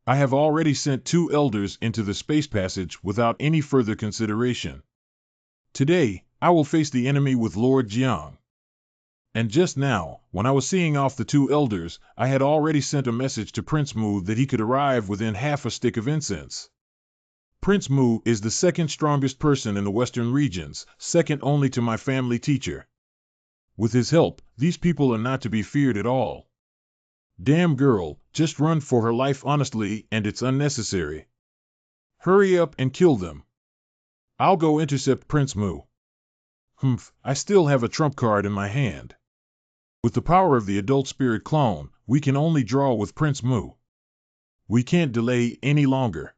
I have already sent 2 elders into the space passage without any further consideration. Today, I will face the enemy with Lord Jiang. And just now, when I was seeing off the 2 elders, I had already sent a message to Prince Mu that he could arrive within half a stick of incense. Prince Mu is the 2nd strongest person in the western regions, second only to my family teacher. With his help, these people are not to be feared at all. Damn girl, just run for her life honestly, and it's unnecessary. Hurry up and kill them. I'll go intercept Prince Mu. Humph, I still have a trump card in my hand. With the power of the adult spirit clone, we can only draw with Prince Mu. We can't delay any longer.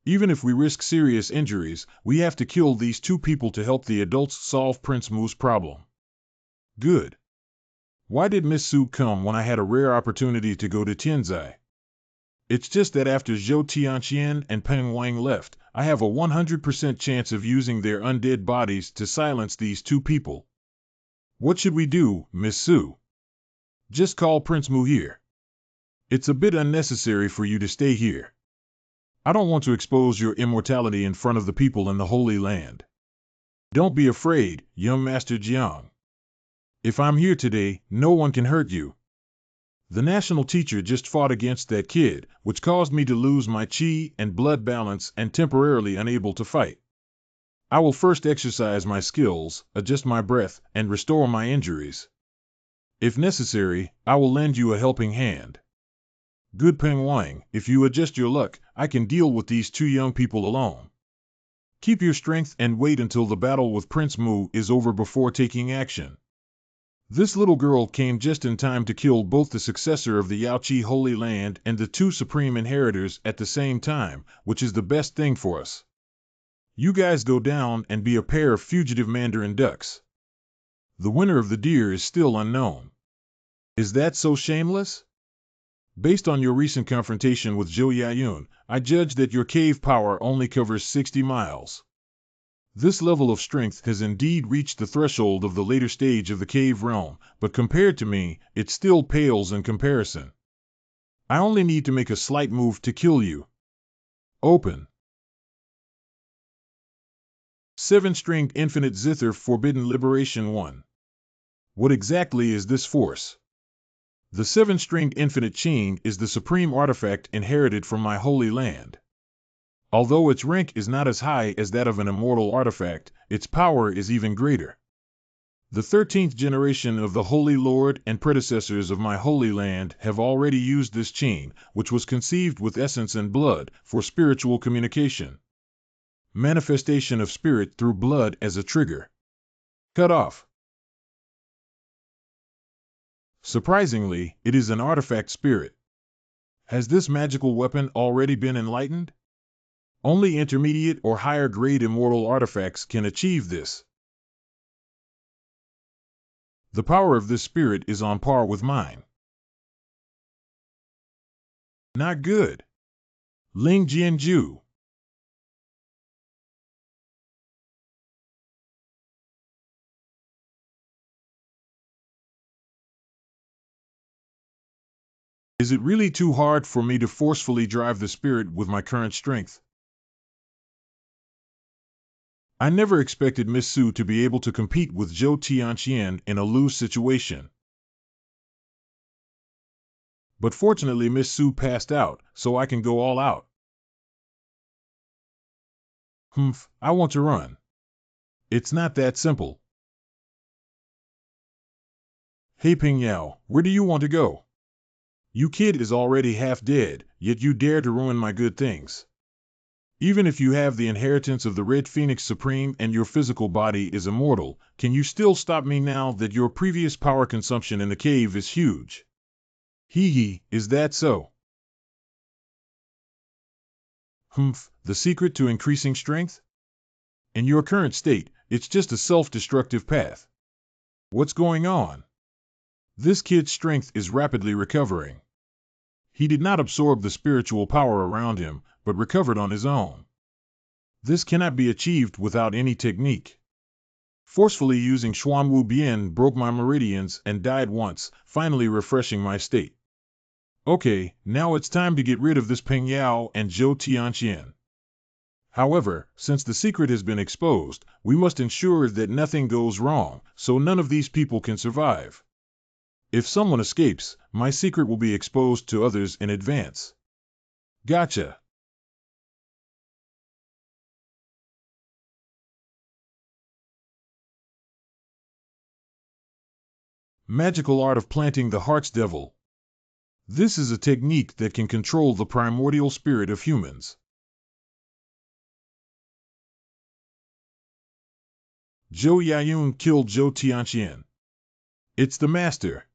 Even if we risk serious injuries, we have to kill these two people to help the adults solve Prince Mu's problem. Good. Why did Miss Su come when I had a rare opportunity to go to Tianzai? It's just that after Zhou Tianqian and Peng Wang left, I have a 100% chance of using their undead bodies to silence these two people. What should we do, Miss Su? Just call Prince Mu here. It's a bit unnecessary for you to stay here. I don't want to expose your immortality in front of the people in the Holy Land. Don't be afraid, young Master Jiang. If I'm here today, no one can hurt you. The national teacher just fought against that kid, which caused me to lose my chi and blood balance and temporarily unable to fight. I will first exercise my skills, adjust my breath, and restore my injuries. If necessary, I will lend you a helping hand. Good Peng Wang, if you adjust your luck, I can deal with these two young people alone. Keep your strength and wait until the battle with Prince Mu is over before taking action. This little girl came just in time to kill both the successor of the Yaoqi Holy Land and the two supreme inheritors at the same time, which is the best thing for us. You guys go down and be a pair of fugitive mandarin ducks. The winner of the deer is still unknown. Is that so shameless? Based on your recent confrontation with Zhou Yayun, I judge that your cave power only covers 60 miles. This level of strength has indeed reached the threshold of the later stage of the cave realm, but compared to me, it still pales in comparison. I only need to make a slight move to kill you. Open. 7-stringed infinite zither forbidden liberation 1. What exactly is this force? The 7-stringed infinite chain is the supreme artifact inherited from my holy land. Although its rank is not as high as that of an immortal artifact, its power is even greater. The 13th generation of the Holy Lord and predecessors of my holy land have already used this chain, which was conceived with essence and blood, for spiritual communication. Manifestation of spirit through blood as a trigger. Cut off. Surprisingly, it is an artifact spirit. Has this magical weapon already been enlightened? Only intermediate or higher grade immortal artifacts can achieve this. The power of this spirit is on par with mine. Not good. Ling Jianju. Is it really too hard for me to forcefully drive the spirit with my current strength? I never expected Miss Su to be able to compete with Zhou Tianqian in a lose situation. But fortunately Miss Su passed out, so I can go all out. I want to run. It's not that simple. Hey Ping Yao, where do you want to go? You kid is already half dead, yet you dare to ruin my good things. Even if you have the inheritance of the Red Phoenix Supreme and your physical body is immortal, can you still stop me now that your previous power consumption in the cave is huge? Hee, is that so? The secret to increasing strength? In your current state, it's just a self-destructive path. What's going on? This kid's strength is rapidly recovering. He did not absorb the spiritual power around him, but recovered on his own. This cannot be achieved without any technique. Forcefully using Xuanwu Bian broke my meridians and died once, finally refreshing my state. Okay, now it's time to get rid of this Peng Yao and Zhou Tianqian. However, since the secret has been exposed, we must ensure that nothing goes wrong, so none of these people can survive. If someone escapes, my secret will be exposed to others in advance. Gotcha. Magical art of planting the heart's devil. This is a technique that can control the primordial spirit of humans. Zhou Yayun killed Zhou Tianqian. It's the master.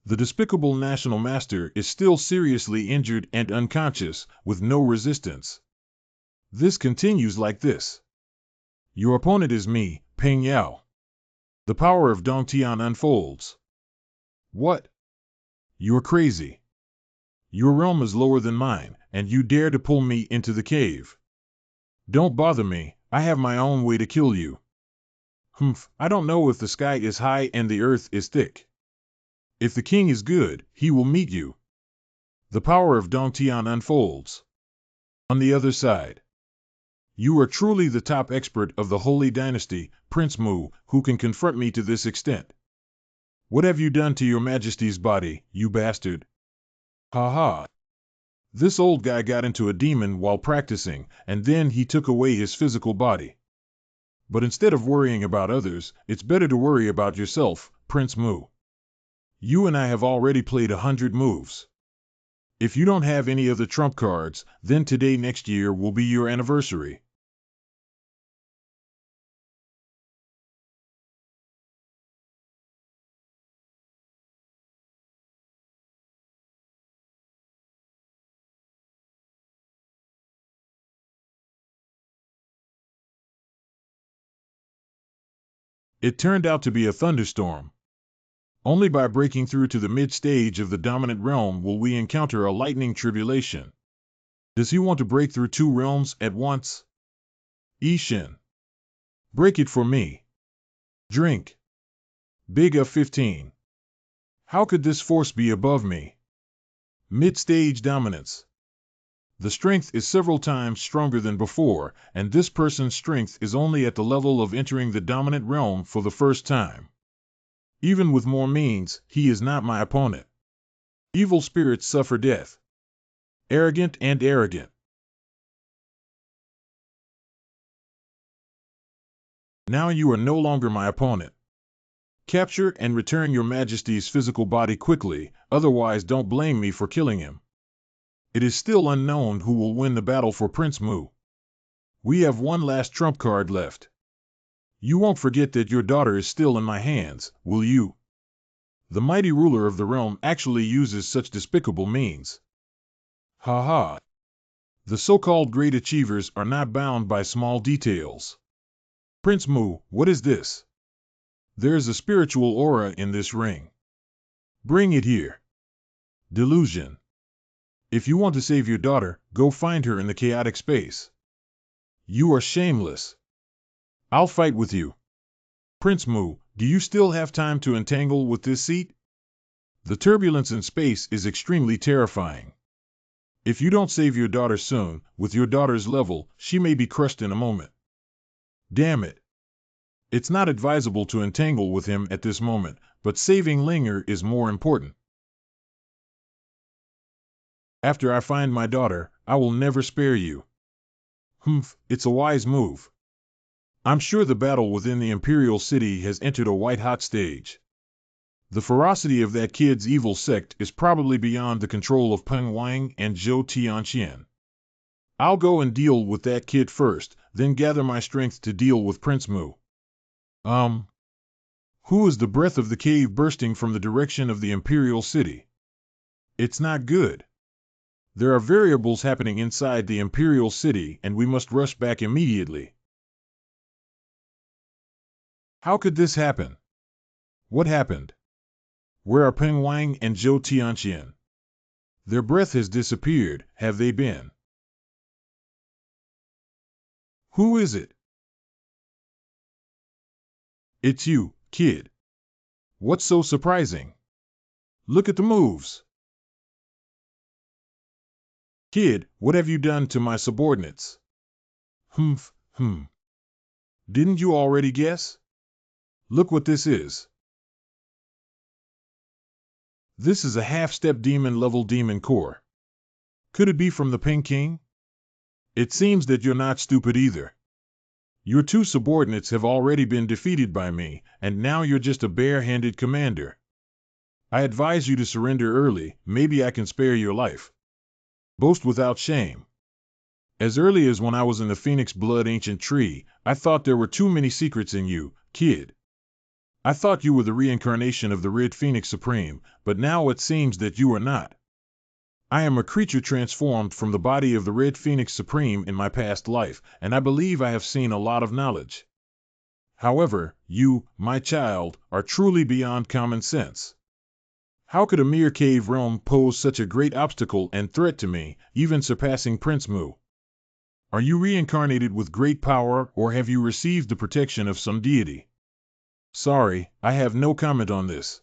The despicable National Master is still seriously injured and unconscious, with no resistance. This continues like this. Your opponent is me, Peng Yao. The power of Dongtian unfolds. What? You're crazy. Your realm is lower than mine, and you dare to pull me into the cave. Don't bother me, I have my own way to kill you. I don't know if the sky is high and the earth is thick. If the king is good, he will meet you. The power of Dongtian unfolds. On the other side. You are truly the top expert of the Holy Dynasty, Prince Mu, who can confront me to this extent. What have you done to your Majesty's body, you bastard? Ha ha. This old guy got into a demon while practicing, and then he took away his physical body. But instead of worrying about others, it's better to worry about yourself, Prince Mu. You and I have already played 100 moves. If you don't have any of the trump cards, then today next year will be your anniversary. It turned out to be a thunderstorm. Only by breaking through to the mid-stage of the dominant realm will we encounter a lightning tribulation. Does he want to break through 2 realms at once? Ishin. Break it for me. Drink. Big F15. How could this force be above me? Mid-stage dominance. The strength is several times stronger than before, and this person's strength is only at the level of entering the dominant realm for the first time. Even with more means, he is not my opponent. Evil spirits suffer death. Arrogant and arrogant. Now you are no longer my opponent. Capture and return your Majesty's physical body quickly, otherwise don't blame me for killing him. It is still unknown who will win the battle for Prince Mu. We have one last trump card left. You won't forget that your daughter is still in my hands, will you? The mighty ruler of the realm actually uses such despicable means. Ha ha. The so-called great achievers are not bound by small details. Prince Mu, what is this? There is a spiritual aura in this ring. Bring it here. Delusion. If you want to save your daughter, go find her in the chaotic space. You are shameless. I'll fight with you. Prince Mu, do you still have time to entangle with this seat? The turbulence in space is extremely terrifying. If you don't save your daughter soon, with your daughter's level, she may be crushed in a moment. Damn it. It's not advisable to entangle with him at this moment, but saving Linger is more important. After I find my daughter, I will never spare you. It's a wise move. I'm sure the battle within the Imperial City has entered a white-hot stage. The ferocity of that kid's evil sect is probably beyond the control of Peng Wang and Zhou Tianqian. I'll go and deal with that kid first, then gather my strength to deal with Prince Mu. Who is the breath of the cave bursting from the direction of the Imperial City? It's not good. There are variables happening inside the Imperial City, and we must rush back immediately. How could this happen? What happened? Where are Peng Wang and Zhou Tianqian? Their breath has disappeared, have they been? Who is it? It's you, kid. What's so surprising? Look at the moves. Kid, what have you done to my subordinates? Didn't you already guess? Look what this is. This is a half-step demon-level demon core. Could it be from the Ping King? It seems that you're not stupid either. Your 2 subordinates have already been defeated by me, and now you're just a bare-handed commander. I advise you to surrender early, maybe I can spare your life. Boast without shame. As early as when I was in the Phoenix Blood Ancient Tree, I thought there were too many secrets in you, kid. I thought you were the reincarnation of the Red Phoenix Supreme, but now it seems that you are not. I am a creature transformed from the body of the Red Phoenix Supreme in my past life, and I believe I have seen a lot of knowledge. However, you, my child, are truly beyond common sense. How could a mere cave realm pose such a great obstacle and threat to me, even surpassing Prince Mu? Are you reincarnated with great power, or have you received the protection of some deity? Sorry, I have no comment on this.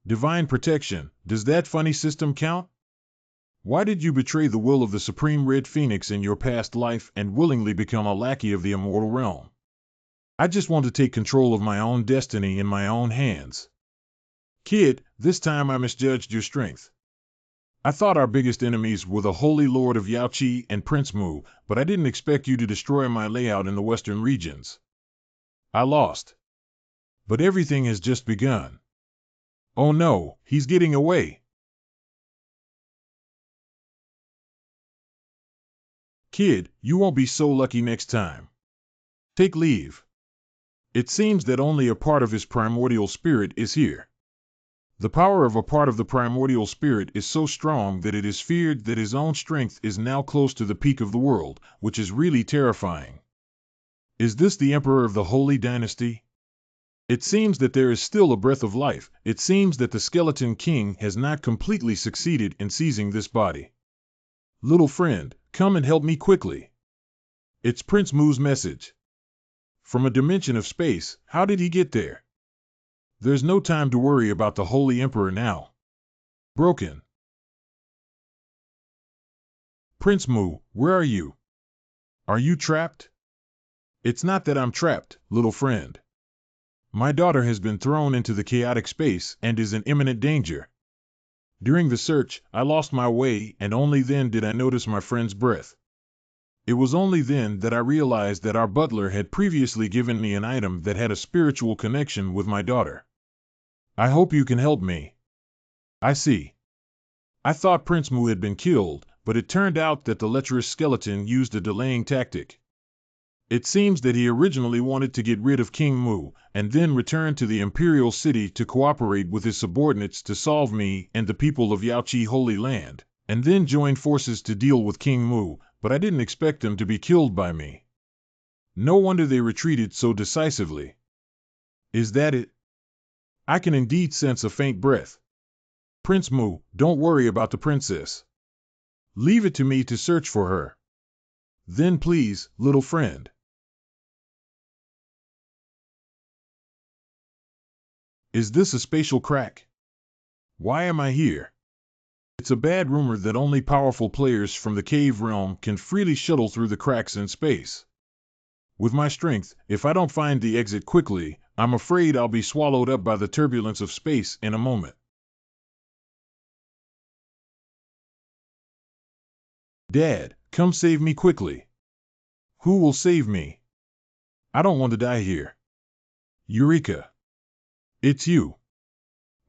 Divine protection, does that funny system count? Why did you betray the will of the Supreme Red Phoenix in your past life and willingly become a lackey of the immortal realm? I just want to take control of my own destiny in my own hands. Kid, this time I misjudged your strength. I thought our biggest enemies were the Holy Lord of Yaoqi and Prince Mu, but I didn't expect you to destroy my layout in the western regions. I lost. But everything has just begun. Oh no, he's getting away. Kid, you won't be so lucky next time. Take leave. It seems that only a part of his primordial spirit is here. The power of a part of the primordial spirit is so strong that it is feared that his own strength is now close to the peak of the world, which is really terrifying. Is this the Emperor of the Holy Dynasty? It seems that there is still a breath of life. It seems that the Skeleton King has not completely succeeded in seizing this body. Little friend, come and help me quickly. It's Prince Mu's message. From a dimension of space, how did he get there? There's no time to worry about the Holy Emperor now. Broken. Prince Mu, where are you? Are you trapped? It's not that I'm trapped, little friend. My daughter has been thrown into the chaotic space and is in imminent danger. During the search, I lost my way, and only then did I notice my friend's breath. It was only then that I realized that our butler had previously given me an item that had a spiritual connection with my daughter. I hope you can help me. I see. I thought Prince Mu had been killed, but it turned out that the lecherous skeleton used a delaying tactic. It seems that he originally wanted to get rid of King Mu, and then return to the Imperial city to cooperate with his subordinates to solve me and the people of Yaoqi Holy Land, and then join forces to deal with King Mu, but I didn't expect him to be killed by me. No wonder they retreated so decisively. Is that it? I can indeed sense a faint breath. Prince Mu, don't worry about the princess. Leave it to me to search for her. Then please, little friend. Is this a spatial crack? Why am I here? It's a bad rumor that only powerful players from the cave realm can freely shuttle through the cracks in space. With my strength, if I don't find the exit quickly, I'm afraid I'll be swallowed up by the turbulence of space in a moment. Dad, come save me quickly. Who will save me? I don't want to die here. Eureka! It's you.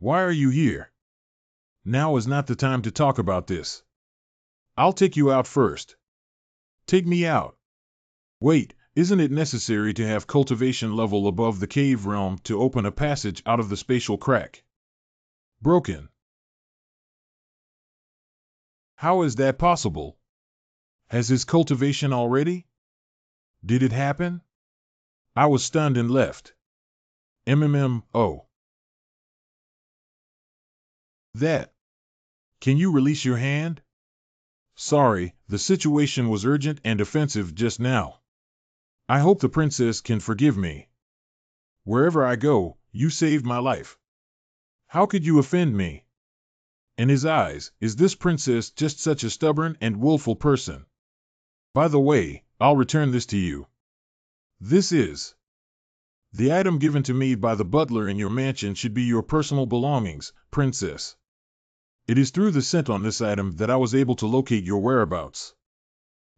Why are you here? Now is not the time to talk about this. I'll take you out first. Take me out. Wait, isn't it necessary to have cultivation level above the cave realm to open a passage out of the spatial crack? Broken. How is that possible? Has his cultivation already? Did it happen? I was stunned and left. Oh. That. Can you release your hand? Sorry, the situation was urgent and offensive just now. I hope the princess can forgive me. Wherever I go, you saved my life. How could you offend me? In his eyes, is this princess just such a stubborn and willful person? By the way, I'll return this to you. This is. The item given to me by the butler in your mansion should be your personal belongings, princess. It is through the scent on this item that I was able to locate your whereabouts.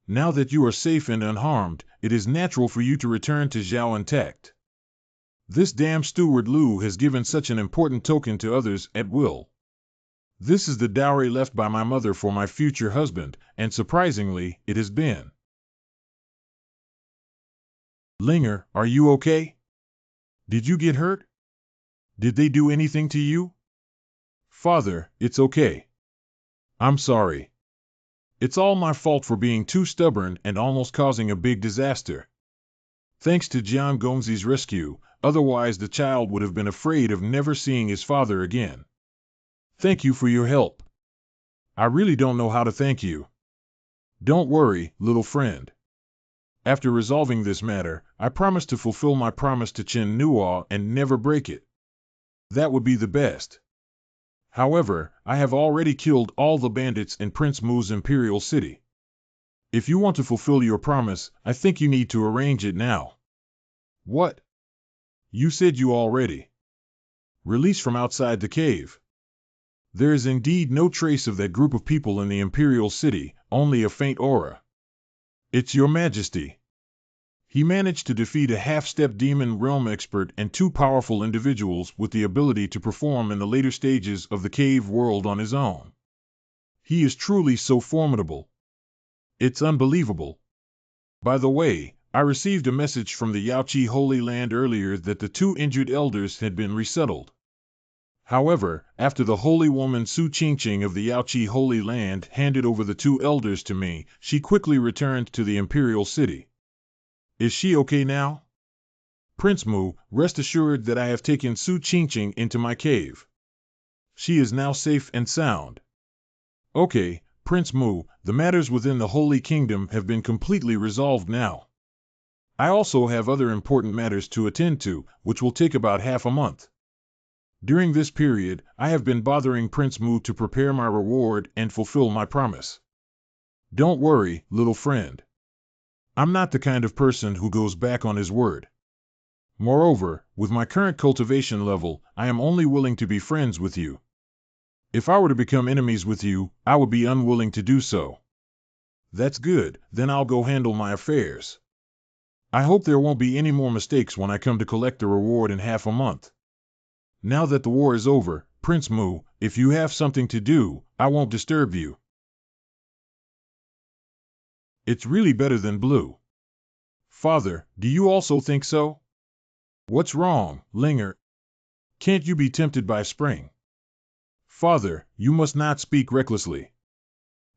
Now that you are safe and unharmed, it is natural for you to return to Zhao intact. This damn steward Lu has given such an important token to others at will. This is the dowry left by my mother for my future husband, and surprisingly, it has been. Linger, are you okay? Did you get hurt? Did they do anything to you? Father, it's okay. I'm sorry. It's all my fault for being too stubborn and almost causing a big disaster. Thanks to Jiang Gongzi's rescue, otherwise the child would have been afraid of never seeing his father again. Thank you for your help. I really don't know how to thank you. Don't worry, little friend. After resolving this matter, I promise to fulfill my promise to Chen Nuo and never break it. That would be the best. However, I have already killed all the bandits in Prince Mu's Imperial City. If you want to fulfill your promise, I think you need to arrange it now. What? You said you already released from outside the cave. There is indeed no trace of that group of people in the Imperial City, only a faint aura. It's your majesty. He managed to defeat a half-step demon realm expert and two powerful individuals with the ability to perform in the later stages of the cave world on his own. He is truly so formidable. It's unbelievable. By the way, I received a message from the Yaoqi Holy Land earlier that the two injured elders had been resettled. However, after the holy woman Su Qingqing of the Yaoqi Holy Land handed over the two elders to me, she quickly returned to the Imperial City. Is she okay now? Prince Mu, rest assured that I have taken Su Qingqing into my cave. She is now safe and sound. Okay, Prince Mu, the matters within the Holy Kingdom have been completely resolved now. I also have other important matters to attend to, which will take about half a month. During this period, I have been bothering Prince Mu to prepare my reward and fulfill my promise. Don't worry, little friend. I'm not the kind of person who goes back on his word. Moreover, with my current cultivation level, I am only willing to be friends with you. If I were to become enemies with you, I would be unwilling to do so. That's good, then I'll go handle my affairs. I hope there won't be any more mistakes when I come to collect the reward in half a month. Now that the war is over, Prince Mu, if you have something to do, I won't disturb you. It's really better than blue. Father, do you also think so? What's wrong, Linger? Can't you be tempted by spring? Father, you must not speak recklessly.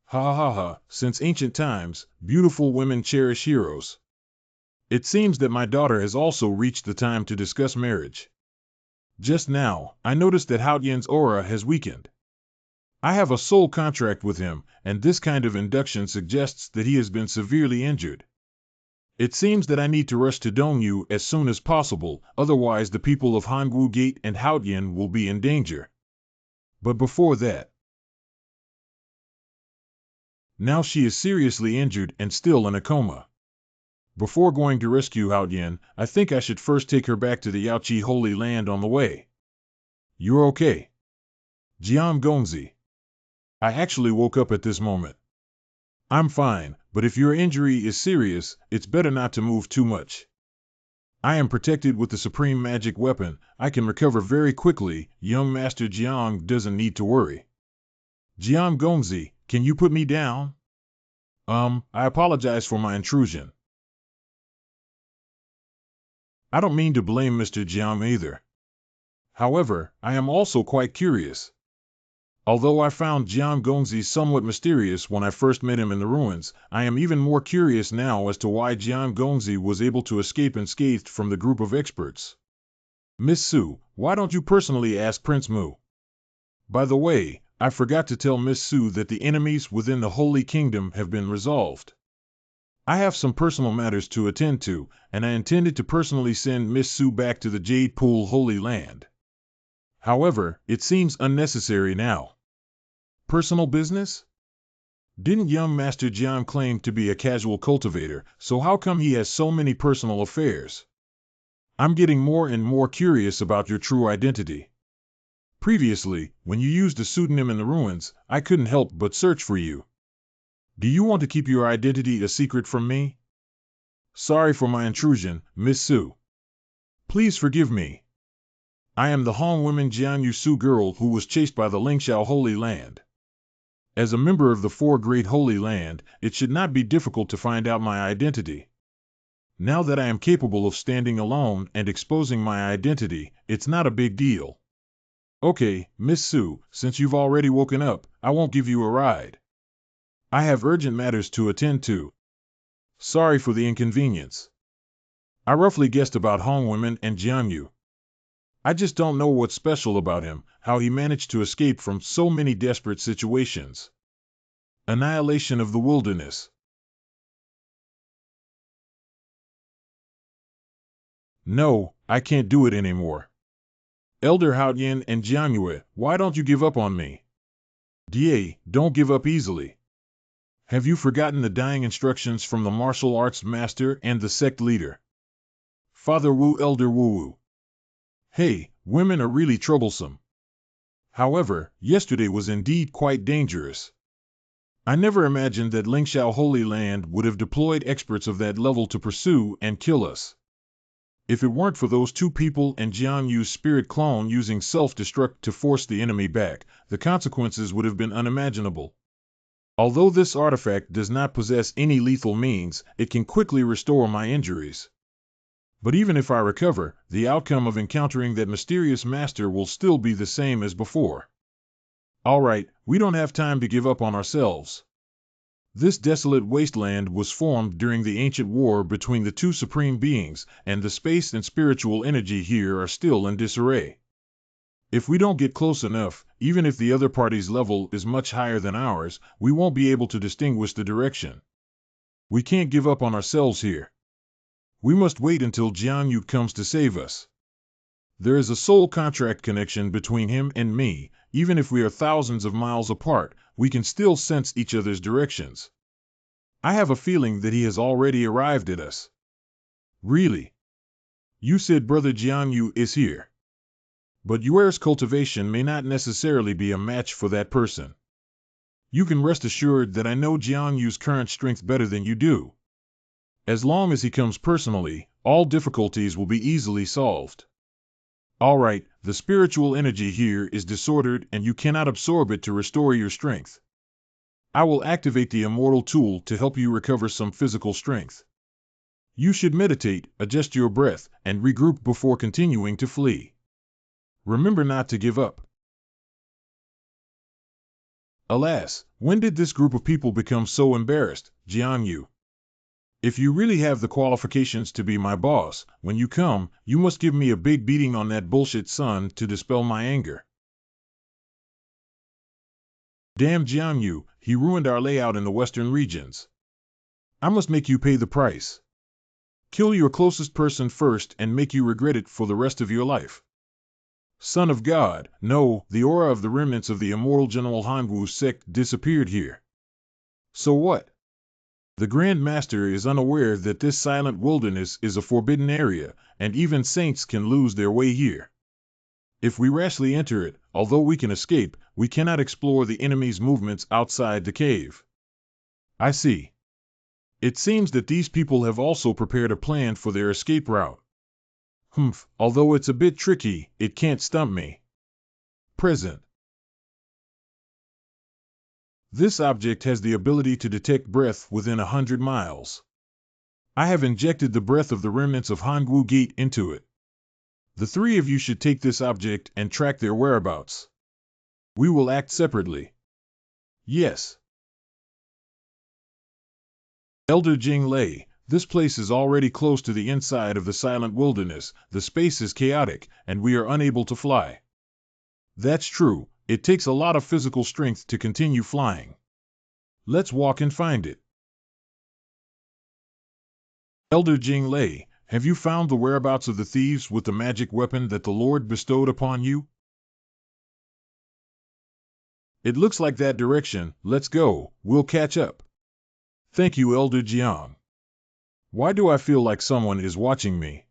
Ha ha ha, since ancient times, beautiful women cherish heroes. It seems that my daughter has also reached the time to discuss marriage. Just now, I noticed that Hao Yan's aura has weakened. I have a soul contract with him, and this kind of induction suggests that he has been severely injured. It seems that I need to rush to Dongyu as soon as possible, otherwise the people of Hangu Gate and Hao Yan will be in danger. But before that... Now she is seriously injured and still in a coma. Before going to rescue Hao Yan, I think I should first take her back to the Yaoqi Holy Land on the way. You're okay? Jiang Gongzi. I actually woke up at this moment. I'm fine, but if your injury is serious, it's better not to move too much. I am protected with the supreme magic weapon. I can recover very quickly. Young Master Jiang doesn't need to worry. Jiang Gongzi, can you put me down? I apologize for my intrusion. I don't mean to blame Mr. Jiang either. However, I am also quite curious. Although I found Jiang Gongzi somewhat mysterious when I first met him in the ruins, I am even more curious now as to why Jiang Gongzi was able to escape unscathed from the group of experts. Miss Su, why don't you personally ask Prince Mu? By the way, I forgot to tell Miss Su that the enemies within the Holy Kingdom have been resolved. I have some personal matters to attend to, and I intended to personally send Miss Su back to the Jade Pool Holy Land. However, it seems unnecessary now. Personal business? Didn't young Master Jiang claim to be a casual cultivator, so how come he has so many personal affairs? I'm getting more and more curious about your true identity. Previously, when you used a pseudonym in the ruins, I couldn't help but search for you. Do you want to keep your identity a secret from me? Sorry for my intrusion, Miss Su. Please forgive me. I am the Hong woman Jiang Su girl who was chased by the Lingxiao Holy Land. As a member of the Four Great Holy Land, it should not be difficult to find out my identity. Now that I am capable of standing alone and exposing my identity, it's not a big deal. Okay, Miss Sue, since you've already woken up, I won't give you a ride. I have urgent matters to attend to. Sorry for the inconvenience. I roughly guessed about Hongwomen and Jiangyu. I just don't know what's special about him, how he managed to escape from so many desperate situations. Annihilation of the wilderness. No, I can't do it anymore. Elder Haoyan and Jiangyue, why don't you give up on me? Die, don't give up easily. Have you forgotten the dying instructions from the martial arts master and the sect leader? Father Wu, Elder Wu. Hey, women are really troublesome. However, yesterday was indeed quite dangerous. I never imagined that Lingxiao Holy Land would have deployed experts of that level to pursue and kill us. If it weren't for those two people and Jiang Yu's spirit clone using self-destruct to force the enemy back, the consequences would have been unimaginable. Although this artifact does not possess any lethal means, it can quickly restore my injuries. But even if I recover, the outcome of encountering that mysterious master will still be the same as before. Alright, we don't have time to give up on ourselves. This desolate wasteland was formed during the ancient war between the two supreme beings, and the space and spiritual energy here are still in disarray. If we don't get close enough, even if the other party's level is much higher than ours, we won't be able to distinguish the direction. We can't give up on ourselves here. We must wait until Jiang Yu comes to save us. There is a soul contract connection between him and me. Even if we are thousands of miles apart, we can still sense each other's directions. I have a feeling that he has already arrived at us. Really? You said Brother Jiangyu is here. But Yuer's cultivation may not necessarily be a match for that person. You can rest assured that I know Jiangyu's current strength better than you do. As long as he comes personally, all difficulties will be easily solved. Alright, the spiritual energy here is disordered and you cannot absorb it to restore your strength. I will activate the immortal tool to help you recover some physical strength. You should meditate, adjust your breath, and regroup before continuing to flee. Remember not to give up. Alas, when did this group of people become so embarrassed, Jiangyu? If you really have the qualifications to be my boss, when you come, you must give me a big beating on that bullshit son to dispel my anger. Damn Jiangyu, he ruined our layout in the western regions. I must make you pay the price. Kill your closest person first and make you regret it for the rest of your life. Son of God, no, the aura of the remnants of the immortal General Hanwu sect disappeared here. So what? The Grand Master is unaware that this silent wilderness is a forbidden area, and even saints can lose their way here. If we rashly enter it, although we can escape, we cannot explore the enemy's movements outside the cave. I see. It seems that these people have also prepared a plan for their escape route. Humph, although it's a bit tricky, it can't stump me. Present. This object has the ability to detect breath within 100 miles. I have injected the breath of the remnants of Hangwu Gate into it. The three of you should take this object and track their whereabouts. We will act separately. Yes. Elder Jing Lei, this place is already close to the inside of the silent wilderness, the space is chaotic, and we are unable to fly. That's true, it takes a lot of physical strength to continue flying. Let's walk and find it. Elder Jing Lei, have you found the whereabouts of the thieves with the magic weapon that the Lord bestowed upon you? It looks like that direction, let's go, we'll catch up. Thank you, Elder Jiang. Why do I feel like someone is watching me?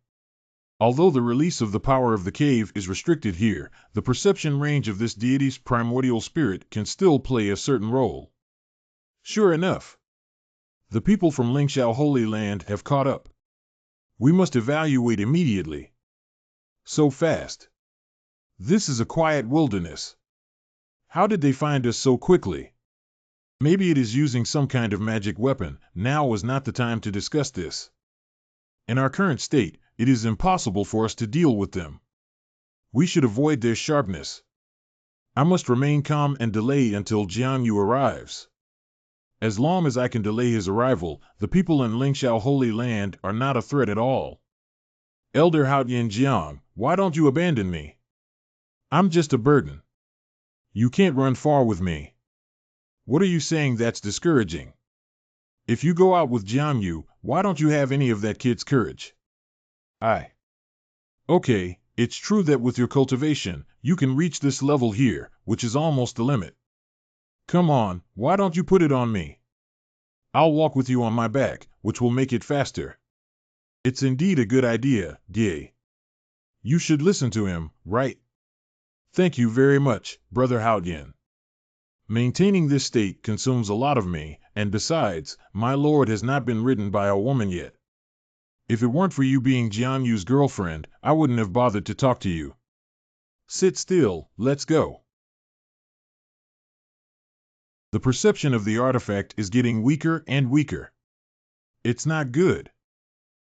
Although the release of the power of the cave is restricted here, the perception range of this deity's primordial spirit can still play a certain role. Sure enough. The people from Lingxiao Holy Land have caught up. We must evaluate immediately. So fast. This is a quiet wilderness. How did they find us so quickly? Maybe it is using some kind of magic weapon. Now was not the time to discuss this. In our current state, it is impossible for us to deal with them. We should avoid their sharpness. I must remain calm and delay until Jiang arrives. As long as I can delay his arrival, the people in Lingxiao Holy Land are not a threat at all. Elder Haoyan Jiang, why don't you abandon me? I'm just a burden. You can't run far with me. What are you saying that's discouraging? If you go out with Xuanwu, why don't you have any of that kid's courage? Okay, it's true that with your cultivation, you can reach this level here, which is almost the limit. Come on, why don't you put it on me? I'll walk with you on my back, which will make it faster. It's indeed a good idea, Gay. You should listen to him, right? Thank you very much, Brother Haoyan. Maintaining this state consumes a lot of me, and besides, my lord has not been ridden by a woman yet. If it weren't for you being Jianyu's girlfriend, I wouldn't have bothered to talk to you. Sit still, let's go. The perception of the artifact is getting weaker and weaker. It's not good.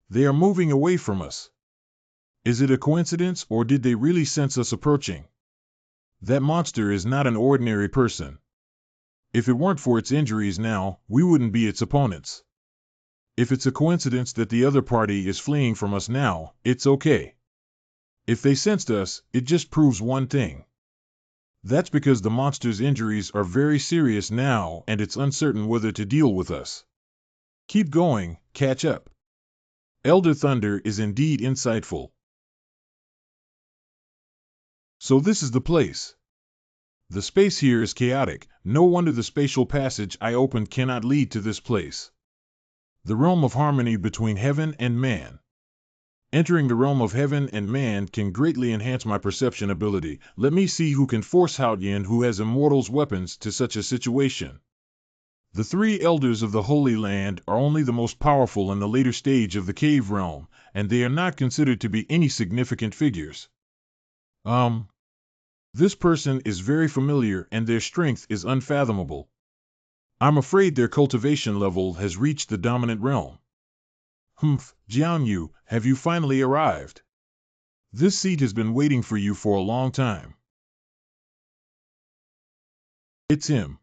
They are moving away from us. Is it a coincidence, or did they really sense us approaching? That monster is not an ordinary person. If it weren't for its injuries now, we wouldn't be its opponents. If it's a coincidence that the other party is fleeing from us now, it's okay. If they sensed us, it just proves one thing. That's because the monster's injuries are very serious now and it's uncertain whether to deal with us. Keep going, catch up. Elder Thunder is indeed insightful. So this is the place. The space here is chaotic. No wonder the spatial passage I opened cannot lead to this place. The realm of harmony between heaven and man. Entering the realm of heaven and man can greatly enhance my perception ability. Let me see who can force Haoyan, who has immortal's weapons, to such a situation. The three elders of the Holy Land are only the most powerful in the later stage of the cave realm, and they are not considered to be any significant figures. This person is very familiar and their strength is unfathomable. I'm afraid their cultivation level has reached the dominant realm. Jiangyu, have you finally arrived? This seat has been waiting for you for a long time. It's him.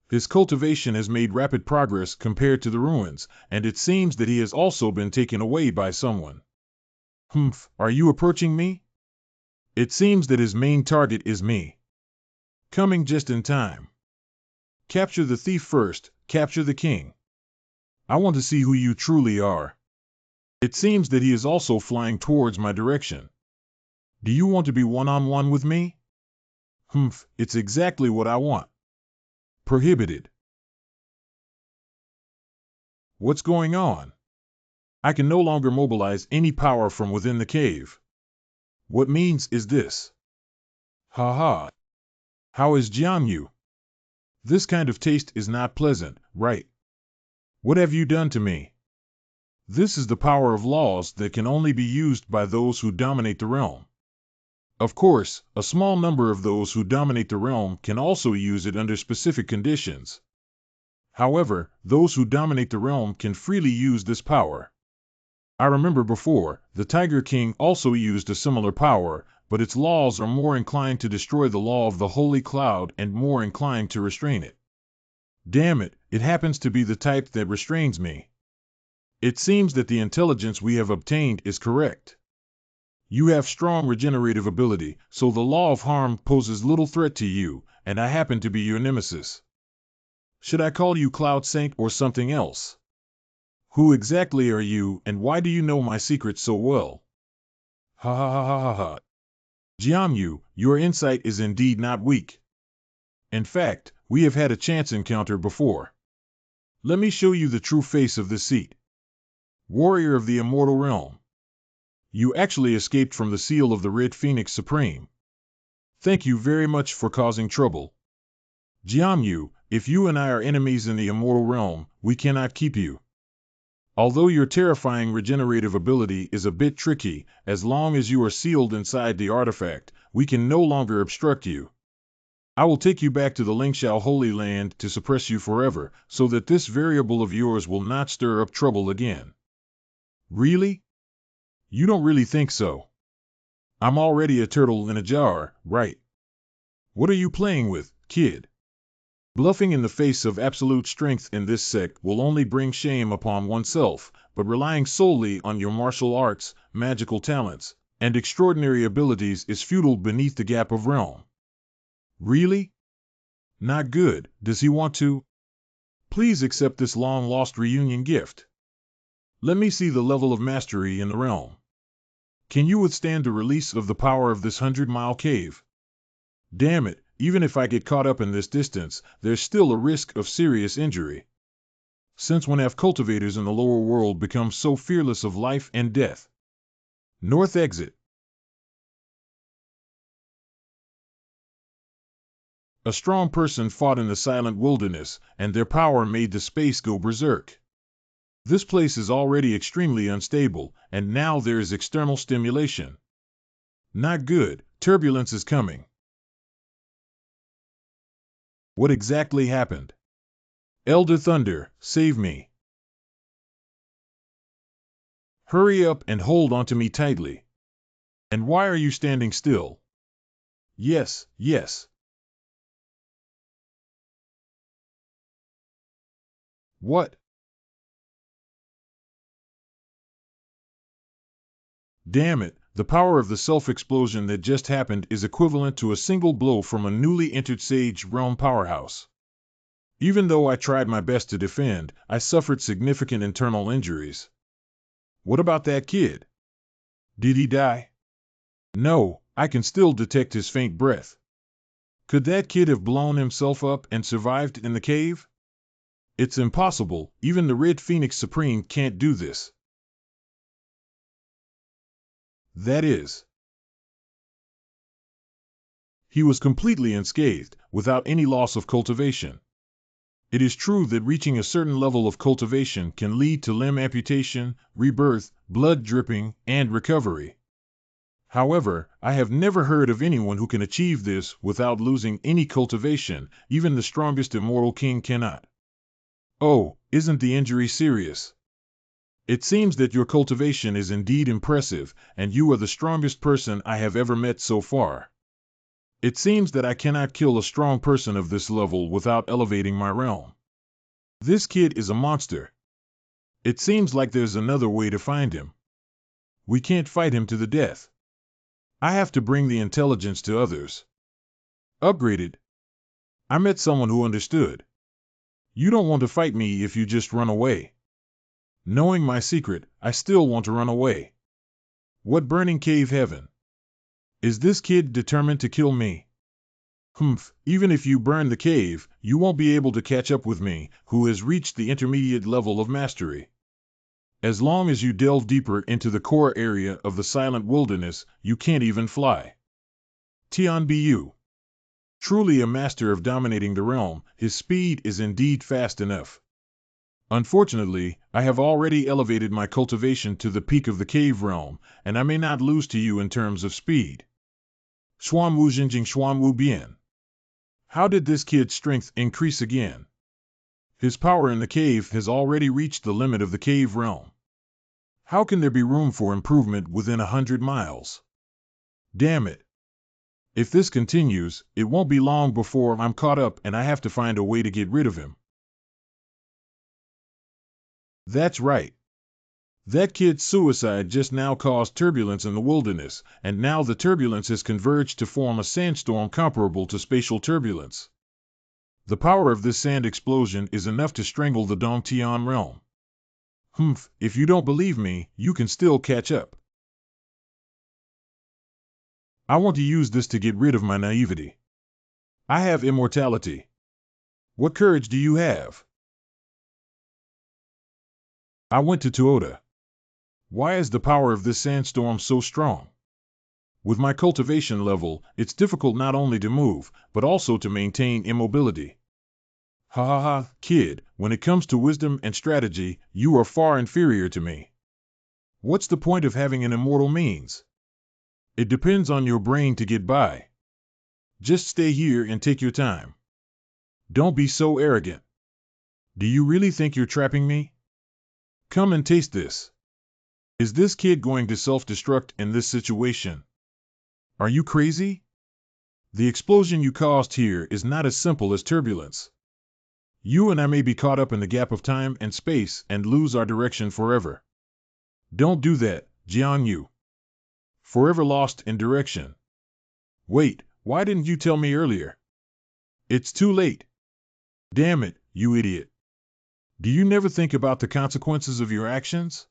His cultivation has made rapid progress compared to the ruins, and it seems that he has also been taken away by someone. Are you approaching me? It seems that his main target is me. Coming just in time. Capture the thief first, capture the king. I want to see who you truly are. It seems that he is also flying towards my direction. Do you want to be one-on-one with me? It's exactly what I want. Prohibited. What's going on? I can no longer mobilize any power from within the cave. What means is this? Ha. How is Jiangyu? This kind of taste is not pleasant, right? What have you done to me? This is the power of laws that can only be used by those who dominate the realm. Of course, a small number of those who dominate the realm can also use it under specific conditions. However, those who dominate the realm can freely use this power. I remember before, the Tiger King also used a similar power, but its laws are more inclined to destroy the law of the Holy Cloud and more inclined to restrain it. Damn it, it happens to be the type that restrains me. It seems that the intelligence we have obtained is correct. You have strong regenerative ability, so the law of harm poses little threat to you, and I happen to be your nemesis. Should I call you Cloud Saint or something else? Who exactly are you, and why do you know my secrets so well? Ha. Jiangyu, your insight is indeed not weak. In fact, we have had a chance encounter before. Let me show you the true face of this seat. Warrior of the Immortal Realm. You actually escaped from the seal of the Red Phoenix Supreme. Thank you very much for causing trouble. Jiangyu, if you and I are enemies in the Immortal Realm, we cannot keep you. Although your terrifying regenerative ability is a bit tricky, as long as you are sealed inside the artifact, we can no longer obstruct you. I will take you back to the Lingxiao Holy Land to suppress you forever, so that this variable of yours will not stir up trouble again. Really? You don't really think so? I'm already a turtle in a jar, right? What are you playing with, kid? Bluffing in the face of absolute strength in this sect will only bring shame upon oneself, but relying solely on your martial arts, magical talents, and extraordinary abilities is futile beneath the gap of realm. Really? Not good. Does he want to? Please accept this long-lost reunion gift. Let me see the level of mastery in the realm. Can you withstand the release of the power of this 100-mile cave? Damn it, even if I get caught up in this distance, there's still a risk of serious injury. Since when have cultivators in the lower world become so fearless of life and death? North exit. A strong person fought in the silent wilderness, and their power made the space go berserk. This place is already extremely unstable, and now there is external stimulation. Not good. Turbulence is coming. What exactly happened? Elder Thunder, save me. Hurry up and hold onto me tightly. And why are you standing still? Yes, yes. What? Damn it, the power of the self-explosion that just happened is equivalent to a single blow from a newly entered Sage Realm powerhouse. Even though I tried my best to defend, I suffered significant internal injuries. What about that kid? Did he die? No, I can still detect his faint breath. Could that kid have blown himself up and survived in the cave? It's impossible, even the Red Phoenix Supreme can't do this. That is. He was completely unscathed, without any loss of cultivation. It is true that reaching a certain level of cultivation can lead to limb amputation, rebirth, blood dripping, and recovery. However, I have never heard of anyone who can achieve this without losing any cultivation. Even the strongest immortal king cannot. Oh, isn't the injury serious? It seems that your cultivation is indeed impressive, and you are the strongest person I have ever met so far. It seems that I cannot kill a strong person of this level without elevating my realm. This kid is a monster. It seems like there's another way to find him. We can't fight him to the death. I have to bring the intelligence to others. Upgraded. I met someone who understood. You don't want to fight me if you just run away. Knowing my secret, I still want to run away. What burning cave heaven? Is this kid determined to kill me? Humph, even if you burn the cave, you won't be able to catch up with me, who has reached the intermediate level of mastery. As long as you delve deeper into the core area of the silent wilderness, you can't even fly. Tian Bu. Truly a master of dominating the realm, his speed is indeed fast enough. Unfortunately, I have already elevated my cultivation to the peak of the cave realm, and I may not lose to you in terms of speed. Xuanwu Jinjing Xuanwu Bian. How did this kid's strength increase again? His power in the cave has already reached the limit of the cave realm. How can there be room for improvement within 100 miles? Damn it. If this continues, it won't be long before I'm caught up and I have to find a way to get rid of him. That's right. That kid's suicide just now caused turbulence in the wilderness, and now the turbulence has converged to form a sandstorm comparable to spatial turbulence. The power of this sand explosion is enough to strangle the Dongtian realm. Humph, if you don't believe me, you can still catch up. I want to use this to get rid of my naivety. I have immortality. What courage do you have? I went to Toyota. Why is the power of this sandstorm so strong? With my cultivation level, it's difficult not only to move, but also to maintain immobility. Ha ha ha, kid, when it comes to wisdom and strategy, you are far inferior to me. What's the point of having an immortal means? It depends on your brain to get by. Just stay here and take your time. Don't be so arrogant. Do you really think you're trapping me? Come and taste this. Is this kid going to self-destruct in this situation? Are you crazy? The explosion you caused here is not as simple as turbulence. You and I may be caught up in the gap of time and space and lose our direction forever. Don't do that, Jiang. Forever lost in direction. Wait, why didn't you tell me earlier? It's too late. Damn it, you idiot. Do you never think about the consequences of your actions?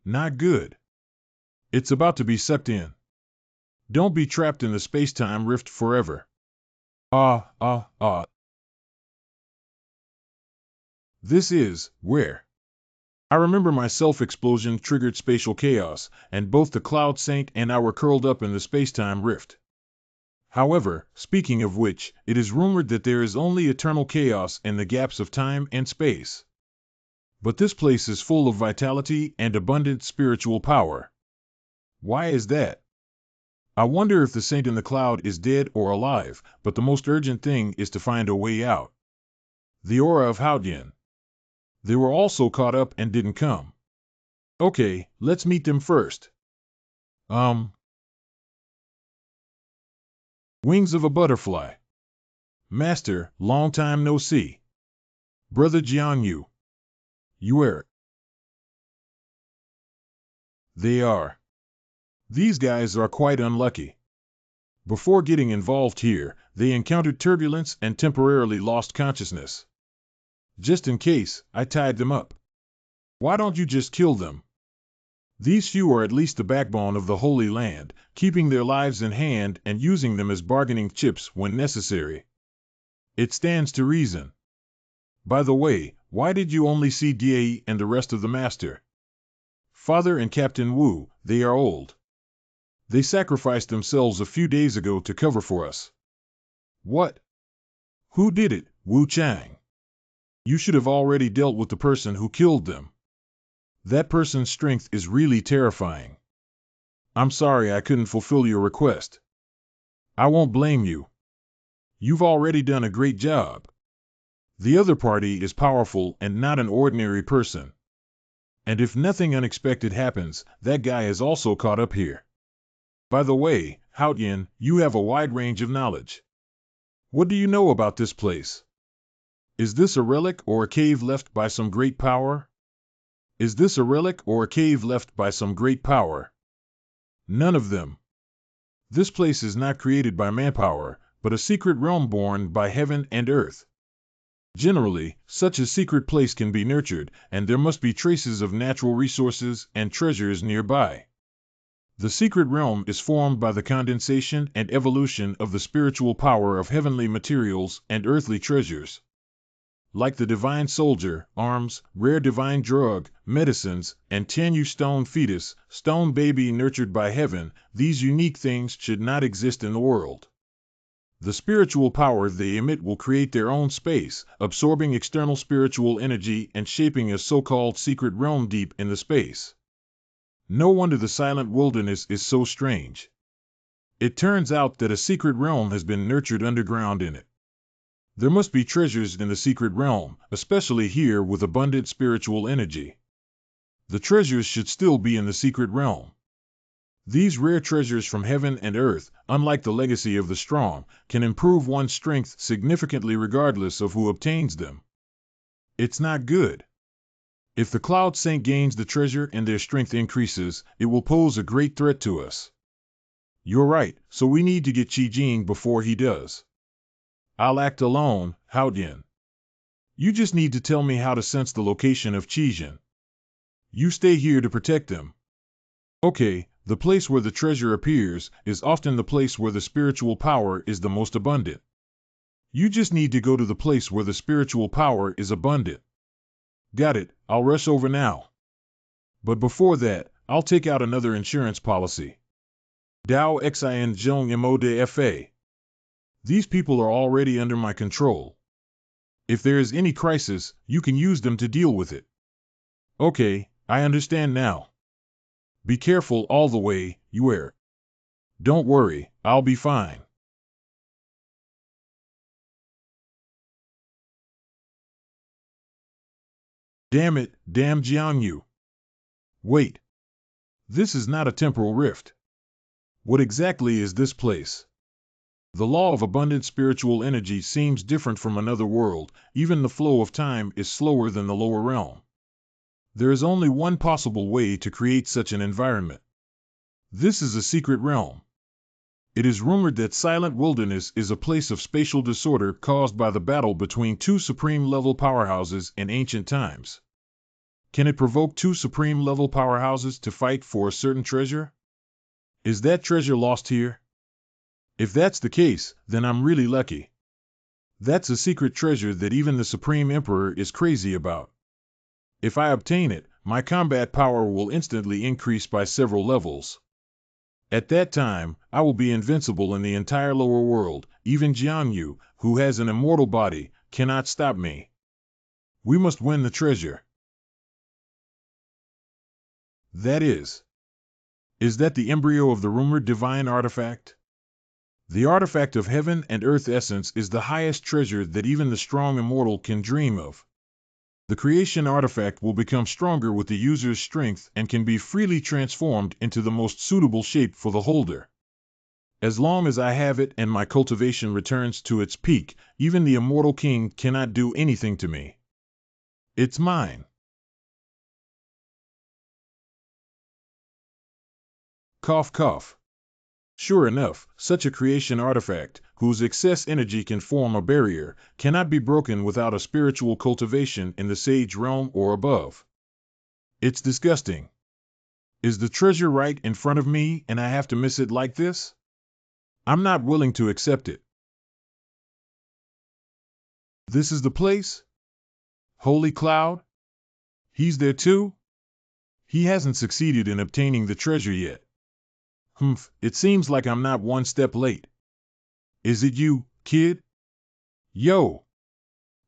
Not good. It's about to be sucked in. Don't be trapped in the space-time rift forever. Ah. This is where. I remember my self-explosion triggered spatial chaos, and both the cloud sank and I were curled up in the space-time rift. However, speaking of which, it is rumored that there is only eternal chaos in the gaps of time and space. But this place is full of vitality and abundant spiritual power. Why is that? I wonder if the saint in the cloud is dead or alive, but the most urgent thing is to find a way out. The aura of Haotian. They were also caught up and didn't come. Okay, let's meet them first. Wings of a butterfly. Master, long time no see. Brother Jiang. You are. They are. These guys are quite unlucky. Before getting involved here, they encountered turbulence and temporarily lost consciousness. Just in case, I tied them up. Why don't you just kill them? These few are at least the backbone of the Holy Land, keeping their lives in hand and using them as bargaining chips when necessary. It stands to reason. By the way, why did you only see Dae and the rest of the Master? Father and Captain Wu, they are old. They sacrificed themselves a few days ago to cover for us. What? Who did it, Wu Chang? You should have already dealt with the person who killed them. That person's strength is really terrifying. I'm sorry I couldn't fulfill your request. I won't blame you. You've already done a great job. The other party is powerful and not an ordinary person. And if nothing unexpected happens, that guy is also caught up here. By the way, Haotian, you have a wide range of knowledge. What do you know about this place? Is this a relic or a cave left by some great power? Is this a relic or a cave left by some great power? None of them. This place is not created by manpower, but a secret realm born by heaven and earth. Generally, such a secret place can be nurtured, and there must be traces of natural resources and treasures nearby. The secret realm is formed by the condensation and evolution of the spiritual power of heavenly materials and earthly treasures. Like the divine soldier, arms, rare divine drug, medicines, and Tianyu stone fetus, stone baby nurtured by heaven, these unique things should not exist in the world. The spiritual power they emit will create their own space, absorbing external spiritual energy and shaping a so-called secret realm deep in the space. No wonder the silent wilderness is so strange. It turns out that a secret realm has been nurtured underground in it. There must be treasures in the secret realm, especially here with abundant spiritual energy. The treasures should still be in the secret realm. These rare treasures from heaven and earth, unlike the legacy of the strong, can improve one's strength significantly regardless of who obtains them. It's not good. If the Cloud Saint gains the treasure and their strength increases, it will pose a great threat to us. You're right, so we need to get Jiang before he does. I'll act alone, Haotian. You just need to tell me how to sense the location of Jiang. You stay here to protect them. Okay, the place where the treasure appears is often the place where the spiritual power is the most abundant. You just need to go to the place where the spiritual power is abundant. Got it, I'll rush over now. But before that, I'll take out another insurance policy. Dao Xin Zhong Mo de Fa. These people are already under my control. If there is any crisis, you can use them to deal with it. Okay, I understand now. Be careful all the way, you are. Don't worry, I'll be fine. Damn it, damn Jiang. Wait, this is not a temporal rift. What exactly is this place? The law of abundant spiritual energy seems different from another world. Even the flow of time is slower than the lower realm. There is only one possible way to create such an environment. This is a secret realm. It is rumored that Silent Wilderness is a place of spatial disorder caused by the battle between two supreme-level powerhouses in ancient times. Can it provoke two supreme-level powerhouses to fight for a certain treasure? Is that treasure lost here? If that's the case, then I'm really lucky. That's a secret treasure that even the Supreme Emperor is crazy about. If I obtain it, my combat power will instantly increase by several levels. At that time, I will be invincible in the entire lower world. Even Xuanwu, who has an immortal body, cannot stop me. We must win the treasure. That is that the embryo of the rumored divine artifact? The artifact of heaven and earth essence is the highest treasure that even the strong immortal can dream of. The creation artifact will become stronger with the user's strength and can be freely transformed into the most suitable shape for the holder. As long as I have it and my cultivation returns to its peak, even the immortal king cannot do anything to me. It's mine. Cough, cough. Sure enough, such a creation artifact, whose excess energy can form a barrier, cannot be broken without a spiritual cultivation in the sage realm or above. It's disgusting. Is the treasure right in front of me and I have to miss it like this? I'm not willing to accept it. This is the place? Holy Cloud? He's there too? He hasn't succeeded in obtaining the treasure yet. It seems like I'm not one step late. Is it you, kid? Yo!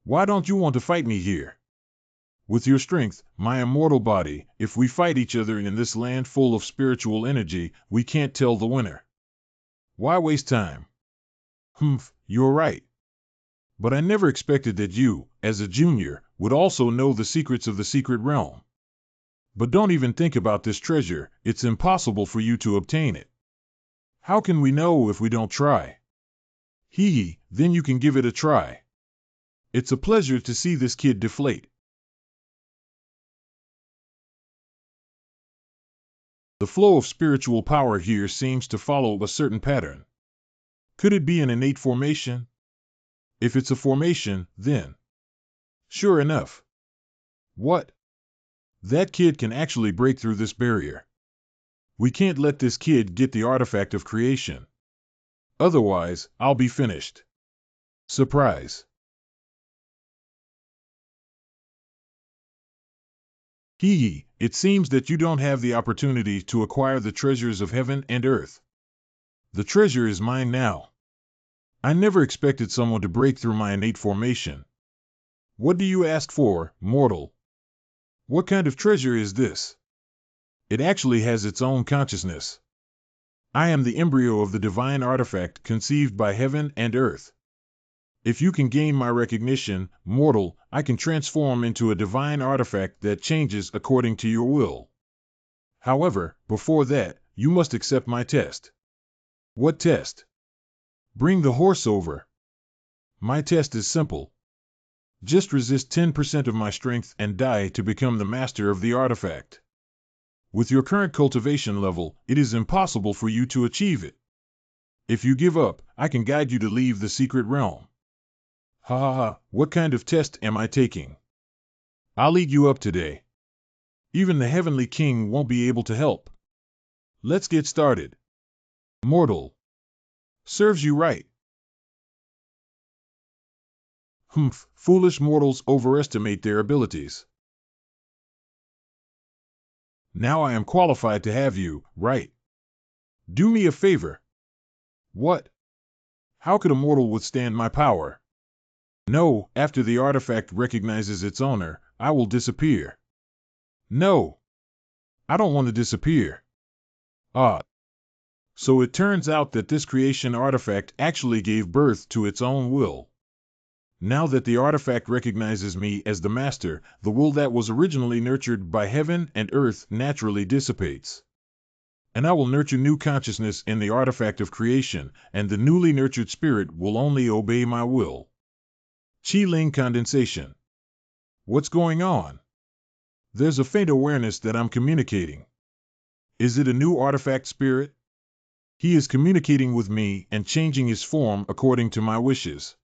Why don't you want to fight me here? With your strength, my immortal body, if we fight each other in this land full of spiritual energy, we can't tell the winner. Why waste time? You're right. But I never expected that you, as a junior, would also know the secrets of the secret realm. But don't even think about this treasure, it's impossible for you to obtain it. How can we know if we don't try? Then you can give it a try. It's a pleasure to see this kid deflate. The flow of spiritual power here seems to follow a certain pattern. Could it be an innate formation? If it's a formation, then. Sure enough. What? That kid can actually break through this barrier. We can't let this kid get the artifact of creation. Otherwise, I'll be finished. Surprise. It seems that you don't have the opportunity to acquire the treasures of heaven and earth. The treasure is mine now. I never expected someone to break through my innate formation. What do you ask for, mortal? What kind of treasure is this? It actually has its own consciousness. I am the embryo of the divine artifact conceived by heaven and earth. If you can gain my recognition, mortal, I can transform into a divine artifact that changes according to your will. However, before that, you must accept my test. What test? Bring the horse over. My test is simple. Just resist 10% of my strength and die to become the master of the artifact. With your current cultivation level, it is impossible for you to achieve it. If you give up, I can guide you to leave the secret realm. What kind of test am I taking? I'll eat you up today. Even the Heavenly King won't be able to help. Let's get started. Mortal. Serves you right. Foolish mortals overestimate their abilities. Now I am qualified to have you, right? Do me a favor. What? How could a mortal withstand my power? No, after the artifact recognizes its owner, I will disappear. No. I don't want to disappear. So it turns out that this creation artifact actually gave birth to its own will. Now that the artifact recognizes me as the master, the will that was originally nurtured by heaven and earth naturally dissipates. And I will nurture new consciousness in the artifact of creation, and the newly nurtured spirit will only obey my will. Qi-Ling condensation. What's going on? There's a faint awareness that I'm communicating. Is it a new artifact spirit? He is communicating with me and changing his form according to my wishes.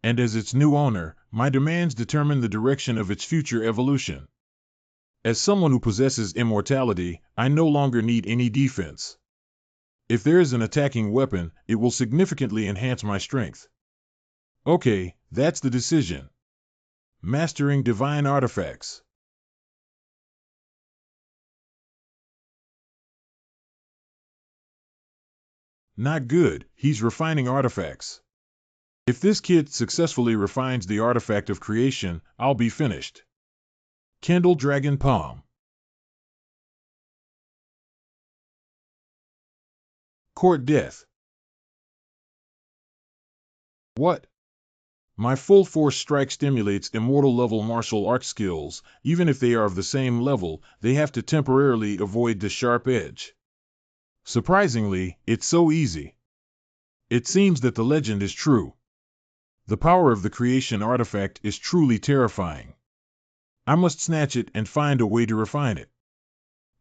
And as its new owner, my demands determine the direction of its future evolution. As someone who possesses immortality, I no longer need any defense. If there is an attacking weapon, it will significantly enhance my strength. Okay, that's the decision. Mastering divine artifacts. Not good, he's refining artifacts. If this kid successfully refines the artifact of creation, I'll be finished. Kendall Dragon Palm. Court death. What? My full force strike stimulates immortal level martial arts skills. Even if they are of the same level, they have to temporarily avoid the sharp edge. Surprisingly, it's so easy. It seems that the legend is true. The power of the creation artifact is truly terrifying. I must snatch it and find a way to refine it.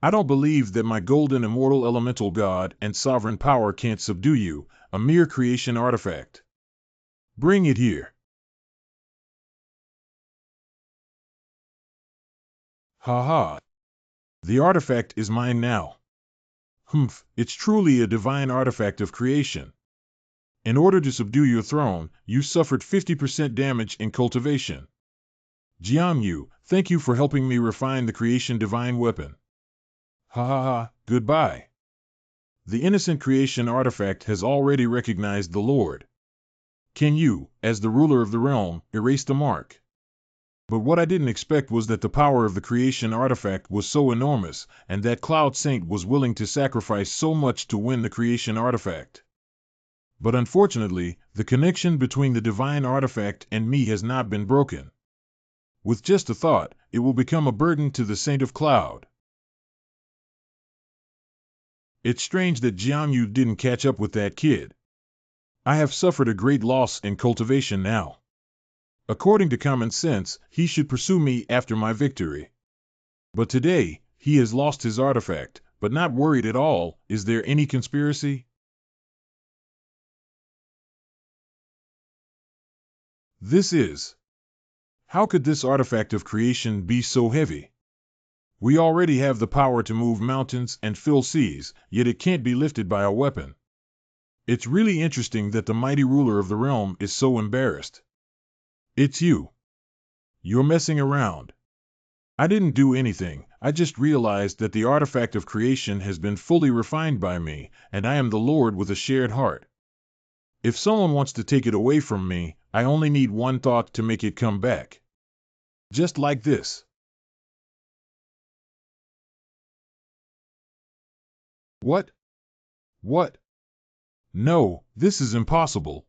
I don't believe that my golden immortal elemental god and sovereign power can't subdue you, a mere creation artifact. Bring it here. Ha ha. The artifact is mine now. Humph, it's truly a divine artifact of creation. In order to subdue your throne, you suffered 50% damage in cultivation. Jiang, thank you for helping me refine the creation divine weapon. Ha ha ha, goodbye. The innocent creation artifact has already recognized the Lord. Can you, as the ruler of the realm, erase the mark? But what I didn't expect was that the power of the creation artifact was so enormous, and that Cloud Saint was willing to sacrifice so much to win the creation artifact. But unfortunately, the connection between the divine artifact and me has not been broken. With just a thought, it will become a burden to the Saint of Cloud. It's strange that Xuanwu didn't catch up with that kid. I have suffered a great loss in cultivation now. According to common sense, he should pursue me after my victory. But today, he has lost his artifact, but not worried at all. Is there any conspiracy? This is. How could this artifact of creation be so heavy? We already have the power to move mountains and fill seas, yet it can't be lifted by a weapon. It's really interesting that the mighty ruler of the realm is so embarrassed. It's you. You're messing around. I didn't do anything, I just realized that the artifact of creation has been fully refined by me, and I am the Lord with a shared heart. If someone wants to take it away from me, I only need one thought to make it come back. Just like this. What? What? No, this is impossible.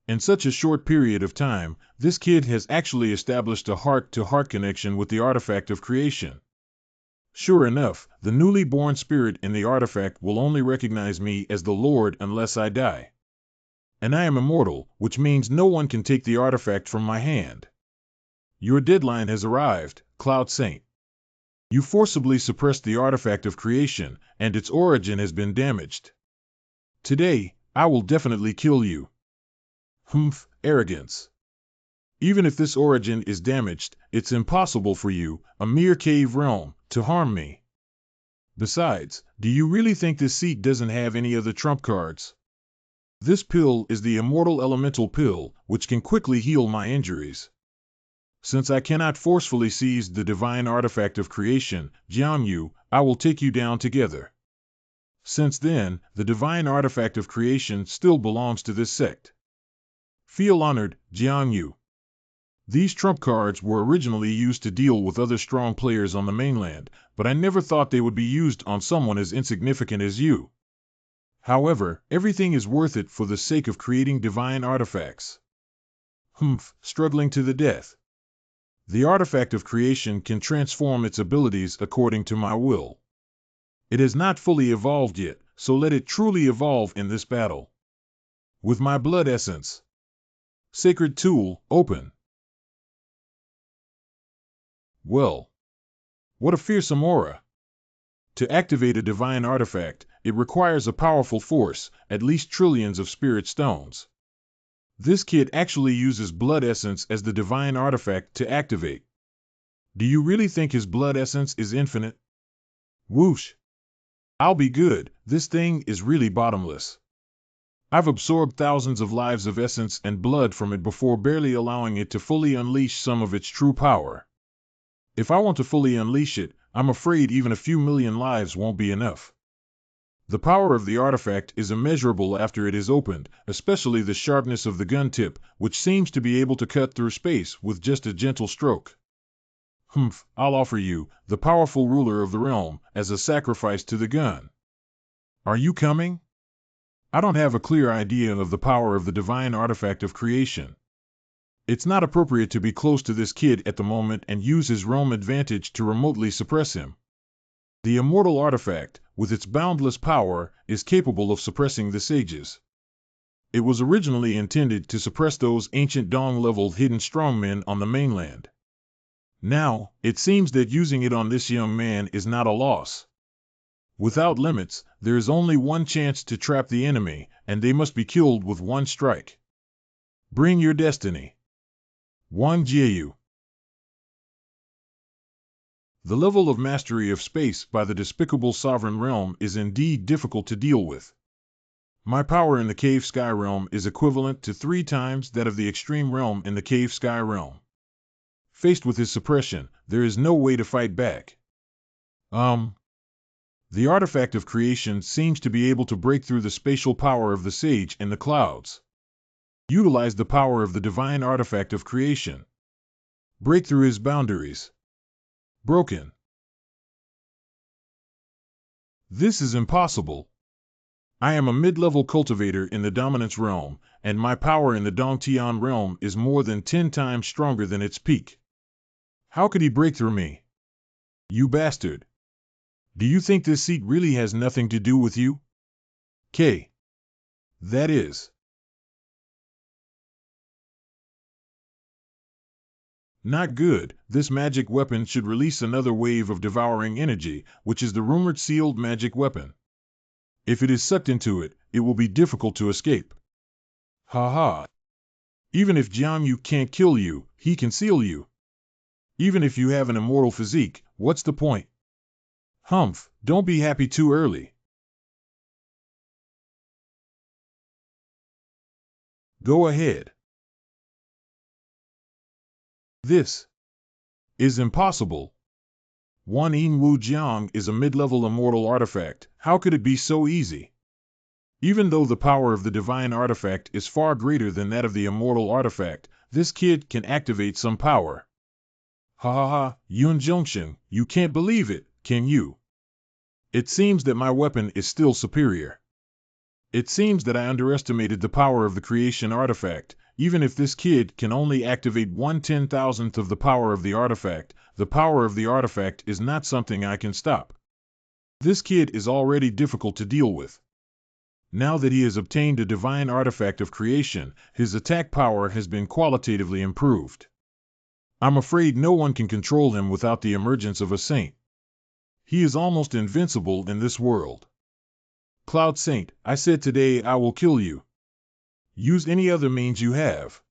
In such a short period of time, this kid has actually established a heart-to-heart connection with the artifact of creation. Sure enough, the newly born spirit in the artifact will only recognize me as the Lord unless I die. And I am immortal, which means no one can take the artifact from my hand. Your deadline has arrived, Cloud Saint. You forcibly suppressed the artifact of creation, and its origin has been damaged. Today, I will definitely kill you. Humph, arrogance. Even if this origin is damaged, it's impossible for you, a mere cave realm, to harm me. Besides, do you really think this seat doesn't have any other trump cards? This pill is the immortal elemental pill, which can quickly heal my injuries. Since I cannot forcefully seize the divine artifact of creation, Xuanwu, I will take you down together. Since then, the divine artifact of creation still belongs to this sect. Feel honored, Xuanwu. These trump cards were originally used to deal with other strong players on the mainland, but I never thought they would be used on someone as insignificant as you. However, everything is worth it for the sake of creating divine artifacts. Struggling to the death. The artifact of creation can transform its abilities according to my will. It has not fully evolved yet, so let it truly evolve in this battle. With my blood essence. Sacred tool, open. Well, what a fearsome aura. To activate a divine artifact, it requires a powerful force, at least trillions of spirit stones. This kid actually uses blood essence as the divine artifact to activate. Do you really think his blood essence is infinite? Whoosh! I'll be good, this thing is really bottomless. I've absorbed thousands of lives of essence and blood from it before barely allowing it to fully unleash some of its true power. If I want to fully unleash it, I'm afraid even a few million lives won't be enough. The power of the artifact is immeasurable after it is opened, especially the sharpness of the gun tip, which seems to be able to cut through space with just a gentle stroke. I'll offer you, the powerful ruler of the realm, as a sacrifice to the gun. Are you coming? I don't have a clear idea of the power of the divine artifact of creation. It's not appropriate to be close to this kid at the moment and use his realm advantage to remotely suppress him. The immortal artifact, with its boundless power, is capable of suppressing the sages. It was originally intended to suppress those ancient Dong-level hidden strongmen on the mainland. Now, it seems that using it on this young man is not a loss. Without limits, there is only one chance to trap the enemy, and they must be killed with one strike. Bring your destiny. Wan Jiayu. The level of mastery of space by the despicable sovereign realm is indeed difficult to deal with. My power in the cave sky realm is equivalent to 3 times that of the extreme realm in the cave sky realm. Faced with his suppression, there is no way to fight back. The artifact of creation seems to be able to break through the spatial power of the sage in the clouds. Utilize the power of the divine artifact of creation. Break through his boundaries. Broken. This is impossible. I am a mid-level cultivator in the dominance realm, and my power in the Dongtian realm is more than 10 times stronger than its peak. How could he break through me? You bastard. Do you think this seat really has nothing to do with you? K. That is. Not good. This magic weapon should release another wave of devouring energy, which is the rumored sealed magic weapon. If it is sucked into it, it will be difficult to escape. Ha ha. Even if Jiang can't kill you, he can seal you. Even if you have an immortal physique, what's the point? Don't be happy too early. Go ahead. This is impossible. Wan Wu Jiang is a mid-level immortal artifact. How could it be so easy? Even though the power of the divine artifact is far greater than that of the immortal artifact, this kid can activate some power. Ha ha ha, Yun Zhongshan, you can't believe it, can you? It seems that my weapon is still superior. It seems that I underestimated the power of the creation artifact. Even if this kid can only activate 1/10,000th of the power of the artifact is not something I can stop. This kid is already difficult to deal with. Now that he has obtained a divine artifact of creation, his attack power has been qualitatively improved. I'm afraid no one can control him without the emergence of a saint. He is almost invincible in this world. Cloud Saint, I said today I will kill you. Use any other means you have.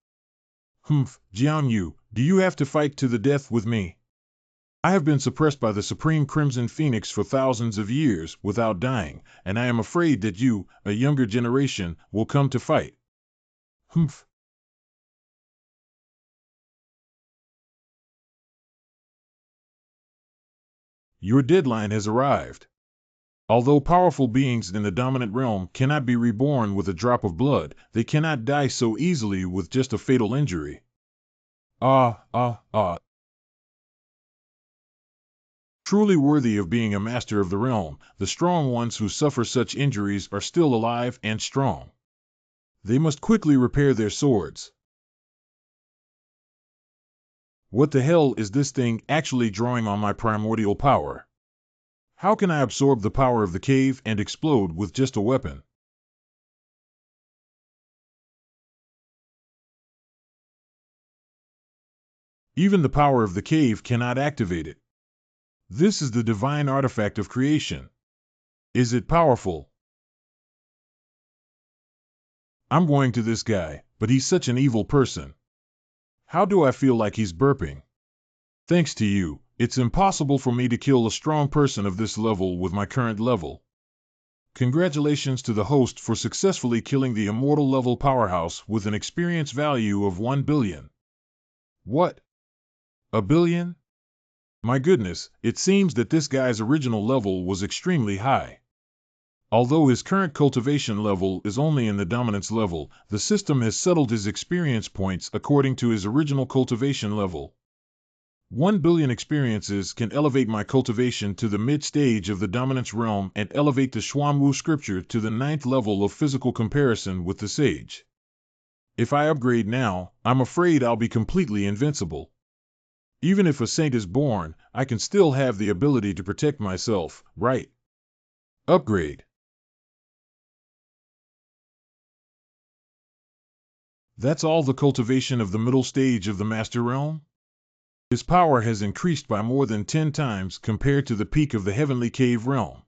Jiang, do you have to fight to the death with me? I have been suppressed by the Supreme Crimson Phoenix for thousands of years without dying, and I am afraid that you, a younger generation, will come to fight. Your deadline has arrived. Although powerful beings in the dominant realm cannot be reborn with a drop of blood, they cannot die so easily with just a fatal injury. Truly worthy of being a master of the realm, the strong ones who suffer such injuries are still alive and strong. They must quickly repair their swords. What the hell is this thing actually drawing on my primordial power? How can I absorb the power of the cave and explode with just a weapon? Even the power of the cave cannot activate it. This is the divine artifact of creation. Is it powerful? I'm going to this guy, but he's such an evil person. How do I feel like he's burping? Thanks to you, it's impossible for me to kill a strong person of this level with my current level. Congratulations to the host for successfully killing the immortal level powerhouse with an experience value of 1 billion. What? A billion? My goodness, it seems that this guy's original level was extremely high. Although his current cultivation level is only in the dominance level, the system has settled his experience points according to his original cultivation level. 1 billion experiences can elevate my cultivation to the mid-stage of the dominance realm and elevate the Xuanwu scripture to the 9th level of physical comparison with the sage. If I upgrade now, I'm afraid I'll be completely invincible. Even if a saint is born, I can still have the ability to protect myself, right? Upgrade. That's all the cultivation of the middle stage of the Master Realm? His power has increased by more than 10 times compared to the peak of the Heavenly Cave Realm.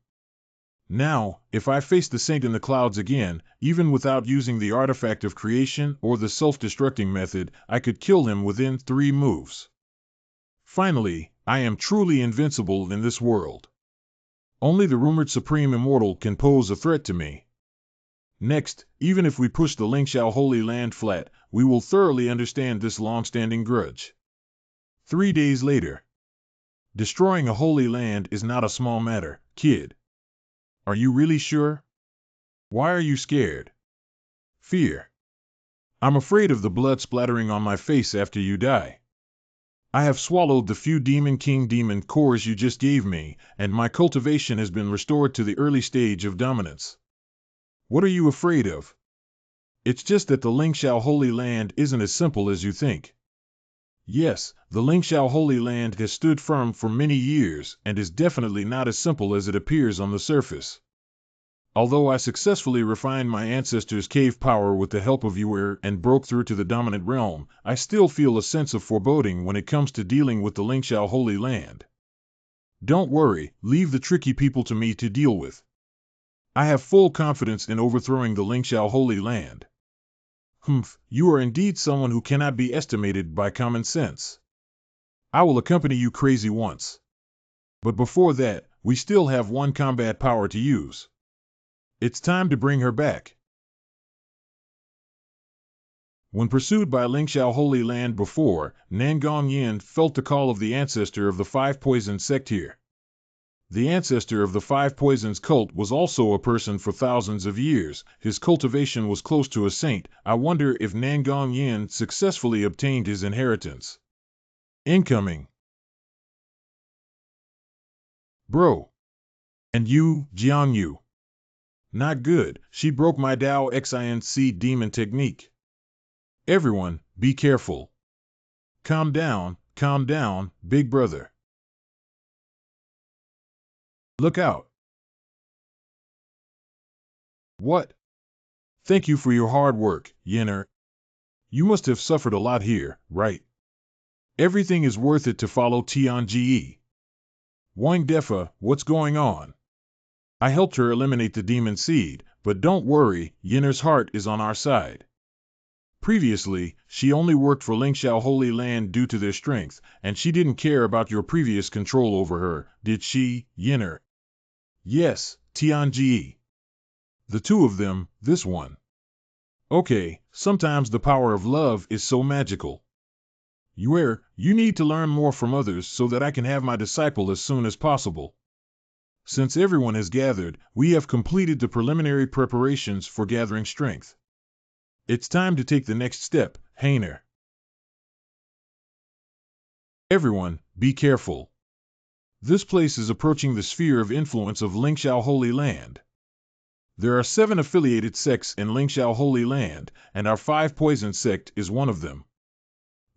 Now, if I face the Saint in the Clouds again, even without using the artifact of creation or the self-destructing method, I could kill him within 3 moves. Finally, I am truly invincible in this world. Only the rumored Supreme Immortal can pose a threat to me. Next, even if we push the Lingxiao Holy Land flat, we will thoroughly understand this long-standing grudge. 3 days later. Destroying a holy land is not a small matter, kid. Are you really sure? Why are you scared? Fear. I'm afraid of the blood splattering on my face after you die. I have swallowed the few Demon King demon cores you just gave me, and my cultivation has been restored to the early stage of dominance. What are you afraid of? It's just that the Lingxiao Holy Land isn't as simple as you think. Yes, the Lingxiao Holy Land has stood firm for many years and is definitely not as simple as it appears on the surface. Although I successfully refined my ancestors' cave power with the help of Yuer and broke through to the dominant realm, I still feel a sense of foreboding when it comes to dealing with the Lingxiao Holy Land. Don't worry, leave the tricky people to me to deal with. I have full confidence in overthrowing the Lingxiao Holy Land. Humph, you are indeed someone who cannot be estimated by common sense. I will accompany you crazy once. But before that, we still have one combat power to use. It's time to bring her back. When pursued by Lingxiao Holy Land before, Nangong Yin felt the call of the ancestor of the 5 Poisons sect here. The ancestor of the 5 Poisons cult was also a person for thousands of years. His cultivation was close to a saint. I wonder if Nangong Yin successfully obtained his inheritance. Incoming. Bro. And you, Jiang. Not good, she broke my Dao Xinc demon technique. Everyone, be careful. Calm down, big brother. Look out. What? Thank you for your hard work, Yenner. You must have suffered a lot here, right? Everything is worth it to follow Tianjie. Wang Defa, what's going on? I helped her eliminate the demon seed, but don't worry, Yenner's heart is on our side. Previously, she only worked for Lingxiao Holy Land due to their strength, and she didn't care about your previous control over her, did she, Yenner? Yes, Tianjie. The two of them, this one. Okay, sometimes the power of love is so magical. Yuer, you need to learn more from others so that I can have my disciple as soon as possible. Since everyone has gathered, we have completed the preliminary preparations for gathering strength. It's time to take the next step, Hainer. Everyone, be careful. This place is approaching the sphere of influence of Lingxiao Holy Land. There are 7 affiliated sects in Lingxiao Holy Land, and our 5 Poison sect is one of them.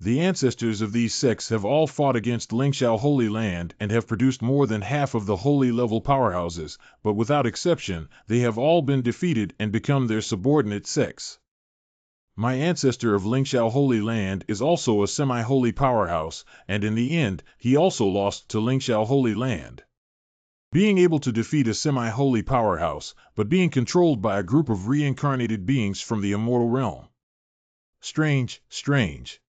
The ancestors of these sects have all fought against Lingxiao Holy Land and have produced more than half of the holy level powerhouses, but without exception, they have all been defeated and become their subordinate sects. My ancestor of Lingxiao Holy Land is also a semi-holy powerhouse, and in the end, he also lost to Lingxiao Holy Land. Being able to defeat a semi-holy powerhouse, but being controlled by a group of reincarnated beings from the immortal realm. Strange, strange.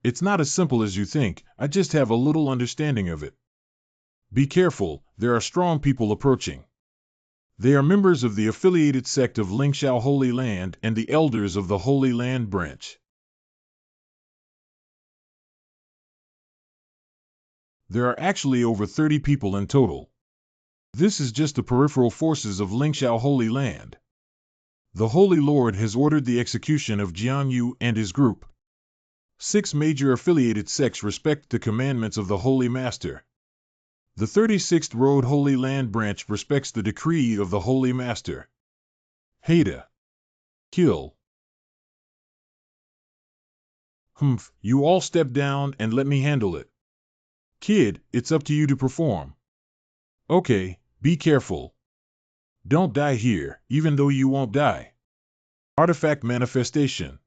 It's not as simple as you think, I just have a little understanding of it. Be careful, there are strong people approaching. They are members of the affiliated sect of Lingxiao Holy Land and the elders of the Holy Land branch. There are actually over 30 people in total. This is just the peripheral forces of Lingxiao Holy Land. The Holy Lord has ordered the execution of Xuanwu and his group. 6 major affiliated sects respect the commandments of the Holy Master. The 36th Road Holy Land branch respects the decree of the Holy Master. Haida. Kill. Humph, you all step down and let me handle it. Kid, it's up to you to perform. Okay, be careful. Don't die here, even though you won't die. Artifact manifestation.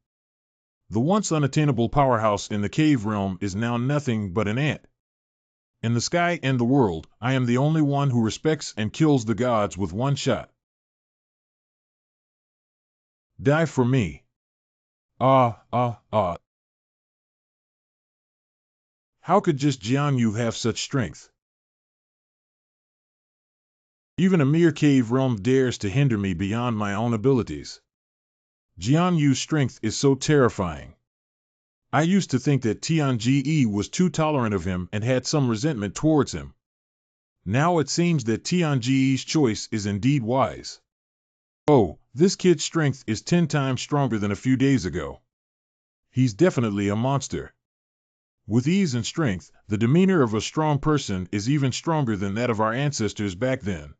The once unattainable powerhouse in the cave realm is now nothing but an ant. In the sky and the world, I am the only one who respects and kills the gods with one shot. Die for me. Ah. How could just Jiangyu have such strength? Even a mere cave realm dares to hinder me beyond my own abilities. Jiangyu's strength is so terrifying. I used to think that Tianji was too tolerant of him and had some resentment towards him. Now it seems that Tianji's choice is indeed wise. Oh, this kid's strength is 10 times stronger than a few days ago. He's definitely a monster. With ease and strength, the demeanor of a strong person is even stronger than that of our ancestors back then.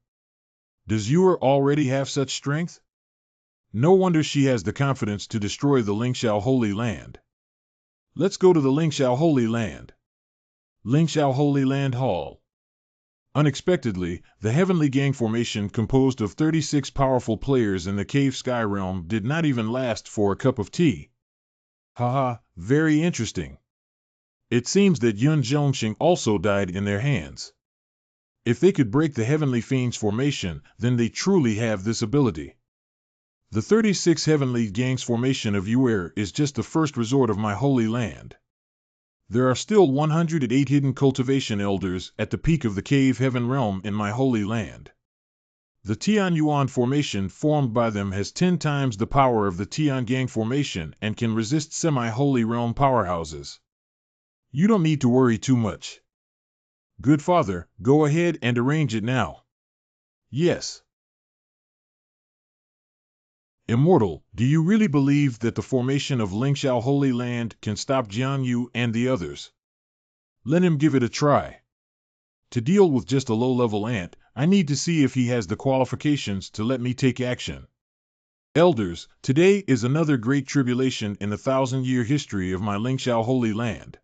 Does Yuer already have such strength? No wonder she has the confidence to destroy the Lingxiao Holy Land. Let's go to the Lingxiao Holy Land. Lingxiao Holy Land Hall. Unexpectedly, the Heavenly Gang formation composed of 36 powerful players in the Cave Sky Realm did not even last for a cup of tea. Haha, very interesting. It seems that Yun Zhongxing also died in their hands. If they could break the Heavenly Fiends formation, then they truly have this ability. The 36 Heavenly Gangs formation of Yuer is just the first resort of my Holy Land. There are still 108 hidden cultivation elders at the peak of the Cave Heaven Realm in my Holy Land. The Tian Yuan formation formed by them has 10 times the power of the Tian Gang formation and can resist semi-Holy Realm powerhouses. You don't need to worry too much. Good father, go ahead and arrange it now. Yes. Immortal, do you really believe that the formation of Lingxiao Holy Land can stop Jiangyu and the others? Let him give it a try. To deal with just a low-level ant, I need to see if he has the qualifications to let me take action. Elders, today is another great tribulation in the 1,000-year history of my Lingxiao Holy Land.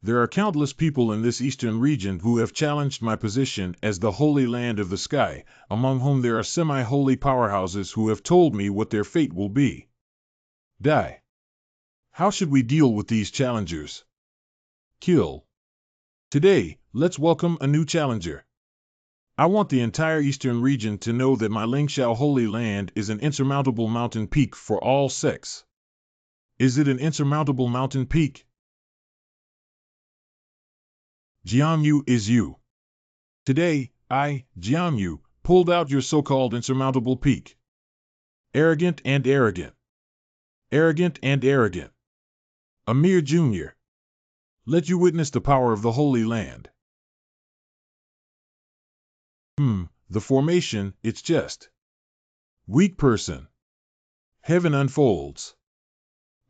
There are countless people in this eastern region who have challenged my position as the Holy Land of the Sky, among whom there are semi-holy powerhouses who have told me what their fate will be. Die. How should we deal with these challengers? Kill. Today, let's welcome a new challenger. I want the entire eastern region to know that my Lingxiao Holy Land is an insurmountable mountain peak for all sects. Is it an insurmountable mountain peak? Jiangyu is you. Today, I, Jiangyu, pulled out your so-called insurmountable peak. Arrogant and arrogant. Arrogant and arrogant. A mere junior. Let you witness the power of the Holy Land. The formation, it's just. Weak person. Heaven unfolds.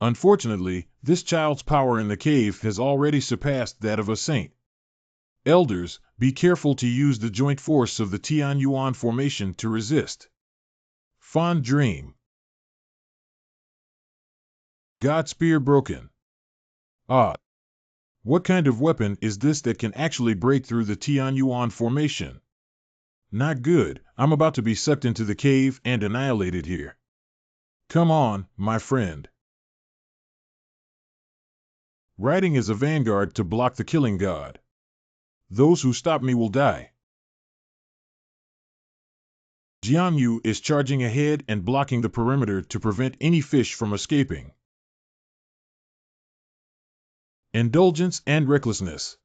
Unfortunately, this child's power in the cave has already surpassed that of a saint. Elders, be careful to use the joint force of the Tian Yuan formation to resist. Fond dream. God spear broken. Ah, what kind of weapon is this that can actually break through the Tianyuan formation? Not good, I'm about to be sucked into the cave and annihilated here. Come on, my friend. Riding as a vanguard to block the killing god. Those who stop me will die. Jiang is charging ahead and blocking the perimeter to prevent any fish from escaping. Indulgence and recklessness.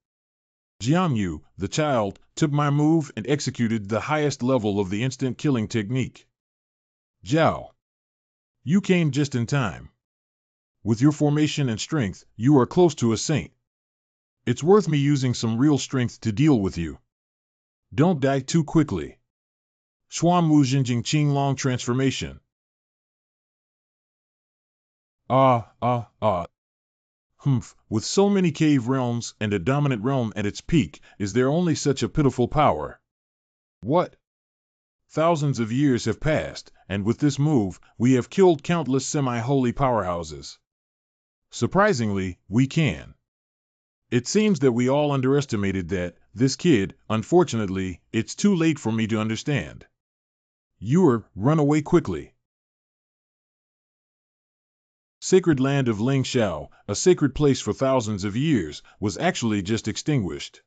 Jiang, the child, took my move and executed the highest level of the instant killing technique. Zhao. You came just in time. With your formation and strength, you are close to a saint. It's worth me using some real strength to deal with you. Don't die too quickly. Xuanwu Jinjing Qing Long Transformation. With so many cave realms and a dominant realm at its peak, is there only such a pitiful power? What? Thousands of years have passed, and with this move, we have killed countless semi-holy powerhouses. Surprisingly, we can. It seems that we all underestimated that, this kid, unfortunately, it's too late for me to understand. Run away quickly. Sacred land of Ling Shao, a sacred place for thousands of years, was actually just extinguished.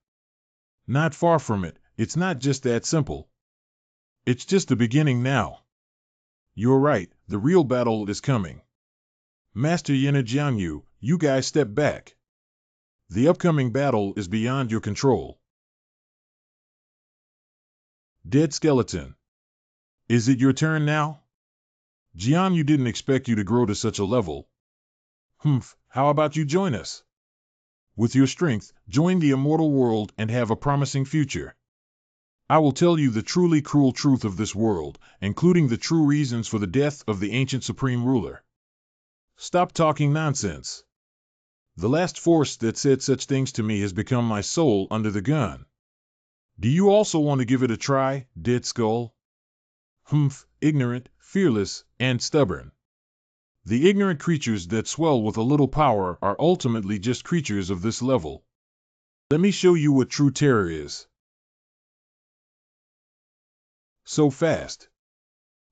Not far from it, it's not just that simple. It's just the beginning now. You're right, the real battle is coming. Master Yena Jiang, you guys step back. The upcoming battle is beyond your control. Dead skeleton. Is it your turn now? Jiang, you didn't expect you to grow to such a level. How about you join us? With your strength, join the immortal world and have a promising future. I will tell you the truly cruel truth of this world, including the true reasons for the death of the ancient supreme ruler. Stop talking nonsense. The last force that said such things to me has become my soul under the gun. Do you also want to give it a try, dead skull? Ignorant, fearless, and stubborn. The ignorant creatures that swell with a little power are ultimately just creatures of this level. Let me show you what true terror is. So fast.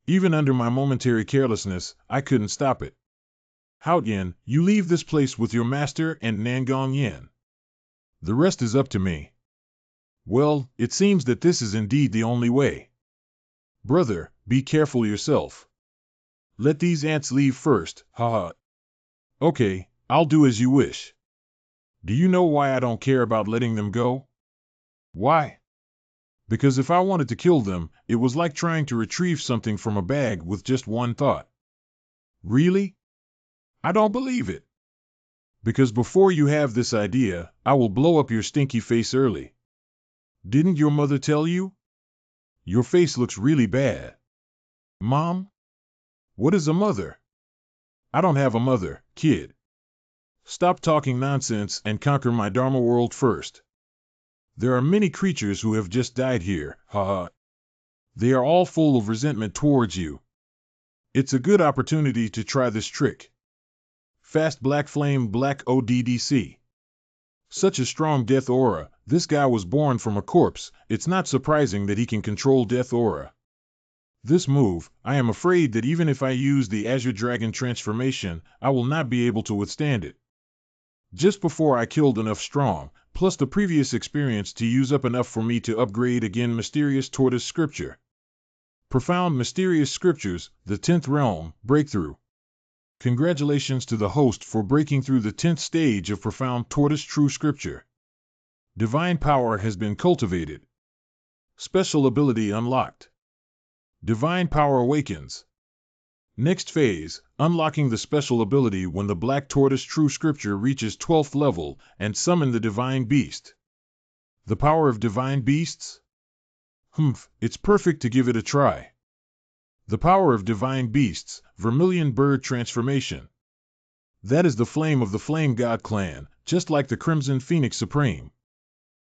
Even under my momentary carelessness, I couldn't stop it. Hao Yan, you leave this place with your master and Nangong Yan. The rest is up to me. Well, it seems that this is indeed the only way. Brother, be careful yourself. Let these ants leave first, haha. Okay, I'll do as you wish. Do you know why I don't care about letting them go? Why? Because if I wanted to kill them, it was like trying to retrieve something from a bag with just one thought. Really? I don't believe it. Because before you have this idea, I will blow up your stinky face early. Didn't your mother tell you? Your face looks really bad. Mom? What is a mother? I don't have a mother, kid. Stop talking nonsense and conquer my Dharma world first. There are many creatures who have just died here, haha. They are all full of resentment towards you. It's a good opportunity to try this trick. Fast Black Flame Black ODDC. Such a strong death aura, this guy was born from a corpse, it's not surprising that he can control death aura. This move, I am afraid that even if I use the Azure Dragon transformation, I will not be able to withstand it. Just before I killed enough strong, plus the previous experience to use up enough for me to upgrade again Mysterious Tortoise Scripture. Profound Mysterious Scriptures, the 10th Realm, Breakthrough. Congratulations to the host for breaking through the 10th stage of Profound Tortoise True Scripture. Divine power has been cultivated. Special ability unlocked. Divine power awakens. Next phase, unlocking the special ability when the Black Tortoise True Scripture reaches 12th level and summon the Divine Beast. The power of Divine Beasts? It's perfect to give it a try. The power of Divine Beasts, Vermilion Bird Transformation. That is the flame of the Flame God clan, just like the Crimson Phoenix Supreme.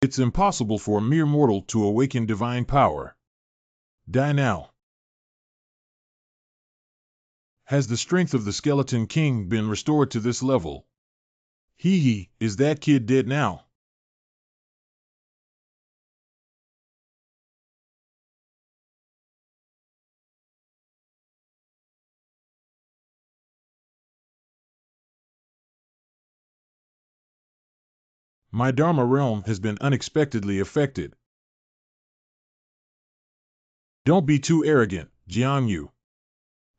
It's impossible for a mere mortal to awaken divine power. Die now. Has the strength of the Skeleton King been restored to this level? Is that kid dead now? My Dharma realm has been unexpectedly affected. Don't be too arrogant, Jiang.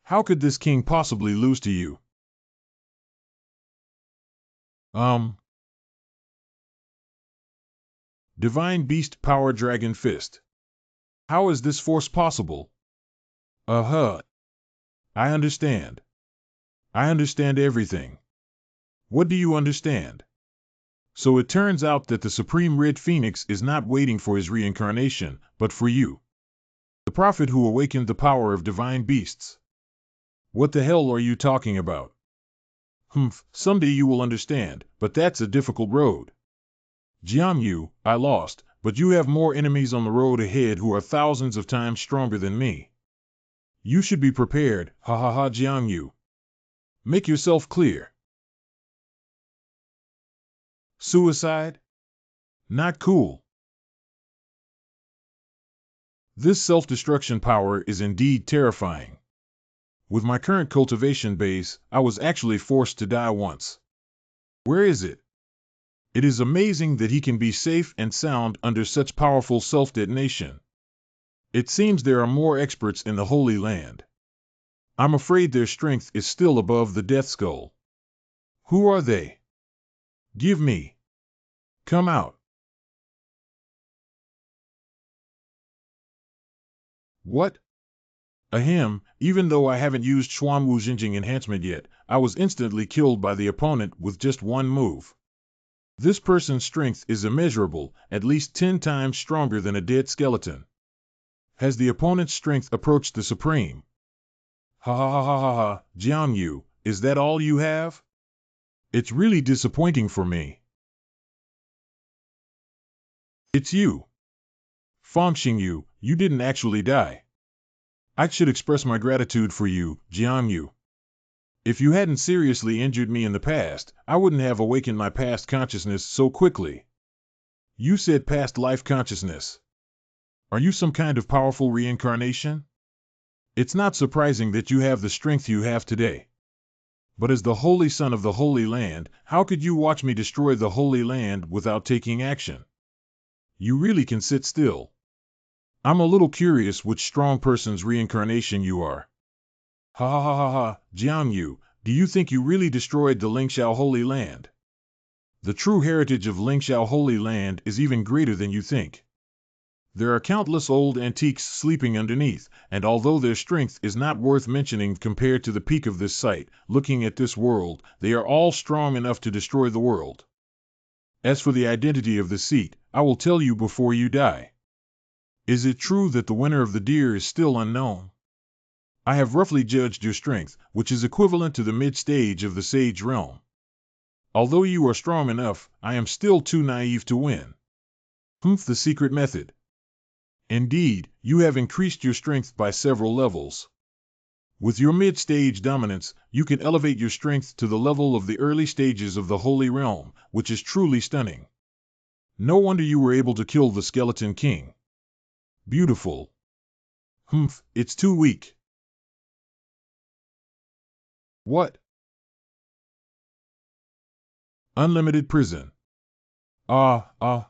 How could this king possibly lose to you? Divine Beast Power Dragon Fist. How is this force possible? I understand. I understand everything. What do you understand? So it turns out that the Supreme Red Phoenix is not waiting for his reincarnation, but for you. The prophet who awakened the power of divine beasts. What the hell are you talking about? Someday you will understand, but that's a difficult road. Jiang, I lost, but you have more enemies on the road ahead who are thousands of times stronger than me. You should be prepared, Jiang. Make yourself clear. Suicide? Not cool. This self-destruction power is indeed terrifying. With my current cultivation base, I was actually forced to die once. Where is it? It is amazing that he can be safe and sound under such powerful self-detonation. It seems there are more experts in the Holy Land. I'm afraid their strength is still above the Death Skull. Who are they? Give me. Come out. What? Ahem, even though I haven't used Xuanwu Xinjing enhancement yet, I was instantly killed by the opponent with just one move. This person's strength is immeasurable, at least 10 times stronger than a dead skeleton. Has the opponent's strength approached the supreme? Jiang, is that all you have? It's really disappointing for me. It's you. Fangxing you didn't actually die. I should express my gratitude for you, Jiang. If you hadn't seriously injured me in the past, I wouldn't have awakened my past consciousness so quickly. You said past life consciousness. Are you some kind of powerful reincarnation? It's not surprising that you have the strength you have today. But as the Holy Son of the Holy Land, how could you watch me destroy the Holy Land without taking action? You really can sit still. I'm a little curious which strong person's reincarnation you are. Jiang, do you think you really destroyed the Lingxiao Holy Land? The true heritage of Lingxiao Holy Land is even greater than you think. There are countless old antiques sleeping underneath, and although their strength is not worth mentioning compared to the peak of this site, looking at this world, they are all strong enough to destroy the world. As for the identity of the seat, I will tell you before you die. Is it true that the winner of the deer is still unknown? I have roughly judged your strength, which is equivalent to the mid-stage of the Sage realm. Although you are strong enough, I am still too naive to win. The secret method. Indeed, you have increased your strength by several levels. With your mid-stage dominance, you can elevate your strength to the level of the early stages of the Holy Realm, which is truly stunning. No wonder you were able to kill the Skeleton King. Beautiful. It's too weak. What? Unlimited prison. How?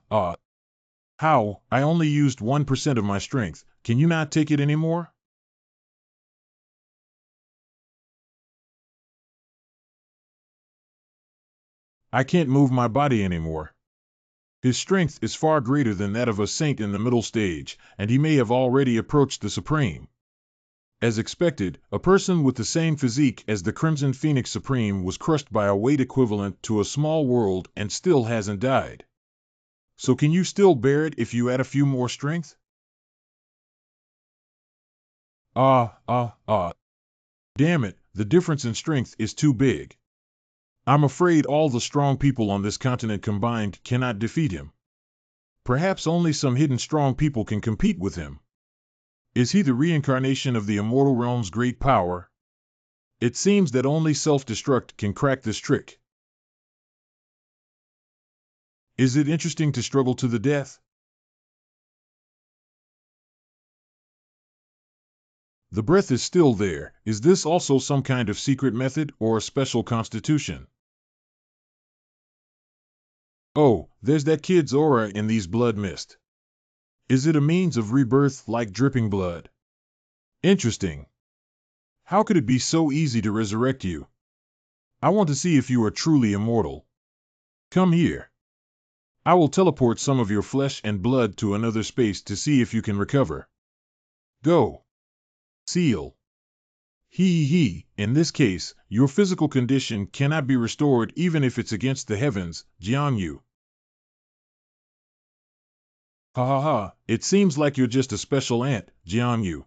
I only used 1% of my strength. Can you not take it anymore? I can't move my body anymore. His strength is far greater than that of a saint in the middle stage, and he may have already approached the Supreme. As expected, a person with the same physique as the Crimson Phoenix Supreme was crushed by a weight equivalent to a small world and still hasn't died. So can you still bear it if you add a few more strength? Damn it, the difference in strength is too big. I'm afraid all the strong people on this continent combined cannot defeat him. Perhaps only some hidden strong people can compete with him. Is he the reincarnation of the immortal realm's great power? It seems that only self-destruct can crack this trick. Is it interesting to struggle to the death? The breath is still there. Is this also some kind of secret method or a special constitution? Oh, there's that kid's aura in these blood mist. Is it a means of rebirth like dripping blood? Interesting. How could it be so easy to resurrect you? I want to see if you are truly immortal. Come here. I will teleport some of your flesh and blood to another space to see if you can recover. Go. Seal. He. In this case, your physical condition cannot be restored even if it's against the heavens, Jiang. Ha ha ha, it seems like you're just a special ant, Jiang.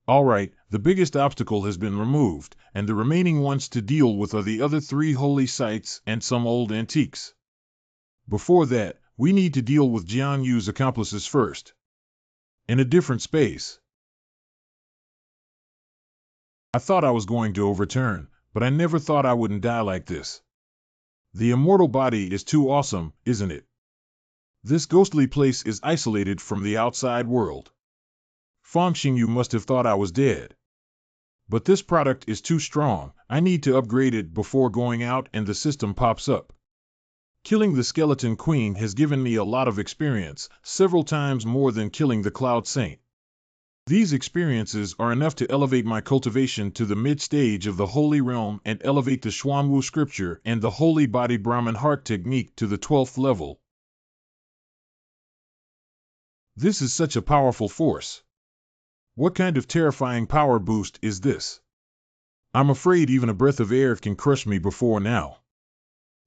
Alright, the biggest obstacle has been removed, and the remaining ones to deal with are the other 3 holy sites and some old antiques. Before that, we need to deal with Jiang accomplices first. In a different space. I thought I was going to overturn, but I never thought I wouldn't die like this. The immortal body is too awesome, isn't it? This ghostly place is isolated from the outside world. Fangxing must have thought I was dead. But this product is too strong. I need to upgrade it before going out and the system pops up. Killing the Skeleton Queen has given me a lot of experience, several times more than killing the Cloud Saint. These experiences are enough to elevate my cultivation to the mid-stage of the Holy Realm and elevate the Xuanwu scripture and the Holy Body Brahman Heart technique to the 12th level. This is such a powerful force. What kind of terrifying power boost is this? I'm afraid even a breath of air can crush me before now.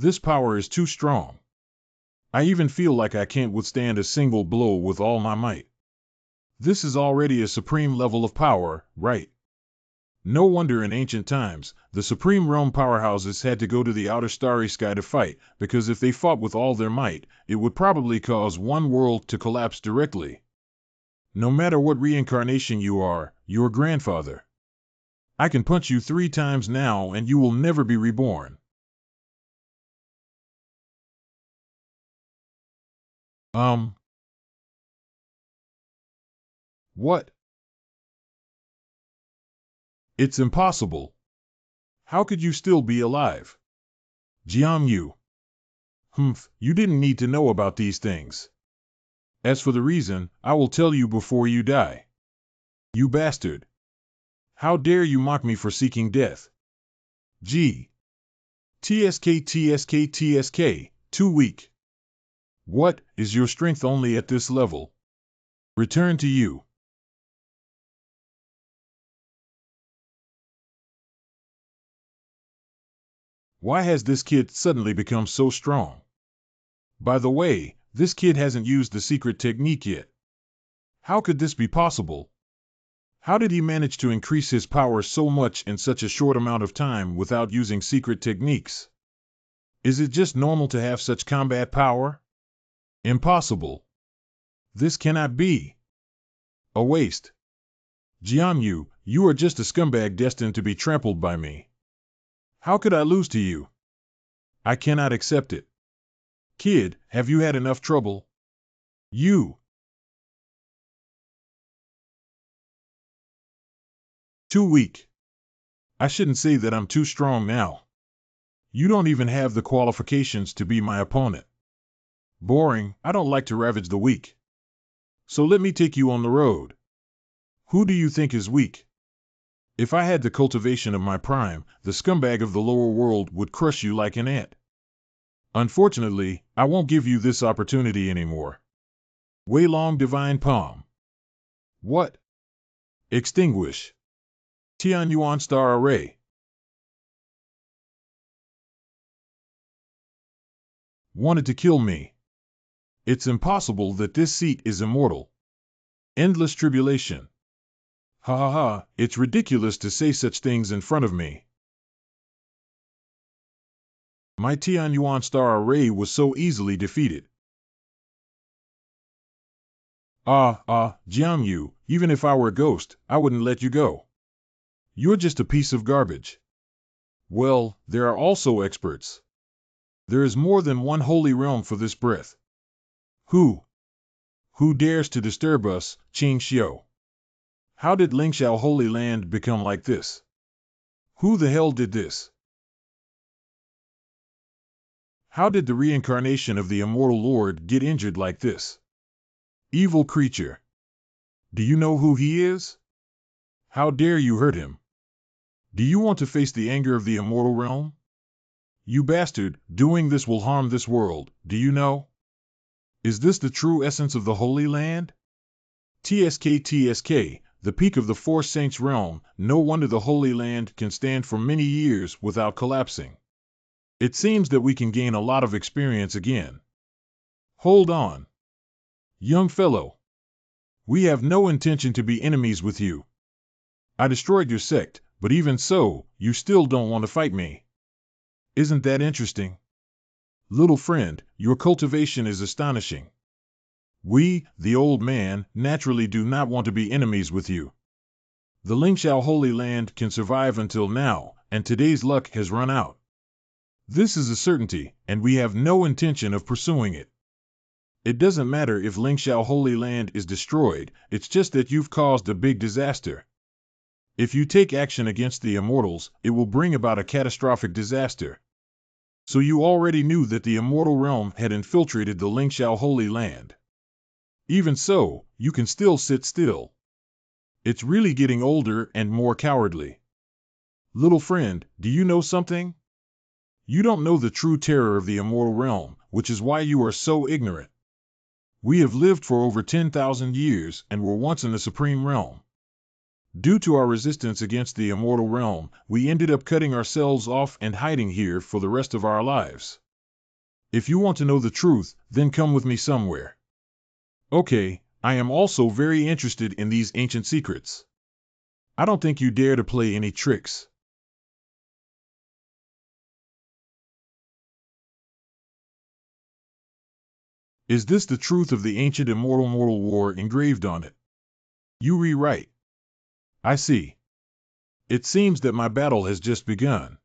This power is too strong. I even feel like I can't withstand a single blow with all my might. This is already a supreme level of power, right? No wonder in ancient times, the supreme realm powerhouses had to go to the outer starry sky to fight, because if they fought with all their might, it would probably cause one world to collapse directly. No matter what reincarnation you are, your grandfather. I can punch you 3 times now and you will never be reborn. What? It's impossible. How could you still be alive? Jiang. You didn't need to know about these things. As for the reason, I will tell you before you die. You bastard. How dare you mock me for seeking death? G. TSK, too weak. What, is your strength only at this level? Return to you. Why has this kid suddenly become so strong? By the way, this kid hasn't used the secret technique yet. How could this be possible? How did he manage to increase his power so much in such a short amount of time without using secret techniques? Is it just normal to have such combat power? Impossible. This cannot be. A waste. Jiang, you are just a scumbag destined to be trampled by me. How could I lose to you? I cannot accept it. Kid, have you had enough trouble? You. Too weak. I shouldn't say that I'm too strong now. You don't even have the qualifications to be my opponent. Boring, I don't like to ravage the weak. So let me take you on the road. Who do you think is weak? If I had the cultivation of my prime, the scumbag of the lower world would crush you like an ant. Unfortunately, I won't give you this opportunity anymore. Wei Long Divine Palm. What? Extinguish. Tianyuan Star Array. Wanted to kill me. It's impossible that this seat is immortal. Endless tribulation. Ha ha ha, it's ridiculous to say such things in front of me. My Tianyuan Star Array was so easily defeated. Jiang, even if I were a ghost, I wouldn't let you go. You're just a piece of garbage. Well, there are also experts. There is more than one holy realm for this breath. Who dares to disturb us, Qing Xiu? How did Lingxiao Holy Land become like this? Who the hell did this? How did the reincarnation of the immortal Lord get injured like this? Evil creature. Do you know who he is? How dare you hurt him? Do you want to face the anger of the immortal realm? You bastard, doing this will harm this world, do you know? Is this the true essence of the Holy Land? TSK, the peak of the Four Saints realm, no wonder the Holy Land can stand for many years without collapsing. It seems that we can gain a lot of experience again. Hold on. Young fellow. We have no intention to be enemies with you. I destroyed your sect, but even so, you still don't want to fight me. Isn't that interesting? Little friend, your cultivation is astonishing. We, the old man, naturally do not want to be enemies with you. The Lingxiao Holy Land can survive until now, and today's luck has run out. This is a certainty, and we have no intention of pursuing it. It doesn't matter if Lingxiao Holy Land is destroyed, it's just that you've caused a big disaster. If you take action against the immortals, it will bring about a catastrophic disaster. So you already knew that the immortal realm had infiltrated the Lingxiao Holy Land. Even so, you can still sit still. It's really getting older and more cowardly. Little friend, do you know something? You don't know the true terror of the immortal realm, which is why you are so ignorant. We have lived for over 10,000 years and were once in the supreme realm. Due to our resistance against the immortal realm, we ended up cutting ourselves off and hiding here for the rest of our lives. If you want to know the truth, then come with me somewhere. Okay, I am also very interested in these ancient secrets. I don't think you dare to play any tricks. Is this the truth of the ancient immortal mortal war engraved on it? You rewrite. I see. It seems that my battle has just begun.